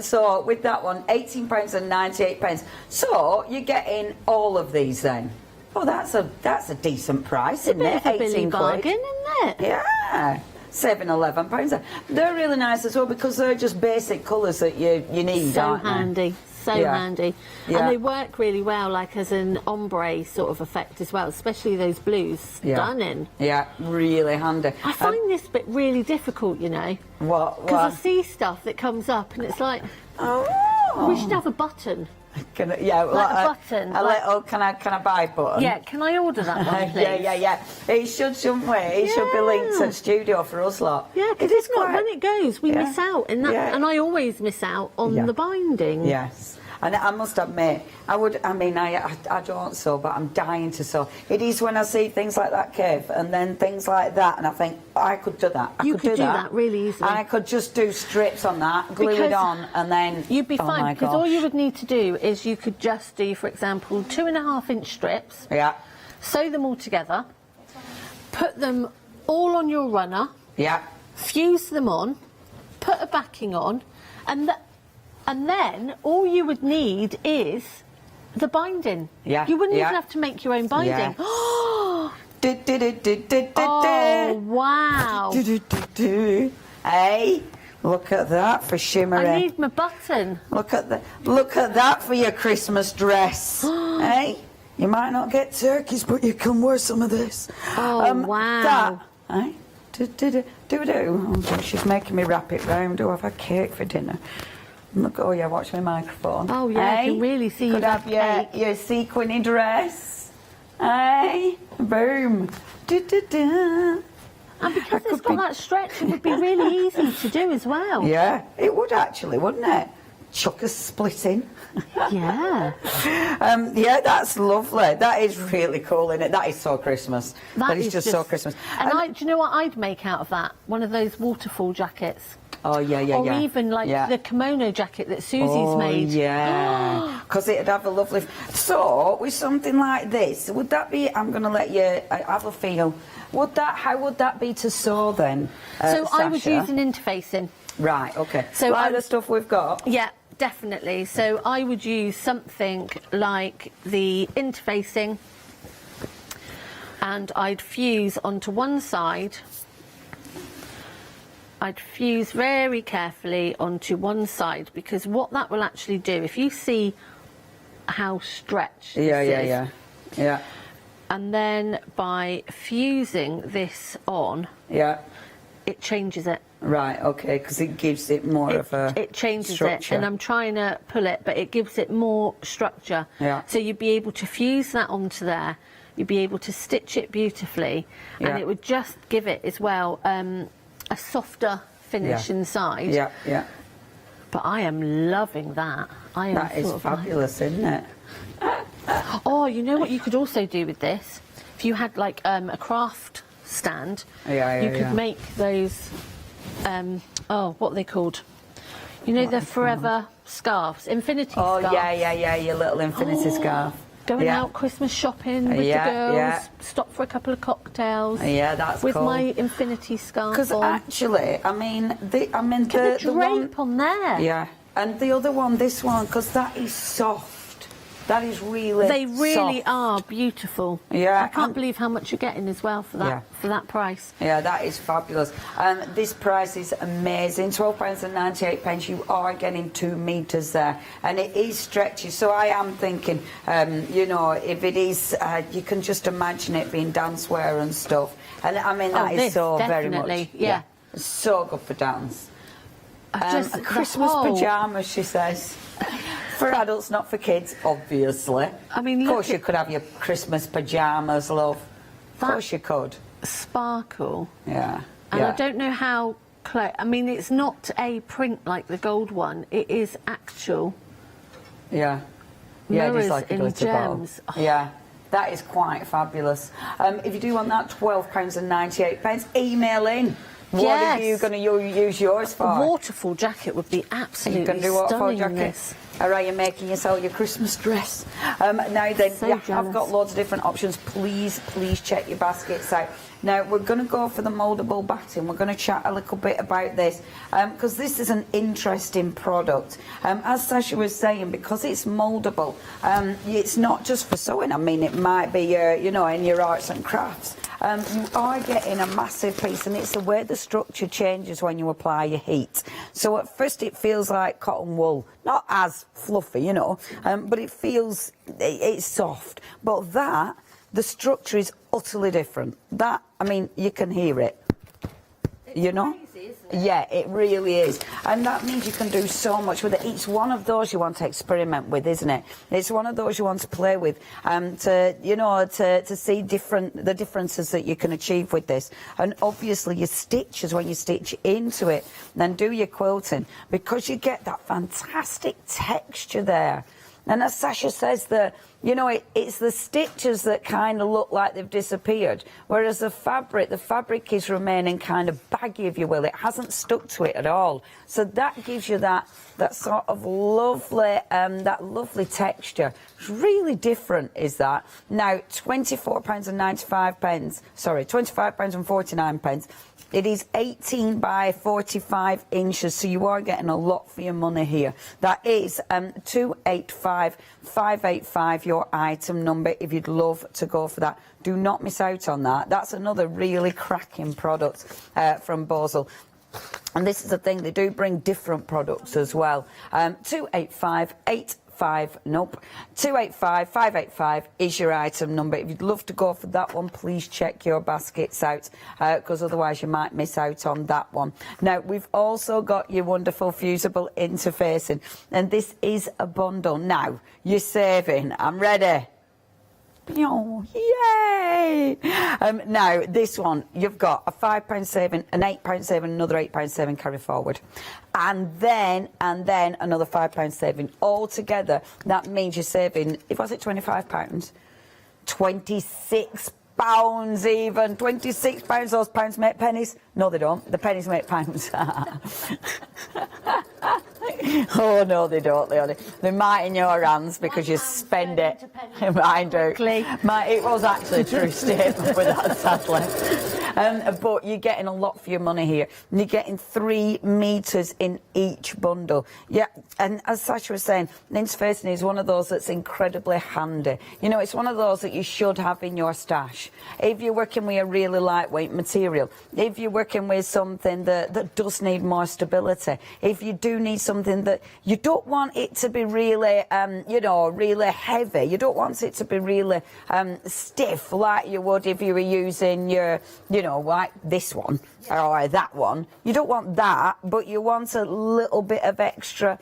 So with that one, £18.98. So you're getting all of these then. Oh, that's a decent price, isn't it? It's a bit of a bargain, isn't it? Yeah. £7-11. They're really nice as well because they're just basic colours that you need. So handy. So handy. Yeah. And they work really well, like as an ombre sort of effect as well, especially those blues. Stunning. Yeah, really handy. I find this bit really difficult, you know. What? Because I see stuff that comes up and it's like, we should have a button. A button. Can I buy button? Yeah, can I order that one, please? yeah. It shouldn't we? It should be linked to studio for us lot. Yeah, because it's not when it goes, we miss out, and and I always miss out on the binding. Yes. And I must admit, I don't sew, but I'm dying to sew. It is when I see things like that, Kev, and then things like that, and I think, I could do that. You could do that really easily. And I could just do strips on that, glue it on, and then... You'd be fine, because all you would need to do is you could just do, for example, 2.5-inch strips. Yeah. Sew them all together. Put them all on your runner. Yeah. Fuse them on. Put a backing on. And then all you would need is the binding. Yeah. You wouldn't even have to make your own binding. Yeah. Oh, wow. Hey, look at that for shimmery. I need my button. Look at that for your Christmas dress. Hey? You might not get turkeys, but you can wear some of this. Oh, wow. That, eh? Do. Oh, she's making me wrap it round. Do I have a cake for dinner? Look, oh yeah, watch my microphone. Oh yeah, I can really see Could you have your sequiny dress. Hey, boom. And because it's got that stretch, it would be really easy to do as well. Yeah, it would actually, wouldn't it? Chuck a split in. Yeah. Yeah, that's lovely. That is really cool, isn't it? That is so Christmas. That is just so Christmas. And do you know what I'd make out of that? One of those waterfall jackets. Oh, yeah. Or even like the kimono jacket that Susie's made. Yeah, because it'd have a lovely... So, with something like this, would that be... I'm going to let you have a feel. How would that be to sew then, So I would Sasha? use an interfacing. Right, OK. So like the stuff we've got? Yeah, definitely. So I would use something like the interfacing, and I'd fuse onto one side. I'd fuse very carefully onto one side, because what that will actually do, if you see how stretched this is, yeah. And then by fusing this on, it changes it. Right, OK, because it gives it more of a It changes structure. it, and I'm trying to pull it, but it gives it more structure. Yeah. So you'd be able to fuse that onto there, you'd be able to stitch it beautifully, and it would just give it as well a softer finish inside. Yeah. But I am loving that. That is fabulous, isn't it? Oh, you know what you could also do with this? If you had like a craft stand, you could make those, what are they called? You know, the forever scarves, infinity scarves. Oh, yeah, your little infinity scarf. Going out Christmas shopping with the girls, stop for a couple of cocktails. Yeah, that's with cool. my infinity scarf. Because actually, I mean, the drape on there. Yeah, and the other one, this one, because that is soft. That is really They really soft. are beautiful. Yeah, I can't believe how much you're getting as well for that price. Yeah, that is fabulous. And this price is amazing. £12.98. You are getting 2 metres there, and it is stretchy. So I am thinking, you know, if it is, you can just imagine it being dancewear and stuff. And I mean, that is so very much. Yeah. So good for dance. Just Christmas pyjamas, she says. For adults, not for kids, obviously. I mean, of course you could have your Christmas pyjamas, love. Of course you could. Sparkle. Yeah. And I don't know how... I mean, it's not a print like the gold one. It is actual. Yeah. Yeah, it is like a glitter ball. Oh. Yeah. That is quite fabulous. If you do want that, £12.98, email in. What are you going to use yours for? A waterfall jacket would be absolutely stunning in this. Or are you making yourself your Christmas dress? Now then, So you have got loads of different options. Please check your baskets out. Now, we're going to go for the mouldable batting. We're going to chat a little bit about this, because this is an interesting product. As Sasha was saying, because it's mouldable, it's not just for sewing. I mean, it might be, you know, in your arts and crafts. You are getting a massive piece, and it's the way the structure changes when you apply your heat. So at first it feels like cotton wool, not as fluffy, you know, but it feels, it's soft. But the structure is utterly different. That, I mean, you can hear it, you know? Yeah, it really is. And that means you can do so much with it. It's one of those you want to experiment with, isn't it? It's one of those you want to play with, to see the differences that you can achieve with this. And obviously your stitches, when you stitch into it, then do your quilting, because you get that fantastic texture there. And as Sasha says, you know, it's the stitches that kind of look like they've disappeared, whereas the fabric is remaining kind of baggy, if you will. It hasn't stuck to it at all. So that gives you that sort of lovely, that lovely texture. It's really different, is that. Now, £24.95, sorry, £25.49. It is 18 by 45 inches, so you are getting a lot for your money here. That is 285585, your item number, if you'd love to go for that. Do not miss out on that. That's another really cracking product from Bozel. And this is the thing, they do bring different products as well. 285855. 285 is your item number. If you'd love to go for that one, please check your baskets out, because otherwise you might miss out on that one. Now, we've also got your wonderful fusible interfacing, and this is a bundle. Now, you're saving. I'm ready. Oh, yay! Now, this one, you've got a £5 saving, an £8 saving, another £8 saving carry forward. And then another £5 saving. Altogether, that means you're saving, if was it £25? £26 even. £26, those pounds make pennies? No, they don't. The pennies make pounds. Oh, no, they don't, Leonie. They might in your hands because you spend it. Mine do. It was actually a true statement with that, sadly. But you're getting a lot for your money here. You're getting 3 metres in each bundle. Yeah, and as Sasha was saying, interfacing is one of those that's incredibly handy. You know, it's one of those that you should have in your stash. If you're working with a really lightweight material, if you're working with something that does need more stability, if you do need something that you don't want it to be really, you know, really heavy. You don't want it to be really stiff like you would if you were using your, you know, like this one or that one. You don't want that, but you want a little bit of extra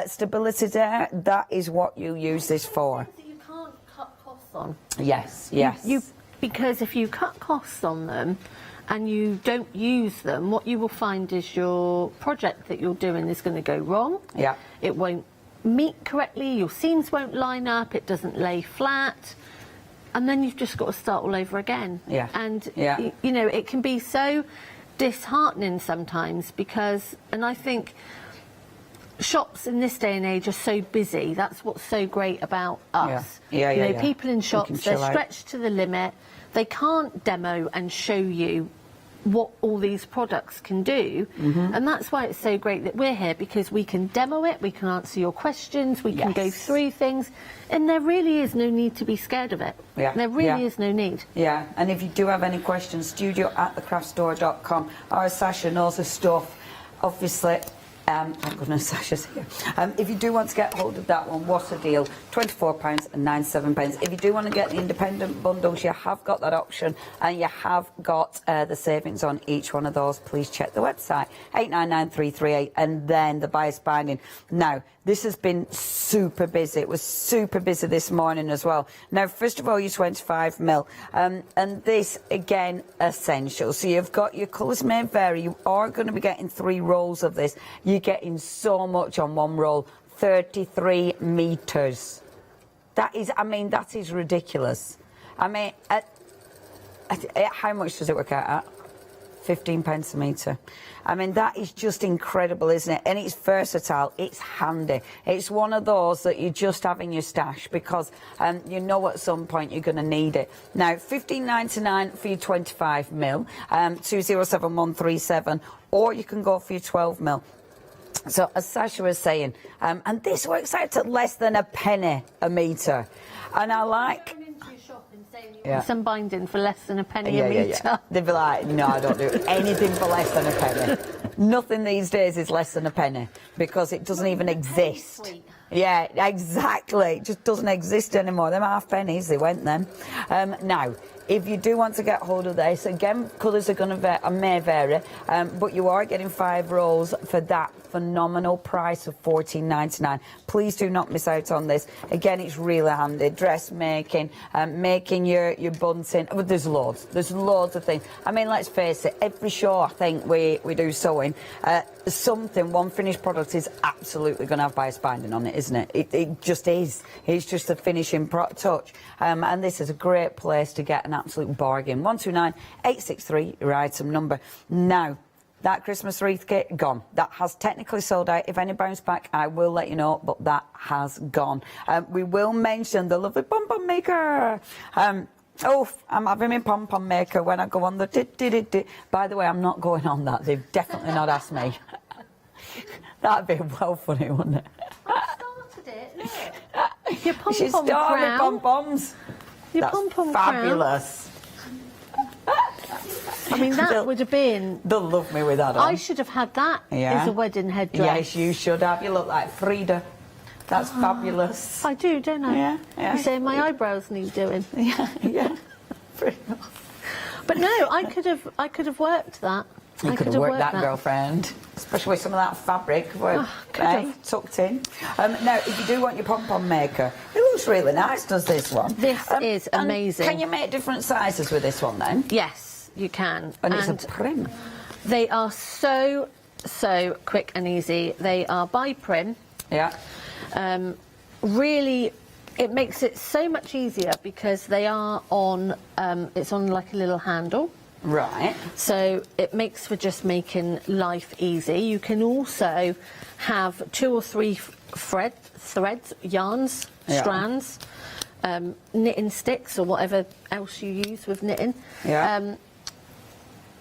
stability there. That is what you use this for. You can't cut costs on. Yes. Because if you cut costs on them and you don't use them, what you will find is your project that you're doing is going to go wrong. Yeah. It won't meet correctly, your seams won't line up, it doesn't lay flat, and then you've just got to start all over again. Yeah. And, you know, it can be so disheartening sometimes because, and I think shops in this day and age are so busy. That's what's so great about us. You know, people in shops, they're stretched to the limit. They can't demo and show you what all these products can do, and that's why it's so great that we're here, because we can demo it, we can answer your questions, we can go through things, and there really is no need to be scared of it. There really is no need. And if you do have any questions, studio@thecraftstore.com. Our Sasha knows her stuff, obviously. Thank goodness Sasha's here. If you do want to get hold of that one, what a deal. £24.97. If you do want to get the independent bundles, you have got that option, and you have got the savings on each one of those. Please check the website, 899338, and then the bias binding. Now, this has been super busy. It was super busy this morning as well. Now, first of all, your 25mm, and this, again, essential. So you've got your colours may vary. You are going to be getting 3 rolls of this. You're getting so much on one roll, 33 metres. That is, I mean, that is ridiculous. I mean, how much does it work out at? 15 pence a metre. I mean, that is just incredible, isn't it? And it's versatile, it's handy. It's one of those that you just have in your stash because you know at some point you're going to need it. Now, $15.99 for your 25mm, 207137, or you can go for your 12mm. So, as Sasha was saying, and this works out at less than a penny a metre. And I like... some binding for less than a penny a metre. They'd be like, no, I don't do anything for less than a penny. Nothing these days is less than a penny because it doesn't even exist. Yeah, exactly. It just doesn't exist anymore. Them half pennies, they went then. Now, if you do want to get hold of this, again, colours are going to may vary, but you are getting 5 rolls for that phenomenal price of $14.99. Please do not miss out on this. Again, it's really handy. Dressmaking, making your bunting. But there's loads. There's loads of things. I mean, let's face it. Every show, I think we do sewing. One finished product is absolutely going to have bias binding on it, isn't it? It just is. It's just a finishing touch. And this is a great place to get an absolute bargain. 129863, your item number. Now, that Christmas wreath kit, gone. That has technically sold out. If any bounce back, I will let you know, but that has gone. We will mention the lovely pom-pom maker. Oh, I'm having my pom-pom maker when I go on the... By the way, I'm not going on that. They've definitely not asked me. That'd be well funny, wouldn't it? I started it, look. Your pom-pom She started crown. with pom-poms. Your That's pom-pom fabulous. I mean, that would have been... They'll love me with that on. I should have had that as a wedding headdress. Yes, you should have. You look like Frida. That's fabulous. I do, don't I? Yeah, yeah. You say my eyebrows need doing. Yeah, yeah. Pretty enough. But no, I could have worked that. You could have worked that, girlfriend. Especially with some of that fabric tucked in. Now, if you do want your pom-pom maker, it looks really nice, does this one? This is amazing. Can you make different sizes with this one then? Yes, you can. And it's a prim. They are so quick and easy. They are by prim. Yeah. Really, it makes it so much easier because they are on, it's on like a little handle. Right. So it makes for just making life easy. You can also have 2 or 3 threads, yarns, strands, knitting sticks or whatever else you use with knitting. Yeah.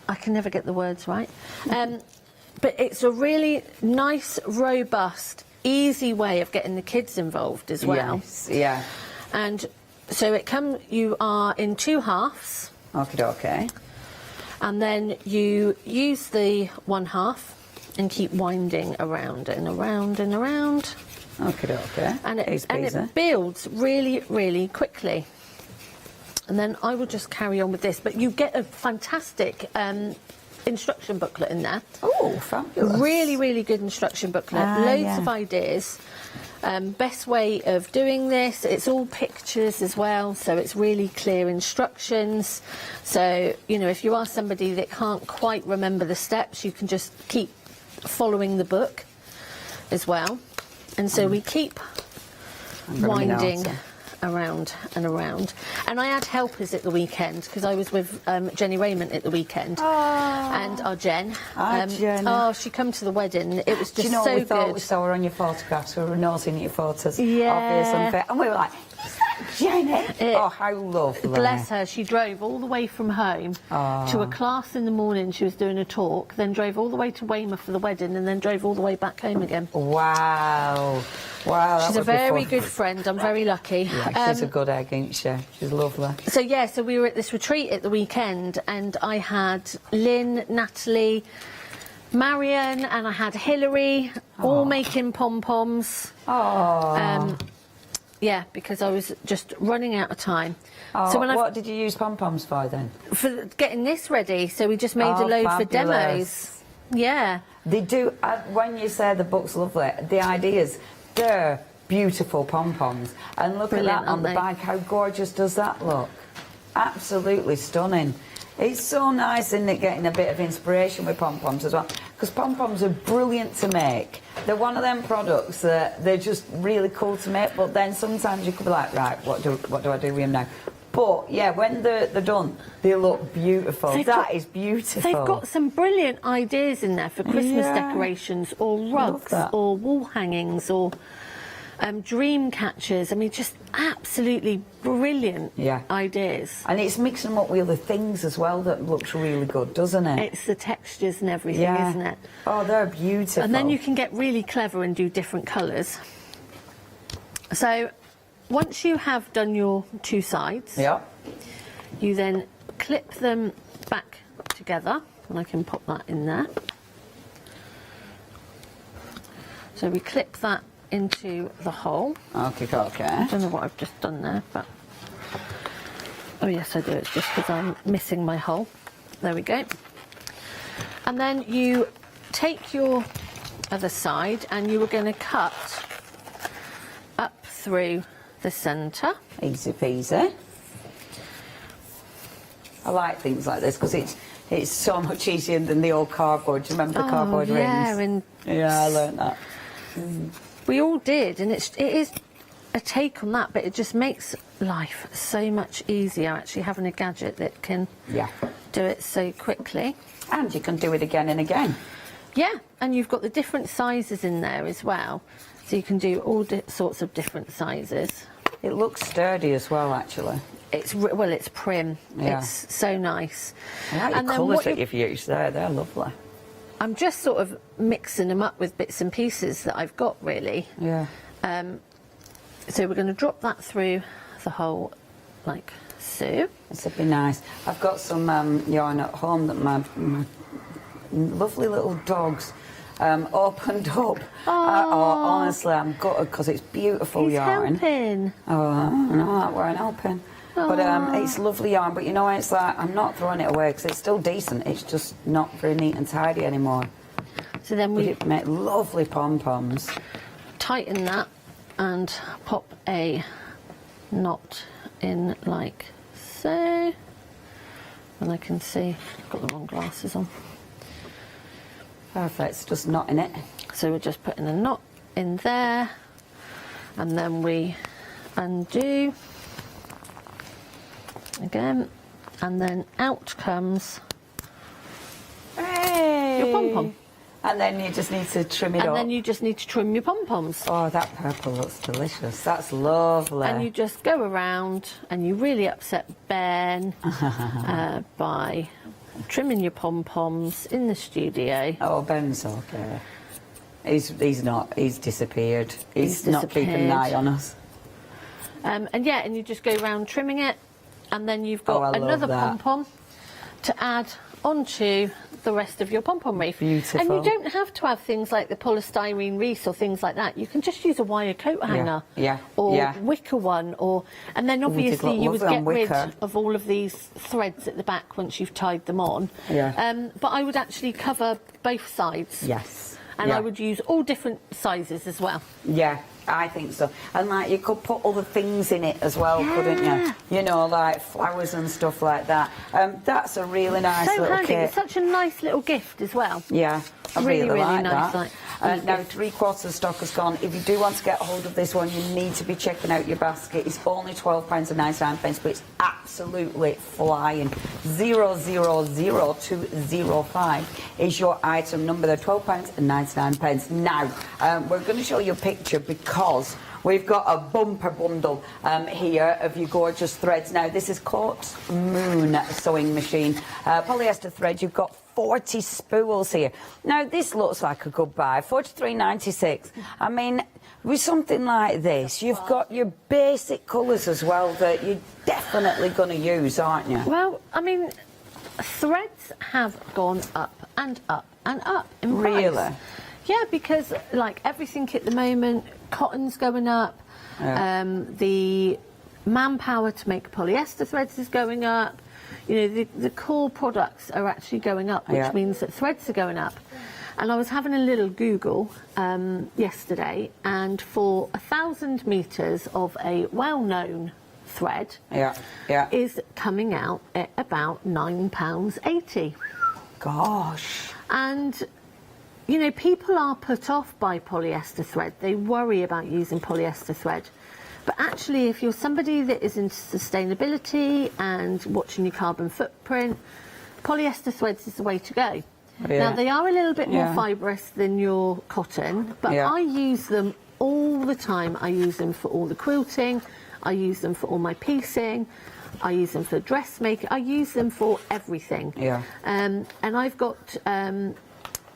I can never get the words right. But it's a really nice, robust, easy way of getting the kids involved as well. Yes, yeah. And so you are in 2 halves. Okay. And then you use the 1 half and keep winding around and around and around. Okay. And it builds really, really quickly. And then I will just carry on with this. But you get a fantastic instruction booklet in there. Oh, fabulous. Really, really good instruction booklet. Loads of ideas. Best way of doing this, it's all pictures as well, so it's really clear instructions. So, you know, if you are somebody that can't quite remember the steps, you can just keep following the book as well. And so we keep winding around and around. And I had helpers at the weekend because I was with Jenny Raymond at the weekend. And our Jen. Jen. Oh, she come to the wedding. It was just Do you know so we thought good. we saw her on your photographs. We were nosing at your photos. Yeah. Obvious and fair. And we were like, is that Jenny? Oh, how lovely. Bless her. She drove all the way from home to a class in the morning. She was doing a talk, then drove all the way to Weymouth for the wedding, and then drove all the way back home again. Wow. Wow, she's a very good friend. I'm very lucky. Yeah, she's a good egg, isn't she? She's lovely. So we were at this retreat at the weekend, and I had Lynn, Natalie, Marion, and I had Hilary, all making pom-poms. Yeah, because I was just running out of time. So what did you use pom-poms for then? For getting this ready. So we just made a load for demos. Yeah. They do, when you say the book's lovely, the ideas, they're beautiful pom-poms. And look at that on the bag, how gorgeous does that look? Absolutely stunning. It's so nice, isn't it, getting a bit of inspiration with pom-poms as well? Because pom-poms are brilliant to make. They're one of them products that they're just really cool to make, but then sometimes you could be like, right, what do I do with them now? But, yeah, when they're done, they look beautiful. That is beautiful. They've got some brilliant ideas in there for Christmas decorations or rugs or wall hangings or dream catchers. I mean, just absolutely brilliant ideas. And it's mixing them up with other things as well that looks really good, doesn't it? It's the textures and everything, isn't it? Oh, they're beautiful. And then you can get really clever and do different colours. So once you have done your 2 sides, you then clip them back together, and I can pop that in there. So we clip that into the hole. Okay. I don't know what I've just done there, but oh yes I do, it's just because I'm missing my hole. There we go. And then you take your other side and you are going to cut up through the centre. Easy peasy. I like things like this because it's so much easier than the old cardboard. Do you remember the cardboard rings? Yeah, I learnt that. We all did, and it is a take on that, but it just makes life so much easier actually having a gadget that can do it so quickly. And you can do it again and again. Yeah, and you've got the different sizes in there as well, so you can do all sorts of different sizes. It looks sturdy as well, actually. It's prim. It's so nice. I like the colours that you've used there. They're lovely. I'm just sort of mixing them up with bits and pieces that I've got, really. Yeah. So we're going to drop that through the hole like so. This would be nice. I've got some yarn at home that my lovely little dogs opened up. Honestly, I'm gutted because it's beautiful yarn. Helping. Oh, no, that weren't helping. But it's lovely yarn. But you know, it's like I'm not throwing it away because it's still decent. It's just not very neat and tidy anymore. So then we make lovely pom-poms. Tighten that and pop a knot in like so. And I can see I've got the wrong glasses on. Perfect, it's just knotting it. So we're just putting a knot in there, and then we undo again, and then out comes your pom-pom. And then you just need to trim it up. And then you just need to trim your pom-poms. Oh, that purple looks delicious. That's lovely. And you just go around and you really upset Ben by trimming your pom-poms in the studio. Oh, Ben's okay. He's not. He's disappeared. He's not keeping an eye on us. And yeah, and you just go around trimming it, and then you've got another pom-pom to add onto the rest of your pom-pom wreath. Beautiful. And you don't have to have things like the polystyrene wreath or things like that. You can just use a wire coat hanger or wicker one, and then obviously you would get rid of all of these threads at the back once you've tied them on. But I would actually cover both sides. Yes. And I would use all different sizes as well. Yeah, I think so. And like you could put other things in it as well, couldn't you? You know, like flowers and stuff like that. That's a really nice little handy. kit. It's such a nice little gift as well. Yeah, I really like nice. that. Now 3/4 of stock has gone. If you do want to get hold of this one, you need to be checking out your basket. It's only £12.99, but it's absolutely flying. 000205 is your item number. They're £12.99. Now, we're going to show you a picture because we've got a bumper bundle here of your gorgeous threads. Now, this is Cork's Moon sewing machine. Polyester thread, you've got 40 spools here. Now, this looks like a good buy, $43.96. I mean, with something like this, you've got your basic colours as well that you're definitely going to use, aren't you? Well, I mean, threads have gone up and up and up in price. Really? Yeah, because, like, everything at the moment, cotton's going up, the manpower to make polyester threads is going up. You know, the core products are actually going up, which means that threads are going up. And I was having a little Google yesterday, and for 1,000 metres of a well-known thread is coming out at about £9.80. Gosh. And, you know, people are put off by polyester thread. They worry about using polyester thread. But actually, if you're somebody that is into sustainability and watching your carbon footprint, polyester threads is the way to go. Now, they are a little bit more fibrous than your cotton, but I use them all the time. I use them for all the quilting. I use them for all my piecing. I use them for dressmaking. I use them for everything. And I've got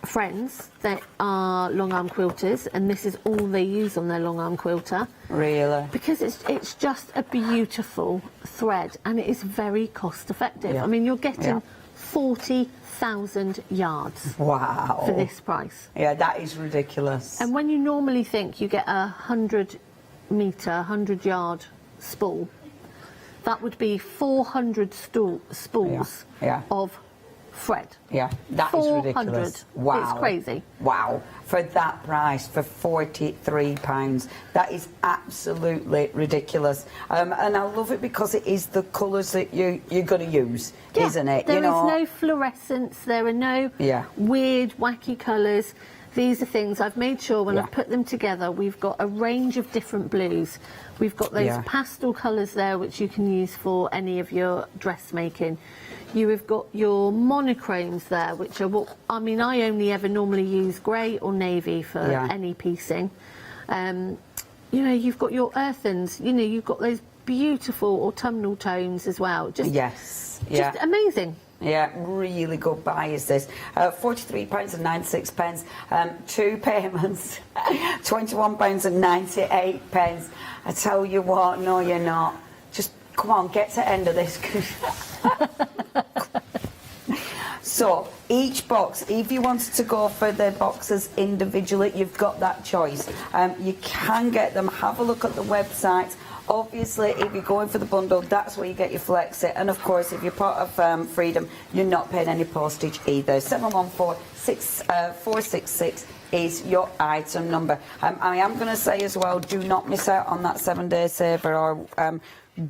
friends that are long arm quilters, and this is all they use on their long arm quilter. Really? Because it's just a beautiful thread, and it is very cost effective. I mean, you're getting 40,000 yards for this price. Yeah, that is ridiculous. And when you normally think you get a 100-metre, 100-yard spool, that would be 400 spools of thread. Yeah, that is ridiculous. Wow. It's crazy. Wow. For that price, for £43, that is absolutely ridiculous. And I love it because it is the colours that you're going to use, isn't it? There is no fluorescence, there are no weird, wacky colours. These are things I've made sure when I've put them together, we've got a range of different blues. We've got those pastel colours there, which you can use for any of your dressmaking. You have got your monochromes there, which are what, I mean, I only ever normally use grey or navy for any piecing. You know, you've got your earthens, you know, you've got those beautiful autumnal tones as well. Just amazing. Yeah, really good buy is this. £43.96, 2 payments, £21.98. I tell you what, no you're not. Just come on, get to the end of this. So each box, if you wanted to go for the boxes individually, you've got that choice. You can get them. Have a look at the website. Obviously, if you're going for the bundle, that's where you get your flexi. And of course, if you're part of Freedom, you're not paying any postage either. 714-466 is your item number. I am going to say as well, do not miss out on that 7-day saver or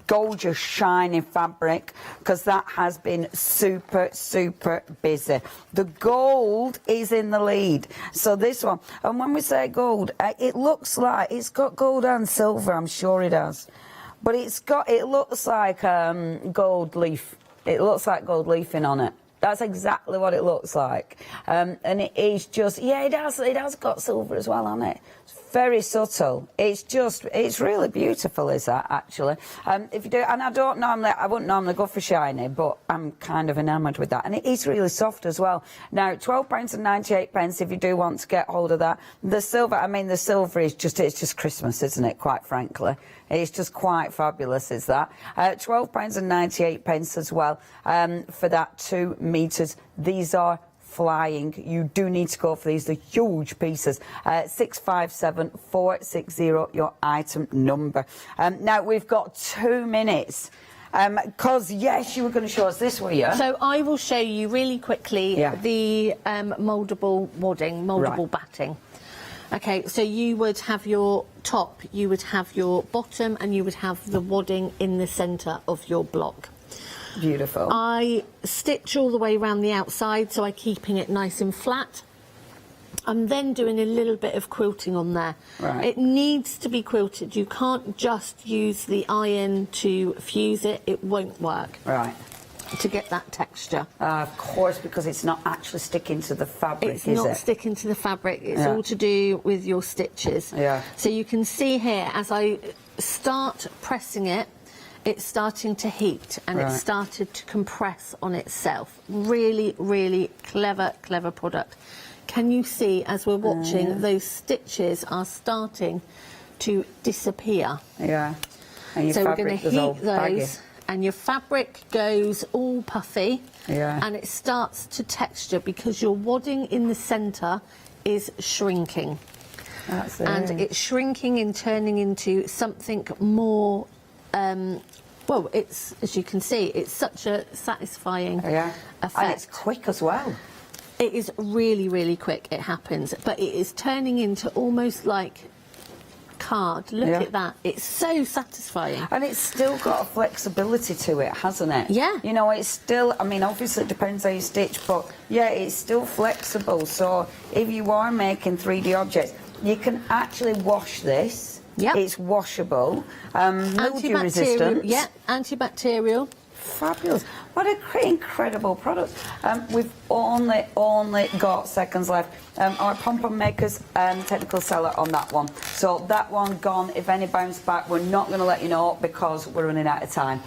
gorgeous shiny fabric, because that has been super busy. The gold is in the lead, so this one, and when we say gold, it looks like it's got gold and silver, I'm sure it has, but it looks like gold leaf. It looks like gold leafing on it. That's exactly what it looks like. And it is just, yeah, it has got silver as well on it. It's very subtle. It's really beautiful, is that, actually? If you do, and I wouldn't normally go for shiny, but I'm kind of enamoured with that. And it is really soft as well. Now, £12.98 if you do want to get hold of that. The silver, the silver is it's just Christmas, isn't it, quite frankly? It's just quite fabulous, is that? £12.98 as well for that 2 metres. These are flying. You do need to go for these. They're huge pieces. 657460, your item number. Now, we've got 2 minutes. Because, yes, you were going to show us this, were you? So I will show you really quickly the mouldable wadding, mouldable batting. Okay, so you would have your top, you would have your bottom, and you would have the wadding in the centre of your block. Beautiful. I stitch all the way around the outside, so I'm keeping it nice and flat. I'm then doing a little bit of quilting on there. Right. It needs to be quilted. You can't just use the iron to fuse it. It won't work. Right. To get that texture. Of course, because it's not actually sticking to the fabric, It's not sticking to the fabric. It's all to do with your stitches. Yeah. So you can see here, as I start pressing it, it's starting to heat and Right. it's started to compress on itself. Really, really clever product. Can you see, as we're watching, those stitches are starting to disappear? Yeah. And your so we're fabric going to goes all heat baggy. those, and your fabric goes all puffy, Yeah. and it starts to texture because your wadding in the centre is shrinking. That's it. And it's shrinking and turning into something more. Well, it's, as you can see, it's such a satisfying effect. And it's quick as well. It is really quick, it happens. But it is turning into almost like card. Look at that. It's so satisfying. And it's still got a flexibility to it, hasn't it? Yeah. You know, it's still, obviously it depends how you stitch, but yeah, it's still flexible. So if you are making 3D objects, you can actually wash this. Yeah. It's washable. Mildew resistant. Yeah, antibacterial. Fabulous. What an incredible product. We've only got seconds left. Our pom-pom makers technical seller on that one. So that one gone. If any bounce back, we're not going to let you know because we're running out of time.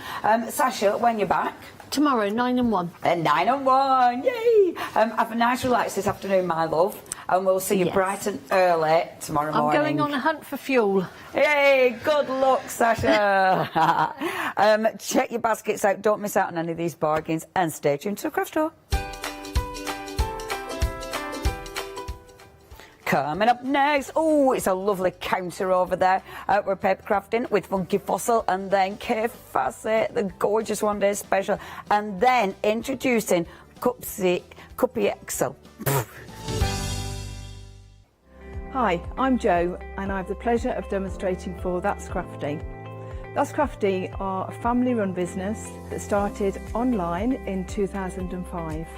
Sasha, when you're back? Tomorrow, 9 and 1. 9 and 1, yay! Have a nice relax this afternoon, my love. And we'll see you bright and early tomorrow morning. I'm going on a hunt for fuel. Yay! Good luck, Sasha. Check your baskets out. Don't miss out on any of these bargains. And stay tuned to the craft store. Coming up next, it's a lovely counter over there. We're paper crafting with Funky Fossil and then Kay Fassett, the gorgeous one day special, and then introducing Cuppy XL. Hi, I'm Jo and I have the pleasure of demonstrating for That's Crafty. That's Crafty are a family-run business that started online in 2005.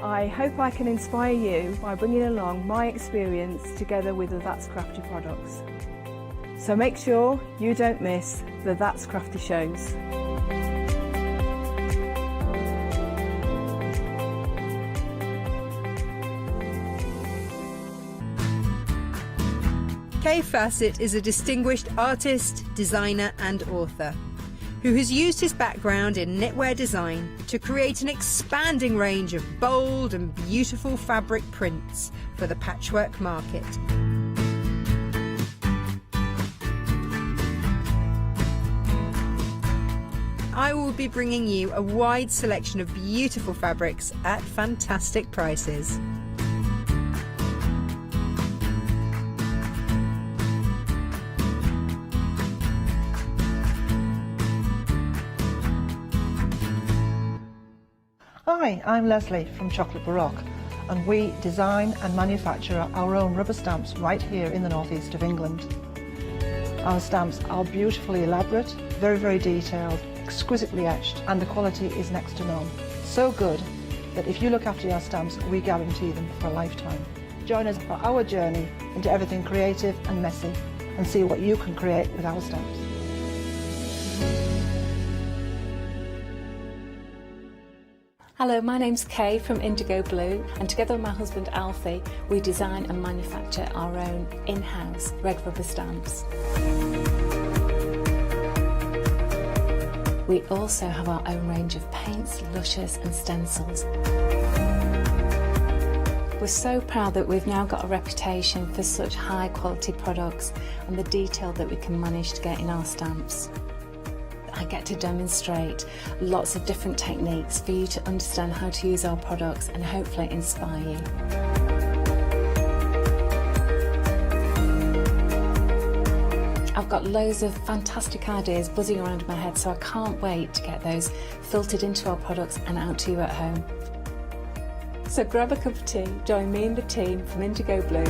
I hope I can inspire you by bringing along my experience together with the That's Crafty products. So make sure you don't miss the That's Crafty shows. Kay Fassett is a distinguished artist, designer and author who has used his background in knitwear design to create an expanding range of bold and beautiful fabric prints for the patchwork market. I will be bringing you a wide selection of beautiful fabrics at fantastic prices. Hi, I'm Leslie from Chocolate Baroque, and we design and manufacture our own rubber stamps right here in the northeast of England. Our stamps are beautifully elaborate, very, very detailed, exquisitely etched, and the quality is next to none. So good that if you look after your stamps, we guarantee them for a lifetime. Join us for our journey into everything creative and messy, and see what you can create with our stamps. Hello, my name's Kay from Indigo Blue, and together with my husband Alfie, we design and manufacture our own in-house red rubber stamps. We also have our own range of paints, lushes and stencils. We're so proud that we've now got a reputation for such high quality products and the detail that we can manage to get in our stamps. I get to demonstrate lots of different techniques for you to understand how to use our products and hopefully inspire you. I've got loads of fantastic ideas buzzing around in my head, so I can't wait to get those filtered into our products and out to you at home. So grab a cup of tea, join me and the team from Indigo Blue.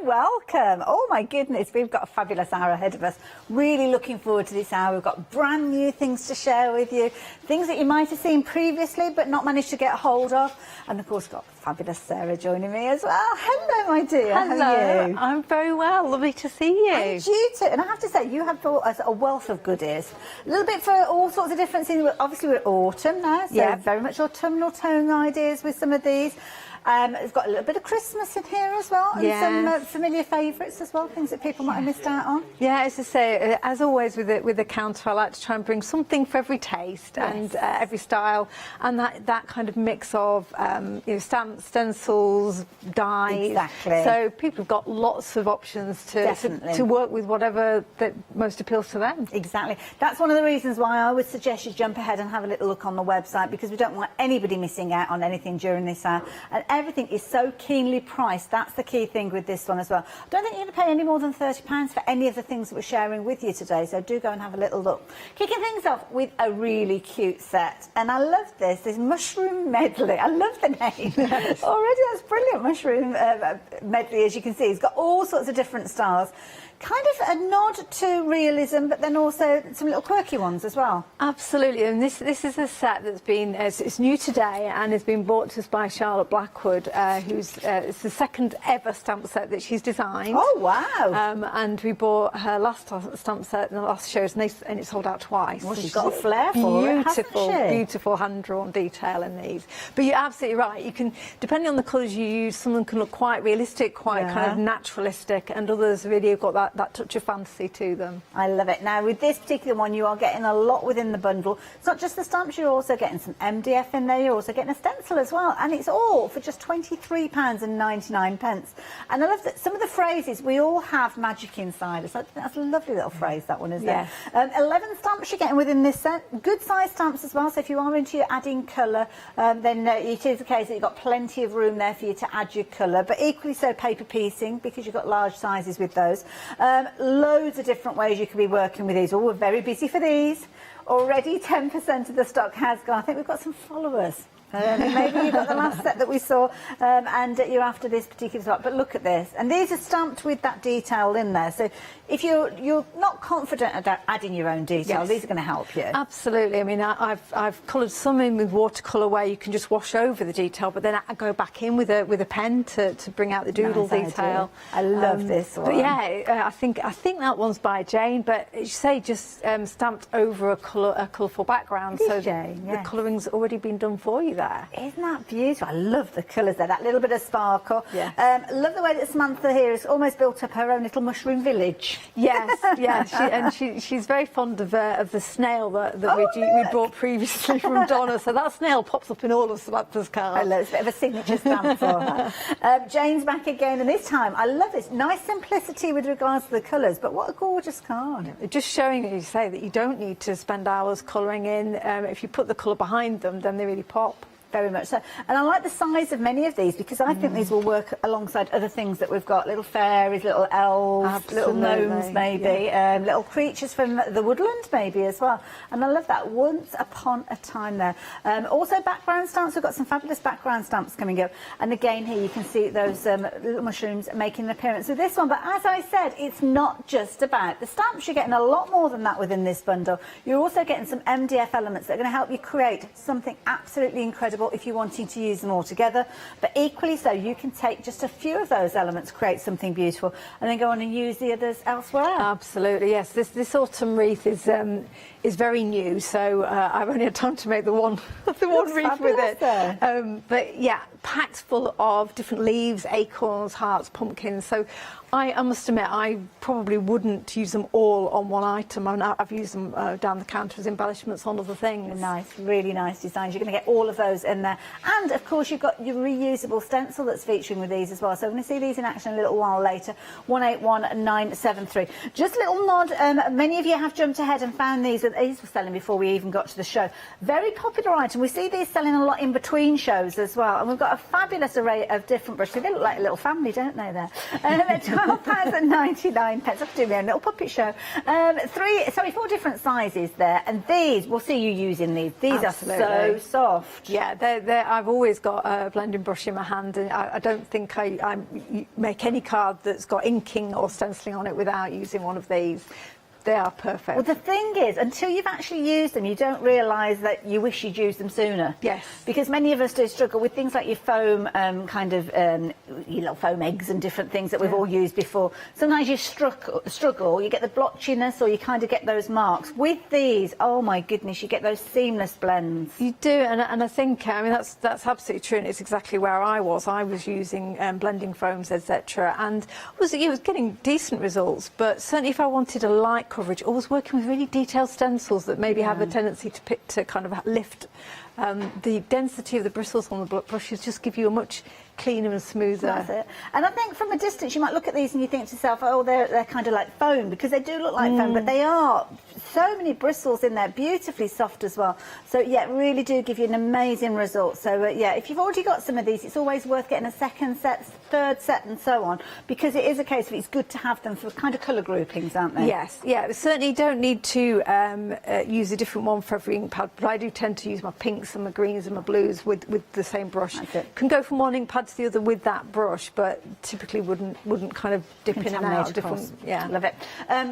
Welcome. Oh my goodness, we've got a fabulous hour ahead of us. Really looking forward to this hour. We've got brand new things to share with you, things that you might have seen previously but not managed to get hold of. And of course, got fabulous Sarah joining me as well. Hello, my dear. Hello. How are you? I'm very well. Lovely to see you. And you too. And I have to say, you have brought us a wealth of goodies. A little bit for all sorts of different things. Obviously, we're autumn now, so very much autumnal tone ideas with some of these. We've got a little bit of Christmas in here as well, and some familiar favourites as well, things that people might have missed out on. Yeah, as I say, as always with the counter, I like to try and bring something for every taste and every style, and that kind of mix of stamps, stencils, dyes. Exactly. So people have got lots of options to work with whatever that most appeals to them. Exactly. That's one of the reasons why I would suggest you jump ahead and have a little look on the website, because we don't want anybody missing out on anything during this hour. And everything is so keenly priced. That's the key thing with this one as well. I don't think you're going to pay any more than £30 for any of the things that we're sharing with you today, so do go and have a little look. Kicking things off with a really cute set, and I love this mushroom medley. I love the name. Yes. Already that's brilliant. Mushroom medley, as you can see. It's got all sorts of different styles. Kind of a nod to realism, but then also some little quirky ones as well. Absolutely, and this is a set that's been it's new today and has been brought to us by Charlotte Blackwood, who's it's the second ever stamp set that she's designed. Oh wow! And we bought her last stamp set in the last shows, and it sold out twice. Well, she's got a flair for it, hasn't she? Beautiful hand-drawn detail in these. But you're absolutely right. You can, depending on the colours you use, some of them can look quite realistic, quite kind of naturalistic, and others really have got that touch of fantasy to them. I love it. Now, with this particular one, you are getting a lot within the bundle. It's not just the stamps, you're also getting some MDF in there, you're also getting a stencil as well, and it's all for just £23.99. And I love that some of the phrases, we all have magic inside us. That's a lovely little phrase, that one, isn't it? 11 stamps you're getting within this set. Good size stamps as well, so if you are into your adding colour, then it is the case that you've got plenty of room there for you to add your colour, but equally so paper piecing, because you've got large sizes with those. Loads of different ways you can be working with these. Oh, we're very busy for these. Already 10% of the stock has gone. I think we've got some followers. Maybe you've got the last set that we saw and you're after this particular stock. But look at this. And these are stamped with that detail in there. So if you're not confident about adding your own detail, these are going to help you. Absolutely. I mean, I've coloured some in with watercolour where you can just wash over the detail, but then I go back in with a pen to bring out the doodle detail. I love this one. But yeah, I think that one's by Jane, but as you say, just stamped over a colourful background. So Jane, the colouring's already been done for you. there. Isn't that beautiful? I love the colours there, that little bit of sparkle. Yeah. Love the way that Samantha here has almost built up her own little mushroom village. Yes, yeah, she's very fond of the snail that we brought previously from Donna. So that snail pops up in all of Samantha's cards. I love it. It's a bit of a signature stamp for her. Jane's back again, and this time I love this nice simplicity with regards to the colours. But what a gorgeous card! Just showing, as you say, that you don't need to spend hours colouring in. If you put the colour behind them, then they really pop. Very much so. And I like the size of many of these because I think these will work alongside other things that we've got. Little fairies, little elves, little gnomes maybe, little creatures from the woodland maybe as well. And I love that. Once upon a time there. Also background stamps. We've got some fabulous background stamps coming up. And again here you can see those little mushrooms making an appearance with this one. But as I said, it's not just about the stamps. You're getting a lot more than that within this bundle. You're also getting some MDF elements that are going to help you create something absolutely incredible if you're wanting to use them all together, but equally so you can take just a few of those elements, create something beautiful, and then go on and use the others elsewhere. Absolutely, yes. This autumn wreath is very new, so I've only had time to make the one wreath with it. But yeah, packed full of different leaves, acorns, hearts, pumpkins. So I must admit, I probably wouldn't use them all on one item. I've used them down the counter as embellishments on other things. Nice, really nice designs. You're going to get all of those in there. And of course, you've got your reusable stencil that's featuring with these as well. So we're going to see these in action a little while later. 181973. Just a little nod. Many of you have jumped ahead and found these. These were selling before we even got to the show. Very popular item. We see these selling a lot in between shows as well. And we've got a fabulous array of different brushes. They look like a little family, don't they, there? £12.99. I have to do my own little puppet show. 4 different sizes there, and these, we'll see you using these. These Absolutely. are so soft. Yeah, I've always got a blending brush in my hand, and I don't think I make any card that's got inking or stenciling on it without using one of these. They are perfect. Well, the thing is, until you've actually used them, you don't realise that you wish you'd used them sooner. Yes. Because many of us do struggle with things like your foam, foam eggs and different things that we've all used before. Sometimes you struggle, you get the blotchiness, or you kind of get those marks. With these, oh my goodness, you get those seamless blends. You do, and I think, that's absolutely true, and it's exactly where I was. I was using blending foams, etc., and was getting decent results, but certainly if I wanted a light coverage, always working with really detailed stencils that maybe have a tendency to kind of lift the density of the bristles on the brushes, just give you a much cleaner and smoother. That's it. And I think from a distance you might look at these and you think to yourself, oh, they're kind of like foam, because they do look like foam, but they are so many bristles in there, beautifully soft as well. So yeah, really do give you an amazing result. So yeah, if you've already got some of these, it's always worth getting a second set, third set and so on, because it is a case of it's good to have them for kind of colour groupings, aren't they? Yes, yeah, we certainly don't need to use a different one for every ink pad, but I do tend to use my pinks and my greens and my blues with the same brush. That's it. Can go from one ink pad to the other with that brush, but typically wouldn't kind of dip in and out. Different, yeah. Love it.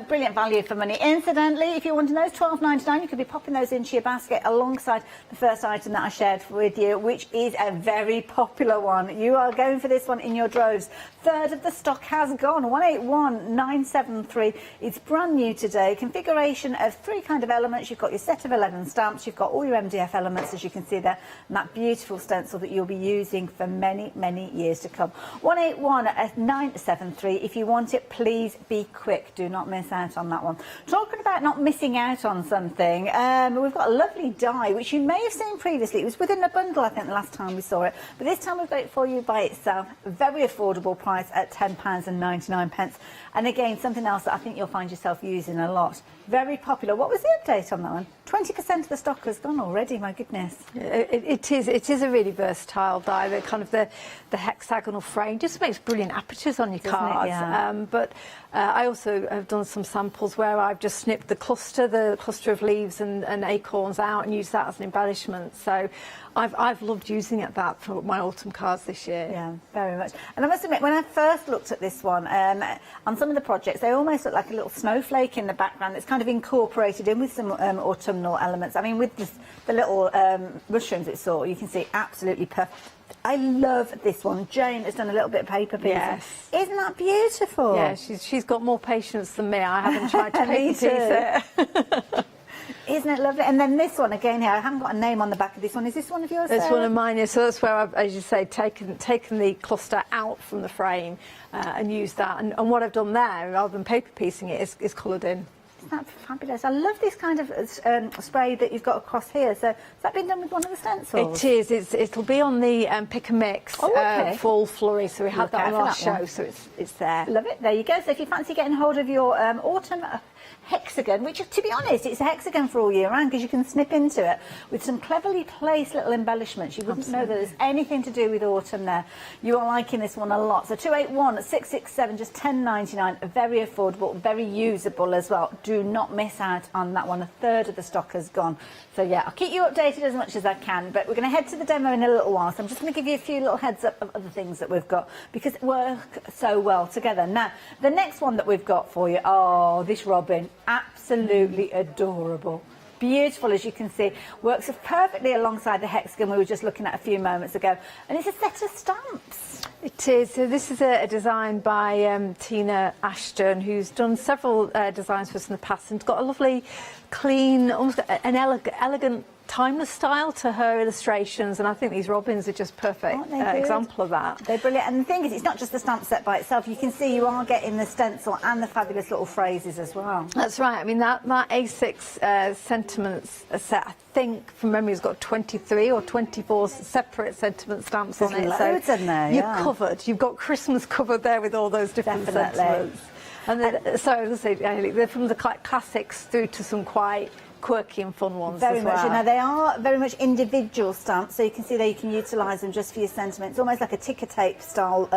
Brilliant value for money. Incidentally, if you want to know, £12.99, you could be popping those into your basket alongside the first item that I shared with you, which is a very popular one. You are going for this one in your droves. Third of the stock has gone. 181973. It's brand new today. Configuration of 3 kind of elements. You've got your set of 11 stamps. You've got all your MDF elements, as you can see there, and that beautiful stencil that you'll be using for many, many years to come. 181973. If you want it, please be quick. Do not miss out on that one. Talking about not missing out on something, we've got a lovely die, which you may have seen previously. It was within a bundle, I think, the last time we saw it. But this time we've got it for you by itself. Very affordable price at £10.99. And again, something else that I think you'll find yourself using a lot. Very popular. What was the update on that one? 20% of the stock has gone already, my goodness. It is a really versatile die. The hexagonal frame just makes brilliant apertures on your cards. Yeah. But I also have done some samples where I've just snipped the cluster of leaves and acorns out and used that as an embellishment. So I've loved using that for my autumn cards this year. Yeah, very much. And I must admit, when I first looked at this one, on some of the projects, they almost look like a little snowflake in the background that's kind of incorporated in with some autumnal elements. I mean, with the little mushrooms it saw, you can see absolutely perfect. I love this one. Jane has done a little bit of paper piecing. Yes. Isn't that beautiful? Yeah, she's got more patience than me. I haven't tried to paper piece it. Isn't it lovely? And then this one again here, I haven't got a name on the back of this one. Is this one of yours, It's Sarah? one of mine, yeah. So that's where I've, as you say, taken the cluster out from the frame and used that. And what I've done there, rather than paper piecing it, is coloured in. Isn't that fabulous? I love this kind of spray that you've got across here. So has that been done with one of the stencils? It is. It'll be on the Pick and Mix full flurry. So we had Look that out on our for that show, one. so it's there. Love it. There you go. So if you fancy getting hold of your autumn hexagon, which to be honest, it's a hexagon for all year round because you can snip into it with some cleverly placed little embellishments. You wouldn't know that there's anything to do with autumn there. You are liking this one a lot. So 281 667, just $10.99, very affordable, very usable as well. Do not miss out on that one. A third of the stock has gone. So yeah, I'll keep you updated as much as I can, but we're going to head to the demo in a little while. So I'm just going to give you a few little heads up of other things that we've got because it work so well together. Now, the next one that we've got for you, oh, this robin, absolutely adorable. Beautiful, as you can see, works perfectly alongside the hexagon we were just looking at a few moments ago, and it's a set of stamps. It is. So this is a design by Tina Ashton, who's done several designs for us in the past and got a lovely, clean, almost an elegant, timeless style to her illustrations, and I think these robins are just perfect example of that. They're brilliant, and the thing is, it's not just the stamp set by itself. You can see you are getting the stencil and the fabulous little phrases as well. That's right. I mean, that A6 sentiments set, I think from memory, has got 23 or 24 separate sentiment stamps on it. Loads in there, you're covered. You've got Christmas covered there with all those different sentiments. And then, so as I say, they're from the classics through to some quite quirky and fun ones Very as much, well. you know, they are very much individual stamps, so you can see that you can utilise them just for your sentiments. Almost like a ticker tape style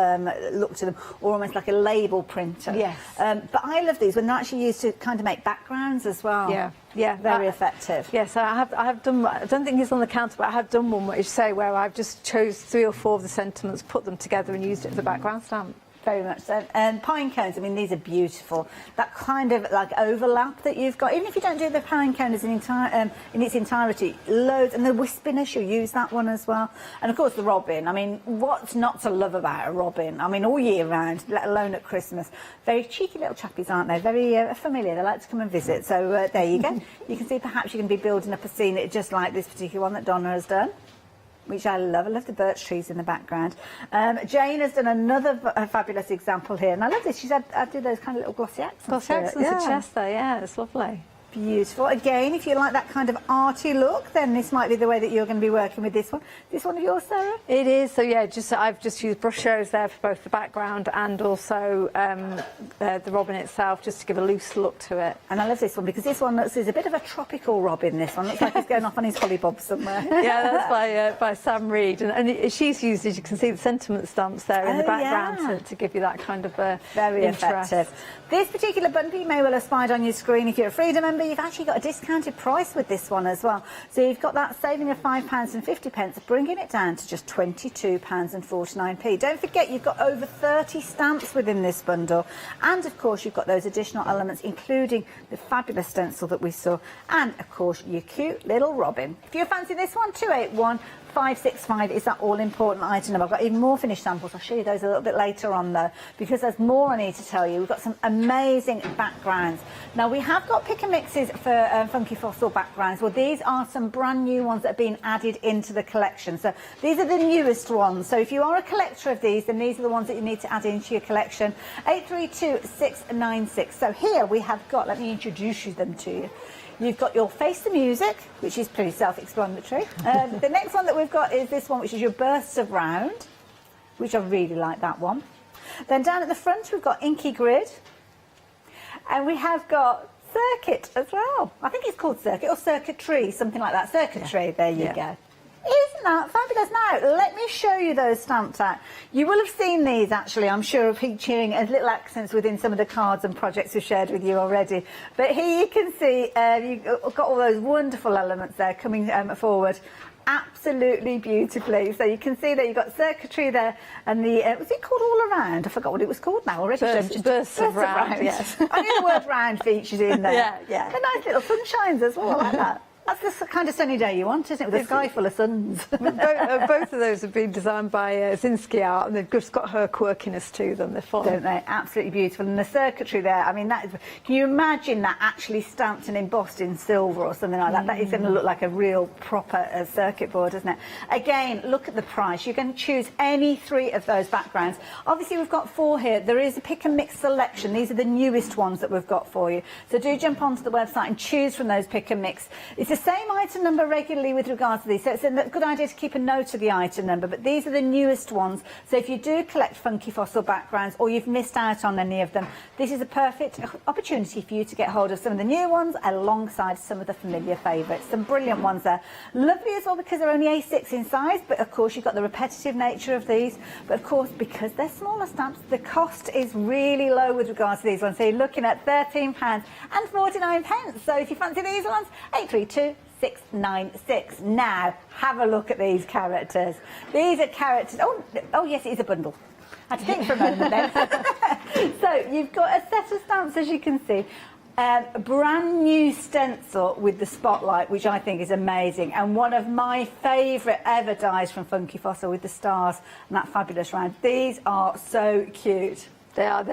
look to them, or almost like a label printer. Yes. But I love these when they're actually used to kind of make backgrounds as well. Yeah, very effective. Yes, I have done. I don't think it's on the counter, but I have done one, what you say, where I've just chose 3 or 4 of the sentiments, put them together, and used it as a background stamp. Very much so. And pine cones, I mean, these are beautiful. That kind of like overlap that you've got, even if you don't do the pine cone as in its entirety, loads. And the wispiness, you'll use that one as well. And of course, the robin. I mean, what's not to love about a robin? I mean, all year round, let alone at Christmas. Very cheeky little chappies, aren't they? Very familiar. They like to come and visit. So there you go. You can see perhaps you can be building up a scene just like this particular one that Donna has done, which I love. I love the birch trees in the background. Jane has done another fabulous example here, and I love this. She's added those kind of little glossy accents. Glossy accents to chest there, yeah, it's lovely. Beautiful. Again, if you like that kind of arty look, then this might be the way that you're going to be working with this one. Is this one of yours, Sarah? It is. So yeah, I've just used brush strokes there for both the background and also the robin itself, just to give a loose look to it. And I love this one because this one looks is a bit of a tropical robin. This one looks like he's going off on his hollybob somewhere. Yeah, that's by Sam Reed, and she's used, as you can see, the sentiment stamps there in the background to give you that kind of very interest. effective. This particular bundle you may well have spied on your screen. If you're a Freedom member, you've actually got a discounted price with this one as well. So you've got that saving of £5.50, bringing it down to just £22.49. Don't forget, you've got over 30 stamps within this bundle, and of course you've got those additional elements, including the fabulous stencil that we saw, and of course your cute little robin. If you fancy this one, 281 565 is that all-important item number. I've got even more finished samples. I'll show you those a little bit later on, though, because there's more I need to tell you. We've got some amazing backgrounds. Now, we have got pick and mixes for Funky Fossil backgrounds. Well, these are some brand new ones that have been added into the collection. So these are the newest ones. So if you are a collector of these, then these are the ones that you need to add into your collection. 832696. So here we have got, let me introduce them to you. You've got your Face the Music, which is pretty self-explanatory. The next one that we've got is this one, which is your Bursts of Round, which I really like that one. Then down at the front, we've got Inky Grid. And we have got Circuit as well. I think it's called Circuit or Circuitry, something like that. Circuitry, there you go. Isn't that fabulous? Now, let me show you those stamped out. You will have seen these, actually, I'm sure, featuring as little accents within some of the cards and projects we've shared with you already. But here you can see you've got all those wonderful elements there coming forward. Absolutely beautifully. So you can see that you've got circuitry there, and the was it called All Around? I forgot what it was called now already. Bursts of Round, yes. I knew the word round features in there. Yeah. The nice little sunshines as well, I like that. That's the kind of sunny day you want, isn't it? With a sky full of suns. Both of those have been designed by Zinsky Art, and they've just got her quirkiness to them. They're fun. Don't they? Absolutely beautiful. And the circuitry there, I mean, that is, can you imagine that actually stamped and embossed in silver or something like that? That is going to look like a real proper circuit board, isn't it? Again, look at the price. You can choose any 3 of those backgrounds. Obviously, we've got 4 here. There is a pick and mix selection. These are the newest ones that we've got for you. So do jump onto the website and choose from those pick and mix. It's the same item number regularly with regards to these, so it's a good idea to keep a note of the item number, but these are the newest ones. So if you do collect funky fossil backgrounds or you've missed out on any of them, this is a perfect opportunity for you to get hold of some of the new ones alongside some of the familiar favourites. Some brilliant ones there. Lovely as well because they're only A6 in size, but of course you've got the repetitive nature of these, but of course because they're smaller stamps, the cost is really low with regards to these ones. So you're looking at £13.49. So if you fancy these ones, 832 696. Now, have a look at these characters. These are characters. Oh yes, it is a bundle. I had to think for a moment then. So you've got a set of stamps, as you can see. A brand new stencil with the spotlight, which I think is amazing, and one of my favourite ever dies from Funky Fossil with the stars and that fabulous round. These are so cute. They are,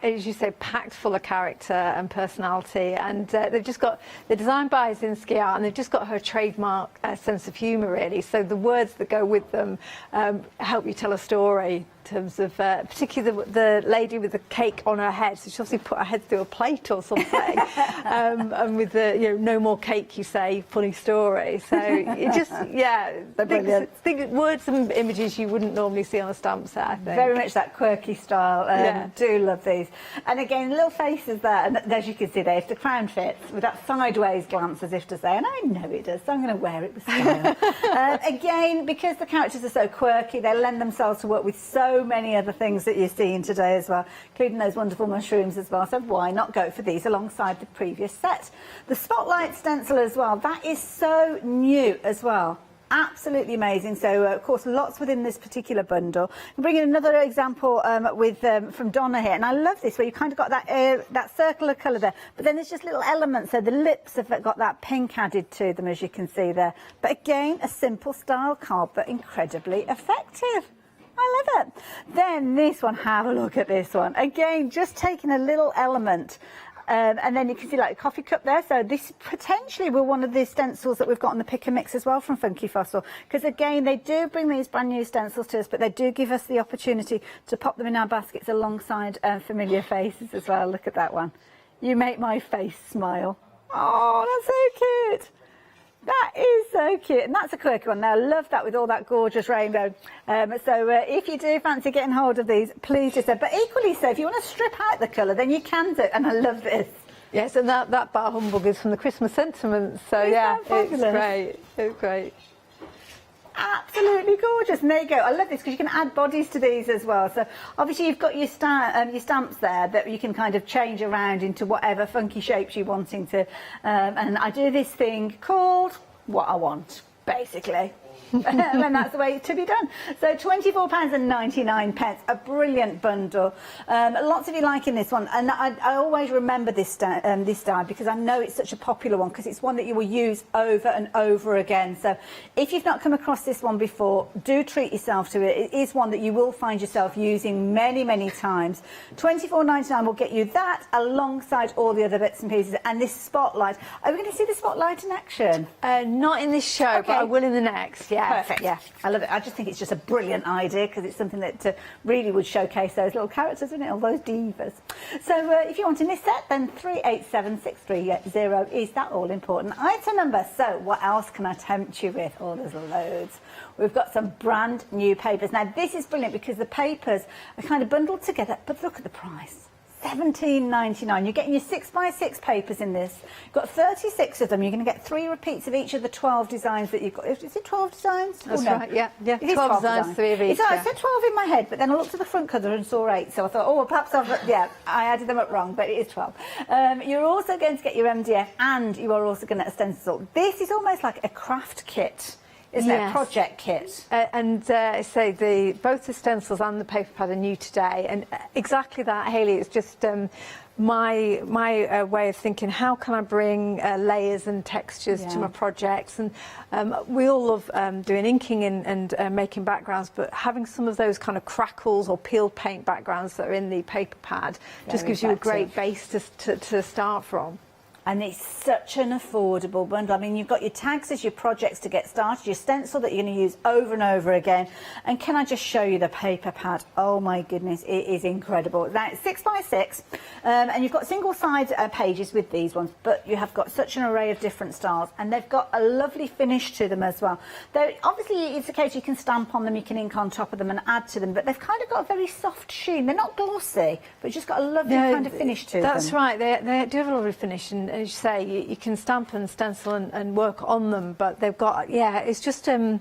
as you say, packed full of character and personality, and they're designed by Zinsky Art, and they've just got her trademark sense of humour, really. So the words that go with them help you tell a story. In terms of particularly the lady with the cake on her head, so she obviously put her head through a plate or something, and with the no more cake, you say, funny story. So it just think words and images you wouldn't normally see on a stamp set. I think very much that quirky style. Do love these, and again little faces there, and as you can see there, if the crown fits with that sideways glance as if to say, and I know it does, so I'm going to wear it with style. Again, because the characters are so quirky, they lend themselves to work with so many other things that you're seeing today as well, including those wonderful mushrooms as well, so why not go for these alongside the previous set. The spotlight stencil as well, that is so new as well. Absolutely amazing. So of course lots within this particular bundle. I'm bringing another example from Donna here, and I love this where you kind of got that circle of colour there, but then there's just little elements. So the lips have got that pink added to them, as you can see there, but again a simple style card but incredibly effective. I love it. Then this one, have a look at this one. Again, just taking a little element. And then you can see like a coffee cup there. So this potentially were one of the stencils that we've got on the pick and mix as well from Funky Fossil. Because again, they do bring these brand new stencils to us, but they do give us the opportunity to pop them in our baskets alongside familiar faces as well. Look at that one. You make my face smile. Oh, that's so cute. That is so cute, and that's a quirky one. Now, I love that with all that gorgeous rainbow. So if you do fancy getting hold of these, please do so. But equally so, if you want to strip out the colour, then you can do. And I love this. Yes, and that bar humbug is from the Christmas sentiments. So yeah, it's great. It's great. Absolutely gorgeous. And there you go. I love this because you can add bodies to these as well. So obviously you've got your stamps there that you can kind of change around into whatever funky shapes you're wanting to. And I do this thing called What I Want, basically. And that's the way to be done. So £24.99, a brilliant bundle. Lots of you liking this one, and I always remember this die because I know it's such a popular one because it's one that you will use over and over again. So if you've not come across this one before, do treat yourself to it. It is one that you will find yourself using many, many times. £24.99 will get you that alongside all the other bits and pieces. And this spotlight, are we going to see the spotlight in action? Not in this show, but I will in the next. Yeah. Perfect. Yeah, I love it. I just think it's just a brilliant idea because it's something that really would showcase those little characters, isn't it? All those divas. So if you want in this set, then 387630 is that all-important item number. So what else can I tempt you with? Oh, there's loads. We've got some brand new papers. Now, this is brilliant because the papers are kind of bundled together, but look at the price. £17.99. You're getting your 6x6 papers in this. You've got 36 of them. You're going to get 3 repeats of each of the 12 designs that you've got. Is it 12 designs? That's right, yeah. 12 designs, 3 of each. I said 12 in my head, but then I looked at the front cover and saw 8, so I thought, oh, well, perhaps I added them up wrong, but it is 12. You're also going to get your MDF, and you are also going to get a stencil. This is almost like a craft kit. Isn't it? A project kit. So both the stencils and the paper pad are new today, and exactly that, Hayley. It's just my way of thinking, how can I bring layers and textures to my projects? And we all love doing inking and making backgrounds, but having some of those kind of crackles or peeled paint backgrounds that are in the paper pad just gives you a great base to start from. And it's such an affordable bundle. I mean, you've got your tags as your projects to get started, your stencil that you're going to use over and over again. And can I just show you the paper pad? Oh my goodness, it is incredible. Now it's 6 by 6, and you've got single side pages with these ones, but you have got such an array of different styles, and they've got a lovely finish to them as well. Though obviously it's a case you can stamp on them, you can ink on top of them and add to them, but they've kind of got a very soft sheen. They're not glossy, but just got a lovely kind of finish to them. That's right, they do have a lovely finish, and as you say, you can stamp and stencil and work on them, but they've got, it's just, I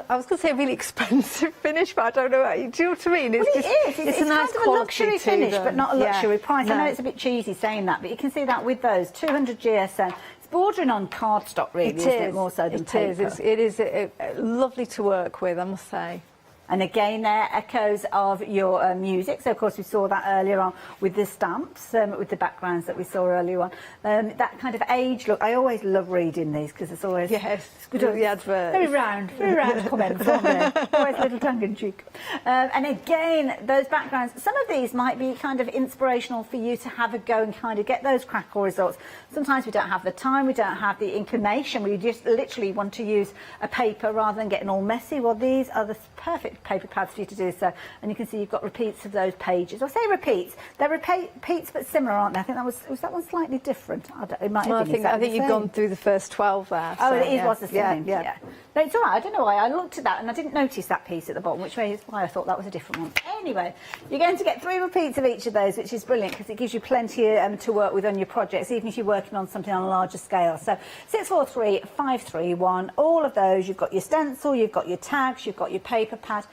was going to say a really expensive finish, but I don't know, do you know what I mean? It's a nice kind of a luxury finish, but not a luxury price. No. I know it's a bit cheesy saying that, but you can see that with those, 200 GSM. It's bordering on cardstock, really, isn't it, more so than paper? It is lovely to work with, I must say. And again, there echoes of your music. So, of course, we saw that earlier on with the stamps, with the backgrounds that we saw earlier on. That kind of age look. I always love reading these because it's always good. The advert. Very round comments on there. Always a little tongue-in-cheek. And again, those backgrounds. Some of these might be kind of inspirational for you to have a go and kind of get those crackle results. Sometimes we don't have the time, we don't have the inclination. We just literally want to use a paper rather than getting all messy. Well, these are the perfect paper pads for you to do so, and you can see you've got repeats of those pages. I say repeats, they're repeats but similar, aren't they? I think that was that one slightly different? It might have been I think you've gone through the first 12 there. Oh, it was the same. Yeah. No, it's all right. I don't know why I looked at that and I didn't notice that piece at the bottom, which is why I thought that was a different one. Anyway, you're going to get 3 repeats of each of those, which is brilliant because it gives you plenty to work with on your projects, even if you're working on something on a larger scale. So 643 531, all of those. You've got your stencil, you've got your tags, you've got your paper pad.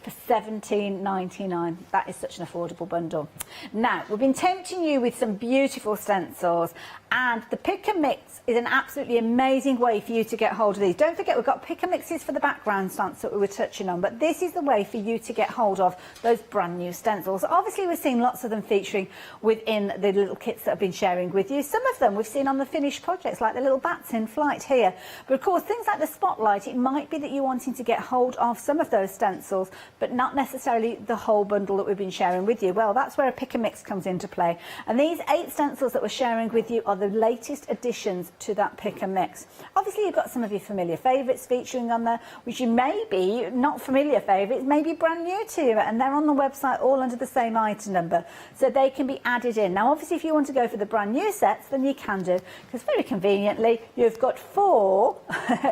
For $17.99. That is such an affordable bundle. Now, we've been tempting you with some beautiful stencils, and the pick and mix is an absolutely amazing way for you to get hold of these. Don't forget, we've got pick and mixes for the background stamps that we were touching on, but this is the way for you to get hold of those brand new stencils. Obviously, we've seen lots of them featuring within the little kits that I've been sharing with you. Some of them we've seen on the finished projects, like the little bats in flight here. But of course, things like the spotlight, it might be that you're wanting to get hold of some of those stencils, but not necessarily the whole bundle that we've been sharing with you. Well, that's where a pick and mix comes into play. And these 8 stencils that we're sharing with you are the latest additions to that pick and mix. Obviously, you've got some of your familiar favourites featuring on there, which you may be not familiar favourites, maybe brand new to you, and they're on the website all under the same item number, so they can be added in. Now, obviously, if you want to go for the brand new sets, then you can do, because very conveniently, you've got 4,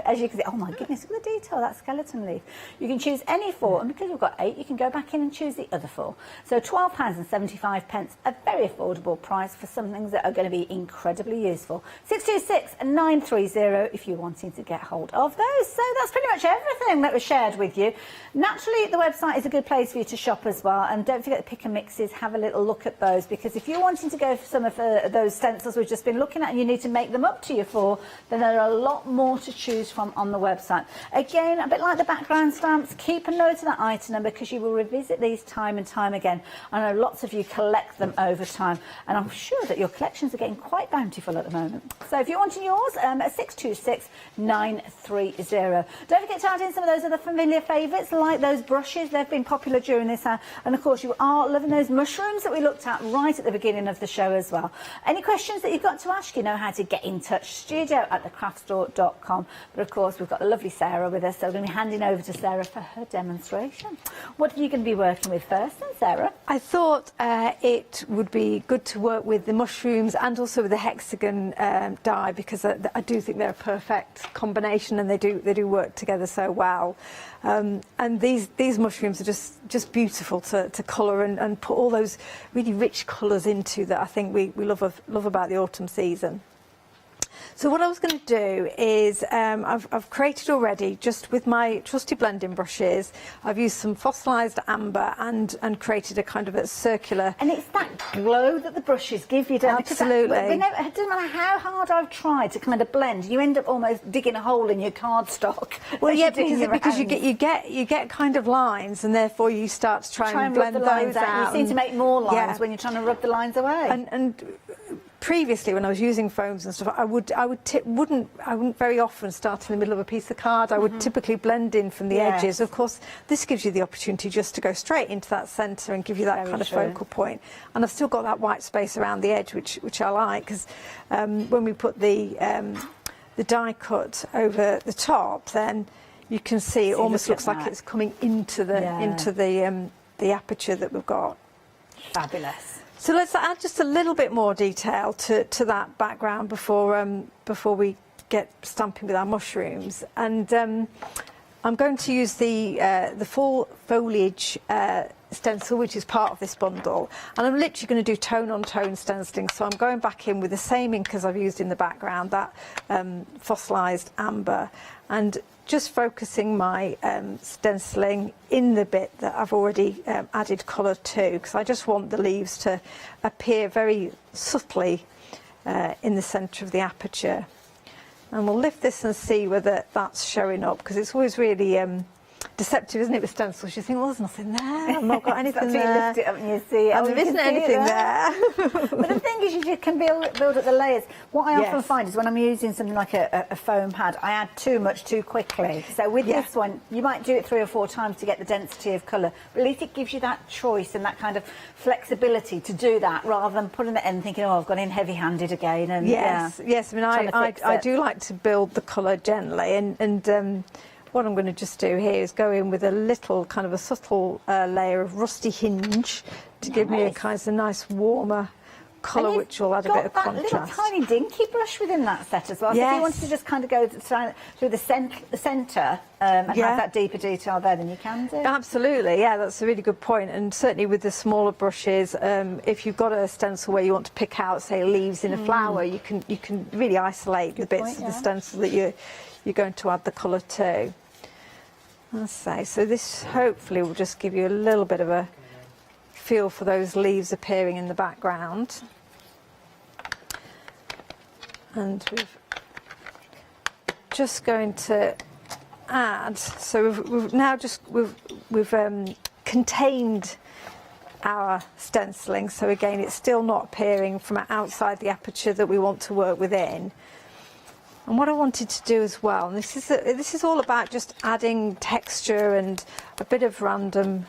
as you can see. Oh my goodness, look at the detail, that skeleton leaf. You can choose any 4, and because we've got 8, you can go back in and choose the other 4. So £12.75, a very affordable price for some things that are going to be incredibly useful. 626 930 if you're wanting to get hold of those. So that's pretty much everything that was shared with you. Naturally, the website is a good place for you to shop as well, and don't forget the pick and mixes. Have a little look at those, because if you're wanting to go for some of those stencils we've just been looking at and you need to make them up to your 4, then there are a lot more to choose from on the website. Again, a bit like the background stamps, keep a note of that item number, because you will revisit these time and time again. I know lots of you collect them over time, and I'm sure that your collections are getting quite bountiful at the moment. So if you're wanting yours, 626 930. Don't forget to add in some of those other familiar favourites, like those brushes. They've been popular during this hour, and of course you are loving those mushrooms that we looked at right at the beginning of the show as well. Any questions that you've got to ask, you know how to get in touch, studio@thecraftstore.com. But of course, we've got the lovely Sarah with us, so we're going to be handing over to Sarah for her demonstration. What are you going to be working with first then, Sarah? I thought it would be good to work with the mushrooms and also with the hexagon die, because I do think they're a perfect combination, and they do work together so well. And these mushrooms are just beautiful to colour and put all those really rich colours into that I think we love about the autumn season. So what I was going to do is I've created already, just with my trusty blending brushes, I've used some fossilised amber and created a kind of a circular. And it's that glow that the brushes give you, don't Absolutely. It doesn't matter how hard I've tried to kind of blend, you end up almost digging a hole in your cardstock. Well, yeah, because you get kind of lines, and therefore you start to try and blend rub the lines those out. You seem to make more lines when you're trying to rub the lines away. And previously, when I was using foams and stuff, I wouldn't very often start in the middle of a piece of card. I would typically blend in from the edges. Of course, this gives you the opportunity just to go straight into that centre and give you that kind of focal point. And I've still got that white space around the edge, which I like, because when we put the die cut over the top, then you can see it almost looks like it's coming into the aperture that we've got. Fabulous. So let's add just a little bit more detail to that background before we get stamping with our mushrooms. And I'm going to use the full foliage stencil, which is part of this bundle, and I'm literally going to do tone on tone stenciling. So I'm going back in with the same ink as I've used in the background, that fossilised amber, and just focusing my stenciling in the bit that I've already added colour to, because I just want the leaves to appear very subtly in the centre of the aperture. And we'll lift this and see whether that's showing up, because it's always really deceptive, isn't it, with stencils? You think, well, there's nothing there, I've not got anything there. You lift it up and you see it. And there isn't anything there. But the thing is, you can build up the layers. What I often find is when I'm using something like a foam pad, I add too much too quickly. So with this one, you might do it 3 or 4 times to get the density of colour, but at least it gives you that choice and that kind of flexibility to do that, rather than putting it in thinking, oh, I've gone in heavy-handed again. And yes. I mean, I do like to build the colour gently, and what I'm going to just do here is go in with a little kind of a subtle layer of rusty hinge to give me a kind of a nice warmer colour, which will add a bit of contrast. Little tiny dinky brush within that set as well. So if you wanted to just kind of go through the centre and have that deeper detail there, then you can do. Absolutely, yeah, that's a really good point. And certainly with the smaller brushes, if you've got a stencil where you want to pick out, say, leaves in a flower, you can really isolate the bits of the stencil that you're going to add the colour to. So this hopefully will just give you a little bit of a feel for those leaves appearing in the background. And we're just going to add, so we've now just contained our stenciling, so again it's still not appearing from outside the aperture that we want to work within. And what I wanted to do as well, and this is all about just adding texture and a bit of random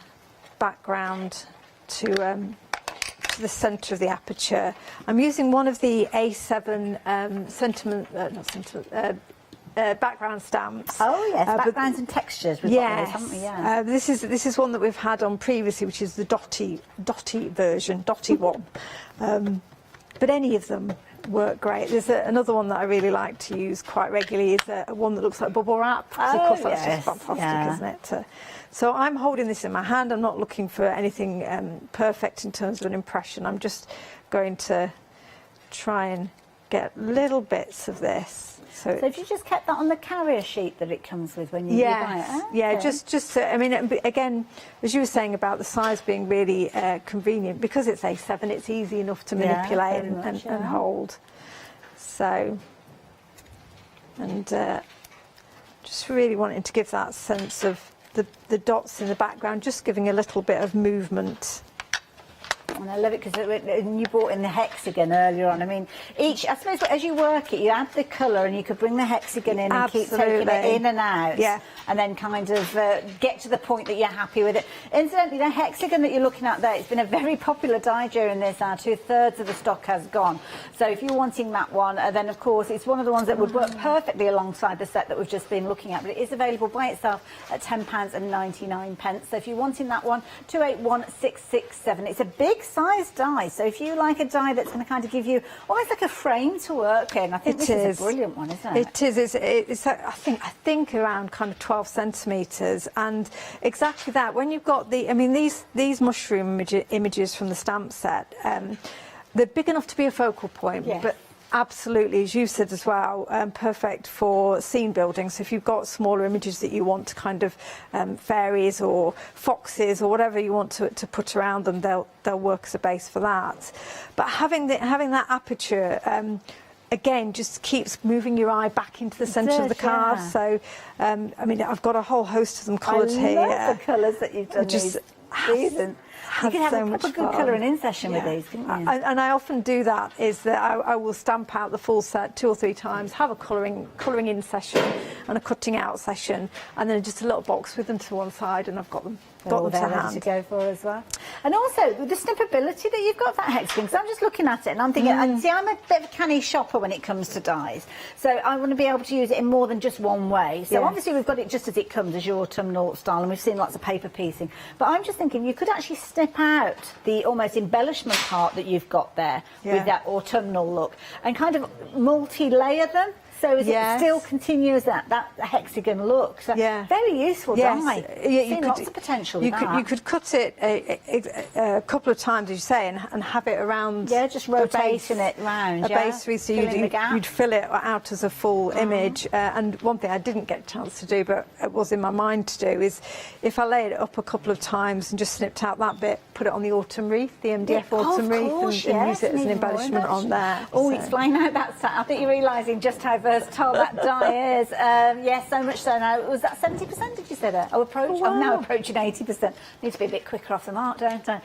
background to the centre of the aperture. I'm using one of the A7 background stamps. Oh yes, backgrounds and textures. Yes, haven't we? Yeah. This is one that we've had on previously, which is the dotty version, dotty one. But any of them work great. There's another one that I really like to use quite regularly, is one that looks like bubble wrap. Of course, that's just fantastic, isn't it? So I'm holding this in my hand. I'm not looking for anything perfect in terms of an impression. I'm just going to try and get little bits of this. So if you just kept that on the carrier sheet that it comes with when you buy it? Yeah, just I mean, again, as you were saying about the size being really convenient, because it's A7, it's easy enough to manipulate and hold. So, and just really wanting to give that sense of the dots in the background, just giving a little bit of movement. And I love it because you brought in the hexagon earlier on. I mean, I suppose as you work it, you add the colour and you could bring the hexagon in and keep taking it in and out. Yeah. And then kind of get to the point that you're happy with it. Incidentally, the hexagon that you're looking at there, it's been a very popular die during this hour. 2/3 of the stock has gone. So if you're wanting that one, then of course it's one of the ones that would work perfectly alongside the set that we've just been looking at. But it is available by itself at £10.99. So if you're wanting that one, 281667. It's a big size die, so if you like a die that's going to kind of give you almost like a frame to work in, I think this is a brilliant one, isn't it? It is. It's I think around kind of 12 centimetres, and exactly that. When you've got these mushroom images from the stamp set, they're big enough to be a focal point, but absolutely, as you said as well, perfect for scene building. So if you've got smaller images that you want to kind of fairies or foxes or whatever you want to put around them, they'll work as a base for that. But having that aperture again just keeps moving your eye back into the centre of the card. Yeah. So I mean, I've got a whole host of them coloured here. I love the colours that you've done. Just these. You could have so a much proper good fun. colouring in session with these, couldn't you? And I often do that, is that I will stamp out the full set 2 or 3 times, have a colouring in session and a cutting out session, and then just a little box with them to one side, and I've got them All there to ready hand. to go for as well. And also the snippability that you've got, that hexagon, because I'm just looking at it and I'm thinking, and see, I'm a bit of a canny shopper when it comes to dies, so I want to be able to use it in more than just one way. So obviously we've got it just as it comes, as your autumnal style, and we've seen lots of paper piecing, but I'm just thinking you could actually snip out the almost embellishment part that you've got there with that autumnal look and kind of multi-layer them. So is it still continues that hexagon look? So very useful die. You Seen lots of potential with that. You could cut it a couple of times, as you say, and have it around. Yeah, just rotating it round. A base wreath, so you'd fill it out as a full image. And one thing I didn't get a chance to do, but it was in my mind to do, is if I laid it up a couple of times and just snipped out that bit, put it on the autumn wreath, the MDF autumn wreath, and use it as an embellishment on there. Oh, explain how that's. I think you're realising just how versatile that die is. Yes, so much so now. Was that 70%, did you say that? I'm now approaching 80%. Need to be a bit quicker off the mark, don't I?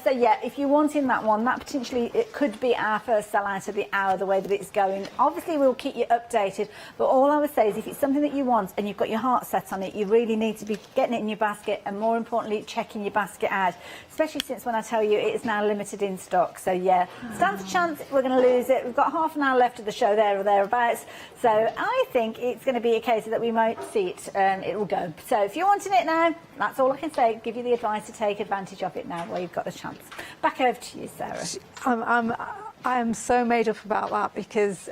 So yeah, if you're wanting that one, that potentially it could be our first sellout of the hour, the way that it's going. Obviously we'll keep you updated, but all I would say is if it's something that you want and you've got your heart set on it, you really need to be getting it in your basket, and more importantly checking your basket out, especially since when I tell you it is now limited in stock. So yeah, stands a chance we're going to lose it. We've got half an hour left of the show, there or thereabouts, so I think it's going to be a case that we might see it and it will go. So if you're wanting it now, that's all I can say. Give you the advice to take advantage of it now while you've got the chance. Back over to you, Sarah. I am so made up about that because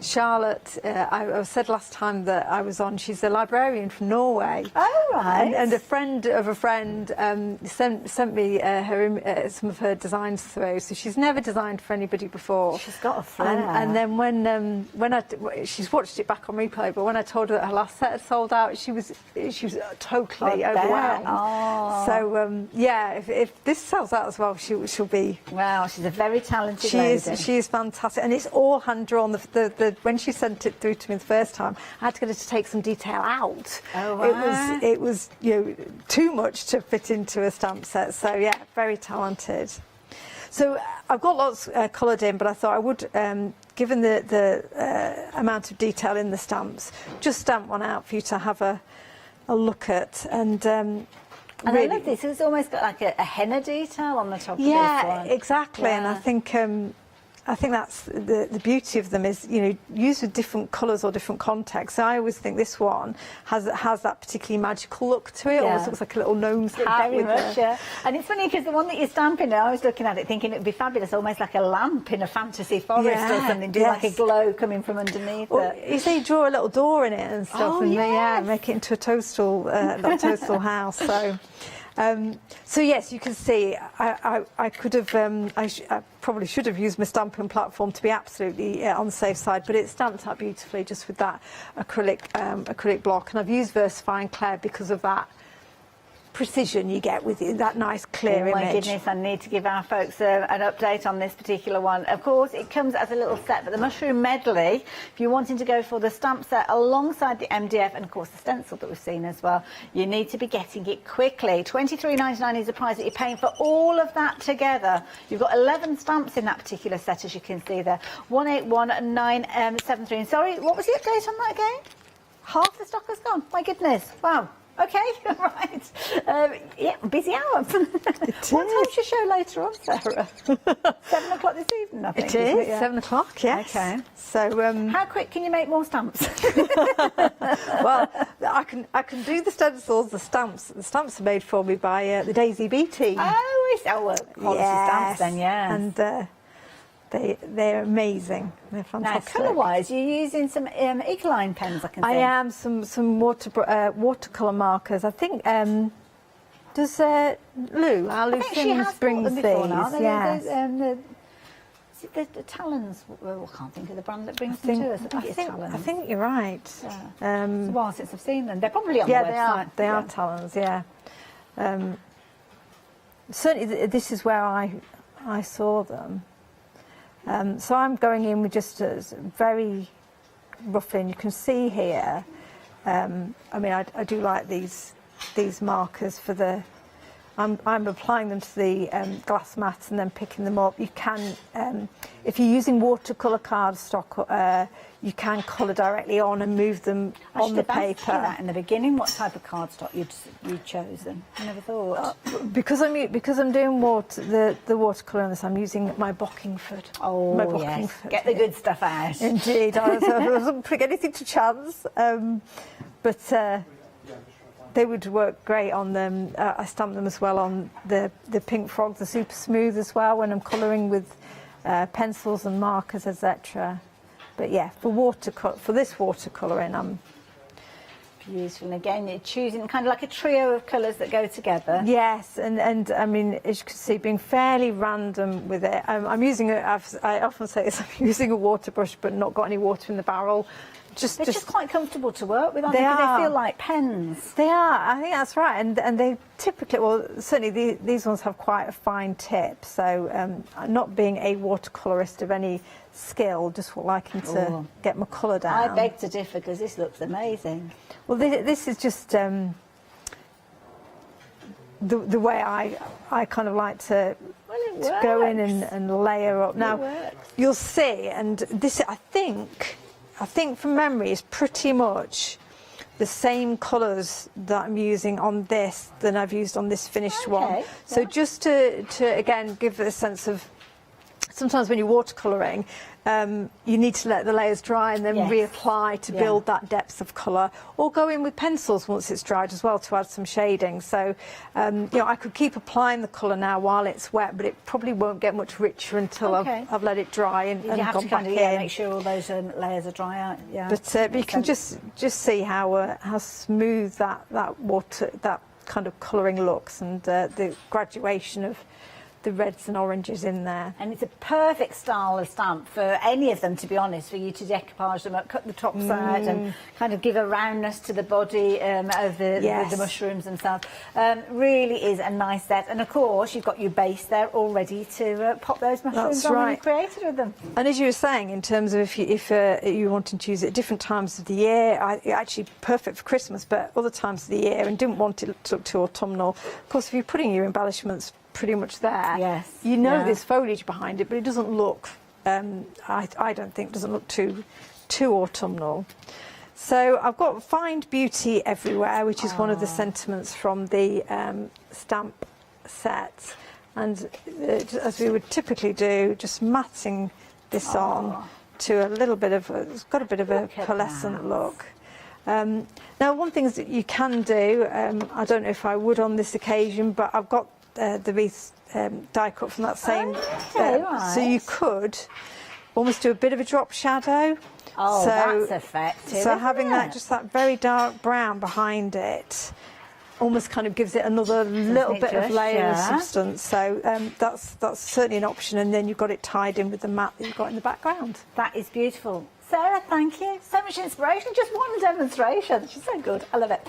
Charlotte, I said last time that I was on, she's a librarian from Norway. Oh, right. And a friend of a friend sent me some of her designs through. So she's never designed for anybody before. She's got a flair. And then when she's watched it back on replay, but when I told her that her last set had sold out, she was totally overwhelmed. Oh. So yeah, if this sells out as well, she'll be. Wow, she's a very talented lady. She is fantastic, and it's all hand drawn. When she sent it through to me the first time, I had to get her to take some detail out. Oh, wow. It was too much to fit into a stamp set. So yeah, very talented. So I've got lots coloured in, but I thought I would, given the amount of detail in the stamps, just stamp one out for you to have a look at. And really, I love this. It's almost got like a henna detail on the top of this one. Yeah, exactly. And I think that's the beauty of them is, used with different colours or different contexts. I always think this one has that particularly magical look to it. Almost looks like a little gnome's hat. Very much, yeah. And it's funny because the one that you're stamping now, I was looking at it thinking it would be fabulous, almost like a lamp in a fantasy forest or something, do like a glow coming from underneath it. You say draw a little door in it and stuff, make it into a toadstool, little toadstool house. So yes, you can see I could have I probably should have used my stamping platform to be absolutely on the safe side, but it stamped out beautifully just with that acrylic block, and I've used VersaFine and Claire because of that precision you get with that nice clear image. Oh my goodness, I need to give our folks an update on this particular one. Of course, it comes as a little set, but the mushroom medley, if you're wanting to go for the stamp set alongside the MDF and of course the stencil that we've seen as well, you need to be getting it quickly. £23.99 is the price that you're paying for all of that together. You've got 11 stamps in that particular set, as you can see there. 181973. Sorry, what was the update on that again? Half the stock has gone. My goodness. Wow. Okay, right. Yeah, busy hour. What time's your show later on, Sarah? 7 o'clock this evening, I think. It is, 7 o'clock, yes. Okay. So, how quick can you make more stamps? Well, I can do the stencils, the stamps. The stamps are made for me by the Daisy Bee team. Quality stamps then, yeah. And they're amazing. They're fantastic. Now, colour-wise, you're using some Ecoline pens, I can see. I am, some watercolour markers. I think, does Lou, our Lou Sims brings these? Yes. Is it the Talons? Well, I can't think of the brand that brings them to us. I think it's Talons. I think you're right. It's a while since I've seen them. They're probably on the website. Yeah, they are Talons, yeah. Certainly this is where I saw them. So I'm going in with just a very roughly, and you can see here, I mean, I do like these markers for the, I'm applying them to the glass mats and then picking them up. You can, if you're using watercolour cardstock, you can colour directly on and move them on the paper. That in the beginning, what type of cardstock you'd chosen? I never thought. Because I'm doing the watercolour on this, I'm using my Bockingford. Oh, my yes. Bockingford. Get the good stuff out. Indeed, I wasn't putting anything to chance, but they would work great on them. I stamp them as well on the pink frog, the super smooth as well when I'm colouring with pencils and markers, etc. But yeah, for this watercolouring, I'm beautiful. And again, you're choosing kind of like a trio of colours that go together. Yes, and I mean, as you can see, being fairly random with it. I'm using I often say this, I'm using a water brush, but not got any water in the barrel. They're just quite comfortable to work with, aren't they? Because they feel like pens. They are. I think that's right. And they typically, well, certainly these ones have quite a fine tip. So not being a watercolourist of any skill, just liking to get my colour down. I beg to differ because this looks amazing. Well, this is just the way I kind of like to go in and layer up. Now, you'll see, and this I think from memory is pretty much the same colours that I'm using on this than I've used on this finished one. So just to again give it a sense of, sometimes when you're watercolouring, you need to let the layers dry and then reapply to build that depth of colour, or go in with pencils once it's dried as well to add some shading. So you know, I could keep applying the colour now while it's wet, but it probably won't get much richer until I've let it dry and you have gone to back kind of, in. make sure all those layers are dry out. Yeah. But you can just see how smooth that water, that kind of colouring looks, and the graduation of the reds and oranges in there. And it's a perfect style of stamp for any of them, to be honest, for you to decoupage them up, cut the tops out and kind of give a roundness to the body of the mushrooms themselves. Really is a nice set. And of course, you've got your base there all ready to pop those mushrooms on when you created with them. And as you were saying, in terms of if you're wanting to use it at different times of the year, actually perfect for Christmas, but other times of the year, and didn't want it to look too autumnal. Of course, if you're putting your embellishments pretty much there, you know there's foliage behind it, but it doesn't look, I don't think, doesn't look too autumnal. So I've got find beauty everywhere, which is one of the sentiments from the stamp set, and as we would typically do, just matting this on to a little bit of it's got a bit of a pearlescent look. Now, one thing that you can do, I don't know if I would on this occasion, but I've got the wreath die cut from that same so you could almost do a bit of a drop shadow. That's effective. So having that, just that very dark brown behind it, almost kind of gives it another little bit of layer of substance. So that's certainly an option, and then you've got it tied in with the mat that you've got in the background. That is beautiful. Sarah, thank you. So much inspiration. Just one demonstration. She's so good. I love it.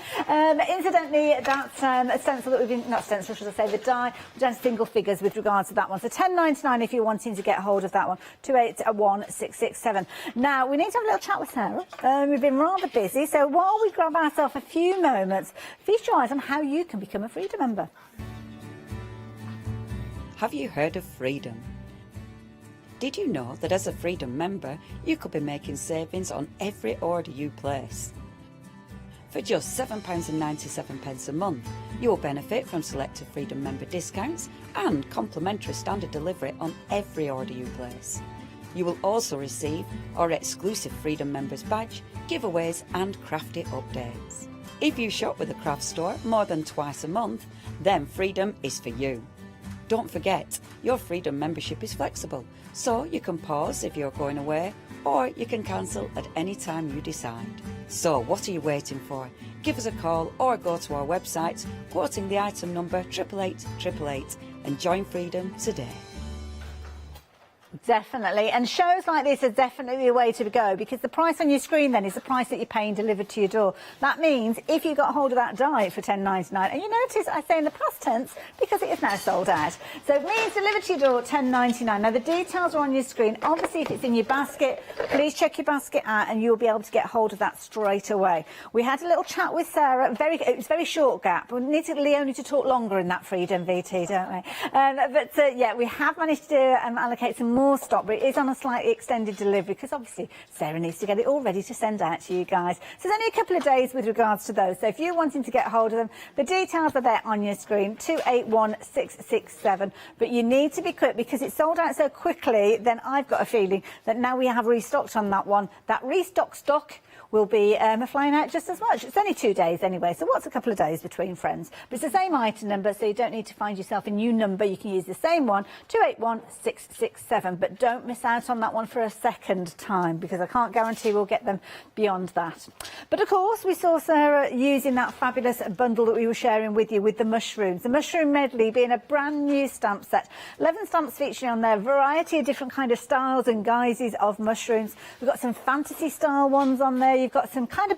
Incidentally, that's a stencil that we've been, not stencil, should I say, the die. We've done single figures with regards to that one. So £10.99 if you're wanting to get hold of that one. 281667. Now, we need to have a little chat with Sarah. We've been rather busy. So while we grab ourselves a few moments, feast your eyes on how you can become a Freedom member. Have you heard of Freedom? Did you know that as a Freedom member, you could be making savings on every order you place? For just £7.97 a month, you will benefit from selected Freedom member discounts and complimentary standard delivery on every order you place. You will also receive our exclusive Freedom members badge, giveaways and crafty updates. If you shop with a craft store more than twice a month, then Freedom is for you. Don't forget, your Freedom membership is flexible, so you can pause if you're going away, or you can cancel at any time you decide. So what are you waiting for? Give us a call or go to our website, quoting the item number 88888, and join Freedom today. Definitely, and shows like this are definitely the way to go, because the price on your screen then is the price that you're paying delivered to your door. That means if you got hold of that die for £10.99, and you notice I say in the past tense because it is now sold out, so it means delivered to your door £10.99. Now the details are on your screen. Obviously, if it's in your basket, please check your basket out and you'll be able to get hold of that straight away. We had a little chat with Sarah. It was a very short gap. We need Leonie to talk longer in that Freedom VT, don't we? Yeah, we have managed to allocate some more stock, but it is on a slightly extended delivery because obviously Sarah needs to get it all ready to send out to you guys. So there's only a couple of days with regards to those. So if you're wanting to get hold of them, the details are there on your screen, 281667. But you need to be quick because it's sold out so quickly. Then I've got a feeling that now we have restocked on that one. That restock stock will be flying out just as much. It's only 2 days anyway, so what's a couple of days between friends? But it's the same item number, so you don't need to find yourself a new number. You can use the same one, 281667, but don't miss out on that one for a second time, because I can't guarantee we'll get them beyond that. But of course, we saw Sarah using that fabulous bundle that we were sharing with you with the mushrooms. The mushroom medley being a brand new stamp set. 11 stamps featuring on there, a variety of different kind of styles and guises of mushrooms. We've got some fantasy style ones on there. You've got some kind of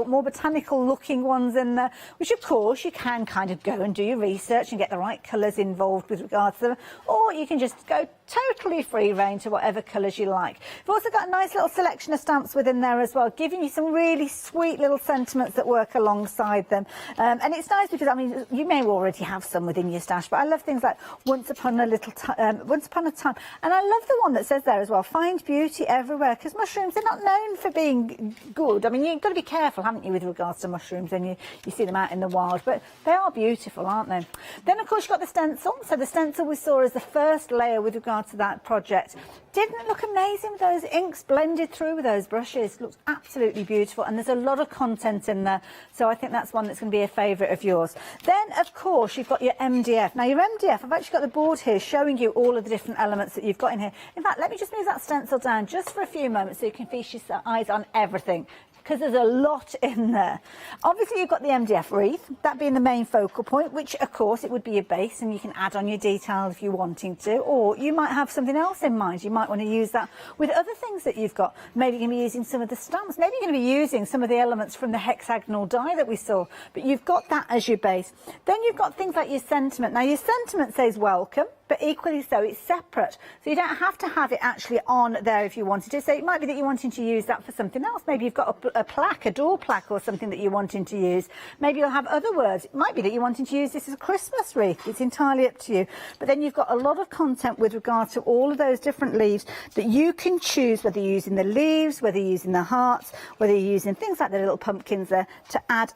more botanical looking ones in there, which of course you can kind of go and do your research and get the right colours involved with regards to them, or you can just go totally free range to whatever colours you like. We've also got a nice little selection of stamps within there as well, giving you some really sweet little sentiments that work alongside them. And it's nice because, I mean, you may already have some within your stash, but I love things like Once Upon a Time. And I love the one that says there as well, find beauty everywhere, because mushrooms, they're not known for being good. I mean, you've got to be careful, haven't you, with regards to mushrooms, and you see them out in the wild, but they are beautiful, aren't they? Then, of course, you've got the stencil. So the stencil we saw as the first layer with regard to that project. Didn't it look amazing with those inks blended through with those brushes? Looks absolutely beautiful, and there's a lot of content in there, so I think that's one that's going to be a favourite of yours. Then, of course, you've got your MDF. Now, your MDF, I've actually got the board here showing you all of the different elements that you've got in here. In fact, let me just move that stencil down just for a few moments so you can feast your eyes on everything, because there's a lot in there. Obviously, you've got the MDF wreath, that being the main focal point, which, of course, it would be your base, and you can add on your detail if you're wanting to, or you might have something else in mind. You might want to use that with other things that you've got. Maybe you're going to be using some of the stamps. Maybe you're going to be using some of the elements from the hexagonal die that we saw, but you've got that as your base. Then you've got things like your sentiment. Now, your sentiment says welcome, but equally so, it's separate. So you don't have to have it actually on there if you wanted to. So it might be that you're wanting to use that for something else. Maybe you've got a plaque, a door plaque or something that you're wanting to use. Maybe you'll have other words. It might be that you're wanting to use this as a Christmas wreath. It's entirely up to you. But then you've got a lot of content with regard to all of those different leaves that you can choose, whether you're using the leaves, whether you're using the hearts, whether you're using things like the little pumpkins there to add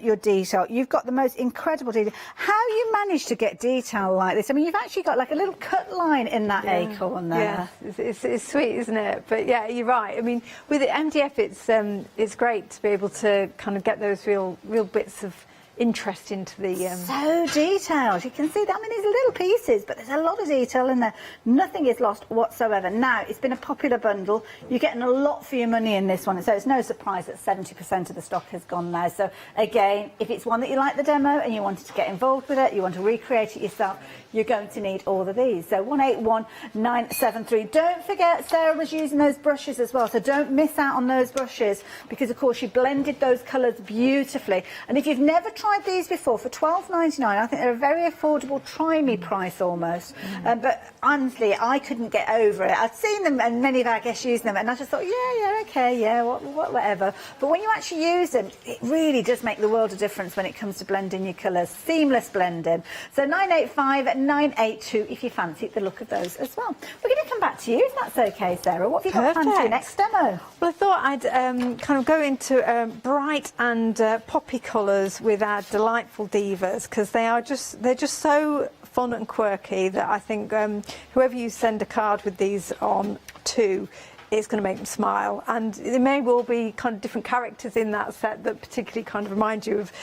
your detail. You've got the most incredible detail. How you manage to get detail like this? I mean, you've actually got like a little cut line in that acorn there. Yeah, it's sweet, isn't it? But yeah, you're right. I mean, with the MDF, it's great to be able to kind of get those real bits of interest into the... So detailed. You can see that. I mean, these are little pieces, but there's a lot of detail in there. Nothing is lost whatsoever. Now, it's been a popular bundle. You're getting a lot for your money in this one, so it's no surprise that 70% of the stock has gone now. So again, if it's one that you like the demo and you wanted to get involved with it, you want to recreate it yourself, you're going to need all of these. So 181973. Don't forget, Sarah was using those brushes as well, so don't miss out on those brushes, because of course she blended those colours beautifully. And if you've never tried these before, for $12.99, I think they're a very affordable, try-me price almost. But honestly, I couldn't get over it. I'd seen them and many of our guests using them, and I just thought, yeah, okay, yeah, whatever. But when you actually use them, it really does make the world of difference when it comes to blending your colours. Seamless blending. So 985-982 if you fancy the look of those as well. We're going to come back to you, if that's okay, Sarah. What have you got planned for your next demo? Well, I thought I'd kind of go into bright and poppy colours with our delightful divas, because they're just so fun and quirky that I think whoever you send a card with these on to, it's going to make them smile. And there may well be kind of different characters in that set that particularly kind of remind you of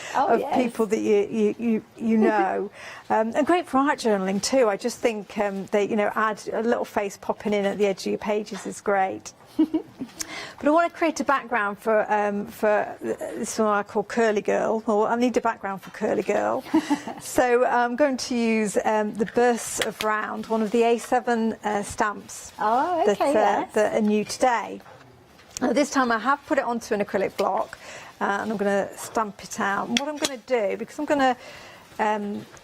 people that you know. And great for art journaling too. I just think they, add a little face popping in at the edge of your pages is great. But I want to create a background for this one I call Curly Girl, or I need a background for Curly Girl. So I'm going to use the Bursts of Round, one of the A7 stamps that are new today. Now, this time I have put it onto an acrylic block, and I'm going to stamp it out. And what I'm going to do, because I'm going to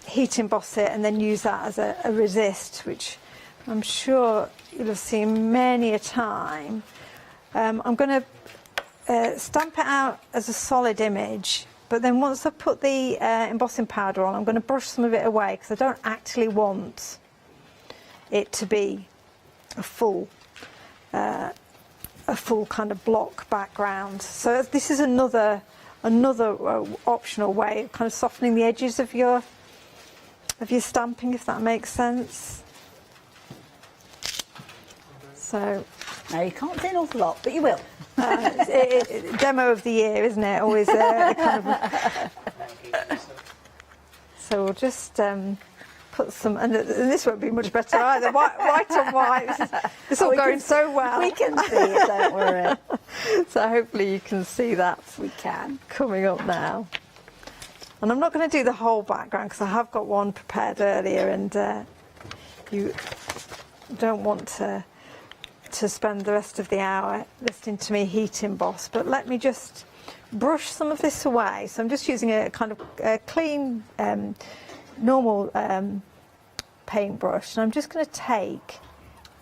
heat emboss it and then use that as a resist, which I'm sure you'll have seen many a time. I'm going to stamp it out as a solid image, but then once I've put the embossing powder on, I'm going to brush some of it away because I don't actually want it to be a full kind of block background. So this is another optional way of kind of softening the edges of your stamping, if that makes sense. So now you can't see an awful lot, but you will. Demo of the year, isn't it? Always kind of. So we'll just put some, and this won't be much better either. White on white. This is all going so well. We can see it, don't worry. So hopefully you can see that. We can. Coming up now. And I'm not going to do the whole background because I have got one prepared earlier, and you don't want to spend the rest of the hour listening to me heat emboss, but let me just brush some of this away. So I'm just using a kind of clean, normal paintbrush, and I'm just going to take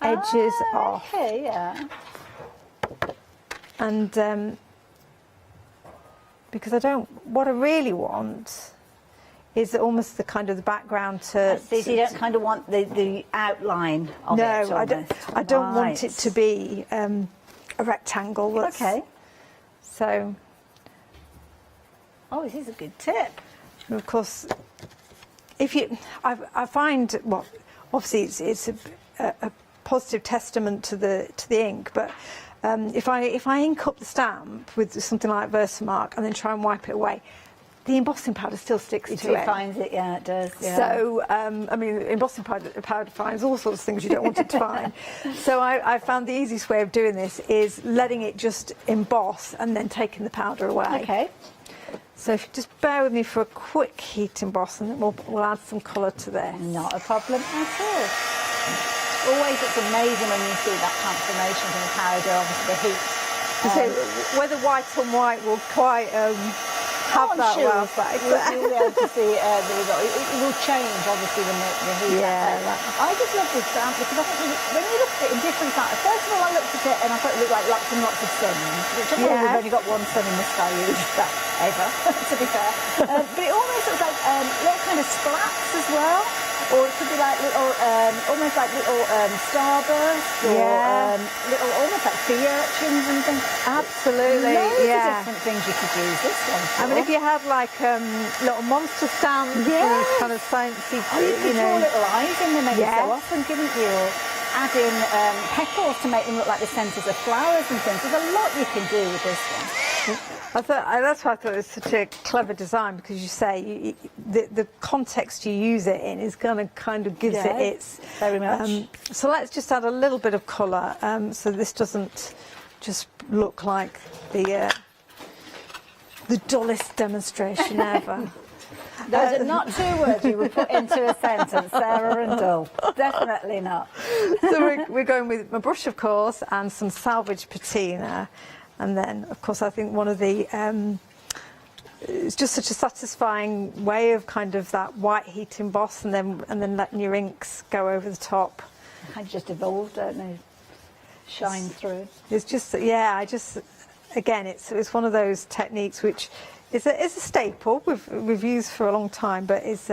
edges off. Okay, yeah. And because what I really want is almost the kind of the background to... So you don't kind of want the outline of it? No, I don't want it to be a rectangle. Okay. So... Oh, this is a good tip. And of course, I find, well, obviously it's a positive testament to the ink, but if I ink up the stamp with something like Versamark and then try and wipe it away, the embossing powder still sticks to it. It finds it, yeah, it does. Yeah. So, I mean, embossing powder finds all sorts of things you don't want it to find. So I found the easiest way of doing this is letting it just emboss and then taking the powder away. Okay. So if you just bear with me for a quick heat emboss, and then we'll add some colour to this. Not a problem at all. Always it's amazing when you see that transformation from the powder, obviously the heat. So whether white on white will quite have that well effect. You'll be able to see the result. It will change, obviously, when the heat. Yeah. I just love this stamp because I think when you look at it in different colours, first of all, I looked at it and I thought it looked like lots and lots of suns, which I know we've only got one sun in the sky usually, ever, to be fair. But it almost looks like little kind of splats as well. Or it could be like little, almost like little starbursts, or little, almost like sea urchins and things. Absolutely, Loads of different things you could use this one for. I mean, if you had like little monster stamps, kind of sciencey, you could draw little eyes in them maybe so often, couldn't you? Or add in petals to make them look like the centres of flowers and things. There's a lot you can do with this one. That's why I thought it was such a clever design, because you say the context you use it in is going to kind of gives it its... Very much. So let's just add a little bit of colour, so this doesn't just look like the dullest demonstration ever. Those are not two words you would put into a sentence, Sarah and dull. Definitely not. So we're going with my brush, of course, and some salvage patina. And then, of course, I think one of the... it's just such a satisfying way of kind of that white heat emboss and then letting your inks go over the top. Kind of just evolved, don't they? Shine through. It's just, again, it's one of those techniques which is a staple we've used for a long time, but is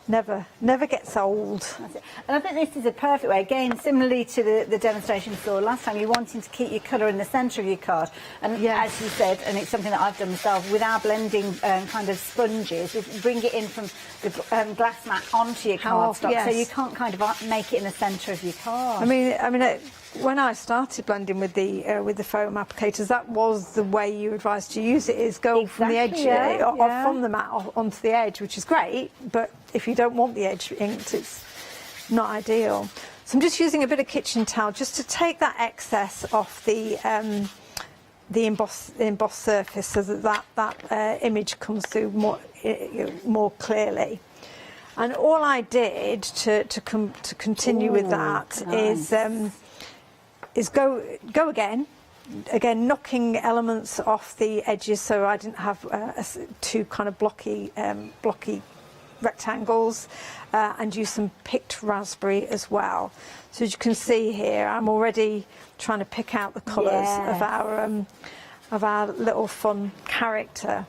never gets old. That's it. And I think this is a perfect way, again, similarly to the demonstration saw last time, you're wanting to keep your colour in the centre of your card. And as you said, and it's something that I've done myself, with our blending kind of sponges, we bring it in from the glass mat onto your cardstock, so you can't kind of make it in the centre of your card. I mean, when I started blending with the foam applicators, that was the way you advised to use it, is go from the edge, from the mat onto the edge, which is great, but if you don't want the edge inked, it's not ideal. So I'm just using a bit of kitchen towel just to take that excess off the embossed surface, so that image comes through more clearly. And all I did to continue with that is go again, knocking elements off the edges, so I didn't have two kind of blocky rectangles, and use some picked raspberry as well. So as you can see here, I'm already trying to pick out the colours of our little fun character.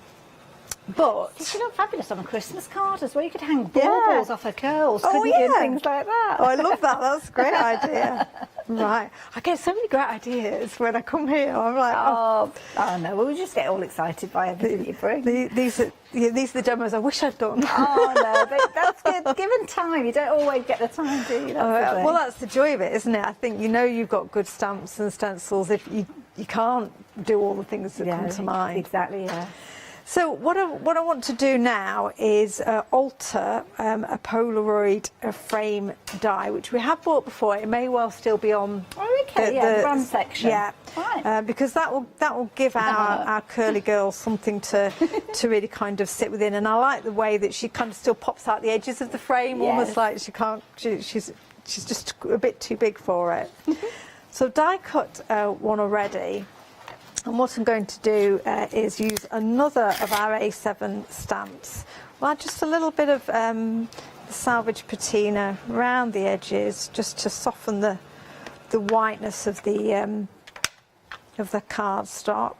But she looked fabulous on a Christmas card as well. You could hang baubles off her curls, couldn't you, and things like that. Oh, I love that. That's a great idea. Right, I get so many great ideas when I come here. I'm like, oh no, we'll just get all excited by everything you bring. These are the demos I wish I'd done. Oh no, but that's good. Given time, you don't always get the time, do you? Well, that's the joy of it, isn't it? I think you've got good stamps and stencils if you can't do all the things that come to mind. Exactly, yeah. So what I want to do now is alter a Polaroid frame die, which we have bought before. It may well still be on the brand section. Yeah, right. Because that will give our curly girl something to really kind of sit within. And I like the way that she kind of still pops out the edges of the frame, almost like she's just a bit too big for it. So die cut one already. And what I'm going to do is use another of our A7 stamps. Well, just a little bit of salvage patina around the edges, just to soften the whiteness of the cardstock.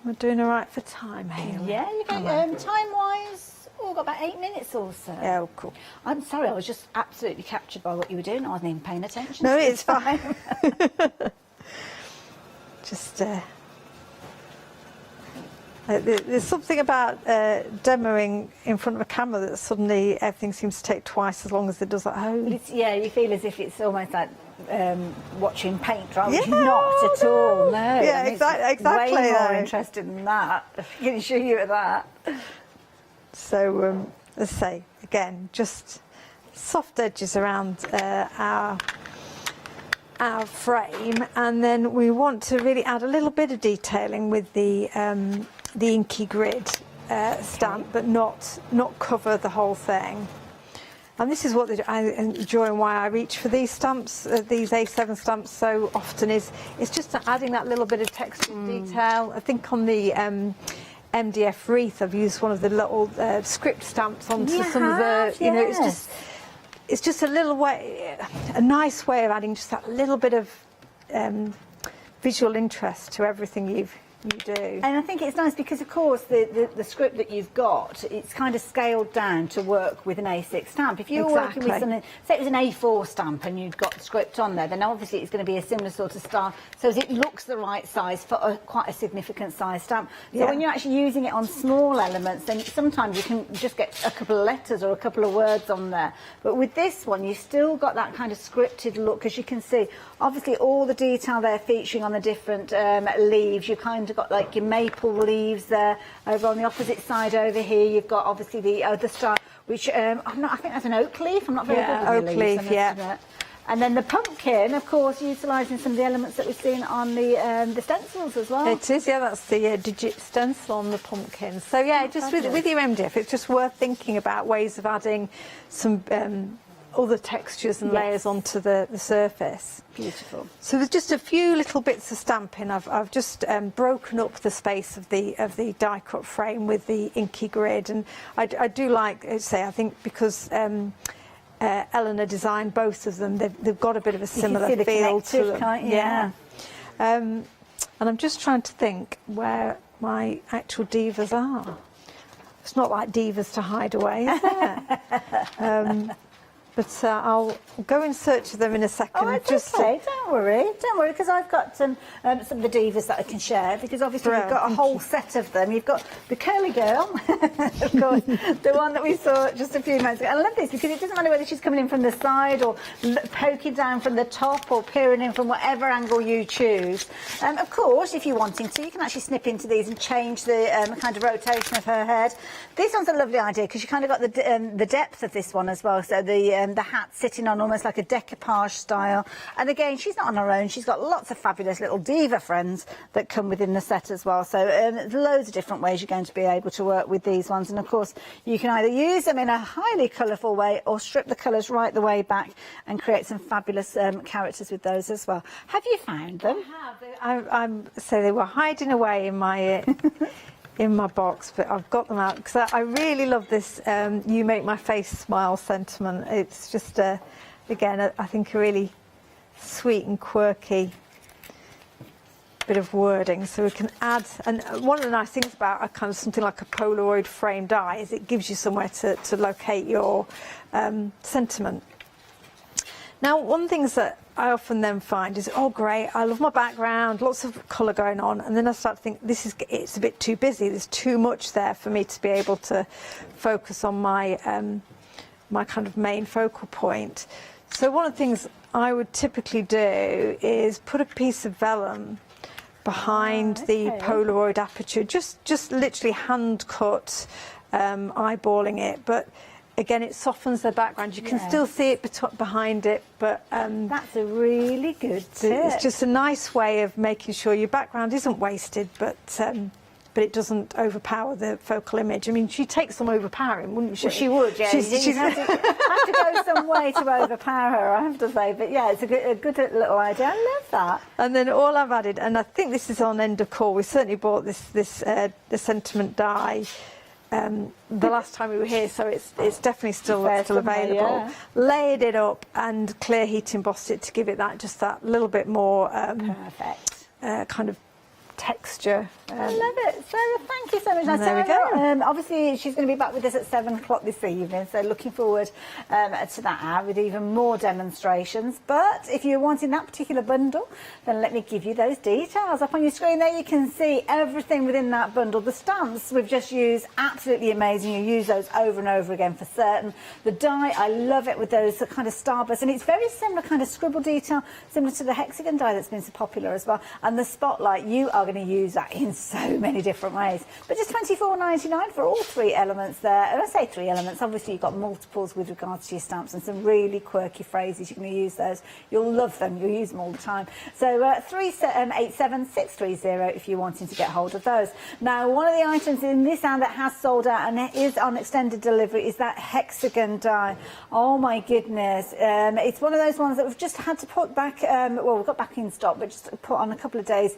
We're doing all right for time, Hayley. Yeah, you got time-wise. Oh, got about 8 minutes or so. Oh, cool. I'm sorry, I was just absolutely captured by what you were doing. I wasn't even paying attention. No, it's fine. Just there's something about demoing in front of a camera that suddenly everything seems to take twice as long as it does at home. You feel as if it's almost like watching paint dry, which is not at all. No, yeah, exactly. Way more interested in that. I can assure you of that. So, let's say again, just soft edges around our frame, and then we want to really add a little bit of detailing with the inky grid stamp, but not cover the whole thing. And this is what I enjoy and why I reach for these stamps, these A7 stamps so often, is just adding that little bit of texture detail. I think on the MDF wreath I've used one of the little script stamps onto some of the, it's just a little way, a nice way of adding just that little bit of visual interest to everything you do. And I think it's nice because, of course, the script that you've got, it's kind of scaled down to work with an A6 stamp. If you're working with something, say it was an A4 stamp and you'd got the script on there, then obviously it's going to be a similar sort of style, so as it looks the right size for quite a significant size stamp. So when you're actually using it on small elements, then sometimes you can just get a couple of letters or a couple of words on there. But with this one, you've still got that kind of scripted look, as you can see. Obviously, all the detail there featuring on the different leaves. You kind of got like your maple leaves there. Over on the opposite side over here, you've got obviously the other style, which I think that's an oak leaf. I'm not very good with the leaves. Oak leaf, yeah. And then the pumpkin, of course, utilising some of the elements that we've seen on the stencils as well. It is, yeah, that's the digit stencil on the pumpkin. So, yeah, just with your MDF, it's just worth thinking about ways of adding some other textures and layers onto the surface. Beautiful. So there's just a few little bits of stamping. I've just broken up the space of the die cut frame with the inky grid, and I do like to say, I think because Eleanor designed both of them, they've got a bit of a similar feel to them. Yeah. And I'm just trying to think where my actual divas are. It's not like divas to hide away, is there? But I'll go in search of them in a second. Oh, it's okay. Don't worry, because I've got some of the divas that I can share. Because obviously we've got a whole set of them. You've got the curly girl, of course, the one that we saw just a few minutes ago. I love this because it doesn't matter whether she's coming in from the side or poking down from the top or peering in from whatever angle you choose. Of course, if you're wanting to, you can actually snip into these and change the kind of rotation of her head. This one's a lovely idea because you kind of got the depth of this one as well. So the the hat sitting on almost like a decoupage style. And again, she's not on her own. She's got lots of fabulous little diva friends that come within the set as well. So there's loads of different ways you're going to be able to work with these ones. And of course, you can either use them in a highly colourful way or strip the colours right the way back and create some fabulous characters with those as well. Have you found them? I have. So they were hiding away in my in my box, but I've got them out because I really love this "You Make My Face Smile" sentiment. It's just again, I think a really sweet and quirky bit of wording, so we can add. And one of the nice things about a kind of something like a Polaroid frame die is it gives you somewhere to locate your sentiment. Now, one of the things that I often then find is, oh great, I love my background, lots of colour going on, and then I start to think it's a bit too busy, there's too much there for me to be able to focus on my my kind of main focal point. So one of the things I would typically do is put a piece of vellum behind the Polaroid aperture, just literally hand cut, eyeballing it, but again, it softens the background. You can still see it behind it, but that's a really good tip. It's just a nice way of making sure your background isn't wasted, but it doesn't overpower the focal image. I mean, she'd take some overpowering, wouldn't she? Well, she would, yeah. She'd have to go some way to overpower her, I have to say. But yeah, it's a good little idea. I love that. And then all I've added, and I think this is on end of call. We certainly bought the sentiment die the last time we were here, so it's definitely still available. Yeah. Layered it up and clear heat embossed it to give it that little bit more perfect kind of texture. I love it. So thank you so much. Now, there we go. Obviously, she's going to be back with us at 7 o'clock this evening, so looking forward to that hour with even more demonstrations. But if you're wanting that particular bundle, then let me give you those details. Up on your screen there, you can see everything within that bundle. The stamps we've just used, absolutely amazing. You use those over and over again for certain. The die, I love it with those kind of starbursts, and it's very similar kind of scribble detail, similar to the hexagon die that's been so popular as well. And the spotlight, you are going to use that in so many different ways, but just £24.99 for all 3 elements there. And I say 3 elements, obviously you've got multiples with regards to your stamps and some really quirky phrases. You're going to use those, you'll love them, you'll use them all the time. So 387630 if you're wanting to get hold of those. Now, one of the items in this hour that has sold out and it is on extended delivery is that hexagon die. Oh my goodness, it's one of those ones that we've just had to put back, well, we've got back in stock, but just put on a couple of days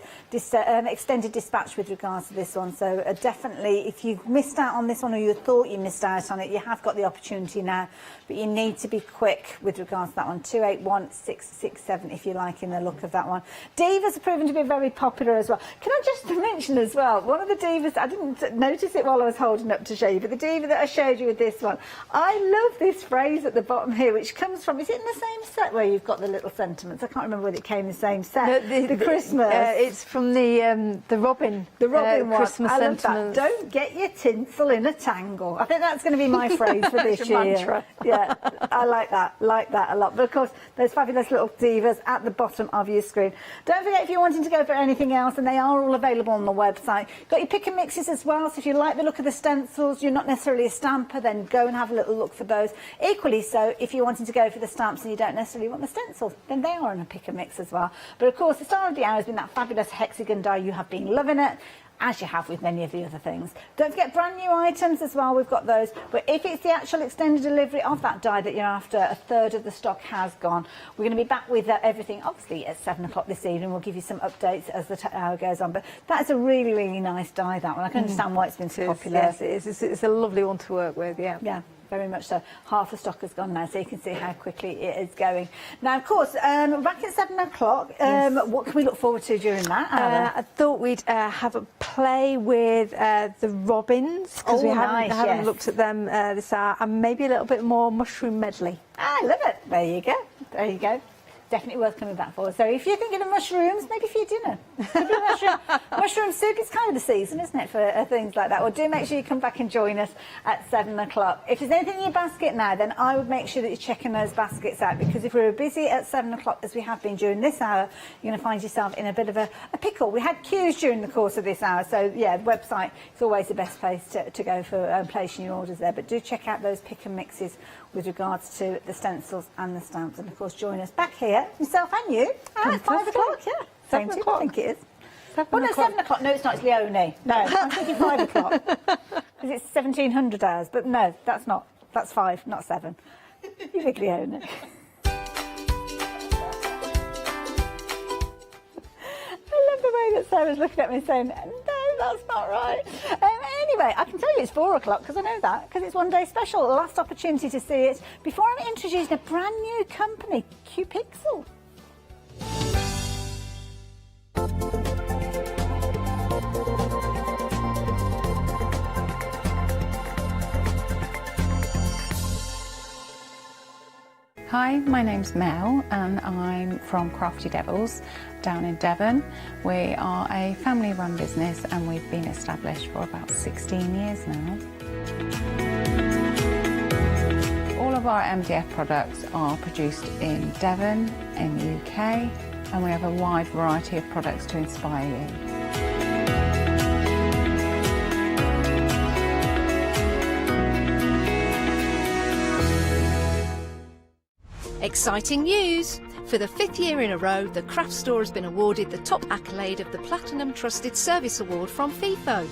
extended dispatch with regards to this one. So definitely, if you've missed out on this one or you thought you missed out on it, you have got the opportunity now, but you need to be quick with regards to that one. 281667 if you're liking the look of that one. Divas have proven to be very popular as well. Can I just mention as well, one of the divas, I didn't notice it while I was holding up to show you, but the diva that I showed you with this one, I love this phrase at the bottom here, which comes from, is it in the same set where you've got the little sentiments? I can't remember whether it came in the same set. No, the Christmas. It's from the Robin. The Robin one. Christmas I love sentiments. that. Don't get your tinsel in a tangle. I think that's going to be my phrase for this year. Mantra. Yeah, I like that a lot. But of course, those fabulous little divas at the bottom of your screen. Don't forget, if you're wanting to go for anything else, and they are all available on the website. Got your pick and mixes as well, so if you like the look of the stencils, you're not necessarily a stamper, then go and have a little look for those. Equally so, if you're wanting to go for the stamps and you don't necessarily want the stencils, then they are in a pick and mix as well. But of course, the star of the hour has been that fabulous hexagon die. You have been loving it, as you have with many of the other things. Don't forget brand new items as well, we've got those. But if it's the actual extended delivery of that die that you're after, a third of the stock has gone. We're going to be back with everything, obviously, at 7 o'clock this evening. We'll give you some updates as the hour goes on. But that's a really, really nice die, that one. I can understand why it's been so popular. Yes, it is. It's a lovely one to work with, yeah. Yeah. Very much so. Half the stock has gone now, so you can see how quickly it is going. Now, of course, back at 7 o'clock, what can we look forward to during that? I thought we'd have a play with the robins, because we haven't looked at them this hour, and maybe a little bit more mushroom medley. I love it. There you go. There you go. definitely worth coming back for. So if you're thinking of mushrooms, maybe for your dinner. Maybe mushroom soup is kind of the season, isn't it, for things like that. Well, do make sure you come back and join us at 7 o'clock. If there's anything in your basket now, then I would make sure that you're checking those baskets out, because if we're busy at 7 o'clock, as we have been during this hour, you're going to find yourself in a bit of a pickle. We had queues during the course of this hour, so yeah, the website is always the best place to go for placing your orders there. But do check out those pick and mixes with regards to the stencils and the stamps, and of course join us back here, myself and you, at 5 o'clock. Yeah, 7 o'clock. I think it is. 7 o'clock. No, it's not. It's Leone. No, I'm thinking 5 o'clock because it's 1700 hours. But no, that's not. That's 5, not 7. You big Leone. I love the way that Sarah's looking at me saying, no, that's not right. Anyway, I can tell you it's 4 o'clock because I know that, because it's one day special. The last opportunity to see it before I'm introducing a brand new company, Qpixel. Hi, my name's Mel and I'm from Crafty Devils down in Devon. We are a family run business and we've been established for about 16 years now. All of our MDF products are produced in Devon, in the UK, and we have a wide variety of products to inspire you. Exciting news! For the 5th year in a row, the craft store has been awarded the top accolade of the Platinum Trusted Service Award from FIFO.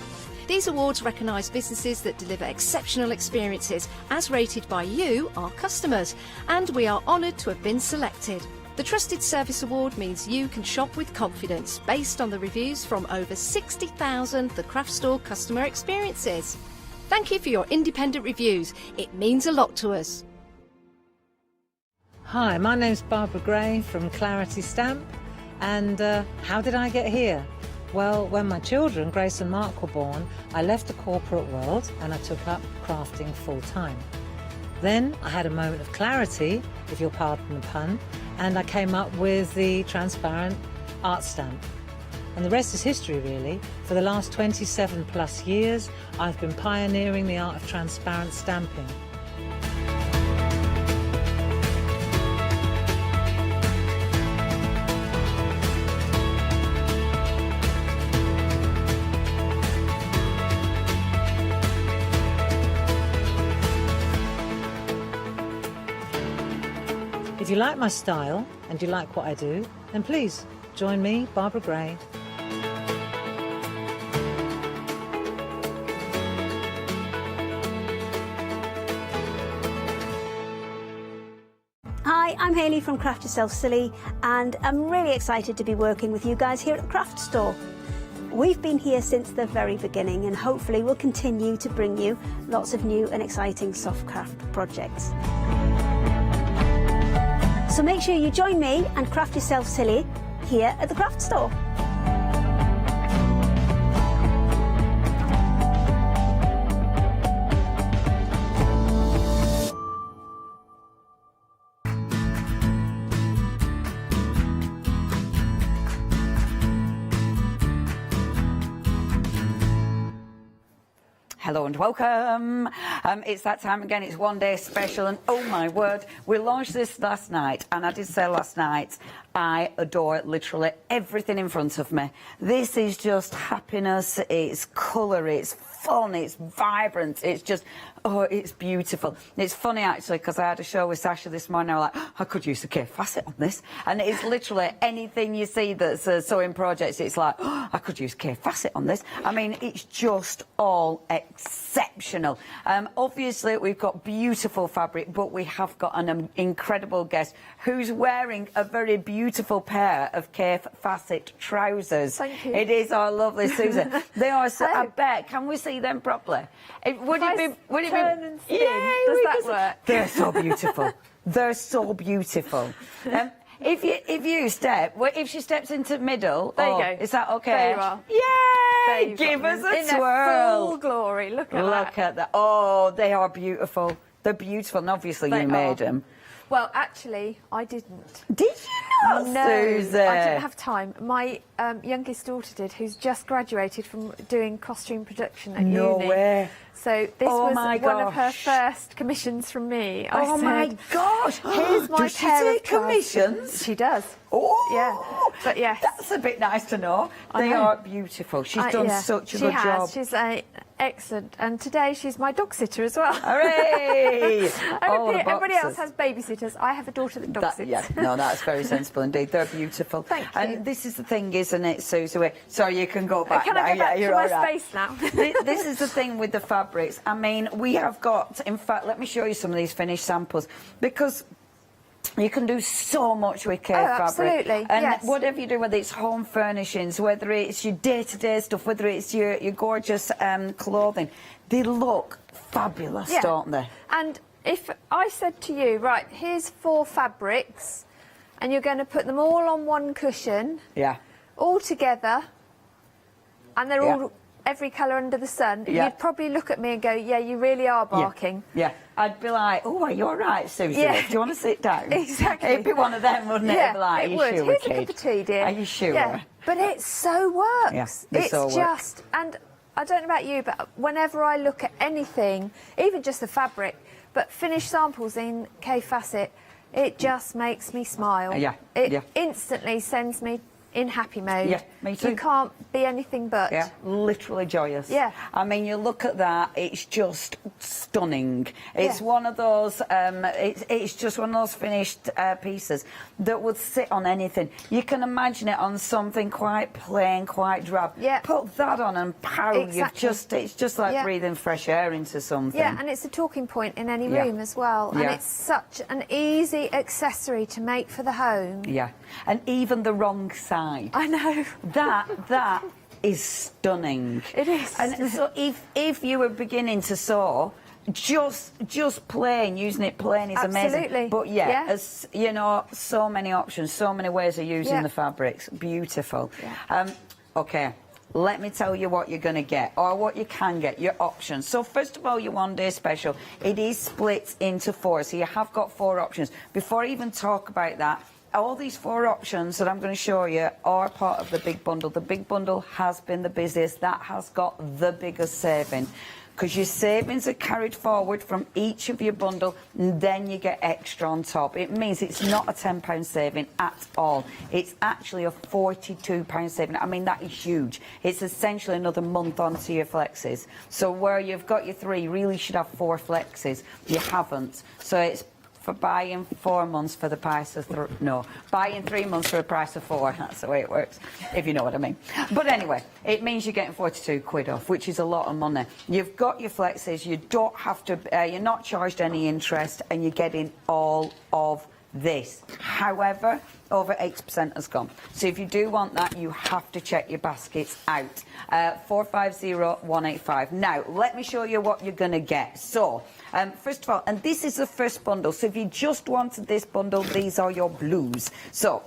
These awards recognise businesses that deliver exceptional experiences as rated by you, our customers, and we are honoured to have been selected. The Trusted Service Award means you can shop with confidence based on the reviews from over 60,000 The Craft Store customer experiences. Thank you for your independent reviews. It means a lot to us. Hi, my name's Barbara Gray from Clarity Stamp, and how did I get here? Well, when my children, Grace and Mark, were born, I left the corporate world and I took up crafting full-time. Then I had a moment of clarity, if you'll pardon the pun, and I came up with the transparent art stamp. And the rest is history, really. For the last 27 plus years, I've been pioneering the art of transparent stamping. If you like my style and you like what I do, then please join me, Barbara Gray. Hi, I'm Hayley from Craft Yourself Silly, and I'm really excited to be working with you guys here at the Craft Store. We've been here since the very beginning, and hopefully we'll continue to bring you lots of new and exciting soft craft projects. So make sure you join me and Craft Yourself Silly here at the Craft Store. Hello and welcome. It's that time again. It's one day special, and oh my word, we launched this last night, and I did say last night, I adore literally everything in front of me. This is just happiness, it's colour, it's fun, it's vibrant, it's just, oh, it's beautiful. It's funny actually, because I had a show with Sasha this morning. I was like, I could use a K facet on this, and it's literally anything you see that's a sewing project, it's like, oh, I could use K facet on this. I mean, it's just all exceptional. Obviously, we've got beautiful fabric, but we have got an incredible guest who's wearing a very beautiful pair of K facet trousers. Thank you. It is our lovely Susan. They are so. I bet. Can we see them properly? Would it be? Turn and spin. Yeah, Does that work? They're so beautiful. They're so beautiful. If you step, well, if she steps into middle, there you go. Is that okay? There you are. Yay! Give us a in twirl. their full glory. Look at that. Look at that. Oh, they are beautiful. They're beautiful, and obviously They you made are. them. Well, actually, I didn't. Did you not, No, Susie? I didn't have time. My youngest daughter did, who's just graduated from doing costume production at No uni. way. So this Oh was my one of her gosh. first commissions from me. I Oh said, my gosh! Here's my Does she pair take of trousers. commissions? She does. Oh, Yeah, but yes, that's a bit nice to know. I They know. are beautiful. She's done yeah, such a she good has. job. She's excellent, and today she's my dog sitter as well. Hooray! All the Everybody else boxes. has babysitters. I have a daughter that dog sits. Yeah, no, that's very sensible indeed. They're beautiful. Thank you. And this is the thing, isn't it, Susie? Sorry, you can go back Can now. I go back yeah, to you're my all right. space now? This is the thing with the fabrics. I mean, we have got, in fact, let me show you some of these finished samples, because you can do so much with cave fabric. absolutely, And yes. whatever you do, whether it's home furnishings, whether it's your day-to-day stuff, whether it's your gorgeous clothing, they look fabulous, Yeah. don't they? And if I said to you, right, here's 4 fabrics, and you're going to put them all on one cushion, Yeah. all together, and they're Yeah. all every colour under the sun, Yeah. you'd probably look at me and go, yeah, you really are barking. Yeah, I'd be like, oh, are you all right, Susie? Yeah. Do you want to sit down? Exactly. It'd be one of them, wouldn't it? Yeah, It'd be like, it are you would. sure, Here's a kid? cup of tea, dear. Are you sure? Yeah, but it so works. Yeah, they it's so work. just, and I don't know about you, but whenever I look at anything, even just the fabric, but finished samples in K Facet, it just makes me smile. Yeah, It yeah. instantly sends me in happy mode. Yeah, me too. You can't be anything but. Yeah, literally joyous. Yeah. I mean, you look at that, it's just stunning. It's Yeah. one of those, it's just one of those finished pieces that would sit on anything. You can imagine it on something quite plain, quite drab. Yeah. Put that on and pow, Exactly. it's just like Yeah. breathing fresh air into something. Yeah, and it's a talking point in any Yeah. room as well. And Yeah. it's such an easy accessory to make for the home. Yeah, and even the wrong side. I know. That is stunning. It is. And so if you were beginning to sew, just plain, using it plain is Absolutely. amazing. But Yeah. as you know, so many options, so many ways of using Yeah. the fabrics. Beautiful. Yeah. Okay. Let me tell you what you're going to get, or what you can get, your options. So first of all, your one-day special, it is split into 4, so you have got 4 options. Before I even talk about that, all these 4 options that I'm going to show you are part of the big bundle. The big bundle has been the busiest. That has got the biggest saving, because your savings are carried forward from each of your bundle, and then you get extra on top. It means it's not a £10 saving at all. It's actually a £42 saving. I mean, that is huge. It's essentially another month onto your flexes. So where you've got your 3, you really should have 4 flexes. You haven't. So it's for buying 4 months for the price of buying 3 months for the price of 4. That's the way it works, if you know what I mean. But anyway, it means you're getting 42 quid off, which is a lot of money. You've got your flexes, you don't have to, you're not charged any interest, and you're getting all of this. However, over 80% has gone. So if you do want that, you have to check your baskets out. 450185. Now, let me show you what you're going to get. So, first of all, and this is the first bundle. So if you just wanted this bundle, these are your blues. So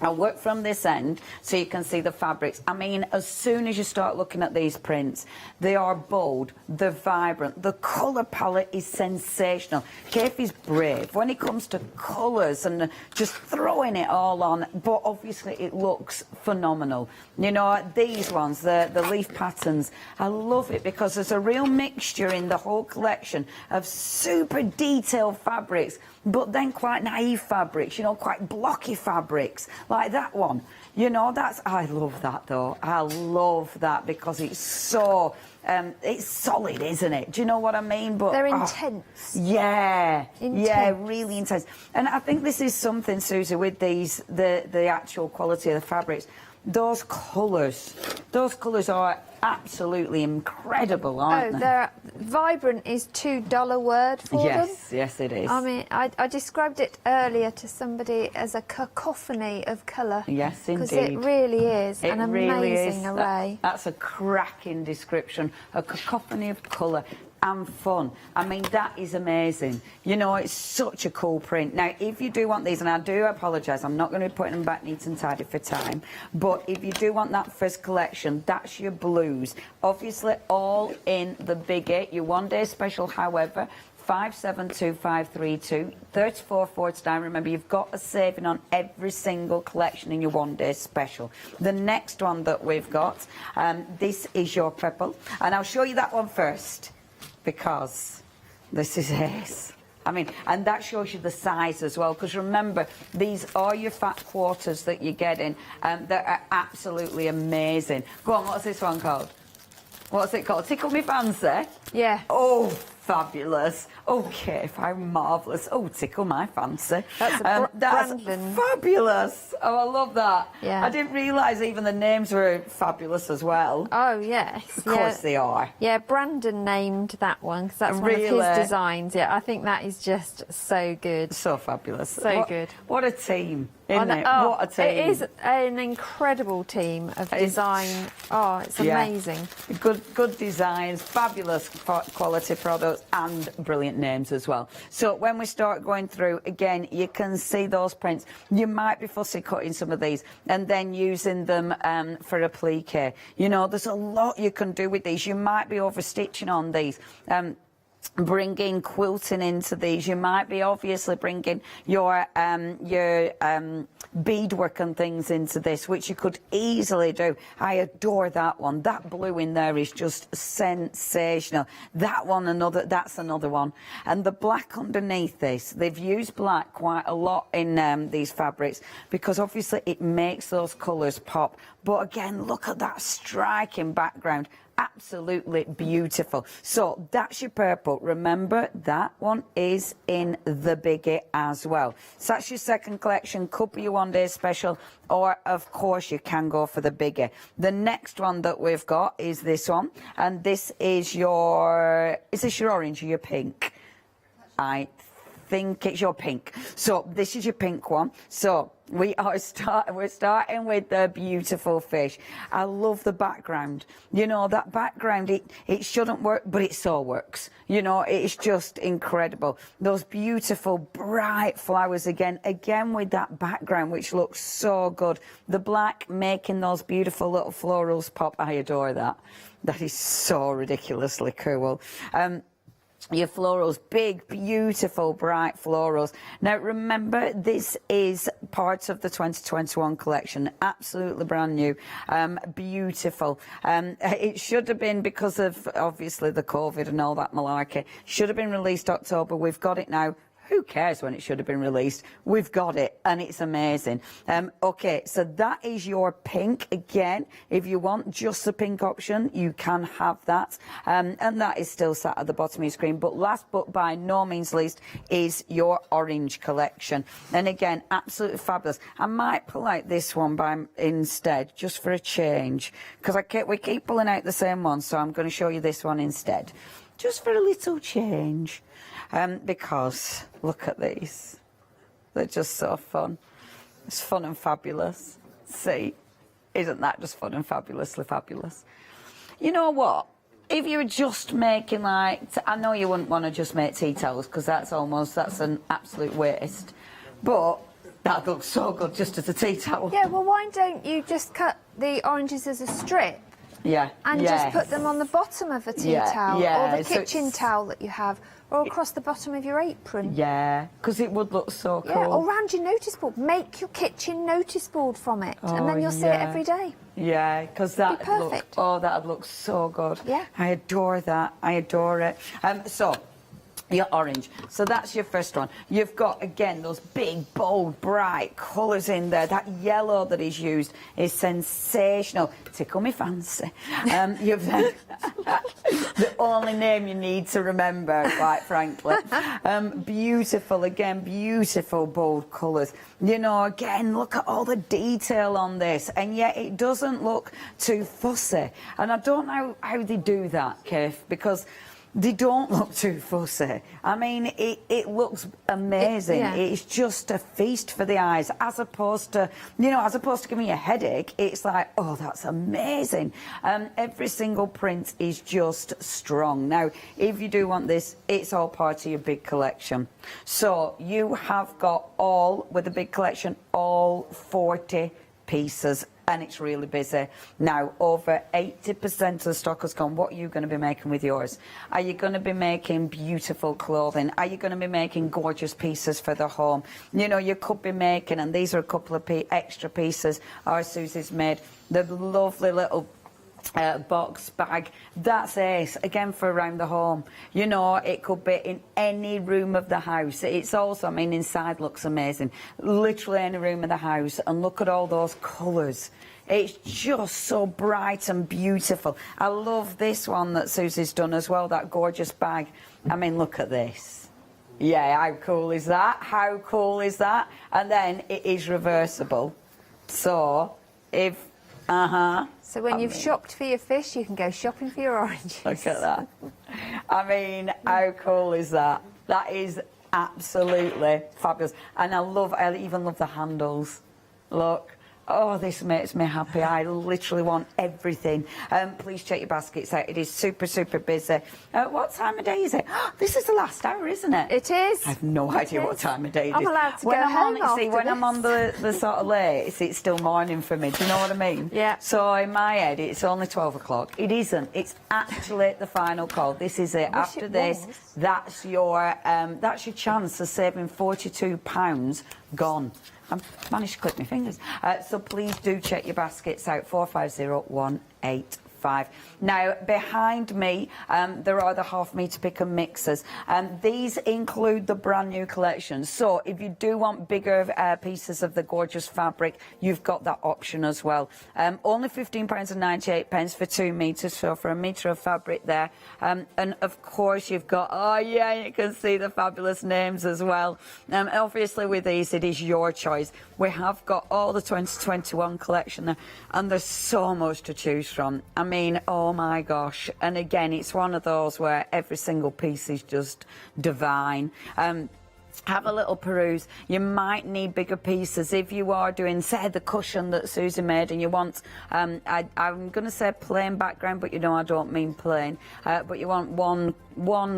I'll work from this end so you can see the fabrics. I mean, as soon as you start looking at these prints, they are bold, they're vibrant, the colour palette is sensational. Kate is brave when it comes to colours and just throwing it all on, but obviously it looks phenomenal. You know, these ones, the leaf patterns, I love it because there's a real mixture in the whole collection of super detailed fabrics, but then quite naive fabrics, you know, quite blocky fabrics, like that one. You know, I love that though. I love that because it's so, it's solid, isn't it? Do you know what I mean? But they're intense. Yeah, Intense. yeah, really intense. And I think this is something, Susie, with these, the actual quality of the fabrics. Those colours are absolutely incredible, aren't they? They're vibrant is $2 word for them. Yes, it is. I mean, I described it earlier to somebody as a cacophony of colour. Yes, indeed. Because it really is It an really amazing is. array. That's a cracking description. A cacophony of colour and fun. I mean, that is amazing. You know, it's such a cool print. Now, if you do want these, and I do apologise, I'm not going to be putting them back neat and tidy for time, but if you do want that first collection, that's your blues. Obviously, all in the big 8. Your one-day special, however, 572532, 34.49. Remember, you've got a saving on every single collection in your one-day special. The next one that we've got, this is your purple, and I'll show you that one first because this is ace. I mean, and that shows you the size as well, because remember, these are your fat quarters that you're getting, that are absolutely amazing. Go on, what's this one called? What's it called? Tickle Me Fancy? Yeah. Oh, fabulous. Okay, fine, marvellous. Oh, tickle my fancy. That's Brandon. Fabulous. Oh, I love that. Yeah. I didn't realise even the names were fabulous as well. Oh, yes. Of course they are. Yeah, Brandon named that one because that's one Really? of his designs. Yeah, I think that is just so good. So fabulous. So good. What a team, isn't it? Oh, What a team. it is an incredible team of design. Oh, it's amazing. Good designs, fabulous quality products, and brilliant names as well. So when we start going through, again, you can see those prints. You might be fussy cutting some of these and then using them for applique. You know, there's a lot you can do with these. You might be overstitching on these. Bringing quilting into these. You might be obviously bringing your beadwork and things into this, which you could easily do. I adore that one. That blue in there is just sensational. That one, that's another one. And the black underneath this, they've used black quite a lot in these fabrics because obviously it makes those colours pop. But again, look at that striking background. Absolutely beautiful. So that's your purple. Remember, that one is in the biggie as well. So that's your second collection. Could be your one-day special, or of course you can go for the biggie. The next one that we've got is this one, and this is your, is this your orange or your pink? I think it's your pink. So this is your pink one. So we're starting with the beautiful fish. I love the background. You know, that background, it shouldn't work, but it so works. You know, it's just incredible. Those beautiful bright flowers again with that background, which looks so good. The black making those beautiful little florals pop. I adore that. That is so ridiculously cool. Your florals, big, beautiful, bright florals. Now, remember, this is part of the 2021 collection. Absolutely brand new. Beautiful. It should have been, because of, obviously, the COVID and all that malarkey, should have been released October. We've got it now. Who cares when it should have been released? We've got it, and it's amazing. Okay, so that is your pink. Again, if you want just the pink option, you can have that. And that is still sat at the bottom of your screen. But last but by no means least is your orange collection. And again, absolutely fabulous. I might pull out this one instead, just for a change, because we keep pulling out the same one, so I'm going to show you this one instead, just for a little change. Because look at these, they're just so fun. It's fun and fabulous. See, isn't that just fun and fabulously fabulous? You know what? If you were just making I know you wouldn't want to just make tea towels because that's an absolute waste. But that looks so good just as a tea towel. Yeah, well, why don't you just cut the oranges as a strip? Yeah. And just put them on the bottom of a tea towel or the kitchen towel that you have, or across the bottom of your apron. Yeah, because it would look so cool. Yeah, or around your notice board. Make your kitchen notice board from it, and then you'll see it every day. Yeah, because that'd look so good. Yeah. I adore that. I adore it. So, your orange. So that's your first one. You've got, again, those big, bold, bright colours in there. That yellow that is used is sensational. Tickle me fancy. You've the only name you need to remember, quite frankly. Beautiful, again, beautiful, bold colours. You know, again, look at all the detail on this, and yet it doesn't look too fussy. And I don't know how they do that, Keith, because they don't look too fussy. I mean, it looks amazing. It's just a feast for the eyes, as opposed to giving you a headache. It's like, oh, that's amazing. Every single print is just strong. Now, if you do want this, it's all part of your big collection. So you have got all, with the big collection, all 40 pieces and it's really busy. Now, over 80% of the stock has gone. What are you going to be making with yours? Are you going to be making beautiful clothing? Are you going to be making gorgeous pieces for the home? You know, you could be making, and these are a couple of extra pieces our Susie's made, the lovely little box bag. That's ace again for around the home. You know, it could be in any room of the house. It's also, I mean, inside looks amazing, literally any room of the house. And look at all those colours. It's just so bright and beautiful. I love this one that Susie's done as well, that gorgeous bag. I mean, look at this. Yeah, how cool is that? How cool is that? And then it is reversible. So if so when you've shopped for your fish, you can go shopping for your oranges. Look at that. I mean, how cool is that? That is absolutely fabulous. And I even love the handles. Look. Oh, this makes me happy. I literally want everything. Please check your baskets out. It is super, super busy. What time of day is it? This is the last hour, isn't it? It is. I have no idea what time of day it is. I'm allowed to go home after this. When I'm on the sort of late, it's still morning for me. Do you know what I mean? Yeah. So in my head, it's only 12 o'clock. It isn't. It's actually the final call. This is it. After this, that's your chance of saving £42 gone. I've managed to clip my fingers. So please do check your baskets out, 450185. Now, behind me, there are the half-metre pick and mixers. These include the brand new collection. So if you do want bigger pieces of the gorgeous fabric, you've got that option as well. Only £15.98 for 2 metres, so for a metre of fabric there. And of course, you've got, oh yeah, you can see the fabulous names as well. Obviously, with these, it is your choice. We have got all the 2021 collection there, and there's so much to choose from. I mean, oh my gosh. And again, it's one of those where every single piece is just divine. Have a little peruse. You might need bigger pieces if you are doing, say, the cushion that Susie made, and you want, I'm going to say plain background, but you know I don't mean plain, but you want one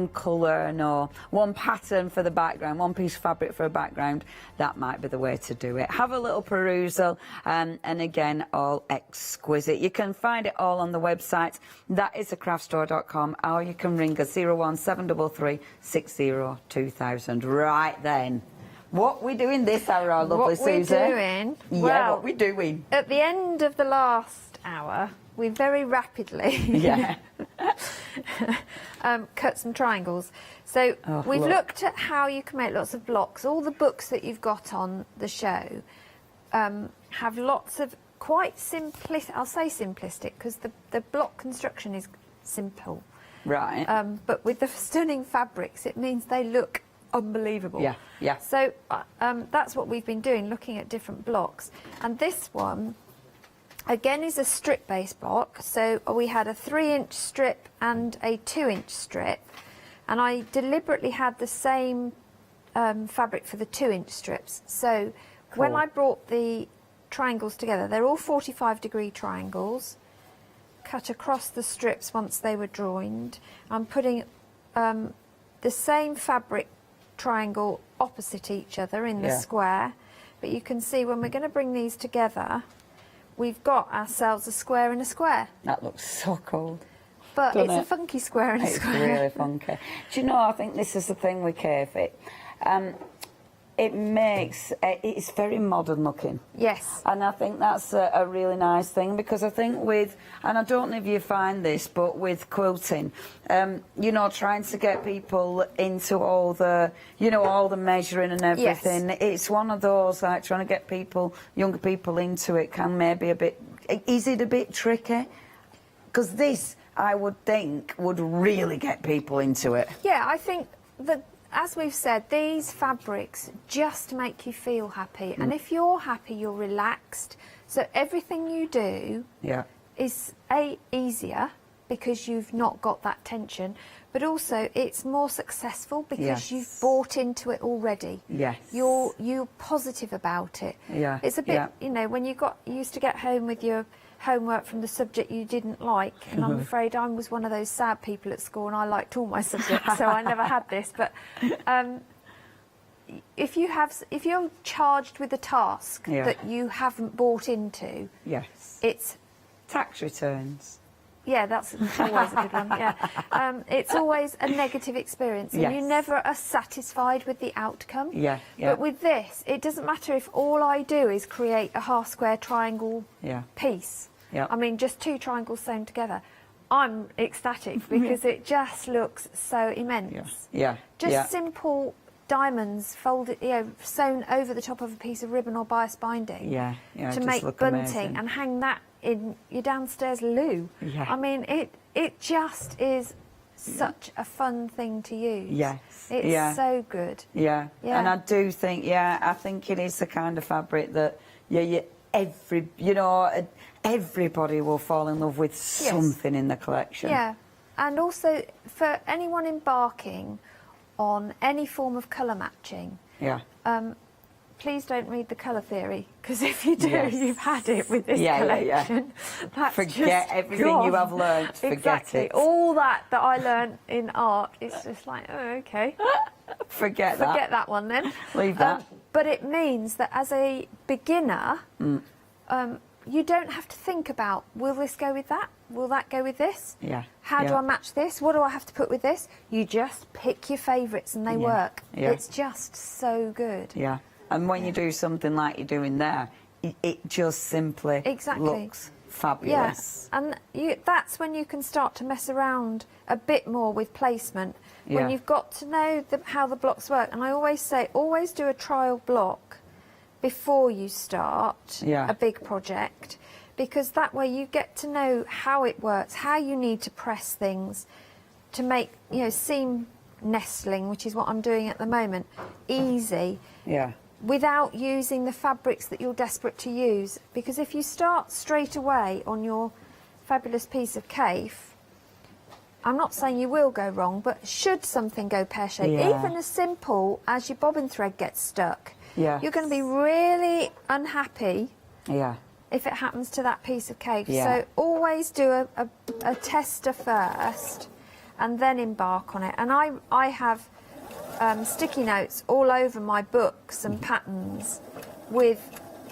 colour, no, one pattern for the background, one piece of fabric for a background. That might be the way to do it. Have a little perusal, and again, all exquisite. You can find it all on the website. That is thecraftstore.com, or you can ring us 01733 60 2000. Right then, what we doing this hour, our lovely Susie? What we're doing? Yeah, well, what we doing? At the end of the last hour, we very rapidly cut some triangles. So we've looked at how you can make lots of blocks. All the books that you've got on the show have lots of quite simplistic, I'll say simplistic, because the block construction is simple. Right. But with the stunning fabrics, it means they look unbelievable. Yeah, yeah. So that's what we've been doing, looking at different blocks. And this one, again, is a strip-based block. So we had a 3-inch strip and a 2-inch strip. And I deliberately had the same fabric for the 2-inch strips. So when I brought the triangles together, they're all 45-degree triangles, cut across the strips once they were joined. I'm putting the same fabric triangle opposite each other in the square, but you can see when we're going to bring these together, we've got ourselves a square in a square. That looks so cool. But it's a funky square in a square. It's really funky. Do you know, I think this is the thing with K-Fit. It makes, it's very modern looking. Yes. And I think that's a really nice thing, because I think with, and I don't know if you find this, but with quilting, you know, trying to get people into all the, you know, all the measuring and everything, it's one of those, like, trying to get people, younger people into it can maybe a bit, is it a bit tricky? Because this, I would think, would really get people into it. Yeah, I think that, as we've said, these fabrics just make you feel happy. And if you're happy, you're relaxed. So everything you do is easier because you've not got that tension, but also it's more successful because you've bought into it already. Yes. You're positive about it. Yeah. It's a bit, you know, when you used to get home with your homework from the subject you didn't like, and I'm afraid I was one of those sad people at school, and I liked all my subjects, so I never had this, but if you're charged with a task Yeah. that you haven't bought into, Yes. it's Tax returns. yeah, that's always a good one. Yeah, it's always a negative experience, and you Yes. never are satisfied with the outcome. Yeah, yeah. But with this, it doesn't matter if all I do is create a half square triangle Yeah. piece. Yeah. I mean, just 2 triangles sewn together. I'm ecstatic because it just looks so immense. Yeah. Just yeah. simple diamonds folded, sewn over the top of a piece of ribbon or bias binding. Yeah, yeah, to just make look bunting amazing. and hang that in your downstairs loo. Yeah. I mean, it just is such a fun thing to use. Yes. It's yeah. so good. Yeah. Yeah. And I do think, I think it is the kind of fabric that, everybody will fall in love with something in the collection. Yeah, and also for anyone embarking on any form of colour matching, Yeah. please don't read the colour theory, because if you do, Yes. you've had it with this Yeah, collection. That's Forget just everything you gone. have learnt. Forget Exactly. it. All that I learned in art, it's just like, oh, okay. Forget that. Forget that one then. Leave that. But it means that as a beginner, you don't have to think about, will this go with that? Will that go with this? Yeah. How do yeah. I match this? What do I have to put with this? You just pick your favourites and they work. Yeah. It's just so good. Yeah. And when you do something like you're doing there, it just simply looks fabulous. Yeah. And that's when you can start to mess around a bit more with placement. Yeah. When you've got to know how the blocks work. And I always say, always do a trial block before you start a big project, because that way you get to know how it works, how you need to press things to make, seam nestling, which is what I'm doing at the moment, easy. Yeah. Without using the fabrics that you're desperate to use. Because if you start straight away on your fabulous piece of caife, I'm not saying you will go wrong, but should something go pear-shaped, even as simple as your bobbin thread gets stuck, you're going to be really unhappy if it happens to that piece of caife. So always do a tester first and then embark on it. And I have sticky notes all over my books and patterns with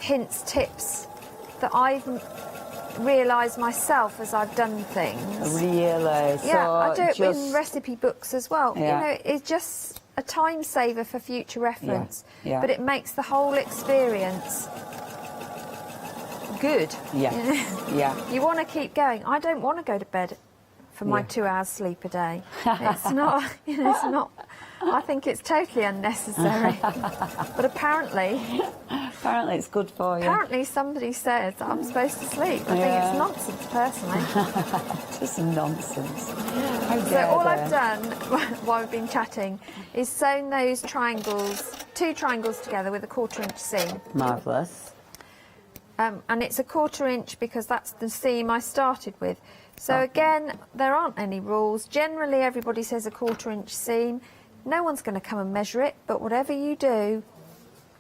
hints, tips that I've realised myself as I've done things. Really? Yeah, I do it in recipe books as well. Yeah. It's just a time saver for future reference, Yeah. but it makes the whole experience good. Yeah. Yeah. You want to keep going. I don't want to go to bed for my 2 hours sleep a day. It's not, it's not. I think it's totally unnecessary. But apparently it's good for you. Apparently somebody says that I'm supposed to sleep. I think it's nonsense, personally. Just nonsense. So all I've done while we've been chatting is sewn those triangles, 2 triangles together with a 1/4 inch seam. Marvellous. And it's a 1/4 inch because that's the seam I started with. So again, there aren't any rules. Generally, everybody says a 1/4 inch seam. No one's going to come and measure it, but whatever you do,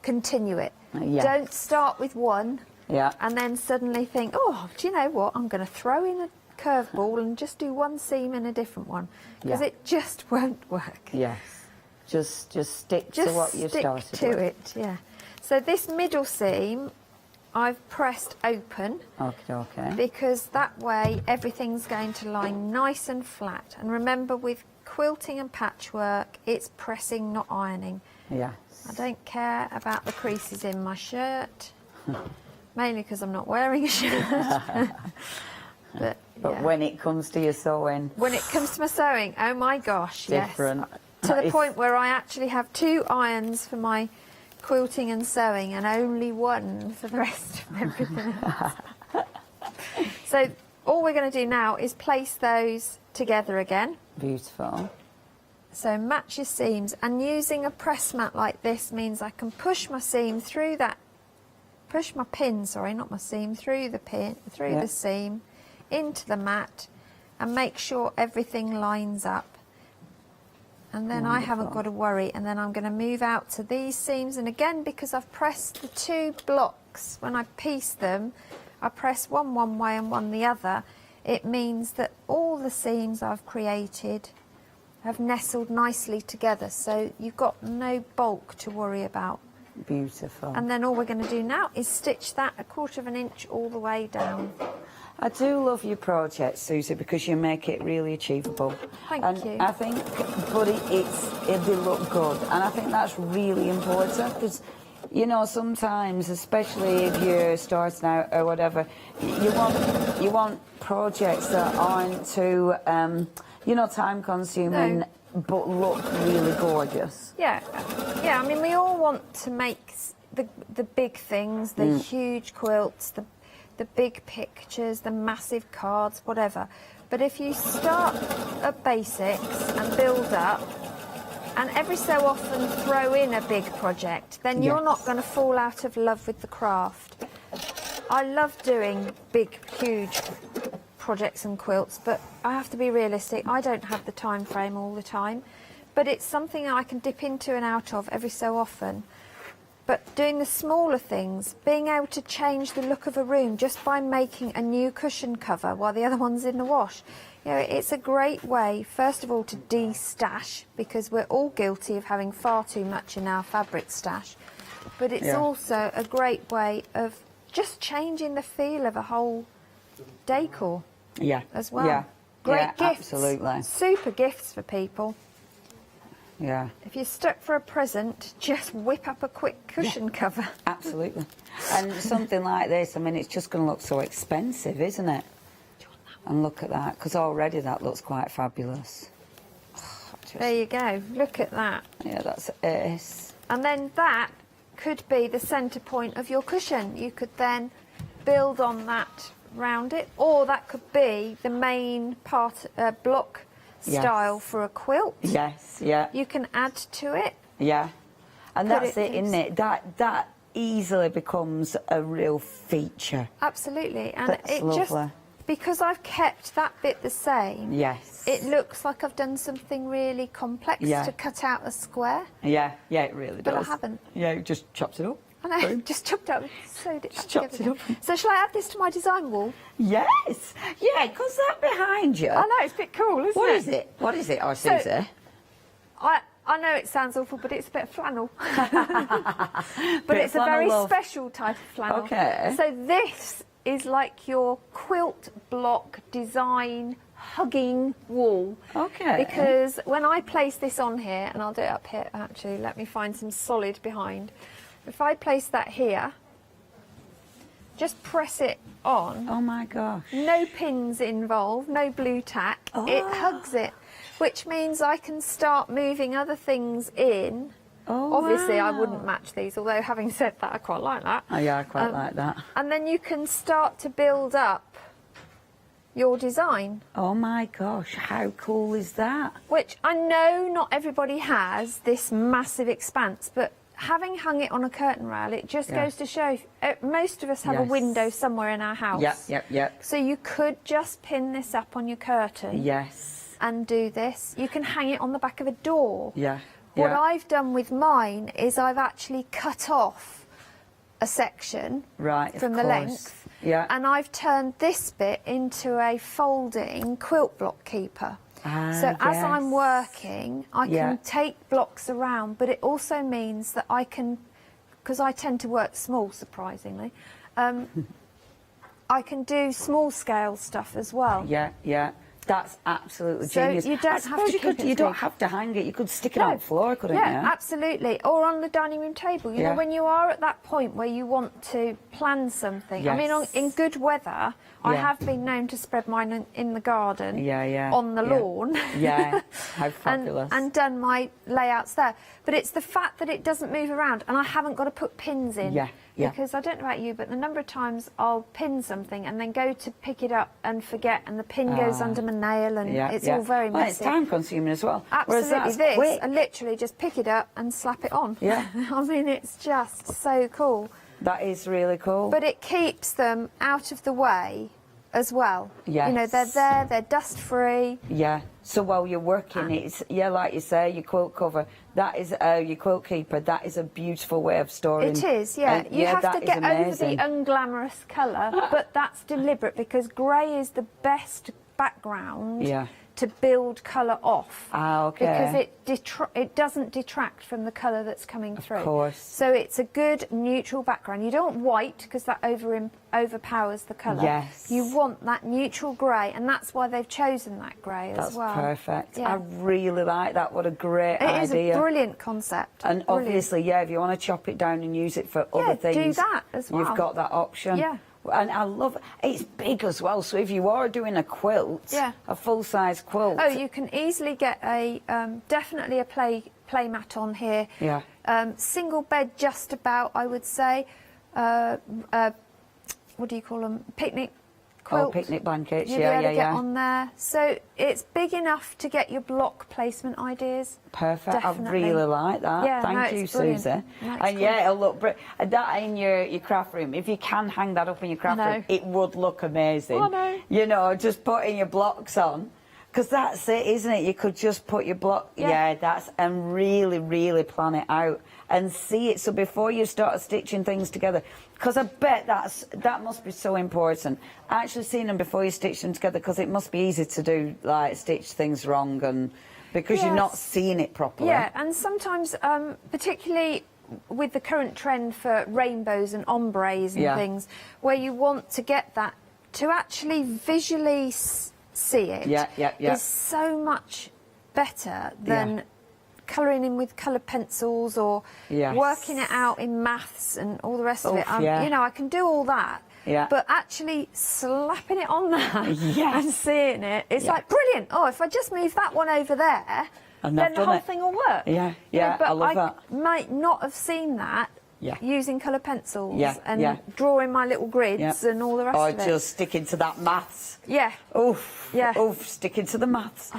continue it. Don't start with one and then suddenly think, oh, do you know what? I'm going to throw in a curveball and just do one seam in a different one, because it just won't work. Yes. Just stick to what you started stick to with. it, yeah. So this middle seam, I've pressed open. Okay. Because that way everything's going to lie nice and flat. And remember, with quilting and patchwork, it's pressing, not ironing. Yes. I don't care about the creases in my shirt, mainly because I'm not wearing a shirt. But when it comes to your sewing... When it comes to my sewing, oh my gosh, different. yes. To the point where I actually have 2 irons for my quilting and sewing and only 1 for the rest of everything else. So all we're going to do now is place those together again. Beautiful. So match your seams, and using a press mat like this means I can push my seam through that, push my pin, sorry, not my seam, through the pin, through the seam, into the mat, and make sure everything lines up. And then I haven't got to worry, and then I'm going to move out to these seams, and again, because I've pressed the 2 blocks, when I piece them, I press one way and one the other, it means that all the seams I've created have nestled nicely together, so you've got no bulk to worry about. Beautiful. And then all we're going to do now is stitch that 1/4 of an inch all the way down. I do love your project, Susie, because you make it really achievable. Thank you. I think, but they look good, and I think that's really important because, you know, sometimes, especially if you're starting out or whatever, you want projects that aren't too, you know, time-consuming, but look really gorgeous. Yeah, yeah. I mean, we all want to make the big things, the huge quilts, the big pictures, the massive cards, whatever. But if you start at basics and build up, and every so often throw in a big project, then you're not going to fall out of love with the craft. I love doing big, huge projects and quilts, but I have to be realistic. I don't have the time frame all the time, but it's something I can dip into and out of every so often. But doing the smaller things, being able to change the look of a room just by making a new cushion cover while the other one's in the wash, you know, it's a great way, first of all, to de-stash, because we're all guilty of having far too much in our fabric stash. But it's also a great way of just changing the feel of a whole decor as well. Yeah. Great gifts. Absolutely. Super gifts for people. Yeah. If you're stuck for a present, just whip up a quick cushion cover. Absolutely. And something like this, I mean, it's just going to look so expensive, isn't it? And look at that, because already that looks quite fabulous. There you go. Look at that. Yeah, that's ace. And then that could be the centre point of your cushion. You could then build on that round it, or that could be the main part, block style for a quilt. Yes, yeah. You can add to it. Yeah. And that's it, isn't it? That easily becomes a real feature. Absolutely. And That's it lovely. just, because I've kept that bit the same, it looks like I've done something really complex to cut out a square. Yeah, yeah, it really does. But I haven't. Yeah, you just chopped it up. I know, just chopped up, sewed it together again. So shall I add this to my design wall? Yes. Yeah, because that behind you. I know, it's a bit cool, isn't it? What is it? What is it, Susie? So, I know it sounds awful, but it's a bit of flannel. But it's a very special type of flannel. Okay. So this is like your quilt block design hugging wall. Okay. Because when I place this on here, and I'll do it up here actually, let me find some solid behind. If I place that here, just press it on. Oh my gosh. No pins involved, no blue tack. It hugs it, which means I can start moving other things in. Oh, obviously, I wow. wouldn't match these, although having said that, I quite like that. Oh yeah, I quite like that. And then you can start to build up your design. Oh my gosh, how cool is that? Which I know not everybody has this massive expanse, but having hung it on a curtain rail, it just goes to show most of us have a window somewhere in our house. Yep. So you could just pin this up on your curtain. Yes. And do this. You can hang it on the back of a door. Yeah. What I've done with mine is I've actually cut off a section from the length. Yeah. And I've turned this bit into a folding quilt block keeper. So as I'm working, I can take blocks around, but it also means that I can, because I tend to work small, surprisingly, I can do small scale stuff as well. Yeah. That's absolutely So genius. you don't have to keep it you don't big. have to hang it. You could stick it on the floor, couldn't you? Yeah, absolutely. Or on the dining room table. You know, when you are at that point where you want to plan something. I mean, in good weather, I have been known to spread mine in the garden, on the lawn. Yeah, how fabulous. and done my layouts there. But it's the fact that it doesn't move around, and I haven't got to put pins in. Yeah. Because I don't know about you, but the number of times I'll pin something and then go to pick it up and forget, and the pin goes under my nail, and it's all very messy. Well, it's time consuming as well. Absolutely. This, quick. I literally just pick it up and slap it on. Yeah. I mean, it's just so cool. That is really cool. But it keeps them out of the way as well. Yes. You know, they're there, they're dust free. Yeah. So while you're working, it's like you say, your quilt cover. That is your quilt keeper. That is a beautiful way of storing. It is, yeah. You have to get over the amazing. unglamorous colour, but that's deliberate because grey is the best background to build colour off. Okay. Because it doesn't detract from the colour that's coming through. Of course. So it's a good neutral background. You don't want white because that overpowers the colour. Yes. You want that neutral grey, and that's why they've chosen that grey as well. That's perfect. Yeah. I really like that. What a great idea. It is a brilliant concept. And Brilliant. obviously, yeah, if you want to chop it down and use it for other things, do that as well. You've got that option. Yeah. And I love it's big as well. So if you are doing a quilt, a full-size quilt. Oh, you can easily get a definitely a play mat on here. Yeah. Single bed, just about, I would say. What do you call them? Picnic quilt. Oh, picnic blankets. You'll be able to get on there. So it's big enough to get your block placement ideas. Perfect. Definitely. I really like that. Yeah, Thank no, you, it's brilliant. Susie. No, it's And yeah, it'll look that in your craft room. If you can hang that up in your craft room, it would look amazing. I know. You know, just putting your blocks on. Because that's it, isn't it? You could just put your block, and really, really plan it out and see it. So before you start stitching things together, because I bet that must be so important. Actually seeing them before you stitch them together, because it must be easy to do, like, stitch things wrong, and because you're not seeing it properly. Yeah, and sometimes, particularly with the current trend for rainbows and ombres and things, where you want to get that to actually visually see it is so much better than colouring in with coloured pencils or working it out in maths and all the rest of it. You know, I can do all that. But actually slapping it on there and seeing it, it's like, brilliant. Oh, if I just move that one over there, then the whole thing will work. But I love that. might not have seen that using coloured pencils and drawing my little grids and all the rest of it. Or just sticking to that maths. Yeah. Oof. Oof, sticking to the maths.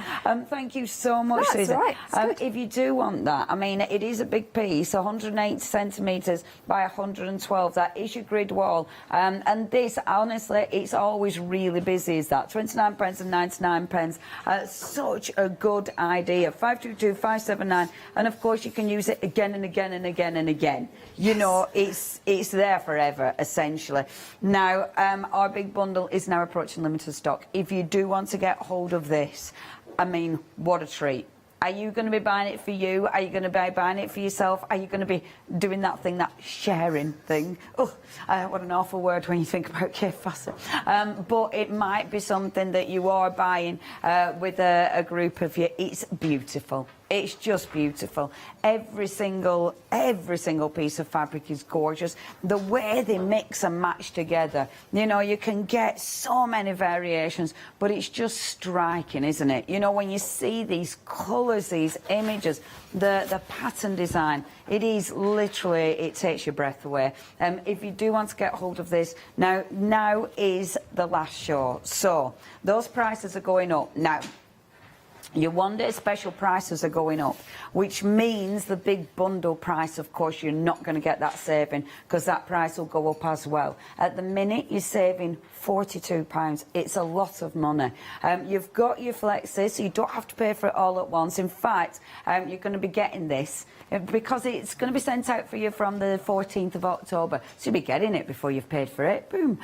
Thank you so much, That's Susan. right. If you do want that, I mean, it is a big piece, 180 centimetres by 112. That is your grid wall. And this, honestly, it's always really busy, is that? £29 and 99. Such a good idea. 522-579. And, of course, you can use it again and again and again and again. You know, it's there forever, essentially. Now, our big bundle is now approaching limited stock. If you do want to get hold of this, I mean, what a treat. Are you going to be buying it for you? Are you going to be buying it for yourself? Are you going to be doing that thing, that sharing thing? Oh, what an awful word when you think about Kate Fassett. But it might be something that you are buying with a group of you. It's beautiful. It's just beautiful. Every single piece of fabric is gorgeous. The way they mix and match together, you know, you can get so many variations, but it's just striking, isn't it? You know, when you see these colours, these images, the pattern design, it is literally, it takes your breath away. If you do want to get hold of this, now is the last show. So those prices are going up. Now, your one-day special prices are going up, which means the big bundle price, of course, you're not going to get that saving because that price will go up as well. At the minute, you're saving £42. It's a lot of money. You've got your flexes, so you don't have to pay for it all at once. In fact, you're going to be getting this because it's going to be sent out for you from the 14th of October. So you'll be getting it before you've paid for it. Boom.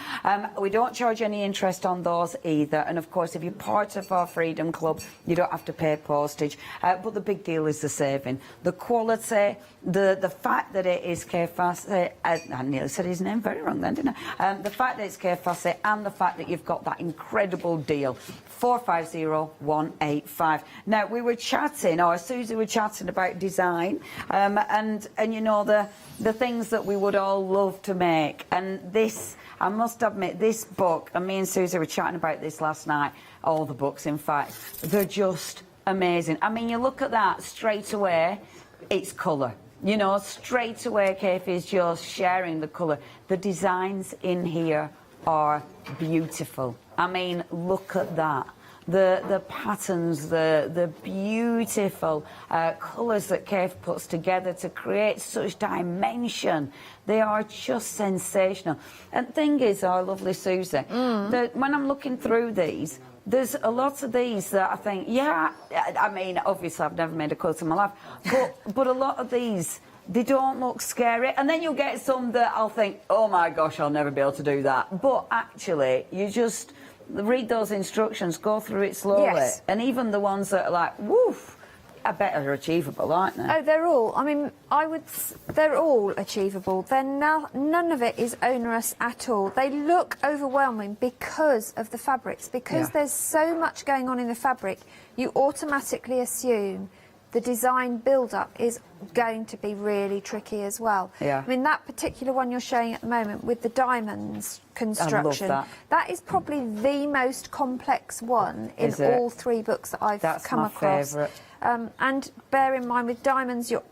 We don't charge any interest on those either. And, of course, if you're part of our Freedom Club, you don't have to pay postage. But the big deal is the saving. The quality, the fact that it is Kate Fassett, I nearly said his name very wrong then, didn't I? The fact that it's Kate Fassett and the fact that you've got that incredible deal. 450185. Now, we were chatting, or Susie were chatting about design, and you know, the things that we would all love to make. And this, I must admit, this book, and me and Susie were chatting about this last night, all the books, in fact, they're just amazing. I mean, you look at that straight away, it's colour. You know, straight away, Kate is just sharing the colour. The designs in here are beautiful. I mean, look at that. The patterns, the beautiful colours that Kate puts together to create such dimension. They are just sensational. And the thing is, our lovely Susie, that when I'm looking through these, there's a lot of these that I think, yeah, I mean, obviously I've never made a quilt in my life, but a lot of these, they don't look scary. And then you'll get some that I'll think, oh my gosh, I'll never be able to do that. But actually, read those instructions, go through it slowly. Yes. And even the ones that are like, woof, I bet are achievable, aren't they? Oh, they're all. I mean, they're all achievable. None of it is onerous at all. They look overwhelming because of the fabrics. Because there's so much going on in the fabric, you automatically assume the design build-up is going to be really tricky as well. Yeah. I mean, that particular one you're showing at the moment with the diamonds construction, that is probably the most complex one in all 3 books that I've come across. Favourite. And bear in mind, with diamonds, you're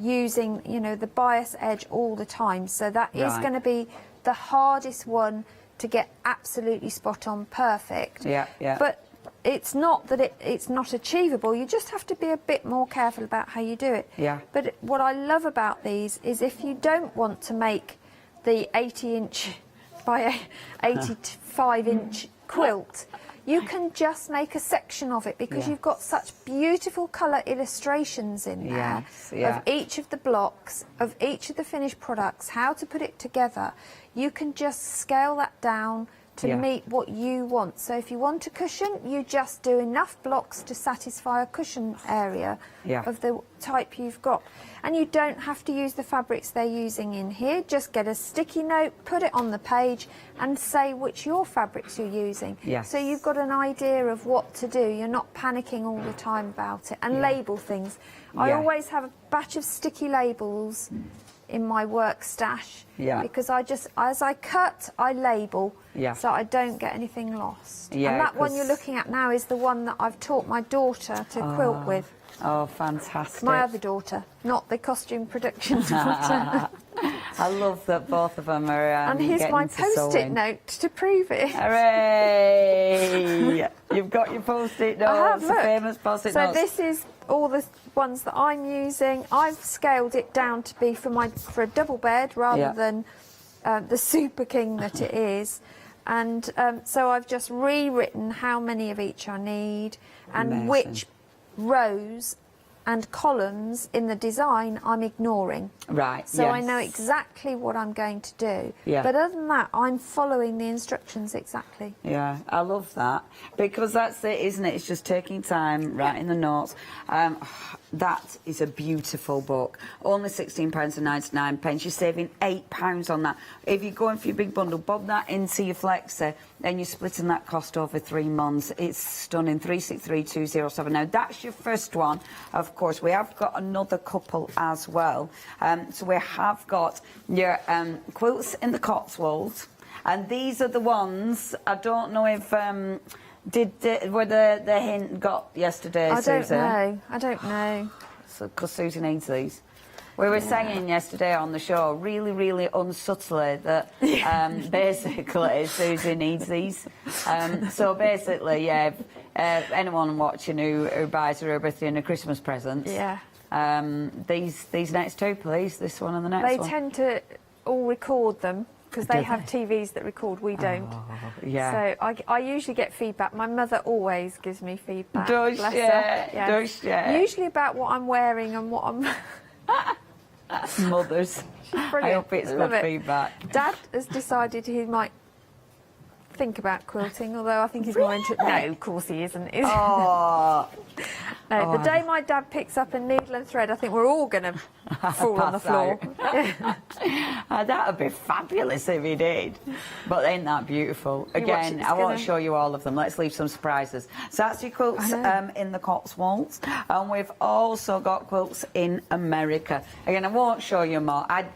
using, you know, the bias edge all the time, so that is going to be the hardest one to get absolutely spot on perfect. Yeah, yeah. But it's not that it's not achievable. You just have to be a bit more careful about how you do it. Yeah. But what I love about these is if you don't want to make the 80-inch by 85-inch quilt, you can just make a section of it because you've got such beautiful colour illustrations in there of each of the blocks, of each of the finished products, how to put it together. You can just scale that down to meet what you want. So if you want a cushion, you just do enough blocks to satisfy a cushion area of the type you've got. And you don't have to use the fabrics they're using in here. Just get a sticky note, put it on the page and say which your fabrics you're using. So you've got an idea of what to do. You're not panicking all the time about it. And label things. I always have a batch of sticky labels in my work stash because as I cut, I label so I don't get anything lost. And that one you're looking at now is the one that I've taught my daughter to quilt with. Oh, fantastic. My other daughter, not the costume production daughter. I love that both of them are and here's getting my into post-it sewing. note to prove it. Hooray! You've got your post-it notes, I have, the look. famous post-it notes. So this is all the ones that I'm using. I've scaled it down to be for a double bed rather than the Super King that it is. And so I've just rewritten how many of each I need and which rows and columns in the design I'm ignoring. Right, So I know exactly what I'm going to do. Yeah. But other than that, I'm following the instructions exactly. Yeah, I love that because that's it, isn't it? It's just taking time, writing the notes. That is a beautiful book. Only £16.99. You're saving £8 on that. If you're going for your big bundle, bob that into your flexi, then you're splitting that cost over 3 months. It's stunning. 363207. Now that's your first one. Of course, we have got another couple as well. So we have got your quilts in the Cotswolds, and these are the ones. I don't know if were the hint got yesterday, Susie? I don't know. Because Susie needs these. We were saying yesterday on the show, really, really unsubtly, that basically Susie needs these. So basically, anyone watching who buys her birthday and a Christmas present, these next two, please, this one and the next one. They tend to all record them because they have TVs that record, we don't. So I usually get feedback. My mother always gives me feedback. Does bless she? her. Yes. Does she? Usually about what I'm wearing and what I'm... Mothers. I hope it's Love good it. feedback. Dad has decided he might think about quilting, although I think he's more into... No, of course he isn't. Oh. No, the day my dad picks up a needle and thread, I think we're all going to fall on the floor. That would be fabulous if he did. But ain't that beautiful? Again, I won't show you all of them. Let's leave some surprises. So that's your quilts in the Cotswolds. And we've also got quilts in America. Again, I won't show you them all. I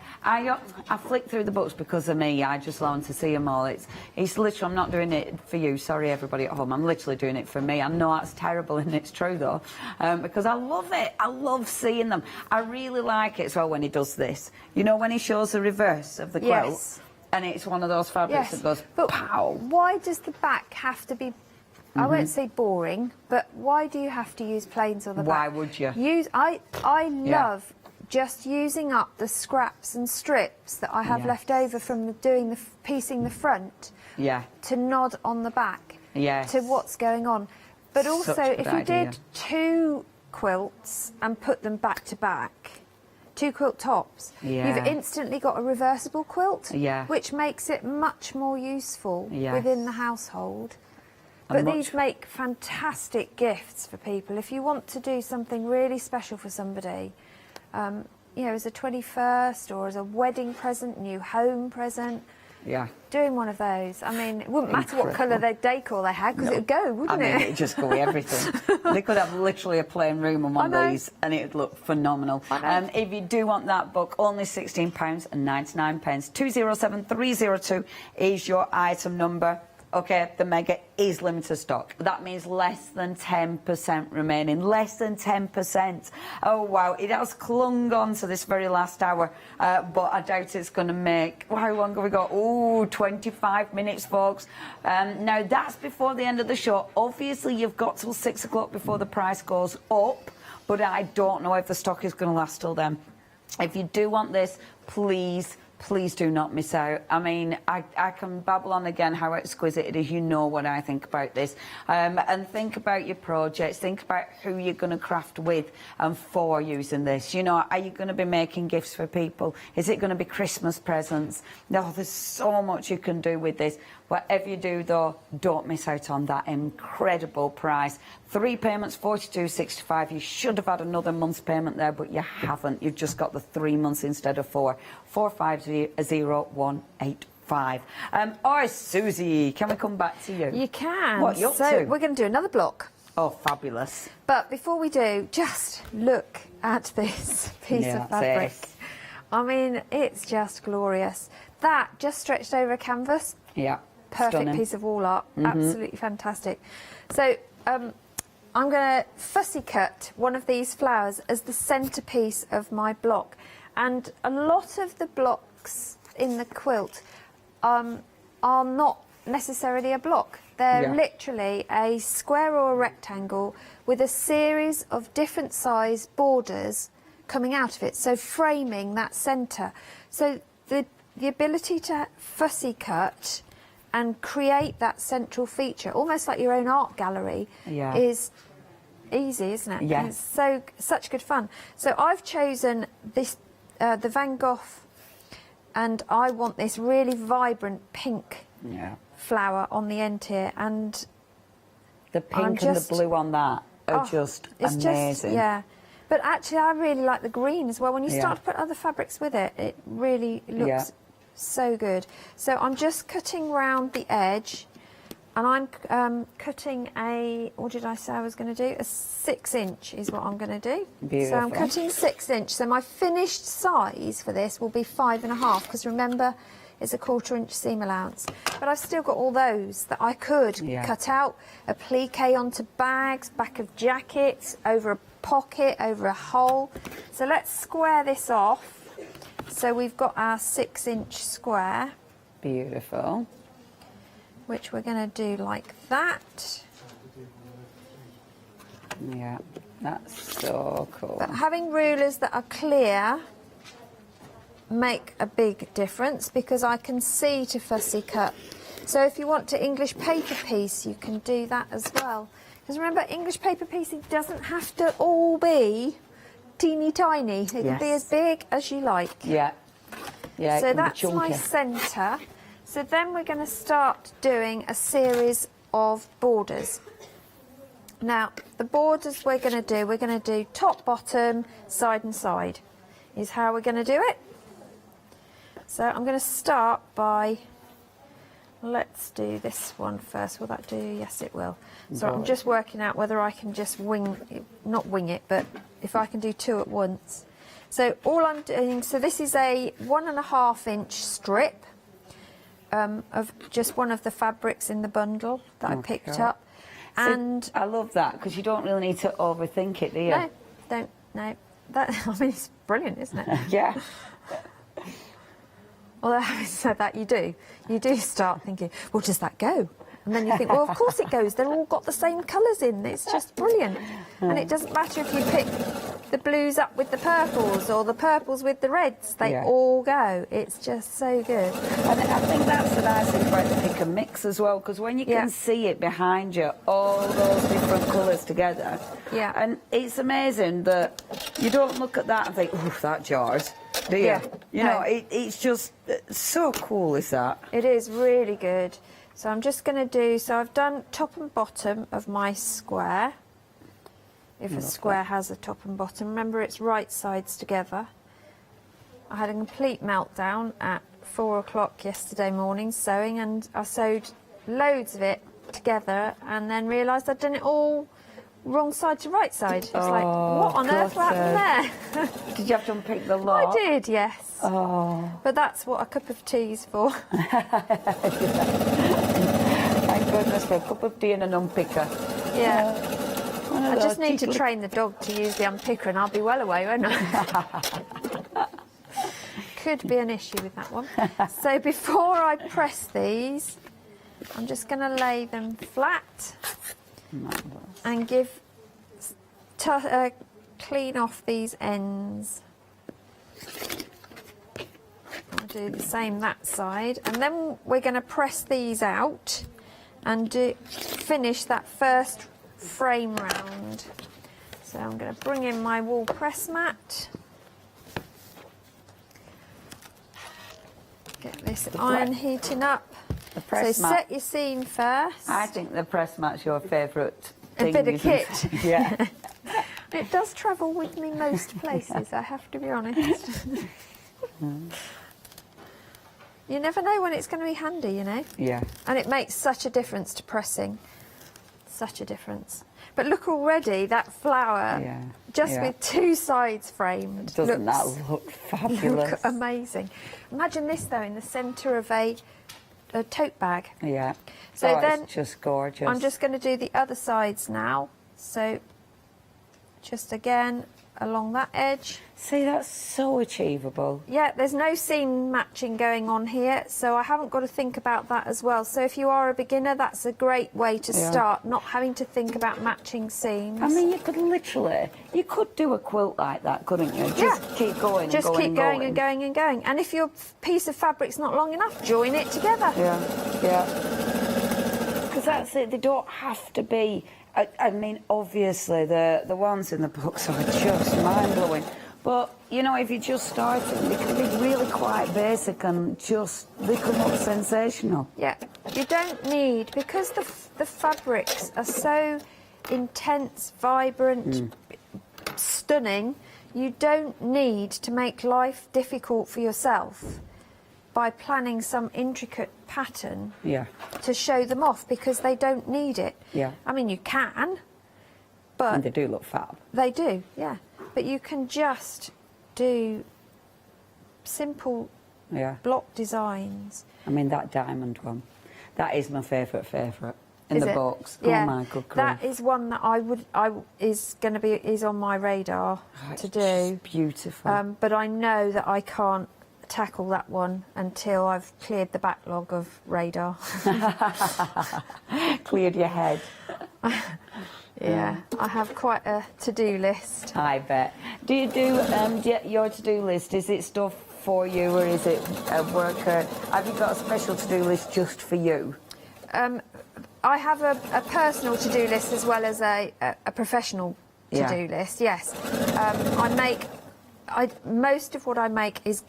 flick through the books because of me. I just want to see them all. It's literally, I'm not doing it for you. Sorry, everybody at home. I'm literally doing it for me. I know that's terrible and it's true, though. Because I love it. I love seeing them. I really like it as well when he does this. You know, when he shows the reverse of the quilt, and it's one of those fabrics that goes, pow. Why does the back have to be, I won't say boring, but why do you have to use plains on the back? Why would you? I love just using up the scraps and strips that I have left over from piecing the front to nod on the back to what's going on. But also, if you did 2 quilts and put them back to back, 2 quilt tops, Yeah. you've instantly got a reversible quilt, Yeah. which makes it much more useful Yes. within the household. And But these make fantastic gifts for people. If you want to do something really special for somebody, you know, as a 21st or as a wedding present, new home present, Yeah. doing one of those. I mean, it wouldn't matter what colour decor they had, because it would go, wouldn't I mean, it? it'd just go with everything. They could have literally a plain room on one of these and it'd look phenomenal. If you do want that book, only £16.99. 207302 is your item number. Okay, the mega is limited stock. That means less than 10% remaining. Less than 10%. Oh, wow. It has clung on to this very last hour, but I doubt it's going to make... How long have we got? Oh, 25 minutes, folks. Now, that's before the end of the show. Obviously, you've got till 6 o'clock before the price goes up, but I don't know if the stock is going to last till then. If you do want this, please do not miss out. I mean, I can babble on again how exquisite it is. You know what I think about this. And think about your projects. Think about who you're going to craft with and for using this. You know, are you going to be making gifts for people? Is it going to be Christmas presents? No, there's so much you can do with this. Whatever you do, though, don't miss out on that incredible price. 3 payments, £42.65. You should have had another month's payment there, but you haven't. You've just got the 3 months instead of 4. 450185. Or Susie, can we come back to you? You can. What, you up So to? we're going to do another block. Oh, fabulous. But before we do, just look at this piece of fabric. That's it. I mean, it's just glorious. That just stretched over a canvas. Yeah. Perfect Stunning. piece of wall art. Mhm. Absolutely fantastic. So I'm going to fussy cut one of these flowers as the centrepiece of my block. And a lot of the blocks in the quilt are not necessarily a block. They're literally a square or a rectangle with a series of different size borders coming out of it, so framing that centre. So the ability to fussy cut and create that central feature, almost like your own art gallery, is easy, isn't it? Yes. And it's such good fun. So I've chosen this, the Van Gogh, and I want this really vibrant pink flower on the end here, and the pink and the blue on that are just amazing. But actually, I really like the green as well. When you start to put other fabrics with it, it really looks so good. So I'm just cutting round the edge, and I'm cutting a, what did I say I was going to do? A 6-inch is what I'm going to do. Beautiful. So I'm cutting 6-inch. So my finished size for this will be 5.5, because remember, it's a 1/4-inch seam allowance. But I've still got all those that I could cut out, applique onto bags, back of jackets, over a pocket, over a hole. So let's square this off. So we've got our 6-inch square. Beautiful. Which we're going to do like that. Yeah, that's so cool. But having rulers that are clear make a big difference, because I can see to fussy cut. So if you want to English paper piece, you can do that as well. Because remember, English paper piecing doesn't have to all be teeny tiny. It can be as big as you like. Yeah. So that's my centre. So then we're going to start doing a series of borders. Now, the borders we're going to do top, bottom, side and side is how we're going to do it. So I'm going to start by, let's do this one first. Will that do? Yes, it will. So I'm just working out whether I can just not wing it, but if I can do 2 at once. So all I'm doing, so this is a 1.5-inch strip of just one of the fabrics in the bundle that I picked up. And I love that, because you don't really need to overthink it, do you? No, don't. No, that, I mean, it's brilliant, isn't it? Yeah. Although having said that, you do start thinking, well, does that go? And then you think, well, of course it goes. They're all got the same colours in. It's just brilliant. And it doesn't matter if you pick the blues up with the purples or the purples with the reds. They all go. It's just so good. And I think that's the nice thing about the pick and mix as well, because when you can see it behind you, all those different colours together, Yeah. And it's amazing that you don't look at that and think, oh, that jars, do you? Yeah. You know, it's just so cool, is that? It is really good. So I'm just going to do, so I've done top and bottom of my square. If a square has a top and bottom, remember it's right sides together. I had a complete meltdown at 4 o'clock yesterday morning sewing, and I sewed loads of it together and then realised I'd done it all wrong side to right side. It's like, what on earth happened there? Did you have to unpick the lot? I did, yes. Oh. But that's what a cup of tea's for. Thank goodness for a cup of tea and an unpicker. Yeah. I just need to tickly- train the dog to use the unpicker and I'll be well away, won't I? Could be an issue with that one. So before I press these, I'm just going to lay them flat and clean off these ends. I'll do the same that side, and then we're going to press these out and finish that first frame round. So I'm going to bring in my wool press mat. Get this iron heating up. The press so mat. set your scene first. I think the press mat's your favourite A thing. bit of isn't it? kit. Yeah. It does travel with me most places, I have to be honest. You never know when it's going to be handy, you know. Yeah. And it makes such a difference to pressing. Such a difference. But look already, that flower, just with two sides framed. Doesn't that look fabulous? Look amazing. Imagine this though in the centre of a tote bag. Yeah. So then it's just gorgeous. I'm just going to do the other sides now. So just again along that edge. See, that's so achievable. Yeah, there's no seam matching going on here, so I haven't got to think about that as well. So if you are a beginner, that's a great way to start, not having to think about matching seams. I mean, you could do a quilt like that, couldn't you? Just keep going Just and going keep going and going and going. And if your piece of fabric's not long enough, join it together. Yeah. Because that's it, they don't have to be... I mean, obviously, the ones in the books are just mind-blowing. But, you know, if you just start it, they can be really quite basic and they come up sensational. Yeah, you don't need, because the fabrics are so intense, vibrant, stunning, you don't need to make life difficult for yourself by planning some intricate pattern to show them off, because they don't need it. Yeah. I mean, you can, but... And they do look fab. They do, yeah. But you can just do simple block designs. I mean, that diamond one, that is my favourite in Is the it? box. Yeah. Oh my good grief. That is one that is on my radar to do. Just beautiful. But I know that I can't tackle that one until I've cleared the backlog of radar. Cleared your head. Yeah, I have quite a to-do list. I bet. Do you do your to-do list? Is it stuff for you, or is it work? Have you got a special to-do list just for you? I have a personal to-do list as well as a professional to-do list. Yes, most of what I make is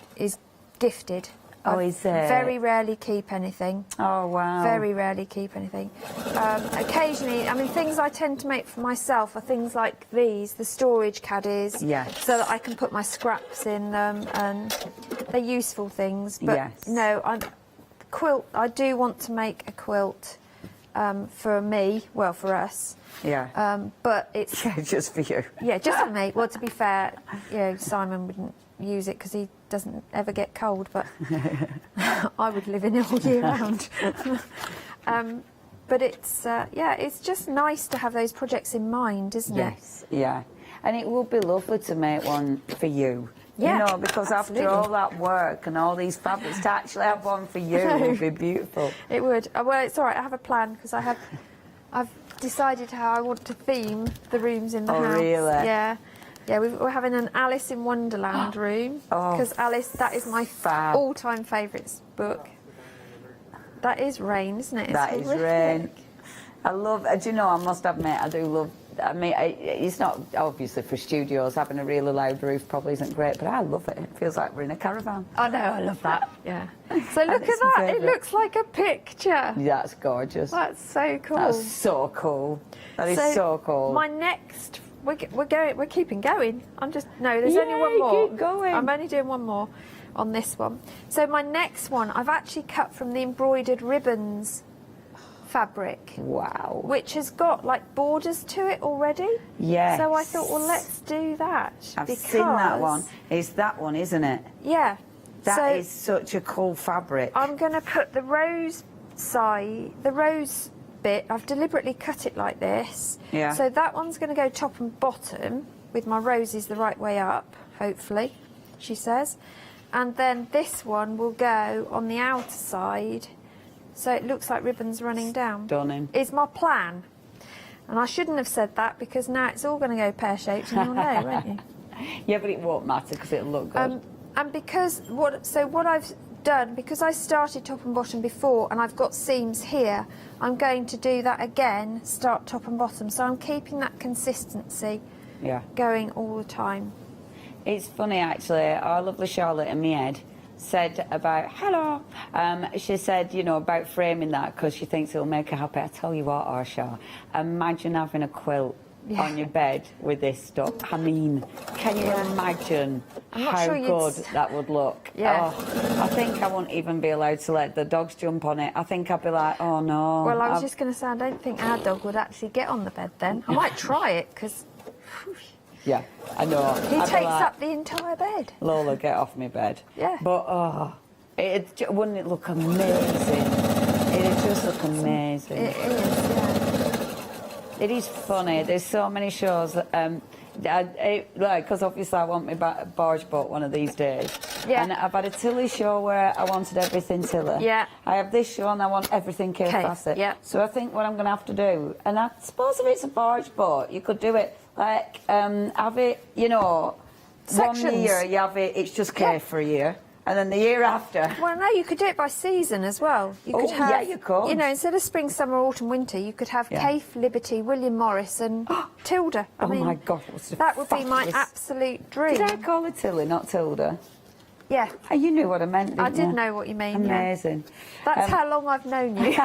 gifted. Oh, is it? Very rarely keep anything. Oh, wow. Very rarely keep anything. Occasionally, I mean, things I tend to make for myself are things like these, the storage caddies. Yes. So that I can put my scraps in them, and they're useful things. But no, quilt, I do want to make a quilt for me, well, for us. Yeah. But it's... Yeah, just for you. Yeah, just for me. Well, to be fair, you know, Simon wouldn't use it because he doesn't ever get cold, but I would live in it all year round. But it's it's just nice to have those projects in mind, isn't it? Yes, yeah. And it would be lovely to make one for you. Yeah, you know, because after all that work and all these fabrics, to actually have one for you would be beautiful. It would. Well, it's all right. I have a plan because I've decided how I want to theme the rooms in the house. Oh, really? Yeah. Yeah, we're having an Alice in Wonderland room because Alice, that is my all-time favourite book. That is Rain, isn't it? It's that is horrific. Rain. I love, do you know, I must admit, I do love I mean, it's not obviously for studios. Having a really loud roof probably isn't great, but I love it. It feels like we're in a caravan. I know, I love that. Yeah. So look at that. It looks like a picture. That's gorgeous. That's so cool. That's so cool. That is so cool. My next, we're keeping going. There's only one more. Keep going. I'm only doing one more on this one. So my next one, I've actually cut from the embroidered ribbons fabric. Wow. Which has got like borders to it already. Yes. So I thought, well, let's do that. I've seen that one. It's that one, isn't it? Yeah. That is such a cool fabric. I'm going to put the rose bit, I've deliberately cut it like this. Yeah. So that one's going to go top and bottom with my roses the right way up, hopefully, she says. And then this one will go on the outer side, so it looks like ribbons running down. Stunning. Is my plan. And I shouldn't have said that because now it's all going to go pear-shaped and you'll know, won't you? Yeah, but it won't matter because it'll look good. And because what I've done, because I started top and bottom before and I've got seams here, I'm going to do that again, start top and bottom. So I'm keeping that consistency going all the time. It's funny actually, our lovely Charlotte in my head said about, she said, you know, about framing that because she thinks it'll make her happy. I tell you what, Arsha, imagine having a quilt on your bed with this stuff. I mean, can you imagine how good that would look? Yeah. Oh, I think I won't even be allowed to let the dogs jump on it. I think I'd be like, oh no. Well, I was just going to say, I don't think our dog would actually get on the bed then. I might try it because... Yeah, I know. He takes up the entire bed. Lola, get off my bed. Yeah. But, wouldn't it look amazing? It'd just look amazing. It is, yeah. It is funny. There's so many shows that, because obviously I want my barge boat one of these days. Yeah. And I've had a Tilly show where I wanted everything Tilly. Yeah. I have this show and I want everything Kate Fassett. Yeah. So I think what I'm going to have to do, and I suppose if it's a barge boat, you could do it like, have it, you know, Sections. 1 year you have it, it's just Kate for a year. And then the year after. Well, no, you could do it by season as well. You could have, yeah, you could. You know, instead of spring, summer, autumn, winter, you could have Kaif, Liberty, William Morris and Tilda. I mean, my God, that would be my absolute dream. Did I call her Tilly, not Tilda? Yeah. Oh, you knew what I meant, didn't you? I did know what you mean. Amazing. Yeah. That's how long I've known you.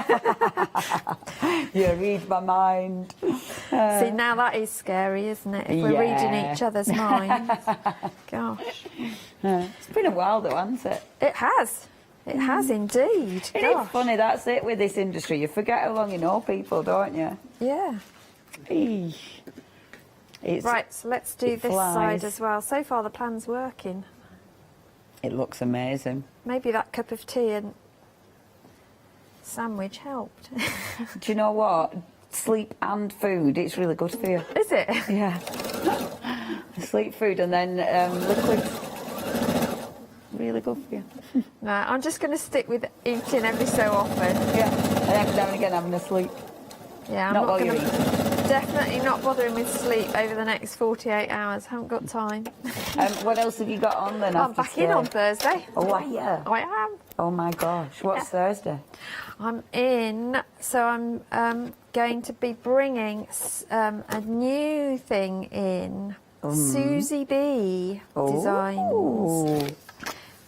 You read my mind. See, now that is scary, isn't it? If we're reading each other's minds. Gosh. It's been a while though, hasn't it? It has. It has indeed. It is funny, that's it with this industry. You forget how long you know people, don't you? Yeah. Right, so let's do this side as well. So far the plan's working. It looks amazing. Maybe that cup of tea and sandwich helped. Do you know what? Sleep and food, it's really good for you. Is it? Yeah. Sleep, food and then liquids. Really good for you. No, I'm just going to stick with eating every so often. Yeah, and every now and again having a sleep. Yeah, I'm not not while going to... Definitely not bothering with sleep over the next 48 hours. Haven't got time. What else have you got on then? I'm back in on Thursday. Oh, are you? I am. Oh my gosh, what's Thursday? I'm in, so I'm going to be bringing a new thing in. Susie B designs,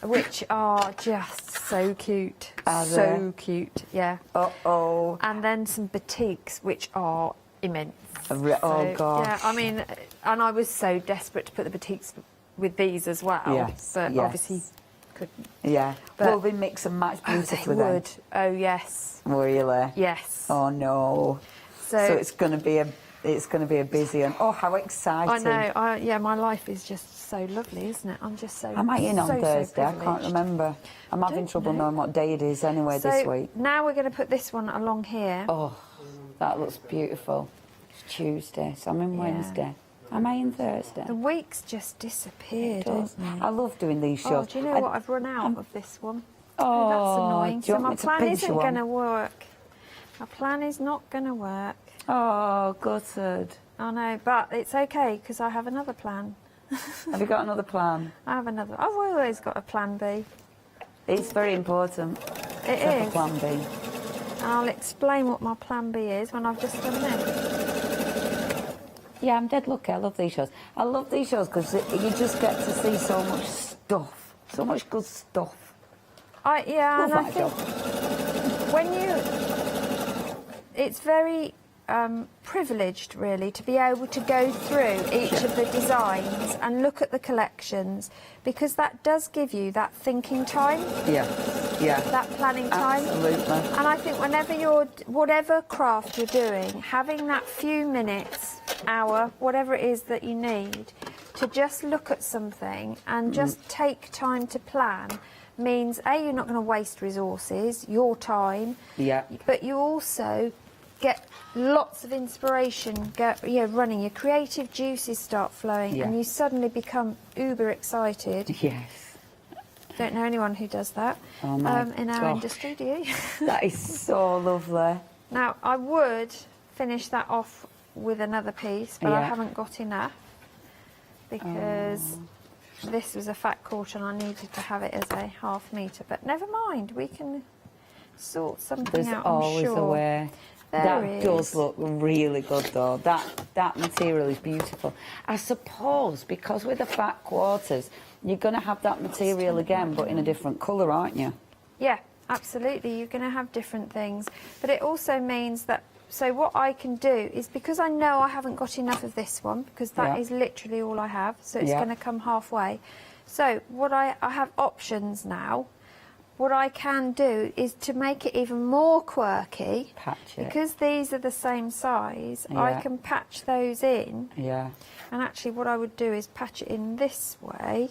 which are just so cute. So cute, yeah. And then some batiks, which are immense. Oh gosh. Yeah, I mean, and I was so desperate to put the batiks with these as well. Yes, but obviously couldn't. Yeah. But will they mix and match beautifully they then? would. Oh yes. Really? Yes. Oh no. So it's going to be a busy one. Oh, how exciting! I know. Yeah, my life is just so lovely, isn't it? I'm just so. Am I in on Thursday? I can't privileged. remember. I'm having trouble knowing what day it is anyway this week. Now we're going to put this one along here. Oh, that looks beautiful. It's Tuesday, so I'm in Wednesday. Am I in Thursday? The week's just disappeared, hasn't it? I love doing these shows. Oh, do you know what? I've run out of this one. Oh, that's annoying. do you So want my me to plan pinch isn't you one? going to work. My plan is not going to work. Oh, gutted. I know, but it's okay because I have another plan. Have you got another plan? I have another. I've always got a plan B. It's very important. It to have is. a plan B. And I'll explain what my plan B is when I've just done this. Yeah, I'm dead lucky. I love these shows. I love these shows because you just get to see so much stuff, so much good stuff. Yeah, Love and I my think job. when it's very privileged, really, to be able to go through each of the designs and look at the collections, because that does give you that thinking time. Yeah. That planning time. Absolutely. And I think whatever craft you're doing, having that few minutes, hour, whatever it is that you need, to just look at something and just take time to plan means, A, you're not going to waste resources, your time, but you also get lots of inspiration, running, your creative juices start flowing, and you suddenly become uber excited. Yes. Don't know anyone who does that in our industry, do you? That is so lovely. Now, I would finish that off with another piece, but I haven't got enough because this was a fat quarter and I needed to have it as a ½ metre. But never mind, we can sort something out, I'm always sure. a way. That does look really good, though. That material is beautiful. I suppose because with the fat quarters, you're going to have that material again, but in a different colour, aren't you? Yeah, absolutely. You're going to have different things. But it also means that, so what I can do is, because I know I haven't got enough of this one, because that is literally all I have, so it's going to come halfway. So what I have options now. What I can do is to make it even more quirky, because these are the same size, I can patch those in. Yeah. And actually what I would do is patch it in this way.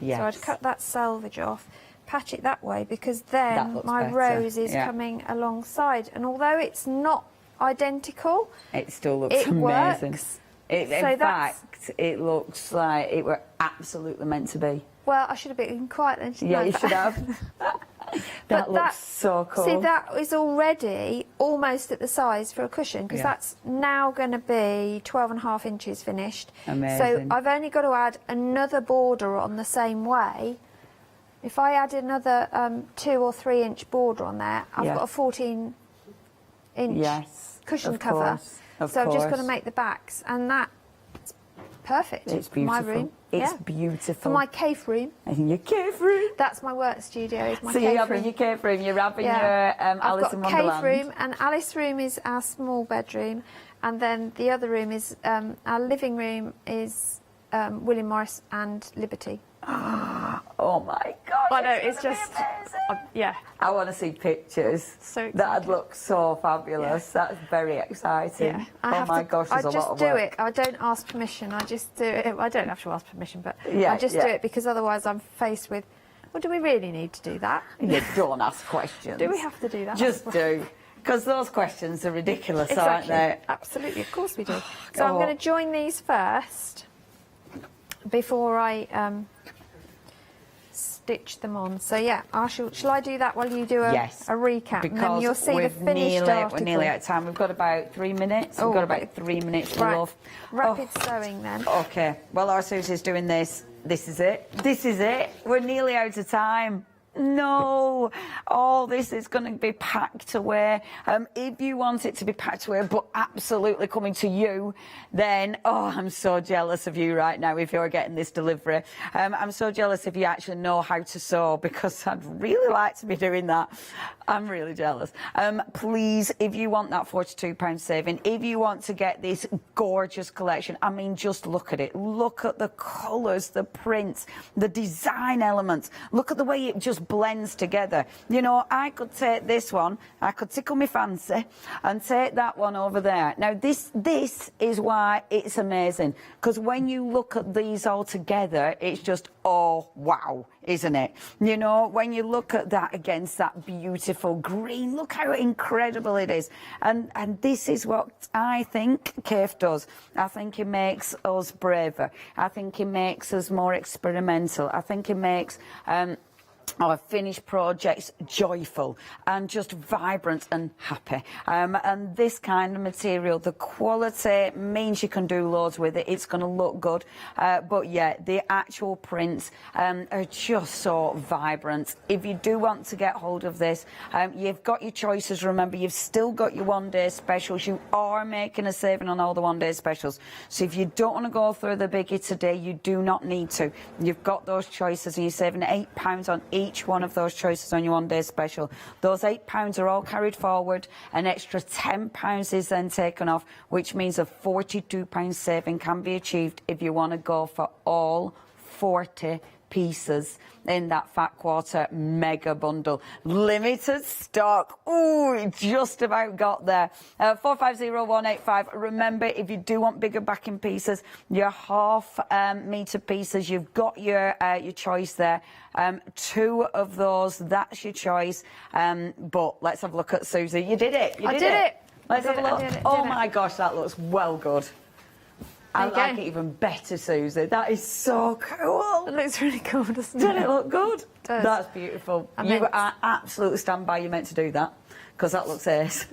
Yes. So I'd cut that selvage off, patch it that way, because then my rose is coming alongside. And although it's not identical, it still looks amazing. Works. In fact, it looks like it were absolutely meant to be. Well, I should have been quiet then, shouldn't I? Yeah, you should have. That looks so cool. See, that is already almost at the size for a cushion, because that's now going to be 12.5 inches finished. Amazing. So I've only got to add another border on the same way. If I add another 2 or 3 inch border on there, I've got a 14-inch cushion cover. So I've just got to make the backs, and that's perfect. It's for beautiful. my room. It's beautiful. For my cave room. In your cave room. That's my work studio. Is my so cave you're having room. your cave room. You're having your Alice in Wonderland. I've got a cave room, and Alice room is our small bedroom, and then the other room is our living room is William Morris and Liberty. Oh my God! I know, it's just I want to see pictures. So that'd look so fabulous. That's very exciting. Yeah. Oh my gosh, there's a lot of work. I just do it. I don't ask permission. I just do it. I don't have to ask permission, but Yeah, I just do it because otherwise I'm faced with, well, do we really need to do that? You don't ask questions. Do we have to do that? Just do. Because those questions are ridiculous, Exactly. aren't they? Absolutely, of course we do. So I'm going to join these first before I stitch them on. So yeah, shall I do that while you do a recap? Because and then you'll see the finished article. We're nearly out of time. We've got about 3 minutes. We've got about 3 minutes, right. love. Rapid sewing then. Okay. Well, our Susie's doing this. This is it. This is it. We're nearly out of time. No, all this is going to be packed away. If you want it to be packed away, but absolutely coming to you, then, I'm so jealous of you right now if you're getting this delivery. I'm so jealous if you actually know how to sew, because I'd really like to be doing that. I'm really jealous. Please, if you want that £42 saving, if you want to get this gorgeous collection, I mean, just look at it. Look at the colours, the prints, the design elements. Look at the way it just blends together. You know, I could take this one, I could tickle my fancy and take that one over there. Now this is why it's amazing, because when you look at these all together, it's just, oh wow, isn't it? You know, when you look at that against that beautiful green, look how incredible it is. And this is what I think Kate does. I think it makes us braver. I think it makes us more experimental. I think it makes our finished projects joyful and just vibrant and happy. And this kind of material, the quality means you can do loads with it. It's going to look good. But yeah, the actual prints are just so vibrant. If you do want to get hold of this, you've got your choices. Remember, you've still got your one-day specials. You are making a saving on all the one-day specials. So if you don't want to go through the biggie today, you do not need to. You've got those choices and you're saving £8 on each one of those choices on your one-day special. Those £8 are all carried forward. An extra £10 is then taken off, which means a £42 saving can be achieved if you want to go for all 40 pieces in that Fat Quarter mega bundle. Limited stock. Ooh, just about got there. 450185. Remember, if you do want bigger backing pieces, your half metre pieces, you've got your choice there. 2 of those, that's your choice. But let's have a look at Susie. You did it. You did it. Let's have a look. Oh my gosh, that looks well good. I like it even better, Susie. That is so cool. It looks really cool, doesn't it? Doesn't it look good? It does. That's beautiful. You are absolutely stand by. You meant to do that because that looks ace.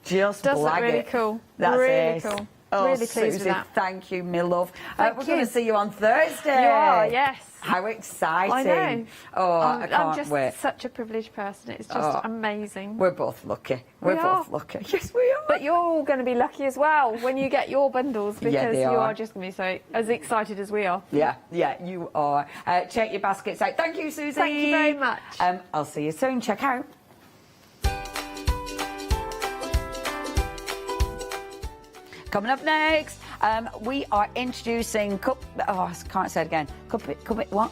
Just does look blag really it. cool. That's really ace. cool. Oh, really pleased Susie, with that. thank you, my love. Thank we're you. going to see you on Thursday. You are, yes. How exciting. I know. Oh, I can't I'm just wait. such a privileged person. It's just amazing. We're both lucky. We're both lucky. Yes, we are. But you're all going to be lucky as well when you get your bundles because they you are. are just going to be so as excited as we are. Yeah, you are. Check your baskets out. Thank you, Susie. Thank you very much. I'll see you soon. Check out. Coming up next, we are introducing I can't say it again. Cubicle.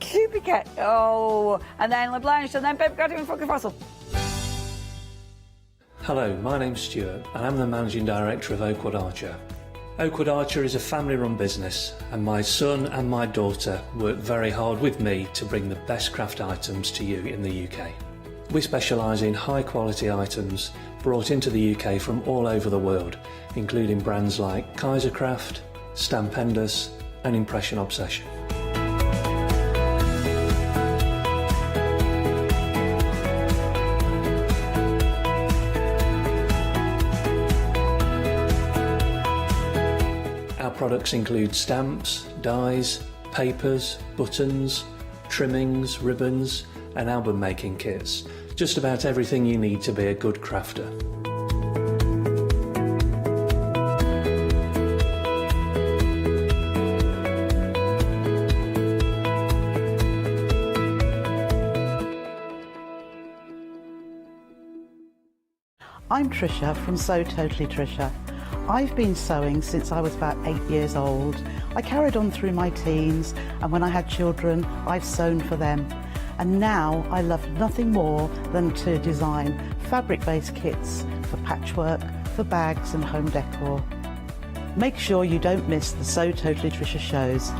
Cubicut. Oh, and then LeBlanche, and then Baby Guardian and Funky Fossil. Hello, my name's Stuart, and I'm the Managing Director of Oakwood Archer. Oakwood Archer is a family-run business, and my son and my daughter work very hard with me to bring the best craft items to you in the UK. We specialise in high-quality items brought into the UK from all over the world, including brands like Kaisercraft, Stampendous and Impression Obsession. Our products include stamps, dies, papers, buttons, trimmings, ribbons and album making kits. Just about everything you need to be a good crafter. I'm Trisha from Sew Totally Trisha. I've been sewing since I was about 8 years old. I carried on through my teens, and when I had children, I've sewn for them. And now I love nothing more than to design fabric-based kits for patchwork, for bags and home decor. Make sure you don't miss the Sew Totally Trisha shows.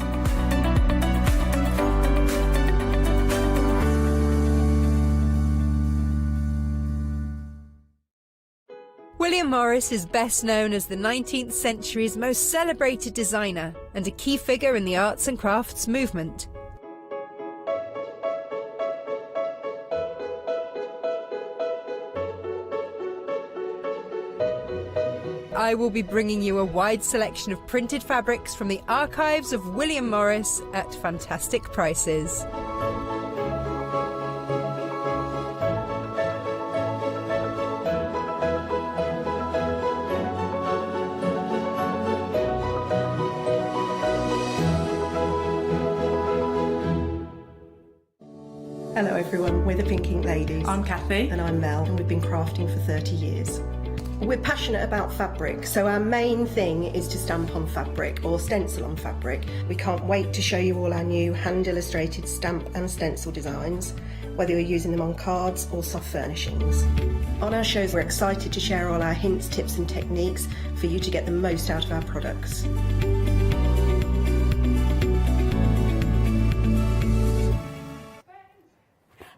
William Morris is best known as the 19th century's most celebrated designer and a key figure in the arts and crafts movement. I will be bringing you a wide selection of printed fabrics from the archives of William Morris at fantastic prices. Hello everyone, we're the Pink Ink Ladies. I'm Kathy. And I'm Mel, and we've been crafting for 30 years. We're passionate about fabric, so our main thing is to stamp on fabric or stencil on fabric. We can't wait to show you all our new hand-illustrated stamp and stencil designs, whether you're using them on cards or soft furnishings. On our shows, we're excited to share all our hints, tips and techniques for you to get the most out of our products.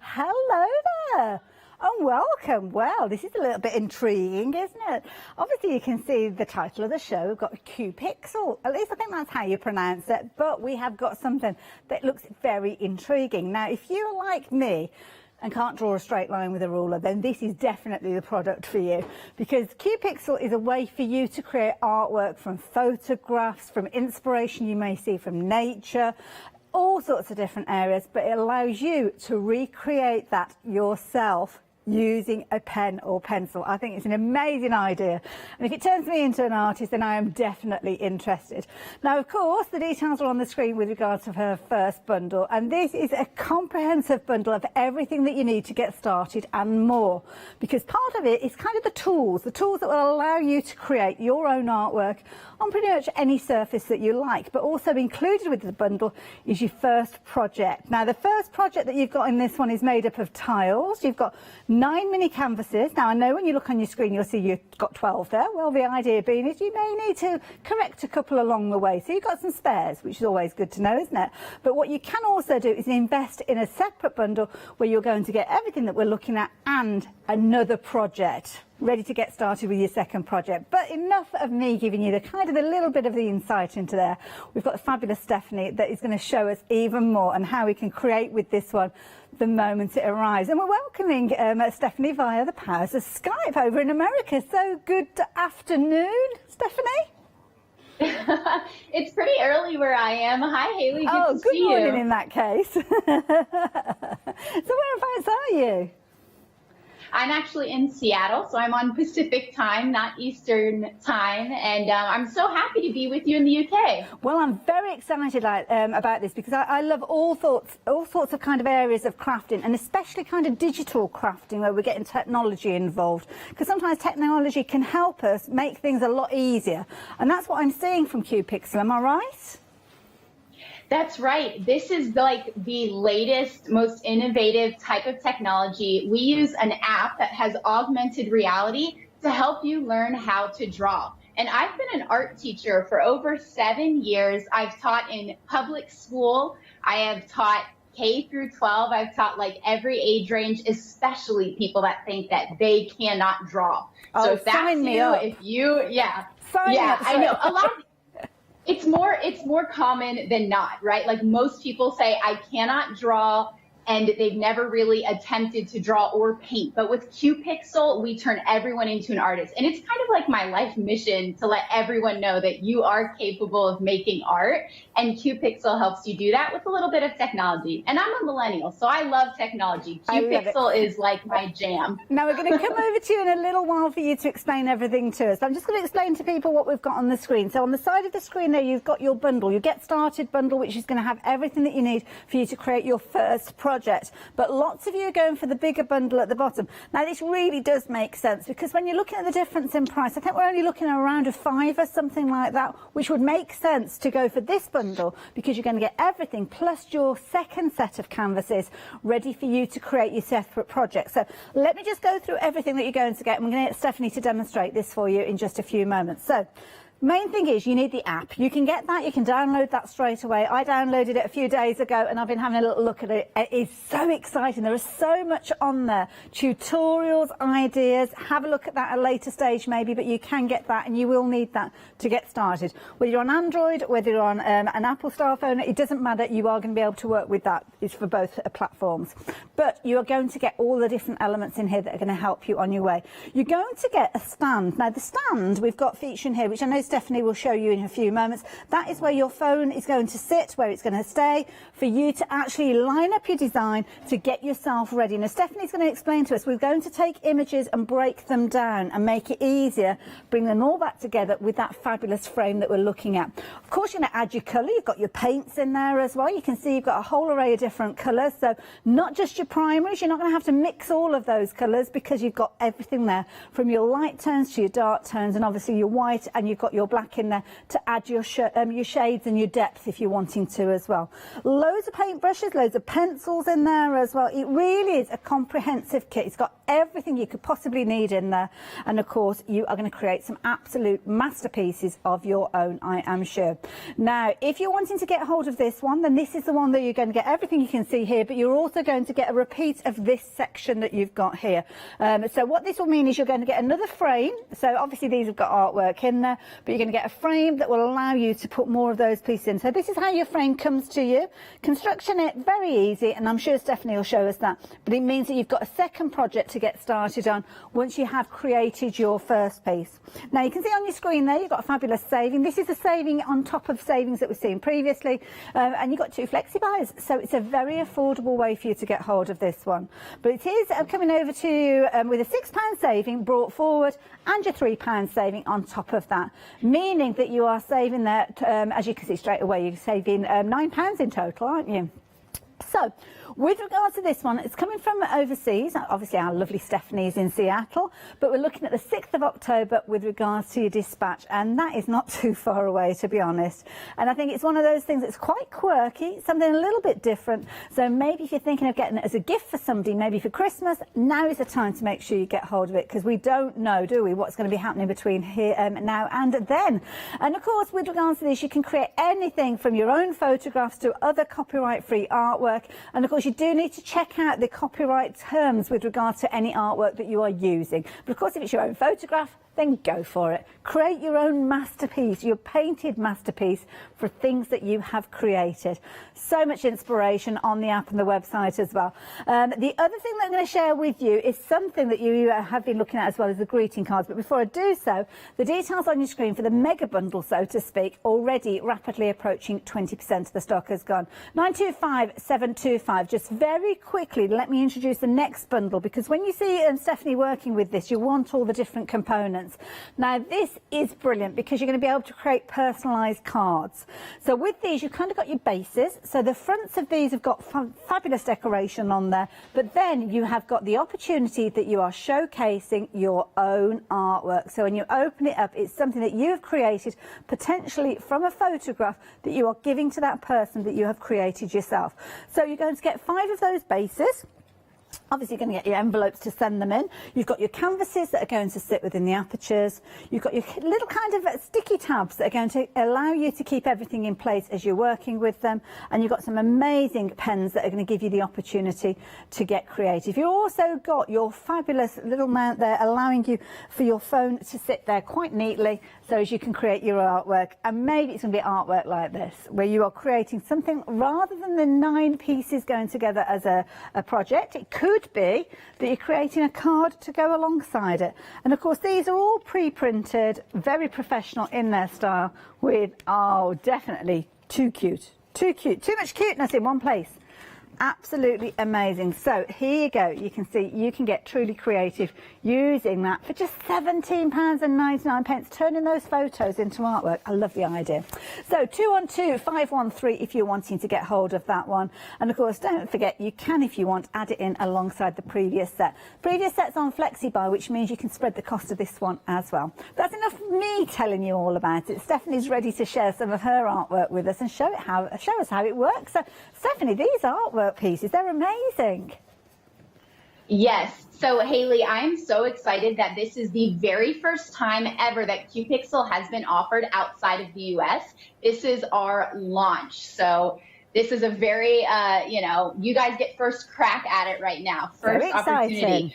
Hello there and welcome welcome. Well, this is a little bit intriguing, isn't it? Obviously, you can see the title of the show. We've got Q-Pixel. At least I think that's how you pronounce it. But we have got something that looks very intriguing. Now, if you're like me and can't draw a straight line with a ruler, then this is definitely the product for you, because Q-Pixel is a way for you to create artwork from photographs, from inspiration you may see from nature, all sorts of different areas, but it allows you to recreate that yourself using a pen or pencil. I think it's an amazing idea, and if it turns me into an artist, then I am definitely interested. Now, of course, the details are on the screen with regards to her first bundle, and this is a comprehensive bundle of everything that you need to get started and more, because part of it is kind of the tools that will allow you to create your own artwork on pretty much any surface that you like. But also included with the bundle is your first project. Now, the first project that you've got in this one is made up of tiles. You've got 9 mini canvases. Now, I know when you look on your screen, you'll see you've got 12 there. Well, the idea being is you may need to correct a couple along the way. So you've got some spares, which is always good to know, isn't it? But what you can also do is invest in a separate bundle where you're going to get everything that we're looking at and another project ready to get started with your second project. But enough of me giving you the little bit of the insight into there. We've got the fabulous Stephanie that is going to show us even more and how we can create with this one the moment it arrives. And we're welcoming Stephanie via the powers of Skype over in America. So good afternoon, Stephanie. It's pretty early where I am. Hi, Haley. Good to good see you. morning in that case. So whereabouts are you? I'm actually in Seattle, so I'm on Pacific time, not Eastern time, and I'm so happy to be with you in the UK. Well, I'm very excited about this, because I love all sorts of kind of areas of crafting, and especially kind of digital crafting where we're getting technology involved, because sometimes technology can help us make things a lot easier, and that's what I'm seeing from Q-Pixel. Am I right? That's right. This is like the latest, most innovative type of technology. We use an app that has augmented reality to help you learn how to draw. And I've been an art teacher for over 7 years. I've taught in public school. I have taught K through 12. I've taught like every age range, especially people that think that they cannot draw. So if that's you, if you, I know a lot of It's more common than not, right? Like most people say, I cannot draw, and they've never really attempted to draw or paint. But with Q-Pixel, we turn everyone into an artist. And it's kind of like my life mission to let everyone know that you are capable of making art. And Q-Pixel helps you do that with a little bit of technology. And I'm a millennial, so I love technology. Q-Pixel is like my jam. Now, we're going to come over to you in a little while for you to explain everything to us. I'm just going to explain to people what we've got on the screen. So on the side of the screen there, you've got your bundle, your Get Started bundle, which is going to have everything that you need for you to create your first project. But lots of you are going for the bigger bundle at the bottom. Now, this really does make sense, because when you're looking at the difference in price, I think we're only looking at around £5 or something like that, which would make sense to go for this bundle, because you're going to get everything plus your second set of canvases ready for you to create your separate projects. So let me just go through everything that you're going to get. I'm going to get Stephanie to demonstrate this for you in just a few moments. So main thing is you need the app. You can get that, you can download that straight away. I downloaded it a few days ago and I've been having a little look at it. It is so exciting. There is so much on there. Tutorials, ideas. Have a look at that at a later stage maybe, but you can get that and you will need that to get started. Whether you're on Android, whether you're on an Apple style phone, it doesn't matter. You are going to be able to work with that. It's for both platforms. But you are going to get all the different elements in here that are going to help you on your way. You're going to get a stand. Now the stand we've got featured in here, which I know Stephanie will show you in a few moments. That is where your phone is going to sit, where it's going to stay, for you to actually line up your design to get yourself ready. Now, Stephanie's going to explain to us, we're going to take images and break them down and make it easier, bring them all back together with that fabulous frame that we're looking at. Of course, you're going to add your colour. You've got your paints in there as well. You can see you've got a whole array of different colours. So not just your primaries. You're not going to have to mix all of those colours, because you've got everything there, from your light tones to your dark tones, and obviously your white, and you've got your your black in there to add your shades and your depth if you're wanting to as well. Loads of paintbrushes, loads of pencils in there as well. It really is a comprehensive kit. It's got everything you could possibly need in there, and of course you are going to create some absolute masterpieces of your own, I am sure. Now if you're wanting to get hold of this one, then this is the one that you're going to get everything you can see here, but you're also going to get a repeat of this section that you've got here. So what this will mean is you're going to get another frame. So obviously these have got artwork in there, but you're going to get a frame that will allow you to put more of those pieces in. So this is how your frame comes to you. Construction it, very easy, and I'm sure Stephanie will show us that, but it means that you've got a second project to get started on once you have created your first piece. Now you can see on your screen there you've got a fabulous saving. This is a saving on top of savings that we've seen previously, and you've got 2 flexi buys, so it's a very affordable way for you to get hold of this one. But it is coming over to you with a £6 saving brought forward and your £3 saving on top of that, meaning that you are saving there, as you can see straight away, you're saving £9 in total, aren't you? So with regards to this one, it's coming from overseas. Obviously our lovely Stephanie is in Seattle, but we're looking at the 6th of October with regards to your dispatch, and that is not too far away, to be honest. And I think it's one of those things that's quite quirky, something a little bit different. So maybe if you're thinking of getting it as a gift for somebody, maybe for Christmas, now is the time to make sure you get hold of it, because we don't know, do we, what's going to be happening between here now and then. And of course with regards to this, you can create anything from your own photographs to other copyright-free artwork. And of course you do need to check out the copyright terms with regards to any artwork that you are using. But of course if it's your own photograph, then go for it. Create your own masterpiece, your painted masterpiece for things that you have created. So much inspiration on the app and the website as well. The other thing that I'm going to share with you is something that you have been looking at as well as the greeting cards. But before I do so, the details on your screen for the mega bundle, so to speak, already rapidly approaching 20% of the stock has gone. 925725. Just very quickly, let me introduce the next bundle, because when you see Stephanie working with this, you want all the different components. Now this is brilliant because you're going to be able to create personalised cards. So with these you've kind of got your bases, so the fronts of these have got fabulous decoration on there, but then you have got the opportunity that you are showcasing your own artwork. So when you open it up, it's something that you have created, potentially from a photograph that you are giving to that person that you have created yourself. So you're going to get 5 of those bases. Obviously you're going to get your envelopes to send them in. You've got your canvases that are going to sit within the apertures. You've got your little kind of sticky tabs that are going to allow you to keep everything in place as you're working with them. And you've got some amazing pens that are going to give you the opportunity to get creative. You've also got your fabulous little mount there allowing you for your phone to sit there quite neatly so as you can create your artwork. And maybe it's going to be artwork like this, where you are creating something rather than the 9 pieces going together as a project. It could be that you're creating a card to go alongside it. And of course these are all pre-printed, very professional in their style with, oh, definitely too cute, too much cuteness in one place. Absolutely amazing. So here you go, you can see you can get truly creative using that for just £17.99, turning those photos into artwork. I love the idea. So 212-513 if you're wanting to get hold of that one. And of course don't forget, you can, if you want, add it in alongside the previous set. Previous set's on FlexiBuy, which means you can spread the cost of this one as well. That's enough of me telling you all about it. Stephanie's ready to share some of her artwork with us and show us how it works. So Stephanie, these artwork pieces, they're amazing. Yes. So Haley, I'm so excited that this is the very first time ever that QPixel has been offered outside of the US. This is our launch. So this is a very, you guys get first crack at it right now. First opportunity.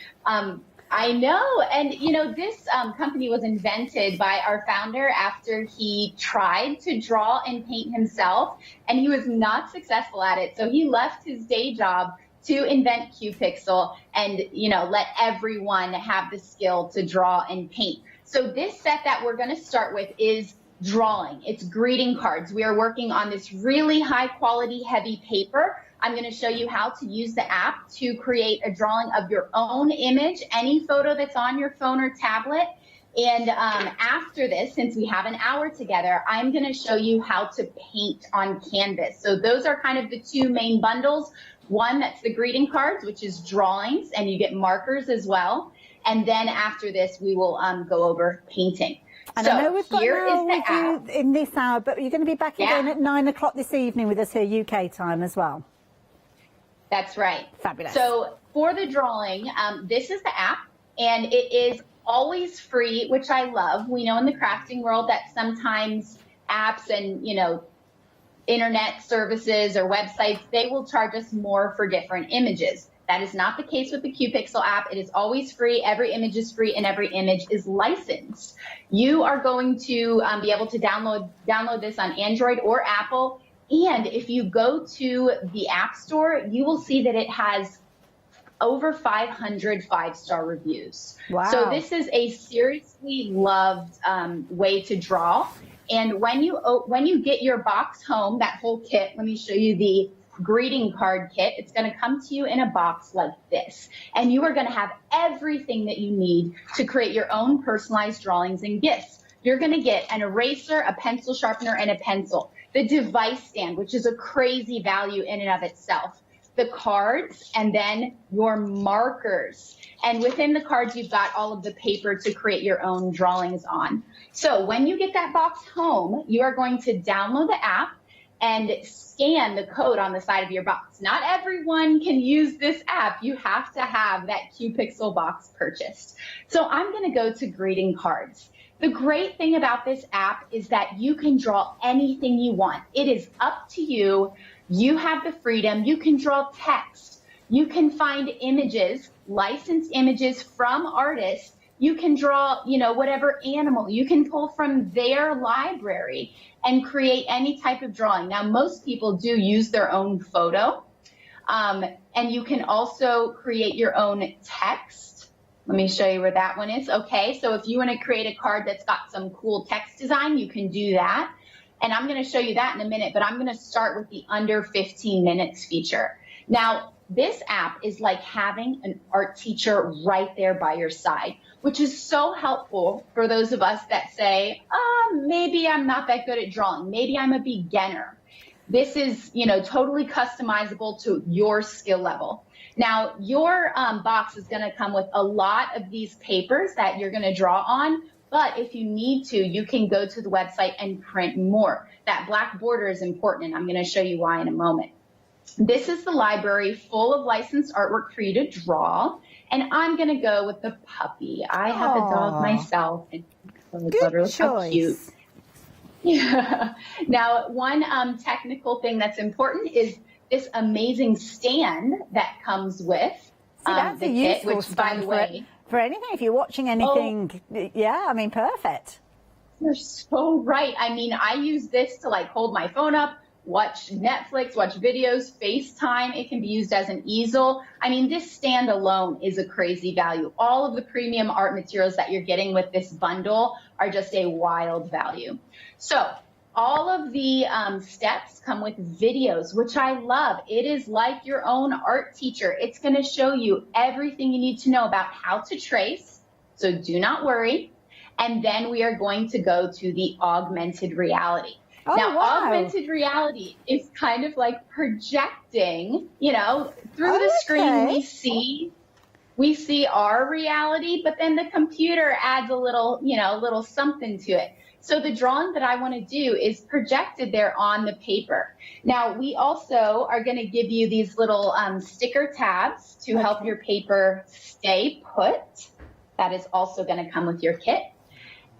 I know. And, this company was invented by our founder after he tried to draw and paint himself, and he was not successful at it. So he left his day job to invent QPixel and, let everyone have the skill to draw and paint. So this set that we're going to start with is drawing. It's greeting cards. We are working on this really high quality, heavy paper. I'm going to show you how to use the app to create a drawing of your own image, any photo that's on your phone or tablet. And after this, since we have an hour together, I'm going to show you how to paint on canvas. So those are kind of the 2 main bundles. One, that's the greeting cards, which is drawings, and you get markers as well. And then after this, we will go over painting. And so I know we've got here now is the with app. you in this hour, but you're going to be back again at 9 o'clock this evening with us here UK time as well. That's right. Fabulous. So for the drawing, this is the app, and it is always free, which I love. We know in the crafting world that sometimes apps and, you know, internet services or websites, they will charge us more for different images. That is not the case with the QPixel app. It is always free. Every image is free, and every image is licensed. You are going to be able to download this on Android or Apple. And if you go to the App Store, you will see that it has over 500 5-star reviews. Wow. So this is a seriously loved way to draw. And when you get your box home, that whole kit, let me show you the greeting card kit. It's going to come to you in a box like this. And you are going to have everything that you need to create your own personalized drawings and gifts. You're going to get an eraser, a pencil sharpener, and a pencil. The device stand, which is a crazy value in and of itself. The cards, and then your markers. And within the cards, you've got all of the paper to create your own drawings on. So when you get that box home, you are going to download the app and scan the code on the side of your box. Not everyone can use this app. You have to have that QPixel box purchased. So I'm going to go to greeting cards. The great thing about this app is that you can draw anything you want. It is up to you. You have the freedom. You can draw text. You can find images, licensed images from artists. You can draw, you know, whatever animal. You can pull from their library and create any type of drawing. Now, most people do use their own photo, and you can also create your own text. Let me show you where that one is. Okay, so if you want to create a card that's got some cool text design, you can do that. And I'm going to show you that in a minute, but I'm going to start with the under 15 minutes feature. Now, this app is like having an art teacher right there by your side, which is so helpful for those of us that say, maybe I'm not that good at drawing. Maybe I'm a beginner. This is, you know, totally customizable to your skill level. Now, your box is going to come with a lot of these papers that you're going to draw on. But if you need to, you can go to the website and print more. That black border is important, and I'm going to show you why in a moment. This is the library full of licensed artwork for you to draw, and I'm going to go with the puppy. I have a dog myself, and Good how cute. Yeah. Now, one technical thing that's important is this amazing stand that comes with that's the a kit, useful which, by the way, for anything. If you're watching anything, yeah, I mean, perfect. You're so right. I mean, I use this to like hold my phone up, watch Netflix, watch videos, FaceTime. It can be used as an easel. I mean, this stand alone is a crazy value. All of the premium art materials that you're getting with this bundle are just a wild value. So all of the steps come with videos, which I love. It is like your own art teacher. It's going to show you everything you need to know about how to trace. So do not worry. And then we are going to go to the augmented reality. Oh, now, wow. augmented reality is kind of like projecting, you know, through the screen we see our reality, but then the computer adds a little, you know, a little something to it. So the drawing that I want to do is projected there on the paper. Now, we also are going to give you these little sticker tabs to help your paper stay put. That is also going to come with your kit.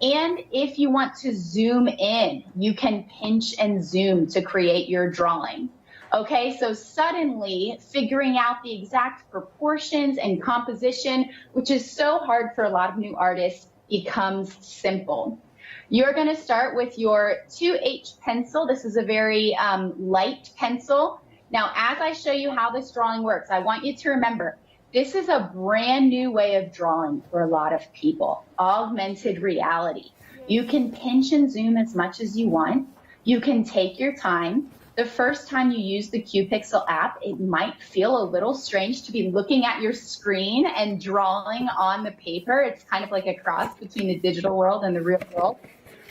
And if you want to zoom in, you can pinch and zoom to create your drawing. Okay, so suddenly figuring out the exact proportions and composition, which is so hard for a lot of new artists, becomes simple. You're going to start with your 2H pencil. This is a very light pencil. Now, as I show you how this drawing works, I want you to remember, this is a brand new way of drawing for a lot of people, augmented reality. You can pinch and zoom as much as you want. You can take your time. The first time you use the QPixel app, it might feel a little strange to be looking at your screen and drawing on the paper. It's kind of like a cross between the digital world and the real world.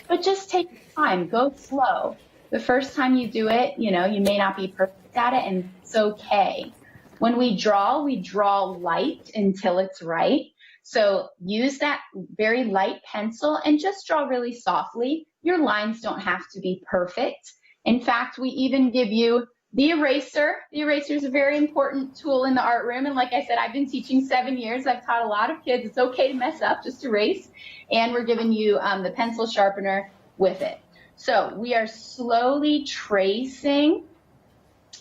But just take your time, go slow. The first time you do it, you know, you may not be perfect at it, and it's okay. When we draw light until it's right. So use that very light pencil and just draw really softly. Your lines don't have to be perfect. In fact, we even give you the eraser. The eraser is a very important tool in the art room. And like I said, I've been teaching 7 years. I've taught a lot of kids. It's okay to mess up, just erase. And we're giving you the pencil sharpener with it. So we are slowly tracing.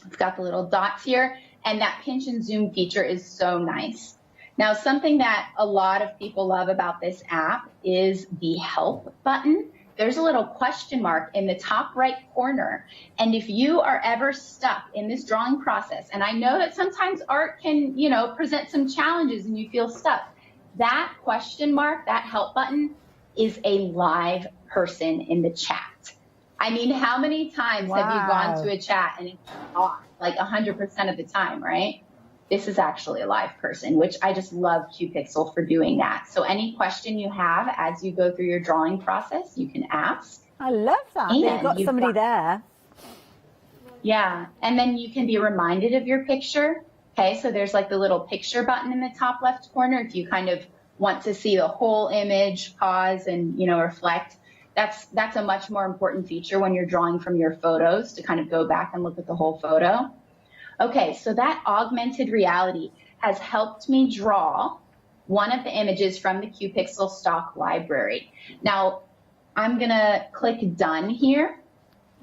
We've got the little dots here. And that pinch and zoom feature is so nice. Now, something that a lot of people love about this app is the help button. There's a little question mark in the top right corner. And if you are ever stuck in this drawing process, and I know that sometimes art can, you know, present some challenges and you feel stuck, that question mark, that help button, is a live person in the chat. I mean, how many times have you gone to a chat and it's off, like 100% of the time, right? This is actually a live person, which I just love QPixel for doing that. So any question you have as you go through your drawing process, you can ask. I love that. You've got somebody there. Yeah, and then you can be reminded of your picture. Okay, so there's like the little picture button in the top left corner. If you kind of want to see the whole image, pause and, you know, reflect. That's a much more important feature when you're drawing from your photos, to kind of go back and look at the whole photo. Okay, so that augmented reality has helped me draw one of the images from the QPixel stock library. Now, I'm gonna click done here.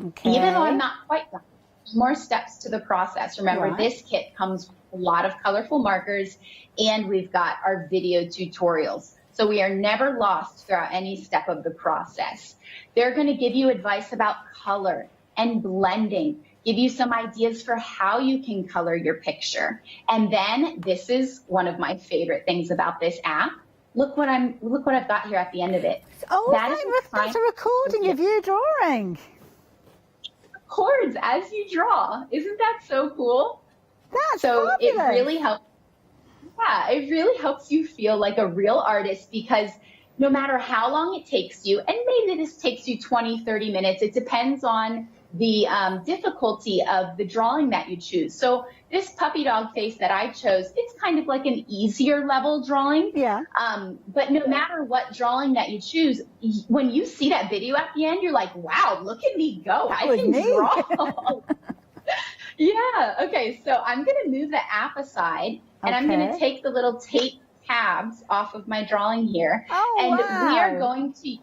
Okay. Even though I'm not quite done, there's more steps to the process. Remember, this kit comes with a lot of colorful markers, and we've got our video tutorials. So we are never lost throughout any step of the process. They're gonna give you advice about color and blending, give you some ideas for how you can color your picture. And then this is one of my favorite things about this app. Look what I've got here at the end of it. Oh, that's a recording of you drawing. Records as you draw. Isn't that so cool? That's so fabulous. It really helps. Yeah, it really helps you feel like a real artist, because no matter how long it takes you, and maybe this takes you 20, 30 minutes, it depends on the difficulty of the drawing that you choose. So this puppy dog face that I chose, it's kind of like an easier level drawing. Yeah. But no matter what drawing that you choose, when you see that video at the end, you're like, wow, look at me go. I can draw. Yeah. Okay. So I'm going to move the app aside, and I'm going to take the little tape tabs off of my drawing here. Oh, and wow. we are going to,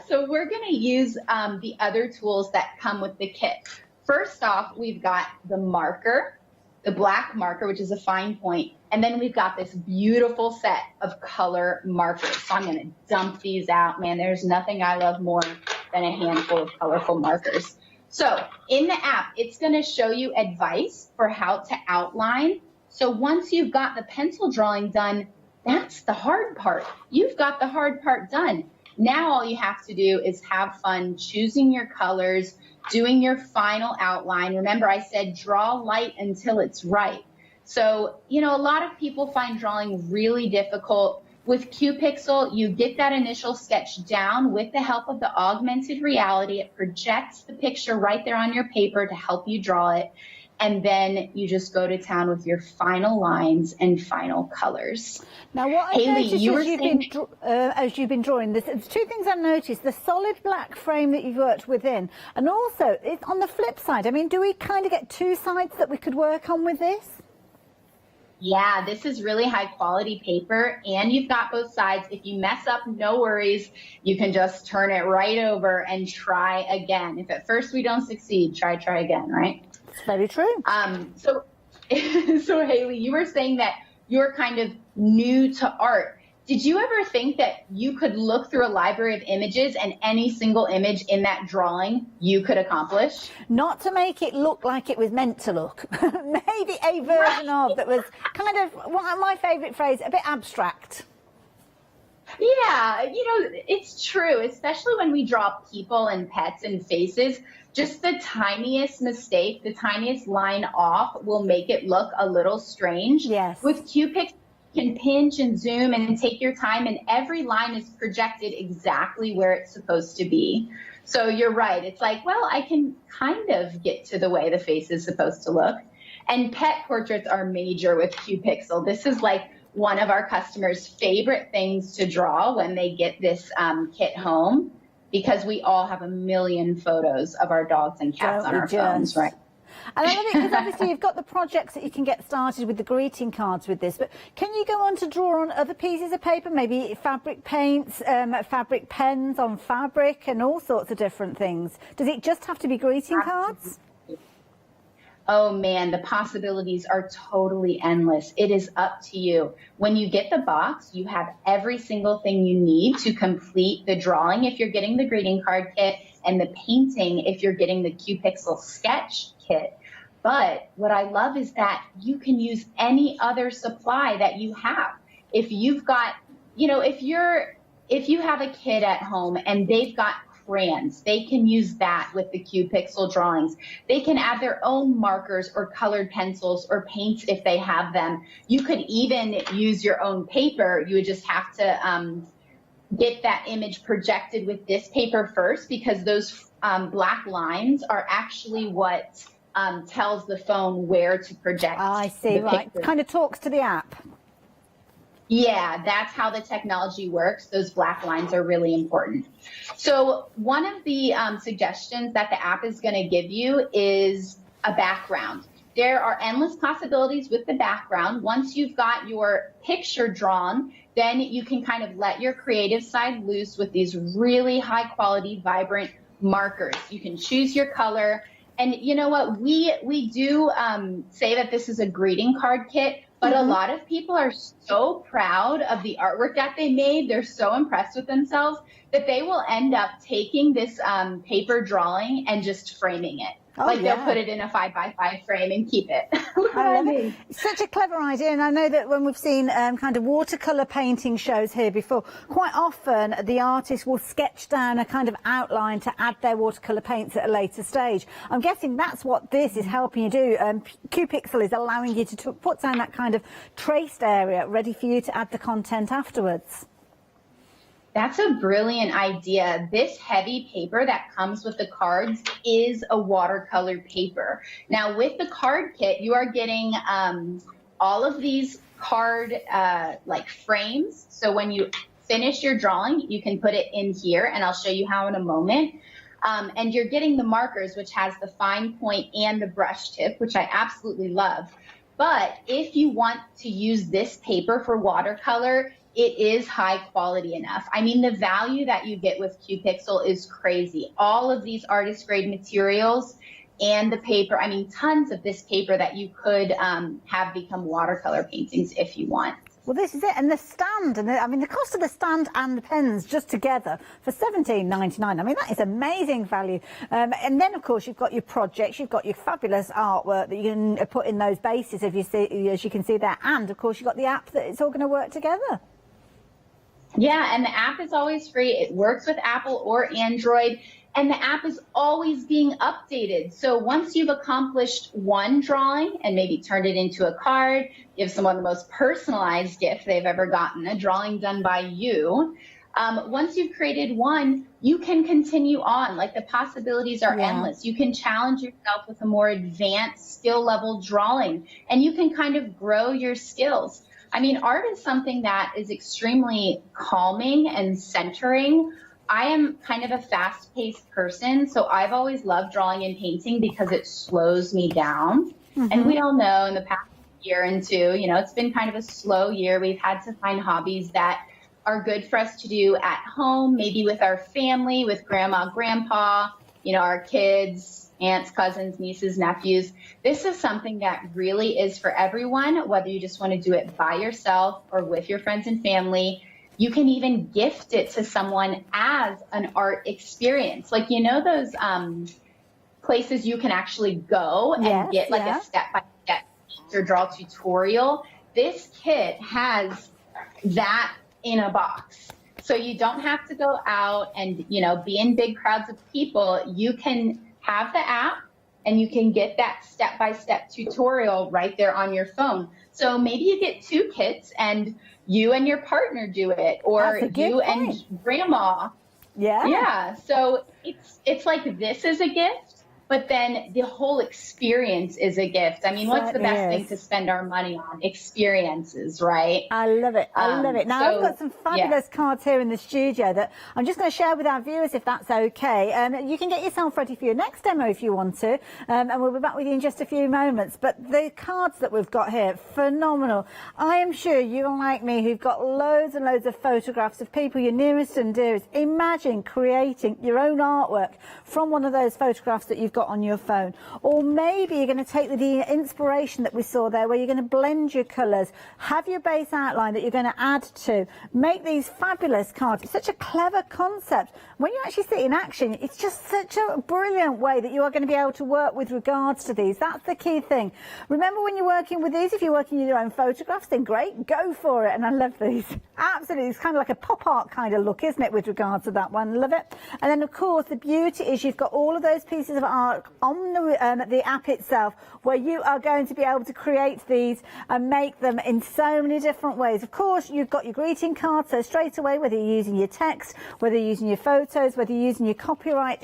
so we're going to use the other tools that come with the kit. First off, we've got the marker, the black marker, which is a fine point. And then we've got this beautiful set of color markers. So I'm going to dump these out. Man, there's nothing I love more than a handful of colorful markers. So in the app, it's going to show you advice for how to outline. So once you've got the pencil drawing done, that's the hard part. You've got the hard part done. Now all you have to do is have fun choosing your colors, doing your final outline. Remember, I said draw light until it's right. So, you know, a lot of people find drawing really difficult. With QPixel, you get that initial sketch down with the help of the augmented reality. It projects the picture right there on your paper to help you draw it. And then you just go to town with your final lines and final colors. Now, what I've Haley, noticed as you've been drawing this, there's two things I've noticed: the solid black frame that you've worked within, and also it's on the flip side. I mean, do we kind of get two sides that we could work on with this? Yeah, this is really high quality paper, and you've got both sides. If you mess up, no worries. You can just turn it right over and try again. If at first we don't succeed, try again, right? It's very true. So Haley, you were saying that you're kind of new to art. Did you ever think that you could look through a library of images and any single image in that drawing you could accomplish? Not to make it look like it was meant to look. Maybe a version of that was kind of, my favourite phrase, a bit abstract. Yeah, you know, it's true, especially when we draw people and pets and faces. Just the tiniest mistake, the tiniest line off will make it look a little strange. Yes. With QPixel, you can pinch and zoom and take your time, and every line is projected exactly where it's supposed to be. So you're right. It's like, well, I can kind of get to the way the face is supposed to look. And pet portraits are major with QPixel. This is like one of our customers' favorite things to draw when they get this kit home, because we all have a million photos of our dogs and cats on our phones, right? And I love it because obviously you've got the projects that you can get started with, the greeting cards with this, but can you go on to draw on other pieces of paper, maybe fabric paints, fabric pens on fabric and all sorts of different things? Does it just have to be greeting cards? Oh man, the possibilities are totally endless. It is up to you. When you get the box, you have every single thing you need to complete the drawing if you're getting the greeting card kit, and the painting if you're getting the Q-Pixel sketch kit. But what I love is that you can use any other supply that you have. If you've got, you know, if you have a kid at home and they've got crayons, they can use that with the Q-Pixel drawings. They can add their own markers or colored pencils or paints if they have them. You could even use your own paper. You would just have to get that image projected with this paper first, because those black lines are actually what tells the phone where to project. I see, right. Kind of talks to the app. Yeah, that's how the technology works. Those black lines are really important. So one of the suggestions that the app is going to give you is a background. There are endless possibilities with the background. Once you've got your picture drawn, then you can kind of let your creative side loose with these really high quality, vibrant markers. You can choose your color. And you know what? We do say that this is a greeting card kit, but a lot of people are so proud of the artwork that they made. They're so impressed with themselves that they will end up taking this paper drawing and just framing it. They'll put it in a 5x5 frame and keep it. I love it. It's such a clever idea, and I know that when we've seen kind of watercolour painting shows here before, quite often the artist will sketch down a kind of outline to add their watercolour paints at a later stage. I'm guessing that's what this is helping you do. Q-Pixel is allowing you to put down that kind of traced area ready for you to add the content afterwards. That's a brilliant idea. This heavy paper that comes with the cards is a watercolor paper. Now with the card kit, you are getting all of these card like frames. So when you finish your drawing, you can put it in here, and I'll show you how in a moment. And you're getting the markers, which has the fine point and the brush tip, which I absolutely love. But if you want to use this paper for watercolor, it is high quality enough. I mean, the value that you get with Q-Pixel is crazy. All of these artist grade materials and the paper, I mean, tons of this paper that you could have become watercolor paintings if you want. Well, this is it. And the stand, and I mean, the cost of the stand and the pens just together for $17.99. I mean, that is amazing value. And then, of course, you've got your projects, you've got your fabulous artwork that you can put in those bases, if you see, as you can see there. And, of course, you've got the app that it's all going to work together. Yeah, and the app is always free. It works with Apple or Android, and the app is always being updated. So once you've accomplished one drawing and maybe turned it into a card, give someone the most personalized gift they've ever gotten, a drawing done by you. Once you've created one, you can continue on. Like, the possibilities are endless. You can challenge yourself with a more advanced skill level drawing, and you can kind of grow your skills. I mean, art is something that is extremely calming and centering. I am kind of a fast-paced person, so I've always loved drawing and painting because it slows me down. And we all know in the past year and two, you know, it's been kind of a slow year. We've had to find hobbies that are good for us to do at home, maybe with our family, with grandma, grandpa, you know, our kids, aunts, cousins, nieces, nephews. This is something that really is for everyone, whether you just want to do it by yourself or with your friends and family. You can even gift it to someone as an art experience. Like, you know, those places you can actually go and get like a step-by-step or draw tutorial. This kit has that in a box. So you don't have to go out and, you know, be in big crowds of people. You can have the app and you can get that step-by-step tutorial right there on your phone. So maybe you get two kits and you and your partner do it, or you and grandma. Yeah. So it's like, this is a gift, but then the whole experience is a gift. I mean, what's the best thing to spend our money on? Experiences, right? I love it. I love it. Now, so, I've got some fabulous cards here in the studio that I'm just going to share with our viewers, if that's okay. You can get yourself ready for your next demo if you want to, and we'll be back with you in just a few moments. But the cards that we've got here, phenomenal. I am sure you are like me, who've got loads and loads of photographs of people you're nearest and dearest. Imagine creating your own artwork from one of those photographs that you've got on your phone. Or maybe you're going to take the inspiration that we saw there, where you're going to blend your colours, have your base outline that you're going to add to, make these fabulous cards. It's such a clever concept. When you actually see it in action, it's just such a brilliant way that you are going to be able to work with regards to these. That's the key thing. Remember, when you're working with these, if you're working with your own photographs, then great, go for it. And I love these. Absolutely. It's kind of like a pop art kind of look, isn't it, with regards to that one? Love it. And then, of course, the beauty is you've got all of those pieces of art on the app itself, where you are going to be able to create these and make them in so many different ways. Of course, you've got your greeting card, so straight away, whether you're using your text, whether you're using your photos, whether you're using your copyright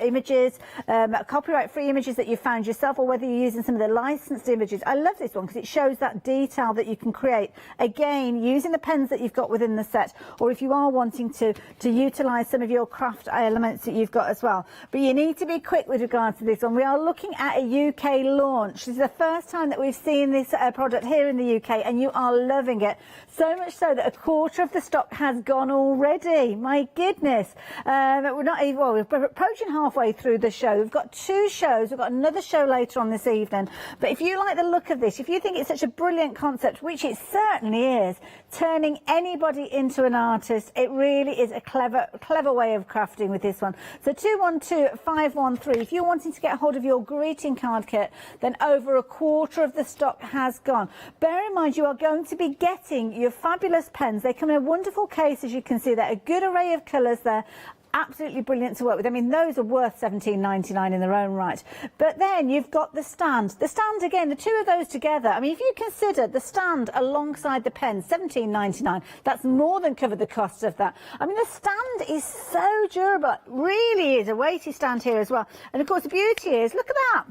images, copyright-free images that you found yourself, or whether you're using some of the licensed images. I love this one because it shows that detail that you can create, again, using the pens that you've got within the set, or if you are wanting to utilise some of your craft elements that you've got as well. But you need to be quick with regards to this one. We are looking at a UK launch. This is the first time that we've seen this product here in the UK, and you are loving it. So much so that a quarter of the stock has gone already. My goodness. We're not even, well, we're approaching halfway through the show. We've got 2 shows. We've got another show later on this evening. But if you like the look of this, if you think it's such a brilliant concept, which it certainly is, turning anybody into an artist, it really is a clever way of crafting with this one. So 212-513. If you're wanting to get hold of your greeting card kit, then over a quarter of the stock has gone. Bear in mind, you are going to be getting your fabulous pens. They come in a wonderful case, as you can see there, a good array of colours there. Absolutely brilliant to work with. I mean, those are worth $17.99 in their own right. But then you've got the stand. The stand, again, the 2 of those together. I mean, if you consider the stand alongside the pen, $17.99, that's more than covered the cost of that. I mean, the stand is so durable. It really is a weighty stand here as well. And, of course, the beauty is, look at that.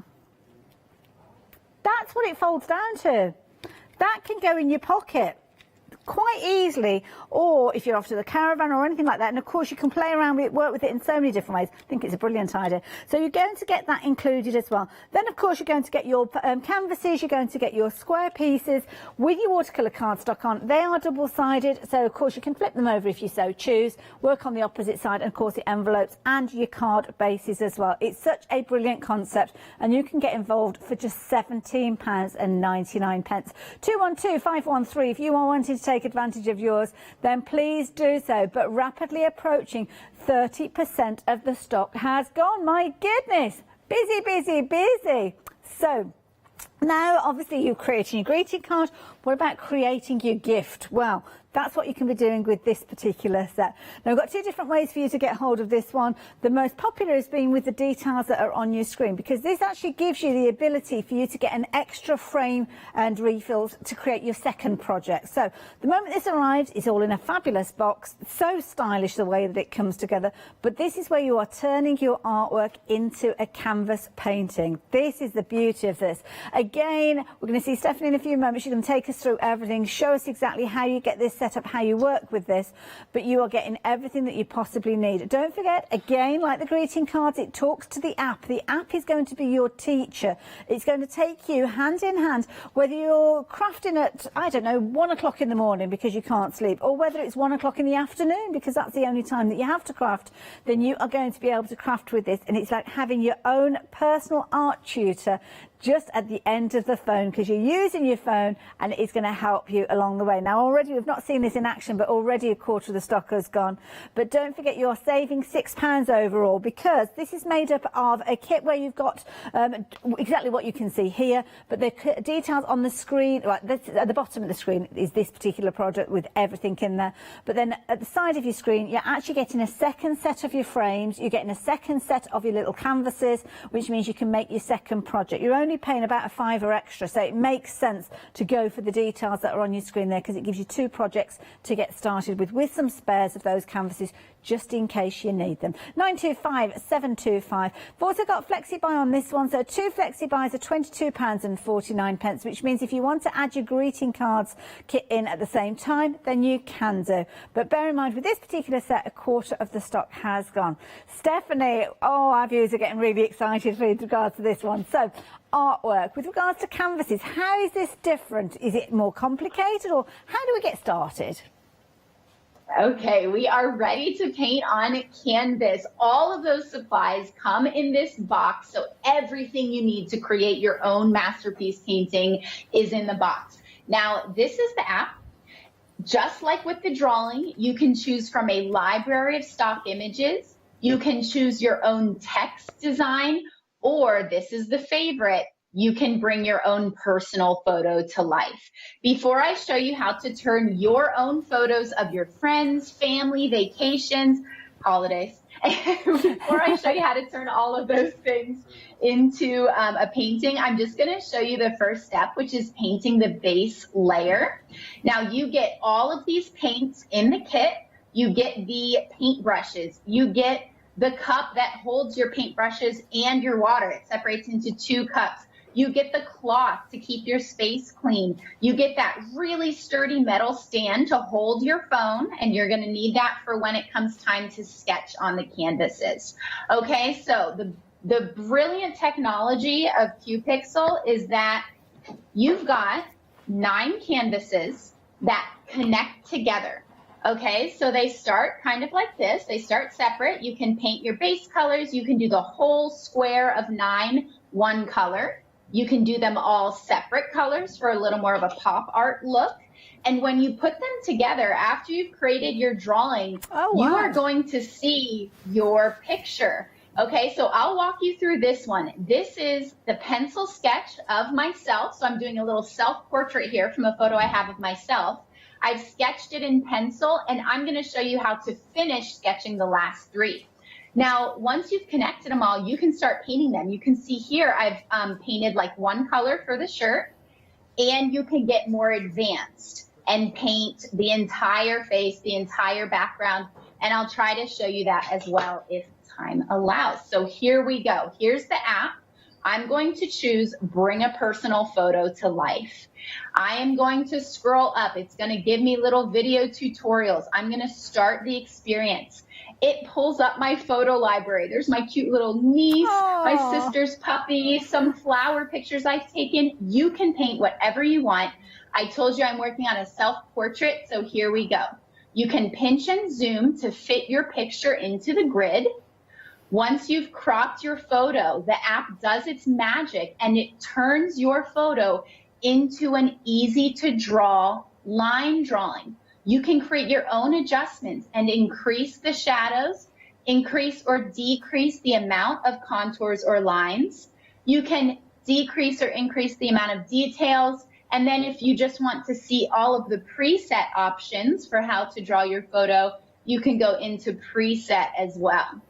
That's what it folds down to. That can go in your pocket quite easily, or if you're off to the caravan or anything like that. And of course, you can play around with it, work with it in so many different ways. I think it's a brilliant idea. So you're going to get that included as well. Then of course, you're going to get your canvases, you're going to get your square pieces with your watercolour cardstock on. They are double-sided, so of course you can flip them over if you so choose, work on the opposite side, and of course the envelopes and your card bases as well. It's such a brilliant concept, and you can get involved for just £17.99. 212-513. If you are wanting to take advantage of yours, then please do so. But rapidly approaching 30% of the stock has gone. My goodness, busy, busy, busy. So now, obviously, you're creating your greeting card. What about creating your gift? Well, that's what you can be doing with this particular set. Now, we've got 2 different ways for you to get hold of this one. The most popular is being with the details that are on your screen, because this actually gives you the ability for you to get an extra frame and refills to create your second project. So the moment this arrives, it's all in a fabulous box. So stylish the way that it comes together. But this is where you are turning your artwork into a canvas painting. This is the beauty of this. Again, we're going to see Stephanie in a few moments. She's going to take us through everything, show us exactly how you get this set up, how you work with this, but you are getting everything that you possibly need. Don't forget, again, like the greeting cards, it talks to the app. The app is going to be your teacher. It's going to take you hand in hand, whether you're crafting at, I don't know, 1 o'clock in the morning because you can't sleep, or whether it's 1 o'clock in the afternoon because that's the only time that you have to craft, then you are going to be able to craft with this. And it's like having your own personal art tutor just at the end of the phone, because you're using your phone and it's going to help you along the way. Now, already we've not seen this in action, but already a quarter of the stock has gone. But don't forget, you're saving £6 overall, because this is made up of a kit where you've got exactly what you can see here, but the details on the screen, right, at the bottom of the screen is this particular product with everything in there. But then at the side of your screen, you're actually getting a second set of your frames, you're getting a second set of your little canvases, which means you can make your second project. You're only paying about a £5 extra, so it makes sense to go for the details that are on your screen there, because it gives you 2 projects to get started with some spares of those canvases just in case you need them. 925 725. We've also got FlexiBuy on this one. So 2 FlexiBuys are £22.49, which means if you want to add your greeting cards kit in at the same time, then you can do. But bear in mind, with this particular set, a quarter of the stock has gone. Stephanie, oh, our viewers are getting really excited with regards to this one. So artwork, with regards to canvases, how is this different? Is it more complicated, or how do we get started? Okay, we are ready to paint on canvas. All of those supplies come in this box, so everything you need to create your own masterpiece painting is in the box. Now, this is the app. Just like with the drawing, you can choose from a library of stock images. You can choose your own text design, or this is the favorite, you can bring your own personal photo to life. Before I show you how to turn your own photos of your friends, family, vacations, holidays, before I show you how to turn all of those things into a painting, I'm just going to show you the first step, which is painting the base layer. Now, you get all of these paints in the kit. You get the paint brushes. You get the cup that holds your paintbrushes and your water. It separates into 2 cups. You get the cloth to keep your space clean. You get that really sturdy metal stand to hold your phone, and you're going to need that for when it comes time to sketch on the canvases. Okay, so the brilliant technology of QPixel is that you've got 9 canvases that connect together. Okay, so they start kind of like this. They start separate. You can paint your base colors. You can do the whole square of 9 one color. You can do them all separate colors for a little more of a pop art look. And when you put them together, after you've created your drawing, you are going to see your picture. Okay, so I'll walk you through this one. This is the pencil sketch of myself. So I'm doing a little self-portrait here from a photo I have of myself. I've sketched it in pencil, and I'm going to show you how to finish sketching the last 3. Now, once you've connected them all, you can start painting them. You can see here I've painted like 1 color for the shirt, and you can get more advanced and paint the entire face, the entire background, and I'll try to show you that as well if time allows. So here we go. Here's the app. I'm going to choose Bring a Personal Photo to Life. I am going to scroll up. It's going to give me little video tutorials. I'm going to start the experience. It pulls up my photo library. There's my cute little niece, my sister's puppy, some flower pictures I've taken. You can paint whatever you want. I told you I'm working on a self-portrait, so here we go. You can pinch and zoom to fit your picture into the grid. Once you've cropped your photo, the app does its magic and it turns your photo into an easy-to-draw line drawing. You can create your own adjustments and increase the shadows, increase or decrease the amount of contours or lines. You can decrease or increase the amount of details. And then if you just want to see all of the preset options for how to draw your photo, you can go into preset as well.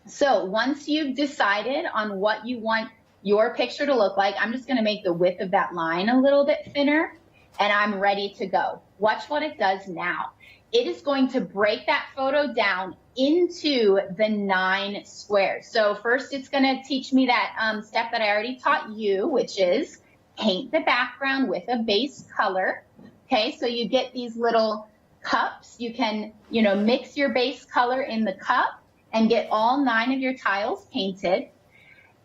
So once you've decided on what you want your picture to look like, I'm just going to make the width of that line a little bit thinner, and I'm ready to go. Watch what it does now. It is going to break that photo down into the 9 squares. So first it's going to teach me that step that I already taught you, which is paint the background with a base color. Okay, so you get these little cups. You can, mix your base color in the cup and get all 9 of your tiles painted.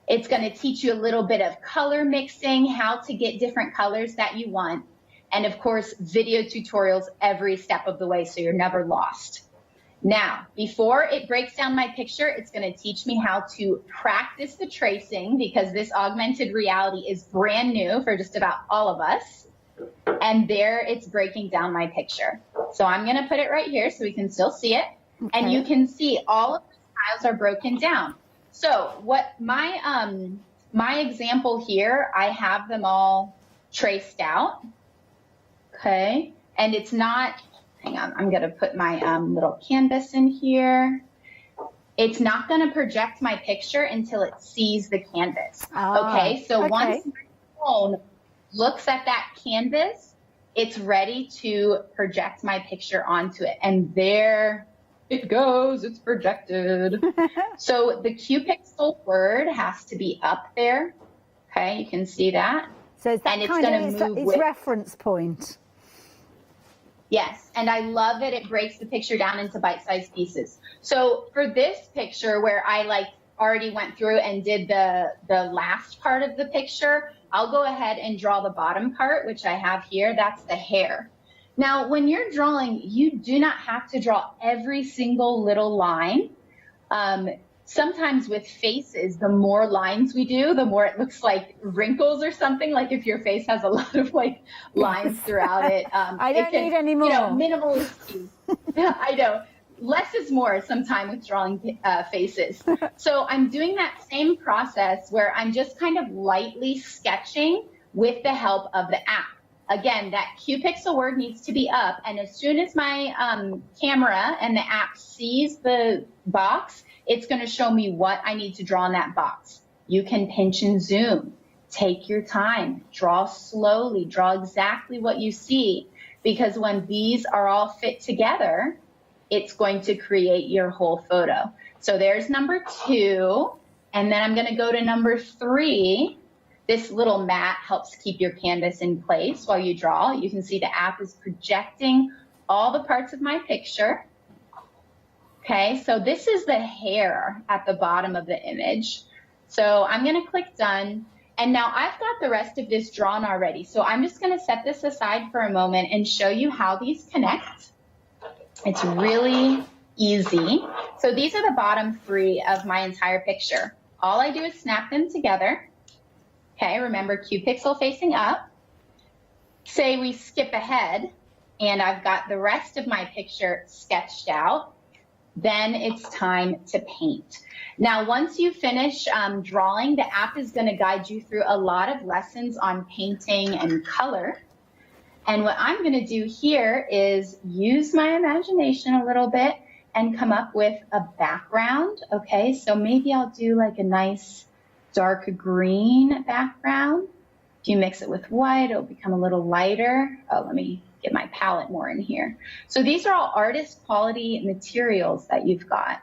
It's going to teach you a little bit of color mixing, how to get different colors that you want. And of course, video tutorials every step of the way, so you're never lost. Now, before it breaks down my picture, it's going to teach me how to practice the tracing, because this augmented reality is brand new for just about all of us. And there it's breaking down my picture. So I'm going to put it right here so we can still see it. Okay. And you can see all of the tiles are broken down. So what my example here, I have them all traced out. Okay, and it's not, hang on, I'm going to put my little canvas in here. It's not going to project my picture until it sees the canvas. Okay, so once my phone looks at that canvas, it's ready to project my picture onto it. And there it goes, it's projected. So the Q-pixel word has to be up there. Okay, you can see that. So is that and it's kind going of to move its with. reference point? Yes, and I love that it breaks the picture down into bite-sized pieces. So for this picture where I like already went through and did the last part of the picture, I'll go ahead and draw the bottom part, which I have here. That's the hair. Now, when you're drawing, you do not have to draw every single little line. Sometimes with faces, the more lines we do, the more it looks like wrinkles or something, like if your face has a lot of like lines throughout it. I don't need any more. You know, minimal is key. I know. Less is more sometimes with drawing faces. So I'm doing that same process where I'm just kind of lightly sketching with the help of the app. Again, that Q-pixel word needs to be up, and as soon as my camera and the app sees the box, it's going to show me what I need to draw in that box. You can pinch and zoom. Take your time. Draw slowly. Draw exactly what you see, because when these are all fit together, it's going to create your whole photo. So there's number 2, and then I'm going to go to number 3. This little mat helps keep your canvas in place while you draw. You can see the app is projecting all the parts of my picture. Okay, so this is the hair at the bottom of the image. So I'm going to click done. And now I've got the rest of this drawn already. So I'm just going to set this aside for a moment and show you how these connect. It's really easy. So these are the bottom 3 of my entire picture. All I do is snap them together. Okay, remember Q-pixel facing up. Say we skip ahead and I've got the rest of my picture sketched out. Then it's time to paint. Now, once you finish drawing, the app is going to guide you through a lot of lessons on painting and color. And what I'm going to do here is use my imagination a little bit and come up with a background. Okay, so maybe I'll do like a nice dark green background. If you mix it with white, it'll become a little lighter. Oh, let me get my palette more in here. So these are all artist quality materials that you've got.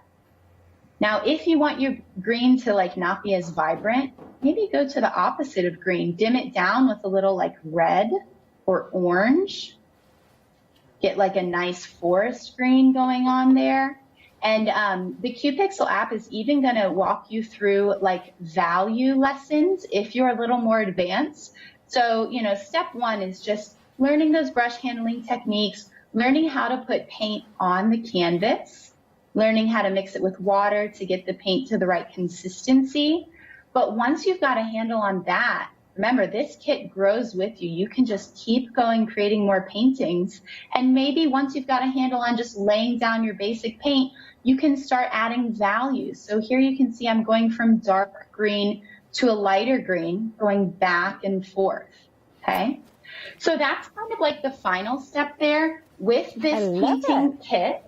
Now, if you want your green to like not be as vibrant, maybe go to the opposite of green. Dim it down with a little like red or orange. Get like a nice forest green going on there. And the Q-pixel app is even going to walk you through like value lessons if you're a little more advanced. So, you know, step 1 is just learning those brush handling techniques, learning how to put paint on the canvas, learning how to mix it with water to get the paint to the right consistency. But once you've got a handle on that, remember, this kit grows with you. You can just keep going, creating more paintings. And maybe once you've got a handle on just laying down your basic paint, you can start adding values. So here you can see I'm going from dark green to a lighter green, going back and forth, okay? So that's kind of like the final step there. With this painting kit,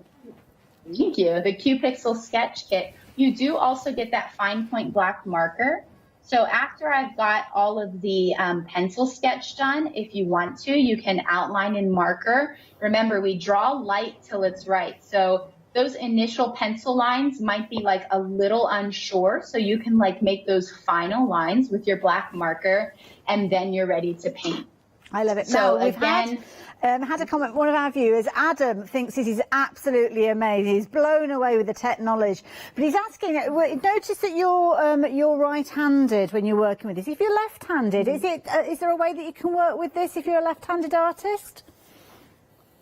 thank you, the Q-pixel sketch kit, you do also get that fine point black marker. So after I've got all of the pencil sketch done, if you want to, you can outline in marker. Remember, we draw light till it's right. So those initial pencil lines might be like a little unsure. So you can like make those final lines with your black marker, and then you're ready to paint. I love it. So now, we've again, had a comment. One of our viewers, Adam, thinks this is absolutely amazing. He's blown away with the tech knowledge. But he's asking, notice that you're right-handed when you're working with this. If you're left-handed, is there a way that you can work with this if you're a left-handed artist?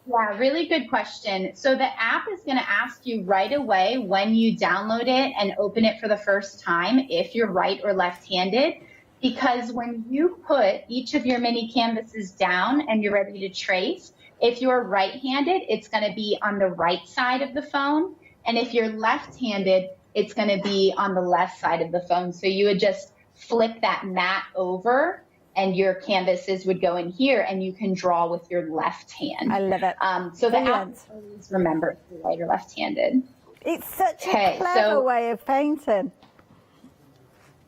Yeah, really good question. So the app is going to ask you right away when you download it and open it for the first time if you're right or left-handed. Because when you put each of your mini canvases down and you're ready to trace, if you're right-handed, it's going to be on the right side of the phone. And if you're left-handed, it's going to be on the left side of the phone. So you would just flip that mat over and your canvases would go in here and you can draw with your left hand. I love it. So the app always remember if you're right or left-handed. It's such a clever way of painting.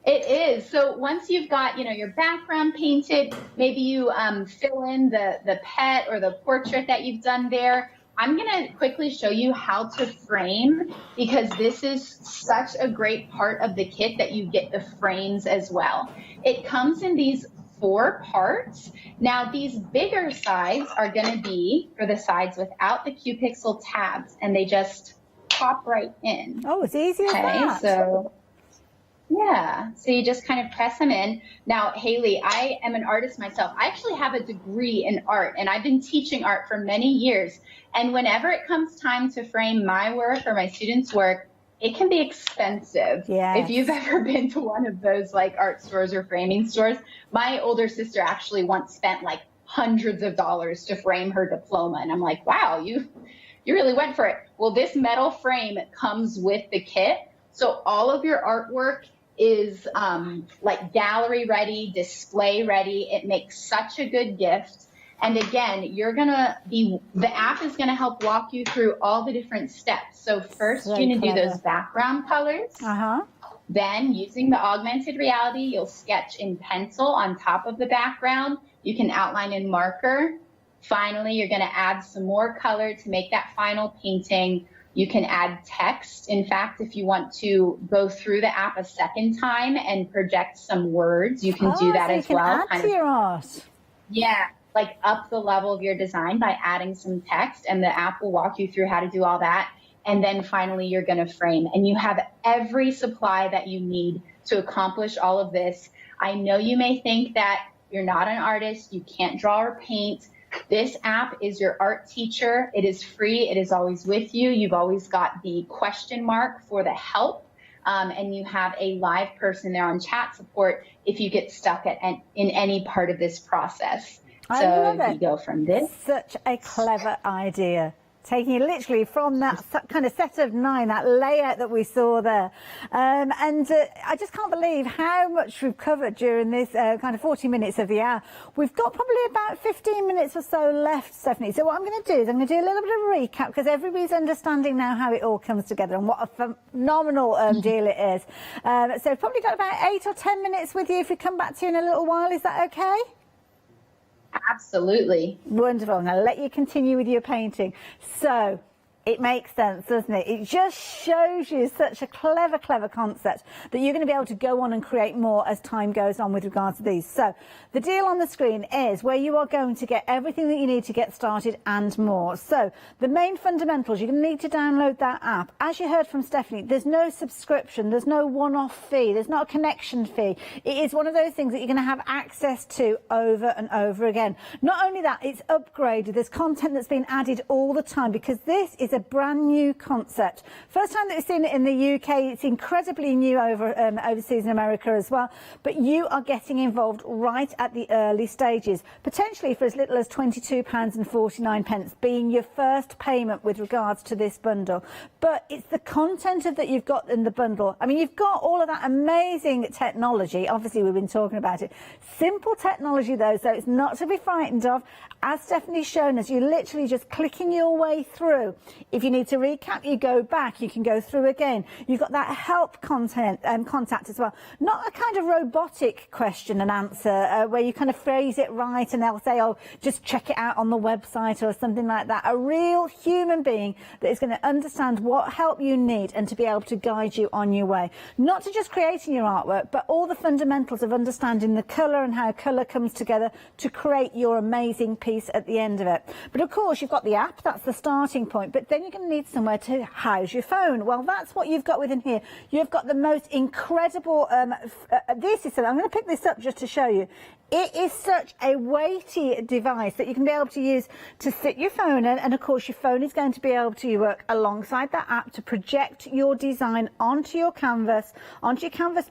It is. So once you've got, you know, your background painted, maybe you fill in the pet or the portrait that you've done there. I'm going to quickly show you how to frame, because this is such a great part of the kit that you get the frames as well. It comes in these 4 parts. Now, these bigger sides are going to be for the sides without the Q-Pixel tabs, and they just pop right in. Oh, it's easy as that. So yeah, so you just kind of press them in. Now, Haley, I am an artist myself. I actually have a degree in art, and I've been teaching art for many years. And whenever it comes time to frame my work or my students' work, it can be expensive. Yes. If you've ever been to one of those like art stores or framing stores, my older sister actually once spent like hundreds of dollars to frame her diploma. And I'm like, wow, you really went for it. Well, this metal frame comes with the kit. So all of your artwork is like gallery ready, display ready. It makes such a good gift. And again, the app is gonna help walk you through all the different steps. So first you're gonna do those background colors. Then using the augmented reality, you'll sketch in pencil on top of the background. You can outline in marker. Finally, you're gonna add some more color to make that final painting. You can add text. In fact, if you want to go through the app a second time and project some words, you can do that as well. You can add to your art. Yeah, like up the level of your design by adding some text, and the app will walk you through how to do all that. And then finally, you're going to frame, and you have every supply that you need to accomplish all of this. I know you may think that you're not an artist, you can't draw or paint. This app is your art teacher. It is free. It is always with you. You've always got the question mark for the help, and you have a live person there on chat support if you get stuck in any part of this process. I love So it. you go from this. Such a clever idea. Taking it literally from that kind of set of 9, that layout that we saw there. I just can't believe how much we've covered during this kind of 40 minutes of the hour. We've got probably about 15 minutes or so left, Stephanie. So what I'm going to do is I'm going to do a little bit of a recap, because everybody's understanding now how it all comes together and what a phenomenal deal it is. So we've probably got about 8 or 10 minutes with you if we come back to you in a little while. Is that okay? Absolutely. Wonderful. I'm going to let you continue with your painting. So it makes sense, doesn't it? It just shows you such a clever, clever concept that you're going to be able to go on and create more as time goes on with regards to these. So the deal on the screen is where you are going to get everything that you need to get started and more. So the main fundamentals, you're going to need to download that app. As you heard from Stephanie, there's no subscription, there's no one-off fee, there's not a connection fee. It is one of those things that you're going to have access to over and over again. Not only that, it's upgraded. There's content that's been added all the time, because this is a brand new concept. First time that we've seen it in the UK. It's incredibly new overseas in America as well. But you are getting involved right at the early stages, potentially for as little as £22.49 being your first payment with regards to this bundle. But it's the content that you've got in the bundle. I mean, you've got all of that amazing technology. Obviously, we've been talking about it. Simple technology, though, so it's not to be frightened of. As Stephanie's shown us, you're literally just clicking your way through. If you need to recap, you go back, you can go through again. You've got that help contact as well. Not a kind of robotic question and answer where you kind of phrase it right and they'll say, oh, just check it out on the website or something like that. A real human being that is going to understand what help you need and to be able to guide you on your way. Not to just creating your artwork, but all the fundamentals of understanding the colour and how colour comes together to create your amazing piece at the end of it. But of course, you've got the app, that's the starting point, but then you're going to need somewhere to house your phone. Well, that's what you've got within here. You've got the most incredible, I'm going to pick this up just to show you. It is such a weighty device that you can be able to use to sit your phone in, and of course your phone is going to be able to work alongside that app to project your design onto your canvas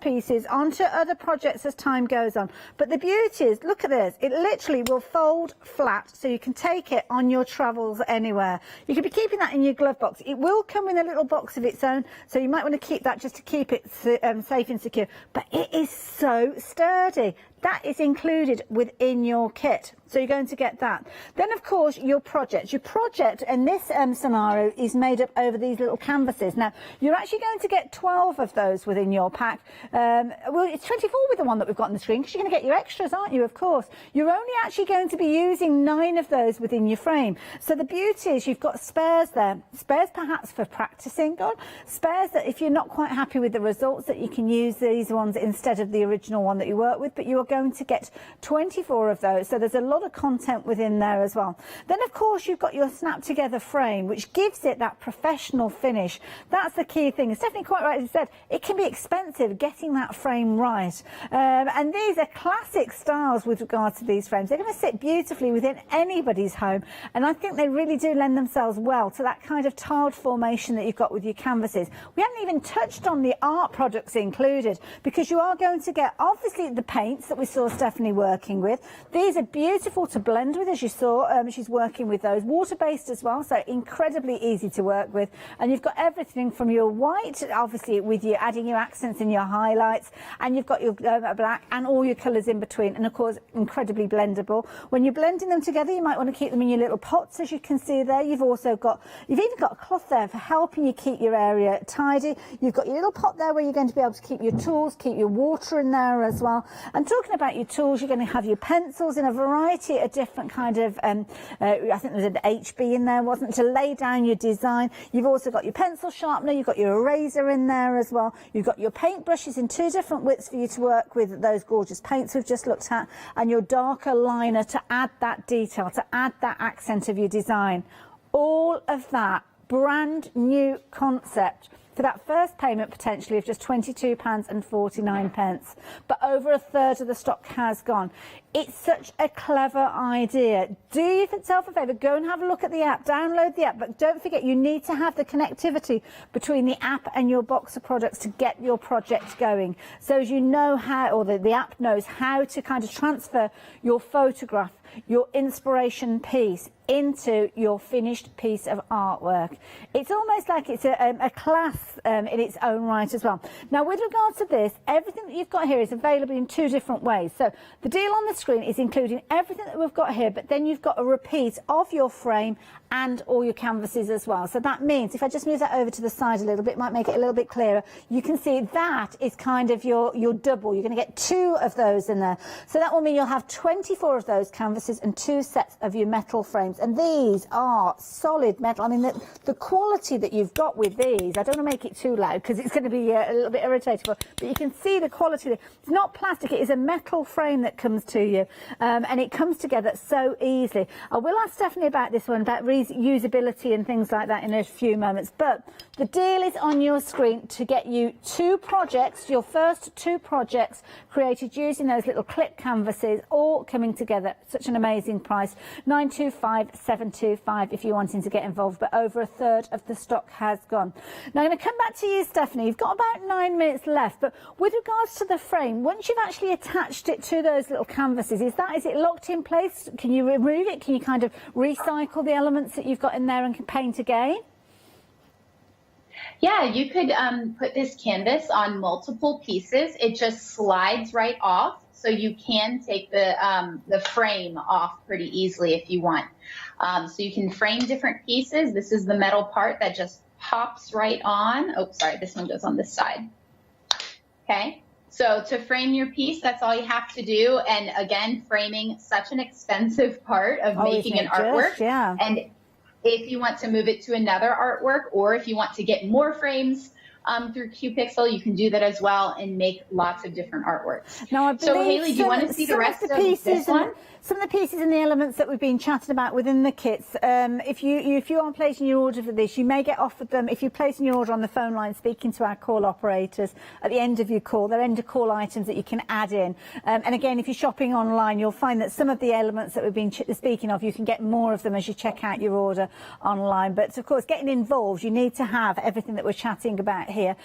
pieces, onto other projects as time goes on. But the beauty is, look at this, it literally will fold flat so you can take it on your travels anywhere. You could be keeping that in your glove box. It will come in a little box of its own, so you might want to keep that just to keep it safe and secure. But it is so sturdy. That is included within your kit. So you're going to get that. Then, of course, your project. Your project in this scenario is made up over these little canvases. Now, you're actually going to get 12 of those within your pack. Well, it's 24 with the one that we've got on the screen, because you're going to get your extras, aren't you, of course. You're only actually going to be using 9 of those within your frame. So the beauty is you've got spares there. Spares perhaps for practicing on. Spares that if you're not quite happy with the results, that you can use these ones instead of the original one that you work with. But you are going to get 24 of those. So there's a lot of content within there as well. Then, of course, you've got your snap together frame, which gives it that professional finish. That's the key thing. Stephanie quite rightly said it can be expensive getting that frame right. And these are classic styles with regard to these frames. They're going to sit beautifully within anybody's home, and I think they really do lend themselves well to that kind of tiled formation that you've got with your canvases. We haven't even touched on the art products included, because you are going to get obviously the paints that we saw Stephanie working with. These are beautiful to blend with, as you saw. She's working with those water-based as well, so incredibly easy to work with. And you've got everything from your white, obviously with you adding your accents and your highlights, and you've got your black and all your colours in between, and of course incredibly blendable. When you're blending them together, you might want to keep them in your little pots, as you can see there. You've even got a cloth there for helping you keep your area tidy. You've got your little pot there where you're going to be able to keep your tools, keep your water in there as well. And talking about your tools, you're going to have your pencils in a variety of different kind of, I think there's an HB in there, wasn't it, to lay down your design. You've also got your pencil sharpener, you've got your eraser in there as well. You've got your paint brushes in 2 different widths for you to work with those gorgeous paints we've just looked at, and your darker liner to add that detail, to add that accent of your design. All of that brand new concept for that first payment potentially of just £22.49, but over a third of the stock has gone. It's such a clever idea. Do yourself a favour, go and have a look at the app, download the app, but don't forget you need to have the connectivity between the app and your box of products to get your project going. So as you know how, or the app knows how to kind of transfer your photograph, your inspiration piece into your finished piece of artwork. It's almost like it's a class in its own right as well. Now, with regards to this, everything that you've got here is available in 2 different ways. So the deal on the screen is including everything that we've got here, but then you've got a repeat of your frame and all your canvases as well. So that means, if I just move that over to the side a little bit, might make it a little bit clearer, you can see that is kind of your double. You're going to get 2 of those in there. So that will mean you'll have 24 of those canvases and 2 sets of your metal frames. And these are solid metal. I mean, the quality that you've got with these, I don't want to make it too loud because it's going to be a little bit irritating, but you can see the quality. It's not plastic, it is a metal frame that comes to you, and it comes together so easily. I will ask Stephanie about this one, about usability and things like that in a few moments, but the deal is on your screen to get you 2 projects, your first 2 projects created using those little clip canvases, all coming together. Such an amazing price, £925,725 if you're wanting to get involved, but over a third of the stock has gone. Now I'm going to come back to you, Stephanie. You've got about 9 minutes left, but with regards to the frame, once you've actually attached it to those little canvases, is it locked in place? Can you remove it? Can you kind of recycle the elements that you've got in there and can paint again? Yeah, you could put this canvas on multiple pieces. It just slides right off, so you can take the frame off pretty easily if you want. So you can frame different pieces. This is the metal part that just pops right on. Oh, sorry, this one goes on this side. Okay, so to frame your piece, that's all you have to do. And again, framing, such an expensive part of making an artwork. Yeah. And if you want to move it to another artwork, or if you want to get more frames through QPixel, you can do that as well and make lots of different artworks. Now, I believe so, Haley, do you want to see the rest of this one? Some of the pieces and the elements that we've been chatting about within the kits, if you are placing your order for this, you may get offered them. If you're placing your order on the phone line, speaking to our call operators at the end of your call, they're end of call items that you can add in. And again, if you're shopping online, you'll find that some of the elements that we've been speaking of, you can get more of them as you check out your order online. But of course, getting involved, you need to have everything that we're chatting about here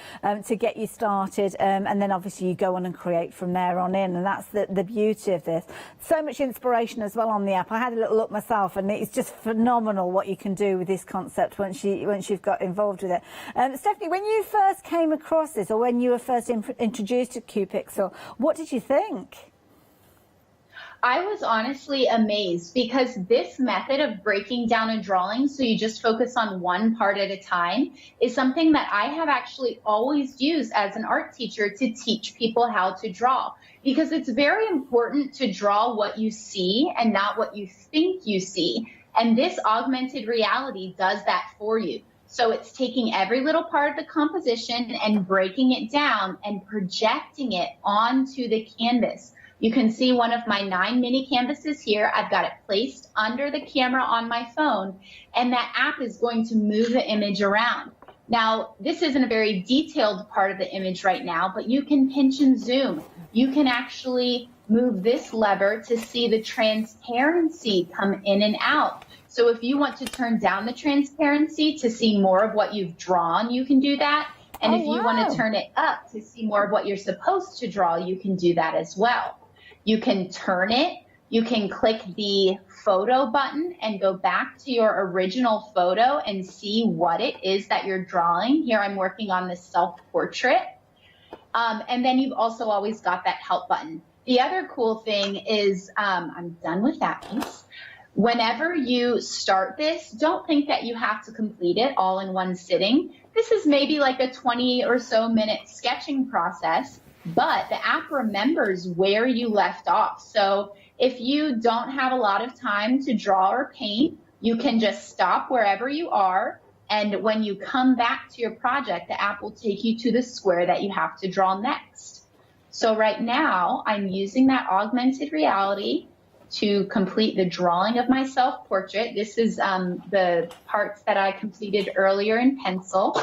to get you started. And then obviously you go on and create from there on in. And that's the beauty of this. So much inspiration as well on the app. I had a little look myself, and it's just phenomenal what you can do with this concept once you've got involved with it. Stephanie, when you first came across this, or when you were first introduced to QPixel, what did you think? I was honestly amazed because this method of breaking down a drawing so you just focus on one part at a time is something that I have actually always used as an art teacher to teach people how to draw, because it's very important to draw what you see and not what you think you see. And this augmented reality does that for you. So it's taking every little part of the composition and breaking it down and projecting it onto the canvas. You can see one of my 9 mini canvases here. I've got it placed under the camera on my phone, and that app is going to move the image around. Now, this isn't a very detailed part of the image right now, but you can pinch and zoom. You can actually move this lever to see the transparency come in and out. So if you want to turn down the transparency to see more of what you've drawn, you can do that. And if you want to turn it up to see more of what you're supposed to draw, you can do that as well. You can turn it. You can click the photo button and go back to your original photo and see what it is that you're drawing. Here I'm working on this self-portrait. And then you've also always got that help button. The other cool thing is, I'm done with that piece. Whenever you start this, don't think that you have to complete it all in one sitting. This is maybe like a 20 or so minute sketching process, but the app remembers where you left off. So if you don't have a lot of time to draw or paint, you can just stop wherever you are. And when you come back to your project, the app will take you to the square that you have to draw next. So right now, I'm using that augmented reality to complete the drawing of my self-portrait. This is the parts that I completed earlier in pencil.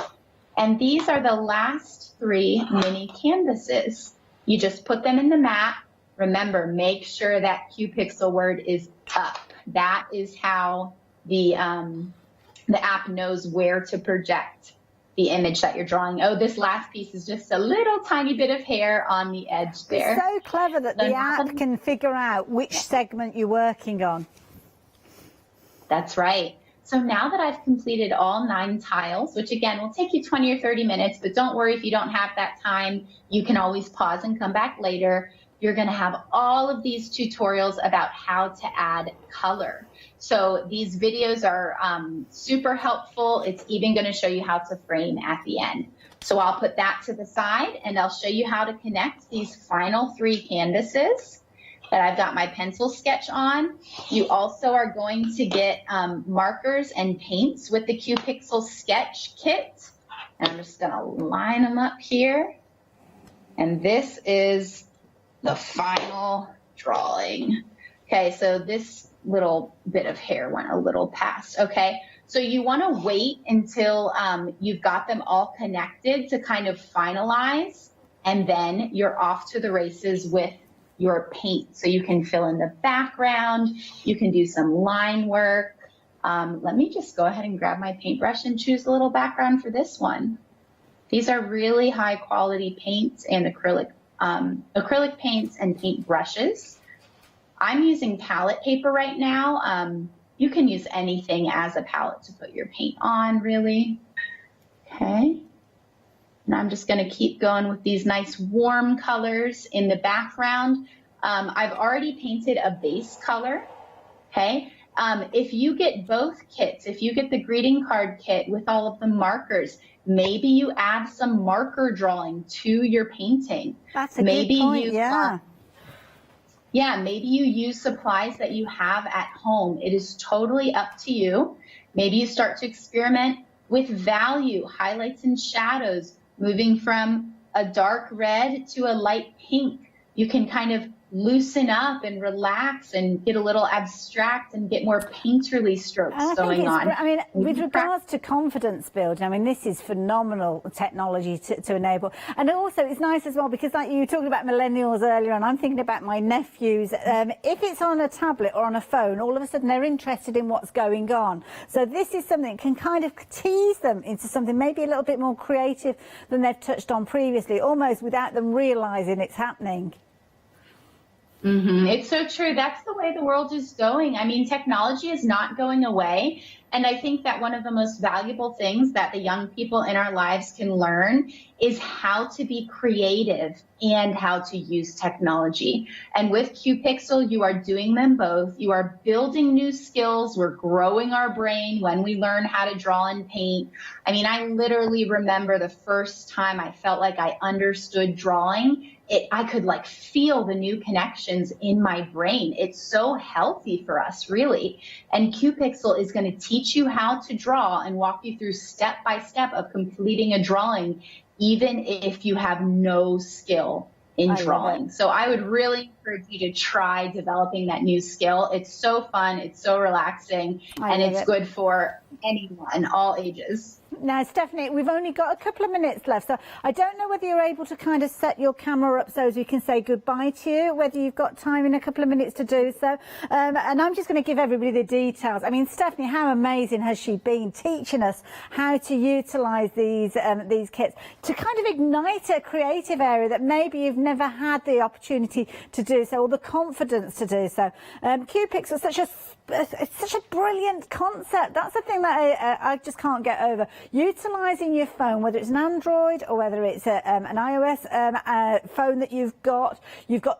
And these are the last 3 mini canvases. You just put them in the mat. Remember, make sure that QPixel word is up. That is how the app knows where to project the image that you're drawing. Oh, this last piece is just a little tiny bit of hair on the edge there. It's so clever that the app can figure out which segment you're working on. That's right. So now that I've completed all 9 tiles, which again will take you 20 or 30 minutes, but don't worry if you don't have that time, you can always pause and come back later. You're going to have all of these tutorials about how to add color. So these videos are super helpful. It's even going to show you how to frame at the end. So I'll put that to the side and I'll show you how to connect these final 3 canvases that I've got my pencil sketch on. You also are going to get markers and paints with the QPixel sketch kit. And I'm just going to line them up here. And this is the final drawing. Okay, so this little bit of hair went a little past. Okay, so you want to wait until you've got them all connected to kind of finalize, and then you're off to the races with your paint. So you can fill in the background, you can do some line work. Let me just go ahead and grab my paintbrush and choose a little background for this one. These are really high quality paints and acrylic paints and paint brushes. I'm using palette paper right now. You can use anything as a palette to put your paint on, really. Okay. And I'm just going to keep going with these nice warm colors in the background. I've already painted a base color. Okay. If you get both kits, if you get the greeting card kit with all of the markers, maybe you add some marker drawing to your painting. That's a good point, yeah. Yeah, maybe you use supplies that you have at home. It is totally up to you. Maybe you start to experiment with value, highlights and shadows, moving from a dark red to a light pink. You can kind of loosen up and relax and get a little abstract and get more painterly strokes going on. I mean, with regards to confidence building, I mean, this is phenomenal technology to enable. And also, it's nice as well because, like you were talking about millennials earlier, and I'm thinking about my nephews. If it's on a tablet or on a phone, all of a sudden they're interested in what's going on. So this is something that can kind of tease them into something maybe a little bit more creative than they've touched on previously, almost without them realising it's happening. Mm-hmm. It's so true. That's the way the world is going. I mean, technology is not going away. And I think that one of the most valuable things that the young people in our lives can learn is how to be creative and how to use technology. And with QPixel, you are doing them both. You are building new skills. We're growing our brain when we learn how to draw and paint. I mean, I literally remember the first time I felt like I understood drawing. I could like feel the new connections in my brain. It's so healthy for us, really. And QPixel is going to teach you how to draw and walk you through step by step of completing a drawing, even if you have no skill in drawing. So I would really encourage you to try developing that new skill. It's so fun, it's so relaxing, and it's good for anyone, all ages. Now, Stephanie, we've only got a couple of minutes left, so I don't know whether you're able to kind of set your camera up so as we can say goodbye to you, whether you've got time in a couple of minutes to do so. And I'm just going to give everybody the details. I mean, Stephanie, how amazing has she been teaching us how to utilise these kits to kind of ignite a creative area that maybe you've never had the opportunity to do so, or the confidence to do so. QPixel is such a brilliant concept. That's the thing that I just can't get over. Utilising your phone, whether it's an Android or whether it's an iOS phone that you've got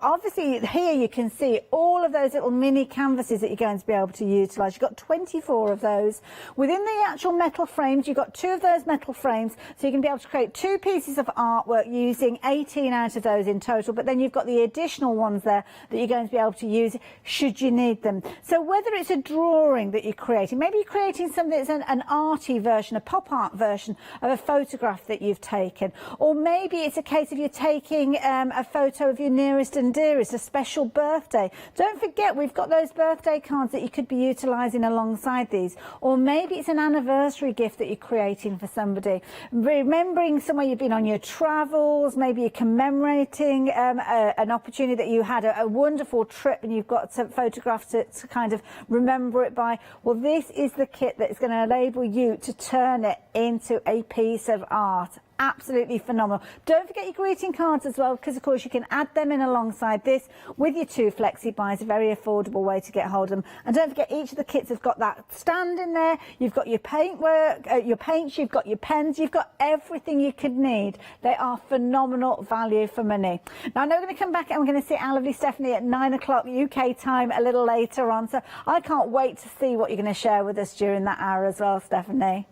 obviously here you can see all of those little mini canvases that you're going to be able to utilise. You've got 24 of those. Within the actual metal frames, you've got 2 of those metal frames, so you can be able to create 2 pieces of artwork using 18 out of those in total, but then you've got the additional ones there that you're going to be able to use should you need them. So whether it's a drawing that you're creating, maybe you're creating something that's an arty version, a pop art version of a photograph that you've taken, or maybe it's a case of you're taking a photo of your nearest and dearest, a special birthday. Don't forget, we've got those birthday cards that you could be utilising alongside these, or maybe it's an anniversary gift that you're creating for somebody, remembering somewhere you've been on your travels, maybe you're commemorating an opportunity that you had a wonderful trip and you've got some photographs to kind of remember it by. Well, this is the kit that is going to enable you to turn it into a piece of art. Absolutely phenomenal. Don't forget your greeting cards as well, because of course you can add them in alongside this with your 2 flexi buys, a very affordable way to get hold of them. And don't forget, each of the kits has got that stand in there. You've got your paintwork, your paints, you've got your pens, you've got everything you could need. They are phenomenal value for money. Now I know we're going to come back and we're going to see our lovely Stephanie at 9 o'clock UK time a little later on, so I can't wait to see what you're going to share with us during that hour as well, Stephanie.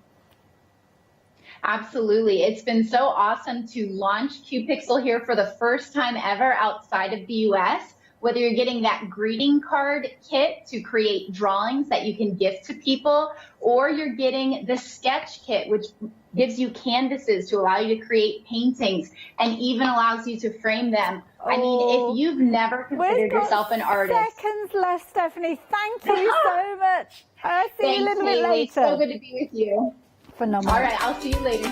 Absolutely. It's been so awesome to launch QPixel here for the first time ever outside of the US. Whether you're getting that greeting card kit to create drawings that you can gift to people, or you're getting the sketch kit, which gives you canvases to allow you to create paintings and even allows you to frame them. I mean, if you've never considered yourself an artist. Seconds left, Stephanie. Thank you so much. I'll see you a little bit later. It's so good to be with you. Phenomenal. All right, I'll see you later.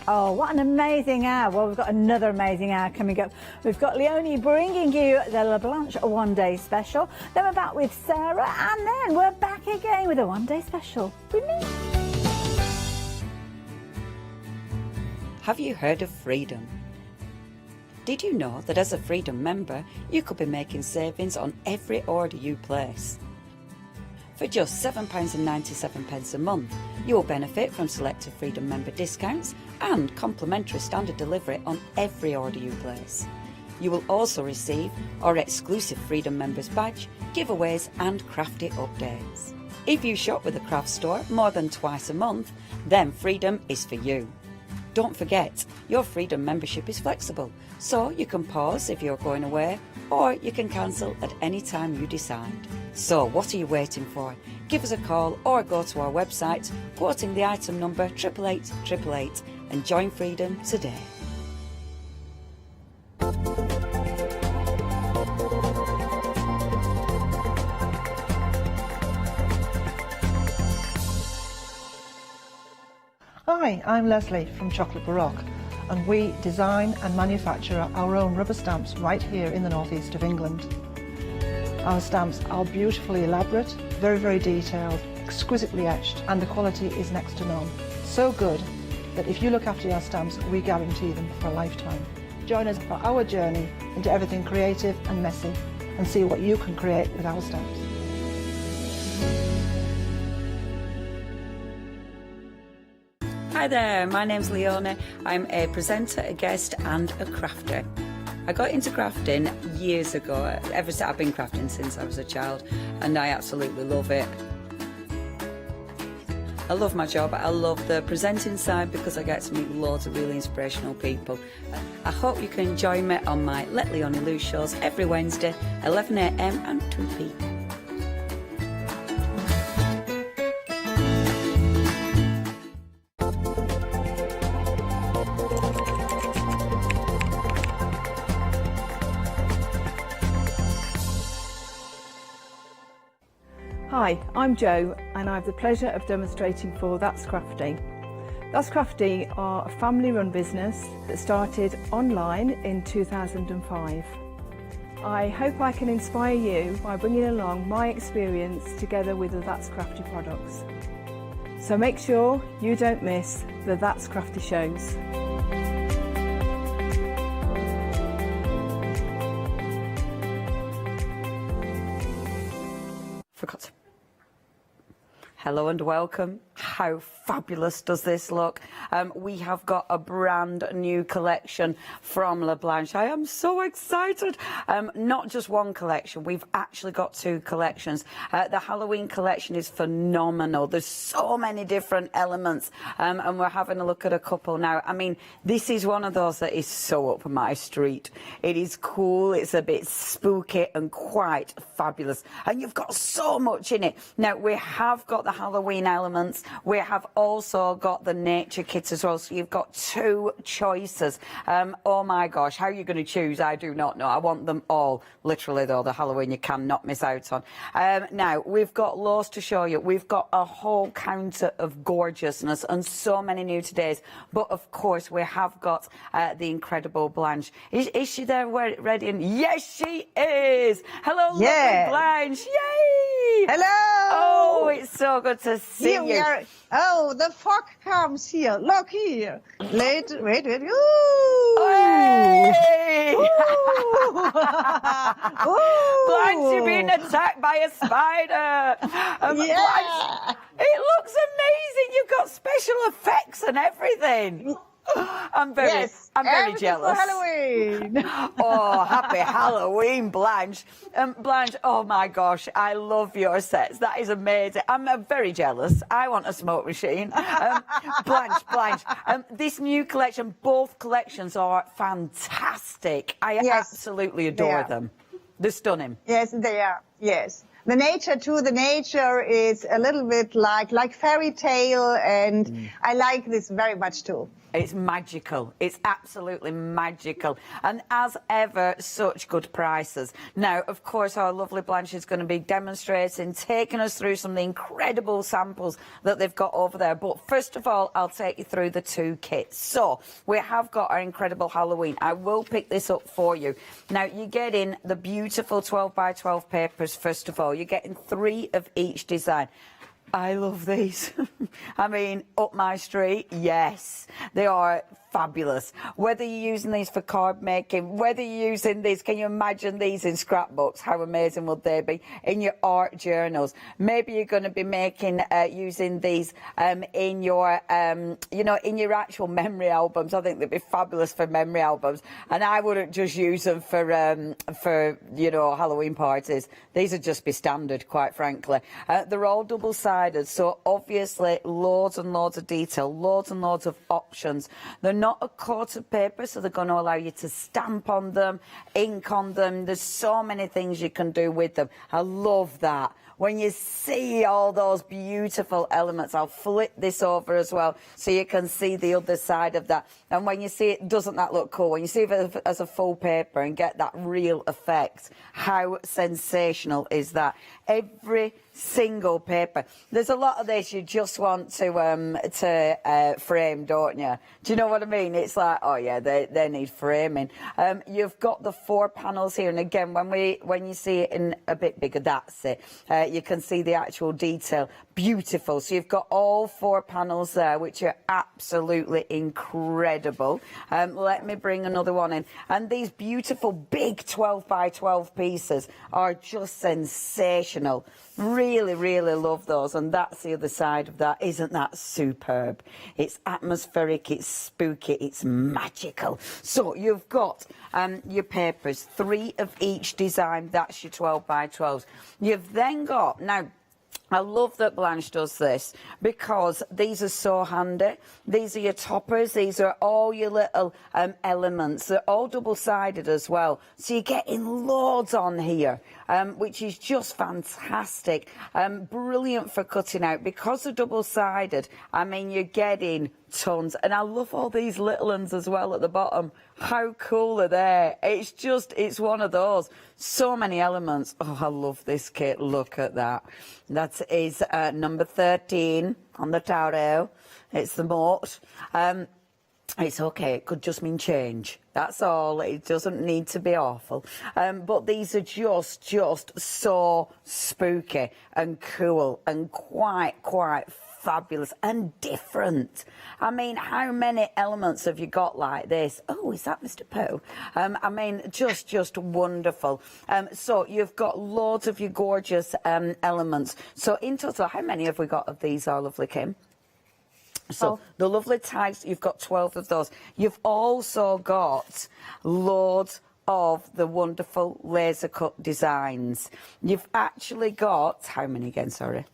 Oh, what an amazing hour. Well, we've got another amazing hour coming up. We've got Leonie bringing you the La Blanche one-day special. Then we're back with Sarah, and then we're back again with a one-day special with me. Have you heard of Freedom? Did you know that as a Freedom member, you could be making savings on every order you place? For just £7.97 a month, you will benefit from selected Freedom member discounts and complimentary standard delivery on every order you place. You will also receive our exclusive Freedom members badge, giveaways and crafty updates. If you shop with the craft store more than twice a month, then Freedom is for you. Don't forget, your Freedom membership is flexible, so you can pause if you're going away, or you can cancel at any time you decide. So what are you waiting for? Give us a call or go to our website, quoting the item number 88888 and join Freedom today. Hi, I'm Leslie from Chocolate Baroque, and we design and manufacture our own rubber stamps right here in the northeast of England. Our stamps are beautifully elaborate, very, very detailed, exquisitely etched, and the quality is next to none. So good that if you look after your stamps, we guarantee them for a lifetime. Join us for our journey into everything creative and messy, and see what you can create with our stamps. Hi there, my name's Leona. I'm a presenter, a guest and a crafter. I got into crafting years ago. I've been crafting since I was a child and I absolutely love it. I love my job. I love the presenting side because I get to meet loads of really inspirational people. I hope you can join me on my Let Leonie Loose shows every Wednesday, 11 a.m. and 2 p.m. Hi, I'm Jo and I have the pleasure of demonstrating for That's Crafty. That's Crafty are a family-run business that started online in 2005. I hope I can inspire you by bringing along my experience together with the That's Crafty products. So make sure you don't miss the That's Crafty shows. Forgot to. Hello and welcome. How fabulous does this look? We have got a brand new collection from La Blanche. I am so excited. Not just one collection, we've actually got 2 collections. The Halloween collection is phenomenal. There's so many different elements and we're having a look at a couple now. I mean, this is one of those that is so up my street. It is cool, it's a bit spooky and quite fabulous. And you've got so much in it. Now, we have got the Halloween elements. We have also got the nature kit as well, so you've got 2 choices. Oh my gosh, how are you going to choose? I do not know. I want them all. Literally though, the Halloween you cannot miss out on. Now, we've got loads to show you. We've got a whole counter of gorgeousness and so many new todays. But of course, we have got the incredible Blanche. Is she there ready? And yes, she is. Hello, lovely Blanche. Yay! Hello. Oh, it's so good to see Here we you. are. Oh, the fog comes here. Look here. Wait. Ooh. Hey! Ooh. Blanche, you're being attacked by a spider. Blanche, it looks amazing. You've got special effects and everything. I'm very jealous. For Halloween. Oh, happy Halloween, Blanche. Blanche, oh my gosh, I love your sets. That is amazing. I'm very jealous. I want a smoke machine. Blanche, this new collection, both collections are fantastic. I absolutely adore them. They're stunning. Yes, they are. Yes. The nature too. The nature is a little bit like fairy tale, and I like this very much too. It's magical. It's absolutely magical. And as ever, such good prices. Now, of course, our lovely Blanche is going to be demonstrating, taking us through some of the incredible samples that they've got over there. But first of all, I'll take you through the 2 kits. So we have got our incredible Halloween. I will pick this up for you. Now, you get in the beautiful 12 by 12 papers, first of all. You're getting 3 of each design. I love these. I mean, up my street, yes. They are fabulous. Whether you're using these for card making, whether you're using these, can you imagine these in scrapbooks? How amazing would they be? In your art journals. Maybe you're going to be making, using these in your, you know, in your actual memory albums. I think they'd be fabulous for memory albums. And I wouldn't just use them for you know, Halloween parties. These would just be standard, quite frankly. They're all double-sided, so obviously loads and loads of detail, loads and loads of options. They're not a coated paper, so they're going to allow you to stamp on them, ink on them. There's so many things you can do with them. I love that. When you see all those beautiful elements, I'll flip this over as well so you can see the other side of that. And when you see it, doesn't that look cool? When you see it as a full paper and get that real effect, how sensational is that? Every single paper. There's a lot of this you just want to frame, don't you? Do you know what I mean? It's like, oh yeah, they need framing. You've got the 4 panels here, and again, when you see it in a bit bigger, that's it. you can see the actual detail. Beautiful. So you've got all 4 panels there, which are absolutely incredible. Let me bring another one in. And these beautiful big 12 by 12 pieces are just sensational. Really, really love those. And that's the other side of that. Isn't that superb? It's atmospheric, it's spooky, it's magical. So you've got your papers, 3 of each design. That's your 12 by 12s. You've then got, now, I love that Blanche does this because these are so handy. These are your toppers. These are all your little elements. They're all double-sided as well. So you're getting loads on here, which is just fantastic. Brilliant for cutting out. Because they're double-sided, I mean, you're getting tons. And I love all these little ones as well at the bottom. How cool are they? It's just, it's one of those. So many elements. Oh, I love this kit. Look at that. That is number 13 on the tarot. It's the moat. It's okay. It could just mean change. That's all. It doesn't need to be awful. But these are just so spooky and cool and quite fabulous and different. I mean, how many elements have you got like this? Oh, is that Mr. Poe? I mean, just wonderful. So you've got loads of your gorgeous elements. So in total, how many have we got of these, our lovely Kim? So the lovely tags, you've got 12 of those. You've also got loads of the wonderful laser cut designs. You've actually got, how many again, sorry?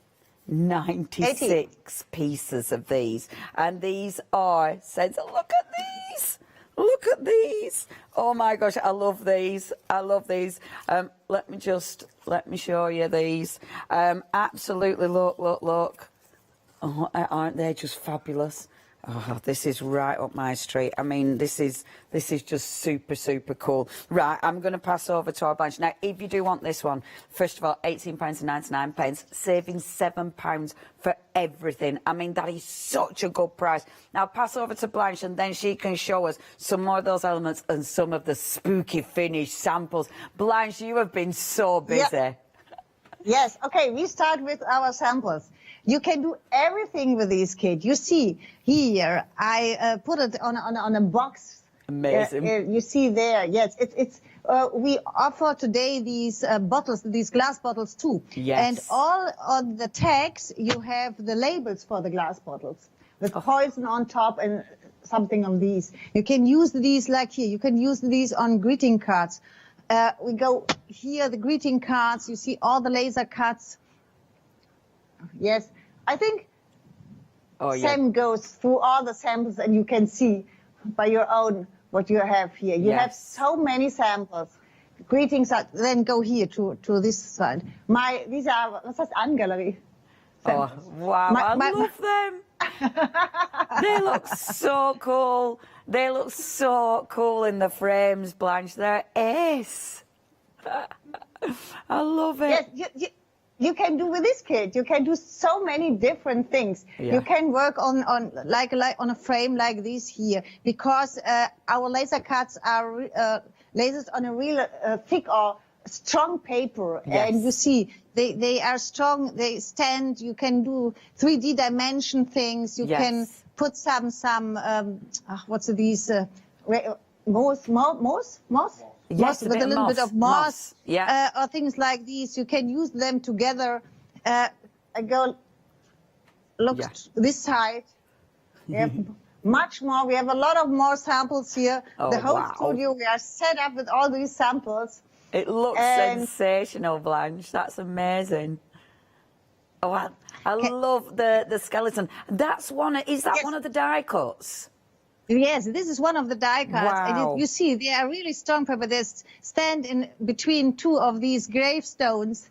96 80. Pieces of these, and these are look at these, oh my gosh, I love these. Let me show you these. Absolutely, look. Oh, aren't they just fabulous? Oh, this is right up my street. I mean, this is just super cool. Right, I'm going to pass over to our Blanche. Now, if you do want this one, first of all, £18.99, saving £7 for everything. I mean, that is such a good price. Now, I'll pass over to Blanche, and then she can show us some more of those elements and some of the spooky finished samples. Blanche, you have been so busy. Yep. Yes, okay, we start with our samples. You can do everything with this kit. You see here, I put it on a box. Amazing. You see there, yes. We offer today these bottles, these glass bottles too. Yes. And all on the tags, you have the labels for the glass bottles with poison on top and something on these. You can use these like here. You can use these on greeting cards. We go here, the greeting cards. You see all the laser cuts. Yes, I think Sam goes through all the samples and you can see by your own what you have here. You have so many samples. Greetings, then go here to this side. These are, was heißt Angallery? Oh, wow, I love them. They look so cool. They look so cool in the frames, Blanche. They're ace. I love it. Yes, you can do with this kit. You can do so many different things. Yeah. You can work on like on a frame like this here, because our laser cuts are lasers on a real thick or strong paper. Yes. And you see they are strong. They stand. You can do 3D dimension things. You can put some what's these moss? Yes, with a little bit of moss, yeah, or things like these. You can use them together. I go look this side. Much more. We have a lot of more samples here. The whole studio, we are set up with all these samples. It looks sensational, Blanche. That's amazing. Oh, I love the skeleton. That's one. Is that one of the die cuts? Yes, this is one of the die cuts. Wow. And you see, they are really strong paper. They stand in between two of these gravestones.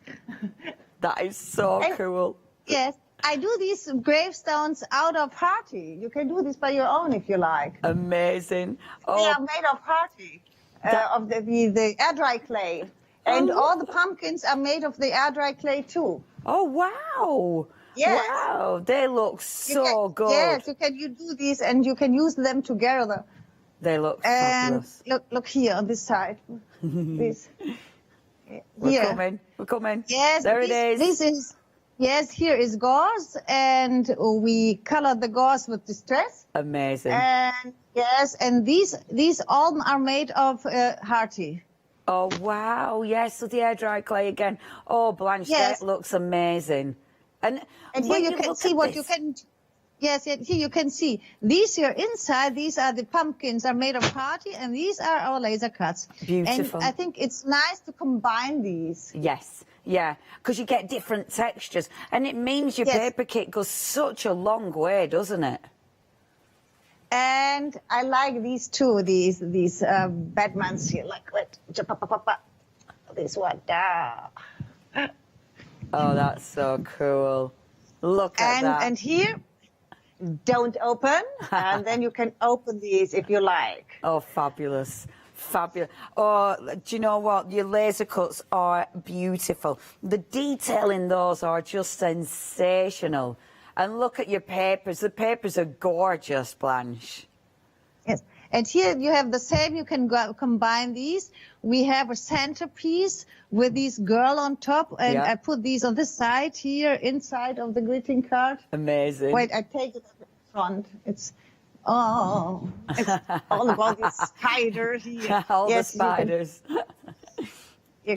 That is so cool. Yes, I do these gravestones out of harty. You can do this by your own if you like. Amazing. They are made of harty, of the air dry clay. And all the pumpkins are made of the air dry clay too. Oh, wow. Yes. Wow, they look so good. Yes, you do these and you can use them together. They look fabulous. Look here on this side. This. We're coming. We're coming. Yes, there it is. This is, yes, here is gauze, and we colored the gauze with distress. Amazing. And yes, and these all are made of Hearty. Oh wow! Yes, so the air dry clay again. Oh, Blanche, Yes. that looks amazing. And here you can see what you can. Yes, here you can see these here inside. These are the pumpkins are made of Hearty, and these are our laser cuts. Beautiful. And I think it's nice to combine these. Yes, yeah, because you get different textures, and it means your paper kit goes such a long way, doesn't it? And I like these too. These Batmans here, like what? This one. Oh, that's so cool. Look at that. And here, don't open, and then you can open these if you like. Oh, fabulous. Fabulous. Oh, do you know what? Your laser cuts are beautiful. The detail in those are just sensational. And look at your papers. The papers are gorgeous, Blanche. Yes. And here you have the same. You can combine these. We have a centerpiece with these girl on top, and I put these on the side here, inside of the greeting card. Amazing. Wait, I take it at the front. It's all about the spider here. All the spiders.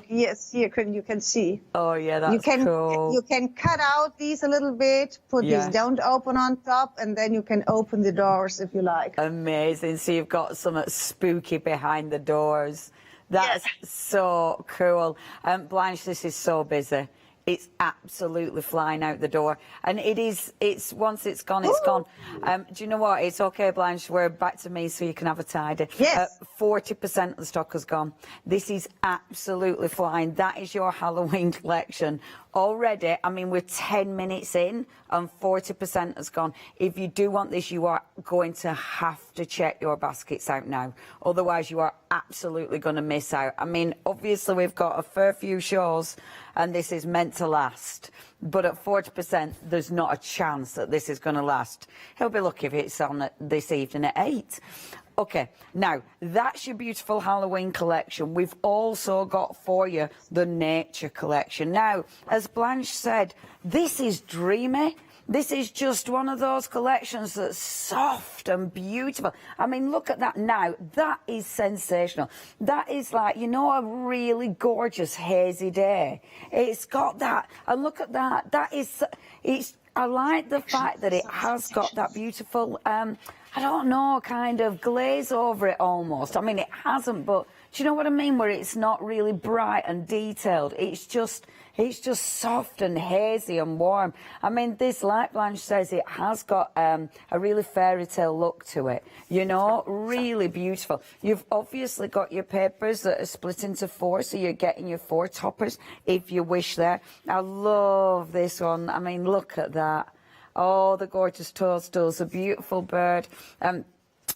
Yes, here you can see. Oh yeah, that's cool. You can cut out these a little bit, put these don't open on top, and then you can open the doors if you like. Amazing. So you've got something spooky behind the doors. That's so cool. Blanche, this is so busy. It's absolutely flying out the door. And it's once it's gone, it's gone. Do you know what? It's okay, Blanche. We're back to me so you can have a tidy. Yes. 40% of the stock has gone. This is absolutely flying. That is your Halloween collection. Already, I mean, we're 10 minutes in and 40% has gone. If you do want this, you are going to have to check your baskets out now. Otherwise, you are absolutely going to miss out. I mean, obviously, we've got a fair few shows and this is meant to last. But at 40%, there's not a chance that this is going to last. He'll be lucky if it's on this evening at 8. Okay, now, that's your beautiful Halloween collection. We've also got for you the nature collection. Now, as Blanche said, this is dreamy. This is just one of those collections that's soft and beautiful. I mean, look at that now. That is sensational. That is like, you know, a really gorgeous hazy day. It's got that. And look at that. That is, I like the fact that it has got that beautiful, I don't know, kind of glaze over it almost. I mean, it hasn't, but do you know what I mean? Where it's not really bright and detailed. It's just soft and hazy and warm. I mean, this, like Blanche says, it has got a really fairy tale look to it. You know, really beautiful. You've obviously got your papers that are split into 4, so you're getting your 4 toppers if you wish there. I love this one. I mean, look at that. Oh, the gorgeous toadstools, a beautiful bird.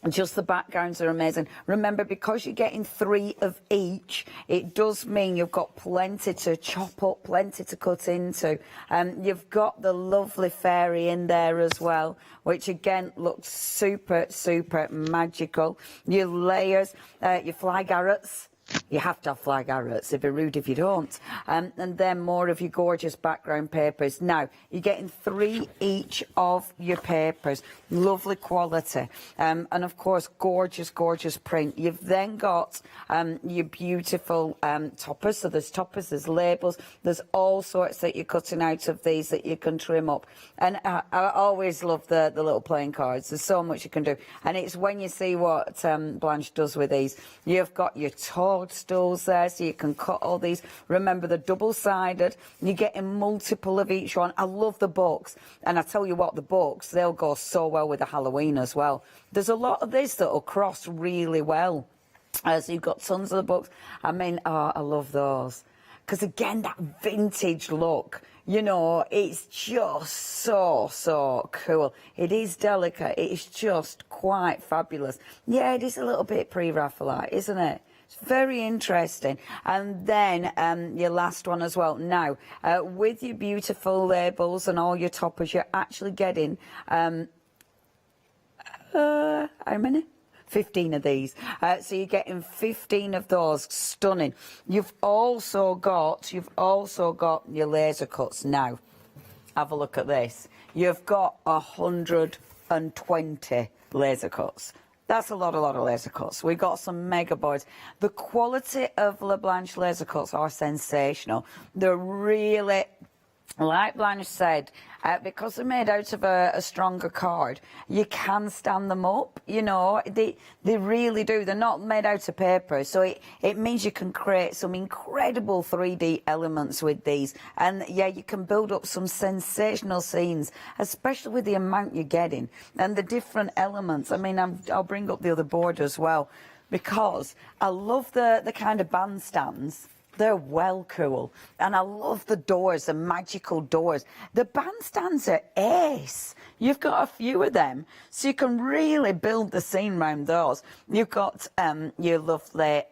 Just the backgrounds are amazing. Remember, because you're getting 3 of each, it does mean you've got plenty to chop up, plenty to cut into. You've got the lovely fairy in there as well, which again looks super, super magical. Your layers, your fly garrets. You have to have fly garrets. It'd be rude if you don't. And then more of your gorgeous background papers. Now, you're getting 3 each of your papers. Lovely quality. And of course, gorgeous, gorgeous print. You've then got your beautiful toppers. So there's toppers, there's labels. There's all sorts that you're cutting out of these that you can trim up. And I always love the little playing cards. There's so much you can do. And it's when you see what Blanche does with these. You've got your toadstools there, so you can cut all these. Remember, they're double-sided. You're getting multiple of each one. I love the books. And I tell you what, the books, they'll go so well with the Halloween as well. There's a lot of this that'll cross really well. So you've got tons of the books. I mean, I love those. Because, again, that vintage look, you know, it's just so cool. It is delicate. It's just quite fabulous. Yeah, it is a little bit pre-Raphaelite, isn't it? It's very interesting. And then your last one as well. Now, with your beautiful labels and all your toppers, you're actually getting, how many? 15 of these. So you're getting 15 of those. Stunning. You've also got your laser cuts now. Have a look at this. You've got 120 laser cuts. That's a lot of laser cuts. We've got some mega boards. The quality of La Blanche laser cuts are sensational. They're really, like Blanche said, because they're made out of a stronger card, you can stand them up, you know, they really do. They're not made out of paper, so it means you can create some incredible 3D elements with these. And yeah, you can build up some sensational scenes, especially with the amount you're getting and the different elements. I mean, I'll bring up the other board as well, because I love the kind of bandstands. They're well cool. And I love the doors, the magical doors. The bandstands are ace. You've got a few of them, so you can really build the scene around those. You've got your lovely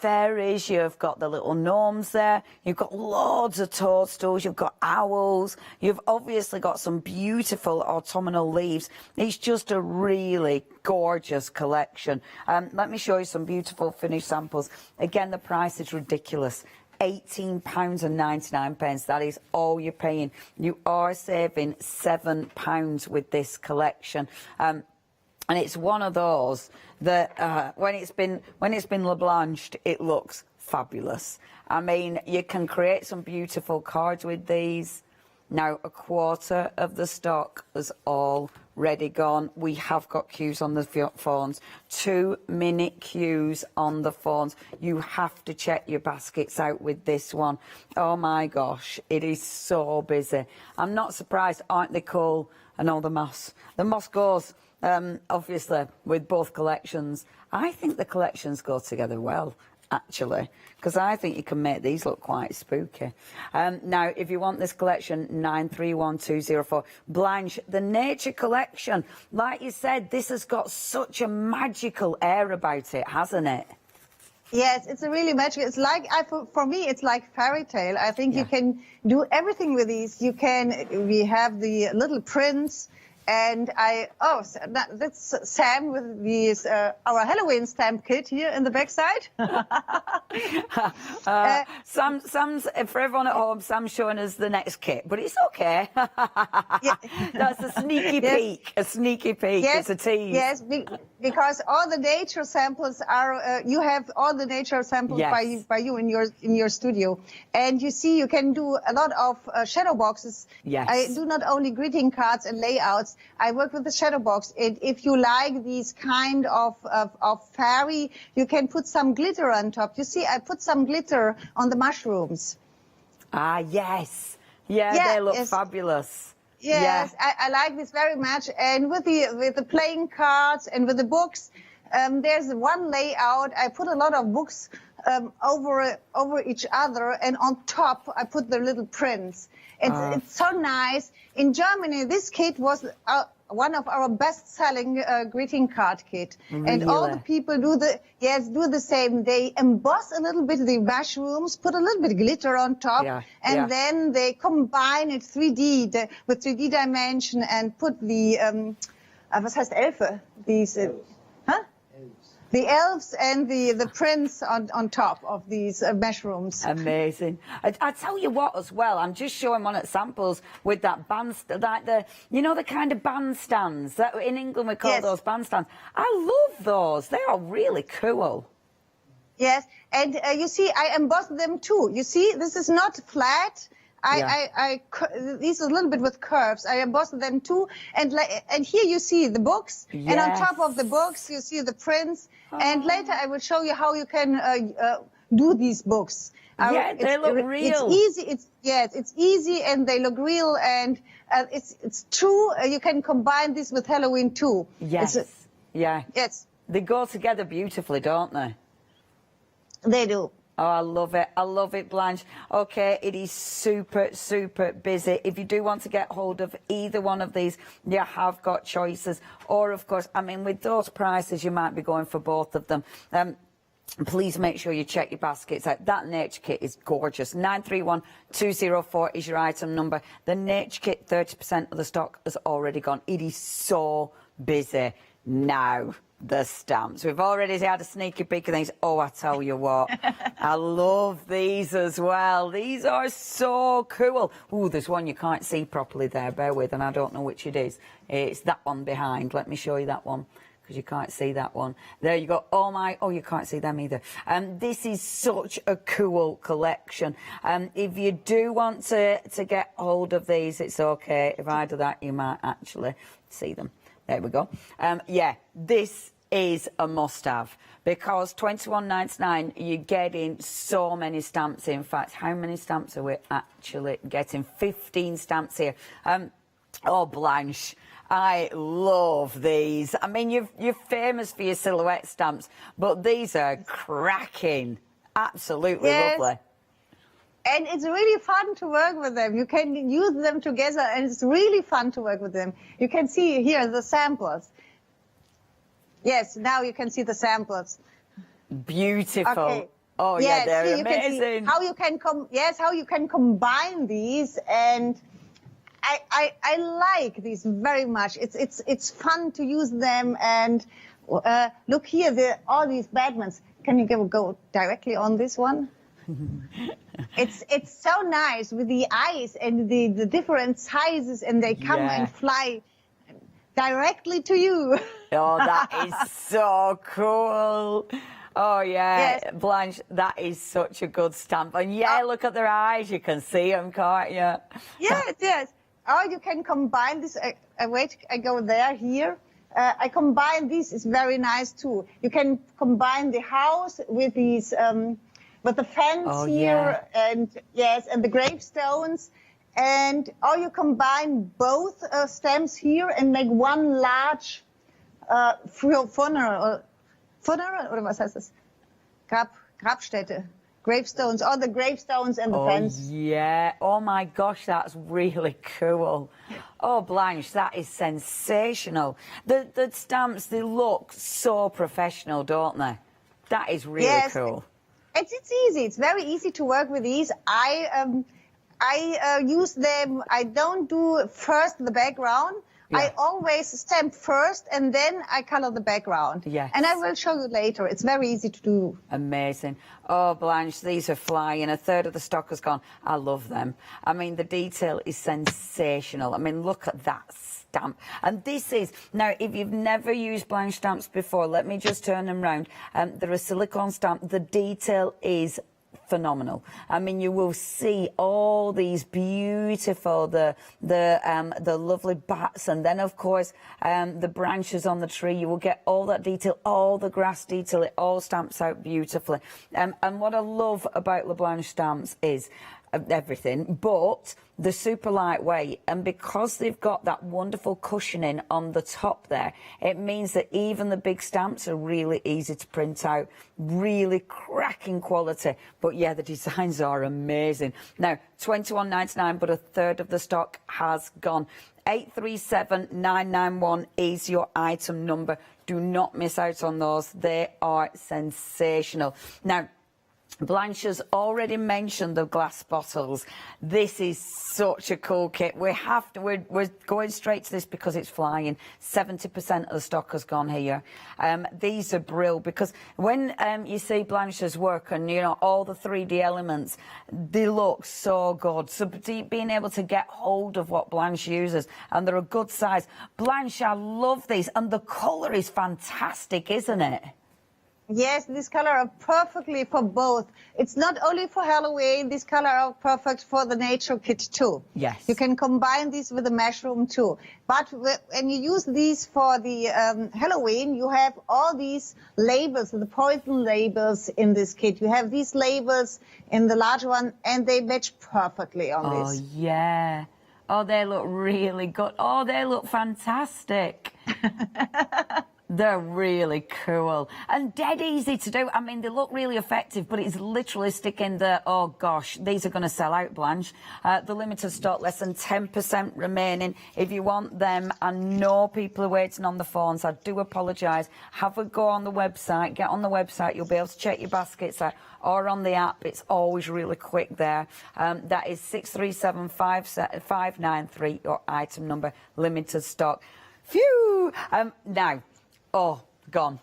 fairies. You've got the little gnomes there. You've got loads of toadstools. You've got owls. You've obviously got some beautiful autumnal leaves. It's just a really gorgeous collection. Let me show you some beautiful finished samples. Again, the price is ridiculous. £18.99. That is all you're paying. You are saving £7 with this collection. And it's one of those that when it's been La Blanched, it looks fabulous. I mean, you can create some beautiful cards with these. Now, a quarter of the stock is already gone. We have got queues on the phones, 2-minute queues on the phones. You have to check your baskets out with this one. Oh my gosh, it is so busy. I'm not surprised, aren't they cool? And all the moss. The moss goes, obviously, with both collections. I think the collections go together well, actually, because I think you can make these look quite spooky. Now, if you want this collection, 931204. Blanche, the Nature Collection. Like you said, this has got such a magical air about it, hasn't it? Yes, it's a really magical. It's like, for me, it's like fairy tale. I think you can do everything with these. We have the little prints. And that's Sam with these, our Halloween stamp kit here in the backside. Sam's, for everyone at home, Sam's showing us the next kit, but it's okay. That's a sneaky peek, a sneaky peek. Yes, it's a tease. Yes, because all the nature samples are, you have all the nature samples by you in your studio. And you see, you can do a lot of shadow boxes. Yes. I do not only greeting cards and layouts, I work with the shadow box. And if you like these kind of fairy, you can put some glitter on top. You see, I put some glitter on the mushrooms. Ah, yes. Yeah, they look fabulous. Yes, I like this very much. And with the playing cards and with the books, there's one layout. I put a lot of books over each other, and on top I put the little prints. It's so nice. In Germany, this kit was one of our best-selling greeting card kit. Really? And all the people do the same. They emboss a little bit the mushrooms, put a little bit of glitter on top, and then they combine it with 3D dimension and put the was heißt Elfe? These the elves and the prints on top of these mushrooms. Amazing. I tell you what as well, I'm just showing one at samples with that like the kind of bandstands that in England we call those bandstands. I love those. They are really cool. Yes, and you see, I embossed them too. You see, this is not flat. These are a little bit with curves. I embossed them too, and here you see the books, and on top of the books you see the prints. And later I will show you how you can do these books. They look real. It's easy. It's easy, and they look real, and it's true. You can combine this with Halloween too. Yes. Yes. They go together beautifully, don't they? They do. Oh, I love it. I love it, Blanche. Okay, it is super, super busy. If you do want to get hold of either one of these, you have got choices. Or, of course, I mean, with those prices, you might be going for both of them. Please make sure you check your baskets out. That Nature Kit is gorgeous. 931204 is your item number. The Nature Kit, 30% of the stock has already gone. It is so busy now. the stamps. We've already had a sneaky peek of these. Oh, I tell you what, I love these as well. These are so cool. Ooh, there's one you can't see properly there, bear with, and I don't know which it is. It's that one behind. Let me show you that one, because you can't see that one. There you go. Oh, you can't see them either. This is such a cool collection. If you do want to get hold of these, it's okay. If I do that, you might actually see them. There we go. Yeah, this is a must-have, because £21.99 you're getting so many stamps. In fact, how many stamps are we actually getting? 15 stamps here. Oh, Blanche, I love these. I mean, you're famous for your silhouette stamps, but these are cracking. Absolutely lovely. And it's really fun to work with them. You can use them together, and it's really fun to work with them. You can see here the samples. Yes, now you can see the samples. Beautiful. Okay. Oh, yes, yeah, they're you amazing. Can see how you can how you can combine these, and I like these very much. It's fun to use them, and look here, all these Batmans. Can you go directly on this one? It's so nice with the eyes and the different sizes, and they come and fly directly to you. Oh, that is so cool. Oh, yeah, yes. Blanche, that is such a good stamp. And yeah, look at their eyes. You can see them, can't you? Yes, yes. Or you can combine this. Wait, I go there, here. I combine this. It's very nice, too. You can combine the house with these, with the fence here, and yes, and the gravestones. And or you combine both stamps here and make one large funeral, oder was heißt das? Grabstätte, gravestones, all the gravestones and the fence. Yeah, oh my gosh, that's really cool. Oh, Blanche, that is sensational. The stamps, they look so professional, don't they? That is really cool. It's easy. It's very easy to work with these. I use them. I don't do first the background. Yeah. I always stamp first, and then I color the background. Yes. And I will show you later. It's very easy to do. Amazing. Oh, Blanche, these are flying. A third of the stock has gone. I love them. I mean, the detail is sensational. I mean, look at that stamp. And this is, now, if you've never used Blanche stamps before, let me just turn them round. They're a silicone stamp. The detail is phenomenal. I mean, you will see all these beautiful, the lovely bats, and then of course the branches on the tree. You will get all that detail, all the grass detail. It all stamps out beautifully. And what I love about La Blanche stamps is everything, but they're super lightweight, and because they've got that wonderful cushioning on the top there, it means that even the big stamps are really easy to print out, really cracking quality. But yeah, the designs are amazing. Now, £21.99, but a third of the stock has gone. 837991 is your item number. Do not miss out on those. They are sensational. Now, Blanche has already mentioned the glass bottles. This is such a cool kit. We have to, we're going straight to this because it's flying. 70% of the stock has gone here. These are brilliant, because when you see Blanche's work and, you know, all the 3D elements, they look so good. So being able to get hold of what Blanche uses, and they're a good size. Blanche, I love these, and the colour is fantastic, isn't it? Yes, this color are perfectly for both. It's not only for Halloween. This color are perfect for the nature kit too. Yes. You can combine these with the mushroom too. But when you use these for the Halloween, you have all these labels, the poison labels in this kit. You have these labels in the large one, and they match perfectly on this. Oh, yeah. Oh, they look really good. Oh, they look fantastic. They're really cool and dead easy to do. I mean, they look really effective, but it's literally sticking the, oh gosh, these are going to sell out, Blanche. The limited stock, less than 10% remaining. If you want them, I know people are waiting on the phones. I do apologise. Have a go on the website. Get on the website. You'll be able to check your baskets out, or on the app. It's always really quick there. That is 637593, your item number, limited stock. Phew! Now, oh, Gone.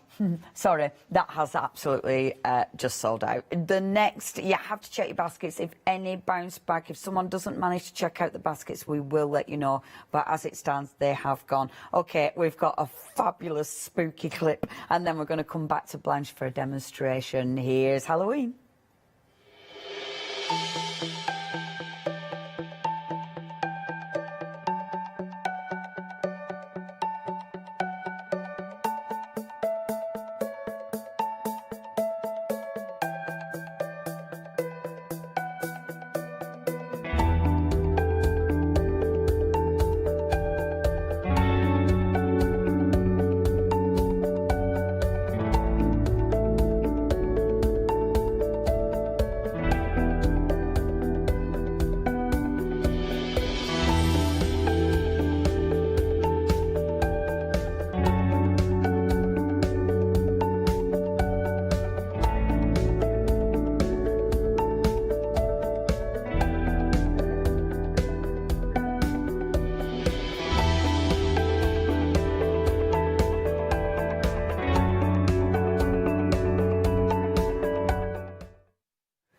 Sorry, that has absolutely just sold out. The next, you have to check your baskets. If any bounce back, if someone doesn't manage to check out the baskets, we will let you know. But as it stands, they have gone. Okay, we've got a fabulous spooky clip, and then we're going to come back to Blanche for a demonstration. Here's Halloween.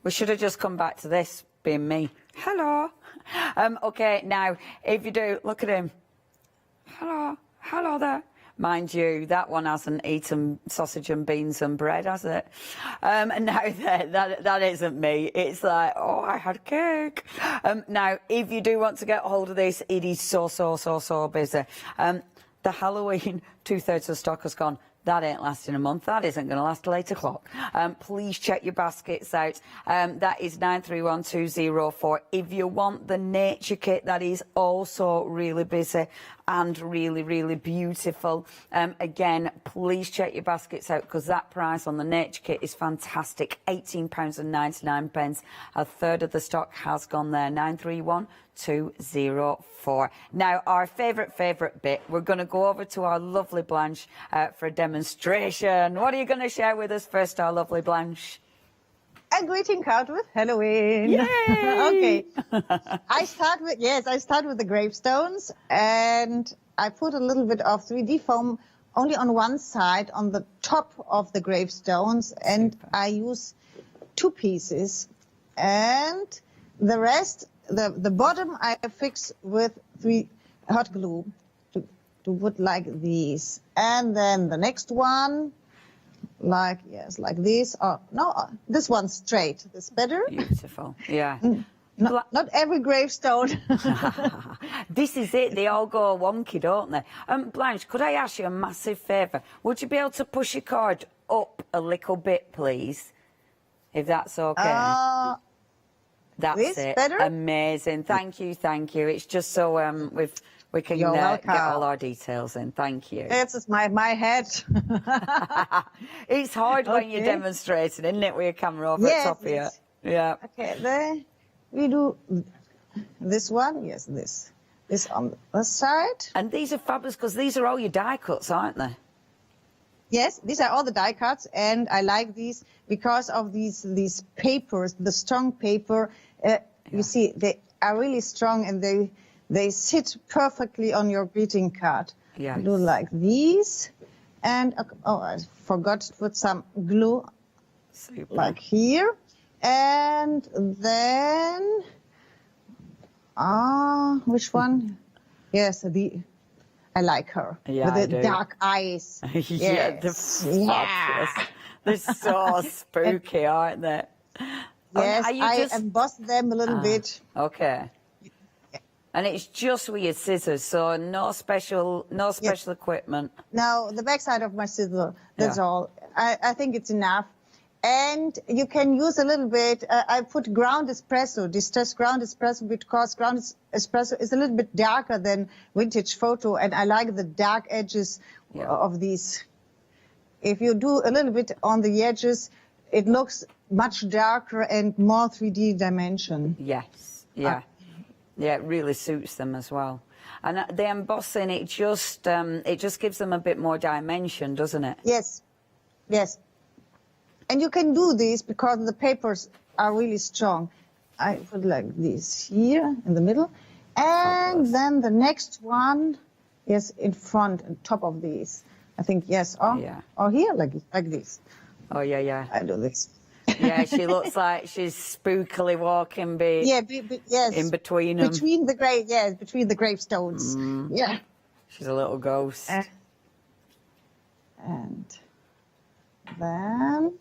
We should have just come back to this, being me. Hello. Okay, now, if you do, look at him. Hello. Hello there. Mind you, that one hasn't eaten sausage and beans and bread, has it? And now that isn't me. It's like, oh, I had cake. Now, if you do want to get hold of this, it is so busy. The Halloween, 2/3 of the stock has gone. That ain't lasting a month. That isn't going to last till 8 o'clock. Please check your baskets out. That is 931204. If you want the nature kit, that is also really busy and really beautiful. Again, please check your baskets out, because that price on the nature kit is fantastic. £18.99. A third of the stock has gone there. 931204. Now, our favourite bit, we're going to go over to our lovely Blanche for a demonstration. What are you going to share with us first, our lovely Blanche? A greeting card with Halloween. Yay! Okay. I start with the gravestones, and I put a little bit of 3D foam only on one side, on the top of the gravestones, and I use 2 pieces, and the rest, the bottom, I fix with 3 hot glue to put like these, and then the next one, like this. Oh no, this one's straight. This better. Beautiful. Yeah. Not every gravestone. This is it. They all go wonky, don't they? Blanche, could I ask you a massive favour? Would you be able to push your card up a little bit, please? If that's okay. That's it. Better? Amazing. Thank you. It's just so we can get all our details in. Thank you. It's my head. It's hard when you're demonstrating, isn't it, with your camera over the top of you? Yeah. Okay, there we do this one. Yes, this on the side. And these are fabulous, because these are all your die cuts, aren't they? Yes, these are all the die cuts, and I like these because of these papers, the strong paper. You see, they are really strong, and they sit perfectly on your greeting card. Yeah. Do like these, and I forgot to put some glue, like here, and then which one? Yes, I like her with the dark eyes. Yeah, yes. They're so spooky, aren't they? Yes, I emboss them a little bit. Okay. And it's just with your scissors, so no special equipment. No, the backside of my scissor. That's all. I think it's enough. And you can use a little bit. I put ground espresso, distressed ground espresso, because ground espresso is a little bit darker than vintage photo, and I like the dark edges of these. If you do a little bit on the edges, it looks much darker and more 3D dimension. Yes, yeah. Yeah, it really suits them as well. And the embossing, it just gives them a bit more dimension, doesn't it? Yes, yes. And you can do this because the papers are really strong. I put like this here in the middle. And then the next one is in front, on top of these. I think yes. Or here, like this. Oh yeah, yeah. I do this. Yeah, she looks like she's spookily walking. Yes. In between them. Between the gravestones. Yeah. She's a little ghost. And then.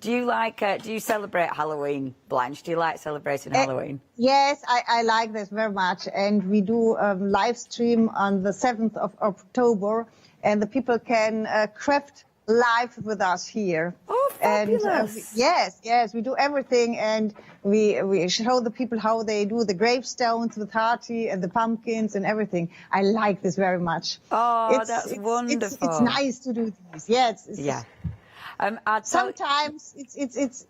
Do you celebrate Halloween, Blanche? Do you like celebrating Halloween? Yes, I like this very much. And we do a live stream on the 7th of October, and the people can craft live with us here. Oh, fabulous. And, yes, we do everything, and we show the people how they do the gravestones with Hearty and the pumpkins and everything. I like this very much. Oh, that's wonderful. It's nice to do this. Yes. Yeah. Sometimes it's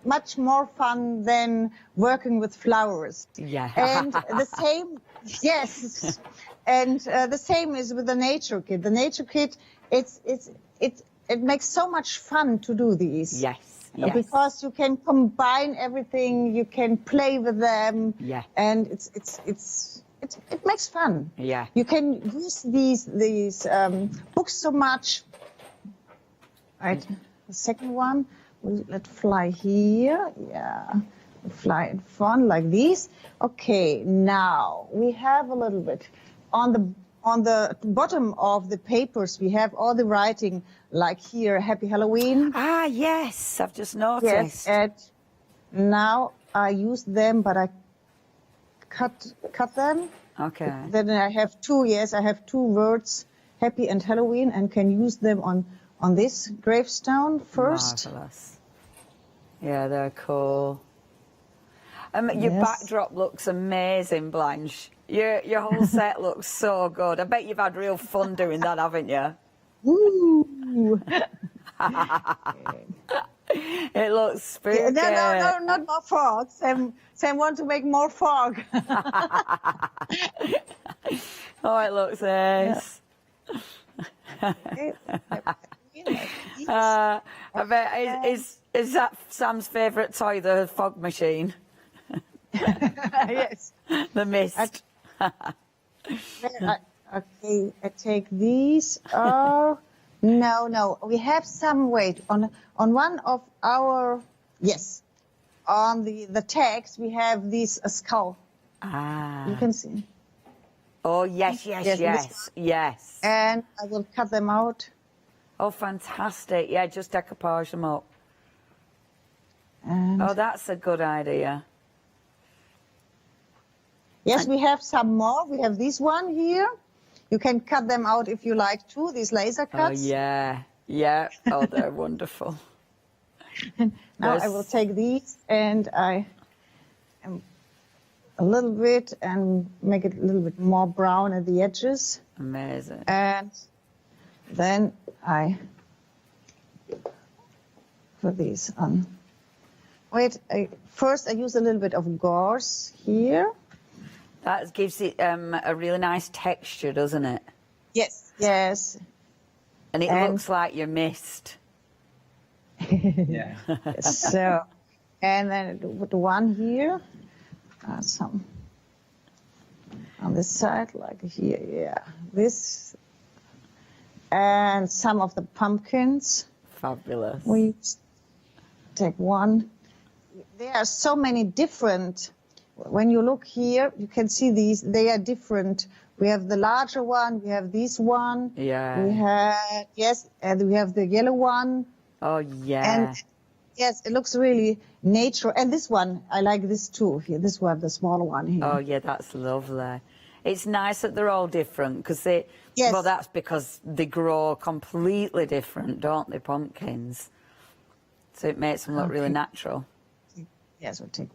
much more fun than working with flowers. Yeah. And the same, yes. And the same is with the nature kit. The nature kit, it makes so much fun to do these. Yes. Because you can combine everything, you can play with them. Yeah. And it makes fun. Yeah. You can use these books so much. Right, the second one, let's fly here. Yeah, fly in front like this. Okay, now we have a little bit on the bottom of the papers. We have all the writing, like here, Happy Halloween. Ah, yes, I've just noticed. Yes, and now I use them, but I cut them. Okay. Then I have two. Yes, I have two words, Happy and Halloween, and can use them on this gravestone first. Marvellous. Yeah, they're cool. Your backdrop looks amazing, Blanche. Your whole set looks so good. I bet you've had real fun doing that, haven't you? Woo! It looks spooky. No, not more frogs. Sam want to make more fog. Oh, it looks nice. I bet is that Sam's favourite toy, the fog machine? Yes. The mist. Okay, I take these. Oh, no. We have some weight on one of our on the tags. We have this skull. Ah. You can see. Oh yes. And I will cut them out. Oh, fantastic! Yeah, just decoupage them up. And oh, that's a good idea. Yes, we have some more. We have this one here. You can cut them out if you like to, these laser cuts. Oh, yeah. Oh, they're wonderful. Now I will take these and I am a little bit and make it a little bit more brown at the edges. Amazing. And then I put these on. First I use a little bit of gauze here. That gives it a really nice texture, doesn't it? Yes. And it looks like you're mist. Yeah. So, and then with the one here, some on this side, like here, yeah. This, and some of the pumpkins. Fabulous. We take one. There are so many different. When you look here, you can see these. They are different. We have the larger one. We have this one. Yeah. We have and we have the yellow one. Oh yeah. And yes, it looks really natural. And this one, I like this too. Here, this one, the smaller one here. Oh yeah, that's lovely. It's nice that they're all different because they. Yes. Well, that's because they grow completely different, don't they, pumpkins? So it makes them look really natural. Yes, we'll take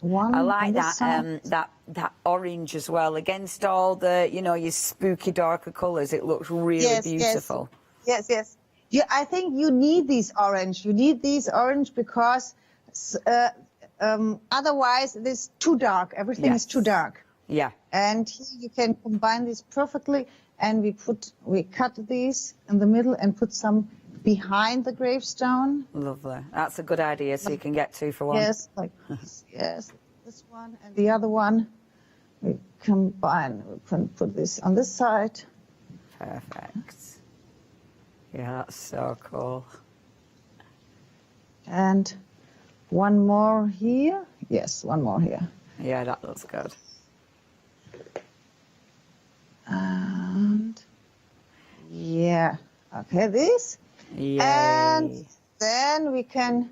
one. I like that that orange as well. Against all the, your spooky darker colours, it looks really beautiful. Yes. Yeah, I think you need these orange. You need these orange because otherwise it's too dark. Everything is too dark. Yeah. And here you can combine this perfectly. And we cut these in the middle and put some behind the gravestone. Lovely. That's a good idea, so you can get 2 for 1. Yes, like this. Yes, this one and the other one. We combine. We can put this on this side. Perfect. Yeah, that's so cool. And one more here. Yes, one more here. Yeah, that looks good. And yeah, okay, this. Yay. And then we can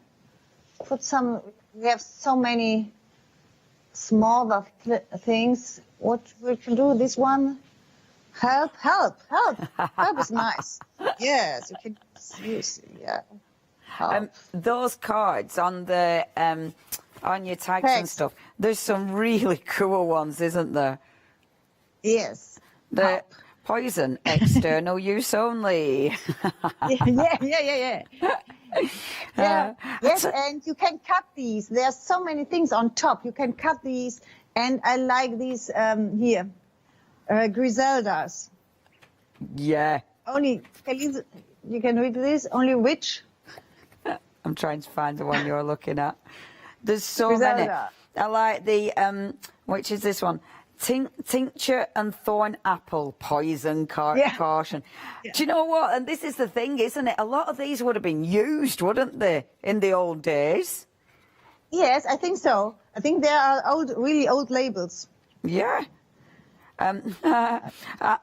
put some, we have so many smaller things. What we can do, this one, help. Help is nice. Yes, you can use, yeah. Those cards on the on your tags and stuff, there's some really cool ones, isn't there? Yes. The poison, external use only. Yeah. Yes, and you can cut these. There's so many things on top. You can cut these, and I like these here, Griseldas. Yeah. Only, you can read this, only which? I'm trying to find the one you're looking at. There's so Griselda. many. I like the, which is this one? Tincture and thorn apple, poison, caution. Yeah. Do you know what? And this is the thing, isn't it? A lot of these would have been used, wouldn't they, in the old days? Yes, I think so. I think there are really old labels. Yeah.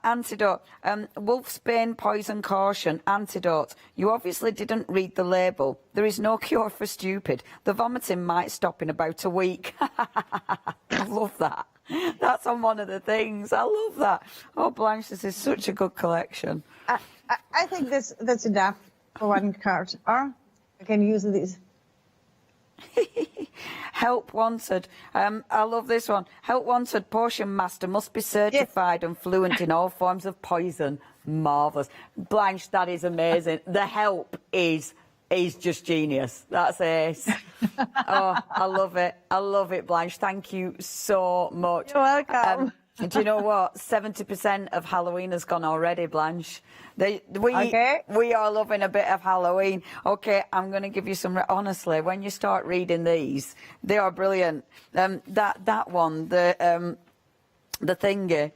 Antidote. Wolfsbane, poison, caution, antidote. You obviously didn't read the label. There is no cure for stupid. The vomiting might stop in about a week. I love that. That's on one of the things. I love that. Oh, Blanche, this is such a good collection. I think that's enough for one card. Or I can use this. Help wanted. I love this one. Help wanted. Potion master must be certified and fluent in all forms of poison. Marvellous. Blanche, that is amazing. The help is just genius. That's ace. Oh, I love it. I love it, Blanche. Thank you so much. You're welcome. Do you know what? 70% of Halloween has gone already, Blanche. We are loving a bit of Halloween. Okay, I'm going to give you some. Honestly, when you start reading these, they are brilliant. That one, the thingy,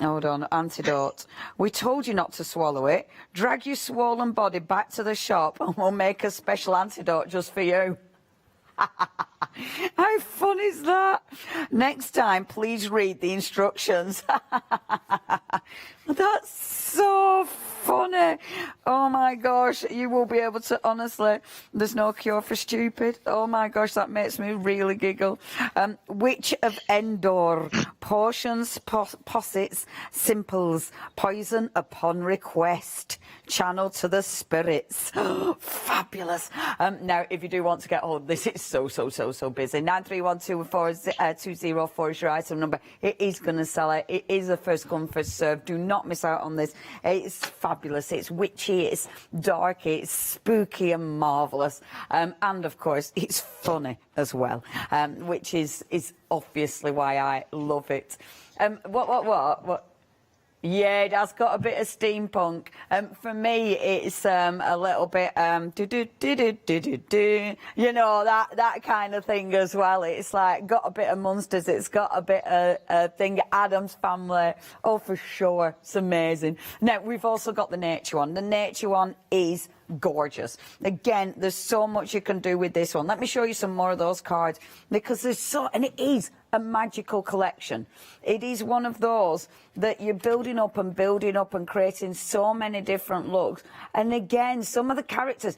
hold on, antidote. We told you not to swallow it. Drag your swollen body back to the shop and we'll make a special antidote just for you. How fun is that? Next time, please read the instructions. That's so funny. Oh my gosh, you will be able to, honestly, there's no cure for stupid. Oh my gosh, that makes me really giggle. Witch of Endor, potions, posits, simples, poison upon request, channel to the spirits. Fabulous. Now, if you do want to get hold of this, it's so busy. 93124204 is your item number. It is going to sell it. It is a first come, first serve. Do not miss out on this. It's fabulous. It's witchy. It's dark. It's spooky and marvellous. And of course, it's funny as well, which is obviously why I love it. What? Yeah, it has got a bit of steampunk. For me, it's a little bit you know, that kind of thing as well. It's like got a bit of Munsters. It's got a bit of thing. Addams Family. Oh, for sure, it's amazing. Now we've also got the nature one. The nature one is gorgeous. Again, there's so much you can do with this one. Let me show you some more of those cards because and it is a magical collection. It is one of those that you're building up and creating so many different looks. And again, some of the characters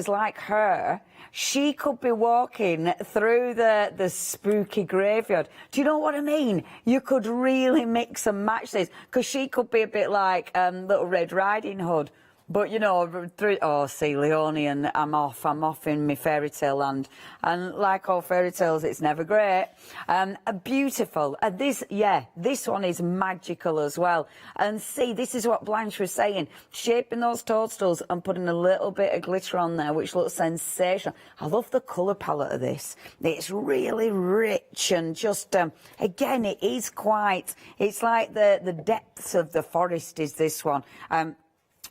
like her, she could be walking through the spooky graveyard. Do you know what I mean? You could really mix and match this because she could be a bit like Little Red Riding Hood. But, you know, see, Leone, and I'm off in my fairy tale land. And like all fairy tales, it's never great. Beautiful. This one is magical as well. And see, this is what Blanche was saying. Shaping those toadstools and putting a little bit of glitter on there, which looks sensational. I love the colour palette of this. It's really rich and just, again, it is quite, it's like the depths of the forest is this one.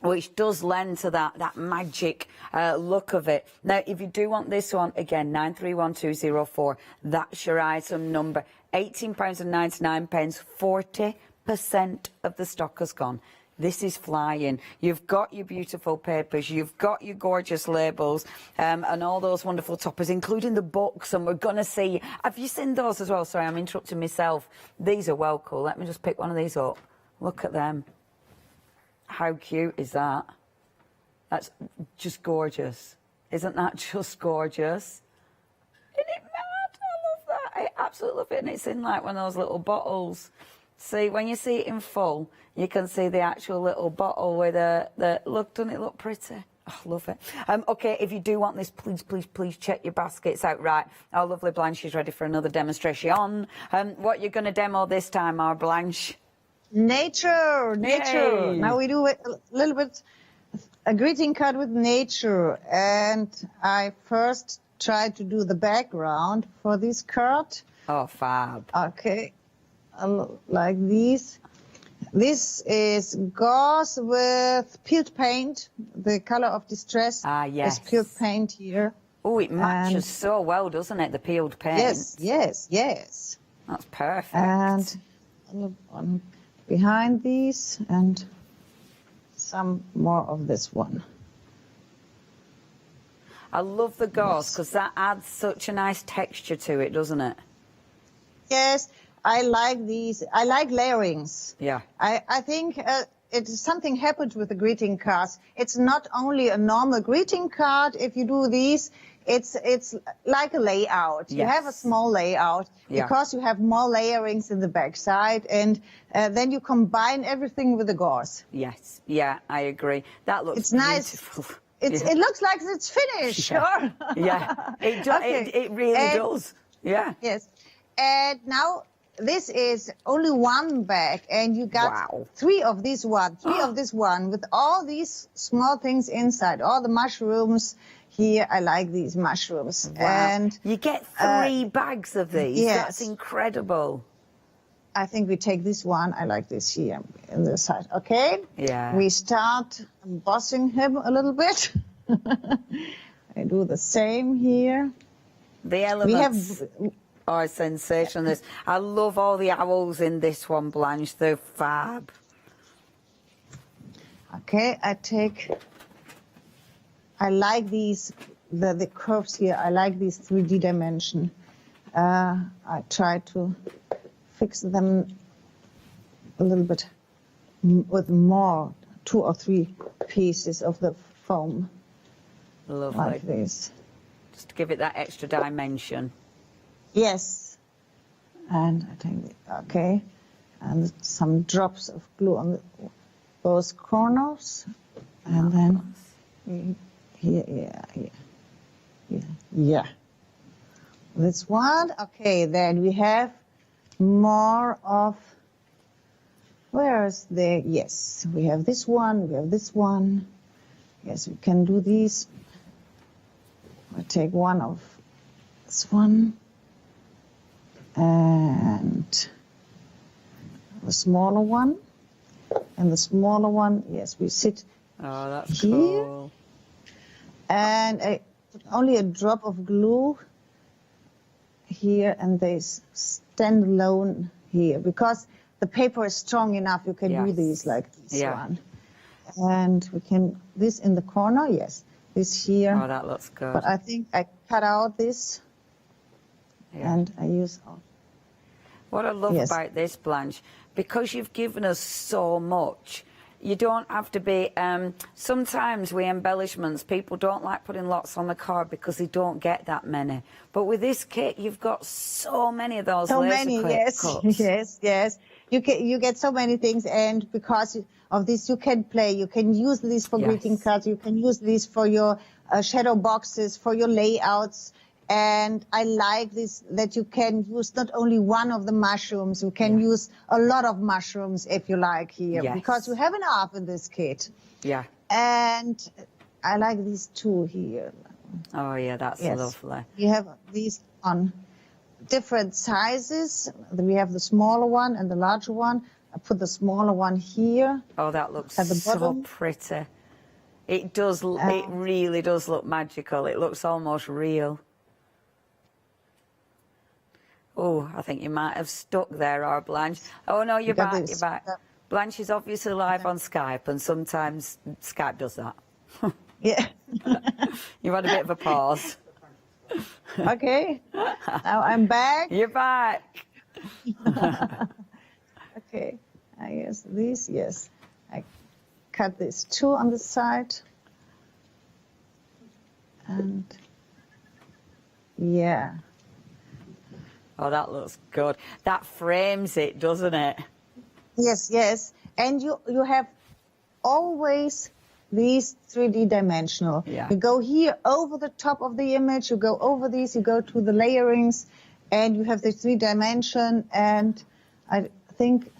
Which does lend to that magic look of it. Now, if you do want this one, again, 931204, that's your item number. £18.99, 40% of the stock has gone. This is flying. You've got your beautiful papers, you've got your gorgeous labels, and all those wonderful toppers, including the books, and we're going to see... Have you seen those as well? Sorry, I'm interrupting myself. These are well cool. Let me just pick one of these up. Look at them. How cute is that? That's just gorgeous. Isn't that just gorgeous? Isn't it mad? I love that. I absolutely love it. And it's in like one of those little bottles. See, when you see it in full, you can see the actual little bottle with the look, doesn't it look pretty? Oh, love it. OK, if you do want this, please check your baskets out. Right, our lovely Blanche is ready for another demonstration. What you're going to demo this time, our Blanche? Nature. Yay. Now we do a little bit, a greeting card with nature. And I first tried to do the background for this card. Oh, fab. OK. Like these. This is gauze with peeled paint. The color of distress yes. is peeled paint here. Oh, it matches so well, doesn't it, the peeled paint? Yes. That's perfect. And on behind these, and some more of this one. I love the gauze because that adds such a nice texture to it, doesn't it? Yes. I like these. I like layerings. Yeah. I think something happened with the greeting cards. It's not only a normal greeting card. If you do these, it's like a layout. Yes. You have a small layout because you have more layerings in the back side, and then you combine everything with the gauze. Yes. Yeah, I agree. That looks beautiful. Nice. It looks like it's finished. Yeah. Yeah. It really does. Yeah. Yes. And now. This is only one bag, and you got three of this one with all these small things inside, all the mushrooms here. I like these mushrooms. Wow. And you get 3 bags of these. Yes. That's incredible. I think we take this one. I like this here in the side. Okay. Yeah. We start embossing him a little bit. I do the same here. The elements. Oh, sensational. I love all the owls in this one, Blanche. They're fab. Okay, I like these, the curves here. I like these 3D dimension. I try to fix them a little bit with more, 2 or 3 pieces of the foam. Lovely. Like this. Just to give it that extra dimension. Yes. And I think, okay. And some drops of glue on both corners. And then here. This one. Okay, then we have more of, where's the, yes, we have this one, we have this one. Yes, we can do these. I take one of this one. And the smaller one, yes, we sit that's here, cool. And only a drop of glue here, and they stand alone here because the paper is strong enough. You can do these like this one, and we can this in the corner. Yes, this here. Oh, that looks good. But I think I cut out this. And I use... What I love about this, Blanche, because you've given us so much, you don't have to be... sometimes with embellishments, people don't like putting lots on the card because they don't get that many. But with this kit, you've got so many of those laser cuts. Yes. You get so many things, and because of this, you can play. You can use these for greeting cards. You can use these for your shadow boxes, for your layouts. And I like this, that you can use not only one of the mushrooms, you can use a lot of mushrooms if you like here, because you have enough in this kit. Yeah. And I like these 2 here. Oh, yeah, that's lovely. You have these on different sizes. We have the smaller one and the larger one. I put the smaller one here. Oh, that looks at the so pretty. It does. It really does look magical. It looks almost real. Oh, I think you might have stuck there, our Blanche. Oh, no, you're back, you're back. Blanche is obviously live on Skype, and sometimes Skype does that. Yeah. You've had a bit of a pause. Okay. Now I'm back. You're back. Okay. I guess this, yes. I cut this 2 on the side. And yeah. Oh, that looks good. That frames it, doesn't it? Yes, yes. And you have always these 3D dimensional. Yeah. You go here over the top of the image, you go over these, you go to the layerings, and you have the 3 dimension. And I think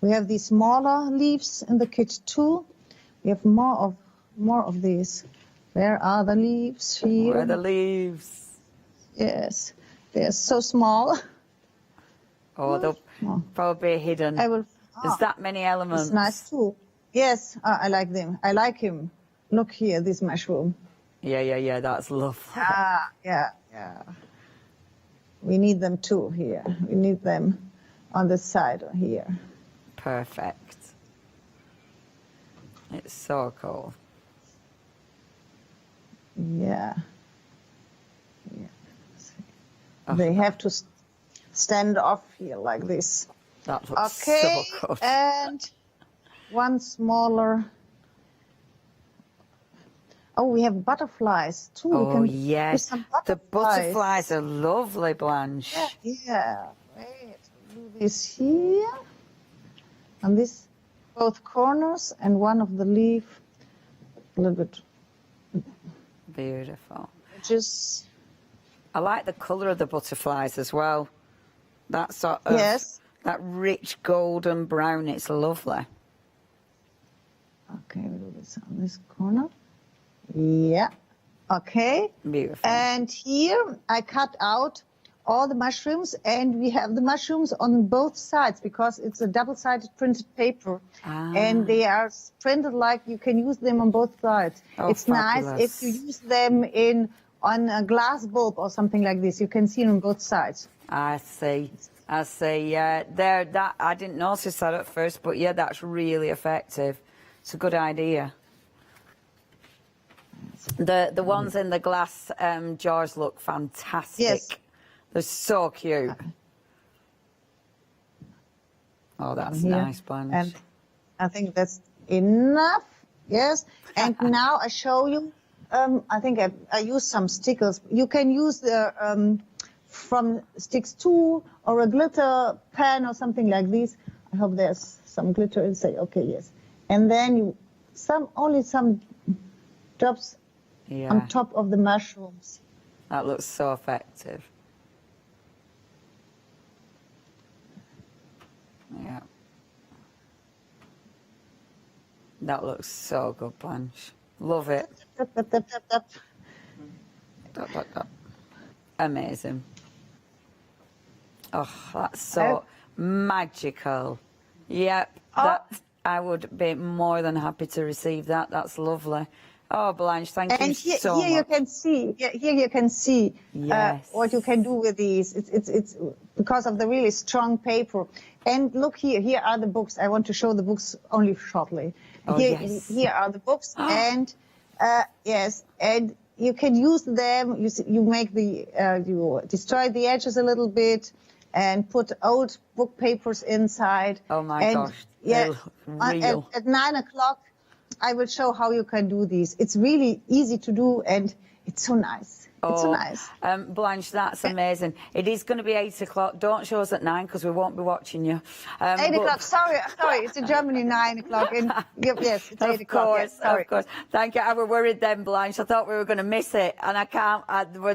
we have these smaller leaves in the kit too. We have more of these. Where are the leaves here? Where are the leaves? Yes, they're so small. Oh, they'll probably be hidden. There's that many elements. It's nice too. Yes, I like them. I like him. Look here, this mushroom. Yeah, that's lovely. Yeah. We need them too here. We need them on the side here. Perfect. It's so cool. Yeah. They have to stand off here like this. That looks okay, so good. And one smaller. Oh, we have butterflies too. We Oh, can yes. do some The butterflies are lovely, Blanche. Yeah. Wait, do this here. And this, both corners and one of the leaf, a little bit. Beautiful. Just. I like the colour of the butterflies as well. That sort of, that rich golden brown, it's lovely. Okay, we'll do this on this corner. Yeah. Okay. Beautiful. And here I cut out all the mushrooms, and we have the mushrooms on both sides because it's a double-sided printed paper. And they are printed like you can use them on both sides. Oh, it's nice if you use them on a glass bulb or something like this. You can see it on both sides. I see. Yeah, that I didn't notice that at first, but yeah, that's really effective. It's a good idea. The ones in the glass jars look fantastic. Yes. They're so cute. Oh, that's nice, Blanche. And I think that's enough. Yes. And now I show you. I think I use some stickers. You can use the from sticks too, or a glitter pen or something like this. I hope there's some glitter inside. Okay, yes. And then only some drops on top of the mushrooms. That looks so effective. Yeah. That looks so good, Blanche. Love it. Amazing. Oh, that's so magical. Yep, I would be more than happy to receive that. That's lovely. Oh, Blanche, thank you so much. Here you can see. Here you can see what you can do with these. It's because of the really strong paper. And look here. Here are the books. I want to show the books only shortly. Oh, Here are the books, and yes, and you can use them. You make you destroy the edges a little bit, and put old book papers inside. Oh my gosh! Yeah, real. At 9 o'clock, I will show how you can do these. It's really easy to do, and it's so nice. It's so nice. Blanche, that's amazing. It is going to be 8 o'clock. Don't show us at 9 because we won't be watching you. 8 o'clock. Sorry. It's in Germany 9 o'clock. Yes, it's 8 o'clock. Yes, of course. Thank you. I was worried then, Blanche. I thought we were going to miss it, and I can't.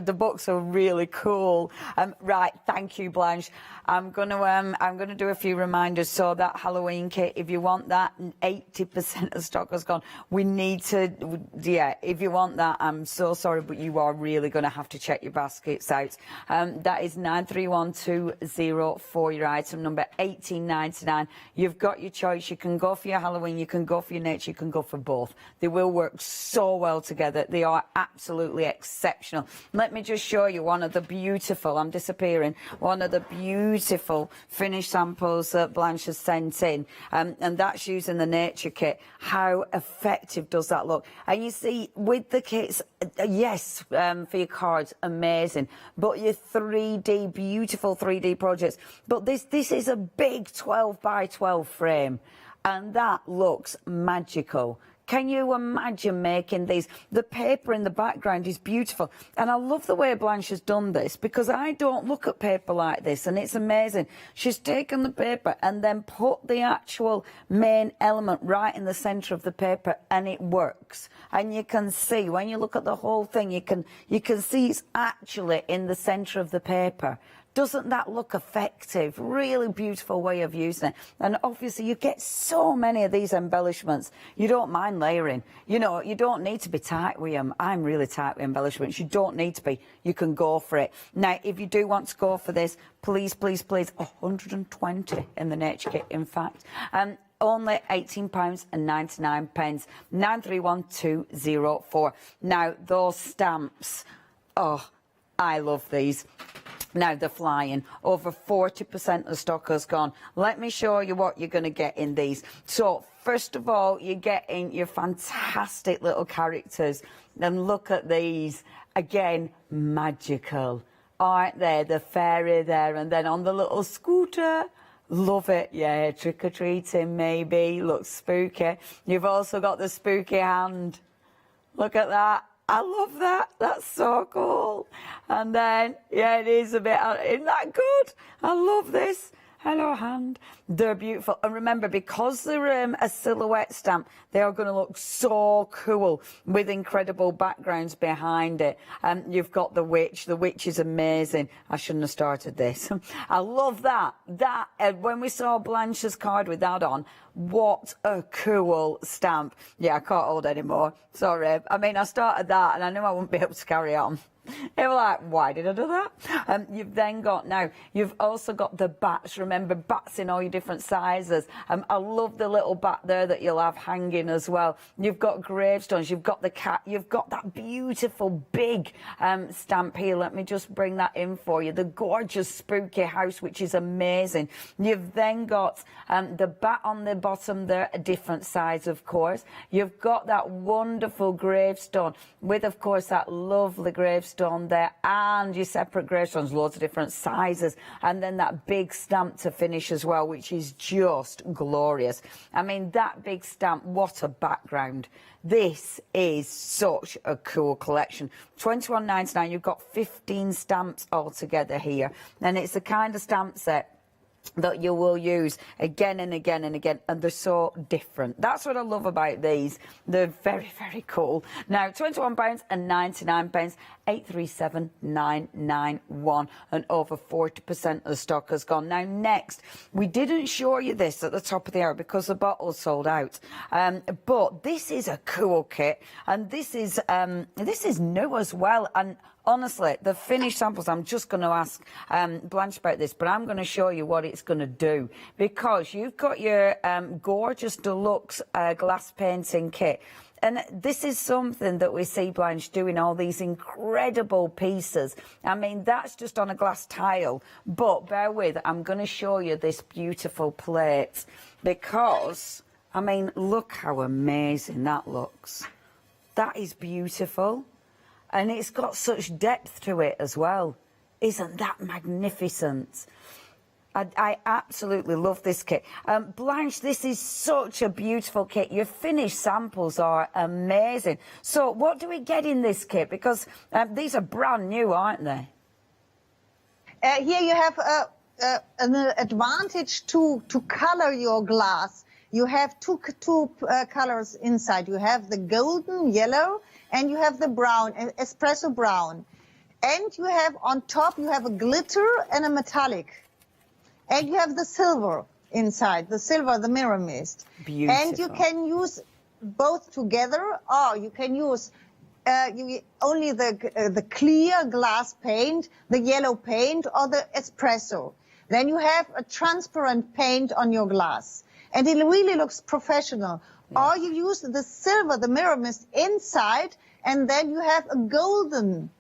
The books are really cool. Right. Thank you, Blanche. I'm going to do a few reminders. So that Halloween kit, if you want that, 80% of stock has gone. We need to. Yeah. If you want that, I'm so sorry, but you are really going going to have to check your baskets out. That is 931204 for your item number, $18.99. You've got your choice. You can go for your Halloween, you can go for your nature, you can go for both. They will work so well together. They are absolutely exceptional. Let me just show you one of the beautiful, I'm disappearing, one of the beautiful finished samples that Blanche has sent in, and that's using the nature kit. How effective does that look? And you see, with the kits, yes, for your cards, amazing, but your 3D, beautiful 3D projects, but this is a big 12 by 12 frame, and that looks magical. Can you imagine making these? The paper in the background is beautiful. And I love the way Blanche has done this, because I don't look at paper like this, and it's amazing. She's taken the paper and then put the actual main element right in the centre of the paper, and it works. And you can see, when you look at the whole thing, you can see it's actually in the centre of the paper. Doesn't that look effective? Really beautiful way of using it. And obviously you get so many of these embellishments. You don't mind layering. You know, you don't need to be tight with them. I'm really tight with embellishments. You don't need to be. You can go for it. Now, if you do want to go for this, please, please, please, 120 in the nature kit, in fact. Only £18.99, 931204. Now, those stamps, oh, I love these. Now they're flying. Over 40% of the stock has gone. Let me show you what you're going to get in these. So first of all, you're getting your fantastic little characters. And look at these. Again, magical. Aren't they? The fairy there, and then on the little scooter. Love it. Yeah, trick-or-treating maybe. Looks spooky. You've also got the spooky hand. Look at that. I love that. That's so cool. And then, yeah, it is a bit, isn't that good? I love this. Hello, hand. They're beautiful. And remember, because they're a silhouette stamp, they are going to look so cool with incredible backgrounds behind it. You've got the witch. The witch is amazing. I shouldn't have started this. I love that. When we saw Blanche's card with that on, what a cool stamp. Yeah, I can't hold anymore. Sorry. I mean, I started that and I knew I wouldn't be able to carry on. They were like, why did I do that? You've then got, now, you've also got the bats. Remember, bats in all your different sizes. I love the little bat there that you'll have hanging as well. You've got gravestones. You've got the cat. You've got that beautiful big stamp here. Let me just bring that in for you. The gorgeous spooky house, which is amazing. You've then got the bat on the bottom there, a different size, of course. You've got that wonderful gravestone with, of course, that lovely gravestone there, and your separate gravestones, loads of different sizes, and then that big stamp to finish as well, which is just glorious. I mean, that big stamp, what a background. This is such a cool collection. $21.99, you've got 15 stamps altogether here, and it's the kind of stamp set that you will use again and again and again, and they're so different. That's what I love about these. They're very, very cool. Now, £21.99, 837991, and over 40% of the stock has gone. Now, next, we didn't show you this at the top of the hour because the bottle's sold out, but this is a cool kit, and this is new as well. And honestly, the finished samples, I'm just going to ask Blanche about this, but I'm going to show you what it's going to do, because you've got your gorgeous deluxe glass painting kit. And this is something that we see Blanche doing, all these incredible pieces. I mean, that's just on a glass tile. But bear with, I'm going to show you this beautiful plate, because, I mean, look how amazing that looks. That is beautiful. And it's got such depth to it as well. Isn't that magnificent? I absolutely love this kit. Blanche, this is such a beautiful kit. Your finished samples are amazing. So what do we get in this kit? Because these are brand new, aren't they? Here you have an advantage to color your glass. You have two colors inside. You have the golden yellow, and you have the brown, espresso brown. And you have on top, you have a glitter and a metallic. And you have the silver inside, the silver, the mirror mist. Beautiful. And you can use both together, or you can use only the clear glass paint, the yellow paint, or the espresso. Then you have a transparent paint on your glass, and it really looks professional. Or you use the silver, the mirror mist inside, and then you have a golden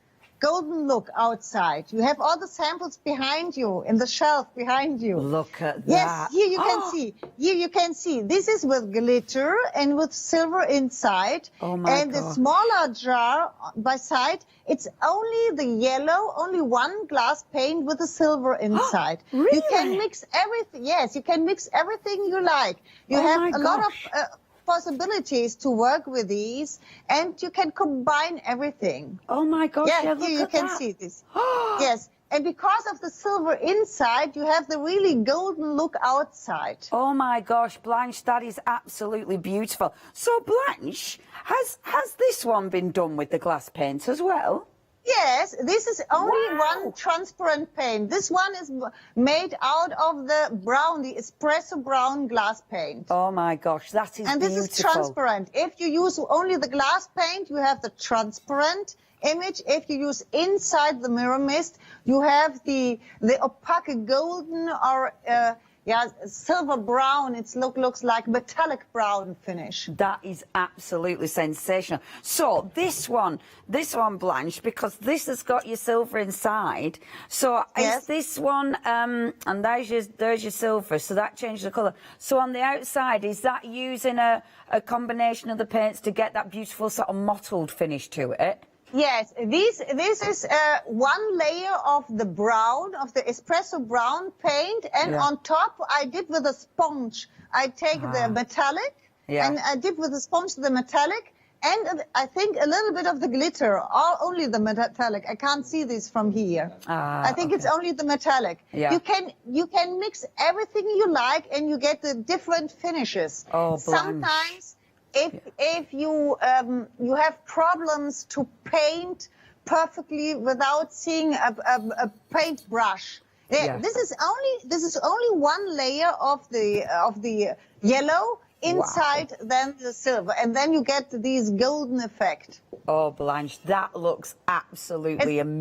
look outside. You have all the samples behind you, in the shelf behind you. Look at that. Yes, here you can see. Here you can see. This is with glitter and with silver inside. Oh my And God. the smaller jar by side, it's only the yellow, only one glass paint with the silver inside. Really? You can mix everything. Yes, you can mix everything you like. You Oh have my a lot of gosh. possibilities to work with these, and you can combine everything. Oh my gosh, yeah, look here you at can that. see this. Yes, and because of the silver inside, you have the really golden look outside. Oh my gosh, Blanche, that is absolutely beautiful. So Blanche, has this one been done with the glass paint as well? Yes, this is only one transparent paint. This one is made out of the brown, the espresso brown glass paint. Oh my gosh, that is and this beautiful. is transparent. If you use only the glass paint, you have the transparent image. If you use inside the mirror mist, you have the opaque golden or silver brown. It looks like metallic brown finish. That is absolutely sensational. So this one, Blanche, because this has got your silver inside. So Yes. is this one, and there's your silver, so that changes the colour. So on the outside, is that using a combination of the paints to get that beautiful sort of mottled finish to it? Yes, this is one layer of the brown, of the espresso brown paint, and Yeah. on top I did with a sponge. I take the metallic, and I dip with the sponge the metallic, and I think a little bit of the glitter, or only the metallic. I can't see this from here. I think it's only the metallic. Yeah. You can mix everything you like, and you get the different finishes. Oh, Blanche. Sometimes, if you have problems to paint perfectly without seeing a paintbrush, this is only one layer of the yellow inside, then the silver, and then you get these golden effect. Oh, Blanche, that looks absolutely amazing.